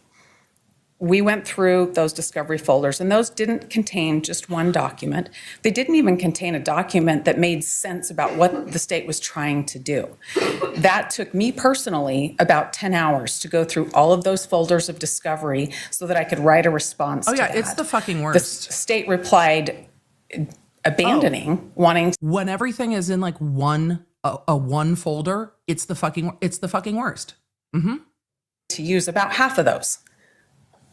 We went through those discovery folders, and those didn't contain just one document. They didn't even contain a document that made sense about what the state was trying to do. That took me personally about 10 hours to go through all of those folders of discovery so that I could write a response to that. It's the fucking The worst. state replied abandoning, wanting When everything is in like one folder, it's the fucking worst. to use about half of those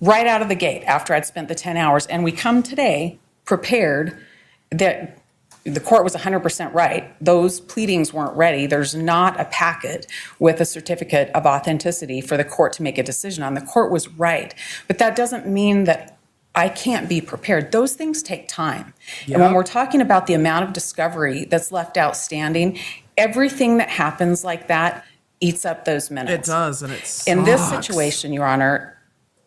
right out of the gate after I'd spent the 10 hours. And we come today prepared that the court was 100% right. Those pleadings weren't ready. There's not a packet with a certificate of authenticity for the court to make a decision on. The court was right. But that doesn't mean that I can't be prepared. Those things take time. And when we're talking about the amount of discovery that's left outstanding, everything that happens like that eats up those minutes. It does, and it's In this situation, Your Honor,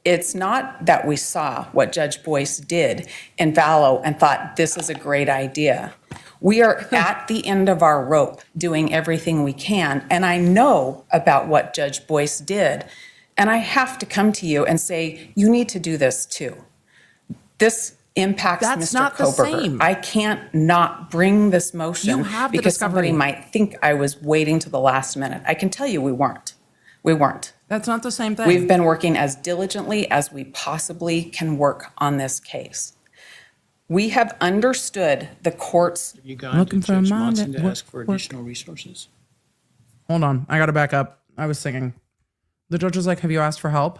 it's not that we saw what Judge Boyce did in Vallow and thought this is a great idea. We are at the end of our rope doing everything we can. And I know about what Judge Boyce did. And I have to come to you and say, you need to do this too. This impacts That's Mr. not the Kohberger. same. I can't not bring this motion You have the because somebody discovery. might think I was waiting to the last minute. I can tell you we weren't. We weren't. That's not the same thing. We've been working as diligently as we possibly can work on this case. We have understood the court's. Have you gone Looking to for a Judge mind Monson that to work- ask for work. additional resources? Hold on. I got to back up. I was singing. The judge was like, have you asked for help?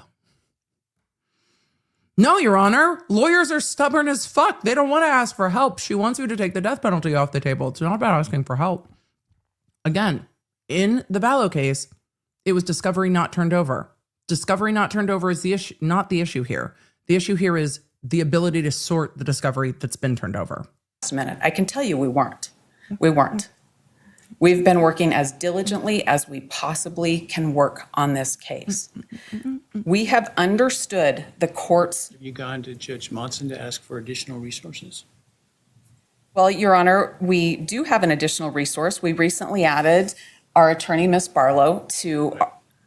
No, Your Honor. Lawyers are stubborn as fuck. They don't want to ask for help. She wants you to take the death penalty off the table. It's not about asking for help. Again, in the Ballo case, it was discovery not turned over. Discovery not turned over is the issue, not the issue here. The issue here is the ability to sort the discovery that's been turned over. Minute. I can tell you we weren't. We weren't. We've been working as diligently as we possibly can work on this case. We have understood the court's. Have you gone to Judge Monson to ask for additional resources? Well, Your Honor, we do have an additional resource. We recently added our attorney, Ms. Barlow, to.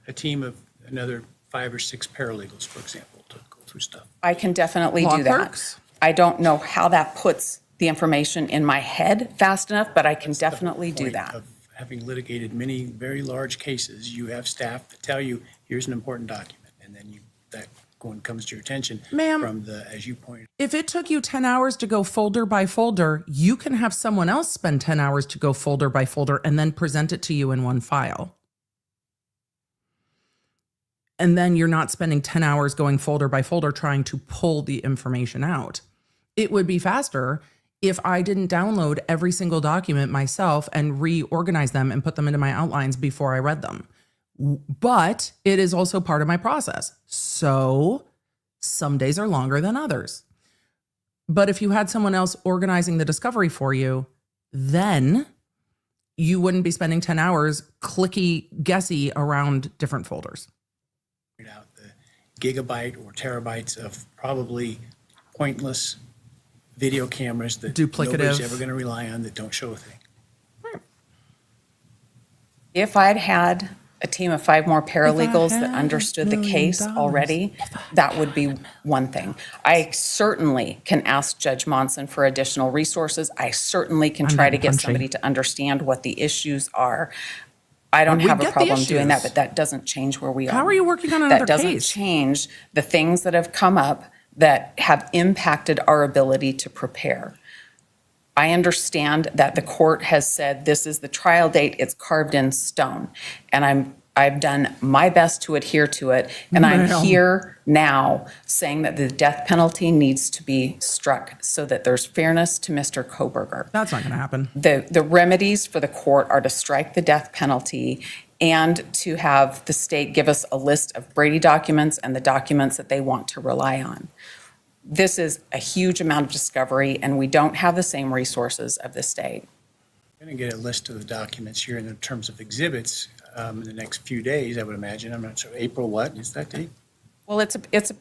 A team of another 5 or 6 paralegals, for example, to go through stuff. I can definitely Law do that. clerks? I don't know how that puts the information in my head fast enough, but I can definitely do Point that. of having litigated many very large cases, you have staff that tell you, here's an important document, and then that one comes to your attention Ma'am. from the, as you pointed. If it took you 10 hours to go folder by folder, you can have someone else spend 10 hours to go folder by folder and then present it to you in one file. And then you're not spending 10 hours going folder by folder trying to pull the information out. It would be faster if I didn't download every single document myself and reorganize them and put them into my outlines before I read them. But it is also part of my process. So some days are longer than others. But if you had someone else organizing the discovery for you, then you wouldn't be spending 10 hours clicky guessy around different folders. Out the gigabyte or terabytes of probably pointless video cameras that Duplicative. nobody's ever going to rely on, that don't show a thing. If I'd had a team of 5 more paralegals that had understood $1 the million, case already, that would be one thing. I certainly can ask Judge Monson for additional resources. I certainly can I'm try to getting get punchy. somebody to understand what the issues are. I don't We have a get the problem doing that, issues. but that doesn't change where we are. How are you working on another That doesn't case? change the things that have come up that have impacted our ability to prepare. I understand that the court has said this is the trial date, it's carved in stone. And I've done my best to adhere to it. And I'm Ma'am. here now saying that the death penalty needs to be struck so that there's fairness to Mr. Kohberger. That's not going to happen. The remedies for the court are to strike the death penalty and to have the state give us a list of Brady documents and the documents that they want to rely on. This is a huge amount of discovery, and we don't have the same resources of the state. I'm going to get a list of the documents here in terms of exhibits in the next few days, I would imagine. I'm not sure. April what is that date? Well, it's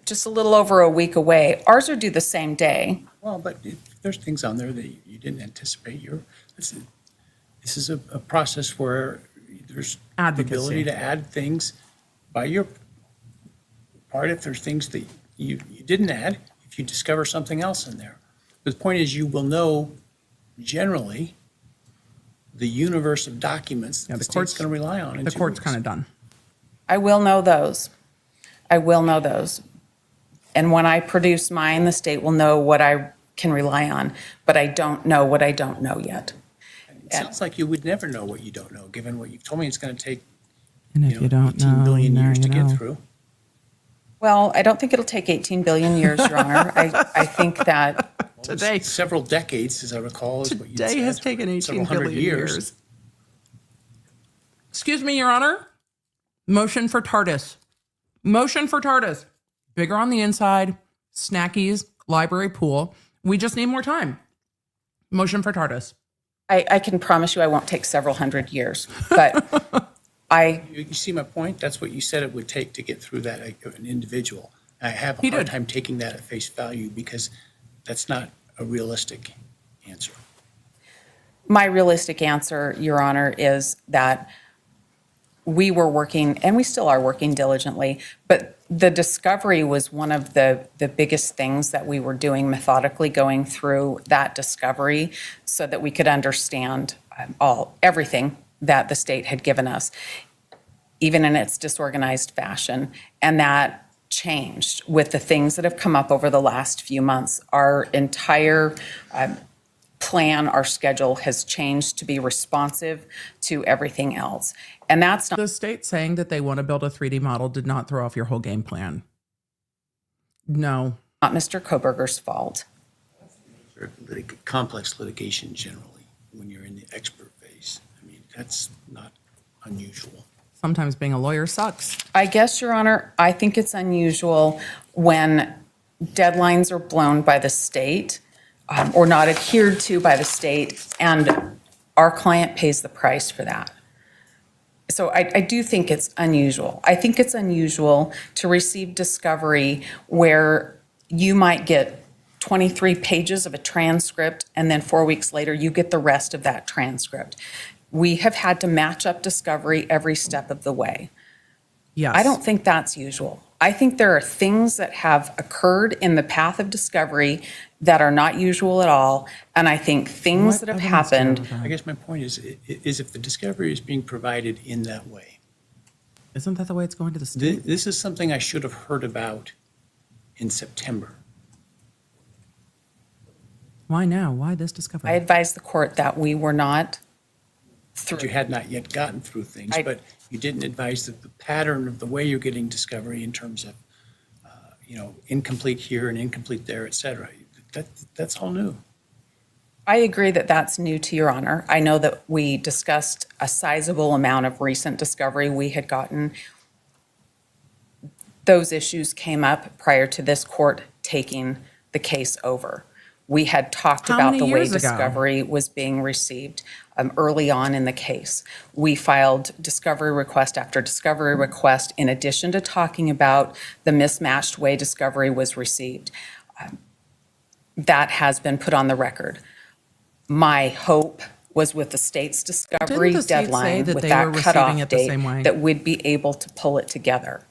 just a little over a week away. Ours are due the same day. Well, but there's things on there that you didn't anticipate. This is a process where there's Advocacy. the ability to add things by your part if there's things that you didn't add, if you discover something else in there. But the point is, you will know generally the universe of documents that Yeah, the the state's court's- going to rely on. in The 2 court's weeks. kind of done. I will know those. I will know those. And when I produce mine, the state will know what I can rely on, but I don't know what I don't know yet. It sounds like you would never know what you don't know, given what you've told me it's going to take, And if you don't 18 know, billion now years you to get know. through. Well, I don't think it'll take 18 billion years, Your Honor. I think that Today. Several decades, as I recall, is what you said. Today has taken 18 several hundred billion years. Excuse me, Your Honor. Motion for TARDIS. Motion for TARDIS. Bigger on the inside, snackies, library pool. We just need more time. Motion for TARDIS. I can promise you I won't take several hundred years, but You see my point? That's what you said it would take to get through that, an individual. I have He a hard did. time taking that at face value because that's not a realistic answer. my realistic answer, Your Honor, is that we were working, and we still are working diligently, but The discovery was one of the biggest things that we were doing methodically, going through that discovery so that we could understand everything that the state had given us, even in its disorganized fashion. And that changed with the things that have come up over the last few months. Our entire plan, our schedule has changed to be responsive to everything else. And that's not The state saying that they want to build a 3D model did not throw off your whole game plan. No. not Mr. Kohberger's fault. Complex litigation generally, when you're in the expert phase. I mean, that's not unusual. Sometimes being a lawyer sucks. I guess, Your Honor, I think it's unusual when deadlines are blown by the state or not adhered to by the state, and our client pays the price for that. So I do think it's unusual. I think it's unusual to receive discovery where you might get 23 pages of a transcript, and then 4 weeks later, you get the rest of that transcript. We have had to match up discovery every step of the way. Yes. I don't think that's usual. I think there are things that have occurred in the path of discovery that are not usual at all, and I think things that have happened. I guess my point is if the discovery is being provided in that way. Isn't that the way it's going to the state? This is something I should have heard about in September. Why now? Why this discovery? I advised the court that we were not But you had not yet gotten through things, I- but you didn't advise the pattern of the way you're getting discovery in terms of, incomplete here and incomplete there, et cetera. That's all new. I agree that that's new to Your Honor. I know that we discussed a sizable amount of recent discovery we had gotten. Those issues came up prior to this court taking the case over. We had talked How about many the way years ago? discovery was being received early on in the case. We filed discovery request after discovery request in addition to talking about the mismatched way discovery was received. That has been put on the record. My hope was with the state's discovery Didn't the state say deadline, that with they that were receiving cutoff it the date, same way? that we'd be able to pull it together.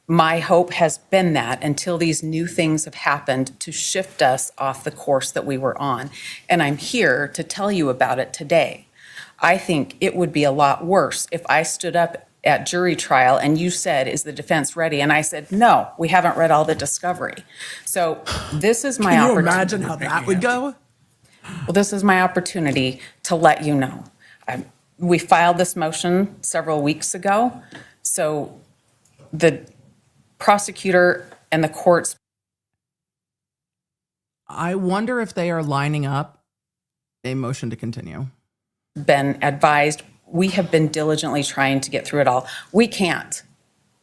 My hope has been that until these new things have happened to shift us off the course that we were on. And I'm here to tell you about it today. I think it would be a lot worse if I stood up at jury trial and you said, "Is the defense ready?" And I said, "No, we haven't read all the discovery." So this is my Can you opportunity. imagine how that would go? Well, this is my opportunity to let you know. We filed this motion several weeks ago, so the prosecutor and the courts. I wonder if they are lining up a motion to continue. Been advised. We have been diligently trying to get through it all. We can't.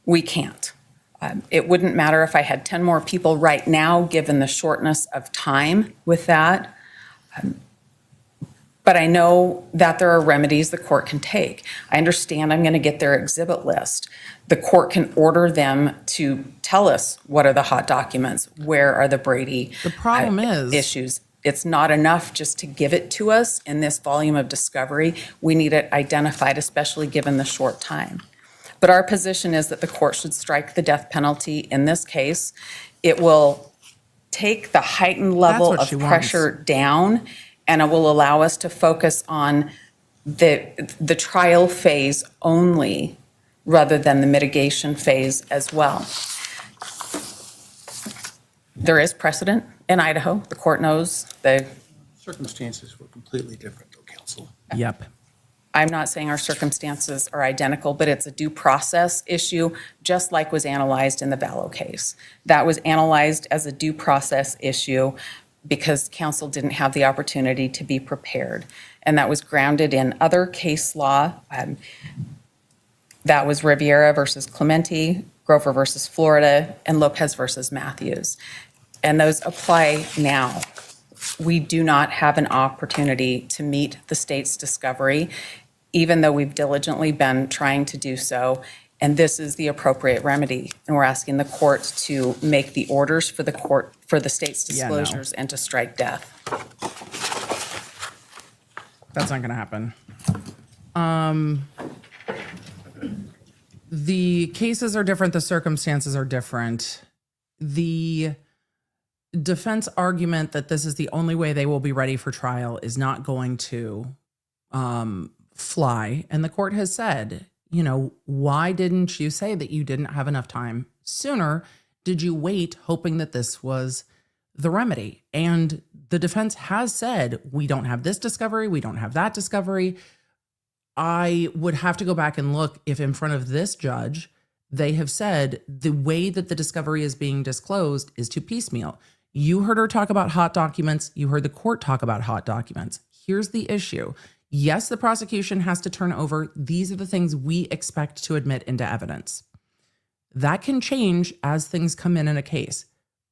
It wouldn't matter if I had 10 more people right now, given the shortness of time with that. But I know that there are remedies the court can take. I understand I'm going to get their exhibit list. The court can order them to tell us what are the hot documents, where are the Brady The problem is- issues. It's not enough just to give it to us in this volume of discovery. We need it identified, especially given the short time. But our position is that the court should strike the death penalty in this case. It will take the heightened level what of she wants. pressure down, and it will allow us to focus on the trial phase only rather than the mitigation phase as well. There is precedent in Idaho. The court knows. Circumstances were completely different, though, counsel. Yep. I'm not saying our circumstances are identical, but it's a due process issue, just like was analyzed in the Vallow case. That was analyzed as a due process issue because counsel didn't have the opportunity to be prepared. And that was grounded in other case law. That was Riviera versus Clemente, Grover versus Florida, and Lopez versus Matthews. And those apply now. We do not have an opportunity to meet the state's discovery, even though we've diligently been trying to do so. And this is the appropriate remedy. And we're asking the court to make the orders for the court, for the state's Yeah, no. disclosures and to strike death. That's not going to happen. The cases are different. The circumstances are different. The defense argument that this is the only way they will be ready for trial is not going to fly. And the court has said, you know, why didn't you say that you didn't have enough time sooner? Did you wait hoping that this was the remedy? And the defense has said, we don't have this discovery, we don't have that discovery. I would have to go back and look if in front of this judge, they have said the way that the discovery is being disclosed is to piecemeal. You heard her talk about hot documents. You heard the court talk about hot documents. Here's the issue. Yes, the prosecution has to turn over. These are the things we expect to admit into evidence. That can change as things come in a case.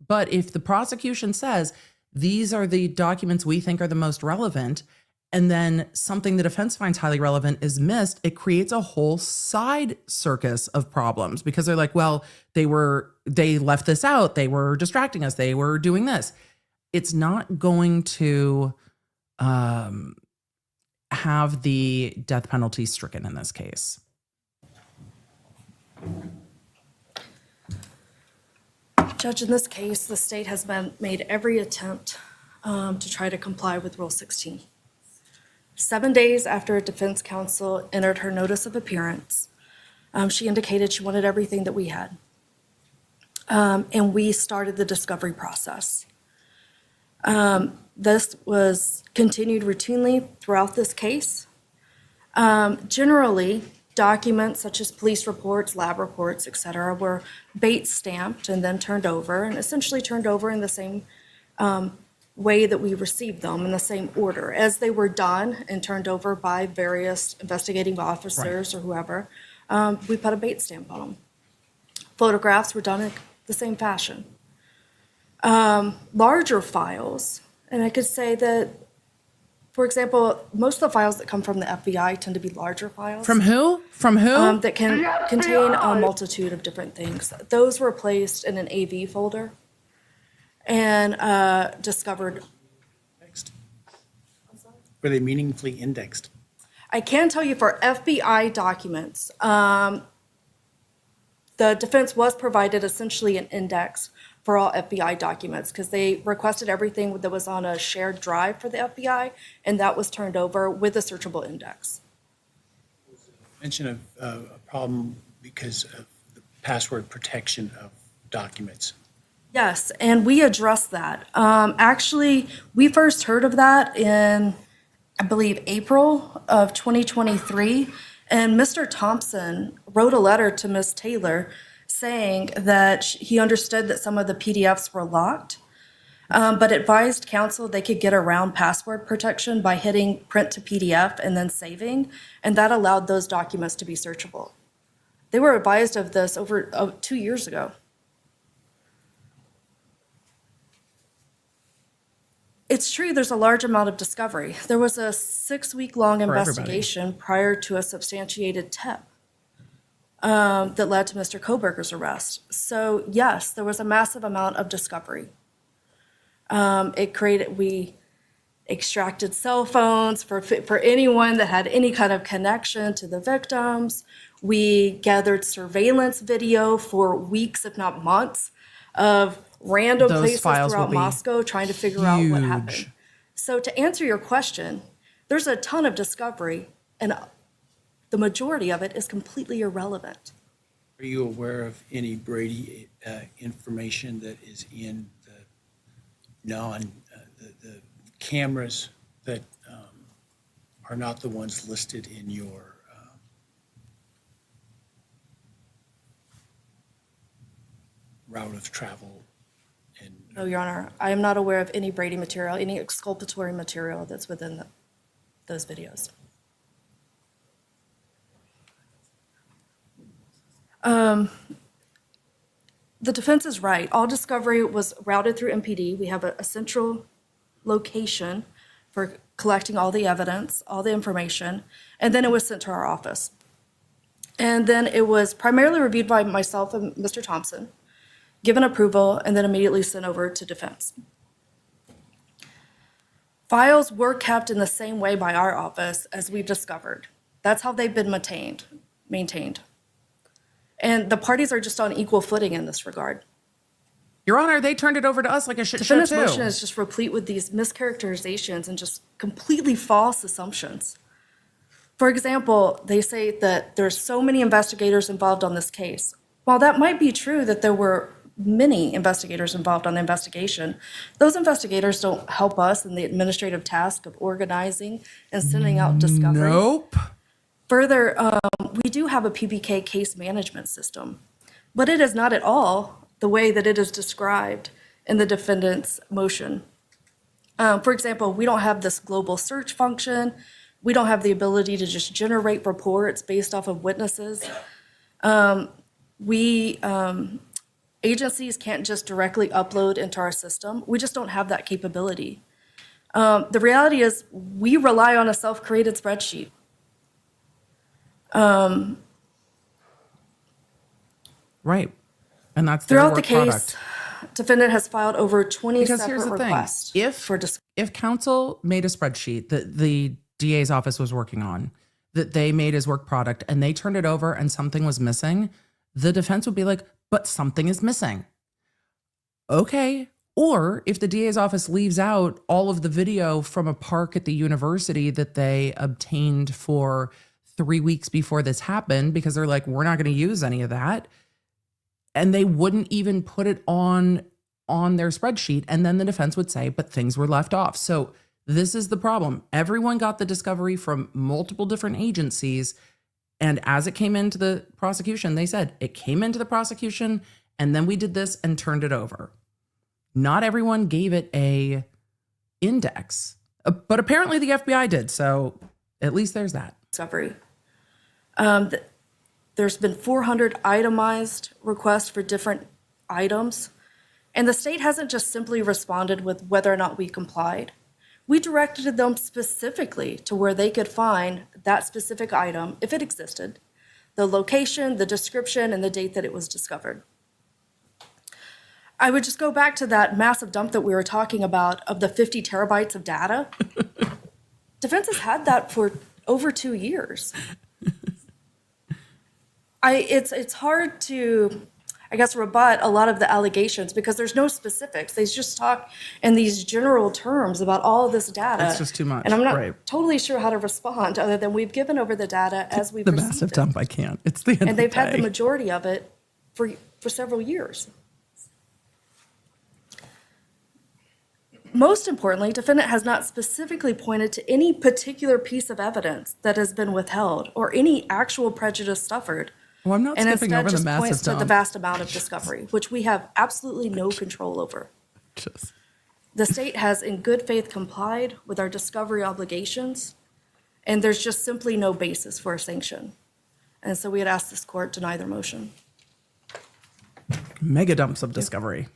But if the prosecution says, these are the documents we think are the most relevant, and then something the defense finds highly relevant is missed, it creates a whole side circus of problems because they're like, well, they left this out. They were distracting us. They were doing this. It's not going to have the death penalty stricken in this case. Judge, in this case, the state has made every attempt to try to comply with Rule 16. 7 days after defense counsel entered her notice of appearance, she indicated she wanted everything that we had. And we started the discovery process. This was continued routinely throughout this case. Generally, documents such as police reports, lab reports, et cetera, were bait stamped and then turned over, and essentially turned over in the same way that we received them, in the same order as they were done and turned over by various investigating officers or whoever. We put a bait stamp on them. Photographs were done in the same fashion. Larger files, and I could say that, for example, most of the files that come from the FBI tend to be larger files. From who? From who? That can contain a multitude of different things. Those were placed in an AV folder and discovered. Were they meaningfully indexed? I can tell you for FBI documents, the defense was provided essentially an index for all FBI documents because they requested everything that was on a shared drive for the FBI, and that was turned over with a searchable index. Mention of a problem because of the password protection of documents. Yes, and we addressed that. Actually, we first heard of that in, I believe, April of 2023, and Mr. Thompson wrote a letter to Ms. Taylor saying that he understood that some of the PDFs were locked, but advised counsel they could get around password protection by hitting print to PDF and then saving, and that allowed those documents to be searchable. They were advised of this over 2 years ago. It's true there's a large amount of discovery. There was a 6-week-long investigation prior to a substantiated tip that led to Mr. Kohberger's arrest. So yes, there was a massive amount of discovery. We extracted cell phones for anyone that had any kind of connection to the victims. We gathered surveillance video for weeks, if not months, of random places throughout Moscow trying to figure out what happened. So to answer your question, there's a ton of discovery, and the majority of it is completely irrelevant. Are you aware of any Brady information that is in the cameras that are not the ones listed in your route of travel? No, Your Honor, I am not aware of any Brady material, any exculpatory material that's within those videos. The defense is right. All discovery was routed through MPD. We have a central location for collecting all the evidence, all the information, and then it was sent to our office. And then it was primarily reviewed by myself and Mr. Thompson, given approval, and then immediately sent over to defense. Files were kept in the same way by our office as we've discovered. That's how they've been maintained. And the parties are just on equal footing in this regard. Your Honor, they turned it over to us like a shit show Defendant's too. motion is just replete with these mischaracterizations and just completely false assumptions. For example, they say that there's so many investigators involved on this case. While that might be true that there were many investigators involved on the investigation, those investigators don't help us in the administrative task of organizing and sending out discovery. Nope. Further, we do have a PBK case management system, but it is not at all the way that it is described in the defendant's motion. For example, we don't have this global search function. We don't have the ability to just generate reports based off of witnesses. Agencies can't just directly upload into our system. We just don't have that capability. The reality is we rely on a self-created spreadsheet. Right. And that's their Throughout work the case, product. defendant has filed over 20 Because separate here's the thing. requests. If counsel made a spreadsheet that the DA's office was working on, that they made as work product, and they turned it over and something was missing, the defense would be like, but something is missing. Okay. Or if the DA's office leaves out all of the video from a park at the university that they obtained for 3 weeks before this happened, because they're like, we're not going to use any of that. And they wouldn't even put it on their spreadsheet. And then the defense would say, but things were left off. So this is the problem. Everyone got the discovery from multiple different agencies. And as it came into the prosecution, they said it came into the prosecution and then we did this and turned it over. Not everyone gave it a index, but apparently the FBI did. So at least there's that. Discovery. There's been 400 itemized requests for different items, and the state hasn't just simply responded with whether or not we complied. We directed them specifically to where they could find that specific item, if it existed, the location, the description, and the date that it was discovered. I would just go back to that massive dump that we were talking about of the 50 terabytes of data. Defense has had that for over 2 years. It's hard to, I guess, rebut a lot of the allegations because there's no specifics. They just talk in these general terms about all of this data. It's just too much. And I'm not right. totally sure how to respond other than we've given over the data as we've The received massive it. dump, I can't. It's the end And of the they've had the day. majority of it for several years. Most importantly, defendant has not specifically pointed to any particular piece of evidence that has been withheld or any actual prejudice suffered. Well, I'm not And skipping instead over the just massive points to the dump. vast amount of discovery, which we have absolutely no control over. Just- The state has in good faith complied with our discovery obligations, and there's just simply no basis for a sanction. And so we had asked this court deny their motion. Mega dumps of discovery.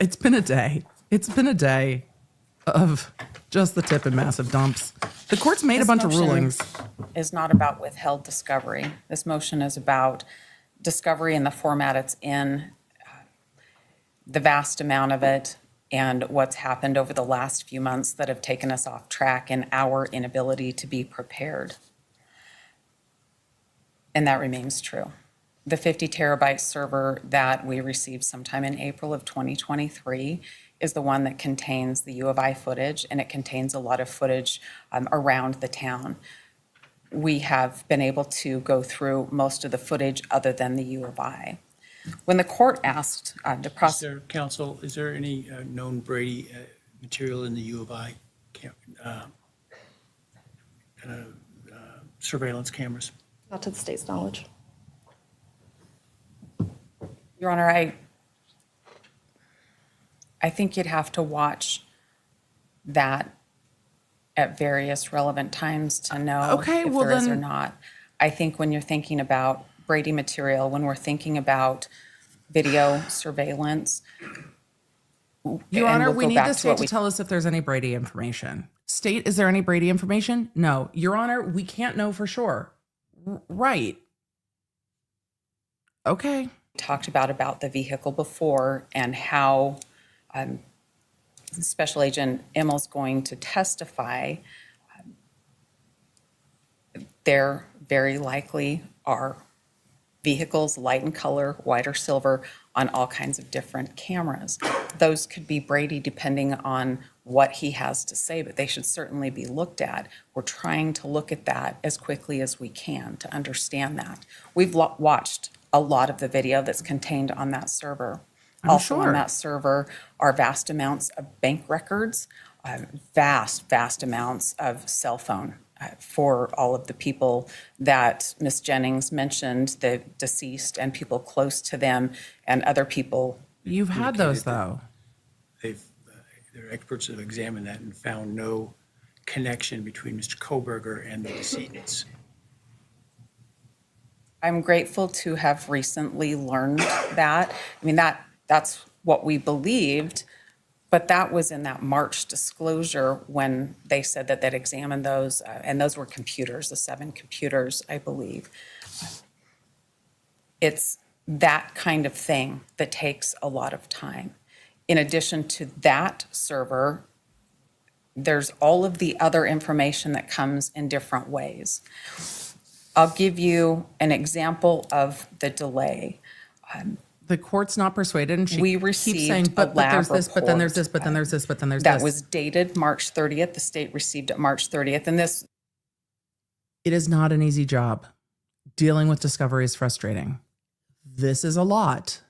It's been a day. It's been a day of just the tip and massive dumps. The court's made a bunch of rulings. Is not about withheld discovery. This motion is about discovery in the format it's in, the vast amount of it, and what's happened over the last few months that have taken us off track and our inability to be prepared. And that remains true. The 50 terabyte server that we received sometime in April of 2023 is the one that contains the U of I footage, and it contains a lot of footage around the town. We have been able to go through most of the footage other than the U of I. When the court asked to prosecute, Counsel, is there any known Brady material in the U of I surveillance cameras? Not to the state's knowledge. Your Honor, I think you'd have to watch that at various relevant times to know Okay, if well there is or then- not. I think when you're thinking about Brady material, when we're thinking about video surveillance, Your and Honor, we'll we go need back the to state what to we- tell us if there's any Brady information. State, is there any Brady information? No. Your Honor, we can't know for sure. Right. Okay. talked about the vehicle before and how Special Agent Emmel's going to testify. Their very likely are vehicles, light and color, white or silver, on all kinds of different cameras. Those could be Brady depending on what he has to say, but they should certainly be looked at. We're trying to look at that as quickly as we can to understand that. We've watched a lot of the video that's contained on that server. Also sure. on that server are vast amounts of bank records, vast amounts of cell phone for all of the people that Ms. Jennings mentioned, the deceased and people close to them and other people. You've had those, though. Their experts have examined that and found no connection between Mr. Kohberger and the decedents. I'm grateful to have recently learned that. I mean, that's what we believed, but that was in that March disclosure when they said that they'd examined those, and those were computers, the 7 computers, I believe. It's that kind of thing that takes a lot of time. In addition to that server, there's all of the other information that comes in different ways. I'll give you an example of the delay. The court's not persuaded, and she We keeps received saying, a but lab there's this, but then there's report, this, but then there's this, but then there's That this. was dated March 30th. The state received it March 30th. And this, It is not an easy job. Dealing with discovery is frustrating. This is a lot,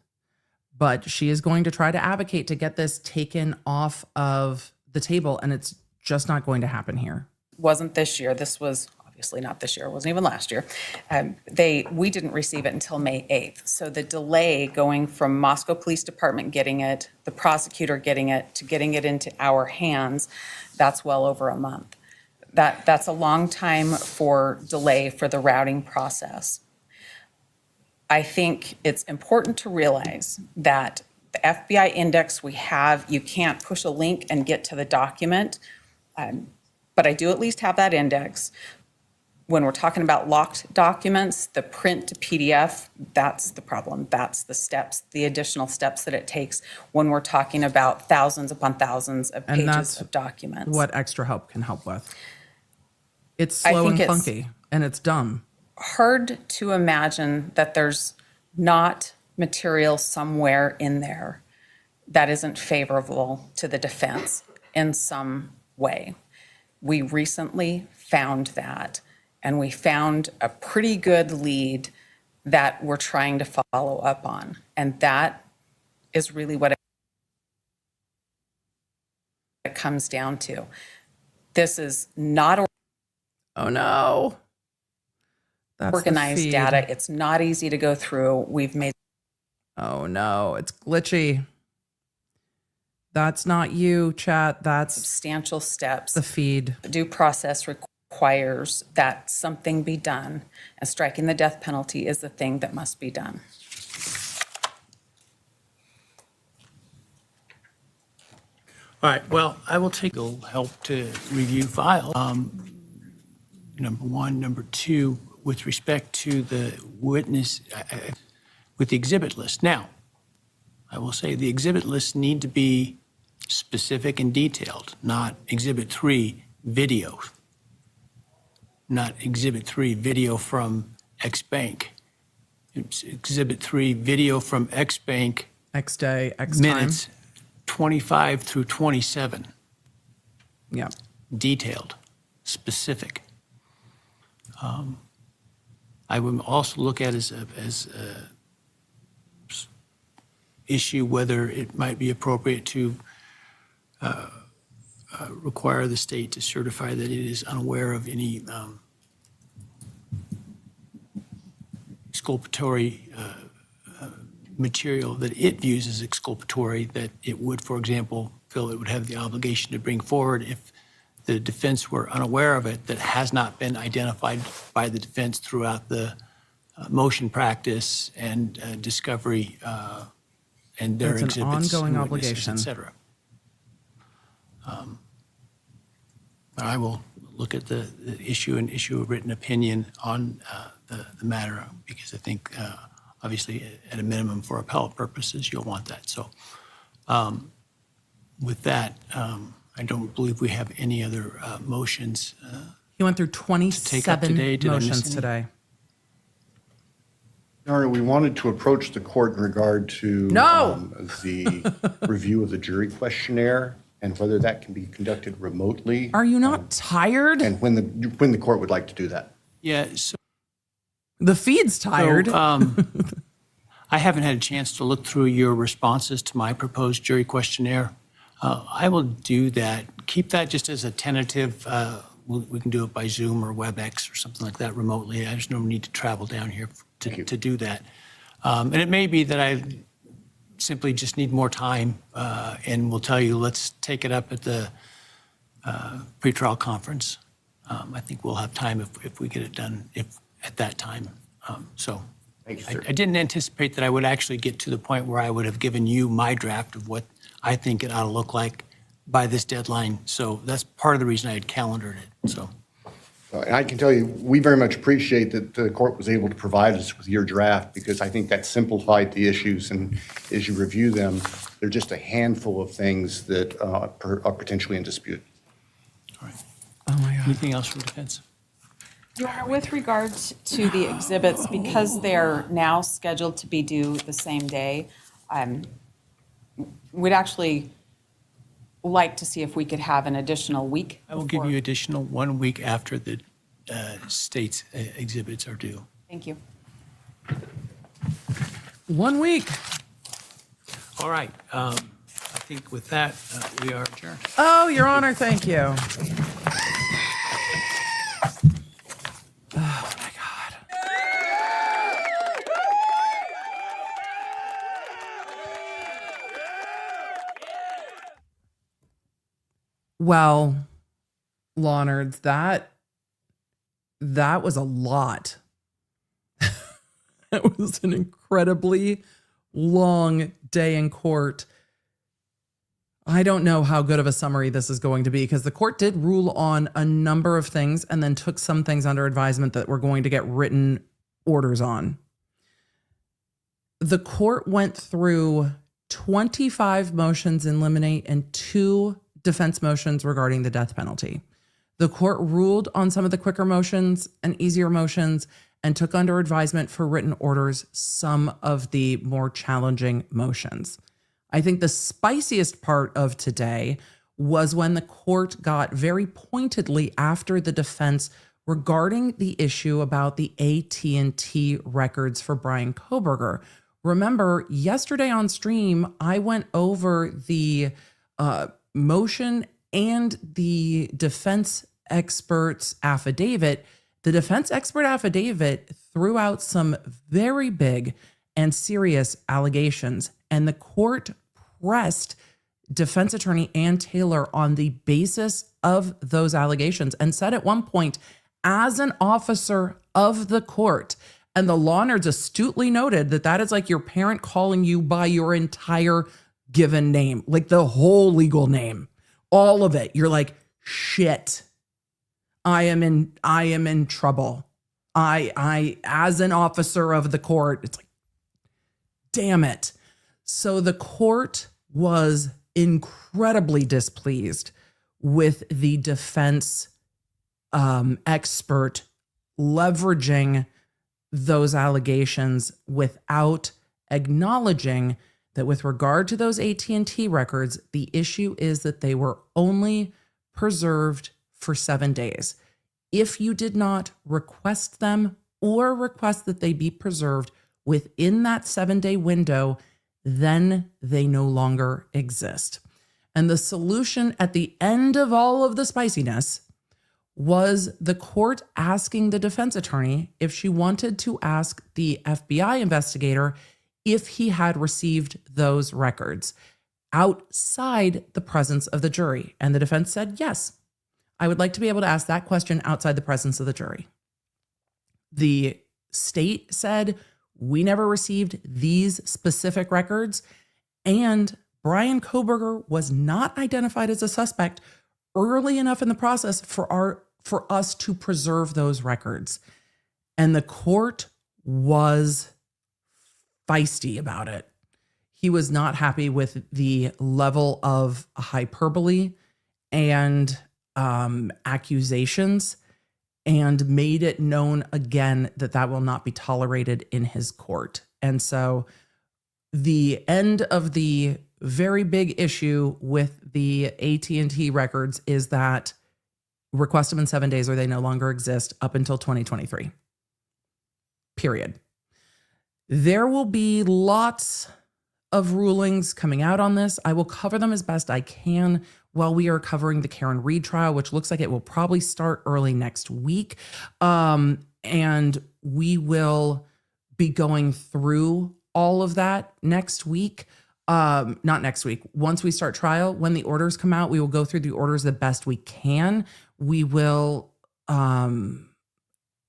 but she is going to try to advocate to get this taken off of the table, and it's just not going to happen here. wasn't this year. This was obviously not this year. It wasn't even last year. We didn't receive it until May 8th. So the delay going from Moscow Police Department getting it, the prosecutor getting it, to getting it into our hands, that's well over a month. That's a long time for delay for the routing process. I think it's important to realize that the FBI index we have, you can't push a link and get to the document, but I do at least have that index. When we're talking about locked documents, the print to PDF, that's the problem. That's the steps, the additional steps that it takes when we're talking about thousands upon thousands of And pages that's of documents. what extra help can help with. It's I slow and think it's- clunky, and it's dumb. Hard to imagine that there's not material somewhere in there that isn't favorable to the defense in some way. We recently found that, and we found a pretty good lead that we're trying to follow up on. And that is really what it comes down to. This is not Oh no. That's the organized feed. data. It's not easy to go through. We've made Oh no, it's glitchy. That's not you, chat. That's substantial steps. the feed. Due process requires that something be done, and striking the death penalty is the thing that must be done. All right, well, I will take, it'll help to review files. Number one. Number two, with respect to the witness, with the exhibit list. Now, I will say the exhibit lists need to be specific and detailed, not Exhibit 3 video. Not Exhibit 3 video from X bank. It's Exhibit 3 video from X bank, X day, X minutes time. 25 through 27. Yeah. Detailed, specific. I would also look at as a issue whether it might be appropriate to require the state to certify that it is unaware of any exculpatory material that it views as exculpatory, that it would, for example, feel it would have the obligation to bring forward if the defense were unaware of it, that has not been identified by the defense throughout the motion practice and discovery and their It's an exhibits ongoing and witnesses, obligation. et cetera. I will look at the issue and issue a written opinion on the matter, because I think obviously at a minimum for appellate purposes, you'll want that. So with that, I don't believe we have any other motions He went through take up 27 today? Did I miss motions any? today. Your Honor, we wanted to approach the court in regard to No! The review of the jury questionnaire and whether that can be conducted remotely. Are you not tired? And when the court would like to do that. Yeah, so The feed's tired. I haven't had a chance to look through your responses to my proposed jury questionnaire. I will do that. Keep that just as a tentative. We can do it by Zoom or WebEx or something like that remotely. There's no need to travel down here to do that. And it may be that I simply just need more time, and we'll tell you, let's take it up at the pretrial conference. I think we'll have time if we get it done at that time. Thank you, sir. I didn't anticipate that I would actually get to the point where I would have given you my draft of what I think it ought to look like by this deadline. So that's part of the reason I had calendared it, so. And I can tell you, we very much appreciate that the court was able to provide us with your draft because I think that simplified the issues. And as you review them, there are just a handful of things that are potentially in dispute. All right. Oh my God. Anything else from defense? Your Honor, with regards to the exhibits, because they're now scheduled to be due the same day, we'd actually like to see if we could have an additional week. I will give you additional 1 week after the state's exhibits are due. Thank you. 1 week. All right. I think with that, we are adjourned. Oh, Your Honor, thank you. Oh my God. Well, Law Nerds, that was a lot. That was an incredibly long day in court. I don't know how good of a summary this is going to be because the court did rule on a number of things and then took some things under advisement that we're going to get written orders on. The court went through 25 motions in limine and 2 defense motions regarding the death penalty. The court ruled on some of the quicker motions and easier motions and took under advisement for written orders some of the more challenging motions. I think the spiciest part of today was when the court got very pointedly after the defense regarding the issue about the AT&T records for Bryan Kohberger. Remember, yesterday on stream, I went over the motion and the defense expert's affidavit. The defense expert affidavit threw out some very big and serious allegations, and the court pressed defense attorney Ann Taylor on the basis of those allegations and said at one point, as an officer of the court, and the Law Nerds astutely noted that that is like your parent calling you by your entire given name, like the whole legal name, all of it. You're like, shit, I am in trouble. I as an officer of the court, it's like, damn it. So the court was incredibly displeased with the defense expert leveraging those allegations without acknowledging that with regard to those AT&T records, the issue is that they were only preserved for 7 days. If you did not request them or request that they be preserved within that 7-day window, then they no longer exist. And the solution at the end of all of the spiciness was the court asking the defense attorney if she wanted to ask the FBI investigator if he had received those records outside the presence of the jury. And the defense said, yes, I would like to be able to ask that question outside the presence of the jury. The state said, we never received these specific records, and Bryan Kohberger was not identified as a suspect early enough in the process for us to preserve those records. And the court was feisty about it. He was not happy with the level of hyperbole and accusations and made it known again that that will not be tolerated in his court. And so the end of the very big issue with the AT&T records is that request them in 7 days or they no longer exist up until 2023. Period. There will be lots of rulings coming out on this. I will cover them as best I can while we are covering the Karen Reed trial, which looks like it will probably start early next week. And we will be going through all of that next week. Not next week. Once we start trial, when the orders come out, we will go through the orders the best we can. We will,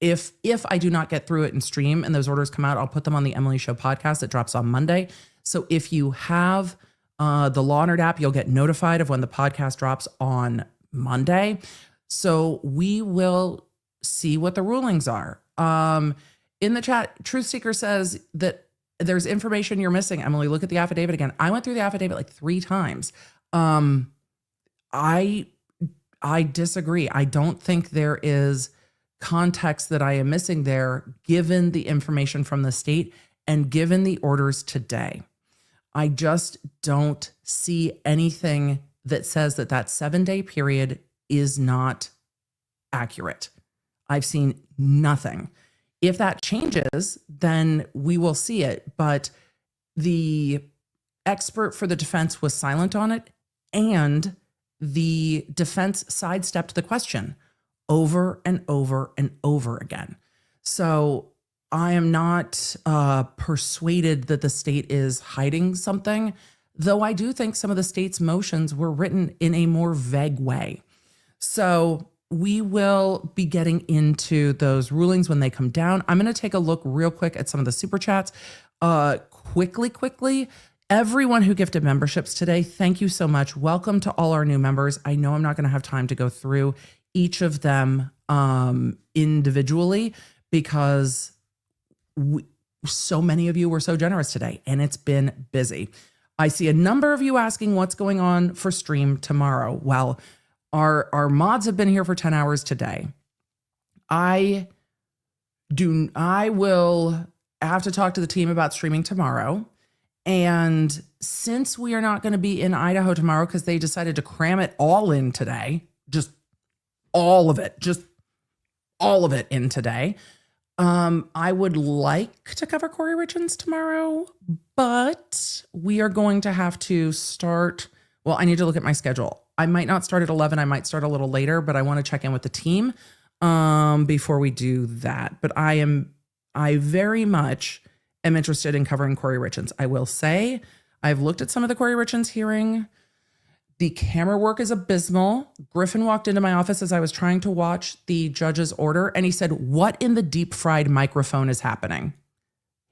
if I do not get through it in stream and those orders come out, I'll put them on the Emily Show podcast that drops on Monday. So if you have the Law Nerd app, you'll get notified of when the podcast drops on Monday. So we will see what the rulings are. In the chat, Truth Seeker says that there's information you're missing. Emily, look at the affidavit again. I went through the affidavit like 3 times. I disagree. I don't think there is context that I am missing there, given the information from the state and given the orders today. I just don't see anything that says that that 7-day period is not accurate. I've seen nothing. If that changes, then we will see it. But the expert for the defense was silent on it, and the defense sidestepped the question over and over and over again. So I am not persuaded that the state is hiding something, though I do think some of the state's motions were written in a more vague way. So we will be getting into those rulings when they come down. I'm going to take a look real quick at some of the super chats. Quickly. Everyone who gifted memberships today, thank you so much. Welcome to all our new members. I know I'm not going to have time to go through each of them individually because so many of you were so generous today and it's been busy. I see a number of you asking what's going on for stream tomorrow. Well, our mods have been here for 10 hours today. I will have to talk to the team about streaming tomorrow. And since we are not going to be in Idaho tomorrow because they decided to cram it all in today, just all of it in today, I would like to cover Corey Richins tomorrow, but we are going to have to start. Well, I need to look at my schedule. I might not start at 11. I might start a little later, but I want to check in with the team before we do that. But I very much am interested in covering Corey Richins. I will say I've looked at some of the Corey Richins hearing. The camera work is abysmal. Griffin walked into my office as I was trying to watch the judge's order, and he said, "What in the deep fried microphone is happening?"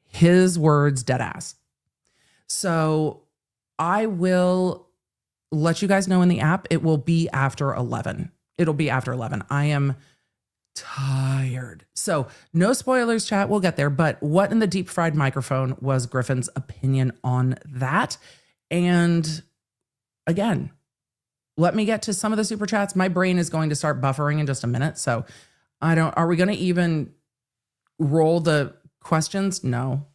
His words, dead ass. So I will let you guys know in the app. It will be after 11. It'll be after 11. I am tired. So no spoilers, chat. We'll get there. But what in the deep fried microphone was Griffin's opinion on that? And again, let me get to some of the super chats. My brain is going to start buffering in just a minute. So are we going to even roll the questions? No.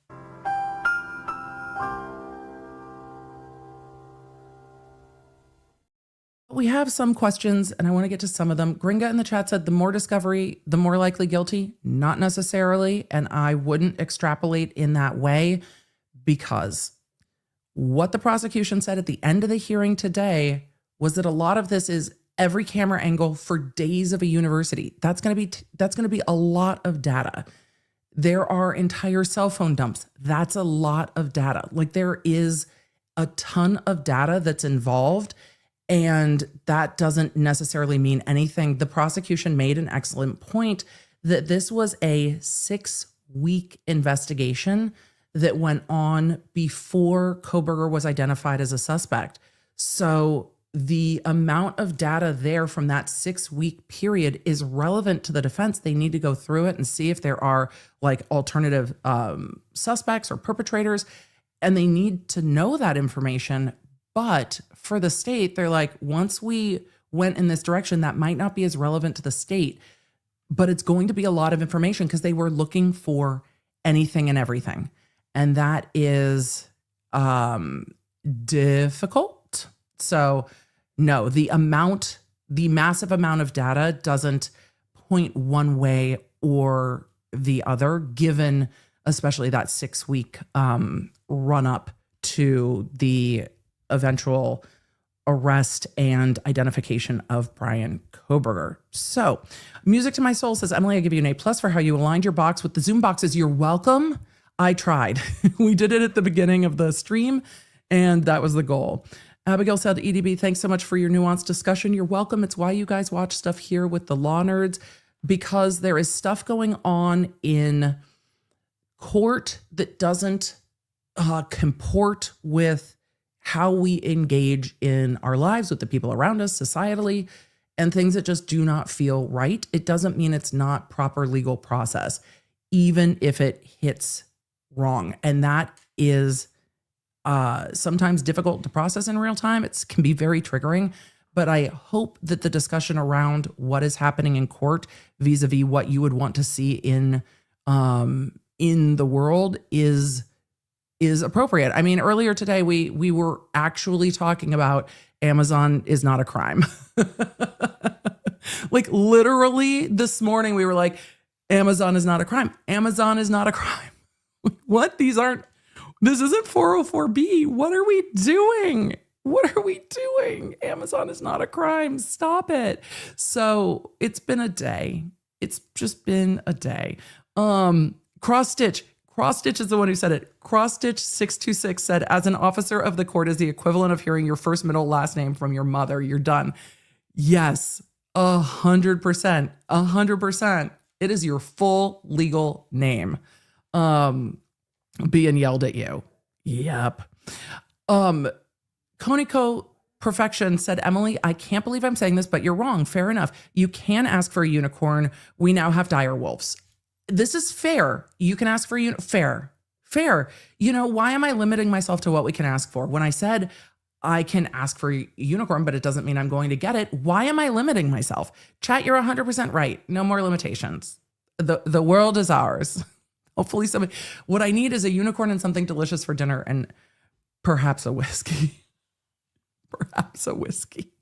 We have some questions and I want to get to some of them. Gringa in the chat said the more discovery, the more likely guilty. Not necessarily. And I wouldn't extrapolate in that way because what the prosecution said at the end of the hearing today was that a lot of this is every camera angle for days of a university. That's going to be a lot of data. There are entire cell phone dumps. That's a lot of data. Like there is a ton of data that's involved. And that doesn't necessarily mean anything. The prosecution made an excellent point that this was a 6-week investigation that went on before Kohberger was identified as a suspect. So the amount of data there from that 6-week period is relevant to the defense. They need to go through it and see if there are like alternative suspects or perpetrators, and they need to know that information. But for the state, they're like, once we went in this direction, that might not be as relevant to the state. but it's going to be a lot of information because they were looking for anything and everything. And that is difficult. So no, the massive amount of data doesn't point one way or the other, given especially that 6-week run up to the eventual arrest and identification of Bryan Kohberger. So, Music to My Soul says, Emily, I give you an A+ for how you aligned your box with the Zoom boxes. You're welcome. I tried. We did it at the beginning of the stream, and that was the goal. Abigail said, EDB, thanks so much for your nuanced discussion. You're welcome. It's why you guys watch stuff here with the law nerds, because there is stuff going on in court that doesn't comport with how we engage in our lives with the people around us societally, and things that just do not feel right. It doesn't mean it's not proper legal process, even if it hits wrong. And that is sometimes difficult to process in real time. It can be very triggering, but I hope that the discussion around what is happening in court vis-a-vis what you would want to see in the world is appropriate. I mean, earlier today, we were actually talking about Amazon is not a crime. Like literally this morning, we were like, Amazon is not a crime. Amazon is not a crime. What? This isn't 404B. What are we doing? What are we doing? Amazon is not a crime. Stop it. So it's been a day. It's just been a day. Cross Stitch is the one who said it. Cross Stitch 626 said, as an officer of the court is the equivalent of hearing your first, middle, last name from your mother. You're done. Yes, 100%. 100%. It is your full legal name being yelled at you. Yep. Koniko Perfection said, Emily, I can't believe I'm saying this, but you're wrong. Fair enough. You can ask for a unicorn. We now have dire wolves. This is fair. You can ask for fair. You know, why am I limiting myself to what we can ask for? When I said I can ask for a unicorn, but it doesn't mean I'm going to get it. Why am I limiting myself? Chat, you're 100% right. No more limitations. The world is ours. Hopefully somebody, what I need is a unicorn and something delicious for dinner and perhaps a whiskey. Perhaps a whiskey.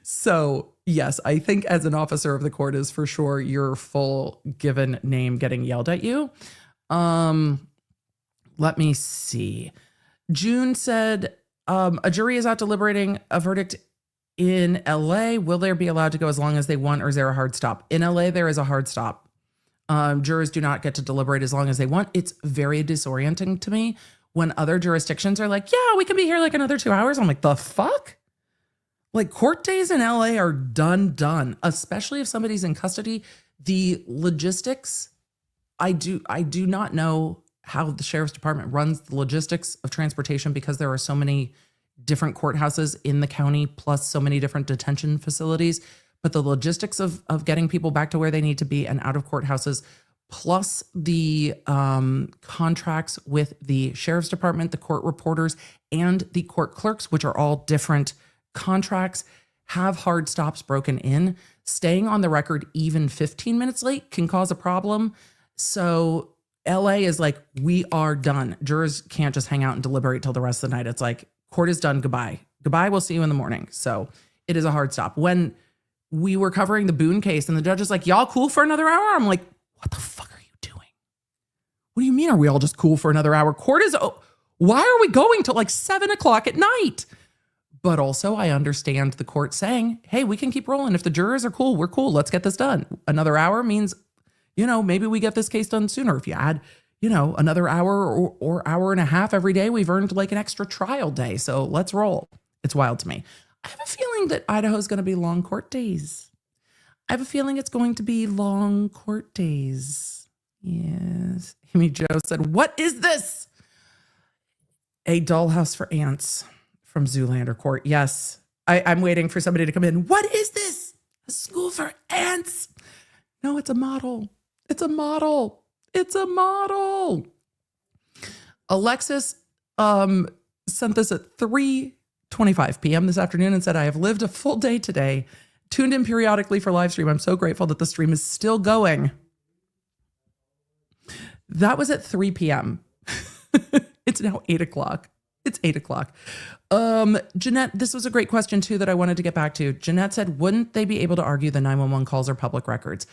So yes, I think as an officer of the court is for sure your full given name getting yelled at you. Let me see. June said, a jury is out deliberating a verdict in LA. Will there be allowed to go as long as they want, or is there a hard stop? In LA, there is a hard stop. Jurors do not get to deliberate as long as they want. It's very disorienting to me when other jurisdictions are like, yeah, we can be here like another 2 hours. I'm like, the fuck? Like court days in LA are done, especially if somebody's in custody. The logistics, I do not know how the sheriff's department runs the logistics of transportation because there are so many different courthouses in the county, plus so many different detention facilities. But the logistics of getting people back to where they need to be and out of courthouses, plus the contracts with the sheriff's department, the court reporters, and the court clerks, which are all different contracts, have hard stops broken in. Staying on the record even 15 minutes late can cause a problem. So LA is like, we are done. Jurors can't just hang out and deliberate till the rest of the night. It's like, court is done. Goodbye. We'll see you in the morning. So it is a hard stop. When we were covering the Boone case and the judge is like, y'all cool for another hour? I'm like, what the fuck are you doing? What do you mean? Are we all just cool for another hour? Court is, why are we going till like 7 o'clock at night? But also I understand the court saying, hey, we can keep rolling. If the jurors are cool, we're cool. Let's get this done. Another hour means, maybe we get this case done sooner. If you add, another hour or hour and a half every day, we've earned like an extra trial day. So let's roll. It's wild to me. I have a feeling that Idaho is going to be long court days. I have a feeling it's going to be long court days. Yes. Amy Jo said, what is this? A dollhouse for ants from Zoolander Court. Yes. I'm waiting for somebody to come in. What is this? A school for ants? No, it's a model. It's a model. It's a model. Alexis sent this at 3:25 p.m. this afternoon and said, I have lived a full day today Tuned in periodically for live stream. I'm so grateful that the stream is still going. That was at 3 p.m. It's now 8 o'clock. It's 8 o'clock. Jeanette, this was a great question too that I wanted to get back to. Jeanette said, wouldn't they be able to argue the 911 calls are public records?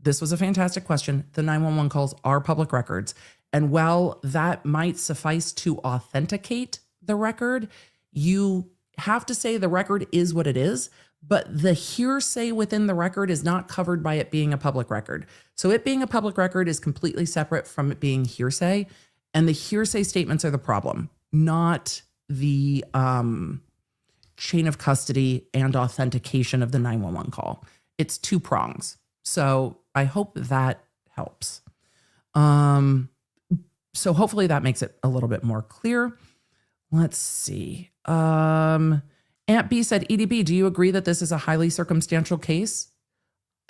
This was a fantastic question. The 911 calls are public records. And while that might suffice to authenticate the record, you have to say the record is what it is, but the hearsay within the record is not covered by it being a public record. So it being a public record is completely separate from it being hearsay. And the hearsay statements are the problem, not the chain of custody and authentication of the 911 call. It's two prongs. So I hope that helps. So hopefully that makes it a little bit more clear. Let's see. Aunt B said, EDB, do you agree that this is a highly circumstantial case?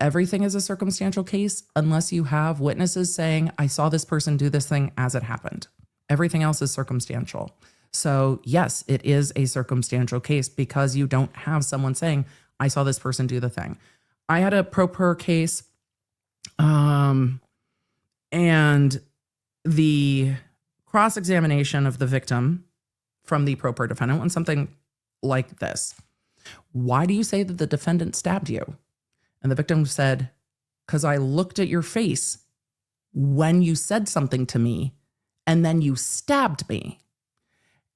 Everything is a circumstantial case unless you have witnesses saying, I saw this person do this thing as it happened. Everything else is circumstantial. So yes, it is a circumstantial case because you don't have someone saying, I saw this person do the thing. I had a pro per case, and the cross-examination of the victim from the pro per defendant went something like this. Why do you say that the defendant stabbed you? And the victim said, because I looked at your face when you said something to me, and then you stabbed me.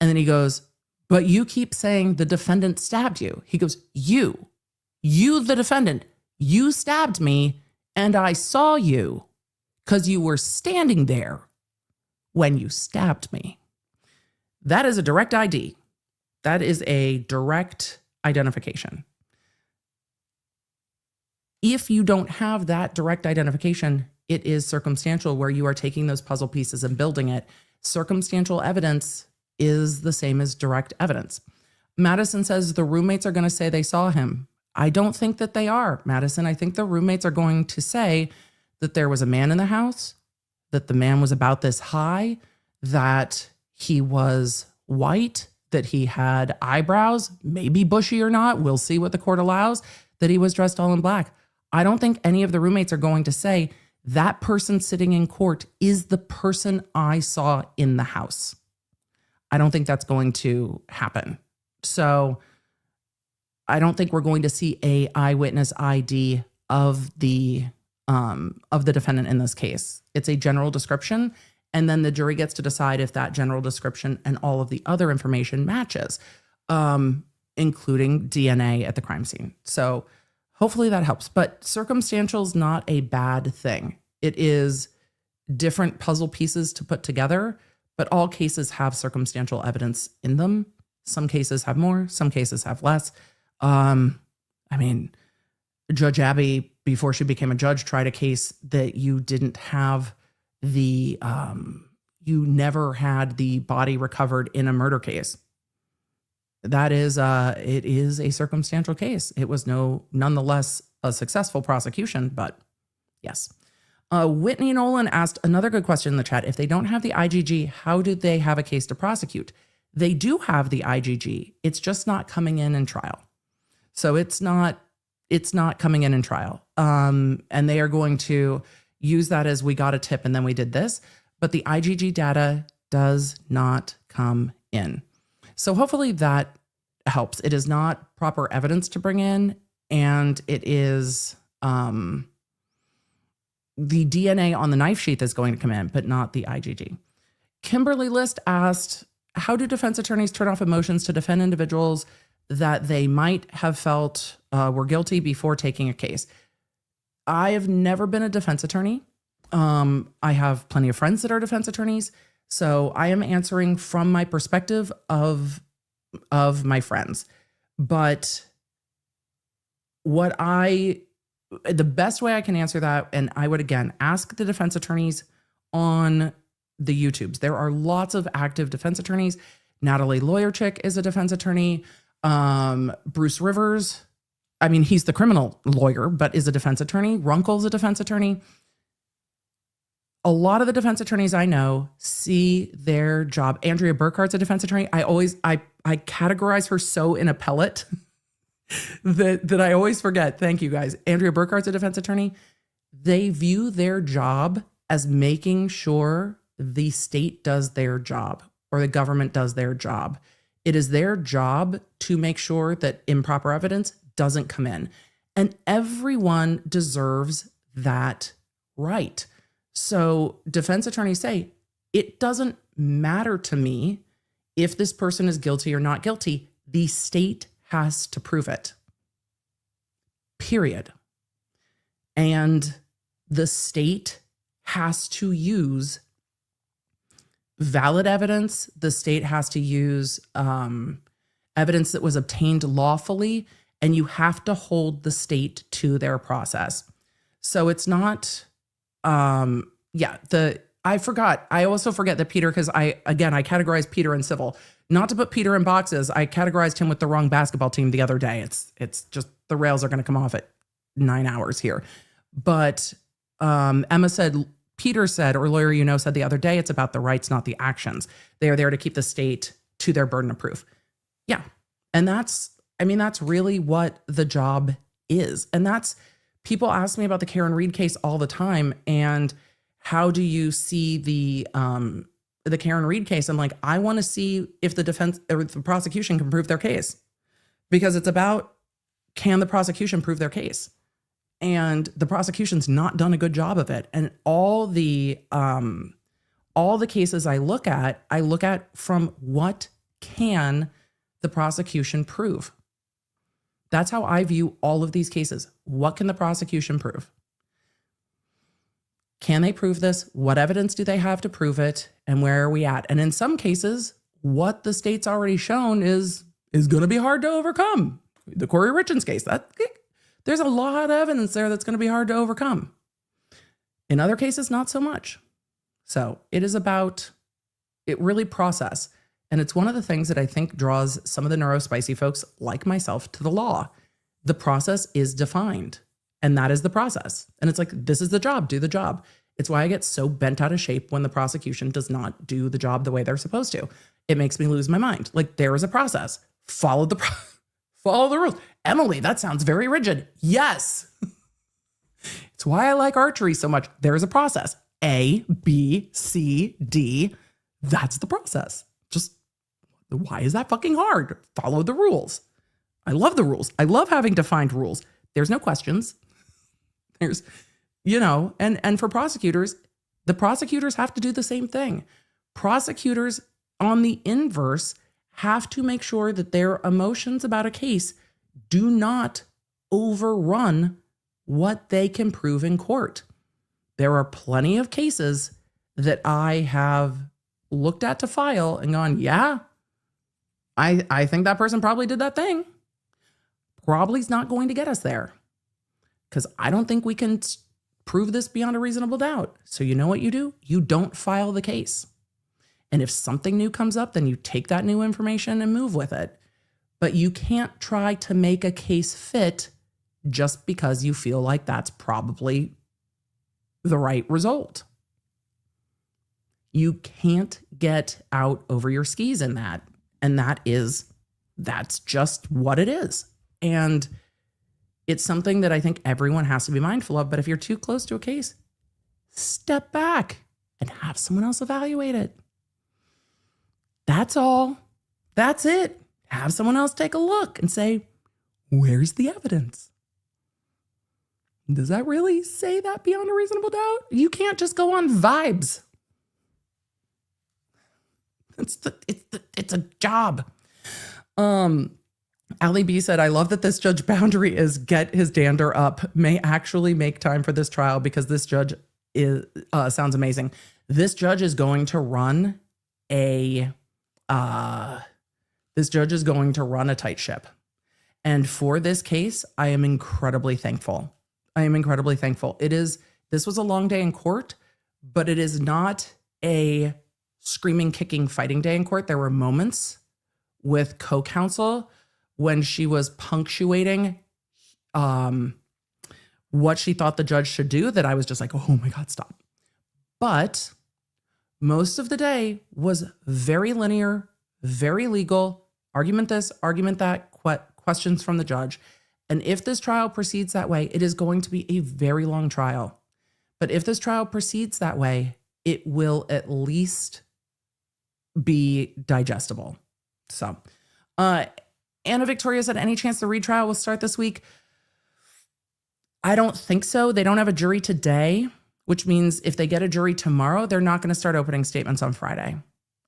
And then he goes, but you keep saying the defendant stabbed you. He goes, you, the defendant, you stabbed me, and I saw you because you were standing there when you stabbed me. That is a direct ID. That is a direct identification. If you don't have that direct identification, it is circumstantial where you are taking those puzzle pieces and building it. Circumstantial evidence is the same as direct evidence. Madison says the roommates are going to say they saw him. I don't think that they are, Madison. I think the roommates are going to say that there was a man in the house, that the man was about this high, that he was white, that he had eyebrows, maybe bushy or not. We'll see what the court allows, that he was dressed all in black. I don't think any of the roommates are going to say that person sitting in court is the person I saw in the house. I don't think that's going to happen. So I don't think we're going to see a eyewitness ID of the defendant in this case. It's a general description, and then the jury gets to decide if that general description and all of the other information matches, including DNA at the crime scene. So hopefully that helps. But circumstantial is not a bad thing. It is different puzzle pieces to put together, but all cases have circumstantial evidence in them. Some cases have more, some cases have less. I mean, Judge Abby, before she became a judge, tried a case that you didn't have the, you never had the body recovered in a murder case. That is, it is a circumstantial case. It was nonetheless a successful prosecution, but yes. Whitney Nolan asked another good question in the chat. If they don't have the IGG, how do they have a case to prosecute? They do have the IGG. It's just not coming in trial. So it's not coming in trial. And they are going to use that as we got a tip and then we did this, but the IGG data does not come in. So hopefully that helps. It is not proper evidence to bring in, and it is, the DNA on the knife sheath is going to come in, but not the IGG. Kimberly List asked, how do defense attorneys turn off emotions to defend individuals that they might have felt were guilty before taking a case? I have never been a defense attorney. I have plenty of friends that are defense attorneys. So I am answering from my perspective of my friends. But the best way I can answer that, and I would again ask the defense attorneys on the YouTubes. There are lots of active defense attorneys. Natalie Lawyerchick is a defense attorney. Bruce Rivers, I mean, he's the criminal lawyer, but is a defense attorney. Runkle's a defense attorney. A lot of the defense attorneys I know see their job. Andrea Burkhart's a defense attorney. I categorize her so in appellate that I always forget. Thank you guys. Andrea Burkhart's a defense attorney. They view their job as making sure the state does their job or the government does their job. It is their job to make sure that improper evidence doesn't come in. And everyone deserves that right. So defense attorneys say, it doesn't matter to me if this person is guilty or not guilty. The state has to prove it. Period. And the state has to use valid evidence. The state has to use evidence that was obtained lawfully, and you have to hold the state to their process. So it's not, I forgot. I also forget that Peter, because I categorized Peter in civil. Not to put Peter in boxes, I categorized him with the wrong basketball team the other day. It's just the rails are going to come off at 9 hours here. But Emma said, Peter said, or lawyer said the other day, it's about the rights, not the actions. They are there to keep the state to their burden of proof. Yeah. And that's really what the job is. And that's, people ask me about the Karen Reed case all the time. And how do you see the Karen Reed case? I'm like, I want to see if the defense or the prosecution can prove their case, because it's about, can the prosecution prove their case? And the prosecution's not done a good job of it. And all the cases I look at from what can the prosecution prove? That's how I view all of these cases. What can the prosecution prove? Can they prove this? What evidence do they have to prove it? And where are we at? And in some cases, what the state's already shown is going to be hard to overcome. The Corey Richards case, there's a lot of evidence there that's going to be hard to overcome. In other cases, not so much. So it is about, it really process. And it's one of the things that I think draws some of the neurospicy folks like myself to the law. The process is defined, and that is the process. And it's like, this is the job, do the job. It's why I get so bent out of shape when the prosecution does not do the job the way they're supposed to. It makes me lose my mind. Like, there is a process. Follow the rules. Emily, that sounds very rigid. Yes. It's why I like archery so much. There's a process. A, B, C, D. That's the process. Just, why is that fucking hard? Follow the rules. I love the rules. I love having defined rules. There's no questions. There's, and for prosecutors, the prosecutors have to do the same thing. Prosecutors, on the inverse, have to make sure that their emotions about a case do not overrun what they can prove in court. There are plenty of cases that I have looked at to file and gone, yeah, I think that person probably did that thing. Probably's not going to get us there, because I don't think we can prove this beyond a reasonable doubt. So you know what you do? You don't file the case. And if something new comes up, then you take that new information and move with it. But you can't try to make a case fit just because you feel like that's probably the right result. You can't get out over your skis in that. And that's just what it is. And it's something that I think everyone has to be mindful of. But if you're too close to a case, step back and have someone else evaluate it. That's all. That's it. Have someone else take a look and say, where's the evidence? Does that really say that beyond a reasonable doubt? You can't just go on vibes. It's a job. Ali B said, I love that this judge boundary is get his dander up, may actually make time for this trial, because this judge sounds amazing. This judge is going to run a tight ship. And for this case, I am incredibly thankful. This was a long day in court, but it is not a screaming, kicking, fighting day in court. There were moments with co-counsel when she was punctuating what she thought the judge should do that I was just like, oh my God, stop. But most of the day was very linear, very legal, argument this, argument that, questions from the judge. And if this trial proceeds that way, it is going to be a very long trial. But if this trial proceeds that way, it will at least be digestible. So, Anna Victoria said, any chance the retrial will start this week? I don't think so. They don't have a jury today, which means if they get a jury tomorrow, they're not going to start opening statements on Friday.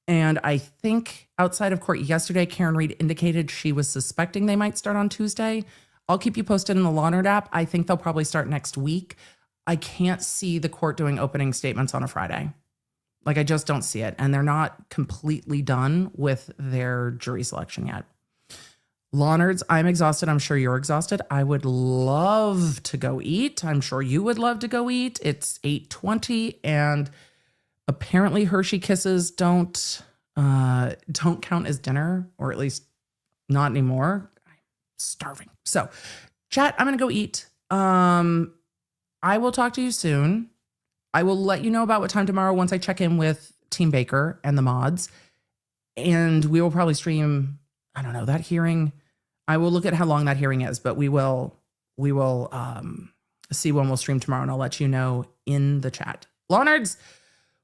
And I think outside of court yesterday, Karen Reed indicated she was suspecting they might start on Tuesday. I'll keep you posted in the Law Nerd app. I think they'll probably start next week. I can't see the court doing opening statements on a Friday. Like, I just don't see it. And they're not completely done with their jury selection yet. Law Nerds, I'm exhausted. I'm sure you're exhausted. I would love to go eat. I'm sure you would love to go eat. It's 8:20 and apparently Hershey Kisses don't count as dinner, or at least not anymore. I'm starving. So, chat, I'm going to go eat. I will talk to you soon. I will let you know about what time tomorrow once I check in with Team Baker and the mods. And we will probably stream, I don't know, that hearing. I will look at how long that hearing is, but we will see when we'll stream tomorrow, and I'll let you know in the chat. Law Nerds,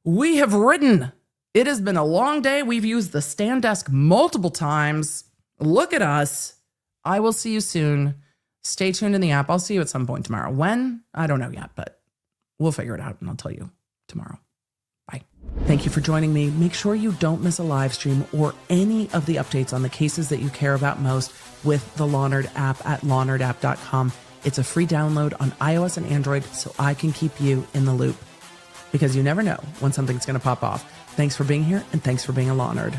we have ridden. It has been a long day. We've used the stand desk multiple times. Look at us. I will see you soon. Stay tuned in the app. I'll see you at some point tomorrow. When? I don't know yet, but we'll figure it out and I'll tell you tomorrow. Bye. Thank you for joining me. Make sure you don't miss a live stream or any of the updates on the cases that you care about most with the Law Nerd app at lawnerdapp.com. It's a free download on iOS and Android, so I can keep you in the loop, because you never know when something's going to pop off. Thanks for being here, and thanks for being a Law Nerd.